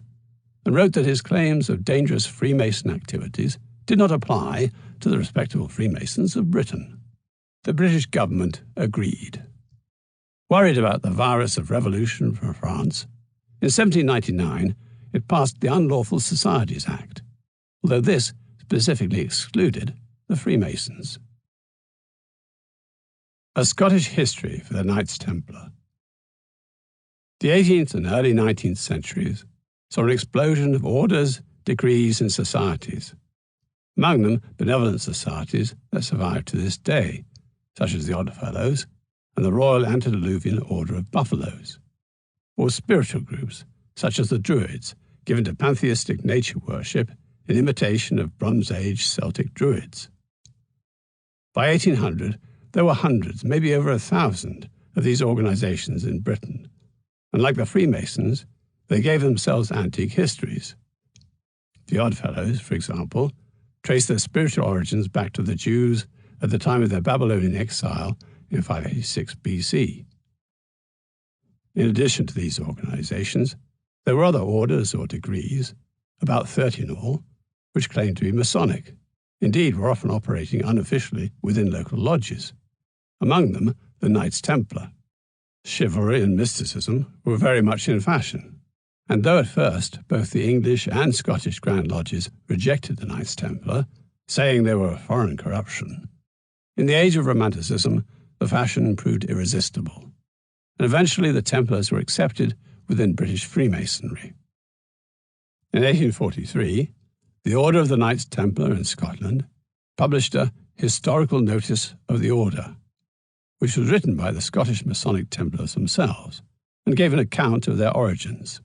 and wrote that his claims of dangerous Freemason activities did not apply to the respectable Freemasons of Britain. The British government agreed. Worried about the virus of revolution for France, in 1799 it passed the Unlawful Societies Act, although this specifically excluded the Freemasons. A Scottish history for the Knights Templar. The 18th and early 19th centuries saw an explosion of orders, degrees, and societies, among them benevolent societies that survive to this day, such as the Oddfellows and the Royal Antediluvian Order of Buffaloes, or spiritual groups such as the Druids, given to pantheistic nature worship in imitation of Bronze Age Celtic Druids. By 1800, there were hundreds, maybe over 1,000, of these organizations in Britain, and like the Freemasons, they gave themselves antique histories. The Oddfellows, for example, trace their spiritual origins back to the Jews at the time of their Babylonian exile in 586 BC. In addition to these organizations, there were other orders or degrees, about 30 in all, which claimed to be Masonic. Indeed, were often operating unofficially within local lodges. Among them, the Knights Templar. Chivalry and mysticism were very much in fashion, and though at first both the English and Scottish Grand Lodges rejected the Knights Templar, saying they were a foreign corruption, in the age of Romanticism the fashion proved irresistible, and eventually the Templars were accepted within British Freemasonry. In 1843, the Order of the Knights Templar in Scotland published a Historical Notice of the Order, which was written by the Scottish Masonic Templars themselves, and gave an account of their origins.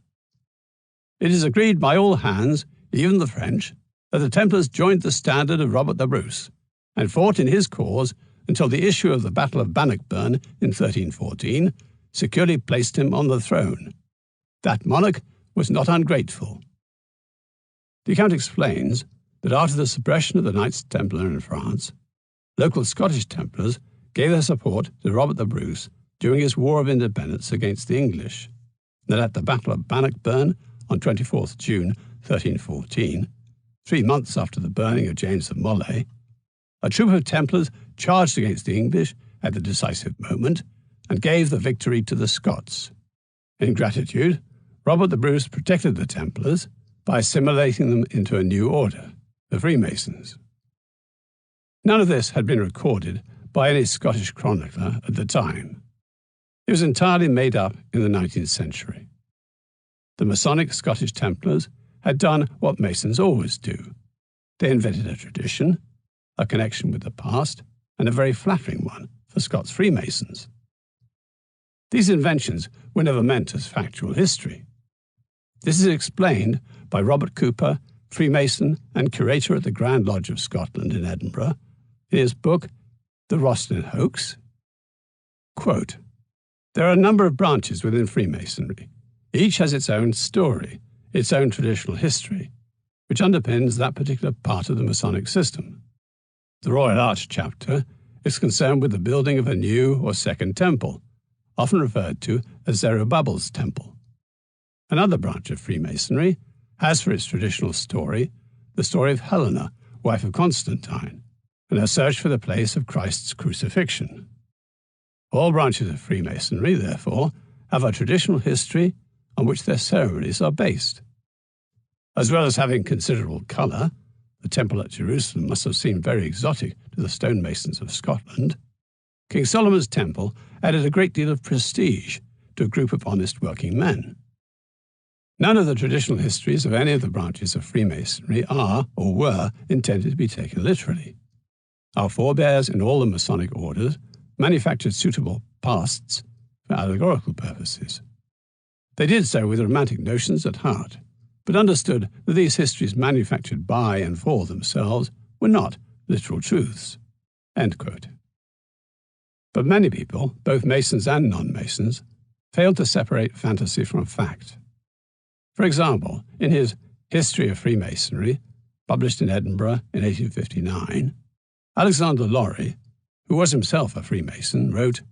It is agreed by all hands, even the French, that the Templars joined the standard of Robert the Bruce, and fought in his cause until the issue of the Battle of Bannockburn in 1314 securely placed him on the throne. That monarch was not ungrateful. The account explains that after the suppression of the Knights Templar in France, local Scottish Templars gave their support to Robert the Bruce during his War of Independence against the English. that at the Battle of Bannockburn on 24th June 1314, 3 months after the burning of James of Moray, a troop of Templars charged against the English at the decisive moment and gave the victory to the Scots. In gratitude, Robert the Bruce protected the Templars by assimilating them into a new order, the Freemasons. None of this had been recorded by any Scottish chronicler at the time. It was entirely made up in the 19th century. The Masonic Scottish Templars had done what Masons always do. They invented a tradition, a connection with the past, and a very flattering one for Scots Freemasons. These inventions were never meant as factual history. This is explained by Robert Cooper, Freemason and curator at the Grand Lodge of Scotland in Edinburgh, in his book, The Rosslyn Hoax. Quote, "There are a number of branches within Freemasonry. Each has its own story, its own traditional history, which underpins that particular part of the Masonic system. The Royal Arch chapter is concerned with the building of a new or second temple, often referred to as Zerubbabel's temple. Another branch of Freemasonry has for its traditional story the story of Helena, wife of Constantine, and her search for the place of Christ's crucifixion. All branches of Freemasonry, therefore, have a traditional history on which their ceremonies are based. As well as having considerable colour, the temple at Jerusalem must have seemed very exotic to the stonemasons of Scotland. King Solomon's temple added a great deal of prestige to a group of honest working men. None of the traditional histories of any of the branches of Freemasonry are, or were, intended to be taken literally. Our forebears in all the Masonic orders manufactured suitable pasts for allegorical purposes. They did so with romantic notions at heart, but understood that these histories manufactured by and for themselves were not literal truths." End quote. But many people, both Masons and non-Masons, failed to separate fantasy from fact. For example, in his History of Freemasonry, published in Edinburgh in 1859, Alexander Laurie, who was himself a Freemason, wrote,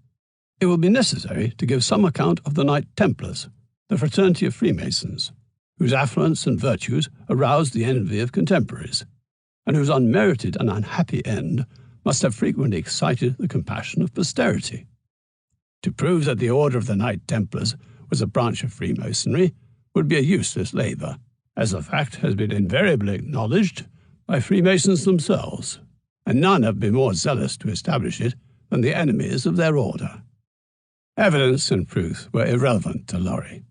"It will be necessary to give some account of the Knight Templars, the fraternity of Freemasons, whose affluence and virtues aroused the envy of contemporaries, and whose unmerited and unhappy end must have frequently excited the compassion of posterity. To prove that the order of the Knight Templars was a branch of Freemasonry would be a useless labour, as the fact has been invariably acknowledged by Freemasons themselves, and none have been more zealous to establish it than the enemies of their order." Evidence and proof were irrelevant to Laurie.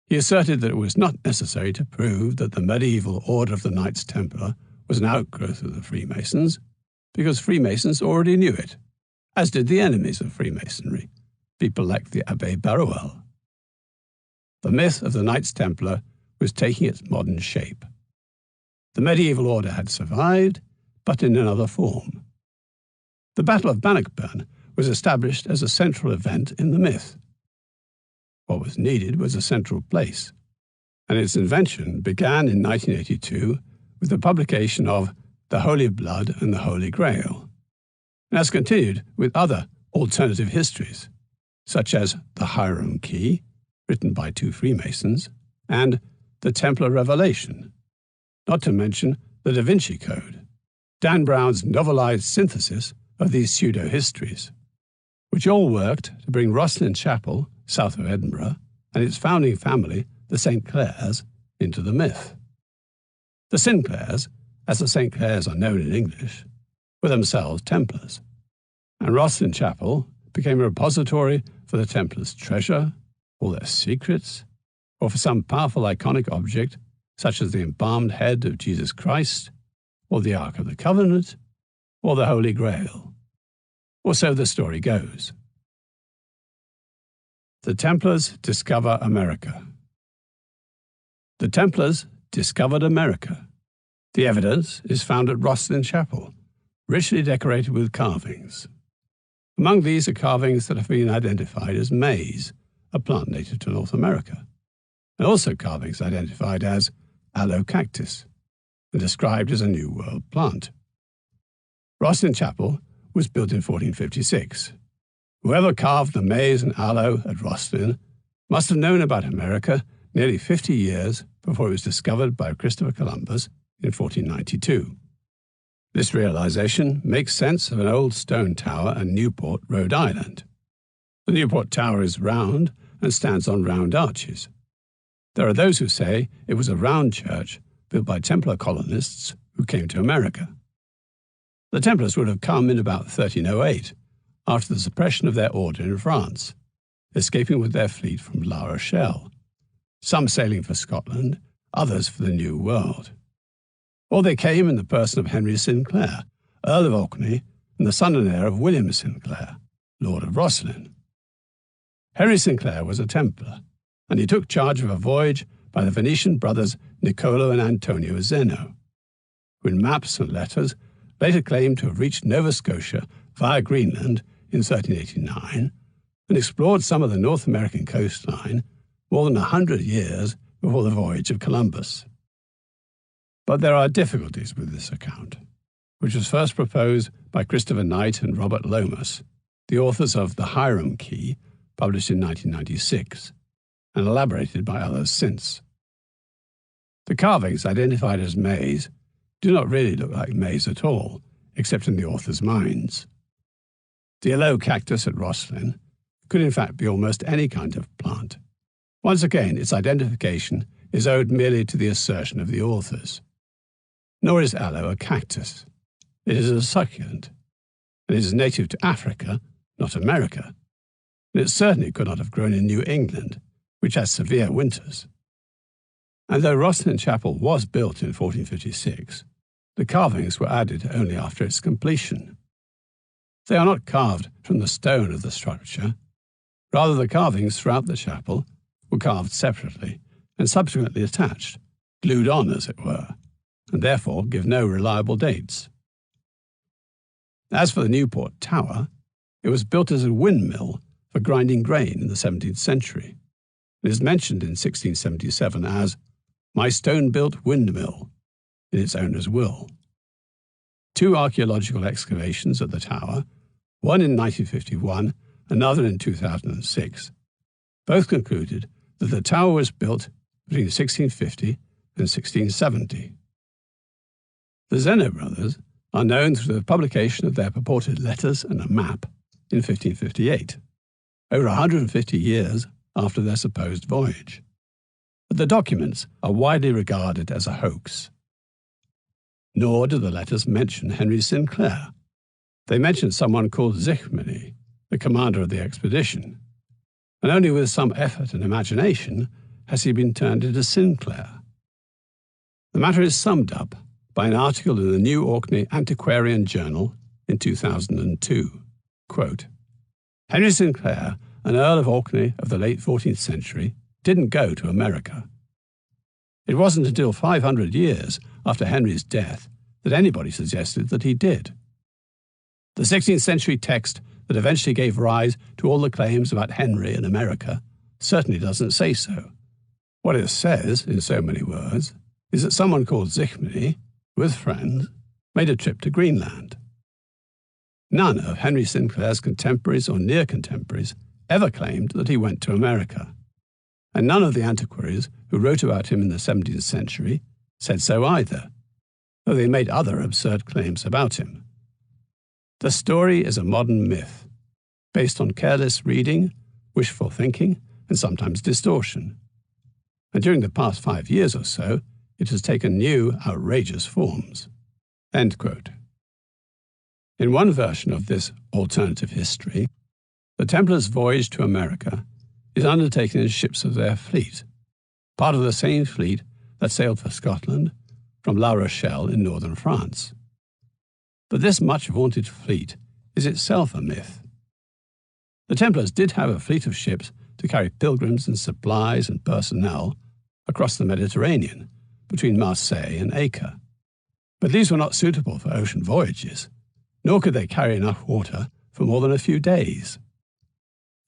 He asserted that it was not necessary to prove that the medieval order of the Knights Templar was an outgrowth of the Freemasons, because Freemasons already knew it, as did the enemies of Freemasonry, people like the Abbé Barruel. The myth of the Knights Templar was taking its modern shape. The medieval order had survived, but in another form. The Battle of Bannockburn was established as a central event in the myth. What was needed was a central place, and its invention began in 1982 with the publication of The Holy Blood and the Holy Grail, and has continued with other alternative histories, such as The Hiram Key, written by 2 Freemasons, and The Templar Revelation, not to mention The Da Vinci Code, Dan Brown's novelized synthesis of these pseudo-histories, which all worked to bring Rosslyn Chapel, south of Edinburgh, and its founding family, the St. Clairs, into the myth. The Sinclairs, as the St. Clairs are known in English, were themselves Templars, and Rosslyn Chapel became a repository for the Templars' treasure, all their secrets, or for some powerful iconic object, such as the embalmed head of Jesus Christ, or the Ark of the Covenant, or the Holy Grail. Or so the story goes. The Templars discover America. The Templars discovered America. The evidence is found at Rosslyn Chapel, richly decorated with carvings. Among these are carvings that have been identified as maize, a plant native to North America, and also carvings identified as aloe cactus, and described as a New World plant. Rosslyn Chapel was built in 1456. Whoever carved the maize and aloe at Rosslyn must have known about America nearly 50 years before it was discovered by Christopher Columbus in 1492. This realization makes sense of an old stone tower at Newport, Rhode Island. The Newport Tower is round and stands on round arches. There are those who say it was a round church built by Templar colonists who came to America. The Templars would have come in about 1308, after the suppression of their order in France, escaping with their fleet from La Rochelle, some sailing for Scotland, others for the New World. Or they came in the person of Henry Sinclair, Earl of Orkney, and the son and heir of William Sinclair, Lord of Rosslyn. Henry Sinclair was a Templar, and he took charge of a voyage by the Venetian brothers Niccolo and Antonio Zeno, who in maps and letters later claimed to have reached Nova Scotia via Greenland in 1389 and explored some of the North American coastline more than 100 years before the voyage of Columbus. But there are difficulties with this account, which was first proposed by Christopher Knight and Robert Lomas, the authors of The Hiram Key, published in 1996, and elaborated by others since. The carvings identified as maize do not really look like maize at all, except in the authors' minds. The yellow cactus at Rosslyn could in fact be almost any kind of plant. Once again, its identification is owed merely to the assertion of the authors. Nor is aloe a cactus. It is a succulent, and it is native to Africa, not America, and it certainly could not have grown in New England, which has severe winters. And though Rosslyn Chapel was built in 1456, the carvings were added only after its completion. They are not carved from the stone of the structure. Rather, the carvings throughout the chapel were carved separately and subsequently attached, glued on, as it were, and therefore give no reliable dates. As for the Newport Tower, it was built as a windmill for grinding grain in the 17th century. It is mentioned in 1677 as "my stone-built windmill" in its owner's will. Two archaeological excavations at the tower, one in 1951, another in 2006, both concluded that the tower was built between 1650 and 1670. The Zeno brothers are known through the publication of their purported letters and a map in 1558, over 150 years after their supposed voyage. But the documents are widely regarded as a hoax. Nor do the letters mention Henry Sinclair. They mention someone called Zichmany, the commander of the expedition, and only with some effort and imagination has he been turned into Sinclair. The matter is summed up by an article in the New Orkney Antiquarian Journal in 2002. Quote, "Henry Sinclair, an Earl of Orkney of the late 14th century, didn't go to America. It wasn't until 500 years after Henry's death that anybody suggested that he did. The 16th century text that eventually gave rise to all the claims about Henry in America certainly doesn't say so. What it says, in so many words, is that someone called Zichmany, with friends, made a trip to Greenland. None of Henry Sinclair's contemporaries or near contemporaries ever claimed that he went to America, and none of the antiquaries who wrote about him in the 17th century said so either, though they made other absurd claims about him. The story is a modern myth, based on careless reading, wishful thinking, and sometimes distortion. And during the past 5 years or so, it has taken new, outrageous forms." End quote. In one version of this alternative history, the Templars' voyage to America is undertaken in ships of their fleet, part of the same fleet that sailed for Scotland from La Rochelle in northern France. But this much-vaunted fleet is itself a myth. The Templars did have a fleet of ships to carry pilgrims and supplies and personnel across the Mediterranean between Marseille and Acre. But these were not suitable for ocean voyages, nor could they carry enough water for more than a few days.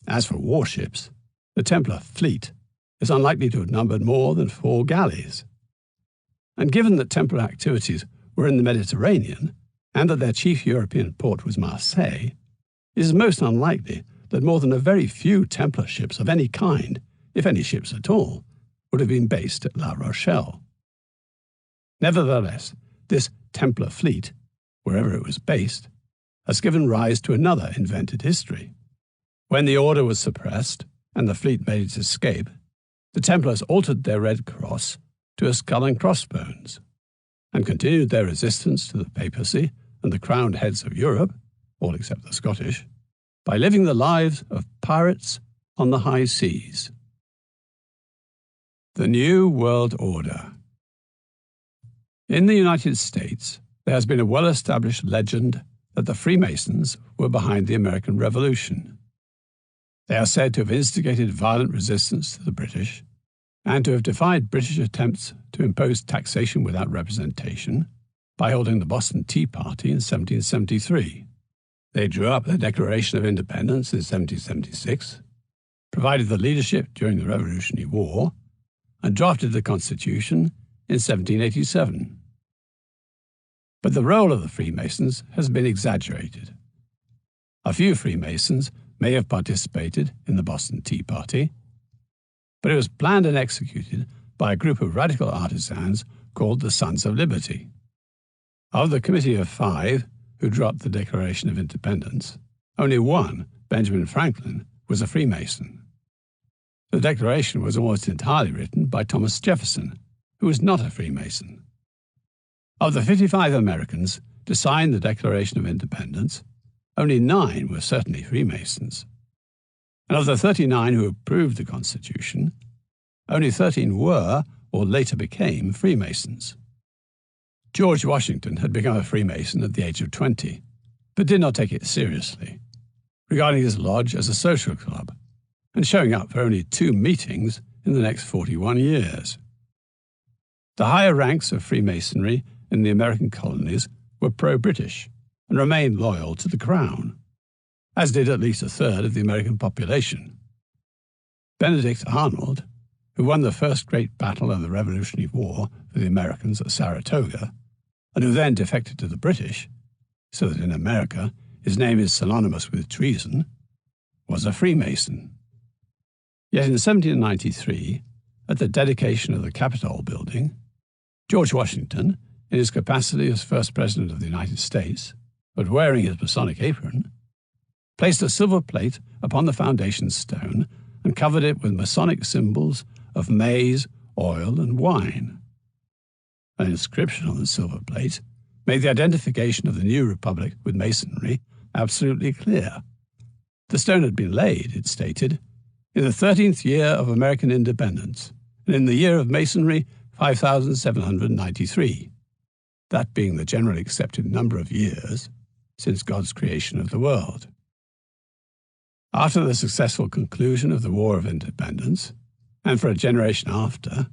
As for warships, the Templar fleet is unlikely to have numbered more than 4 galleys. And given that Templar activities were in the Mediterranean, and that their chief European port was Marseille, it is most unlikely that more than a very few Templar ships of any kind if any ships at all, would have been based at La Rochelle. Nevertheless, this Templar fleet, wherever it was based, has given rise to another invented history. When the order was suppressed and the fleet made its escape, the Templars altered their red cross to a skull and crossbones, and continued their resistance to the papacy and the crowned heads of Europe, all except the Scottish, by living the lives of pirates on the high seas. The New World Order. In the United States, there has been a well-established legend that the Freemasons were behind the American Revolution. They are said to have instigated violent resistance to the British and to have defied British attempts to impose taxation without representation by holding the Boston Tea Party in 1773. They drew up the Declaration of Independence in 1776, provided the leadership during the Revolutionary War, and drafted the Constitution in 1787. But the role of the Freemasons has been exaggerated. A few Freemasons may have participated in the Boston Tea Party, but it was planned and executed by a group of radical artisans called the Sons of Liberty. Of the committee of 5 who drew up the Declaration of Independence, only one, Benjamin Franklin, was a Freemason. The Declaration was almost entirely written by Thomas Jefferson, who was not a Freemason. Of the 55 Americans to sign the Declaration of Independence, only 9 were certainly Freemasons. And of the 39 who approved the Constitution, only 13 were or later became Freemasons. George Washington had become a Freemason at the age of 20, but did not take it seriously, regarding his lodge as a social club, and showing up for only 2 meetings in the next 41 years. The higher ranks of Freemasonry in the American colonies were pro-British and remained loyal to the Crown, as did at least a third of the American population. Benedict Arnold, who won the first great battle of the Revolutionary War for the Americans at Saratoga, and who then defected to the British, so that in America his name is synonymous with treason, was a Freemason. Yet in 1793, at the dedication of the Capitol building, George Washington, in his capacity as first President of the United States, but wearing his Masonic apron, placed a silver plate upon the foundation stone and covered it with Masonic symbols of maize, oil, and wine. An inscription on the silver plate made the identification of the new republic with Masonry absolutely clear. The stone had been laid, it stated, in the 13th year of American independence, and in the year of Masonry 5793, that being the generally accepted number of years since God's creation of the world. After the successful conclusion of the War of Independence, and for a generation after,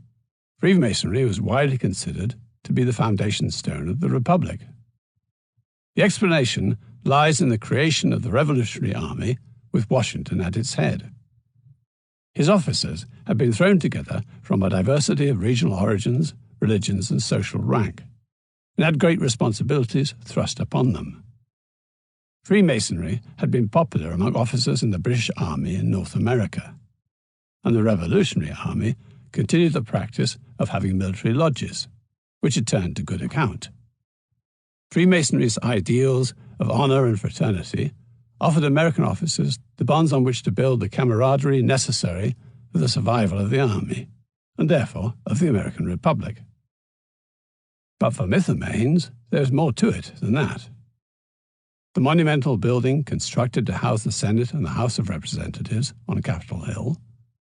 Freemasonry was widely considered to be the foundation stone of the Republic. The explanation lies in the creation of the Revolutionary Army with Washington at its head. His officers had been thrown together from a diversity of regional origins, religions, and social rank, and had great responsibilities thrust upon them. Freemasonry had been popular among officers in the British Army in North America, and the Revolutionary Army continued the practice of having military lodges, which had turned to good account. Freemasonry's ideals of honor and fraternity offered American officers the bonds on which to build the camaraderie necessary for the survival of the army, and therefore of the American Republic. But for Mythomanes, there is more to it than that. The monumental building constructed to house the Senate and the House of Representatives on Capitol Hill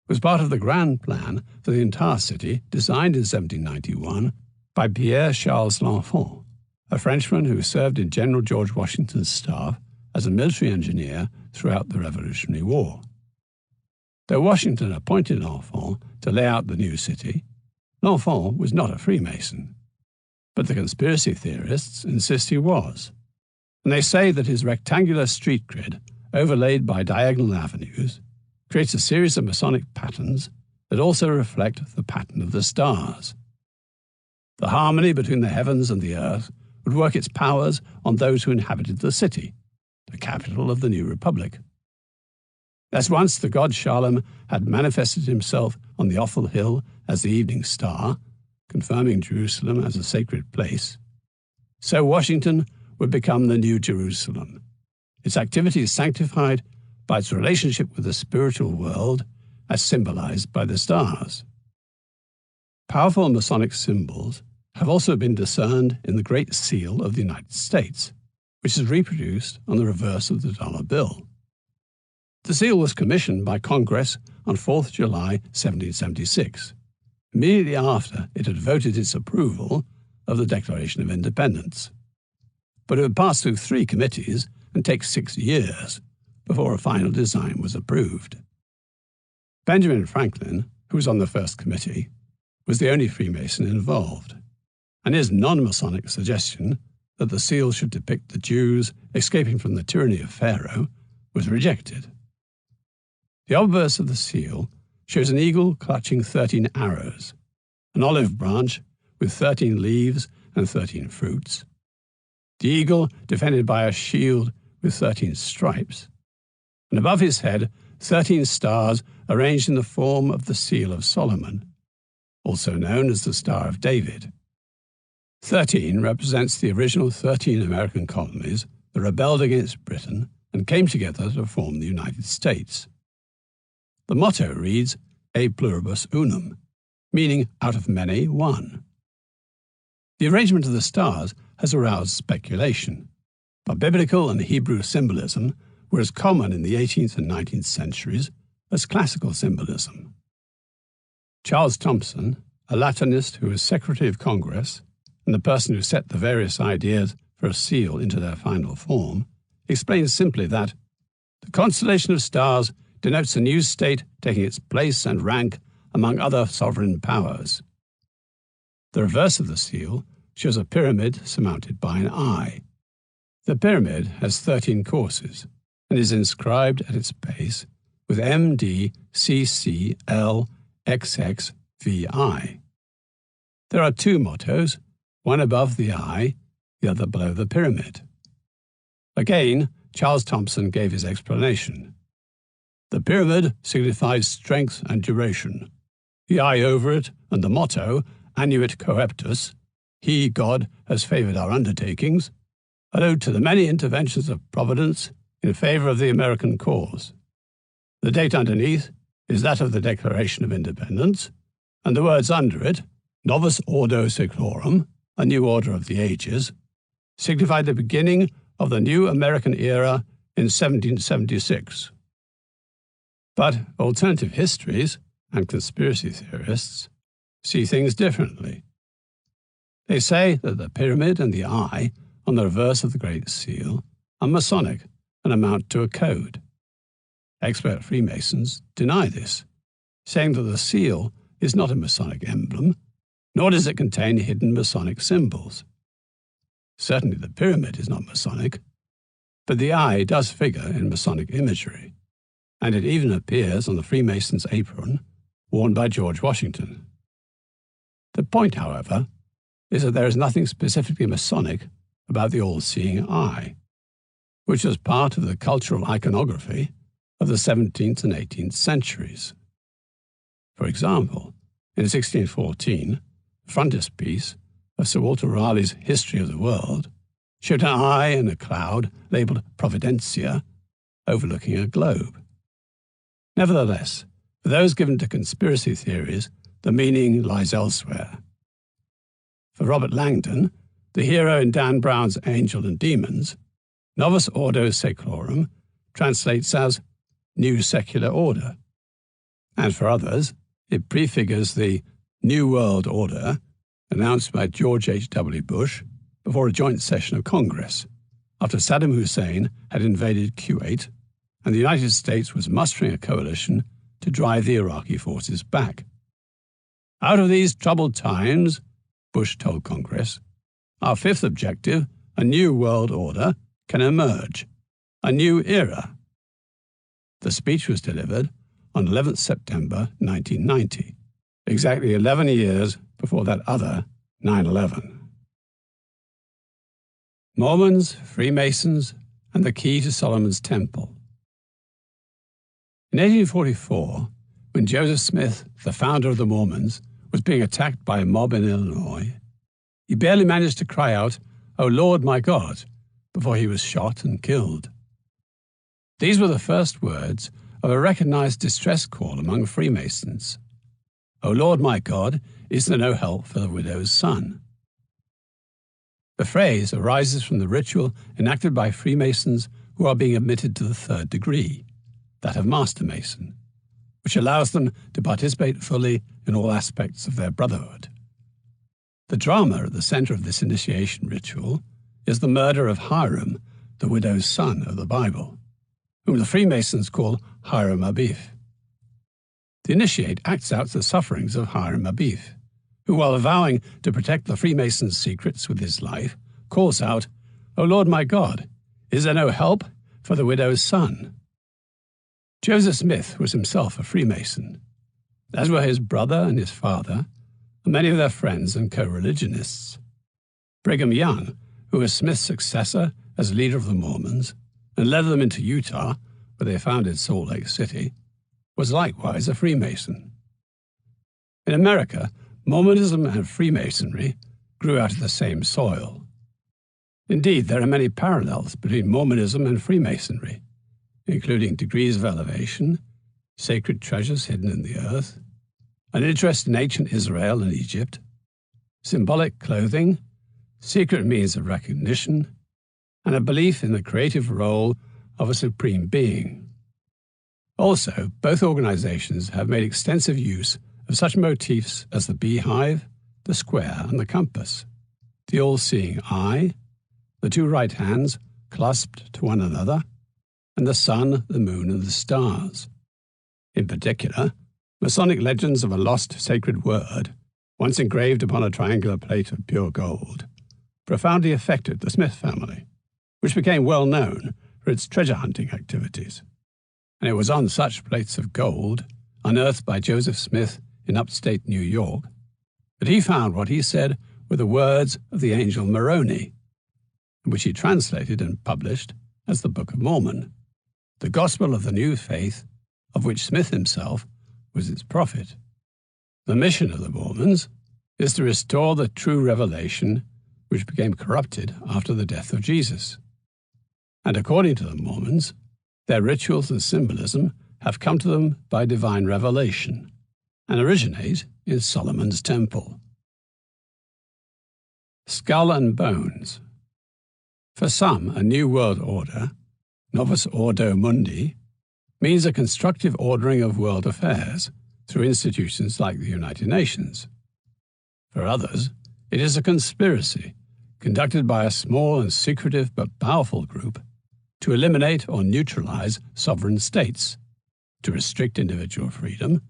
was part of the grand plan for the entire city designed in 1791 by Pierre Charles L'Enfant, a Frenchman who served in General George Washington's staff as a military engineer throughout the Revolutionary War. Though Washington appointed L'Enfant to lay out the new city, L'Enfant was not a Freemason, but the conspiracy theorists insist he was, and they say that his rectangular street grid, overlaid by diagonal avenues, creates a series of Masonic patterns that also reflect the pattern of the stars. The harmony between the heavens and the earth would work its powers on those who inhabited the city, the capital of the new republic. As once the god Shalom had manifested himself on the awful hill as the evening star, confirming Jerusalem as a sacred place, so Washington would become the new Jerusalem, its activities sanctified by its relationship with the spiritual world as symbolized by the stars. Powerful Masonic symbols have also been discerned in the Great Seal of the United States, which is reproduced on the reverse of the dollar bill. The seal was commissioned by Congress on 4th July 1776, immediately after it had voted its approval of the Declaration of Independence. But it would pass through 3 committees and take 6 years before a final design was approved. Benjamin Franklin, who was on the first committee, was the only Freemason involved, and his non-Masonic suggestion that the seal should depict the Jews escaping from the tyranny of Pharaoh was rejected. The obverse of the seal shows an eagle clutching 13 arrows, an olive branch with 13 leaves and 13 fruits, the eagle defended by a shield with 13 stripes, and above his head 13 stars arranged in the form of the seal of Solomon, also known as the Star of David. 13 represents the original 13 American colonies that rebelled against Britain and came together to form the United States. The motto reads, E pluribus unum, meaning out of many, one. The arrangement of the stars has aroused speculation, but biblical and Hebrew symbolism were as common in the 18th and 19th centuries as classical symbolism. Charles Thomson, a Latinist who was Secretary of Congress and the person who set the various ideas for a seal into their final form, explains simply that the constellation of stars denotes a new state taking its place and rank among other sovereign powers. The reverse of the seal shows a pyramid surmounted by an eye. The pyramid has 13 courses and is inscribed at its base with MDCCLXXVI. There are 2 mottos, one above the eye, the other below the pyramid. Again, Charles Thomson gave his explanation. The pyramid signifies strength and duration. The eye over it and the motto, Annuit Coeptus, He, God, has favored our undertakings, are owed to the many interventions of Providence in favor of the American cause. The date underneath is that of the Declaration of Independence, and the words under it, Novus Ordo Seclorum, a new order of the ages, signify the beginning of the new American era in 1776. But alternative histories and conspiracy theorists see things differently. They say that the pyramid and the eye on the reverse of the Great Seal are Masonic and amount to a code. Expert Freemasons deny this, saying that the seal is not a Masonic emblem, nor does it contain hidden Masonic symbols. Certainly the pyramid is not Masonic, but the eye does figure in Masonic imagery, and it even appears on the Freemason's apron worn by George Washington. The point, however, is that there is nothing specifically Masonic about the all-seeing eye, which was part of the cultural iconography of the 17th and 18th centuries. For example, in 1614, the frontispiece of Sir Walter Raleigh's History of the World showed an eye in a cloud labelled Providentia overlooking a globe. Nevertheless, for those given to conspiracy theories, the meaning lies elsewhere. For Robert Langdon, the hero in Dan Brown's Angel and Demons, Novus Ordo Seclorum translates as New Secular Order, and for others, it prefigures the New World Order announced by George H.W. Bush before a joint session of Congress, after Saddam Hussein had invaded Kuwait and the United States was mustering a coalition to drive the Iraqi forces back. Out of these troubled times, Bush told Congress, our 5th objective, a new world order, can emerge, a new era. The speech was delivered on 11th September 1990, exactly 11 years before that other 9/11. Mormons, Freemasons, and the key to Solomon's Temple. In 1844, when Joseph Smith, the founder of the Mormons, was being attacked by a mob in Illinois, he barely managed to cry out, "O Lord my God," before he was shot and killed. These were the first words of a recognized distress call among Freemasons. "O Lord my God, is there no help for the widow's son?" The phrase arises from the ritual enacted by Freemasons who are being admitted to the third degree, that of Master Mason, which allows them to participate fully in all aspects of their brotherhood. The drama at the center of this initiation ritual is the murder of Hiram, the widow's son of the Bible, whom the Freemasons call Hiram Abif. The initiate acts out the sufferings of Hiram Abif, who, while vowing to protect the Freemasons' secrets with his life, calls out, "O Lord my God, is there no help for the widow's son?" Joseph Smith was himself a Freemason, as were his brother and his father, and many of their friends and co-religionists. Brigham Young, who was Smith's successor as leader of the Mormons and led them into Utah, where they founded Salt Lake City, was likewise a Freemason. In America, Mormonism and Freemasonry grew out of the same soil. Indeed, there are many parallels between Mormonism and Freemasonry, including degrees of elevation, sacred treasures hidden in the earth, an interest in ancient Israel and Egypt, symbolic clothing, secret means of recognition, and a belief in the creative role of a supreme being. Also, both organizations have made extensive use of such motifs as the beehive, the square, and the compass, the all-seeing eye, the two right hands clasped to one another, and the sun, the moon, and the stars. In particular, Masonic legends of a lost sacred word, once engraved upon a triangular plate of pure gold, profoundly affected the Smith family, which became well known for its treasure hunting activities. And it was on such plates of gold, unearthed by Joseph Smith in upstate New York, that he found what he said were the words of the angel Moroni, which he translated and published as the Book of Mormon, the gospel of the new faith, of which Smith himself was its prophet. The mission of the Mormons is to restore the true revelation which became corrupted after the death of Jesus. And according to the Mormons, their rituals and symbolism have come to them by divine revelation and originate in Solomon's Temple. Skull and bones. For some, a new world order, Novus Ordo Mundi, means a constructive ordering of world affairs through institutions like the United Nations. For others, it is a conspiracy conducted by a small and secretive but powerful group to eliminate or neutralize sovereign states, to restrict individual freedom,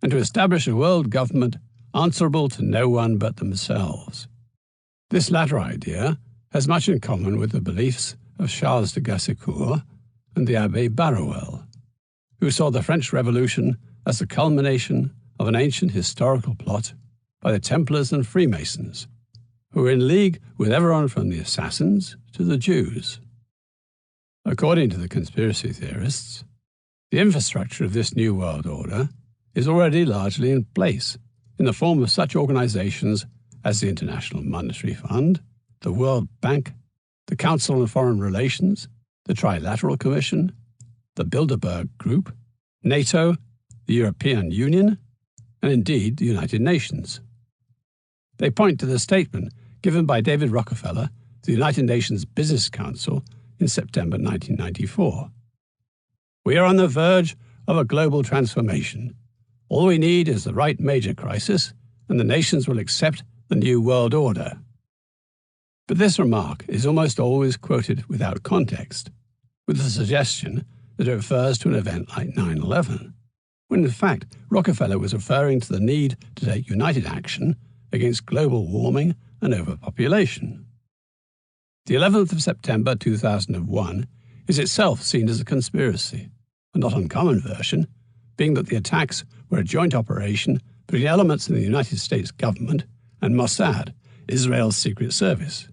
and to establish a world government answerable to no one but themselves. This latter idea has much in common with the beliefs of Charles de Gassicourt and the Abbé Barruel, who saw the French Revolution as the culmination of an ancient historical plot by the Templars and Freemasons, who were in league with everyone from the assassins to the Jews. According to the conspiracy theorists, the infrastructure of this new world order is already largely in place in the form of such organizations as the International Monetary Fund, the World Bank, the Council on Foreign Relations, the Trilateral Commission, the Bilderberg Group, NATO, the European Union, and indeed the United Nations. They point to the statement given by David Rockefeller to the United Nations Business Council in September 1994. "We are on the verge of a global transformation. All we need is the right major crisis, and the nations will accept the new world order." But this remark is almost always quoted without context, with the suggestion that it refers to an event like 9/11, when in fact Rockefeller was referring to the need to take united action against global warming and overpopulation. The 11th of September 2001 is itself seen as a conspiracy, a not uncommon version being that the attacks were a joint operation between elements in the United States government and Mossad, Israel's secret service.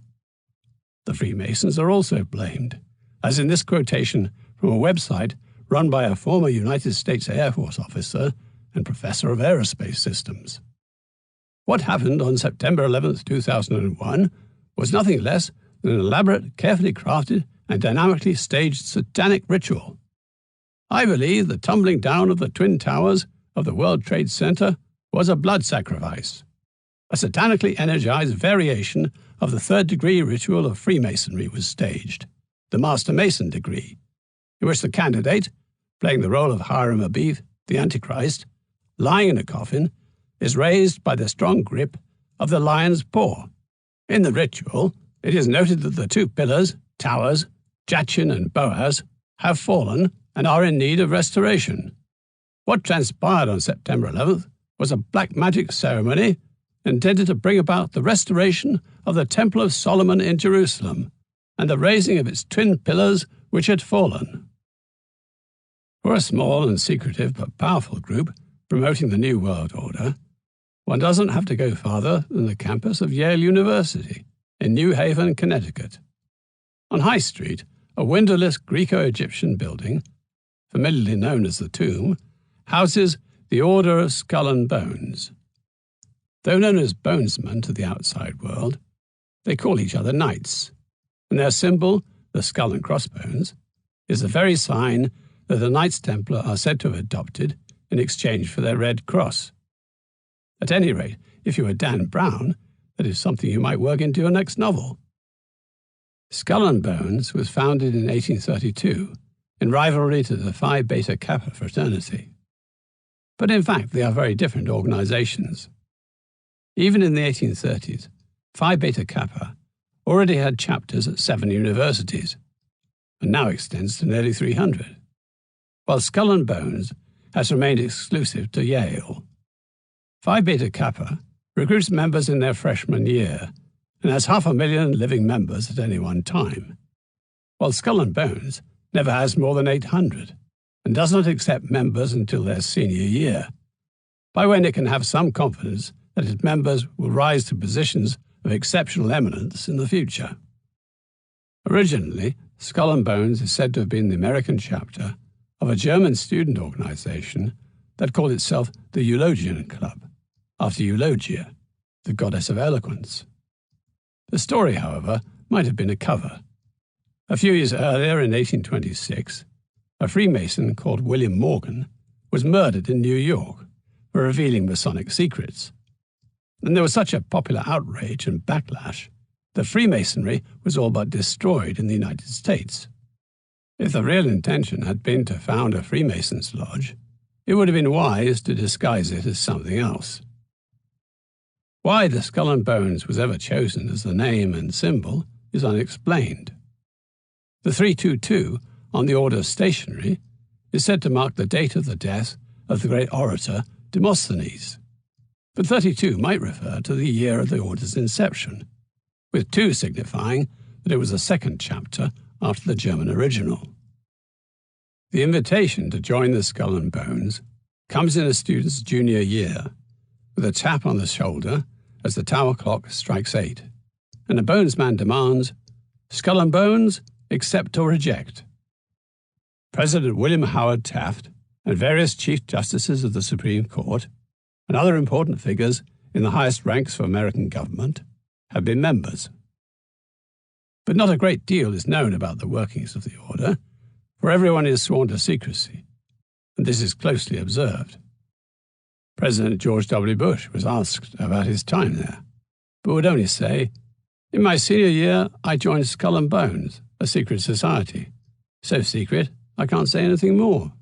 The Freemasons are also blamed, as in this quotation from a website run by a former United States Air Force officer and professor of aerospace systems. What happened on September 11, 2001 was nothing less than an elaborate, carefully crafted and dynamically staged satanic ritual. I believe the tumbling down of the Twin Towers of the World Trade Center was a blood sacrifice, a satanically energized variation of the third-degree ritual of Freemasonry was staged, the Master Mason degree, in which the candidate, playing the role of Hiram Abiff, the Antichrist, lying in a coffin, is raised by the strong grip of the lion's paw. In the ritual, it is noted that the two pillars, towers, Jachin and Boaz, have fallen and are in need of restoration. What transpired on September 11th was a black magic ceremony intended to bring about the restoration of the Temple of Solomon in Jerusalem and the raising of its twin pillars which had fallen. For a small and secretive but powerful group promoting the New World Order, one doesn't have to go farther than the campus of Yale University in New Haven, Connecticut. On High Street, a windowless Greco-Egyptian building, familiarly known as the Tomb, houses the Order of Skull and Bones. Though known as bonesmen to the outside world, they call each other knights, and their symbol, the skull and crossbones, is the very sign that the Knights Templar are said to have adopted in exchange for their red cross. At any rate, if you were Dan Brown, that is something you might work into your next novel. Skull and Bones was founded in 1832 in rivalry to the Phi Beta Kappa fraternity. But in fact, they are very different organizations. Even in the 1830s, Phi Beta Kappa already had chapters at 7 universities, and now extends to nearly 300, while Skull and Bones has remained exclusive to Yale. Phi Beta Kappa recruits members in their freshman year and has 500,000 living members at any one time, while Skull and Bones never has more than 800 and does not accept members until their senior year, by when it can have some confidence that its members will rise to positions of exceptional eminence in the future. Originally, Skull and Bones is said to have been the American chapter of a German student organization that called itself the Eulogian Club, after Eulogia, the goddess of eloquence. The story, however, might have been a cover. A few years earlier, in 1826, a Freemason called William Morgan was murdered in New York for revealing Masonic secrets. And there was such a popular outrage and backlash that Freemasonry was all but destroyed in the United States. If the real intention had been to found a Freemasons' lodge, it would have been wise to disguise it as something else. Why the Skull and Bones was ever chosen as the name and symbol is unexplained. The 322 on the order's stationery is said to mark the date of the death of the great orator Demosthenes, but 32 might refer to the year of the order's inception, with 2 signifying that it was the second chapter after the German original. The invitation to join the Skull and Bones comes in a student's junior year, with a tap on the shoulder as the tower clock strikes 8, and a bonesman demands, "Skull and Bones, accept or reject." President William Howard Taft and various Chief Justices of the Supreme Court and other important figures in the highest ranks of American government have been members. But not a great deal is known about the workings of the order, for everyone is sworn to secrecy, and this is closely observed. President George W. Bush was asked about his time there, but would only say, "In my senior year, I joined Skull and Bones, a secret society. So secret, I can't say anything more."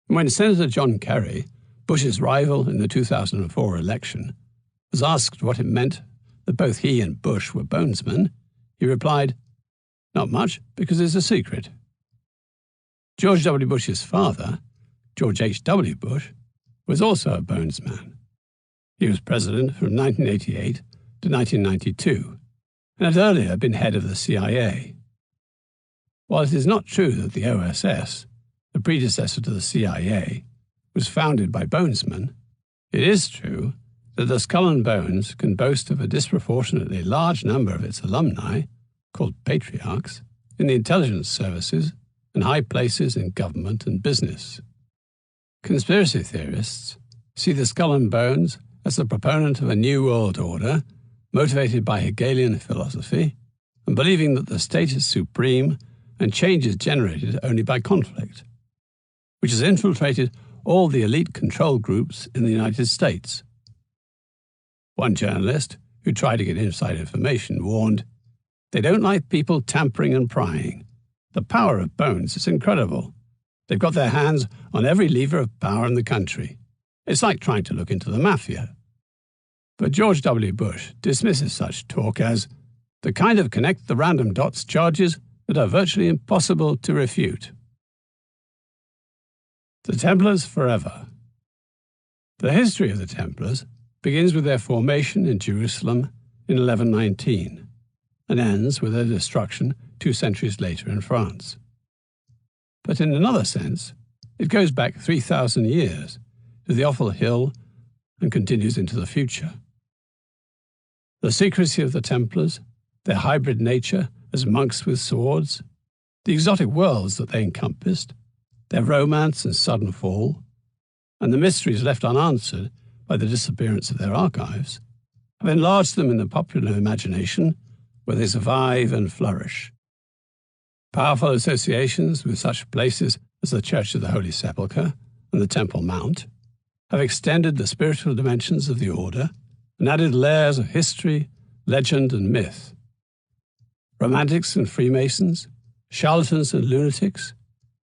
And when Senator John Kerry, Bush's rival in the 2004 election, was asked what it meant that both he and Bush were bonesmen, he replied, "Not much, because it's a secret." George W. Bush's father, George H.W. Bush, was also a bonesman. He was president from 1988 to 1992 and had earlier been head of the CIA. While it is not true that the OSS, the predecessor to the CIA, was founded by bonesmen, it is true that the Skull and Bones can boast of a disproportionately large number of its alumni, called patriarchs, in the intelligence services and high places in government and business. Conspiracy theorists see the Skull and Bones as the proponent of a new world order motivated by Hegelian philosophy and believing that the state is supreme and change is generated only by conflict, which has infiltrated all the elite control groups in the United States. One journalist, who tried to get inside information, warned, "They don't like people tampering and prying. The power of Bones is incredible. They've got their hands on every lever of power in the country. It's like trying to look into the mafia." But George W. Bush dismisses such talk as the kind of connect-the-random-dots charges that are virtually impossible to refute. The Templars forever. The history of the Templars begins with their formation in Jerusalem in 1119 and ends with their destruction 2 centuries later in France. But in another sense, it goes back 3,000 years to the awful hill and continues into the future. The secrecy of the Templars, their hybrid nature as monks with swords, the exotic worlds that they encompassed, their romance and sudden fall, and the mysteries left unanswered by the disappearance of their archives, have enlarged them in the popular imagination where they survive and flourish. Powerful associations with such places as the Church of the Holy Sepulchre and the Temple Mount have extended the spiritual dimensions of the order and added layers of history, legend, and myth. Romantics and Freemasons, charlatans and lunatics,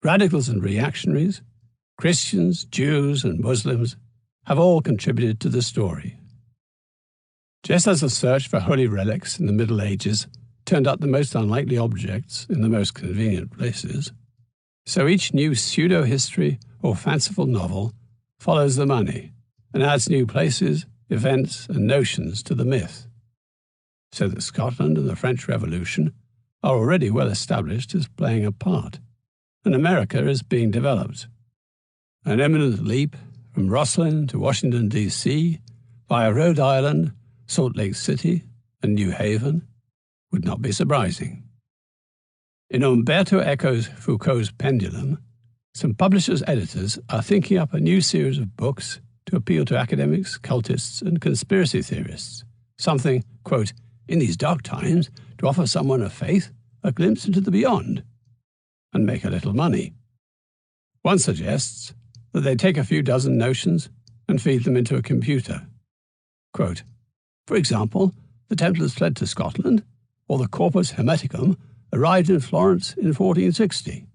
radicals and reactionaries, Christians, Jews, and Muslims have all contributed to the story. Just as the search for holy relics in the Middle Ages turned up the most unlikely objects in the most convenient places, so each new pseudo-history or fanciful novel follows the money and adds new places, events, and notions to the myth, so that Scotland and the French Revolution are already well established as playing a part, and America is being developed. An imminent leap from Rosslyn to Washington, D.C., via Rhode Island, Salt Lake City, and New Haven would not be surprising. In Umberto Eco's Foucault's Pendulum, some publishers' editors are thinking up a new series of books to appeal to academics, cultists, and conspiracy theorists, something, quote, in these dark times, to offer someone of faith a glimpse into the beyond, and make a little money. One suggests that they take a few dozen notions and feed them into a computer. Quote, for example, the Templars fled to Scotland, or the Corpus Hermeticum arrived in Florence in 1460.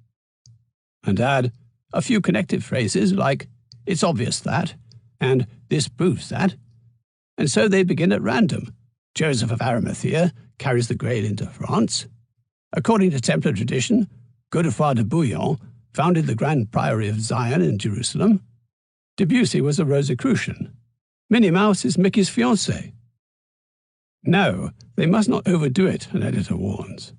And add a few connected phrases like, it's obvious that, and this proves that. And so they begin at random. Joseph of Arimathea carries the Grail into France. According to Templar tradition, Godefroy de Bouillon founded the Grand Priory of Zion in Jerusalem. Debussy was a Rosicrucian. Minnie Mouse is Mickey's fiancée. No, they must not overdo it, an editor warns.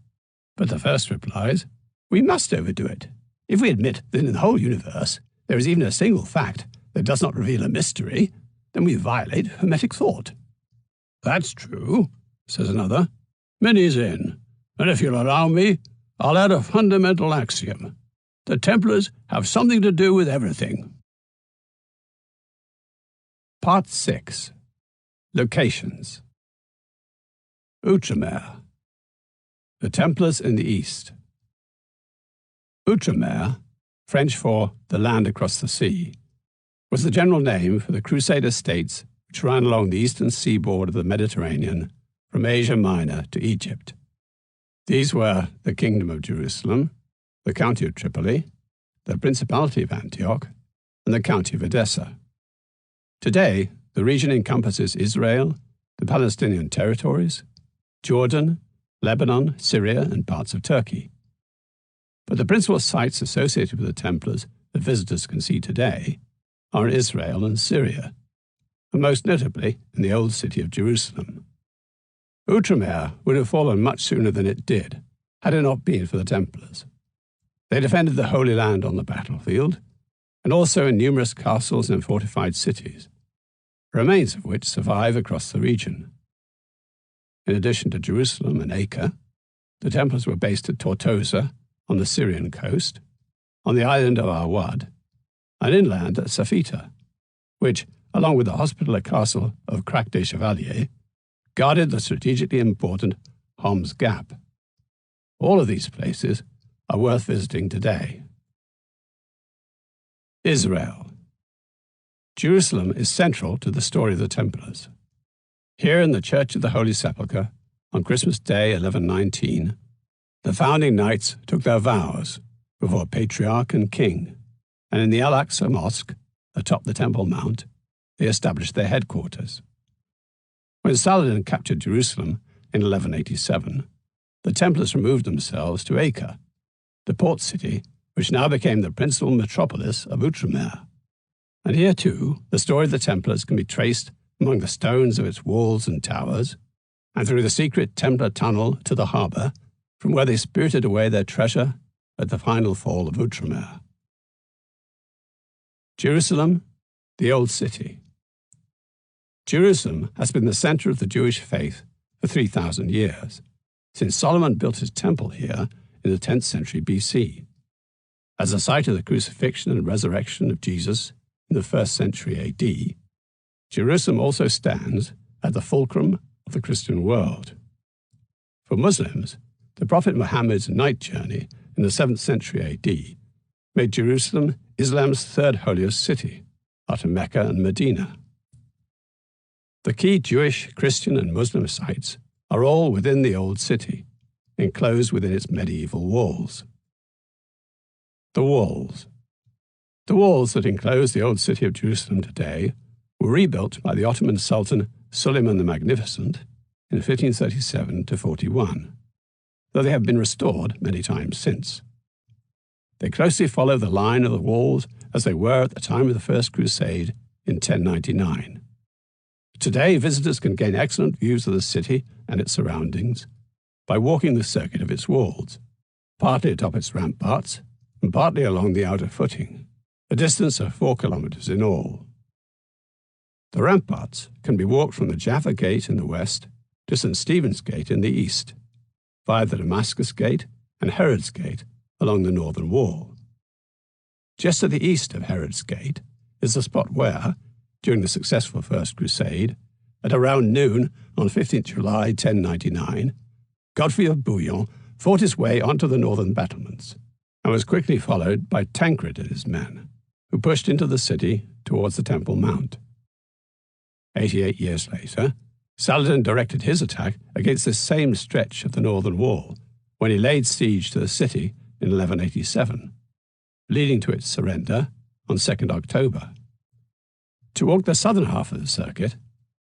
But the first replies, we must overdo it. If we admit that in the whole universe there is even a single fact that does not reveal a mystery, then we violate Hermetic thought. That's true, says another. Minnie's in, and if you'll allow me, I'll add a fundamental axiom. The Templars have something to do with everything. Part 6. Locations. Outremer. The Templars in the East. Outremer, French for the land across the sea, was the general name for the Crusader states which ran along the eastern seaboard of the Mediterranean from Asia Minor to Egypt. These were the Kingdom of Jerusalem, the County of Tripoli, the Principality of Antioch, and the County of Edessa. Today, the region encompasses Israel, the Palestinian territories, Jordan, Lebanon, Syria, and parts of Turkey. But the principal sites associated with the Templars that visitors can see today are in Israel and Syria, and most notably in the old city of Jerusalem. Outremer would have fallen much sooner than it did, had it not been for the Templars. They defended the Holy Land on the battlefield, and also in numerous castles and fortified cities, remains of which survive across the region. In addition to Jerusalem and Acre, the Templars were based at Tortosa, on the Syrian coast, on the island of Awad, and inland at Safita, which, along with the hospitaller castle of Crac des Chevaliers, guarded the strategically important Homs Gap. All of these places are worth visiting today. Israel. Jerusalem is central to the story of the Templars. Here in the Church of the Holy Sepulchre, on Christmas Day 1119, the founding knights took their vows before patriarch and king, and in the Al-Aqsa Mosque, atop the Temple Mount, they established their headquarters. When Saladin captured Jerusalem in 1187, the Templars removed themselves to Acre, the port city which now became the principal metropolis of Outremer. And here, too, the story of the Templars can be traced among the stones of its walls and towers, and through the secret Templar tunnel to the harbour, from where they spirited away their treasure at the final fall of Outremer. Jerusalem, the Old City. Jerusalem has been the centre of the Jewish faith for 3,000 years, since Solomon built his temple here in the 10th century BC. As a site of the crucifixion and resurrection of Jesus in the 1st century AD, Jerusalem also stands at the fulcrum of the Christian world. For Muslims, the Prophet Muhammad's night journey in the 7th century AD made Jerusalem Islam's third holiest city, after Mecca and Medina. The key Jewish, Christian, and Muslim sites are all within the Old City, enclosed within its medieval walls. The walls. The walls that enclose the Old City of Jerusalem today were rebuilt by the Ottoman Sultan Suleiman the Magnificent in 1537–41, though they have been restored many times since. They closely follow the line of the walls as they were at the time of the First Crusade in 1099. Today, visitors can gain excellent views of the city and its surroundings by walking the circuit of its walls, partly atop its ramparts and partly along the outer footing, a distance of 4 kilometers in all. The ramparts can be walked from the Jaffa Gate in the west to St. Stephen's Gate in the east, via the Damascus Gate and Herod's Gate along the northern wall. Just to the east of Herod's Gate is the spot where, during the successful First Crusade, at around noon on 15th July 1099, Godfrey of Bouillon fought his way onto the northern battlements and was quickly followed by Tancred and his men, who pushed into the city towards the Temple Mount. 88 years later, Saladin directed his attack against this same stretch of the northern wall when he laid siege to the city in 1187, leading to its surrender on 2nd October. To walk the southern half of the circuit,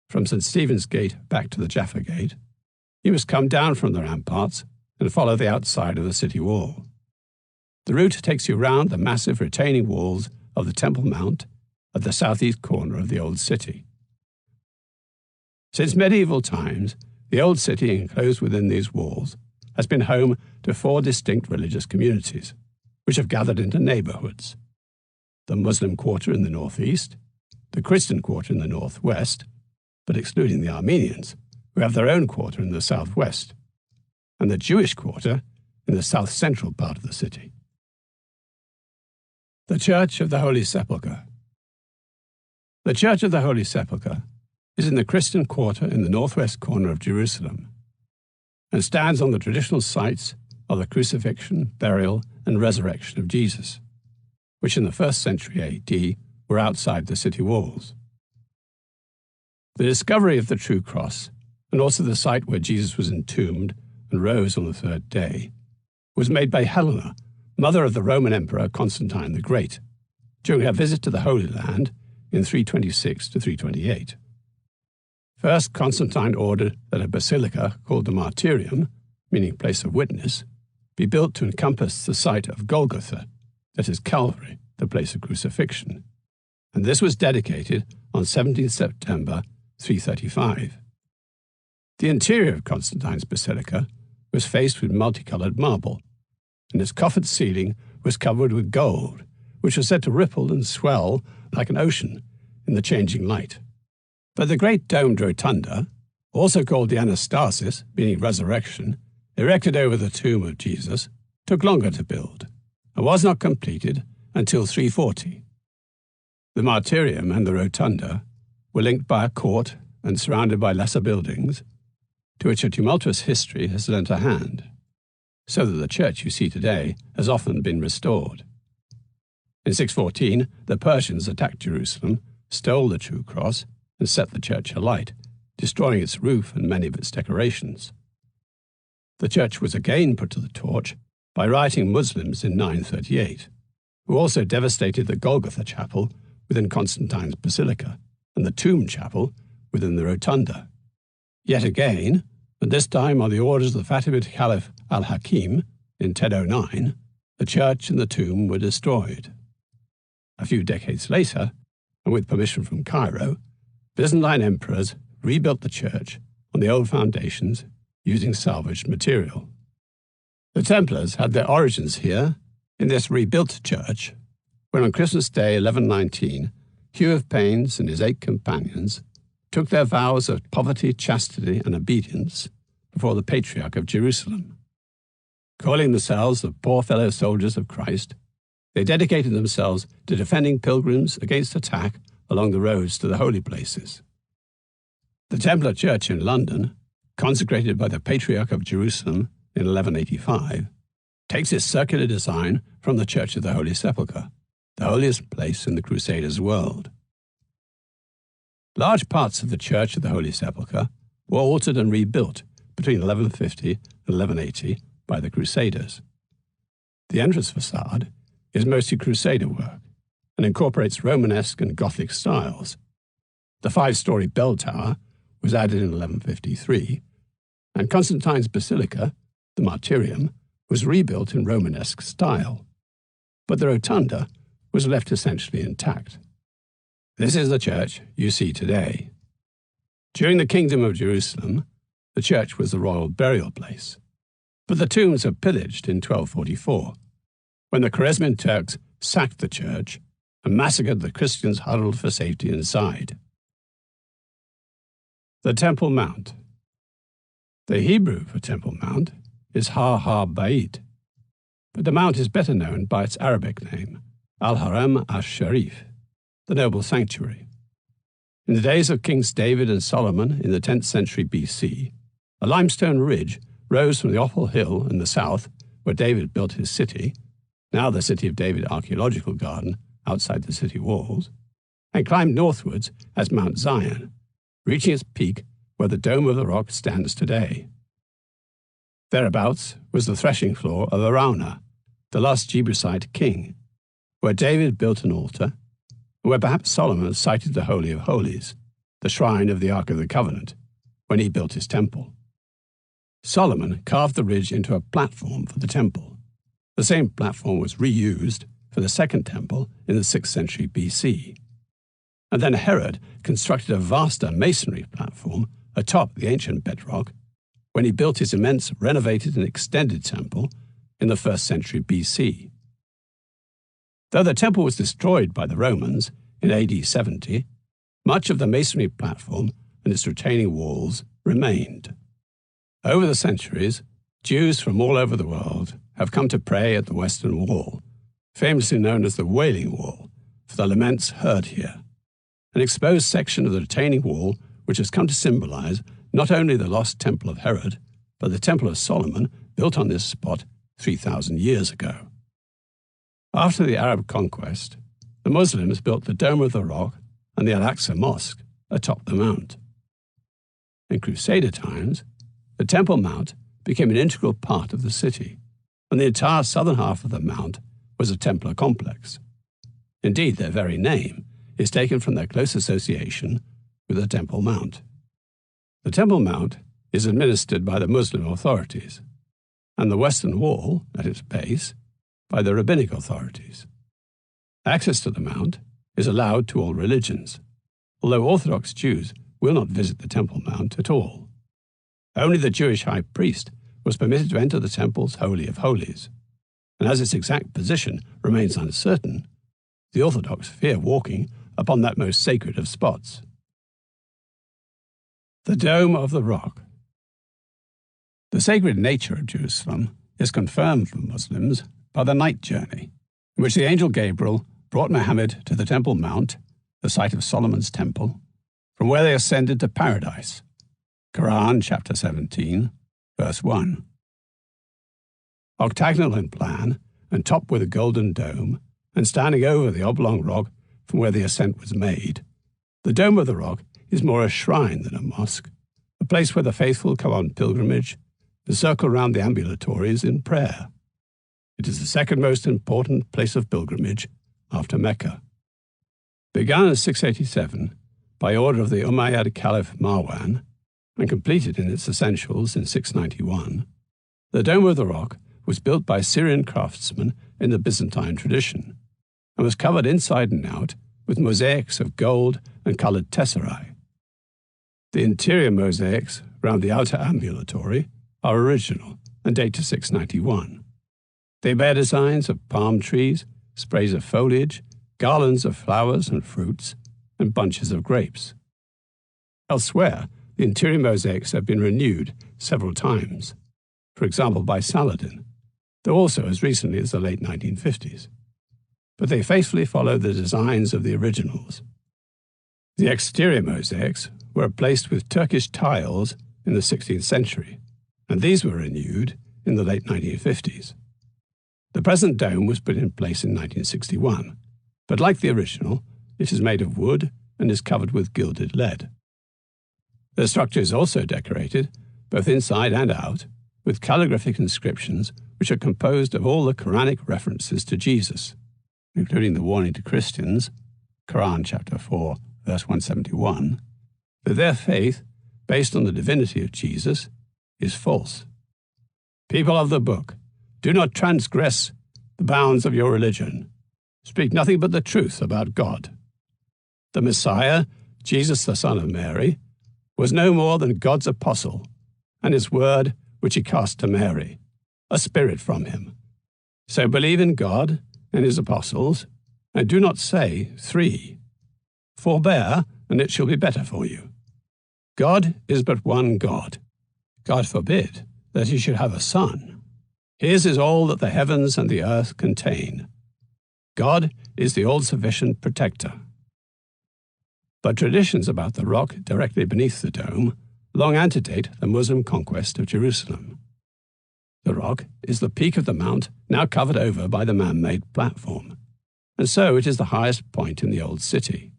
from St. Stephen's Gate back to the Jaffa Gate, you must come down from the ramparts and follow the outside of the city wall. The route takes you round the massive retaining walls of the Temple Mount at the southeast corner of the Old City. Since medieval times, the Old City enclosed within these walls has been home to 4 distinct religious communities, which have gathered into neighborhoods: the Muslim quarter in the northeast, the Christian quarter in the northwest, but excluding the Armenians, who have their own quarter in the southwest, and the Jewish quarter in the south-central part of the city. The Church of the Holy Sepulchre. The Church of the Holy Sepulchre is in the Christian quarter in the northwest corner of Jerusalem, and stands on the traditional sites of the crucifixion, burial, and resurrection of Jesus, which in the 1st century AD were outside the city walls. The discovery of the true cross, and also the site where Jesus was entombed and rose on the 3rd day, was made by Helena, mother of the Roman Emperor Constantine the Great, during her visit to the Holy Land in 326–328. First, Constantine ordered that a basilica called the Martyrium, meaning place of witness, be built to encompass the site of Golgotha, that is Calvary, the place of crucifixion, and this was dedicated on 17th September 335. The interior of Constantine's basilica was faced with multicolored marble, and its coffered ceiling was covered with gold, which was said to ripple and swell like an ocean in the changing light. But the great domed rotunda, also called the Anastasis, meaning resurrection, erected over the tomb of Jesus, took longer to build and was not completed until 340. The martyrium and the rotunda were linked by a court and surrounded by lesser buildings, to which a tumultuous history has lent a hand, so that the church you see today has often been restored. In 614, the Persians attacked Jerusalem, stole the true cross, and set the church alight, destroying its roof and many of its decorations. The church was again put to the torch by rioting Muslims in 938, who also devastated the Golgotha chapel within Constantine's basilica and the tomb chapel within the rotunda. Yet again, and this time on the orders of the Fatimid Caliph al-Hakim in 1009, the church and the tomb were destroyed. A few decades later, and with permission from Cairo, Byzantine emperors rebuilt the church on the old foundations using salvaged material. The Templars had their origins here in this rebuilt church, when on Christmas Day 1119, Hugh of Paynes and his 8 companions took their vows of poverty, chastity, and obedience before the Patriarch of Jerusalem. Calling themselves the poor fellow soldiers of Christ, they dedicated themselves to defending pilgrims against attack along the roads to the holy places. The Templar Church in London, consecrated by the Patriarch of Jerusalem in 1185, takes its circular design from the Church of the Holy Sepulchre, the holiest place in the Crusaders' world. Large parts of the Church of the Holy Sepulchre were altered and rebuilt between 1150 and 1180 by the Crusaders. The entrance facade is mostly Crusader work and incorporates Romanesque and Gothic styles. The 5-story bell tower was added in 1153, and Constantine's basilica, the martyrium, was rebuilt in Romanesque style, but the rotunda was left essentially intact. This is the church you see today. During the Kingdom of Jerusalem, the church was the royal burial place, but the tombs were pillaged in 1244, when the Khwarezmian Turks sacked the church and massacred the Christians huddled for safety inside. The Temple Mount. The Hebrew for Temple Mount is Har Bait, but the mount is better known by its Arabic name, Al-Haram Ash-Sharif, the noble sanctuary. In the days of Kings David and Solomon in the 10th century BC, a limestone ridge rose from the awful hill in the south where David built his city, now the City of David Archaeological Garden outside the city walls, and climbed northwards as Mount Zion, reaching its peak where the Dome of the Rock stands today. Thereabouts was the threshing floor of Araunah, the last Jebusite king, where David built an altar, and where perhaps Solomon sited the Holy of Holies, the shrine of the Ark of the Covenant, when he built his temple. Solomon carved the ridge into a platform for the temple. The same platform was reused for the second temple in the 6th century BC. And then Herod constructed a vaster masonry platform atop the ancient bedrock when he built his immense renovated and extended temple in the 1st century BC. Though the temple was destroyed by the Romans in AD 70, much of the masonry platform and its retaining walls remained. Over the centuries, Jews from all over the world have come to pray at the Western Wall, famously known as the Wailing Wall, for the laments heard here, an exposed section of the retaining wall which has come to symbolize not only the lost Temple of Herod, but the Temple of Solomon built on this spot 3,000 years ago. After the Arab conquest, the Muslims built the Dome of the Rock and the Al-Aqsa Mosque atop the mount. In Crusader times, the Temple Mount became an integral part of the city, and the entire southern half of the mount was a Templar complex. Indeed, their very name is taken from their close association with the Temple Mount. The Temple Mount is administered by the Muslim authorities, and the Western Wall, at its base, by the rabbinic authorities. Access to the Mount is allowed to all religions, although Orthodox Jews will not visit the Temple Mount at all. Only the Jewish high priest was permitted to enter the temple's Holy of Holies, and as its exact position remains uncertain, the Orthodox fear walking upon that most sacred of spots. The Dome of the Rock. The sacred nature of Jerusalem is confirmed for Muslims by the night journey, in which the angel Gabriel brought Muhammad to the Temple Mount, the site of Solomon's temple, from where they ascended to paradise. Quran chapter 17, verse 1. Octagonal in plan and topped with a golden dome, and standing over the oblong rock from where the ascent was made, the dome of the rock is more a shrine than a mosque, a place where the faithful come on pilgrimage and circle round the ambulatories in prayer. It is the second most important place of pilgrimage after Mecca. Begun in 687 by order of the Umayyad Caliph Marwan and completed in its essentials in 691, the Dome of the Rock was built by Syrian craftsmen in the Byzantine tradition and was covered inside and out with mosaics of gold and coloured tesserae. The interior mosaics round the outer ambulatory are original and date to 691. They bear designs of palm trees, sprays of foliage, garlands of flowers and fruits, and bunches of grapes. Elsewhere, the interior mosaics have been renewed several times, for example by Saladin, though also as recently as the late 1950s. But they faithfully follow the designs of the originals. The exterior mosaics were replaced with Turkish tiles in the 16th century, and these were renewed in the late 1950s. The present dome was put in place in 1961, but like the original, it is made of wood and is covered with gilded lead. The structure is also decorated, both inside and out, with calligraphic inscriptions which are composed of all the Quranic references to Jesus, including the warning to Christians, Quran chapter 4, verse 171, that their faith, based on the divinity of Jesus, is false. People of the book, do not transgress the bounds of your religion. Speak nothing but the truth about God. The Messiah, Jesus the Son of Mary, was no more than God's apostle, and his word which he cast to Mary, a spirit from him. So believe in God and his apostles, and do not say 3. Forbear, and it shall be better for you. God is but one God. God forbid that he should have a son. His is all that the heavens and the earth contain. God is the all-sufficient protector. But traditions about the rock directly beneath the dome long antedate the Muslim conquest of Jerusalem. The rock is the peak of the mount now covered over by the man-made platform, and so it is the highest point in the Old City.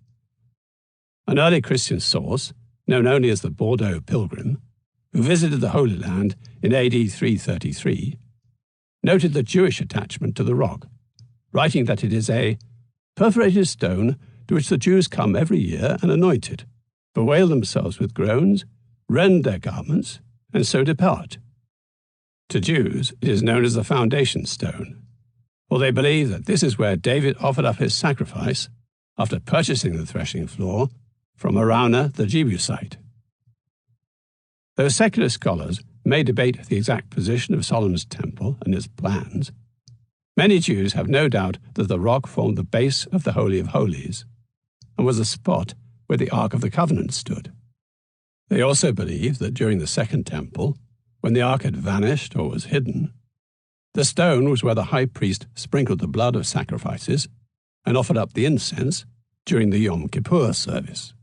An early Christian source, known only as the Bordeaux Pilgrim, who visited the Holy Land in AD 333, noted the Jewish attachment to the rock, writing that it is a perforated stone to which the Jews come every year and anoint it, bewail themselves with groans, rend their garments, and so depart. To Jews, it is known as the foundation stone, for they believe that this is where David offered up his sacrifice after purchasing the threshing floor from Araunah the Jebusite. Though secular scholars may debate the exact position of Solomon's temple and its plans, many Jews have no doubt that the rock formed the base of the Holy of Holies and was the spot where the Ark of the Covenant stood. They also believe that during the Second Temple, when the Ark had vanished or was hidden, the stone was where the high priest sprinkled the blood of sacrifices and offered up the incense during the Yom Kippur service.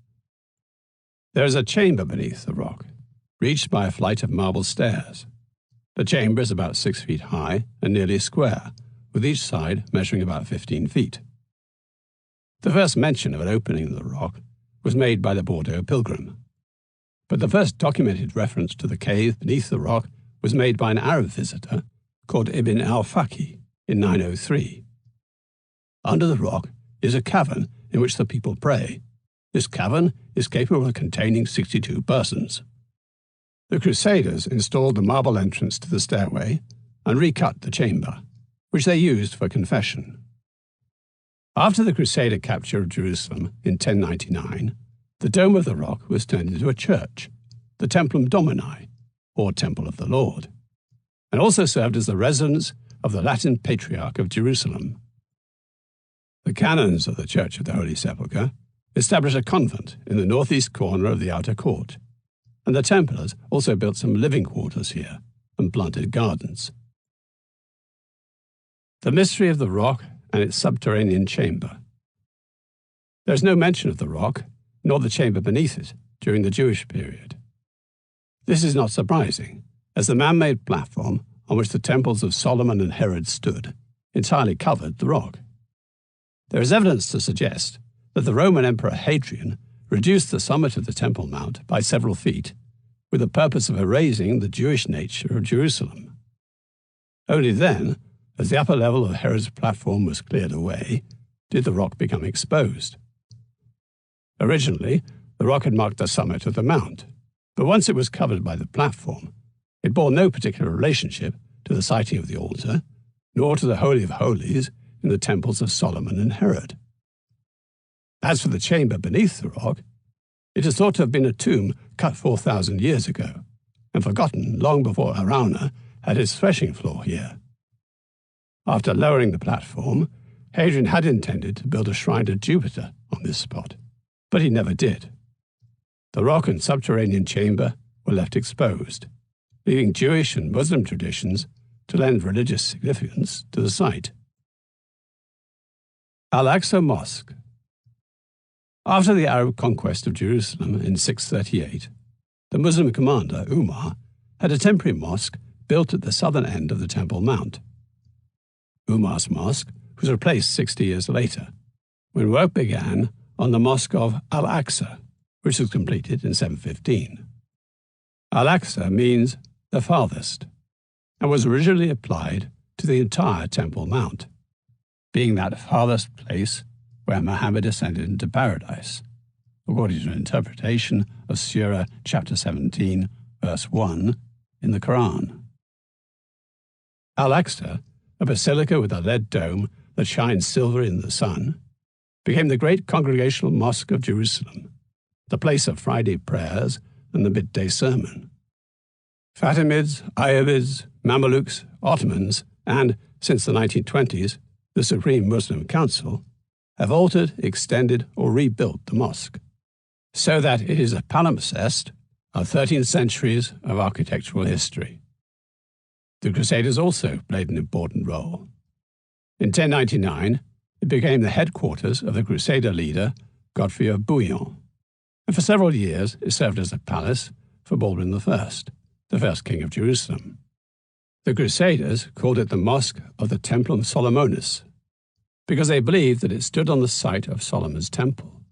There is a chamber beneath the rock, reached by a flight of marble stairs. The chamber is about 6 feet high and nearly square, with each side measuring about 15 feet. The first mention of an opening in the rock was made by the Bordeaux Pilgrim, but the first documented reference to the cave beneath the rock was made by an Arab visitor called Ibn al-Faqih in 903. Under the rock is a cavern in which the people pray. This cavern is capable of containing 62 persons. The Crusaders installed the marble entrance to the stairway and recut the chamber, which they used for confession. After the Crusader capture of Jerusalem in 1099, the Dome of the Rock was turned into a church, the Templum Domini, or Temple of the Lord, and also served as the residence of the Latin Patriarch of Jerusalem. The canons of the Church of the Holy Sepulchre established a convent in the northeast corner of the outer court, and the Templars also built some living quarters here and planted gardens. The mystery of the rock and its subterranean chamber. There is no mention of the rock, nor the chamber beneath it, during the Jewish period. This is not surprising, as the man-made platform on which the temples of Solomon and Herod stood entirely covered the rock. There is evidence to suggest that the Roman Emperor Hadrian reduced the summit of the Temple Mount by several feet with the purpose of erasing the Jewish nature of Jerusalem. Only then, as the upper level of Herod's platform was cleared away, did the rock become exposed. Originally, the rock had marked the summit of the mount, but once it was covered by the platform, it bore no particular relationship to the siting of the altar, nor to the Holy of Holies in the temples of Solomon and Herod. As for the chamber beneath the rock, it is thought to have been a tomb cut 4,000 years ago, and forgotten long before Araunah had his threshing floor here. After lowering the platform, Hadrian had intended to build a shrine to Jupiter on this spot, but he never did. The rock and subterranean chamber were left exposed, leaving Jewish and Muslim traditions to lend religious significance to the site. Al-Aqsa Mosque. After the Arab conquest of Jerusalem in 638, the Muslim commander, Umar, had a temporary mosque built at the southern end of the Temple Mount. Umar's mosque was replaced 60 years later, when work began on the Mosque of Al-Aqsa, which was completed in 715. Al-Aqsa means the farthest, and was originally applied to the entire Temple Mount, being that farthest place where Muhammad ascended into paradise, according to an interpretation of Surah chapter 17, verse 1 in the Quran. Al-Aqsa, a basilica with a lead dome that shines silver in the sun, became the great congregational mosque of Jerusalem, the place of Friday prayers and the midday sermon. Fatimids, Ayyubids, Mamelukes, Ottomans, and, since the 1920s, the Supreme Muslim Council, have altered, extended, or rebuilt the mosque, so that it is a palimpsest of 13 centuries of architectural history. The Crusaders also played an important role. In 1099, it became the headquarters of the Crusader leader Godfrey of Bouillon, and for several years it served as a palace for Baldwin I, the first king of Jerusalem. The Crusaders called it the Mosque of the Templum Solomonis, because they believed that it stood on the site of Solomon's temple,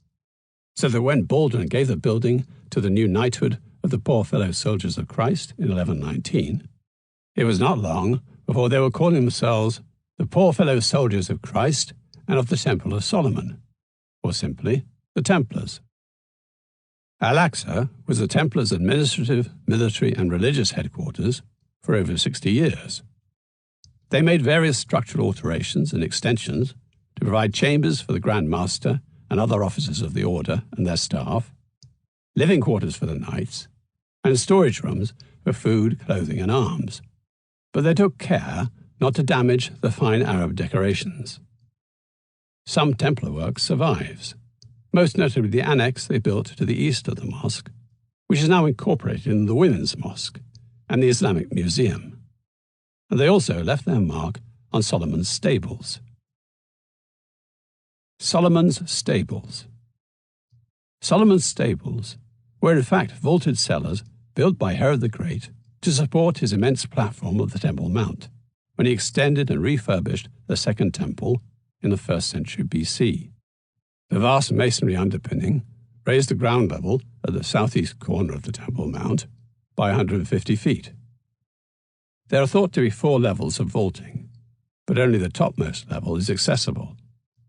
so that when Baldwin gave the building to the new knighthood of the Poor Fellow Soldiers of Christ in 1119, it was not long before they were calling themselves the Poor Fellow Soldiers of Christ and of the Temple of Solomon, or simply the Templars. Al-Aqsa was the Templars' administrative, military, and religious headquarters for over 60 years. They made various structural alterations and extensions to provide chambers for the Grand Master and other officers of the order and their staff, living quarters for the knights, and storage rooms for food, clothing, and arms. But they took care not to damage the fine Arab decorations. Some Templar work survives, most notably the annex they built to the east of the mosque, which is now incorporated in the Women's Mosque and the Islamic Museum. And they also left their mark on Solomon's stables. Solomon's stables. Solomon's stables were in fact vaulted cellars built by Herod the Great to support his immense platform of the Temple Mount, when he extended and refurbished the Second Temple in the 1st century BC. The vast masonry underpinning raised the ground level at the southeast corner of the Temple Mount by 150 feet. There are thought to be 4 levels of vaulting, but only the topmost level is accessible,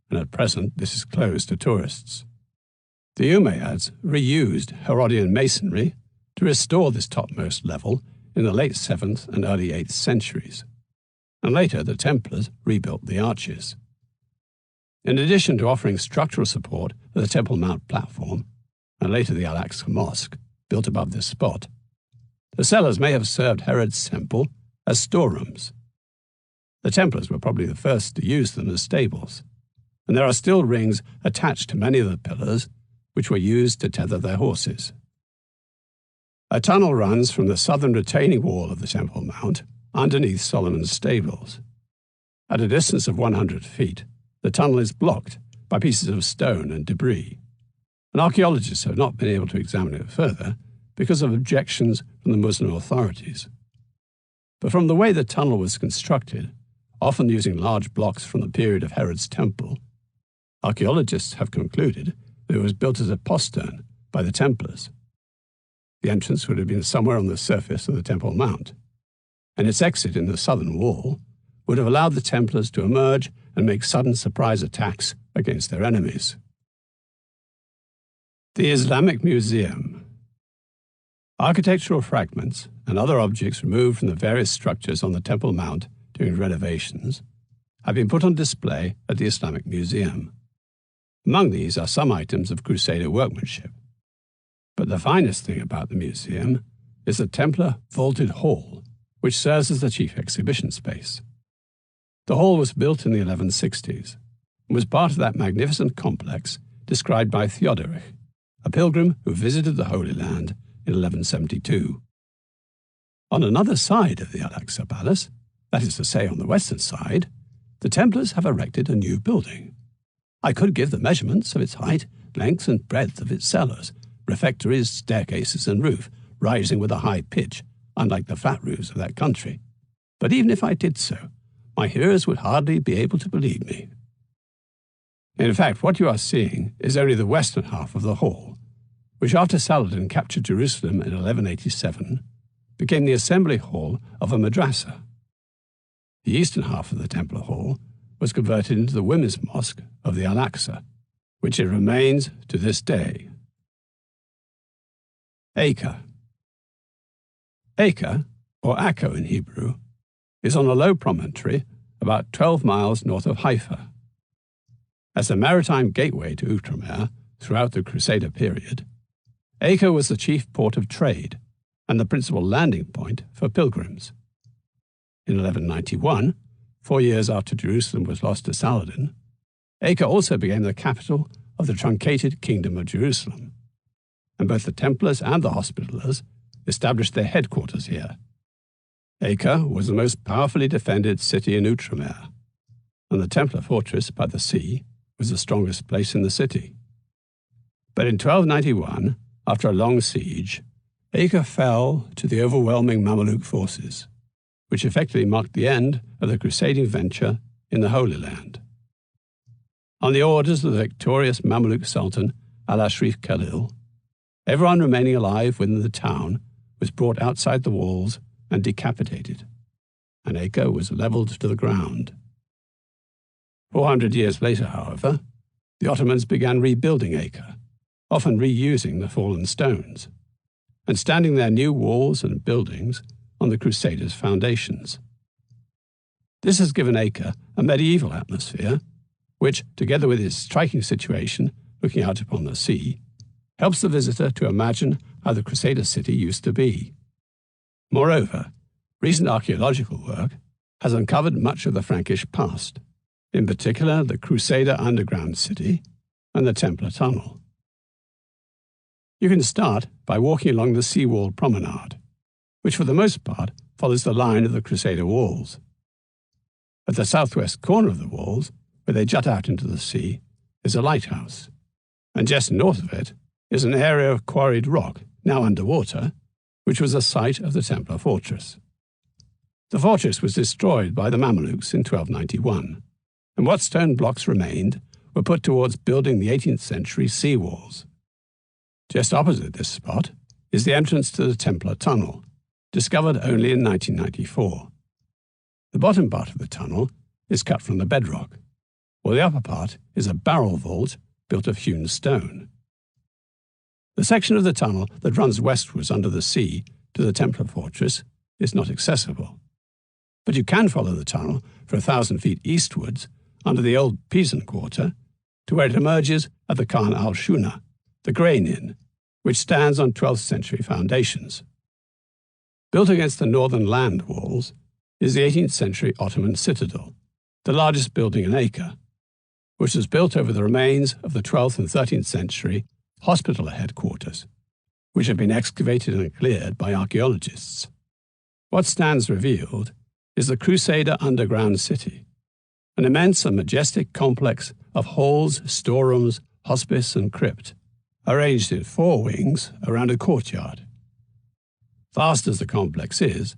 and at present this is closed to tourists. The Umayyads reused Herodian masonry to restore this topmost level in the late 7th and early 8th centuries, and later the Templars rebuilt the arches. In addition to offering structural support for the Temple Mount platform, and later the Al-Aqsa Mosque, built above this spot, the cellars may have served Herod's temple as storerooms. The Templars were probably the first to use them as stables, and there are still rings attached to many of the pillars which were used to tether their horses. A tunnel runs from the southern retaining wall of the Temple Mount underneath Solomon's stables. At a distance of 100 feet, the tunnel is blocked by pieces of stone and debris, and archaeologists have not been able to examine it further because of objections from the Muslim authorities. But from the way the tunnel was constructed, often using large blocks from the period of Herod's temple, archaeologists have concluded that it was built as a postern by the Templars. The entrance would have been somewhere on the surface of the Temple Mount, and its exit in the southern wall would have allowed the Templars to emerge and make sudden surprise attacks against their enemies. The Islamic Museum. Architectural fragments and other objects removed from the various structures on the Temple Mount during renovations have been put on display at the Islamic Museum. Among these are some items of Crusader workmanship. But the finest thing about the museum is the Templar vaulted hall, which serves as the chief exhibition space. The hall was built in the 1160s and was part of that magnificent complex described by Theodoric, a pilgrim who visited the Holy Land in 1172. On another side of the Al-Aqsa Palace, that is to say on the western side, the Templars have erected a new building. I could give the measurements of its height, length and breadth of its cellars, refectories, staircases and roof, rising with a high pitch, unlike the flat roofs of that country. But even if I did so, my hearers would hardly be able to believe me. In fact, what you are seeing is only the western half of the hall, which after Saladin captured Jerusalem in 1187, became the assembly hall of a madrasa. The eastern half of the Templar Hall was converted into the women's mosque of the Al-Aqsa, which it remains to this day. Acre. Acre, or Akko in Hebrew, is on a low promontory about 12 miles north of Haifa. As a maritime gateway to Outremer throughout the Crusader period, Acre was the chief port of trade and the principal landing point for pilgrims. In 1191, 4 years after Jerusalem was lost to Saladin, Acre also became the capital of the truncated Kingdom of Jerusalem, and both the Templars and the Hospitallers established their headquarters here. Acre was the most powerfully defended city in Outremer, and the Templar fortress by the sea was the strongest place in the city. But in 1291, after a long siege, Acre fell to the overwhelming Mamluk forces, which effectively marked the end of the crusading venture in the Holy Land. On the orders of the victorious Mamluk Sultan Al-Ashraf Khalil, everyone remaining alive within the town was brought outside the walls and decapitated, and Acre was levelled to the ground. 400 years later, however, the Ottomans began rebuilding Acre, often reusing the fallen stones, and standing their new walls and buildings on the Crusaders' foundations. This has given Acre a medieval atmosphere, which, together with its striking situation looking out upon the sea, helps the visitor to imagine how the Crusader city used to be. Moreover, recent archaeological work has uncovered much of the Frankish past, in particular the Crusader underground city and the Templar tunnel. You can start by walking along the seawall promenade, which for the most part follows the line of the Crusader walls. At the southwest corner of the walls, where they jut out into the sea, is a lighthouse, and just north of it is an area of quarried rock, now underwater, which was the site of the Templar fortress. The fortress was destroyed by the Mamluks in 1291, and what stone blocks remained were put towards building the 18th century sea walls. Just opposite this spot is the entrance to the Templar tunnel, discovered only in 1994. The bottom part of the tunnel is cut from the bedrock, while the upper part is a barrel vault built of hewn stone. The section of the tunnel that runs westwards under the sea to the Templar fortress is not accessible, but you can follow the tunnel for 1,000 feet eastwards under the old Pisan quarter to where it emerges at the Khan al-Shuna, the grain inn, which stands on 12th century foundations. Built against the northern land walls is the 18th century Ottoman citadel, the largest building in Acre, which was built over the remains of the 12th and 13th century Hospitaller headquarters, which have been excavated and cleared by archaeologists. What stands revealed is the Crusader underground city, an immense and majestic complex of halls, storerooms, hospice and crypt, arranged in 4 wings around a courtyard. Vast as the complex is,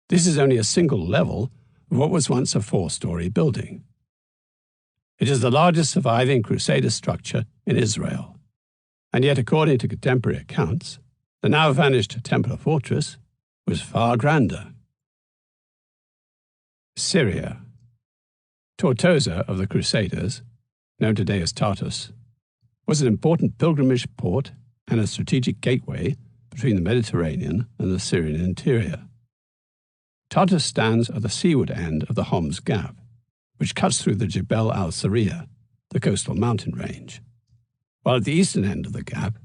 this is only a single level of what was once a 4-story building. It is the largest surviving Crusader structure in Israel, and yet according to contemporary accounts, the now vanished Templar fortress was far grander. Syria. Tortosa of the Crusaders, known today as Tartus, was an important pilgrimage port and a strategic gateway between the Mediterranean and the Syrian interior. Tartus stands at the seaward end of the Homs Gap, which cuts through the Jebel al-Saria, the coastal mountain range, while at the eastern end of the gap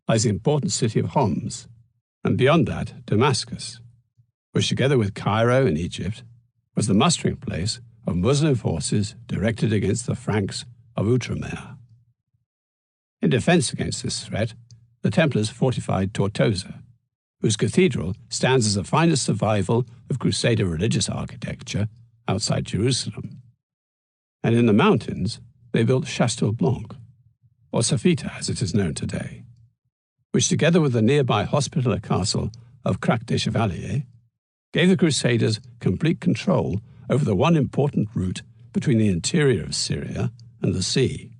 lies the important city of Homs, and beyond that Damascus, which together with Cairo in Egypt was the mustering place of Muslim forces directed against the Franks of Outremer. In defense against this threat, the Templars fortified Tortosa, whose cathedral stands as the finest survival of Crusader religious architecture outside Jerusalem. And in the mountains, they built Chastel Blanc, or Safita as it is known today, which together with the nearby hospitaller castle of Crac des Chevaliers, gave the Crusaders complete control over the one important route between the interior of Syria and the sea.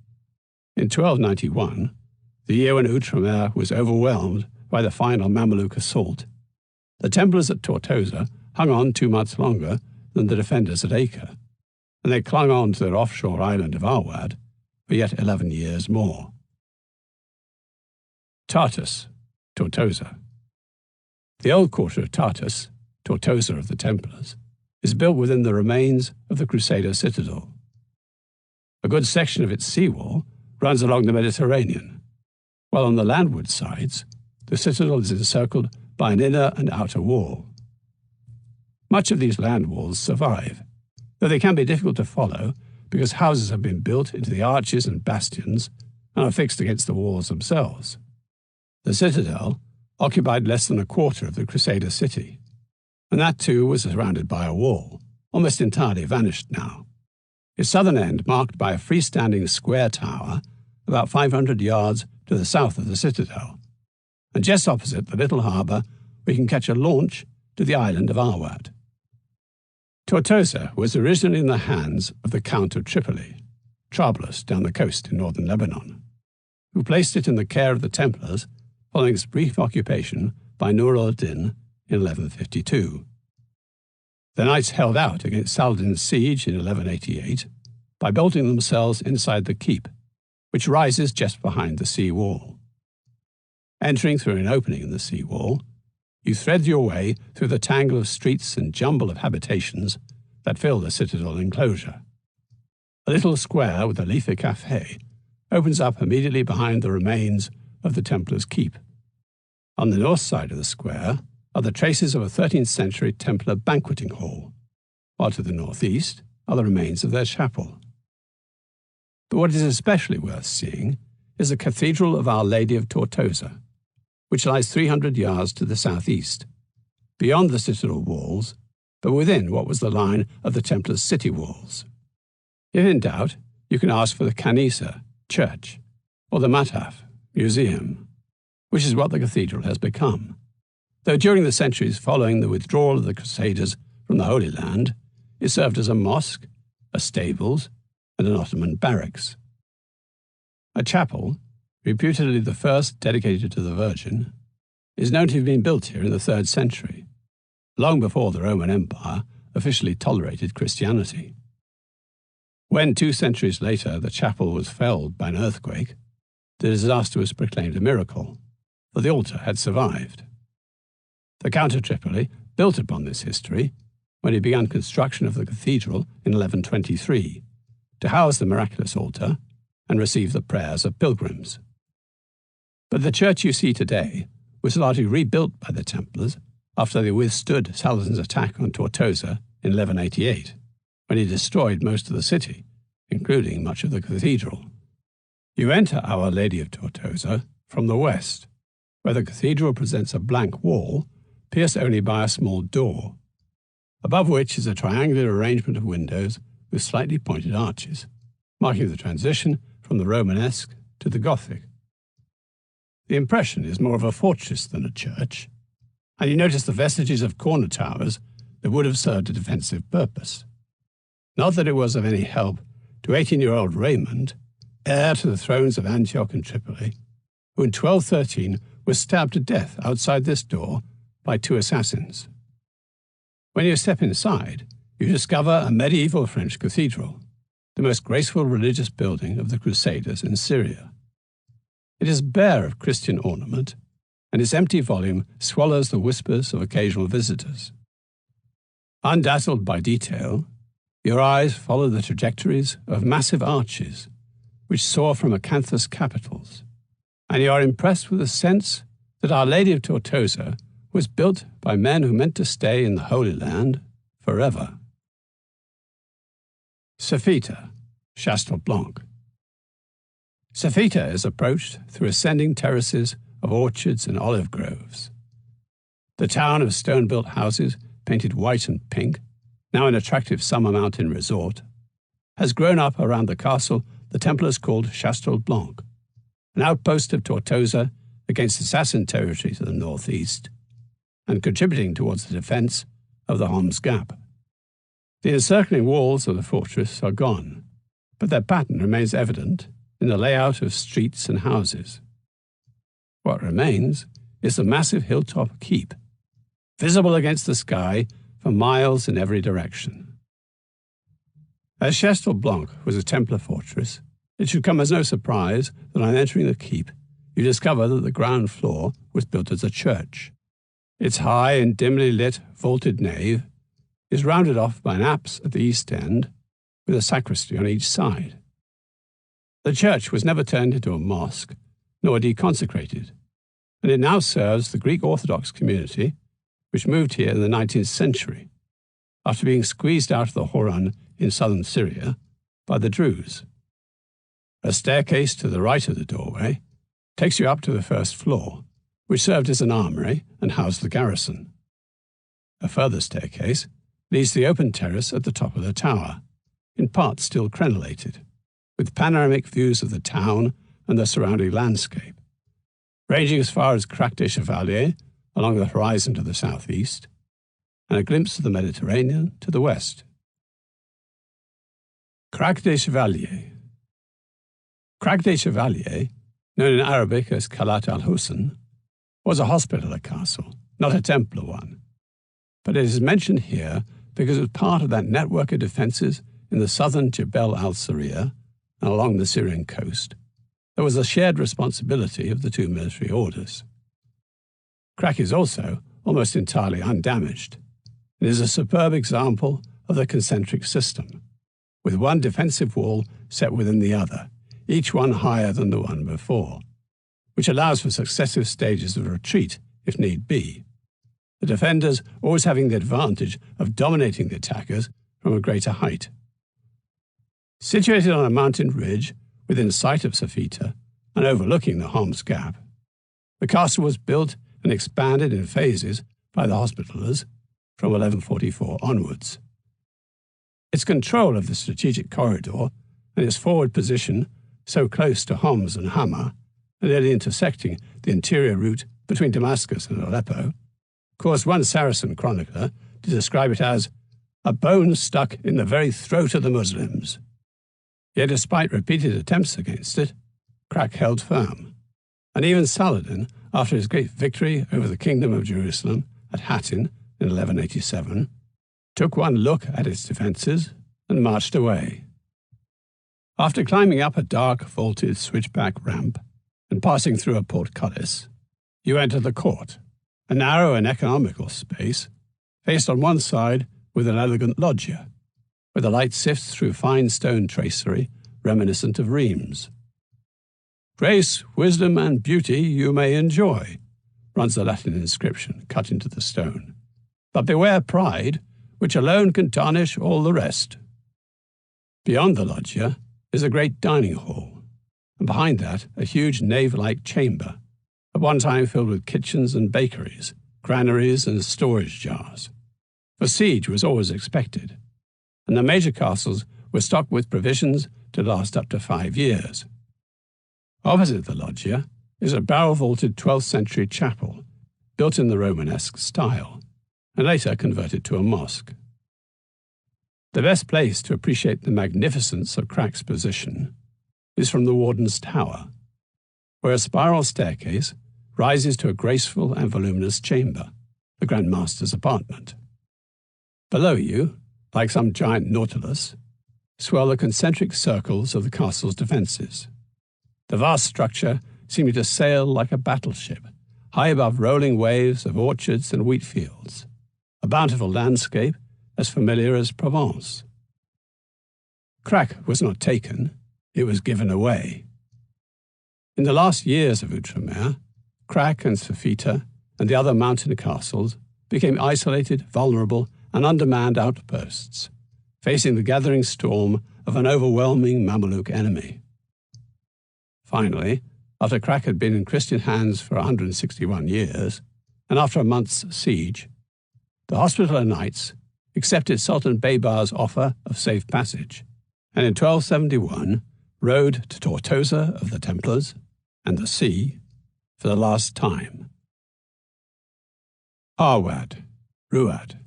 In 1291, the year when Outremer was overwhelmed by the final Mamluk assault, the Templars at Tortosa hung on 2 months longer than the defenders at Acre, and they clung on to their offshore island of Arwad for yet 11 years more. Tartus, Tortosa. The old quarter of Tartus, Tortosa of the Templars, is built within the remains of the Crusader citadel. A good section of its seawall runs along the Mediterranean, while on the landward sides, the citadel is encircled by an inner and outer wall. Much of these land walls survive, though they can be difficult to follow because houses have been built into the arches and bastions and are fixed against the walls themselves. The citadel occupied less than a quarter of the Crusader city, and that too was surrounded by a wall, almost entirely vanished now, its southern end marked by a freestanding square tower about 500 yards to the south of the citadel, and just opposite the little harbour we can catch a launch to the island of Arwad. Tortosa was originally in the hands of the Count of Tripoli, Trablus down the coast in northern Lebanon, who placed it in the care of the Templars following its brief occupation by Nur al-Din in 1152. The knights held out against Saladin's siege in 1188 by building themselves inside the keep, which rises just behind the sea wall. Entering through an opening in the sea wall, you thread your way through the tangle of streets and jumble of habitations that fill the citadel enclosure. A little square with a leafy café opens up immediately behind the remains of the Templars' keep. On the north side of the square are the traces of a 13th century Templar banqueting hall, while to the northeast are the remains of their chapel. But what is especially worth seeing is the Cathedral of Our Lady of Tortosa, which lies 300 yards to the southeast, beyond the citadel walls, but within what was the line of the Templars' city walls. If in doubt, you can ask for the Kanisa, church, or the Mataf, museum, which is what the cathedral has become, though during the centuries following the withdrawal of the Crusaders from the Holy Land, it served as a mosque, a stables, and an Ottoman barracks. A chapel, reputedly the first dedicated to the Virgin, is known to have been built here in the 3rd century, long before the Roman Empire officially tolerated Christianity. When 2 centuries later the chapel was felled by an earthquake, the disaster was proclaimed a miracle, for the altar had survived. The Count of Tripoli built upon this history when he began construction of the cathedral in 1123 to house the miraculous altar and receive the prayers of pilgrims. But the church you see today was largely rebuilt by the Templars after they withstood Saladin's attack on Tortosa in 1188, when he destroyed most of the city, including much of the cathedral. You enter Our Lady of Tortosa from the west, where the cathedral presents a blank wall pierced only by a small door, above which is a triangular arrangement of windows with slightly pointed arches, marking the transition from the Romanesque to the Gothic. The impression is more of a fortress than a church, and you notice the vestiges of corner towers that would have served a defensive purpose. Not that it was of any help to 18-year-old Raymond, heir to the thrones of Antioch and Tripoli, who in 1213 was stabbed to death outside this door by 2 assassins. When you step inside, you discover a medieval French cathedral, the most graceful religious building of the Crusaders in Syria. It is bare of Christian ornament, and its empty volume swallows the whispers of occasional visitors. Undazzled by detail, your eyes follow the trajectories of massive arches which soar from acanthus capitals, and you are impressed with the sense that Our Lady of Tortosa was built by men who meant to stay in the Holy Land forever. Safita, Chastel Blanc. Safita is approached through ascending terraces of orchards and olive groves. The town of stone-built houses painted white and pink, now an attractive summer mountain resort, has grown up around the castle the Templars called Chastel Blanc, an outpost of Tortosa against assassin territory to the northeast, and contributing towards the defence of the Homs Gap. The encircling walls of the fortress are gone, but their pattern remains evident in the layout of streets and houses. What remains is the massive hilltop keep, visible against the sky for miles in every direction. As Chastel Blanc was a Templar fortress, it should come as no surprise that on entering the keep, you discover that the ground floor was built as a church. Its high and dimly lit vaulted nave is rounded off by an apse at the east end, with a sacristy on each side. The church was never turned into a mosque, nor deconsecrated, and it now serves the Greek Orthodox community, which moved here in the 19th century, after being squeezed out of the Hauran in southern Syria by the Druze. A staircase to the right of the doorway takes you up to the first floor, which served as an armory and housed the garrison. A further staircase leads to the open terrace at the top of the tower, in part still crenellated, with panoramic views of the town and the surrounding landscape, ranging as far as Crac des Chevaliers along the horizon to the southeast, and a glimpse of the Mediterranean to the west. Crac des Chevaliers. Crac des Chevaliers, known in Arabic as Kalat al-Husn, was a hospitaller castle, not a Templar one, but it is mentioned here because it was part of that network of defences in the southern Jebel al-Sarir and along the Syrian coast. There was a shared responsibility of the 2 military orders. Crac is also almost entirely undamaged. It is a superb example of the concentric system, with one defensive wall set within the other, each one higher than the one before, which allows for successive stages of retreat if need be, the defenders always having the advantage of dominating the attackers from a greater height. Situated on a mountain ridge within sight of Safita and overlooking the Homs Gap, the castle was built and expanded in phases by the Hospitallers from 1144 onwards. Its control of the strategic corridor and its forward position so close to Homs and Hama, and nearly intersecting the interior route between Damascus and Aleppo, caused one Saracen chronicler to describe it as a bone stuck in the very throat of the Muslims. Yet despite repeated attempts against it, Crac held firm, and even Saladin, after his great victory over the Kingdom of Jerusalem at Hattin in 1187, took one look at its defences and marched away. After climbing up a dark, vaulted switchback ramp and passing through a portcullis, you enter the court, a narrow and economical space, faced on one side with an elegant loggia, where the light sifts through fine stone tracery reminiscent of Rheims. "Grace, wisdom, and beauty you may enjoy," runs the Latin inscription cut into the stone. "But beware pride, which alone can tarnish all the rest." Beyond the loggia is a great dining hall, and behind that a huge nave-like chamber, at one time filled with kitchens and bakeries, granaries and storage jars. For siege was always expected, and the major castles were stocked with provisions to last up to 5 years. Opposite the loggia is a barrel-vaulted 12th century chapel, built in the Romanesque style, and later converted to a mosque. The best place to appreciate the magnificence of Crack's position is from the Warden's Tower, where a spiral staircase rises to a graceful and voluminous chamber, the Grand Master's apartment. Below you, like some giant nautilus, swell the concentric circles of the castle's defences, the vast structure seeming to sail like a battleship, high above rolling waves of orchards and wheat fields, a bountiful landscape as familiar as Provence. Crack was not taken, it was given away. In the last years of Outremer, Crack and Sofita and the other mountain castles became isolated, vulnerable, and undermanned outposts, facing the gathering storm of an overwhelming Mameluke enemy. Finally, after Crack had been in Christian hands for 161 years, and after a month's siege, the Hospitaller Knights accepted Sultan Baybar's offer of safe passage, and in 1271 rode to Tortosa of the Templars and the sea for the last time. Arwad, Ruad.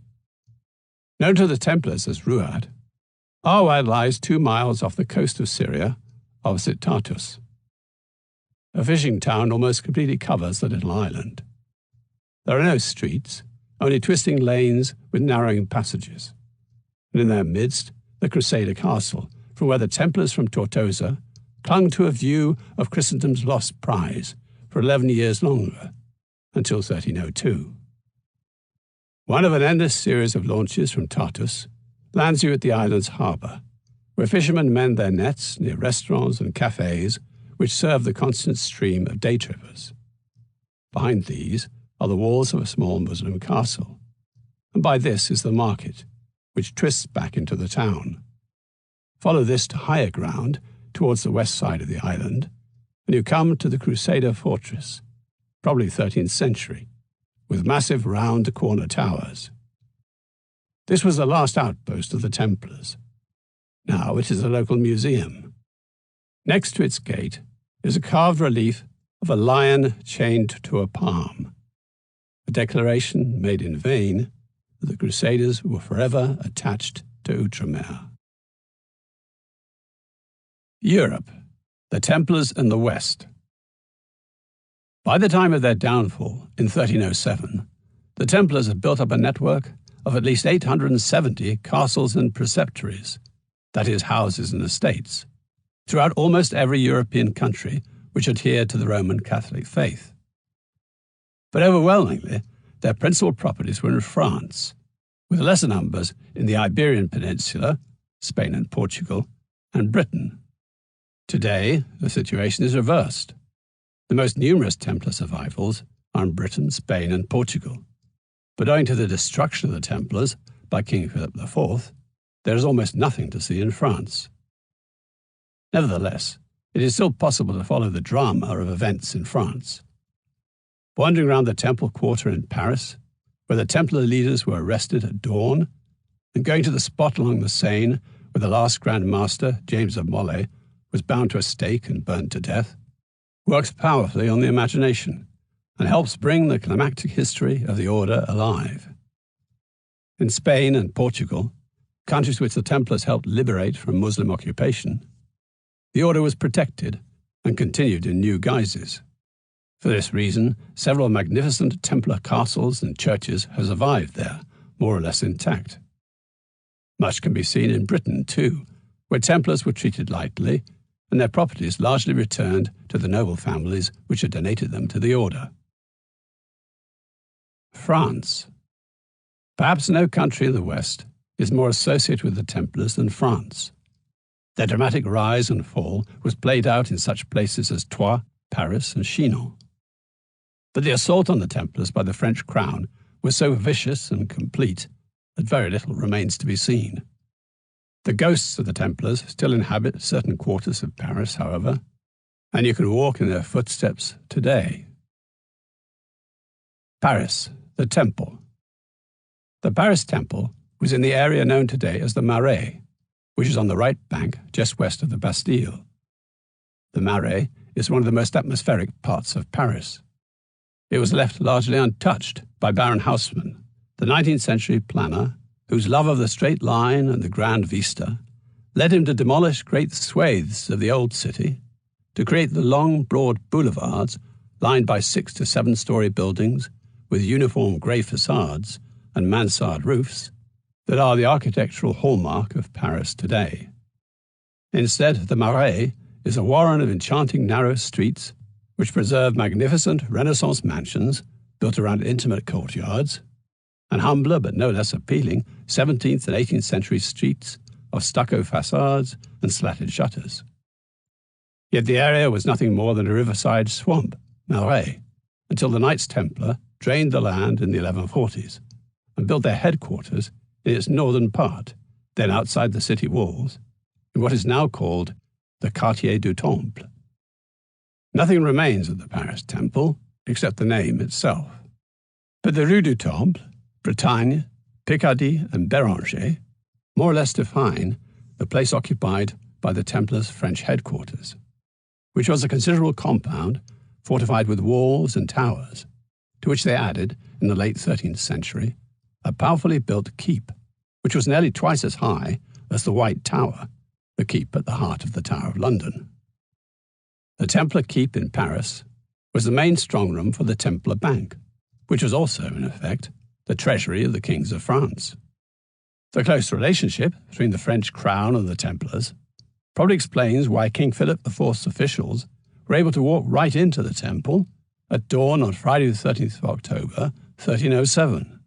Known to the Templars as Ruad, Arwad lies 2 miles off the coast of Syria, opposite Tartus. A fishing town almost completely covers the little island. There are no streets, only twisting lanes with narrowing passages, and in their midst the Crusader castle, from where the Templars from Tortosa clung to a view of Christendom's lost prize for 11 years longer, until 1302. One of an endless series of launches from Tartus lands you at the island's harbour, where fishermen mend their nets near restaurants and cafes which serve the constant stream of day trippers. Behind these are the walls of a small Muslim castle, and by this is the market, which twists back into the town. Follow this to higher ground towards the west side of the island, and you come to the Crusader fortress, probably 13th century, with massive round-corner towers. This was the last outpost of the Templars. Now it is a local museum. Next to its gate is a carved relief of a lion chained to a palm, a declaration made in vain that the Crusaders were forever attached to Outremer. Europe, the Templars in the West. By the time of their downfall in 1307, the Templars had built up a network of at least 870 castles and preceptories, that is, houses and estates, throughout almost every European country which adhered to the Roman Catholic faith. But overwhelmingly, their principal properties were in France, with lesser numbers in the Iberian Peninsula, Spain and Portugal, and Britain. Today, the situation is reversed. The most numerous Templar survivals are in Britain, Spain, and Portugal. But owing to the destruction of the Templars by King Philip IV, there is almost nothing to see in France. Nevertheless, it is still possible to follow the drama of events in France. Wandering around the Temple Quarter in Paris, where the Templar leaders were arrested at dawn, and going to the spot along the Seine where the last Grand Master, James of Molay, was bound to a stake and burnt to death, works powerfully on the imagination and helps bring the climactic history of the order alive. In Spain and Portugal, countries which the Templars helped liberate from Muslim occupation, the order was protected and continued in new guises. For this reason, several magnificent Templar castles and churches have survived there, more or less intact. Much can be seen in Britain, too, where Templars were treated lightly and their properties largely returned to the noble families which had donated them to the order. France. Perhaps no country in the West is more associated with the Templars than France. Their dramatic rise and fall was played out in such places as Troyes, Paris, and Chinon. But the assault on the Templars by the French crown was so vicious and complete that very little remains to be seen. The ghosts of the Templars still inhabit certain quarters of Paris, however, and you can walk in their footsteps today. Paris, the Temple. The Paris Temple was in the area known today as the Marais, which is on the right bank just west of the Bastille. The Marais is one of the most atmospheric parts of Paris. It was left largely untouched by Baron Haussmann, the 19th century planner whose love of the straight line and the grand vista led him to demolish great swathes of the old city, to create the long, broad boulevards lined by 6 to 7-story buildings with uniform grey facades and mansard roofs that are the architectural hallmark of Paris today. Instead, the Marais is a warren of enchanting narrow streets which preserve magnificent Renaissance mansions built around intimate courtyards, and humbler but no less appealing 17th and 18th century streets of stucco facades and slatted shutters. Yet the area was nothing more than a riverside swamp, Marais, until the Knights Templar drained the land in the 1140s and built their headquarters in its northern part, then outside the city walls, in what is now called the Quartier du Temple. Nothing remains of the Paris Temple except the name itself. But the Rue du Temple, Bretagne, Picardy, and Béranger more or less define the place occupied by the Templars' French headquarters, which was a considerable compound fortified with walls and towers, to which they added, in the late 13th century, a powerfully built keep, which was nearly twice as high as the White Tower, the keep at the heart of the Tower of London. The Templar Keep in Paris was the main strongroom for the Templar Bank, which was also, in effect, the treasury of the kings of France. The close relationship between the French crown and the Templars probably explains why King Philip IV's officials were able to walk right into the temple at dawn on Friday the 13th of October, 1307.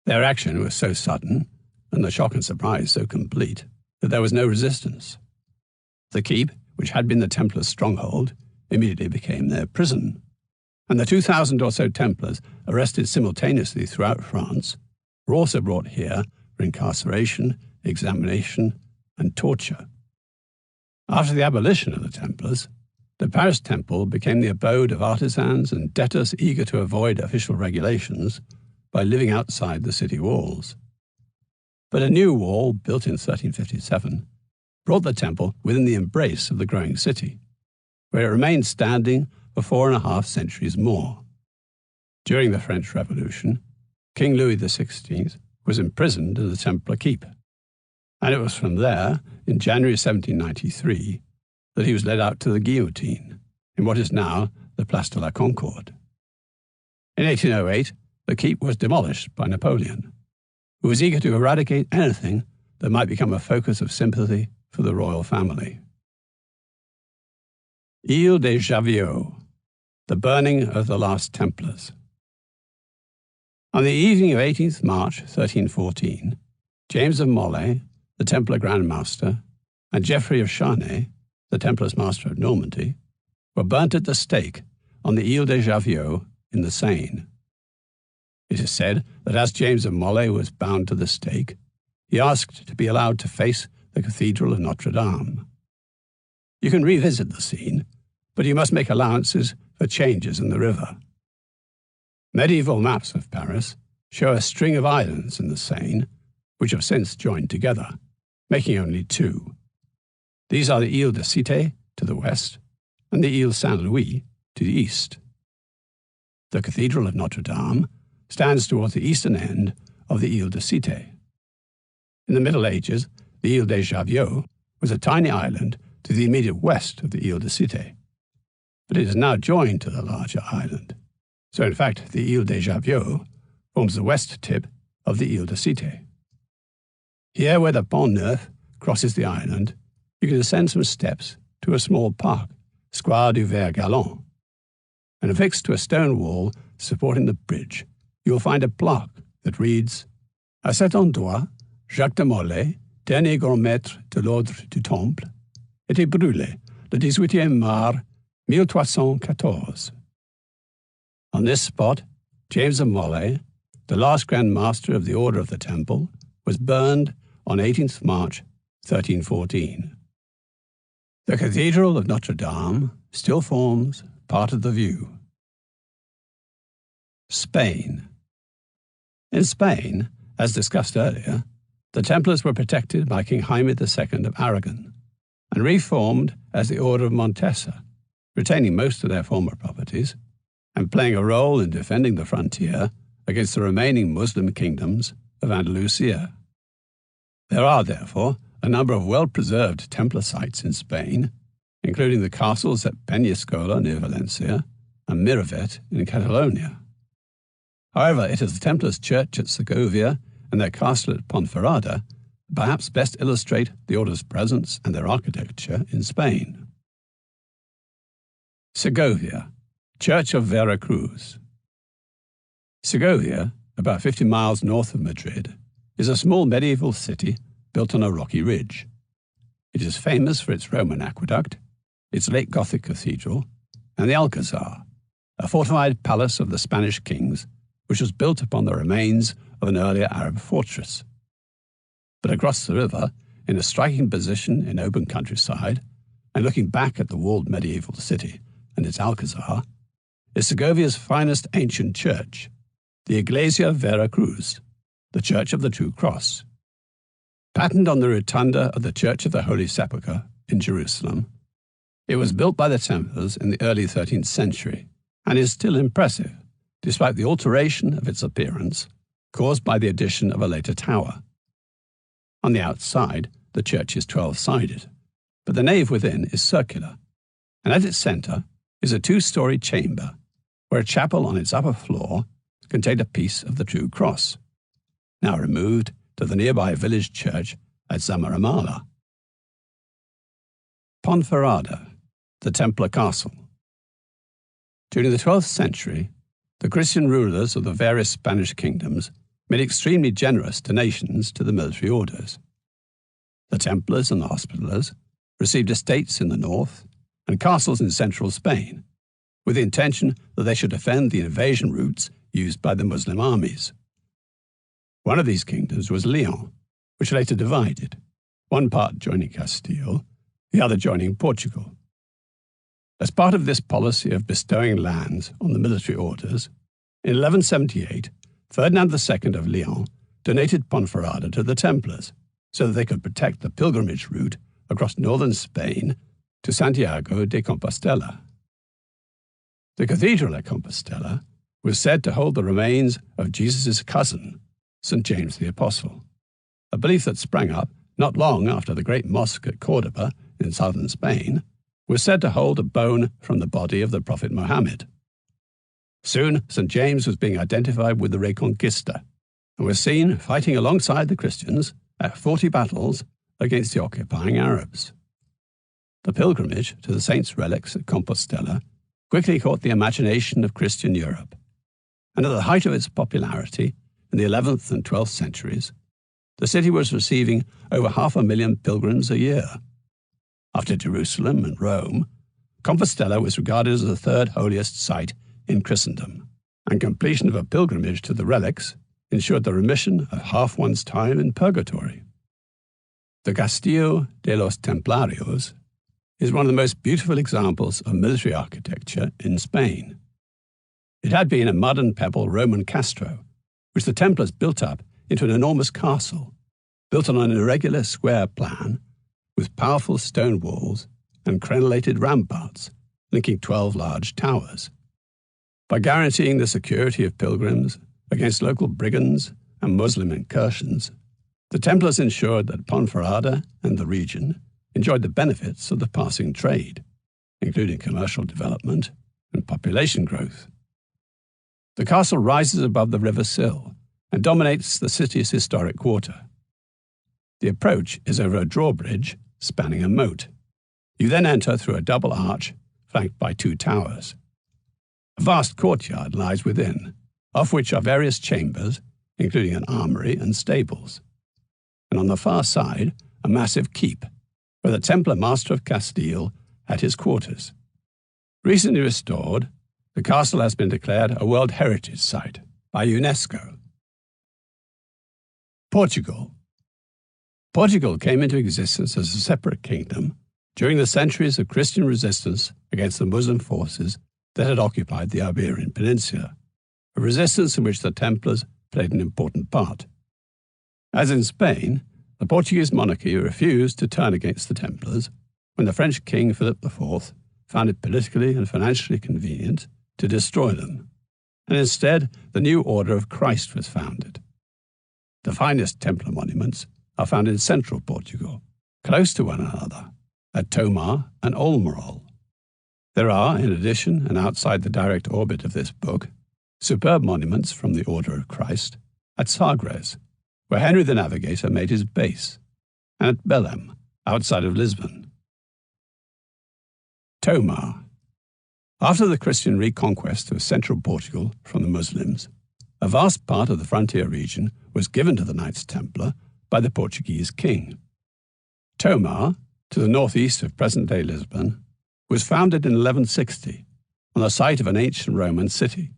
Their action was so sudden, and the shock and surprise so complete, that there was no resistance. The keep, which had been the Templars' stronghold, immediately became their prison, and the 2,000 or so Templars arrested simultaneously throughout France were also brought here for incarceration, examination, and torture. After the abolition of the Templars, the Paris Temple became the abode of artisans and debtors eager to avoid official regulations by living outside the city walls. But a new wall, built in 1357, brought the temple within the embrace of the growing city, where it remained standing for 4.5 centuries more. During the French Revolution, King Louis XVI was imprisoned in the Templar Keep, and it was from there, in January 1793, that he was led out to the guillotine in what is now the Place de la Concorde. In 1808, the keep was demolished by Napoleon, who was eager to eradicate anything that might become a focus of sympathy for the royal family. Ile des Javiots, the burning of the last Templars. On the evening of 18th March 1314, James of Molay, the Templar Grand Master, and Geoffrey of Charnay, the Templars' Master of Normandy, were burnt at the stake on the Ile des Javiots in the Seine. It is said that as James of Molay was bound to the stake, he asked to be allowed to face the Cathedral of Notre Dame. You can revisit the scene, but you must make allowances for changes in the river. Medieval maps of Paris show a string of islands in the Seine, which have since joined together, making only 2. These are the Ile de Cité to the west and the Ile Saint-Louis to the east. The Cathedral of Notre Dame stands towards the eastern end of the Ile de Cité. In the Middle Ages, the Ile des Javiots was a tiny island to the immediate west of the Ile de Cité, but it is now joined to the larger island. So in fact, the Ile des Javiots forms the west tip of the Ile de Cité. Here, where the Pont Neuf crosses the island, you can ascend some steps to a small park, Square du Vert Galant, and affixed to a stone wall supporting the bridge, you will find a plaque that reads, "À cet endroit, Jacques de Molay, dernier grand maître de l'ordre du Temple, était brûlé le 18e mars 1314. On this spot, James of Molay, the last Grand Master of the Order of the Temple, was burned on 18th March 1314. The Cathedral of Notre Dame still forms part of the view. Spain. In Spain, as discussed earlier, The Templars were protected by King Jaime II of Aragon and reformed as the Order of Montesa, retaining most of their former properties and playing a role in defending the frontier against the remaining Muslim kingdoms of Andalusia. There are, therefore, a number of well-preserved Templar sites in Spain, including the castles at Peñascola near Valencia and Miravet in Catalonia. However, it is the Templars' church at Segovia and their castle at Ponferrada that perhaps best illustrate the order's presence and their architecture in Spain. Segovia, Church of Veracruz. Segovia, about 50 miles north of Madrid, is a small medieval city built on a rocky ridge. It is famous for its Roman aqueduct, its late Gothic cathedral, and the Alcazar, a fortified palace of the Spanish kings which was built upon the remains of an earlier Arab fortress. But across the river, in a striking position in open countryside, and looking back at the walled medieval city and its Alcazar, is Segovia's finest ancient church, the Iglesia Veracruz, the Church of the True Cross. Patterned on the rotunda of the Church of the Holy Sepulchre in Jerusalem, it was built by the Templars in the early 13th century and is still impressive, despite the alteration of its appearance caused by the addition of a later tower. On the outside, the church is 12-sided, but the nave within is circular, and at its centre is a 2-story chamber where a chapel on its upper floor contained a piece of the True Cross, now removed to the nearby village church at Zamarramala. Ponferrada, the Templar castle. During the 12th century, the Christian rulers of the various Spanish kingdoms made extremely generous donations to the military orders. The Templars and the Hospitallers received estates in the north and castles in central Spain, with the intention that they should defend the invasion routes used by the Muslim armies. One of these kingdoms was Leon, which later divided, one part joining Castile, the other joining Portugal. As part of this policy of bestowing lands on the military orders, in 1178, Ferdinand II of Leon donated Ponferrada to the Templars so that they could protect the pilgrimage route across northern Spain to Santiago de Compostela. The cathedral at Compostela was said to hold the remains of Jesus' cousin, St. James the Apostle, a belief that sprang up not long after the great mosque at Córdoba in southern Spain was said to hold a bone from the body of the Prophet Muhammad. Soon, St. James was being identified with the Reconquista and was seen fighting alongside the Christians at 40 battles against the occupying Arabs. The pilgrimage to the saints' relics at Compostela quickly caught the imagination of Christian Europe, and at the height of its popularity in the 11th and 12th centuries, the city was receiving over 500,000 pilgrims a year. After Jerusalem and Rome, Compostela was regarded as the third holiest site in Christendom, and completion of a pilgrimage to the relics ensured the remission of half one's time in purgatory. The Castillo de los Templarios is one of the most beautiful examples of military architecture in Spain. It had been a mud and pebble Roman castro, which the Templars built up into an enormous castle, built on an irregular square plan, with powerful stone walls and crenellated ramparts linking 12 large towers. By guaranteeing the security of pilgrims against local brigands and Muslim incursions, the Templars ensured that Ponferrada and the region enjoyed the benefits of the passing trade, including commercial development and population growth. The castle rises above the river Sil and dominates the city's historic quarter. The approach is over a drawbridge spanning a moat. You then enter through a double arch flanked by 2 towers. A vast courtyard lies within, of which are various chambers, including an armory and stables. And on the far side, a massive keep, where the Templar Master of Castile had his quarters. Recently restored, the castle has been declared a World Heritage Site by UNESCO. Portugal. Portugal came into existence as a separate kingdom during the centuries of Christian resistance against the Muslim forces that had occupied the Iberian Peninsula, a resistance in which the Templars played an important part. As in Spain, the Portuguese monarchy refused to turn against the Templars when the French king Philip IV found it politically and financially convenient to destroy them, and instead the new Order of Christ was founded. The finest Templar monuments are found in central Portugal, close to one another, at Tomar and Olmerol. There are, in addition and outside the direct orbit of this book, superb monuments from the Order of Christ at Sagres, where Henry the Navigator made his base, and at Belém, outside of Lisbon. Tomar. After the Christian reconquest of central Portugal from the Muslims, a vast part of the frontier region was given to the Knights Templar by the Portuguese king. Tomar, to the northeast of present-day Lisbon, was founded in 1160 on the site of an ancient Roman city,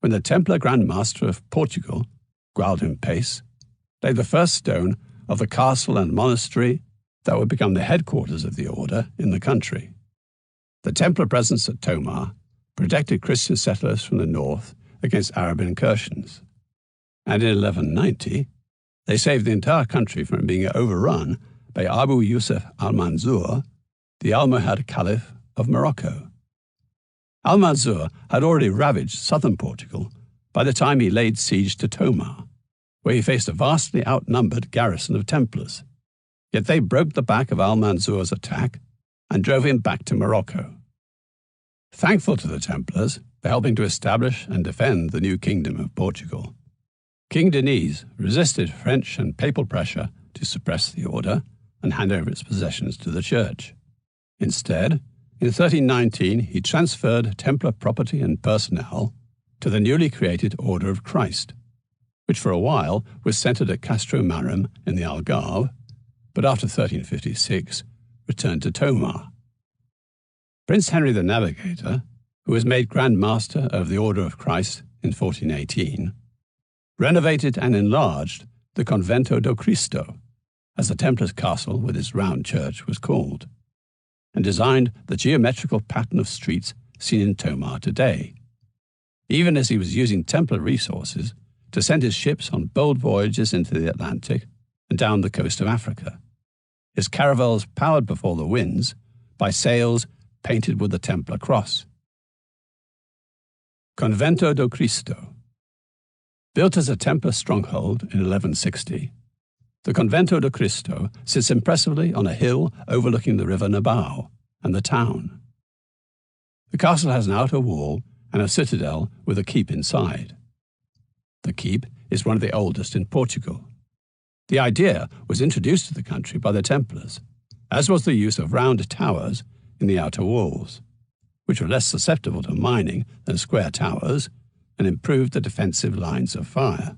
when the Templar Grand Master of Portugal, Gualdin Pace, laid the first stone of the castle and monastery that would become the headquarters of the order in the country. The Templar presence at Tomar protected Christian settlers from the north against Arab incursions, and in 1190 they saved the entire country from being overrun by Abu Yusuf al-Mansur, the Almohad Caliph of Morocco. Al-Mansur had already ravaged southern Portugal by the time he laid siege to Tomar, where he faced a vastly outnumbered garrison of Templars. Yet they broke the back of al-Mansur's attack and drove him back to Morocco. Thankful to the Templars for helping to establish and defend the new kingdom of Portugal, King Denis resisted French and papal pressure to suppress the order and hand over its possessions to the Church. Instead, in 1319 he transferred Templar property and personnel to the newly created Order of Christ, which for a while was centred at Castro Marim in the Algarve, but after 1356 returned to Tomar. Prince Henry the Navigator, who was made Grand Master of the Order of Christ in 1418, renovated and enlarged the Convento do Cristo, as the Templars' castle with its round church was called, and designed the geometrical pattern of streets seen in Tomar today, even as he was using Templar resources to send his ships on bold voyages into the Atlantic and down the coast of Africa, his caravels powered before the winds by sails painted with the Templar cross. Convento do Cristo. Built as a Templar stronghold in 1160, the Convento do Cristo sits impressively on a hill overlooking the river Nabao and the town. The castle has an outer wall and a citadel with a keep inside. The keep is one of the oldest in Portugal. The idea was introduced to the country by the Templars, as was the use of round towers in the outer walls, which were less susceptible to mining than square towers and improved the defensive lines of fire.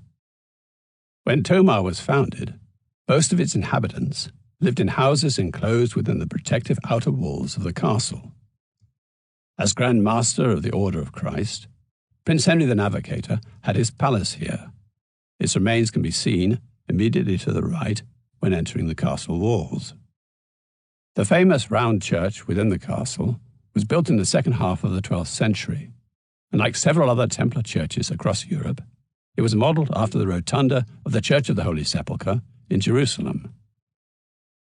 When Tomar was founded, most of its inhabitants lived in houses enclosed within the protective outer walls of the castle. As Grand Master of the Order of Christ, Prince Henry the Navigator had his palace here. Its remains can be seen immediately to the right when entering the castle walls. The famous round church within the castle was built in the second half of the 12th century, and like several other Templar churches across Europe, it was modelled after the rotunda of the Church of the Holy Sepulchre in Jerusalem.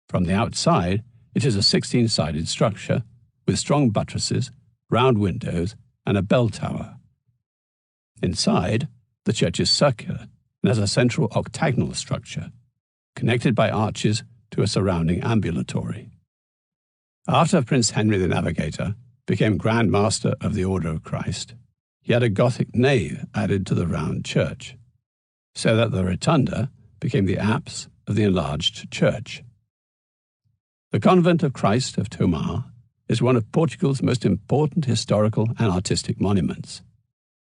From the outside, it is a 16-sided structure with strong buttresses, round windows, and a bell tower. Inside, the church is circular and has a central octagonal structure, connected by arches to a surrounding ambulatory. After Prince Henry the Navigator became Grand Master of the Order of Christ, he had a Gothic nave added to the round church, so that the rotunda became the apse of the enlarged church. The Convent of Christ of Tomar is one of Portugal's most important historical and artistic monuments,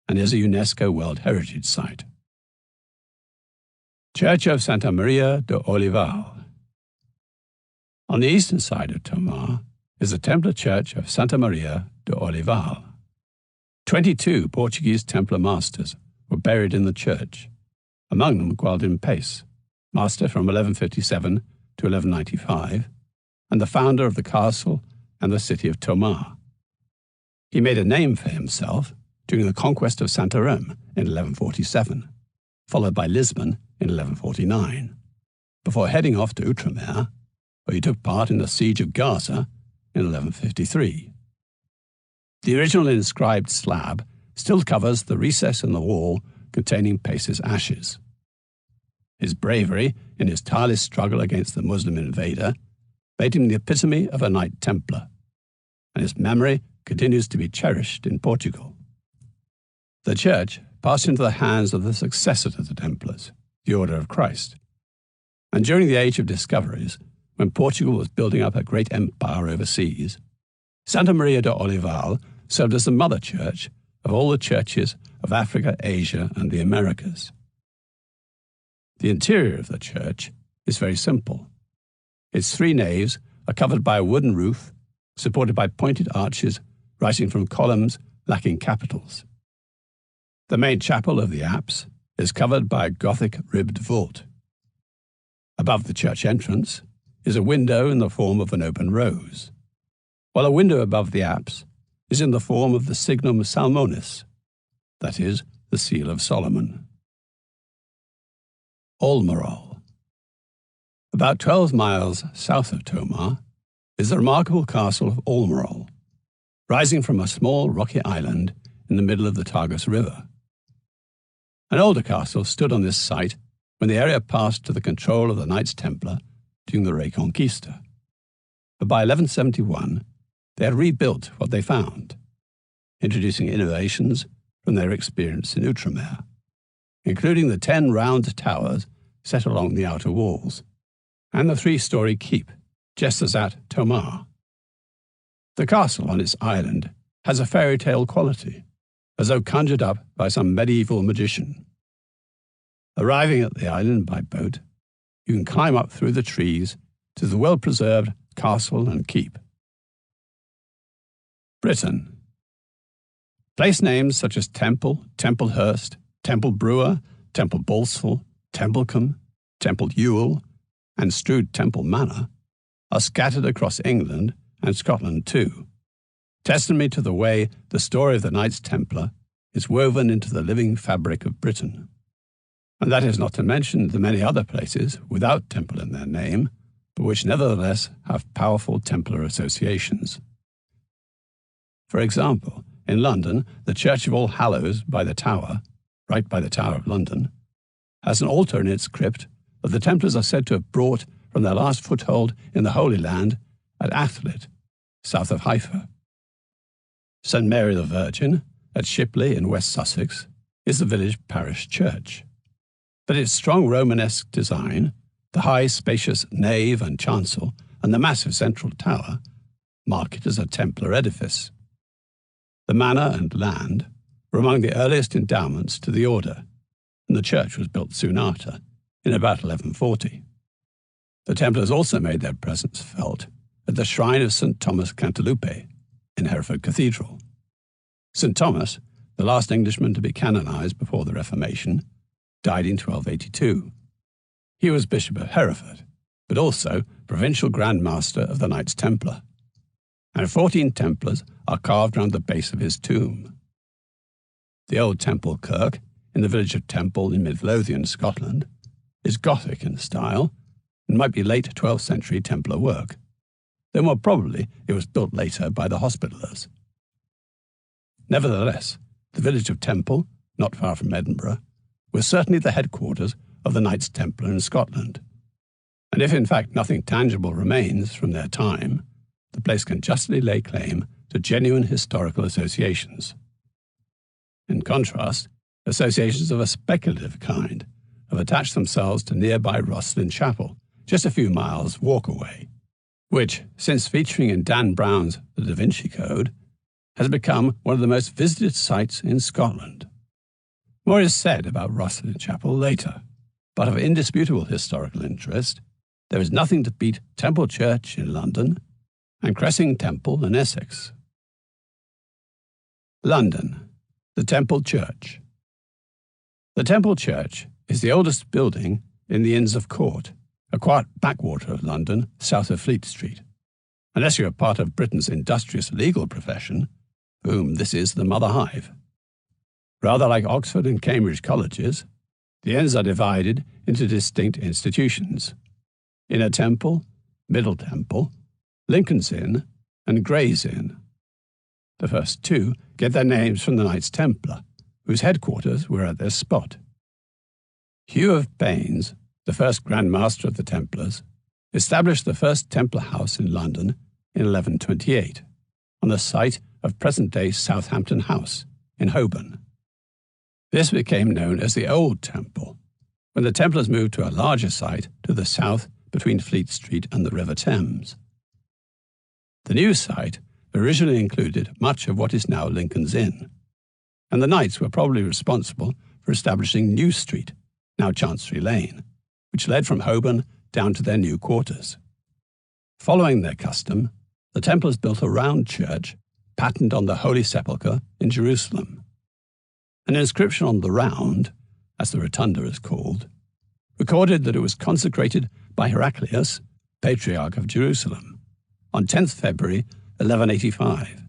and is a UNESCO World Heritage Site. Church of Santa Maria do Olival. On the eastern side of Tomar is the Templar Church of Santa Maria do Olival. 22 Portuguese Templar masters were buried in the church, among them Gualdin Pace, master from 1157 to 1195, and the founder of the castle and the city of Tomar. He made a name for himself during the conquest of Santarém in 1147, followed by Lisbon in 1149, before heading off to Outremer, where he took part in the siege of Gaza in 1153. The original inscribed slab still covers the recess in the wall containing Pace's ashes. His bravery in his tireless struggle against the Muslim invader made him the epitome of a Knight Templar, and his memory continues to be cherished in Portugal. The church passed into the hands of the successor to the Templars, the Order of Christ, and during the Age of Discoveries, when Portugal was building up a great empire overseas, Santa Maria de Olival served as the mother church of all the churches of Africa, Asia, and the Americas. The interior of the church is very simple. Its three naves are covered by a wooden roof, supported by pointed arches rising from columns lacking capitals. The main chapel of the apse is covered by a Gothic ribbed vault. Above the church entrance is a window in the form of an open rose, while a window above the apse is in the form of the Signum Salmonis, that is, the Seal of Solomon. Olmerol. About 12 miles south of Tomar is the remarkable castle of Olmerol, rising from a small rocky island in the middle of the Tagus River. An older castle stood on this site when the area passed to the control of the Knights Templar during the Reconquista. But by 1171, they had rebuilt what they found, introducing innovations from their experience in Outremer, including the 10 round towers set along the outer walls, and the 3-story keep, just as at Tomar. The castle on its island has a fairy tale quality, as though conjured up by some medieval magician. Arriving at the island by boat, you can climb up through the trees to the well-preserved castle and keep. Britain. Place names such as Temple, Templehurst, Temple Brewer, Temple Balsall, Templecombe, Temple Ewell, and Strood Temple Manor are scattered across England and Scotland too, testimony to the way the story of the Knights Templar is woven into the living fabric of Britain. And that is not to mention the many other places without temple in their name, but which nevertheless have powerful Templar associations. For example, in London, the Church of All Hallows by the Tower, right by the Tower of London, has an altar in its crypt that the Templars are said to have brought from their last foothold in the Holy Land at Athlit, south of Haifa. St. Mary the Virgin, at Shipley in West Sussex, is the village parish church. But its strong Romanesque design, the high, spacious nave and chancel, and the massive central tower mark it as a Templar edifice. The manor and land were among the earliest endowments to the order, and the church was built soon after, in about 1140. The Templars also made their presence felt at the shrine of St. Thomas Cantilupe in Hereford Cathedral. St. Thomas, the last Englishman to be canonized before the Reformation, died in 1282. He was Bishop of Hereford, but also Provincial Grand Master of the Knights Templar, and 14 Templars are carved round the base of his tomb. The old Temple Kirk, in the village of Temple in Midlothian, Scotland, is Gothic in style and might be late 12th century Templar work, though more probably it was built later by the Hospitallers. Nevertheless, the village of Temple, not far from Edinburgh, was certainly the headquarters of the Knights Templar in Scotland, and if in fact nothing tangible remains from their time, the place can justly lay claim to genuine historical associations. In contrast, associations of a speculative kind have attached themselves to nearby Rosslyn Chapel, just a few miles' walk away, which, since featuring in Dan Brown's The Da Vinci Code, has become one of the most visited sites in Scotland. More is said about Rosslyn Chapel later, but of indisputable historical interest, there is nothing to beat Temple Church in London and Cressing Temple in Essex. London, the Temple Church. The Temple Church is the oldest building in the Inns of Court, a quiet backwater of London south of Fleet Street. Unless you are part of Britain's industrious legal profession, for whom this is the mother hive. Rather like Oxford and Cambridge colleges, The inns are divided into distinct institutions: Inner Temple, Middle Temple, Lincoln's Inn, and Gray's Inn. The first two get their names from the Knights Templar, whose headquarters were at this spot. Hugh of Baines, the first Grand Master of the Templars, established the first Templar house in London in 1128, on the site of present-day Southampton House in Holborn. This became known as the Old Temple, when the Templars moved to a larger site to the south between Fleet Street and the River Thames. The new site originally included much of what is now Lincoln's Inn, and the Knights were probably responsible for establishing New Street, now Chancery Lane, which led from Holborn down to their new quarters. Following their custom, the Templars built a round church patterned on the Holy Sepulchre in Jerusalem. An inscription on the round, as the rotunda is called, recorded that it was consecrated by Heraclius, Patriarch of Jerusalem, on 10th February 1185,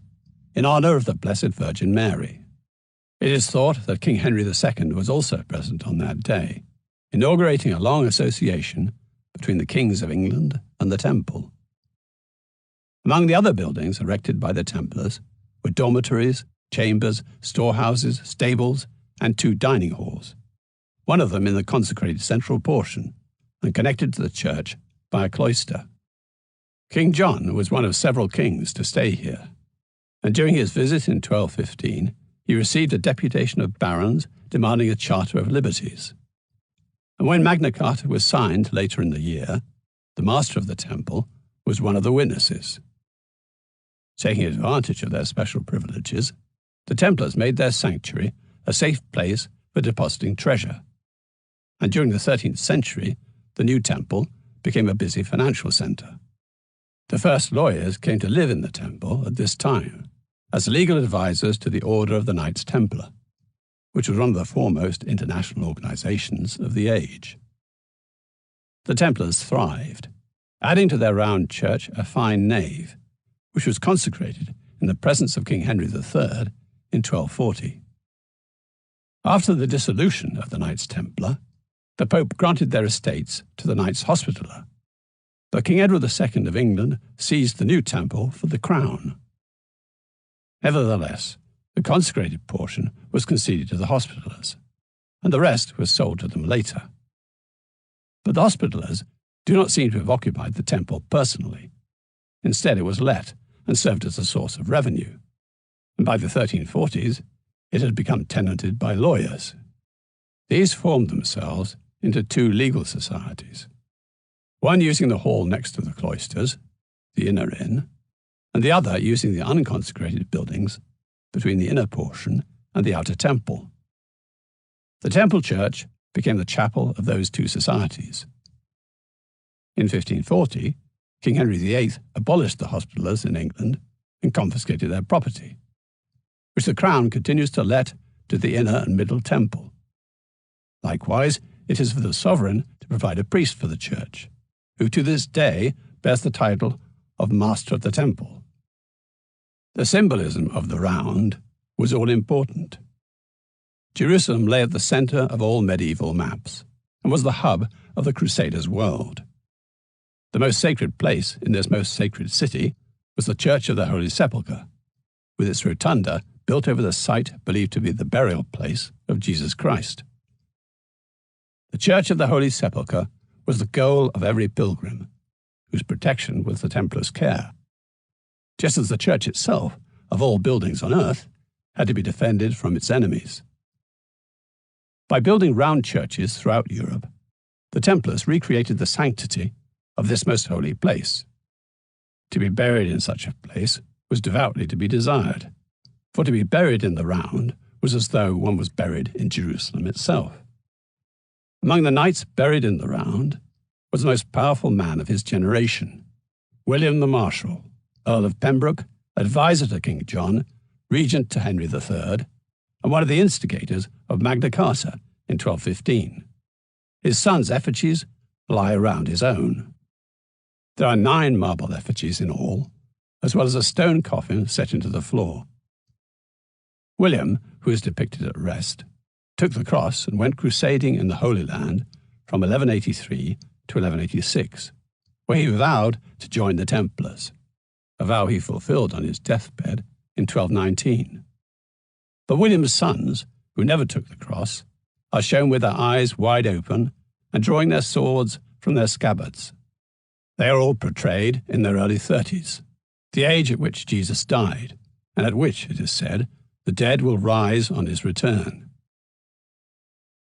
in honor of the Blessed Virgin Mary. It is thought that King Henry II was also present on that day, inaugurating a long association between the kings of England and the Temple. Among the other buildings erected by the Templars were dormitories, chambers, storehouses, stables, and 2 dining halls, one of them in the consecrated central portion and connected to the church by a cloister. King John was one of several kings to stay here, and during his visit in 1215, he received a deputation of barons demanding a Charter of Liberties. And when Magna Carta was signed later in the year, the Master of the Temple was one of the witnesses. Taking advantage of their special privileges, the Templars made their sanctuary a safe place for depositing treasure, and during the 13th century, the new temple became a busy financial centre. The first lawyers came to live in the temple at this time, as legal advisors to the Order of the Knights Templar, which was one of the foremost international organizations of the age. The Templars thrived, adding to their round church a fine nave, which was consecrated in the presence of King Henry III in 1240. After the dissolution of the Knights Templar, the Pope granted their estates to the Knights Hospitaller, but King Edward II of England seized the new temple for the crown. Nevertheless, the consecrated portion was conceded to the Hospitallers, and the rest was sold to them later. But the Hospitallers do not seem to have occupied the temple personally. Instead, it was let and served as a source of revenue, and by the 1340s, it had become tenanted by lawyers. These formed themselves into 2 legal societies, one using the hall next to the cloisters, the Inner Inn, and the other using the unconsecrated buildings between the inner portion and the outer temple. The temple church became the chapel of those 2 societies. In 1540, King Henry VIII abolished the Hospitallers in England and confiscated their property, which the Crown continues to let to the Inner and Middle Temple. Likewise, it is for the sovereign to provide a priest for the church, who to this day bears the title of Master of the Temple. The symbolism of the round was all-important. Jerusalem lay at the center of all medieval maps and was the hub of the Crusaders' world. The most sacred place in this most sacred city was the Church of the Holy Sepulchre, with its rotunda built over the site believed to be the burial place of Jesus Christ. The Church of the Holy Sepulchre was the goal of every pilgrim, whose protection was the Templars' care, just as the church itself, of all buildings on earth, had to be defended from its enemies. By building round churches throughout Europe, the Templars recreated the sanctity of this most holy place. To be buried in such a place was devoutly to be desired, for to be buried in the round was as though one was buried in Jerusalem itself. Among the knights buried in the round was the most powerful man of his generation, William the Marshal, Earl of Pembroke, advisor to King John, regent to Henry III, and one of the instigators of Magna Carta in 1215. His sons' effigies lie around his own. There are 9 marble effigies in all, as well as a stone coffin set into the floor. William, who is depicted at rest, took the cross and went crusading in the Holy Land from 1183 to 1186, where he vowed to join the Templars, a vow he fulfilled on his deathbed in 1219. But William's sons, who never took the cross, are shown with their eyes wide open and drawing their swords from their scabbards. They are all portrayed in their early 30s, the age at which Jesus died, and at which, it is said, the dead will rise on his return.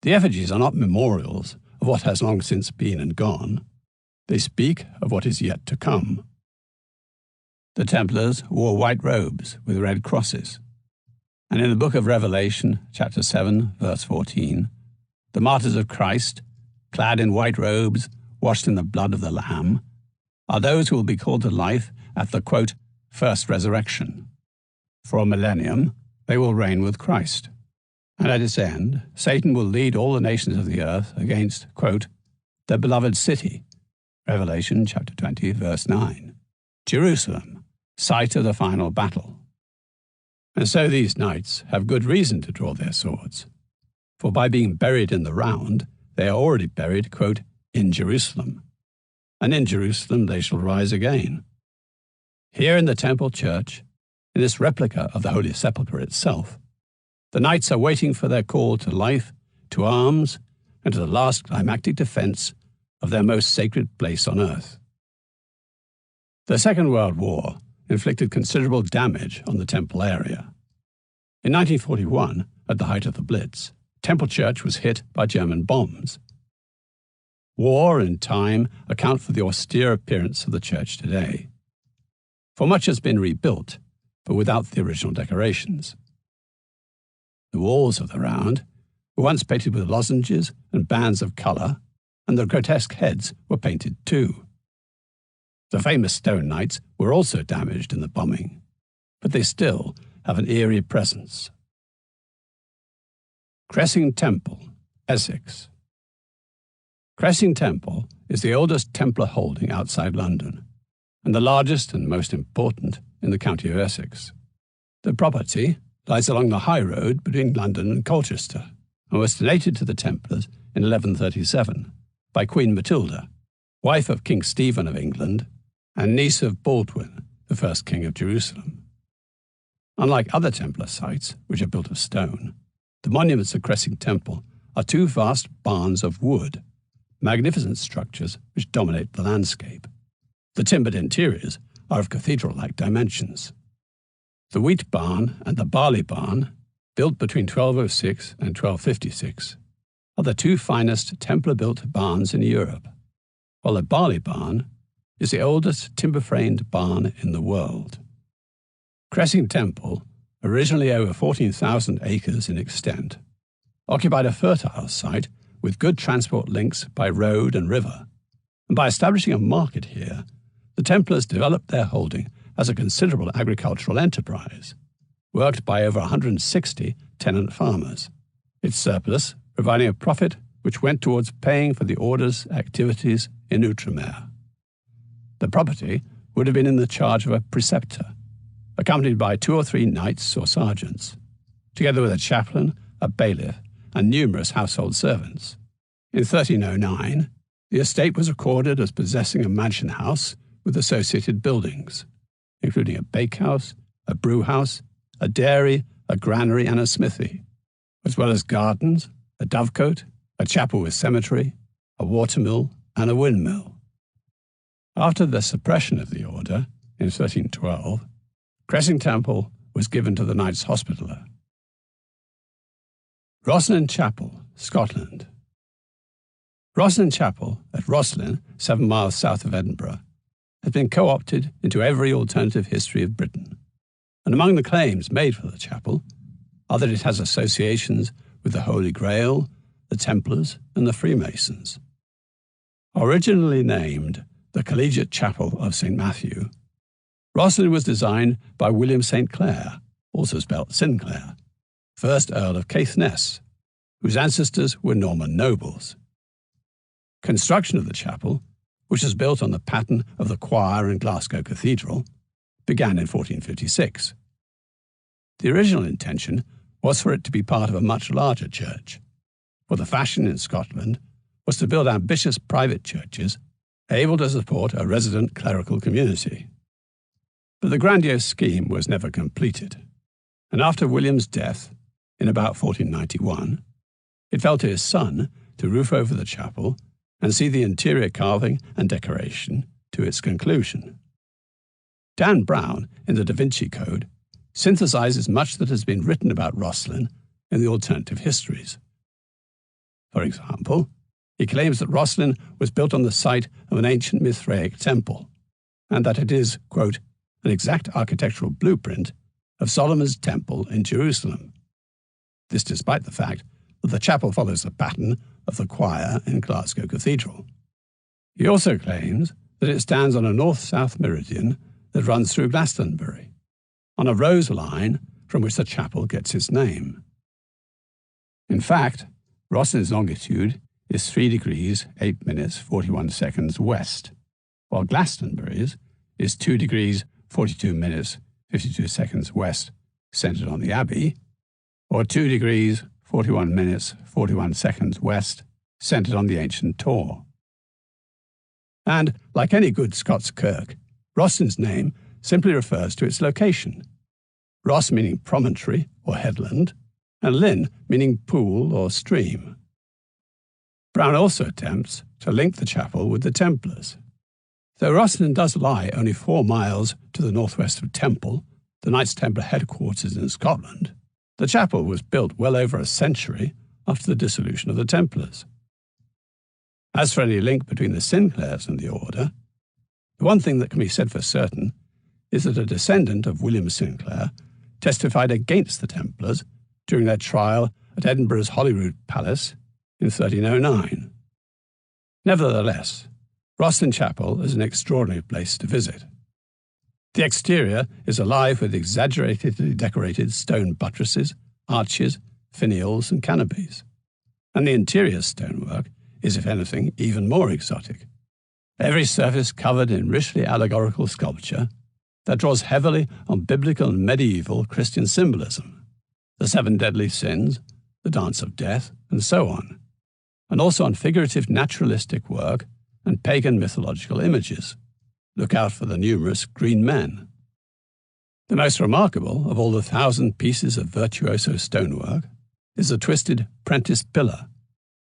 The effigies are not memorials of what has long since been and gone. They speak of what is yet to come. The Templars wore white robes with red crosses, and in the book of Revelation, chapter 7, verse 14, the martyrs of Christ, clad in white robes, washed in the blood of the Lamb, are those who will be called to life at the, quote, first resurrection. For a millennium, they will reign with Christ. And at its end, Satan will lead all the nations of the earth against, quote, the beloved city, Revelation chapter 20, verse 9, Jerusalem, site of the final battle. And so these knights have good reason to draw their swords, for by being buried in the round, they are already buried, quote, in Jerusalem, and in Jerusalem they shall rise again. Here in the Temple Church, in this replica of the Holy Sepulchre itself, the knights are waiting for their call to life, to arms, and to the last climactic defence of their most sacred place on earth. The Second World War inflicted considerable damage on the Temple area. In 1941, at the height of the Blitz, Temple Church was hit by German bombs. War and time account for the austere appearance of the church today. For much has been rebuilt, but without the original decorations. The walls of the round were once painted with lozenges and bands of colour, and the grotesque heads were painted too. The famous stone knights were also damaged in the bombing, but they still have an eerie presence. Cressing Temple, Essex. Cressing Temple is the oldest Templar holding outside London, and the largest and most important in the county of Essex. The property lies along the high road between London and Colchester, and was donated to the Templars in 1137 by Queen Matilda, wife of King Stephen of England and niece of Baldwin, the first king of Jerusalem. Unlike other Templar sites, which are built of stone, the monuments of Cressing Temple are two vast barns of wood, magnificent structures which dominate the landscape. The timbered interiors are of cathedral-like dimensions. The wheat barn and the barley barn, built between 1206 and 1256, are the two finest Templar-built barns in Europe, while the barley barn is the oldest timber-framed barn in the world. Cressing Temple, originally over 14,000 acres in extent, occupied a fertile site with good transport links by road and river, and by establishing a market here, the Templars developed their holding as a considerable agricultural enterprise, worked by over 160 tenant farmers, its surplus providing a profit which went towards paying for the order's activities in Outremer. The property would have been in the charge of a preceptor, accompanied by 2 or 3 knights or sergeants, together with a chaplain, a bailiff, and numerous household servants. In 1309, the estate was recorded as possessing a mansion house with associated buildings, including a bakehouse, a brewhouse, a dairy, a granary, and a smithy, as well as gardens, a dovecote, a chapel with cemetery, a watermill, and a windmill. After the suppression of the order in 1312, Cressing Temple was given to the Knights Hospitaller. Rosslyn Chapel, Scotland. Rosslyn Chapel at Rosslyn, 7 miles south of Edinburgh, has been co-opted into every alternative history of Britain, and among the claims made for the chapel are that it has associations with the Holy Grail, the Templars, and the Freemasons. Originally named the Collegiate Chapel of St. Matthew, Rosslyn was designed by William St. Clair, also spelt Sinclair, 1st Earl of Caithness, whose ancestors were Norman nobles. Construction of the chapel, which was built on the pattern of the choir in Glasgow Cathedral, began in 1456. The original intention was for it to be part of a much larger church, for the fashion in Scotland was to build ambitious private churches able to support a resident clerical community. But the grandiose scheme was never completed, and after William's death, in about 1491, it fell to his son to roof over the chapel and see the interior carving and decoration to its conclusion. Dan Brown, in the Da Vinci Code, synthesizes much that has been written about Rosslyn in the alternative histories. For example, he claims that Rosslyn was built on the site of an ancient Mithraic temple, and that it is, quote, an exact architectural blueprint of Solomon's temple in Jerusalem. This despite the fact that the chapel follows the pattern of the choir in Glasgow Cathedral. He also claims that it stands on a north-south meridian that runs through Glastonbury, on a rose line from which the chapel gets its name. In fact, Roslyn's longitude is 3 degrees 8 minutes 41 seconds west, while Glastonbury's is 2 degrees 42 minutes 52 seconds west, centred on the Abbey, or 2 degrees 41 minutes 41 seconds west, centred on the ancient Tor. And, like any good Scots kirk, Roslyn's name simply refers to its location, Ross meaning promontory or headland, and Lyn meaning pool or stream. Brown also attempts to link the chapel with the Templars. Though Rosslyn does lie only 4 miles to the northwest of Temple, the Knights Templar headquarters in Scotland, the chapel was built well over a century after the dissolution of the Templars. As for any link between the Sinclairs and the order, the one thing that can be said for certain is that a descendant of William Sinclair testified against the Templars during their trial at Edinburgh's Holyrood Palace in 1309. Nevertheless, Rosslyn Chapel is an extraordinary place to visit. The exterior is alive with exaggeratedly decorated stone buttresses, arches, finials, and canopies, and the interior stonework is, if anything, even more exotic. Every surface covered in richly allegorical sculpture that draws heavily on biblical and medieval Christian symbolism, the 7 deadly sins, the dance of death, and so on, and also on figurative naturalistic work and pagan mythological images. Look out for the numerous green men. The most remarkable of all the 1,000 pieces of virtuoso stonework is the twisted Prentice pillar,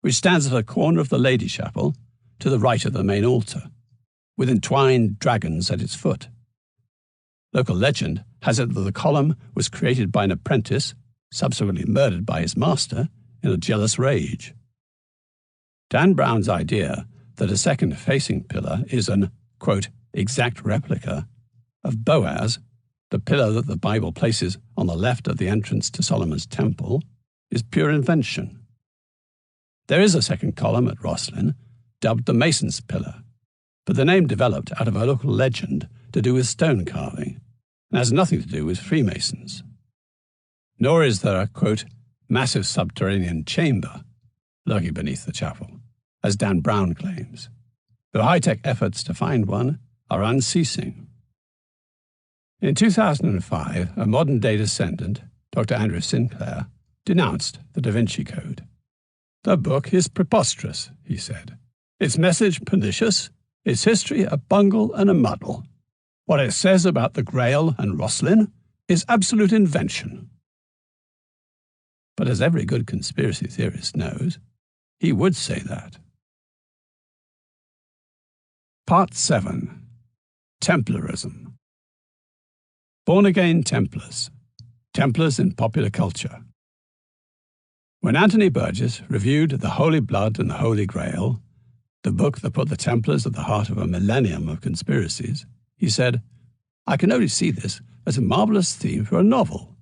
which stands at a corner of the Lady Chapel to the right of the main altar, with entwined dragons at its foot. Local legend has it that the column was created by an apprentice, subsequently murdered by his master in a jealous rage. Dan Brown's idea that a second facing pillar is an, quote, exact replica of Boaz, the pillar that the Bible places on the left of the entrance to Solomon's temple, is pure invention. There is a second column at Rosslyn, dubbed the Mason's Pillar, but the name developed out of a local legend to do with stone carving, and has nothing to do with Freemasons. Nor is there a, quote, massive subterranean chamber lurking beneath the chapel, as Dan Brown claims, though high-tech efforts to find one are unceasing. In 2005, a modern-day descendant, Dr. Andrew Sinclair, denounced the Da Vinci Code. The book is preposterous, he said. Its message pernicious, its history a bungle and a muddle. What it says about the Grail and Rosslyn is absolute invention. But as every good conspiracy theorist knows, he would say that. Part 7. Templarism. Born-again Templars. Templars in popular culture. When Anthony Burgess reviewed The Holy Blood and the Holy Grail, the book that put the Templars at the heart of a millennium of conspiracies, he said, "I can only see this as a marvellous theme for a novel."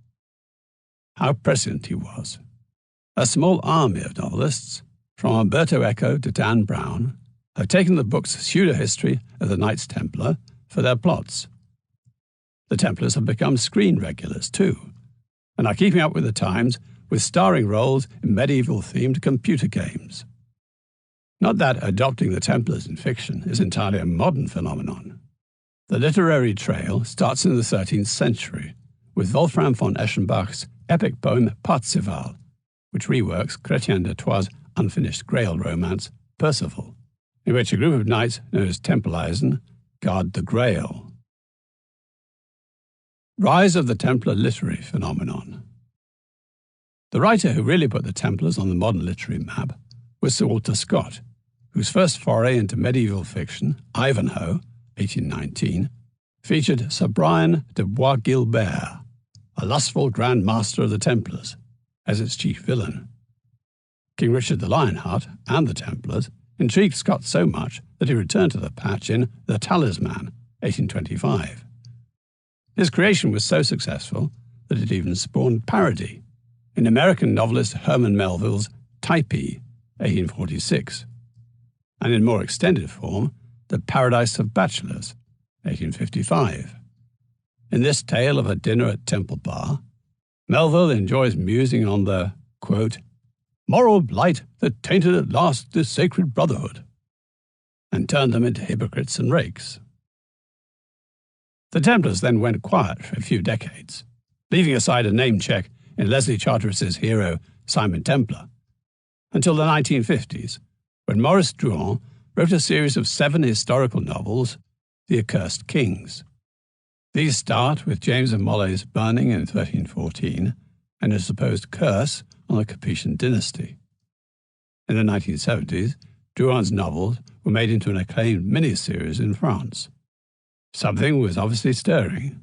How prescient he was. A small army of novelists, from Umberto Eco to Dan Brown, have taken the book's pseudo-history of the Knights Templar for their plots. The Templars have become screen regulars too, and are keeping up with the times with starring roles in medieval-themed computer games. Not that adopting the Templars in fiction is entirely a modern phenomenon. The literary trail starts in the 13th century, with Wolfram von Eschenbach's epic poem Parzival, which reworks Chrétien de Troyes' unfinished Grail romance, Percival, in which a group of knights known as Templars guard the Grail. Rise of the Templar literary phenomenon. The writer who really put the Templars on the modern literary map was Sir Walter Scott, whose first foray into medieval fiction, Ivanhoe, 1819, featured Sir Brian de Bois Guilbert, a lustful Grand Master of the Templars, as its chief villain. King Richard the Lionheart and the Templars intrigued Scott so much that he returned to the patch in The Talisman, 1825. His creation was so successful that it even spawned parody in American novelist Herman Melville's Typee, 1846, and in more extended form, The Paradise of Bachelors, 1855. In this tale of a dinner at Temple Bar, Melville enjoys musing on the, quote, moral blight that tainted at last this sacred brotherhood, and turned them into hypocrites and rakes. The Templars then went quiet for a few decades, leaving aside a name check in Leslie Charteris's hero Simon Templar, until the 1950s, when Maurice Druon wrote a series of 7 historical novels, The Accursed Kings. These start with James of Mollay's burning in 1314 and a supposed curse on the Capetian dynasty. In the 1970s, Druon's novels were made into an acclaimed miniseries in France. Something was obviously stirring.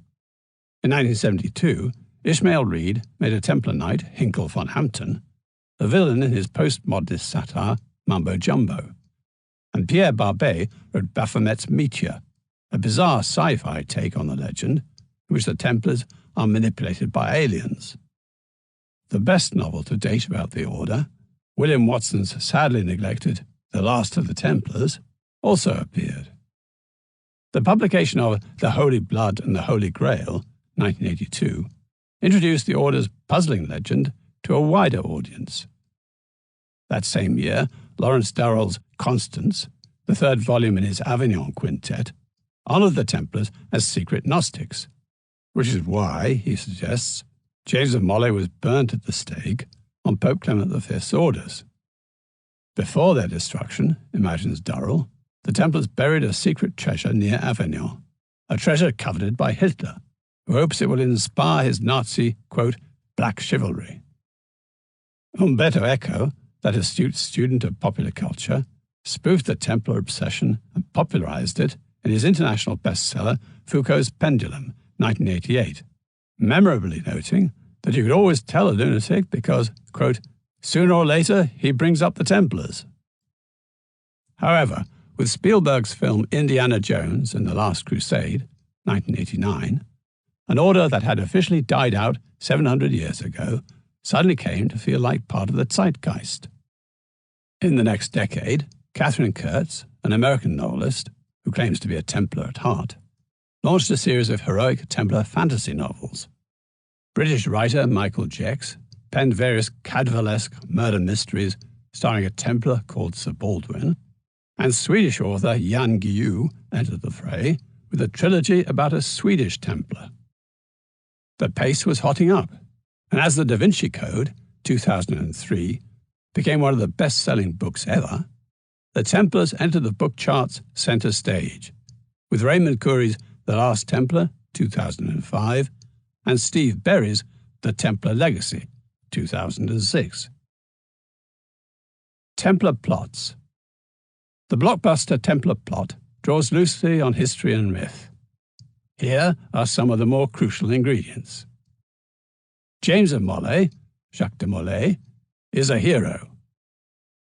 In 1972, Ishmael Reed made a Templar knight, Hinkle von Hampton, the villain in his postmodernist satire, Mumbo Jumbo. And Pierre Barbet wrote Baphomet's Meteor, a bizarre sci-fi take on the legend in which the Templars are manipulated by aliens. The best novel to date about the order, William Watson's sadly neglected The Last of the Templars, also appeared. The publication of The Holy Blood and the Holy Grail, 1982, introduced the order's puzzling legend to a wider audience. That same year, Lawrence Durrell's Constance, the third volume in his Avignon Quintet, honoured the Templars as secret Gnostics, which is why, he suggests, James of Molay was burnt at the stake on Pope Clement V's orders. Before their destruction, imagines Durrell, the Templars buried a secret treasure near Avignon, a treasure coveted by Hitler, who hopes it will inspire his Nazi, quote, black chivalry. Umberto Eco, that astute student of popular culture, spoofed the Templar obsession and popularized it in his international bestseller Foucault's Pendulum, 1988, memorably noting that you could always tell a lunatic because, quote, sooner or later he brings up the Templars. However, with Spielberg's film Indiana Jones and the Last Crusade, 1989, an order that had officially died out 700 years ago suddenly came to feel like part of the zeitgeist. In the next decade, Catherine Kurtz, an American novelist who claims to be a Templar at heart, launched a series of heroic Templar fantasy novels. British writer Michael Jecks penned various Cadwellesque murder mysteries starring a Templar called Sir Baldwin, and Swedish author Jan Guillou entered the fray with a trilogy about a Swedish Templar. The pace was hotting up, and as the Da Vinci Code, 2003, became one of the best-selling books ever, the Templars entered the book chart's centre stage, with Raymond Curry's The Last Templar, 2005, and Steve Berry's The Templar Legacy, 2006. Templar plots. The blockbuster Templar plot draws loosely on history and myth. Here are some of the more crucial ingredients. James of Molay, Jacques de Molay, is a hero.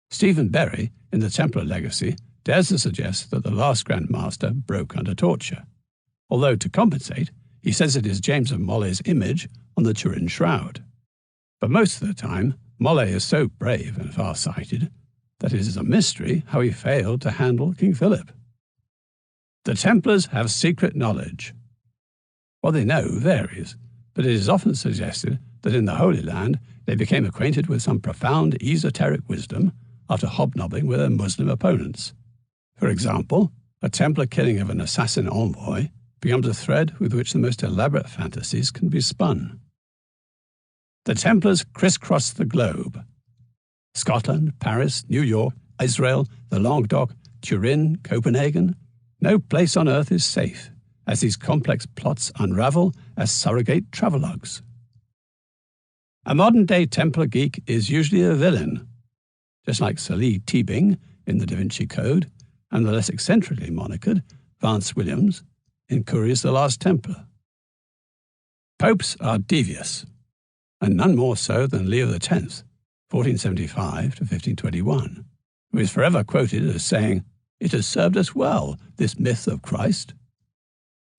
Stephen Berry, in The Templar Legacy, dares to suggest that the last Grand Master broke under torture, although to compensate, he says it is James of Molay's image on the Turin shroud. But most of the time, Molay is so brave and far-sighted that it is a mystery how he failed to handle King Philip. The Templars have secret knowledge. What they know varies, but it is often suggested that in the Holy Land they became acquainted with some profound esoteric wisdom after hobnobbing with their Muslim opponents. For example, a Templar killing of an assassin envoy becomes a thread with which the most elaborate fantasies can be spun. The Templars crisscross the globe. Scotland, Paris, New York, Israel, the Languedoc, Turin, Copenhagen. No place on earth is safe, as these complex plots unravel as surrogate travelogues. A modern-day Templar geek is usually a villain, just like Sir Lee Teabing in the Da Vinci Code and the less eccentrically monikered Vance Williams in Currie's The Last Templar. Popes are devious, and none more so than Leo X, 1475 to 1521, who is forever quoted as saying, "It has served us well, this myth of Christ."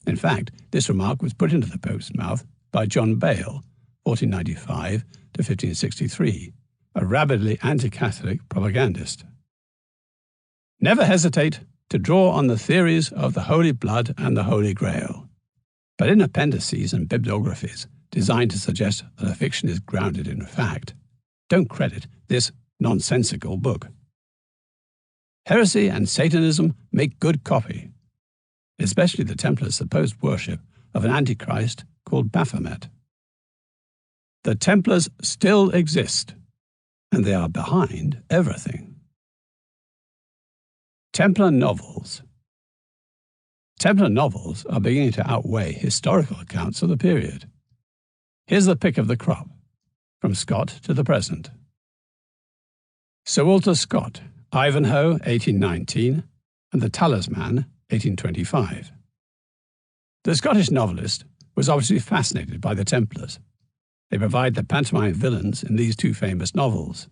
In fact, this remark was put into the Pope's mouth by John Bale, 1495 to 1563, a rabidly anti-Catholic propagandist. Never hesitate to draw on the theories of the Holy Blood and the Holy Grail, but in appendices and bibliographies designed to suggest that a fiction is grounded in fact, don't credit this nonsensical book. Heresy and Satanism make good copy, especially the Templars' supposed worship of an antichrist called Baphomet. The Templars still exist, and they are behind everything. Templar novels. Templar novels are beginning to outweigh historical accounts of the period. Here's the pick of the crop, from Scott to the present. Sir Walter Scott, Ivanhoe, 1819, and The Talisman, 1825. The Scottish novelist was obviously fascinated by the Templars. They provide the pantomime villains in these two famous novels,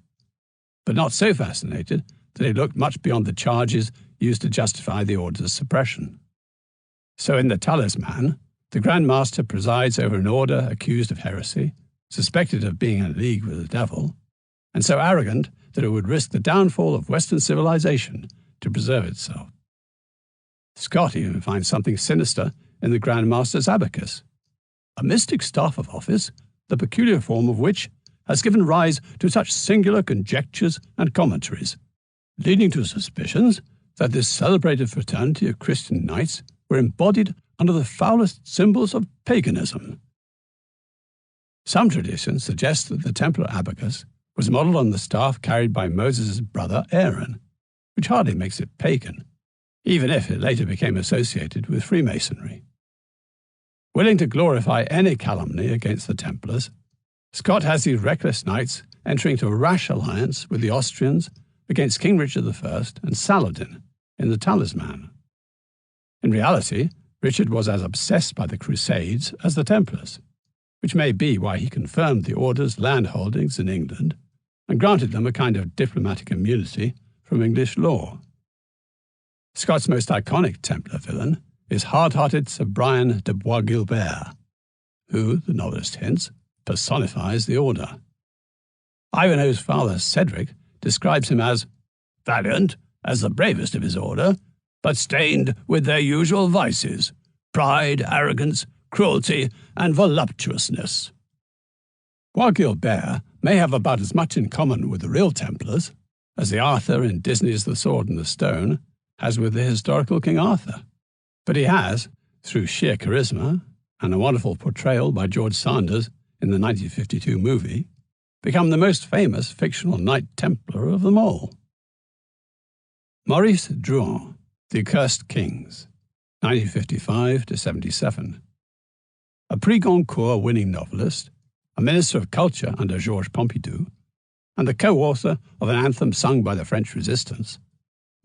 but not so fascinated that he looked much beyond the charges used to justify the order's suppression. So in The Talisman, the Grand Master presides over an order accused of heresy, suspected of being in league with the devil, and so arrogant that it would risk the downfall of Western civilization to preserve itself. Scott even finds something sinister in the Grand Master's abacus, a mystic staff of office, the peculiar form of which has given rise to such singular conjectures and commentaries, leading to suspicions that this celebrated fraternity of Christian knights were embodied under the foulest symbols of paganism. Some traditions suggest that the Templar abacus was modelled on the staff carried by Moses' brother Aaron, which hardly makes it pagan, even if it later became associated with Freemasonry. Willing to glorify any calumny against the Templars, Scott has these reckless knights entering into a rash alliance with the Austrians against King Richard I and Saladin in The Talisman. In reality, Richard was as obsessed by the Crusades as the Templars, which may be why he confirmed the order's land holdings in England and granted them a kind of diplomatic immunity from English law. Scott's most iconic Templar villain is hard-hearted Sir Brian de Bois Guilbert, who, the novelist hints, personifies the order. Ivanhoe's father, Cedric, describes him as valiant as the bravest of his order, but stained with their usual vices, pride, arrogance, cruelty, and voluptuousness. Bois Guilbert may have about as much in common with the real Templars as the Arthur in Disney's The Sword and the Stone has with the historical King Arthur. But he has, through sheer charisma and a wonderful portrayal by George Sanders in the 1952 movie, become the most famous fictional Knight Templar of them all. Maurice Drouin, The Accursed Kings, 1955 to 77. A Prix Goncourt winning novelist, a minister of culture under Georges Pompidou, and the co-author of an anthem sung by the French Resistance,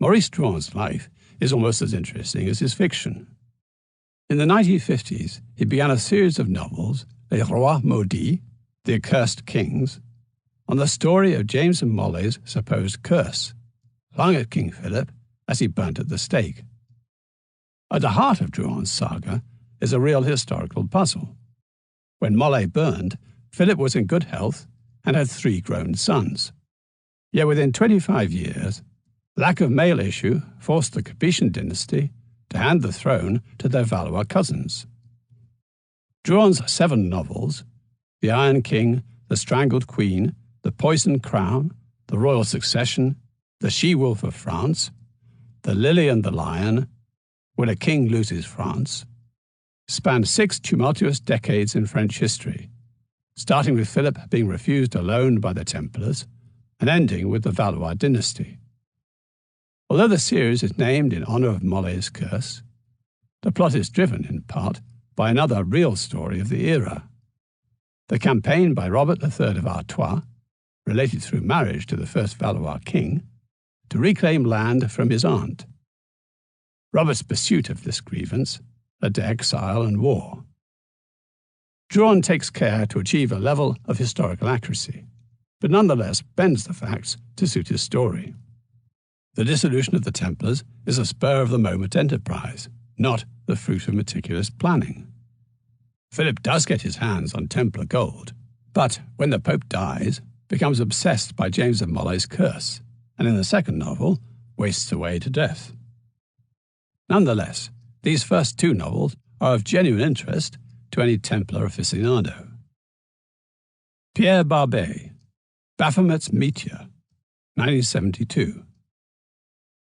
Maurice Drouin's life is almost as interesting as his fiction. In the 1950s, he began a series of novels, Les Rois Maudits, The Accursed Kings, on the story of James and Molly's supposed curse, flung at King Philip as he burnt at the stake. At the heart of Drouin's saga is a real historical puzzle. When Molly burned, Philip was in good health and had 3 grown sons. Yet within 25 years, lack of male issue forced the Capetian dynasty to hand the throne to their Valois cousins. Drouin's 7 novels, The Iron King, The Strangled Queen, The Poisoned Crown, The Royal Succession, The She-Wolf of France, The Lily and the Lion, When a King Loses France, spanned 6 tumultuous decades in French history, starting with Philip being refused a loan by the Templars and ending with the Valois dynasty. Although the series is named in honour of Molay's curse, the plot is driven, in part, by another real story of the era. The campaign by Robert III of Artois, related through marriage to the first Valois king, to reclaim land from his aunt. Robert's pursuit of this grievance led to exile and war. Drouin takes care to achieve a level of historical accuracy, but nonetheless bends the facts to suit his story. The dissolution of the Templars is a spur-of-the-moment enterprise, not the fruit of meticulous planning. Philip does get his hands on Templar gold, but when the Pope dies, becomes obsessed by James of Molay's curse, and in the second novel, wastes away to death. Nonetheless, these first two novels are of genuine interest to any Templar aficionado. Pierre Barbet, Baphomet's Meteor, 1972.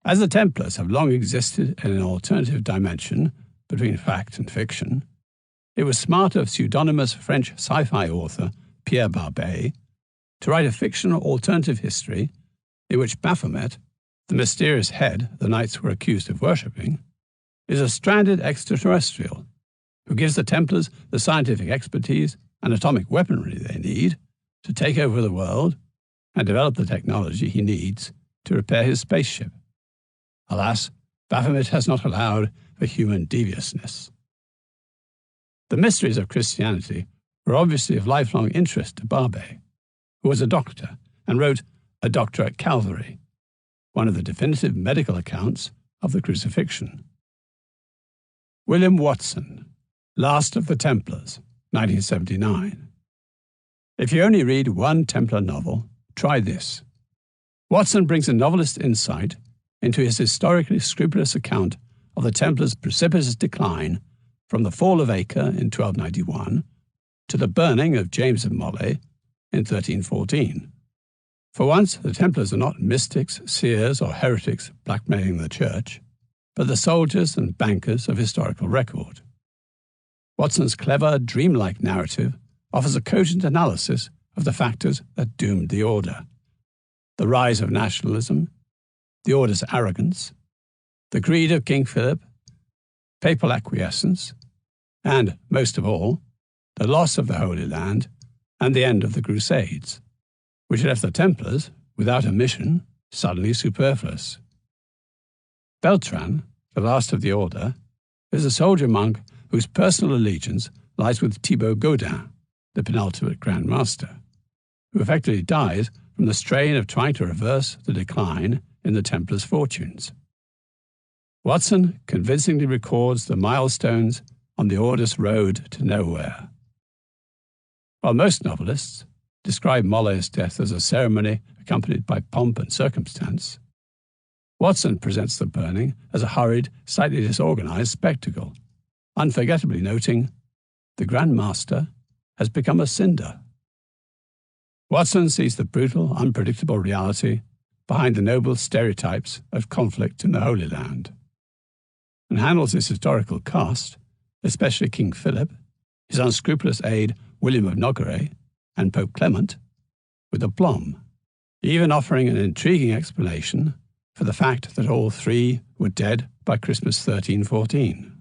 As the Templars have long existed in an alternative dimension between fact and fiction, it was smart of pseudonymous French sci-fi author Pierre Barbet to write a fictional alternative history in which Baphomet, the mysterious head the knights were accused of worshipping, is a stranded extraterrestrial who gives the Templars the scientific expertise and atomic weaponry they need to take over the world and develop the technology he needs to repair his spaceship. Alas, Baphomet has not allowed for human deviousness. The mysteries of Christianity were obviously of lifelong interest to Barbet, who was a doctor and wrote A Doctor at Calvary, one of the definitive medical accounts of the crucifixion. William Watson, Last of the Templars, 1979. If you only read one Templar novel, try this. Watson brings a novelist's insight into his historically scrupulous account of the Templars' precipitous decline from the fall of Acre in 1291 to the burning of James of Molay in 1314. For once, the Templars are not mystics, seers, or heretics blackmailing the church, but the soldiers and bankers of historical record. Watson's clever, dreamlike narrative offers a cogent analysis of the factors that doomed the order: the rise of nationalism, the order's arrogance, the greed of King Philip, papal acquiescence, and, most of all, the loss of the Holy Land and the end of the Crusades, which left the Templars, without a mission, suddenly superfluous. Beltran, the last of the order, is a soldier monk whose personal allegiance lies with Thibaut Gaudin, the penultimate Grand Master, who effectively dies from the strain of trying to reverse the decline in the Templars' fortunes. Watson convincingly records the milestones on the Order's road to nowhere. While most novelists describe Molay's death as a ceremony accompanied by pomp and circumstance, Watson presents the burning as a hurried, slightly disorganized spectacle, unforgettably noting, "The Grand Master has become a cinder." Watson sees the brutal, unpredictable reality behind the noble stereotypes of conflict in the Holy Land, and handles his historical cast, especially King Philip, his unscrupulous aide William of Nogaret, and Pope Clement, with aplomb, even offering an intriguing explanation for the fact that all three were dead by Christmas 1314.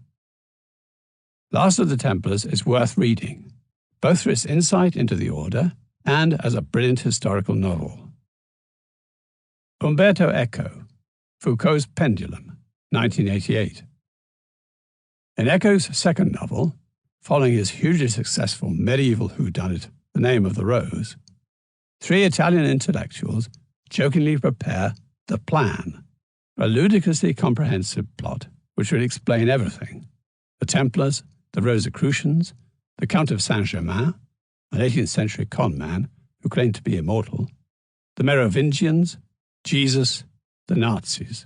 Last of the Templars is worth reading, both for its insight into the order and as a brilliant historical novel. Umberto Eco, Foucault's Pendulum, 1988. In Eco's second novel, following his hugely successful medieval whodunit, The Name of the Rose, three Italian intellectuals jokingly prepare The Plan, a ludicrously comprehensive plot which would explain everything: the Templars, the Rosicrucians, the Count of Saint-Germain, an 18th century con man who claimed to be immortal, the Merovingians, Jesus, the Nazis.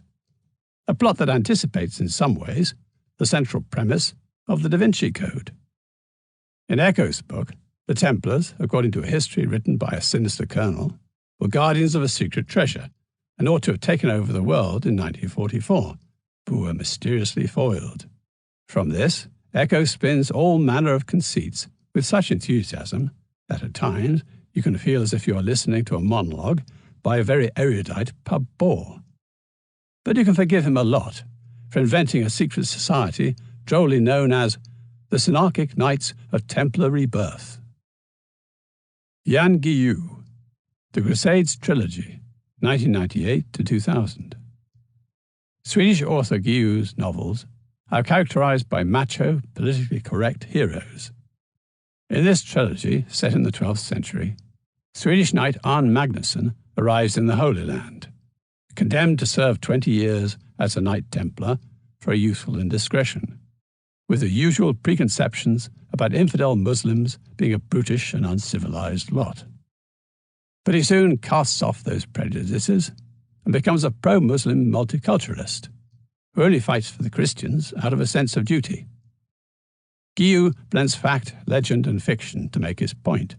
A plot that anticipates, in some ways, the central premise of the Da Vinci Code. In Eco's book, the Templars, according to a history written by a sinister colonel, were guardians of a secret treasure and ought to have taken over the world in 1944, but were mysteriously foiled. From this, Eco spins all manner of conceits with such enthusiasm that at times you can feel as if you are listening to a monologue by a very erudite pub bore. But you can forgive him a lot for inventing a secret society drolly known as the Synarchic Knights of Templar Rebirth. Jan Guillou, The Crusades Trilogy, 1998 to 2000. Swedish author Guillou's novels are characterized by macho, politically correct heroes. In this trilogy, set in the 12th century, Swedish knight Arne Magnusson arrives in the Holy Land, condemned to serve 20 years as a Knight Templar for a youthful indiscretion, with the usual preconceptions about infidel Muslims being a brutish and uncivilized lot. But he soon casts off those prejudices and becomes a pro-Muslim multiculturalist who only fights for the Christians out of a sense of duty. Guillou blends fact, legend, and fiction to make his point,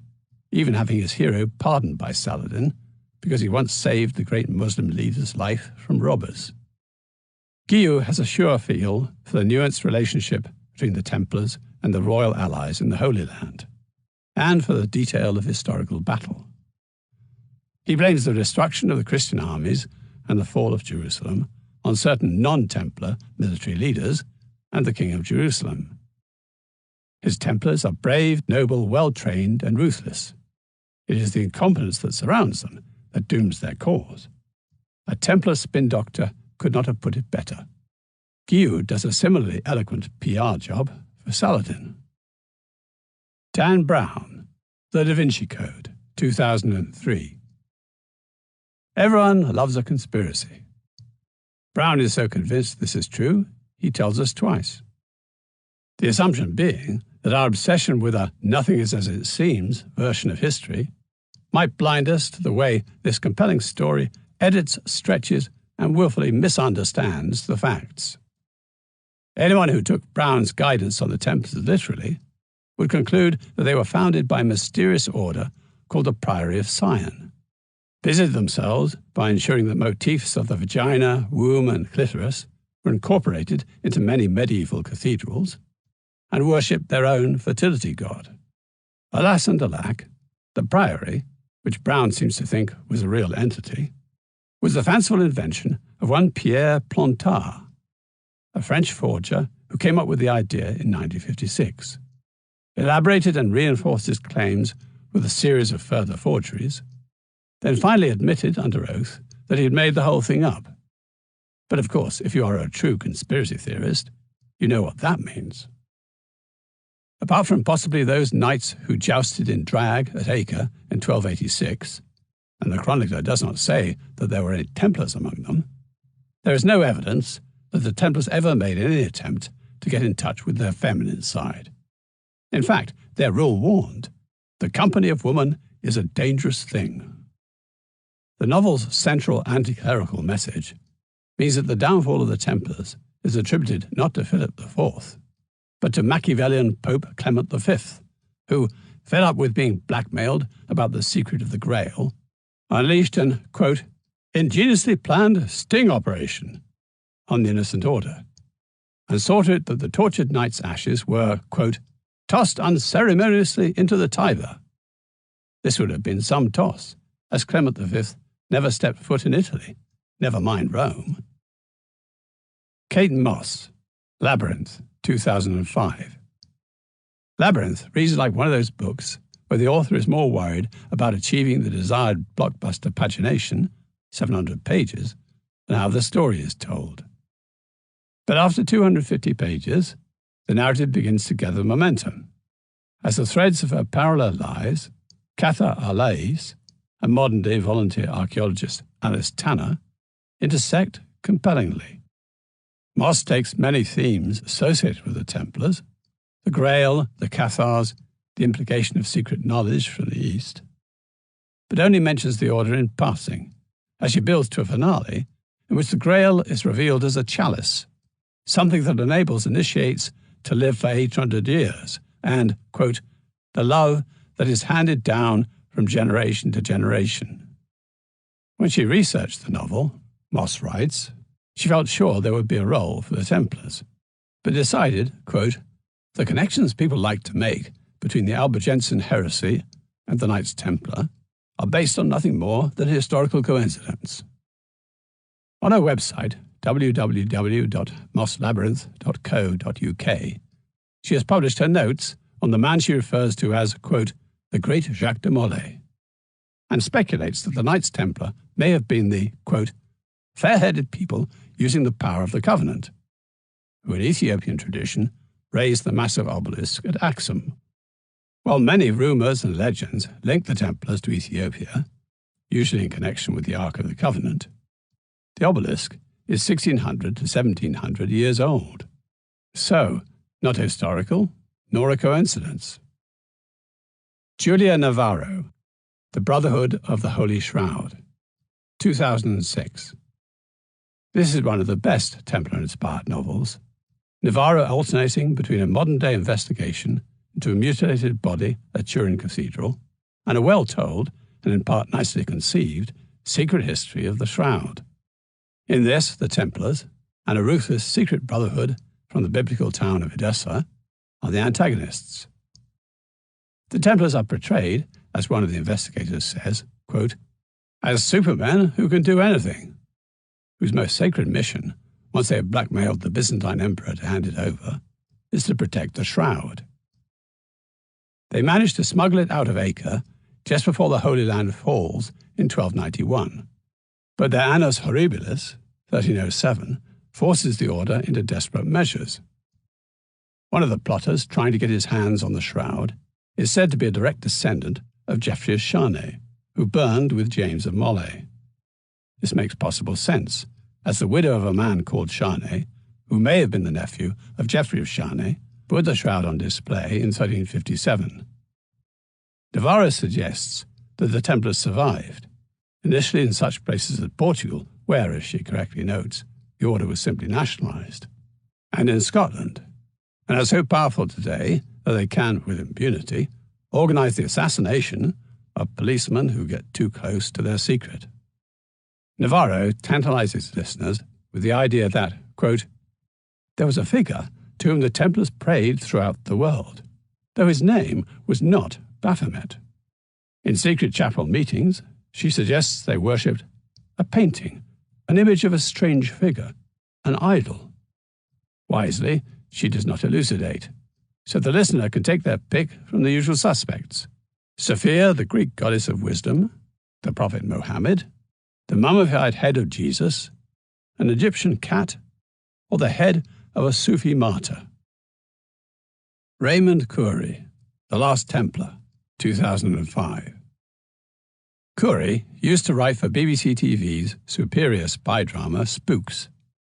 even having his hero pardoned by Saladin because he once saved the great Muslim leader's life from robbers. Guillou has a sure feel for the nuanced relationship between the Templars and the royal allies in the Holy Land, and for the detail of historical battle. He blames the destruction of the Christian armies and the fall of Jerusalem on certain non-Templar military leaders and the King of Jerusalem. His Templars are brave, noble, well-trained, and ruthless. It is the incompetence that surrounds them that dooms their cause. A Templar spin doctor could not have put it better. Guillou does a similarly eloquent PR job for Saladin. Dan Brown, The Da Vinci Code, 2003. Everyone loves a conspiracy. Brown is so convinced this is true, he tells us twice. The assumption being that our obsession with a nothing is as it seems version of history might blind us to the way this compelling story edits, stretches, and willfully misunderstands the facts. Anyone who took Brown's guidance on the Templars literally would conclude that they were founded by a mysterious order called the Priory of Sion, busied themselves by ensuring that motifs of the vagina, womb, and clitoris were incorporated into many medieval cathedrals, and worshipped their own fertility god. Alas and alack, the Priory, which Brown seems to think was a real entity, was the fanciful invention of one Pierre Plantard, a French forger who came up with the idea in 1956, elaborated and reinforced his claims with a series of further forgeries, then finally admitted under oath that he had made the whole thing up. But of course, if you are a true conspiracy theorist, you know what that means. Apart from possibly those knights who jousted in drag at Acre in 1286, and the chronicler does not say that there were any Templars among them, there is no evidence that the Templars ever made any attempt to get in touch with their feminine side. In fact, their rule warned, the company of woman is a dangerous thing. The novel's central anti-clerical message means that the downfall of the Templars is attributed not to Philip IV, but to Machiavellian Pope Clement V, who, fed up with being blackmailed about the secret of the Grail, unleashed an, quote, ingeniously planned sting operation on the innocent order, and saw to it that the tortured knight's ashes were, quote, tossed unceremoniously into the Tiber. This would have been some toss, as Clement V never stepped foot in Italy, never mind Rome. Kate Moss, Labyrinth, 2005. Labyrinth reads like one of those books where the author is more worried about achieving the desired blockbuster pagination, 700 pages, than how the story is told. But after 250 pages, the narrative begins to gather momentum, as the threads of her parallel lives, Catha Arlais and modern-day volunteer archaeologist Alice Tanner, intersect compellingly. Moss takes many themes associated with the Templars, the Grail, the Cathars, the implication of secret knowledge from the East, but only mentions the order in passing, as she builds to a finale in which the Grail is revealed as a chalice, something that enables initiates to live for 800 years, and, quote, the love that is handed down from generation to generation. When she researched the novel, Moss writes, she felt sure there would be a role for the Templars, but decided, quote, the connections people like to make between the Albigensian heresy and the Knights Templar are based on nothing more than historical coincidence. On her website, www.mosslabyrinth.co.uk, she has published her notes on the man she refers to as, quote, the great Jacques de Molay, and speculates that the Knights Templar may have been the, quote, fair-headed people using the power of the Covenant, who in Ethiopian tradition raised the massive obelisk at Axum. While many rumours and legends link the Templars to Ethiopia, usually in connection with the Ark of the Covenant, the obelisk is 1600 to 1700 years old. So, not historical, nor a coincidence. Julia Navarro, The Brotherhood of the Holy Shroud, 2006. This is one of the best Templar-inspired novels, Navarro alternating between a modern-day investigation into a mutilated body at Turin Cathedral and a well-told, and in part nicely conceived, secret history of the Shroud. In this, the Templars, and a ruthless secret brotherhood from the biblical town of Edessa, are the antagonists. The Templars are portrayed, as one of the investigators says, quote, as supermen who can do anything, whose most sacred mission, once they have blackmailed the Byzantine emperor to hand it over, is to protect the Shroud. They managed to smuggle it out of Acre just before the Holy Land falls in 1291, but their Annus Horribilis, 1307, forces the order into desperate measures. One of the plotters trying to get his hands on the Shroud is said to be a direct descendant of Geoffrey of Charnay, who burned with James of Molay. This makes possible sense, as the widow of a man called Charnay, who may have been the nephew of Geoffrey of Charnay, put the Shroud on display in 1357. Navarro suggests that the Templars survived, initially in such places as Portugal, where, as she correctly notes, the order was simply nationalised, and in Scotland, and are so powerful today that they can, with impunity, organise the assassination of policemen who get too close to their secret. Navarro tantalises listeners with the idea that, quote, there was a figure to whom the Templars prayed throughout the world, though his name was not Baphomet. In secret chapel meetings, she suggests they worshipped a painting, an image of a strange figure, an idol. Wisely, she does not elucidate, so the listener can take their pick from the usual suspects. Sophia, the Greek goddess of wisdom, the prophet Mohammed, the mummified head of Jesus, an Egyptian cat, or the head of a Sufi martyr. Raymond Curie, The Last Templar, 2005. Curie used to write for BBC TV's superior spy drama Spooks,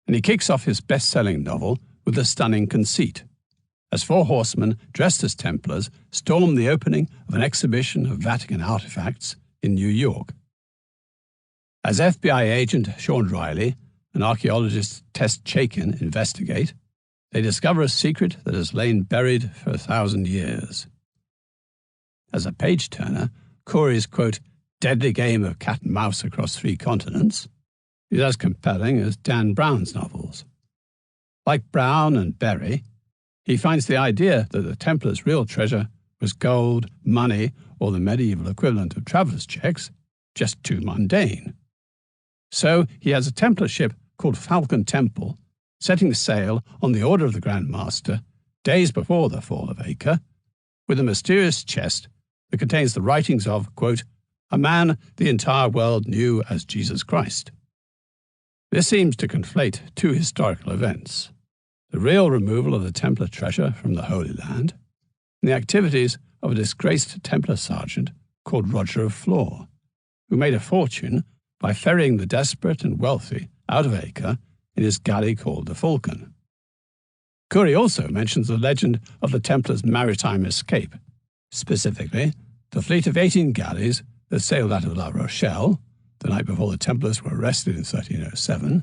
and he kicks off his best-selling novel with a stunning conceit, as four horsemen dressed as Templars storm the opening of an exhibition of Vatican artifacts in New York. As FBI agent Sean Riley and archaeologist Tess Chaikin investigate, they discover a secret that has lain buried for 1,000 years. As a page-turner, Curie's, quote, deadly game of cat and mouse across 3 continents is as compelling as Dan Brown's novels. Like Brown and Berry, he finds the idea that the Templars' real treasure was gold, money, or the medieval equivalent of traveller's checks just too mundane. So he has a Templar ship called Falcon Temple setting sail on the order of the Grand Master days before the fall of Acre, with a mysterious chest that contains the writings of, quote, a man the entire world knew as Jesus Christ. This seems to conflate 2 historical events: the real removal of the Templar treasure from the Holy Land, and the activities of a disgraced Templar sergeant called Roger of Flor, who made a fortune by ferrying the desperate and wealthy out of Acre in his galley called the Falcon. Curie also mentions the legend of the Templars' maritime escape, specifically the fleet of 18 galleys that sailed out of La Rochelle the night before the Templars were arrested in 1307,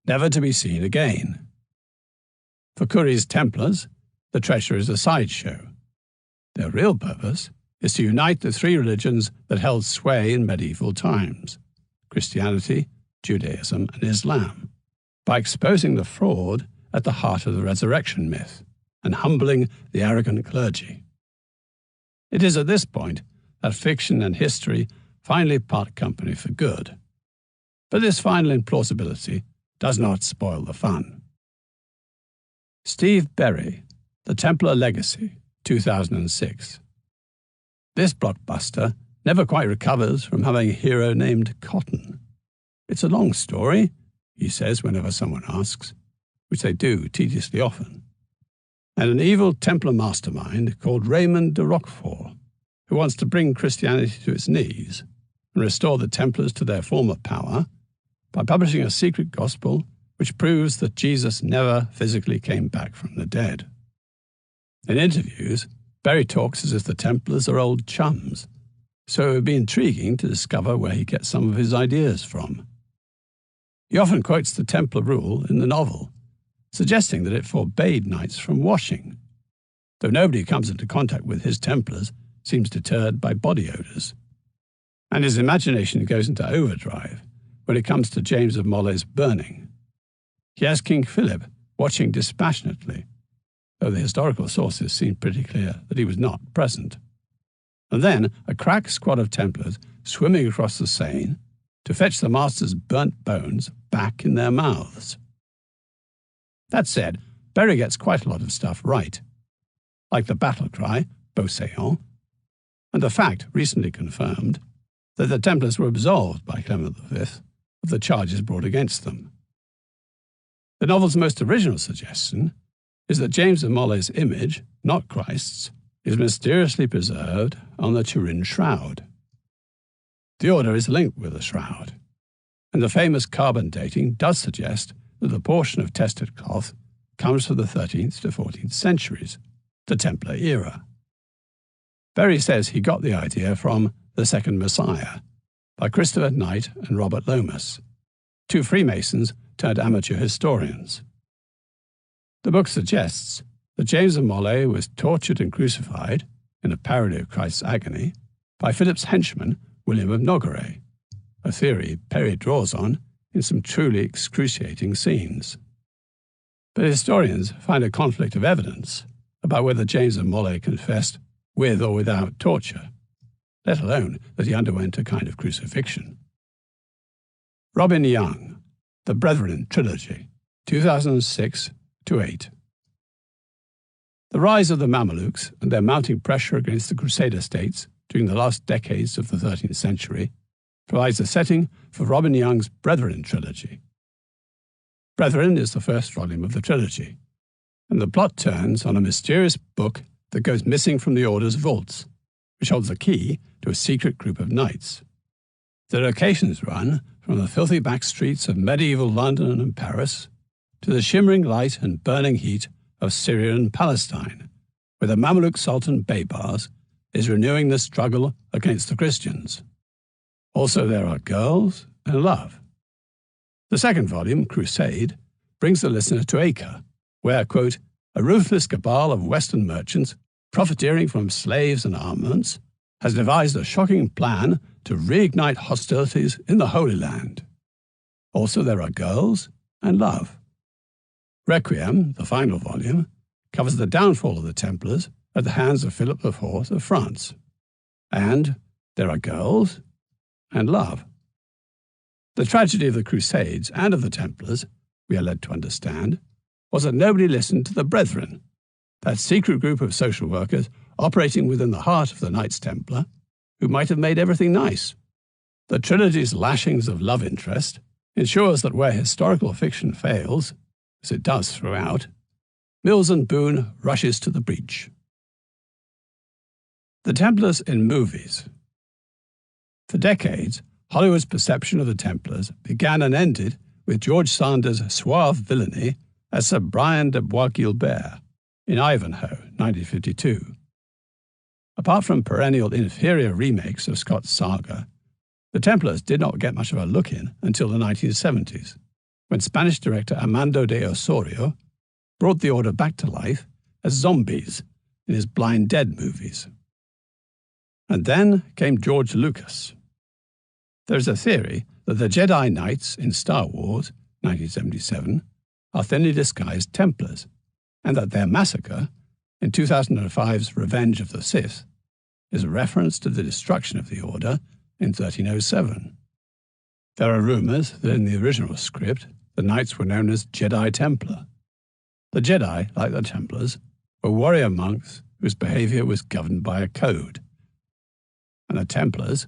never to be seen again. For Curie's Templars, the treasure is a sideshow. Their real purpose is to unite the 3 religions that held sway in medieval times: Christianity, Judaism, and Islam, by exposing the fraud at the heart of the resurrection myth and humbling the arrogant clergy. It is at this point that fiction and history finally part company for good. But this final implausibility does not spoil the fun. Steve Berry, The Templar Legacy, 2006. This blockbuster never quite recovers from having a hero named Cotton. It's a long story, he says whenever someone asks, which they do tediously often, and an evil Templar mastermind called Raymond de Roquefort, who wants to bring Christianity to its knees and restore the Templars to their former power by publishing a secret gospel which proves that Jesus never physically came back from the dead. In interviews, Berry talks as if the Templars are old chums, so it would be intriguing to discover where he gets some of his ideas from. He often quotes the Templar rule in the novel, suggesting that it forbade knights from washing, though nobody who comes into contact with his Templars seems deterred by body odours. And his imagination goes into overdrive when it comes to James of Mollay's burning. He has King Philip watching dispassionately, though the historical sources seem pretty clear that he was not present. And then a crack squad of Templars swimming across the Seine to fetch the master's burnt bones back in their mouths. That said, Berry gets quite a lot of stuff right, like the battle cry, Beauséant, and the fact, recently confirmed, that the Templars were absolved by Clement V of the charges brought against them. The novel's most original suggestion is that James of Mollay's image, not Christ's, is mysteriously preserved on the Turin shroud. The order is linked with the shroud, and the famous carbon dating does suggest that the portion of tested cloth comes from the 13th to 14th centuries, the Templar era. Berry says he got the idea from The Second Messiah by Christopher Knight and Robert Lomas, two Freemasons turned amateur historians. The book suggests that James of Mollay was tortured and crucified, in a parody of Christ's agony, by Philip's henchman, William of Nogaret, a theory Berry draws on in some truly excruciating scenes. But historians find a conflict of evidence about whether James of Mollay confessed with or without torture, let alone that he underwent a kind of crucifixion. Robin Young, The Brethren Trilogy, 2006-8. The rise of the Mamelukes and their mounting pressure against the Crusader states during the last decades of the 13th century provides a setting for Robin Young's Brethren Trilogy. Brethren is the first volume of the trilogy, and the plot turns on a mysterious book that goes missing from the Order's vaults, which holds the key to a secret group of knights. The locations run from the filthy back streets of medieval London and Paris to the shimmering light and burning heat of Syria and Palestine, where the Mameluke Sultan Baybars is renewing the struggle against the Christians. Also there are girls and love. The second volume, Crusade, brings the listener to Acre, where, quote, a ruthless cabal of Western merchants, profiteering from slaves and armaments, has devised a shocking plan to reignite hostilities in the Holy Land. Also there are girls and love. Requiem, the final volume, covers the downfall of the Templars at the hands of Philip IV of France. And there are girls and love. The tragedy of the Crusades and of the Templars, we are led to understand, was that nobody listened to the Brethren, that secret group of social workers operating within the heart of the Knights Templar, who might have made everything nice. The trilogy's lashings of love interest ensures that where historical fiction fails, as it does throughout, Mills and Boon rushes to the breach. The Templars in movies. For decades, Hollywood's perception of the Templars began and ended with George Sanders' suave villainy as Sir Brian de Bois Guilbert in Ivanhoe, 1952. Apart from perennial inferior remakes of Scott's saga, the Templars did not get much of a look in until the 1970s, when Spanish director Armando de Osorio brought the Order back to life as zombies in his Blind Dead movies. And then came George Lucas. There is a theory that the Jedi Knights in Star Wars, 1977, are thinly disguised Templars, and that their massacre, in 2005's Revenge of the Sith, is a reference to the destruction of the Order in 1307. There are rumours that in the original script, the knights were known as Jedi Templar. The Jedi, like the Templars, were warrior monks whose behaviour was governed by a code. And the Templars,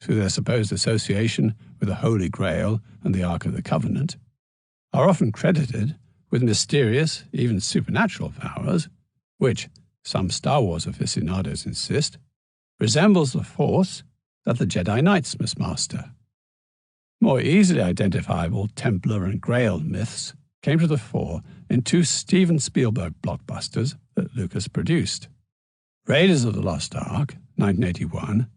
through their supposed association with the Holy Grail and the Ark of the Covenant, are often credited with mysterious, even supernatural powers, which, some Star Wars aficionados insist, resembles the Force that the Jedi Knights must master. More easily identifiable Templar and Grail myths came to the fore in two Steven Spielberg blockbusters that Lucas produced: Raiders of the Lost Ark, 1981,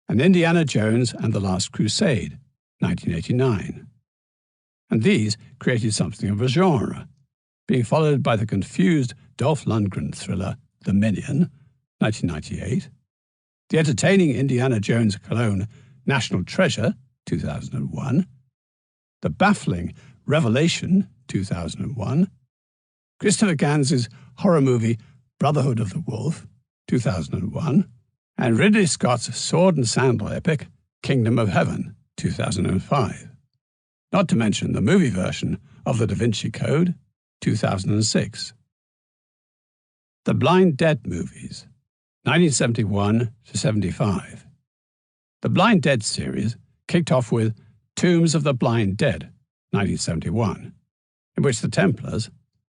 and Indiana Jones and the Last Crusade, 1989. And these created something of a genre, being followed by the confused Dolph Lundgren thriller The Minion, 1998, the entertaining Indiana Jones cologne National Treasure, 2001, the baffling Revelation, 2001, Christopher Gans's horror movie Brotherhood of the Wolf, 2001, and Ridley Scott's sword and sandal epic Kingdom of Heaven, 2005. Not to mention the movie version of The Da Vinci Code, 2006. The Blind Dead movies, 1971 to 75. The Blind Dead series kicked off with Tombs of the Blind Dead, 1971, in which the Templars,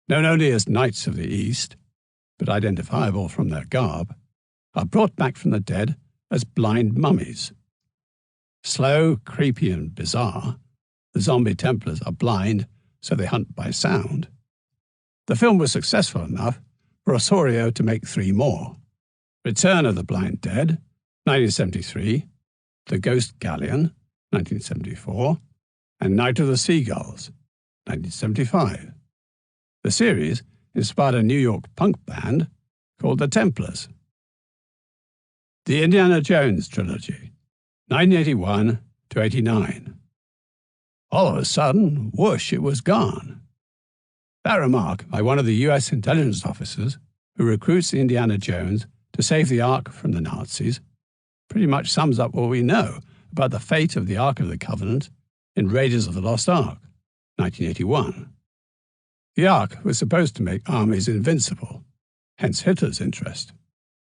known only as Knights of the East, but identifiable from their garb, are brought back from the dead as blind mummies. Slow, creepy, and bizarre, the zombie Templars are blind, so they hunt by sound. The film was successful enough for Osorio to make 3 more: Return of the Blind Dead, 1973, The Ghost Galleon, 1974, and Night of the Seagulls, 1975. The series inspired a New York punk band called the Templars. The Indiana Jones trilogy, 1981 to 89. All of a sudden, whoosh, it was gone. That remark by one of the U.S. intelligence officers who recruits Indiana Jones to save the Ark from the Nazis pretty much sums up what we know about the fate of the Ark of the Covenant in Raiders of the Lost Ark, 1981. The Ark was supposed to make armies invincible, hence Hitler's interest,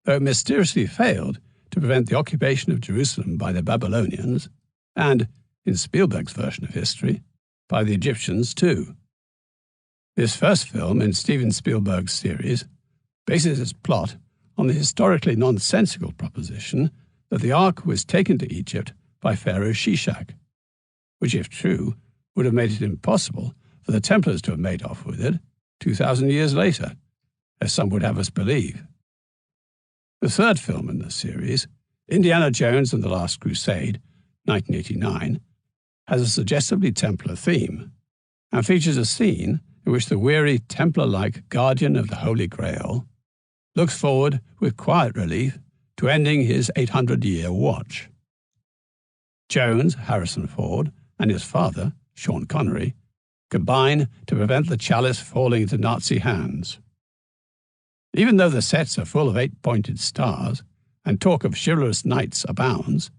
though it mysteriously failed to prevent the occupation of Jerusalem by the Babylonians and, in Spielberg's version of history, by the Egyptians too. This first film in Steven Spielberg's series bases its plot on the historically nonsensical proposition that the Ark was taken to Egypt by Pharaoh Shishak, which, if true, would have made it impossible for the Templars to have made off with it 2,000 years later, as some would have us believe. The third film in the series, Indiana Jones and the Last Crusade, 1989, has a suggestively Templar theme and features a scene in which the weary Templar-like guardian of the Holy Grail looks forward with quiet relief to ending his 800-year watch. Jones, Harrison Ford, and his father, Sean Connery, combine to prevent the chalice falling into Nazi hands. Even though the sets are full of 8-pointed stars and talk of chivalrous knights abounds,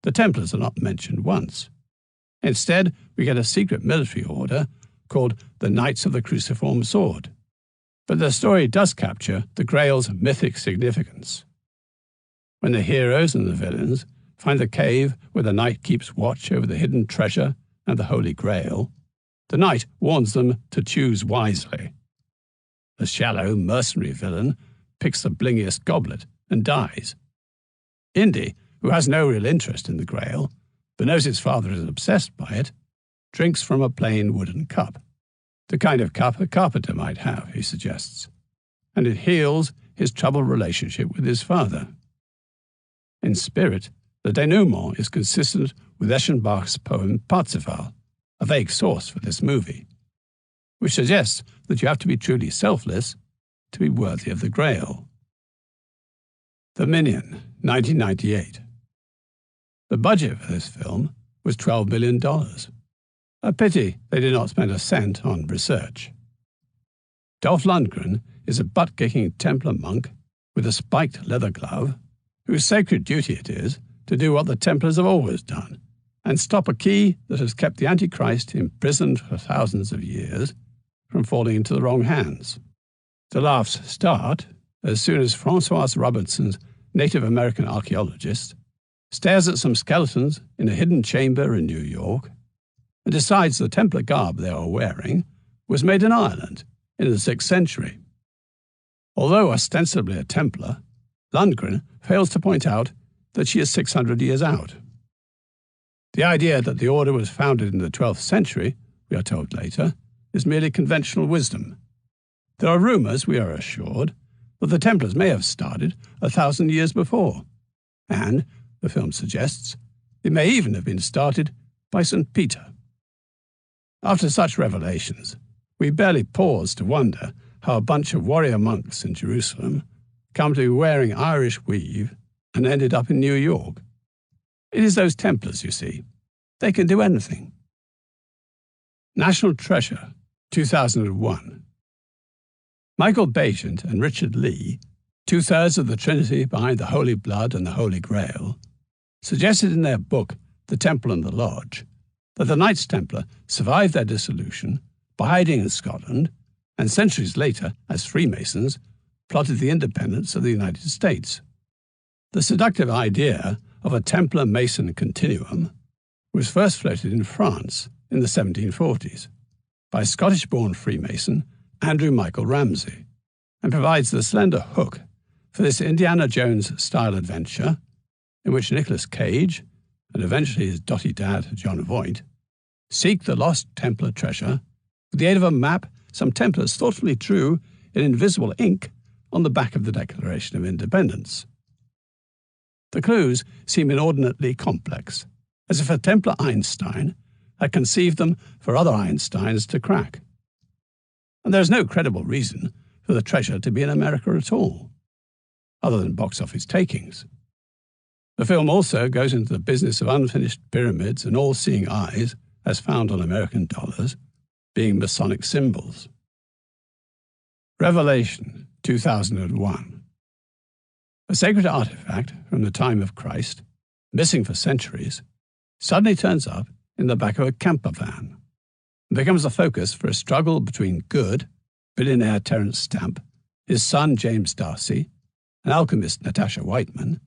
the Templars are not mentioned once. Instead, we get a secret military order called the Knights of the Cruciform Sword. But the story does capture the Grail's mythic significance. When the heroes and the villains find the cave where the knight keeps watch over the hidden treasure and the Holy Grail, the knight warns them to choose wisely. The shallow, mercenary villain picks the blingiest goblet and dies. Indy, who has no real interest in the Grail, but knows his father is obsessed by it, drinks from a plain wooden cup, the kind of cup a carpenter might have, he suggests, and it heals his troubled relationship with his father. In spirit, the denouement is consistent with Eschenbach's poem Parsifal, a vague source for this movie, which suggests that you have to be truly selfless to be worthy of the Grail. The Minion, 1998. The budget for this film was $12 million. A pity they did not spend a cent on research. Dolph Lundgren is a butt-kicking Templar monk with a spiked leather glove, whose sacred duty it is to do what the Templars have always done, and stop a key that has kept the Antichrist imprisoned for thousands of years from falling into the wrong hands. The laughs start as soon as Francois Robertson's Native American archaeologist stares at some skeletons in a hidden chamber in New York and decides the Templar garb they are wearing was made in Ireland in the 6th century. Although ostensibly a Templar, Lundgren fails to point out that she is 600 years out. The idea that the order was founded in the 12th century, we are told later, is merely conventional wisdom. There are rumours, we are assured, that the Templars may have started 1,000 years before, and, the film suggests, it may even have been started by St. Peter. After such revelations, we barely pause to wonder how a bunch of warrior monks in Jerusalem come to be wearing Irish weave and ended up in New York. It is those Templars, you see. They can do anything. National Treasure, 2001. Michael Bagent and Richard Lee, two-thirds of the Trinity behind the Holy Blood and the Holy Grail, suggested in their book The Temple and the Lodge that the Knights Templar survived their dissolution by hiding in Scotland and centuries later, as Freemasons, plotted the independence of the United States. The seductive idea of a Templar-Mason continuum was first floated in France in the 1740s by Scottish-born Freemason Andrew Michael Ramsay, and provides the slender hook for this Indiana Jones-style adventure in which Nicolas Cage, and eventually his dotty dad John Voight, seek the lost Templar treasure with the aid of a map some Templars thoughtfully drew in invisible ink on the back of the Declaration of Independence. The clues seem inordinately complex, as if a Templar Einstein had conceived them for other Einsteins to crack. And there is no credible reason for the treasure to be in America at all, other than box office takings. The film also goes into the business of unfinished pyramids and all-seeing eyes, as found on American dollars, being Masonic symbols. Revelation, 2001. A sacred artifact from the time of Christ, missing for centuries, suddenly turns up in the back of a camper van and becomes the focus for a struggle between good, billionaire Terence Stamp, his son James Darcy, and alchemist Natasha Whiteman,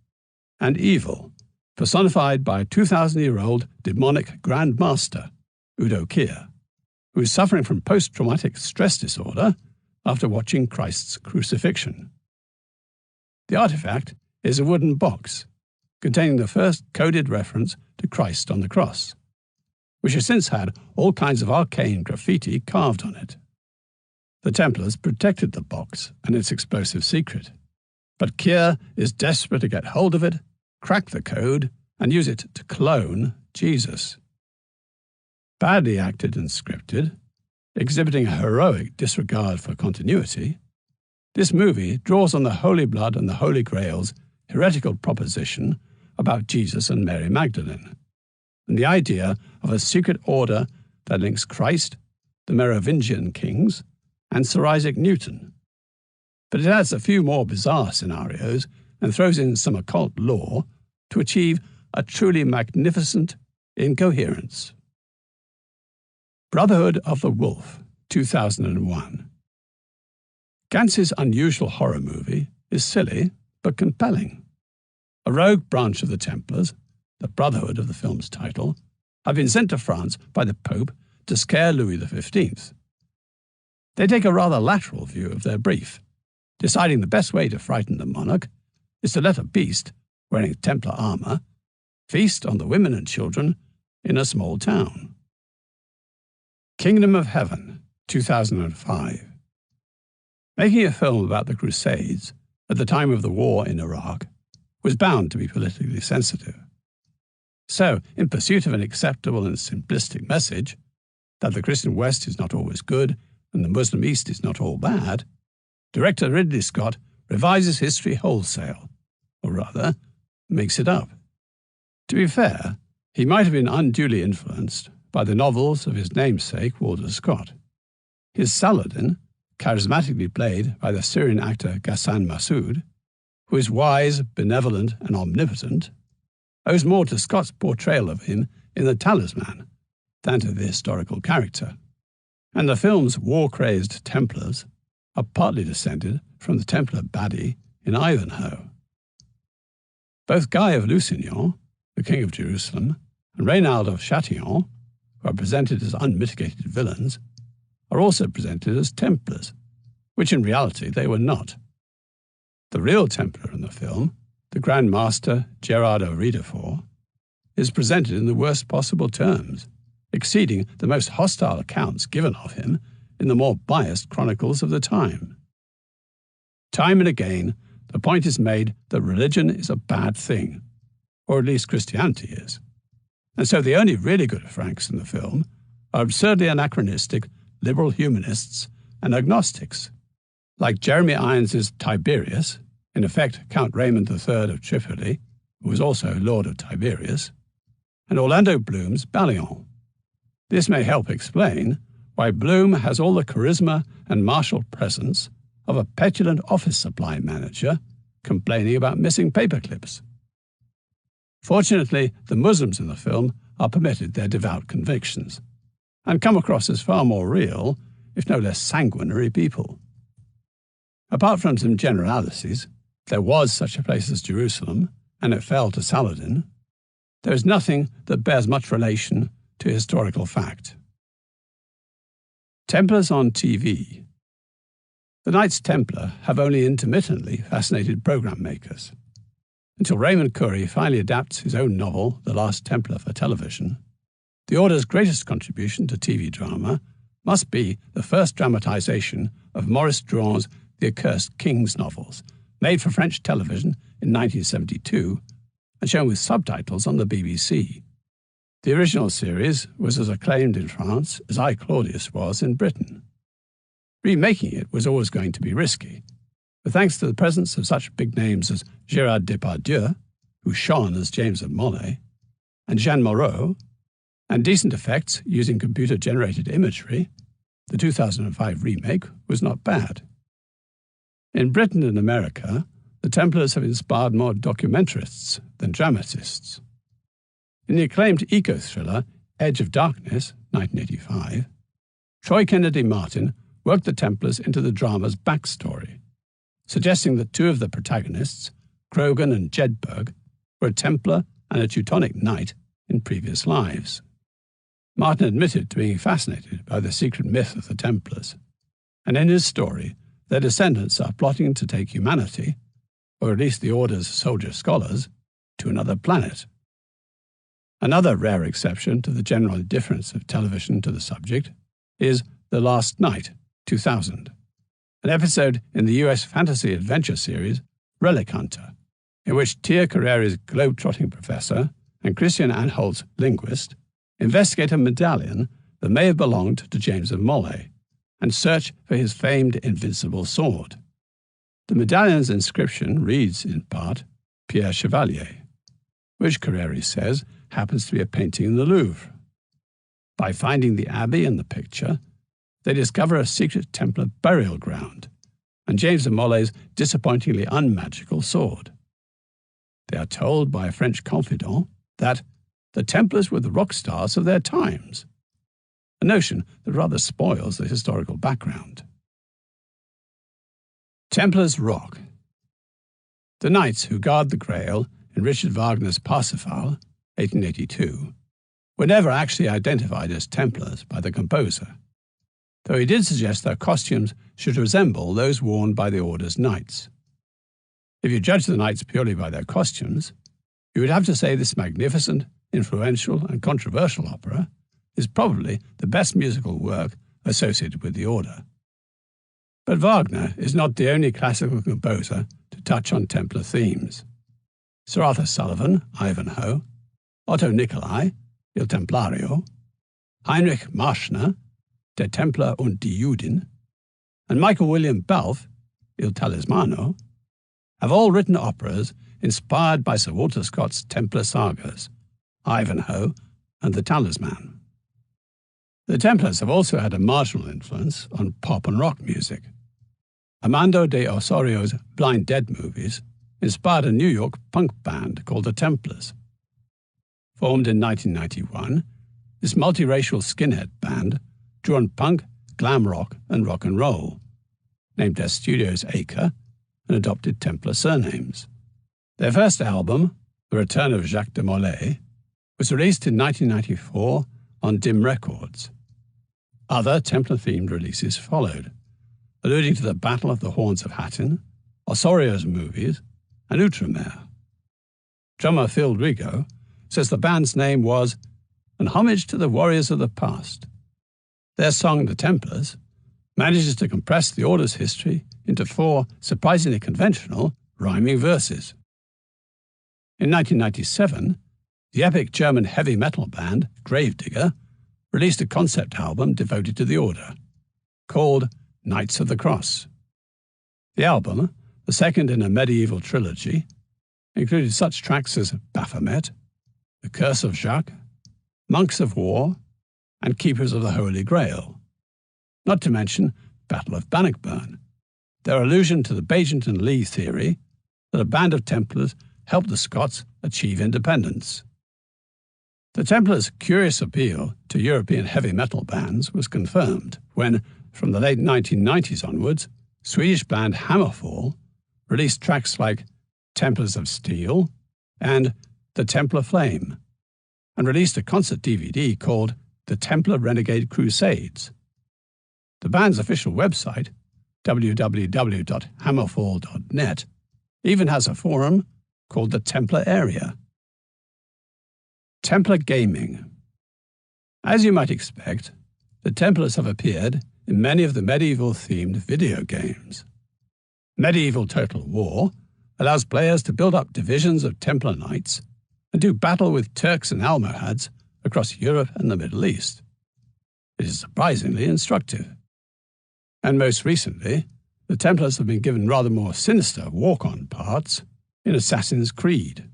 and evil, personified by a 2,000-year-old demonic Grand Master, Udo Kier, who is suffering from post-traumatic stress disorder after watching Christ's crucifixion. The artifact is a wooden box containing the first coded reference to Christ on the cross, which has since had all kinds of arcane graffiti carved on it. The Templars protected the box and its explosive secret, but Kier is desperate to get hold of it, crack the code, and use it to clone Jesus. Badly acted and scripted, exhibiting a heroic disregard for continuity, this movie draws on the Holy Blood and the Holy Grail's heretical proposition about Jesus and Mary Magdalene, and the idea of a secret order that links Christ, the Merovingian kings, and Sir Isaac Newton. But it adds a few more bizarre scenarios and throws in some occult lore to achieve a truly magnificent incoherence. Brotherhood of the Wolf, 2001. Gantz's unusual horror movie is silly but compelling. A rogue branch of the Templars, the Brotherhood of the film's title, have been sent to France by the Pope to scare Louis XV. They take a rather lateral view of their brief, deciding the best way to frighten the monarch is to let a beast, wearing Templar armor, feast on the women and children in a small town. Kingdom of Heaven, 2005. Making a film about the Crusades at the time of the war in Iraq was bound to be politically sensitive. So, in pursuit of an acceptable and simplistic message that the Christian West is not always good and the Muslim East is not all bad, director Ridley Scott revises history wholesale, or rather, makes it up. To be fair, he might have been unduly influenced by the novels of his namesake, Walter Scott. His Saladin, charismatically played by the Syrian actor Ghassan Massoud, who is wise, benevolent, and omnipotent, owes more to Scott's portrayal of him in The Talisman than to the historical character. And the film's war-crazed Templars are partly descended from the Templar baddie in Ivanhoe. Both Guy of Lusignan, the King of Jerusalem, and Reynald of Chatillon, who are presented as unmitigated villains, are also presented as Templars, which in reality they were not. The real Templar in the film, the Grand Master Gerardo Riedefort, is presented in the worst possible terms, exceeding the most hostile accounts given of him in the more biased chronicles of the time. Time and again, the point is made that religion is a bad thing, or at least Christianity is. And so the only really good Franks in the film are absurdly anachronistic liberal humanists and agnostics, like Jeremy Irons's Tiberius, in effect Count Raymond III of Tripoli, who was also Lord of Tiberius, and Orlando Bloom's Balion. This may help explain why Bloom has all the charisma and martial presence of a petulant office supply manager complaining about missing paperclips. Fortunately, the Muslims in the film are permitted their devout convictions, and come across as far more real, if no less sanguinary people. Apart from some generalities, there was such a place as Jerusalem, and it fell to Saladin, there is nothing that bears much relation to historical fact. Templars on TV. The Knights Templar have only intermittently fascinated program makers. Until Raymond Curie finally adapts his own novel, The Last Templar, for television, the Order's greatest contribution to TV drama must be the first dramatization of Maurice Druon's The Accursed Kings novels, made for French television in 1972 and shown with subtitles on the BBC. The original series was as acclaimed in France as I, Claudius, was in Britain. Remaking it was always going to be risky, but thanks to the presence of such big names as Gérard Depardieu, who shone as James of Molay, and Jeanne Moreau, and decent effects using computer-generated imagery, the 2005 remake was not bad. In Britain and America, the Templars have inspired more documentarists than dramatists. In the acclaimed eco-thriller Edge of Darkness, 1985, Troy Kennedy Martin worked the Templars into the drama's backstory, suggesting that two of the protagonists, Grogan and Jedburgh, were a Templar and a Teutonic knight in previous lives. Martin admitted to being fascinated by the secret myth of the Templars, and in his story, their descendants are plotting to take humanity, or at least the Order's soldier scholars, to another planet. Another rare exception to the general indifference of television to the subject is The Last Night, 2000, an episode in the US fantasy adventure series Relic Hunter, in which Tia Carreri's globe-trotting professor and Christian Anholt's linguist investigate a medallion that may have belonged to James of Molay and search for his famed invincible sword. The medallion's inscription reads, in part, Pierre Chevalier, which Carreri says happens to be a painting in the Louvre. By finding the abbey in the picture, they discover a secret Templar burial ground and James of Molay's disappointingly unmagical sword. They are told by a French confidant that the Templars were the rock stars of their times, a notion that rather spoils the historical background. Templars rock. The knights who guard the Grail in Richard Wagner's Parsifal, 1882, were never actually identified as Templars by the composer, though he did suggest their costumes should resemble those worn by the Order's knights. If you judge the knights purely by their costumes, you would have to say this magnificent, influential, and controversial opera is probably the best musical work associated with the Order. But Wagner is not the only classical composer to touch on Templar themes. Sir Arthur Sullivan, Ivanhoe, Otto Nicolai, Il Templario, Heinrich Marschner, Der Templar und die Juden, and Michael William Balfe, Il Talismano, have all written operas inspired by Sir Walter Scott's Templar sagas, Ivanhoe and The Talisman. The Templars have also had a marginal influence on pop and rock music. Armando de Osorio's Blind Dead movies inspired a New York punk band called the Templars, Formed in 1991, this multiracial skinhead band drew on punk, glam rock and rock and roll, named their studios Acre, and adopted Templar surnames. Their first album, The Return of Jacques de Molay, was released in 1994 on Dim Records. Other Templar-themed releases followed, alluding to the Battle of the Horns of Hattin, Osorio's movies, and Outremer. Drummer Phil Rigo says the band's name was an homage to the warriors of the past. Their song, The Templars, manages to compress the Order's history into 4 surprisingly conventional, rhyming verses. In 1997, the epic German heavy metal band Gravedigger released a concept album devoted to the Order, called Knights of the Cross. The album, the second in a medieval trilogy, included such tracks as Baphomet, The Curse of Jacques, Monks of War, and Keepers of the Holy Grail, not to mention Battle of Bannockburn, their allusion to the Bagent and Lee theory that a band of Templars helped the Scots achieve independence. The Templars' curious appeal to European heavy metal bands was confirmed when, from the late 1990s onwards, Swedish band Hammerfall released tracks like Templars of Steel and The Templar Flame, and released a concert DVD called The Templar Renegade Crusades. The band's official website, www.hammerfall.net, even has a forum called the Templar Area. Templar Gaming. As you might expect, the Templars have appeared in many of the medieval-themed video games. Medieval Total War allows players to build up divisions of Templar knights and do battle with Turks and Almohads across Europe and the Middle East. It is surprisingly instructive. And most recently, the Templars have been given rather more sinister walk-on parts in Assassin's Creed,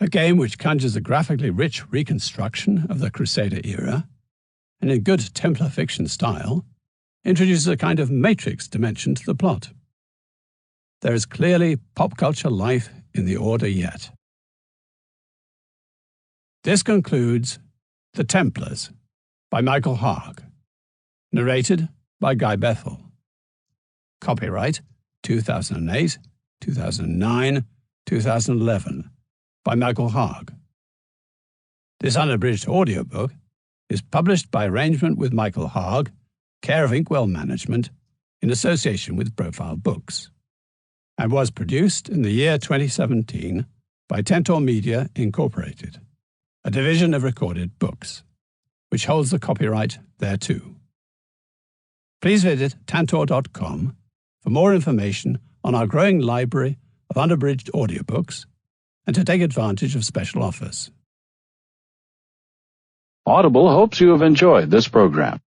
a game which conjures a graphically rich reconstruction of the Crusader era, and in good Templar fiction style, introduces a kind of Matrix dimension to the plot. There is clearly pop culture life in the Order yet. This concludes The Templars by Michael Haag, narrated by Guy Bethel. Copyright 2008, 2009, 2011 by Michael Haag. This unabridged audiobook is published by arrangement with Michael Haag, care of Inkwell Management, in association with Profile Books, and was produced in the year 2017 by Tentor Media Incorporated, a division of Recorded Books, which holds the copyright thereto. Please visit tantor.com for more information on our growing library of unabridged audiobooks and to take advantage of special offers. Audible hopes you have enjoyed this program.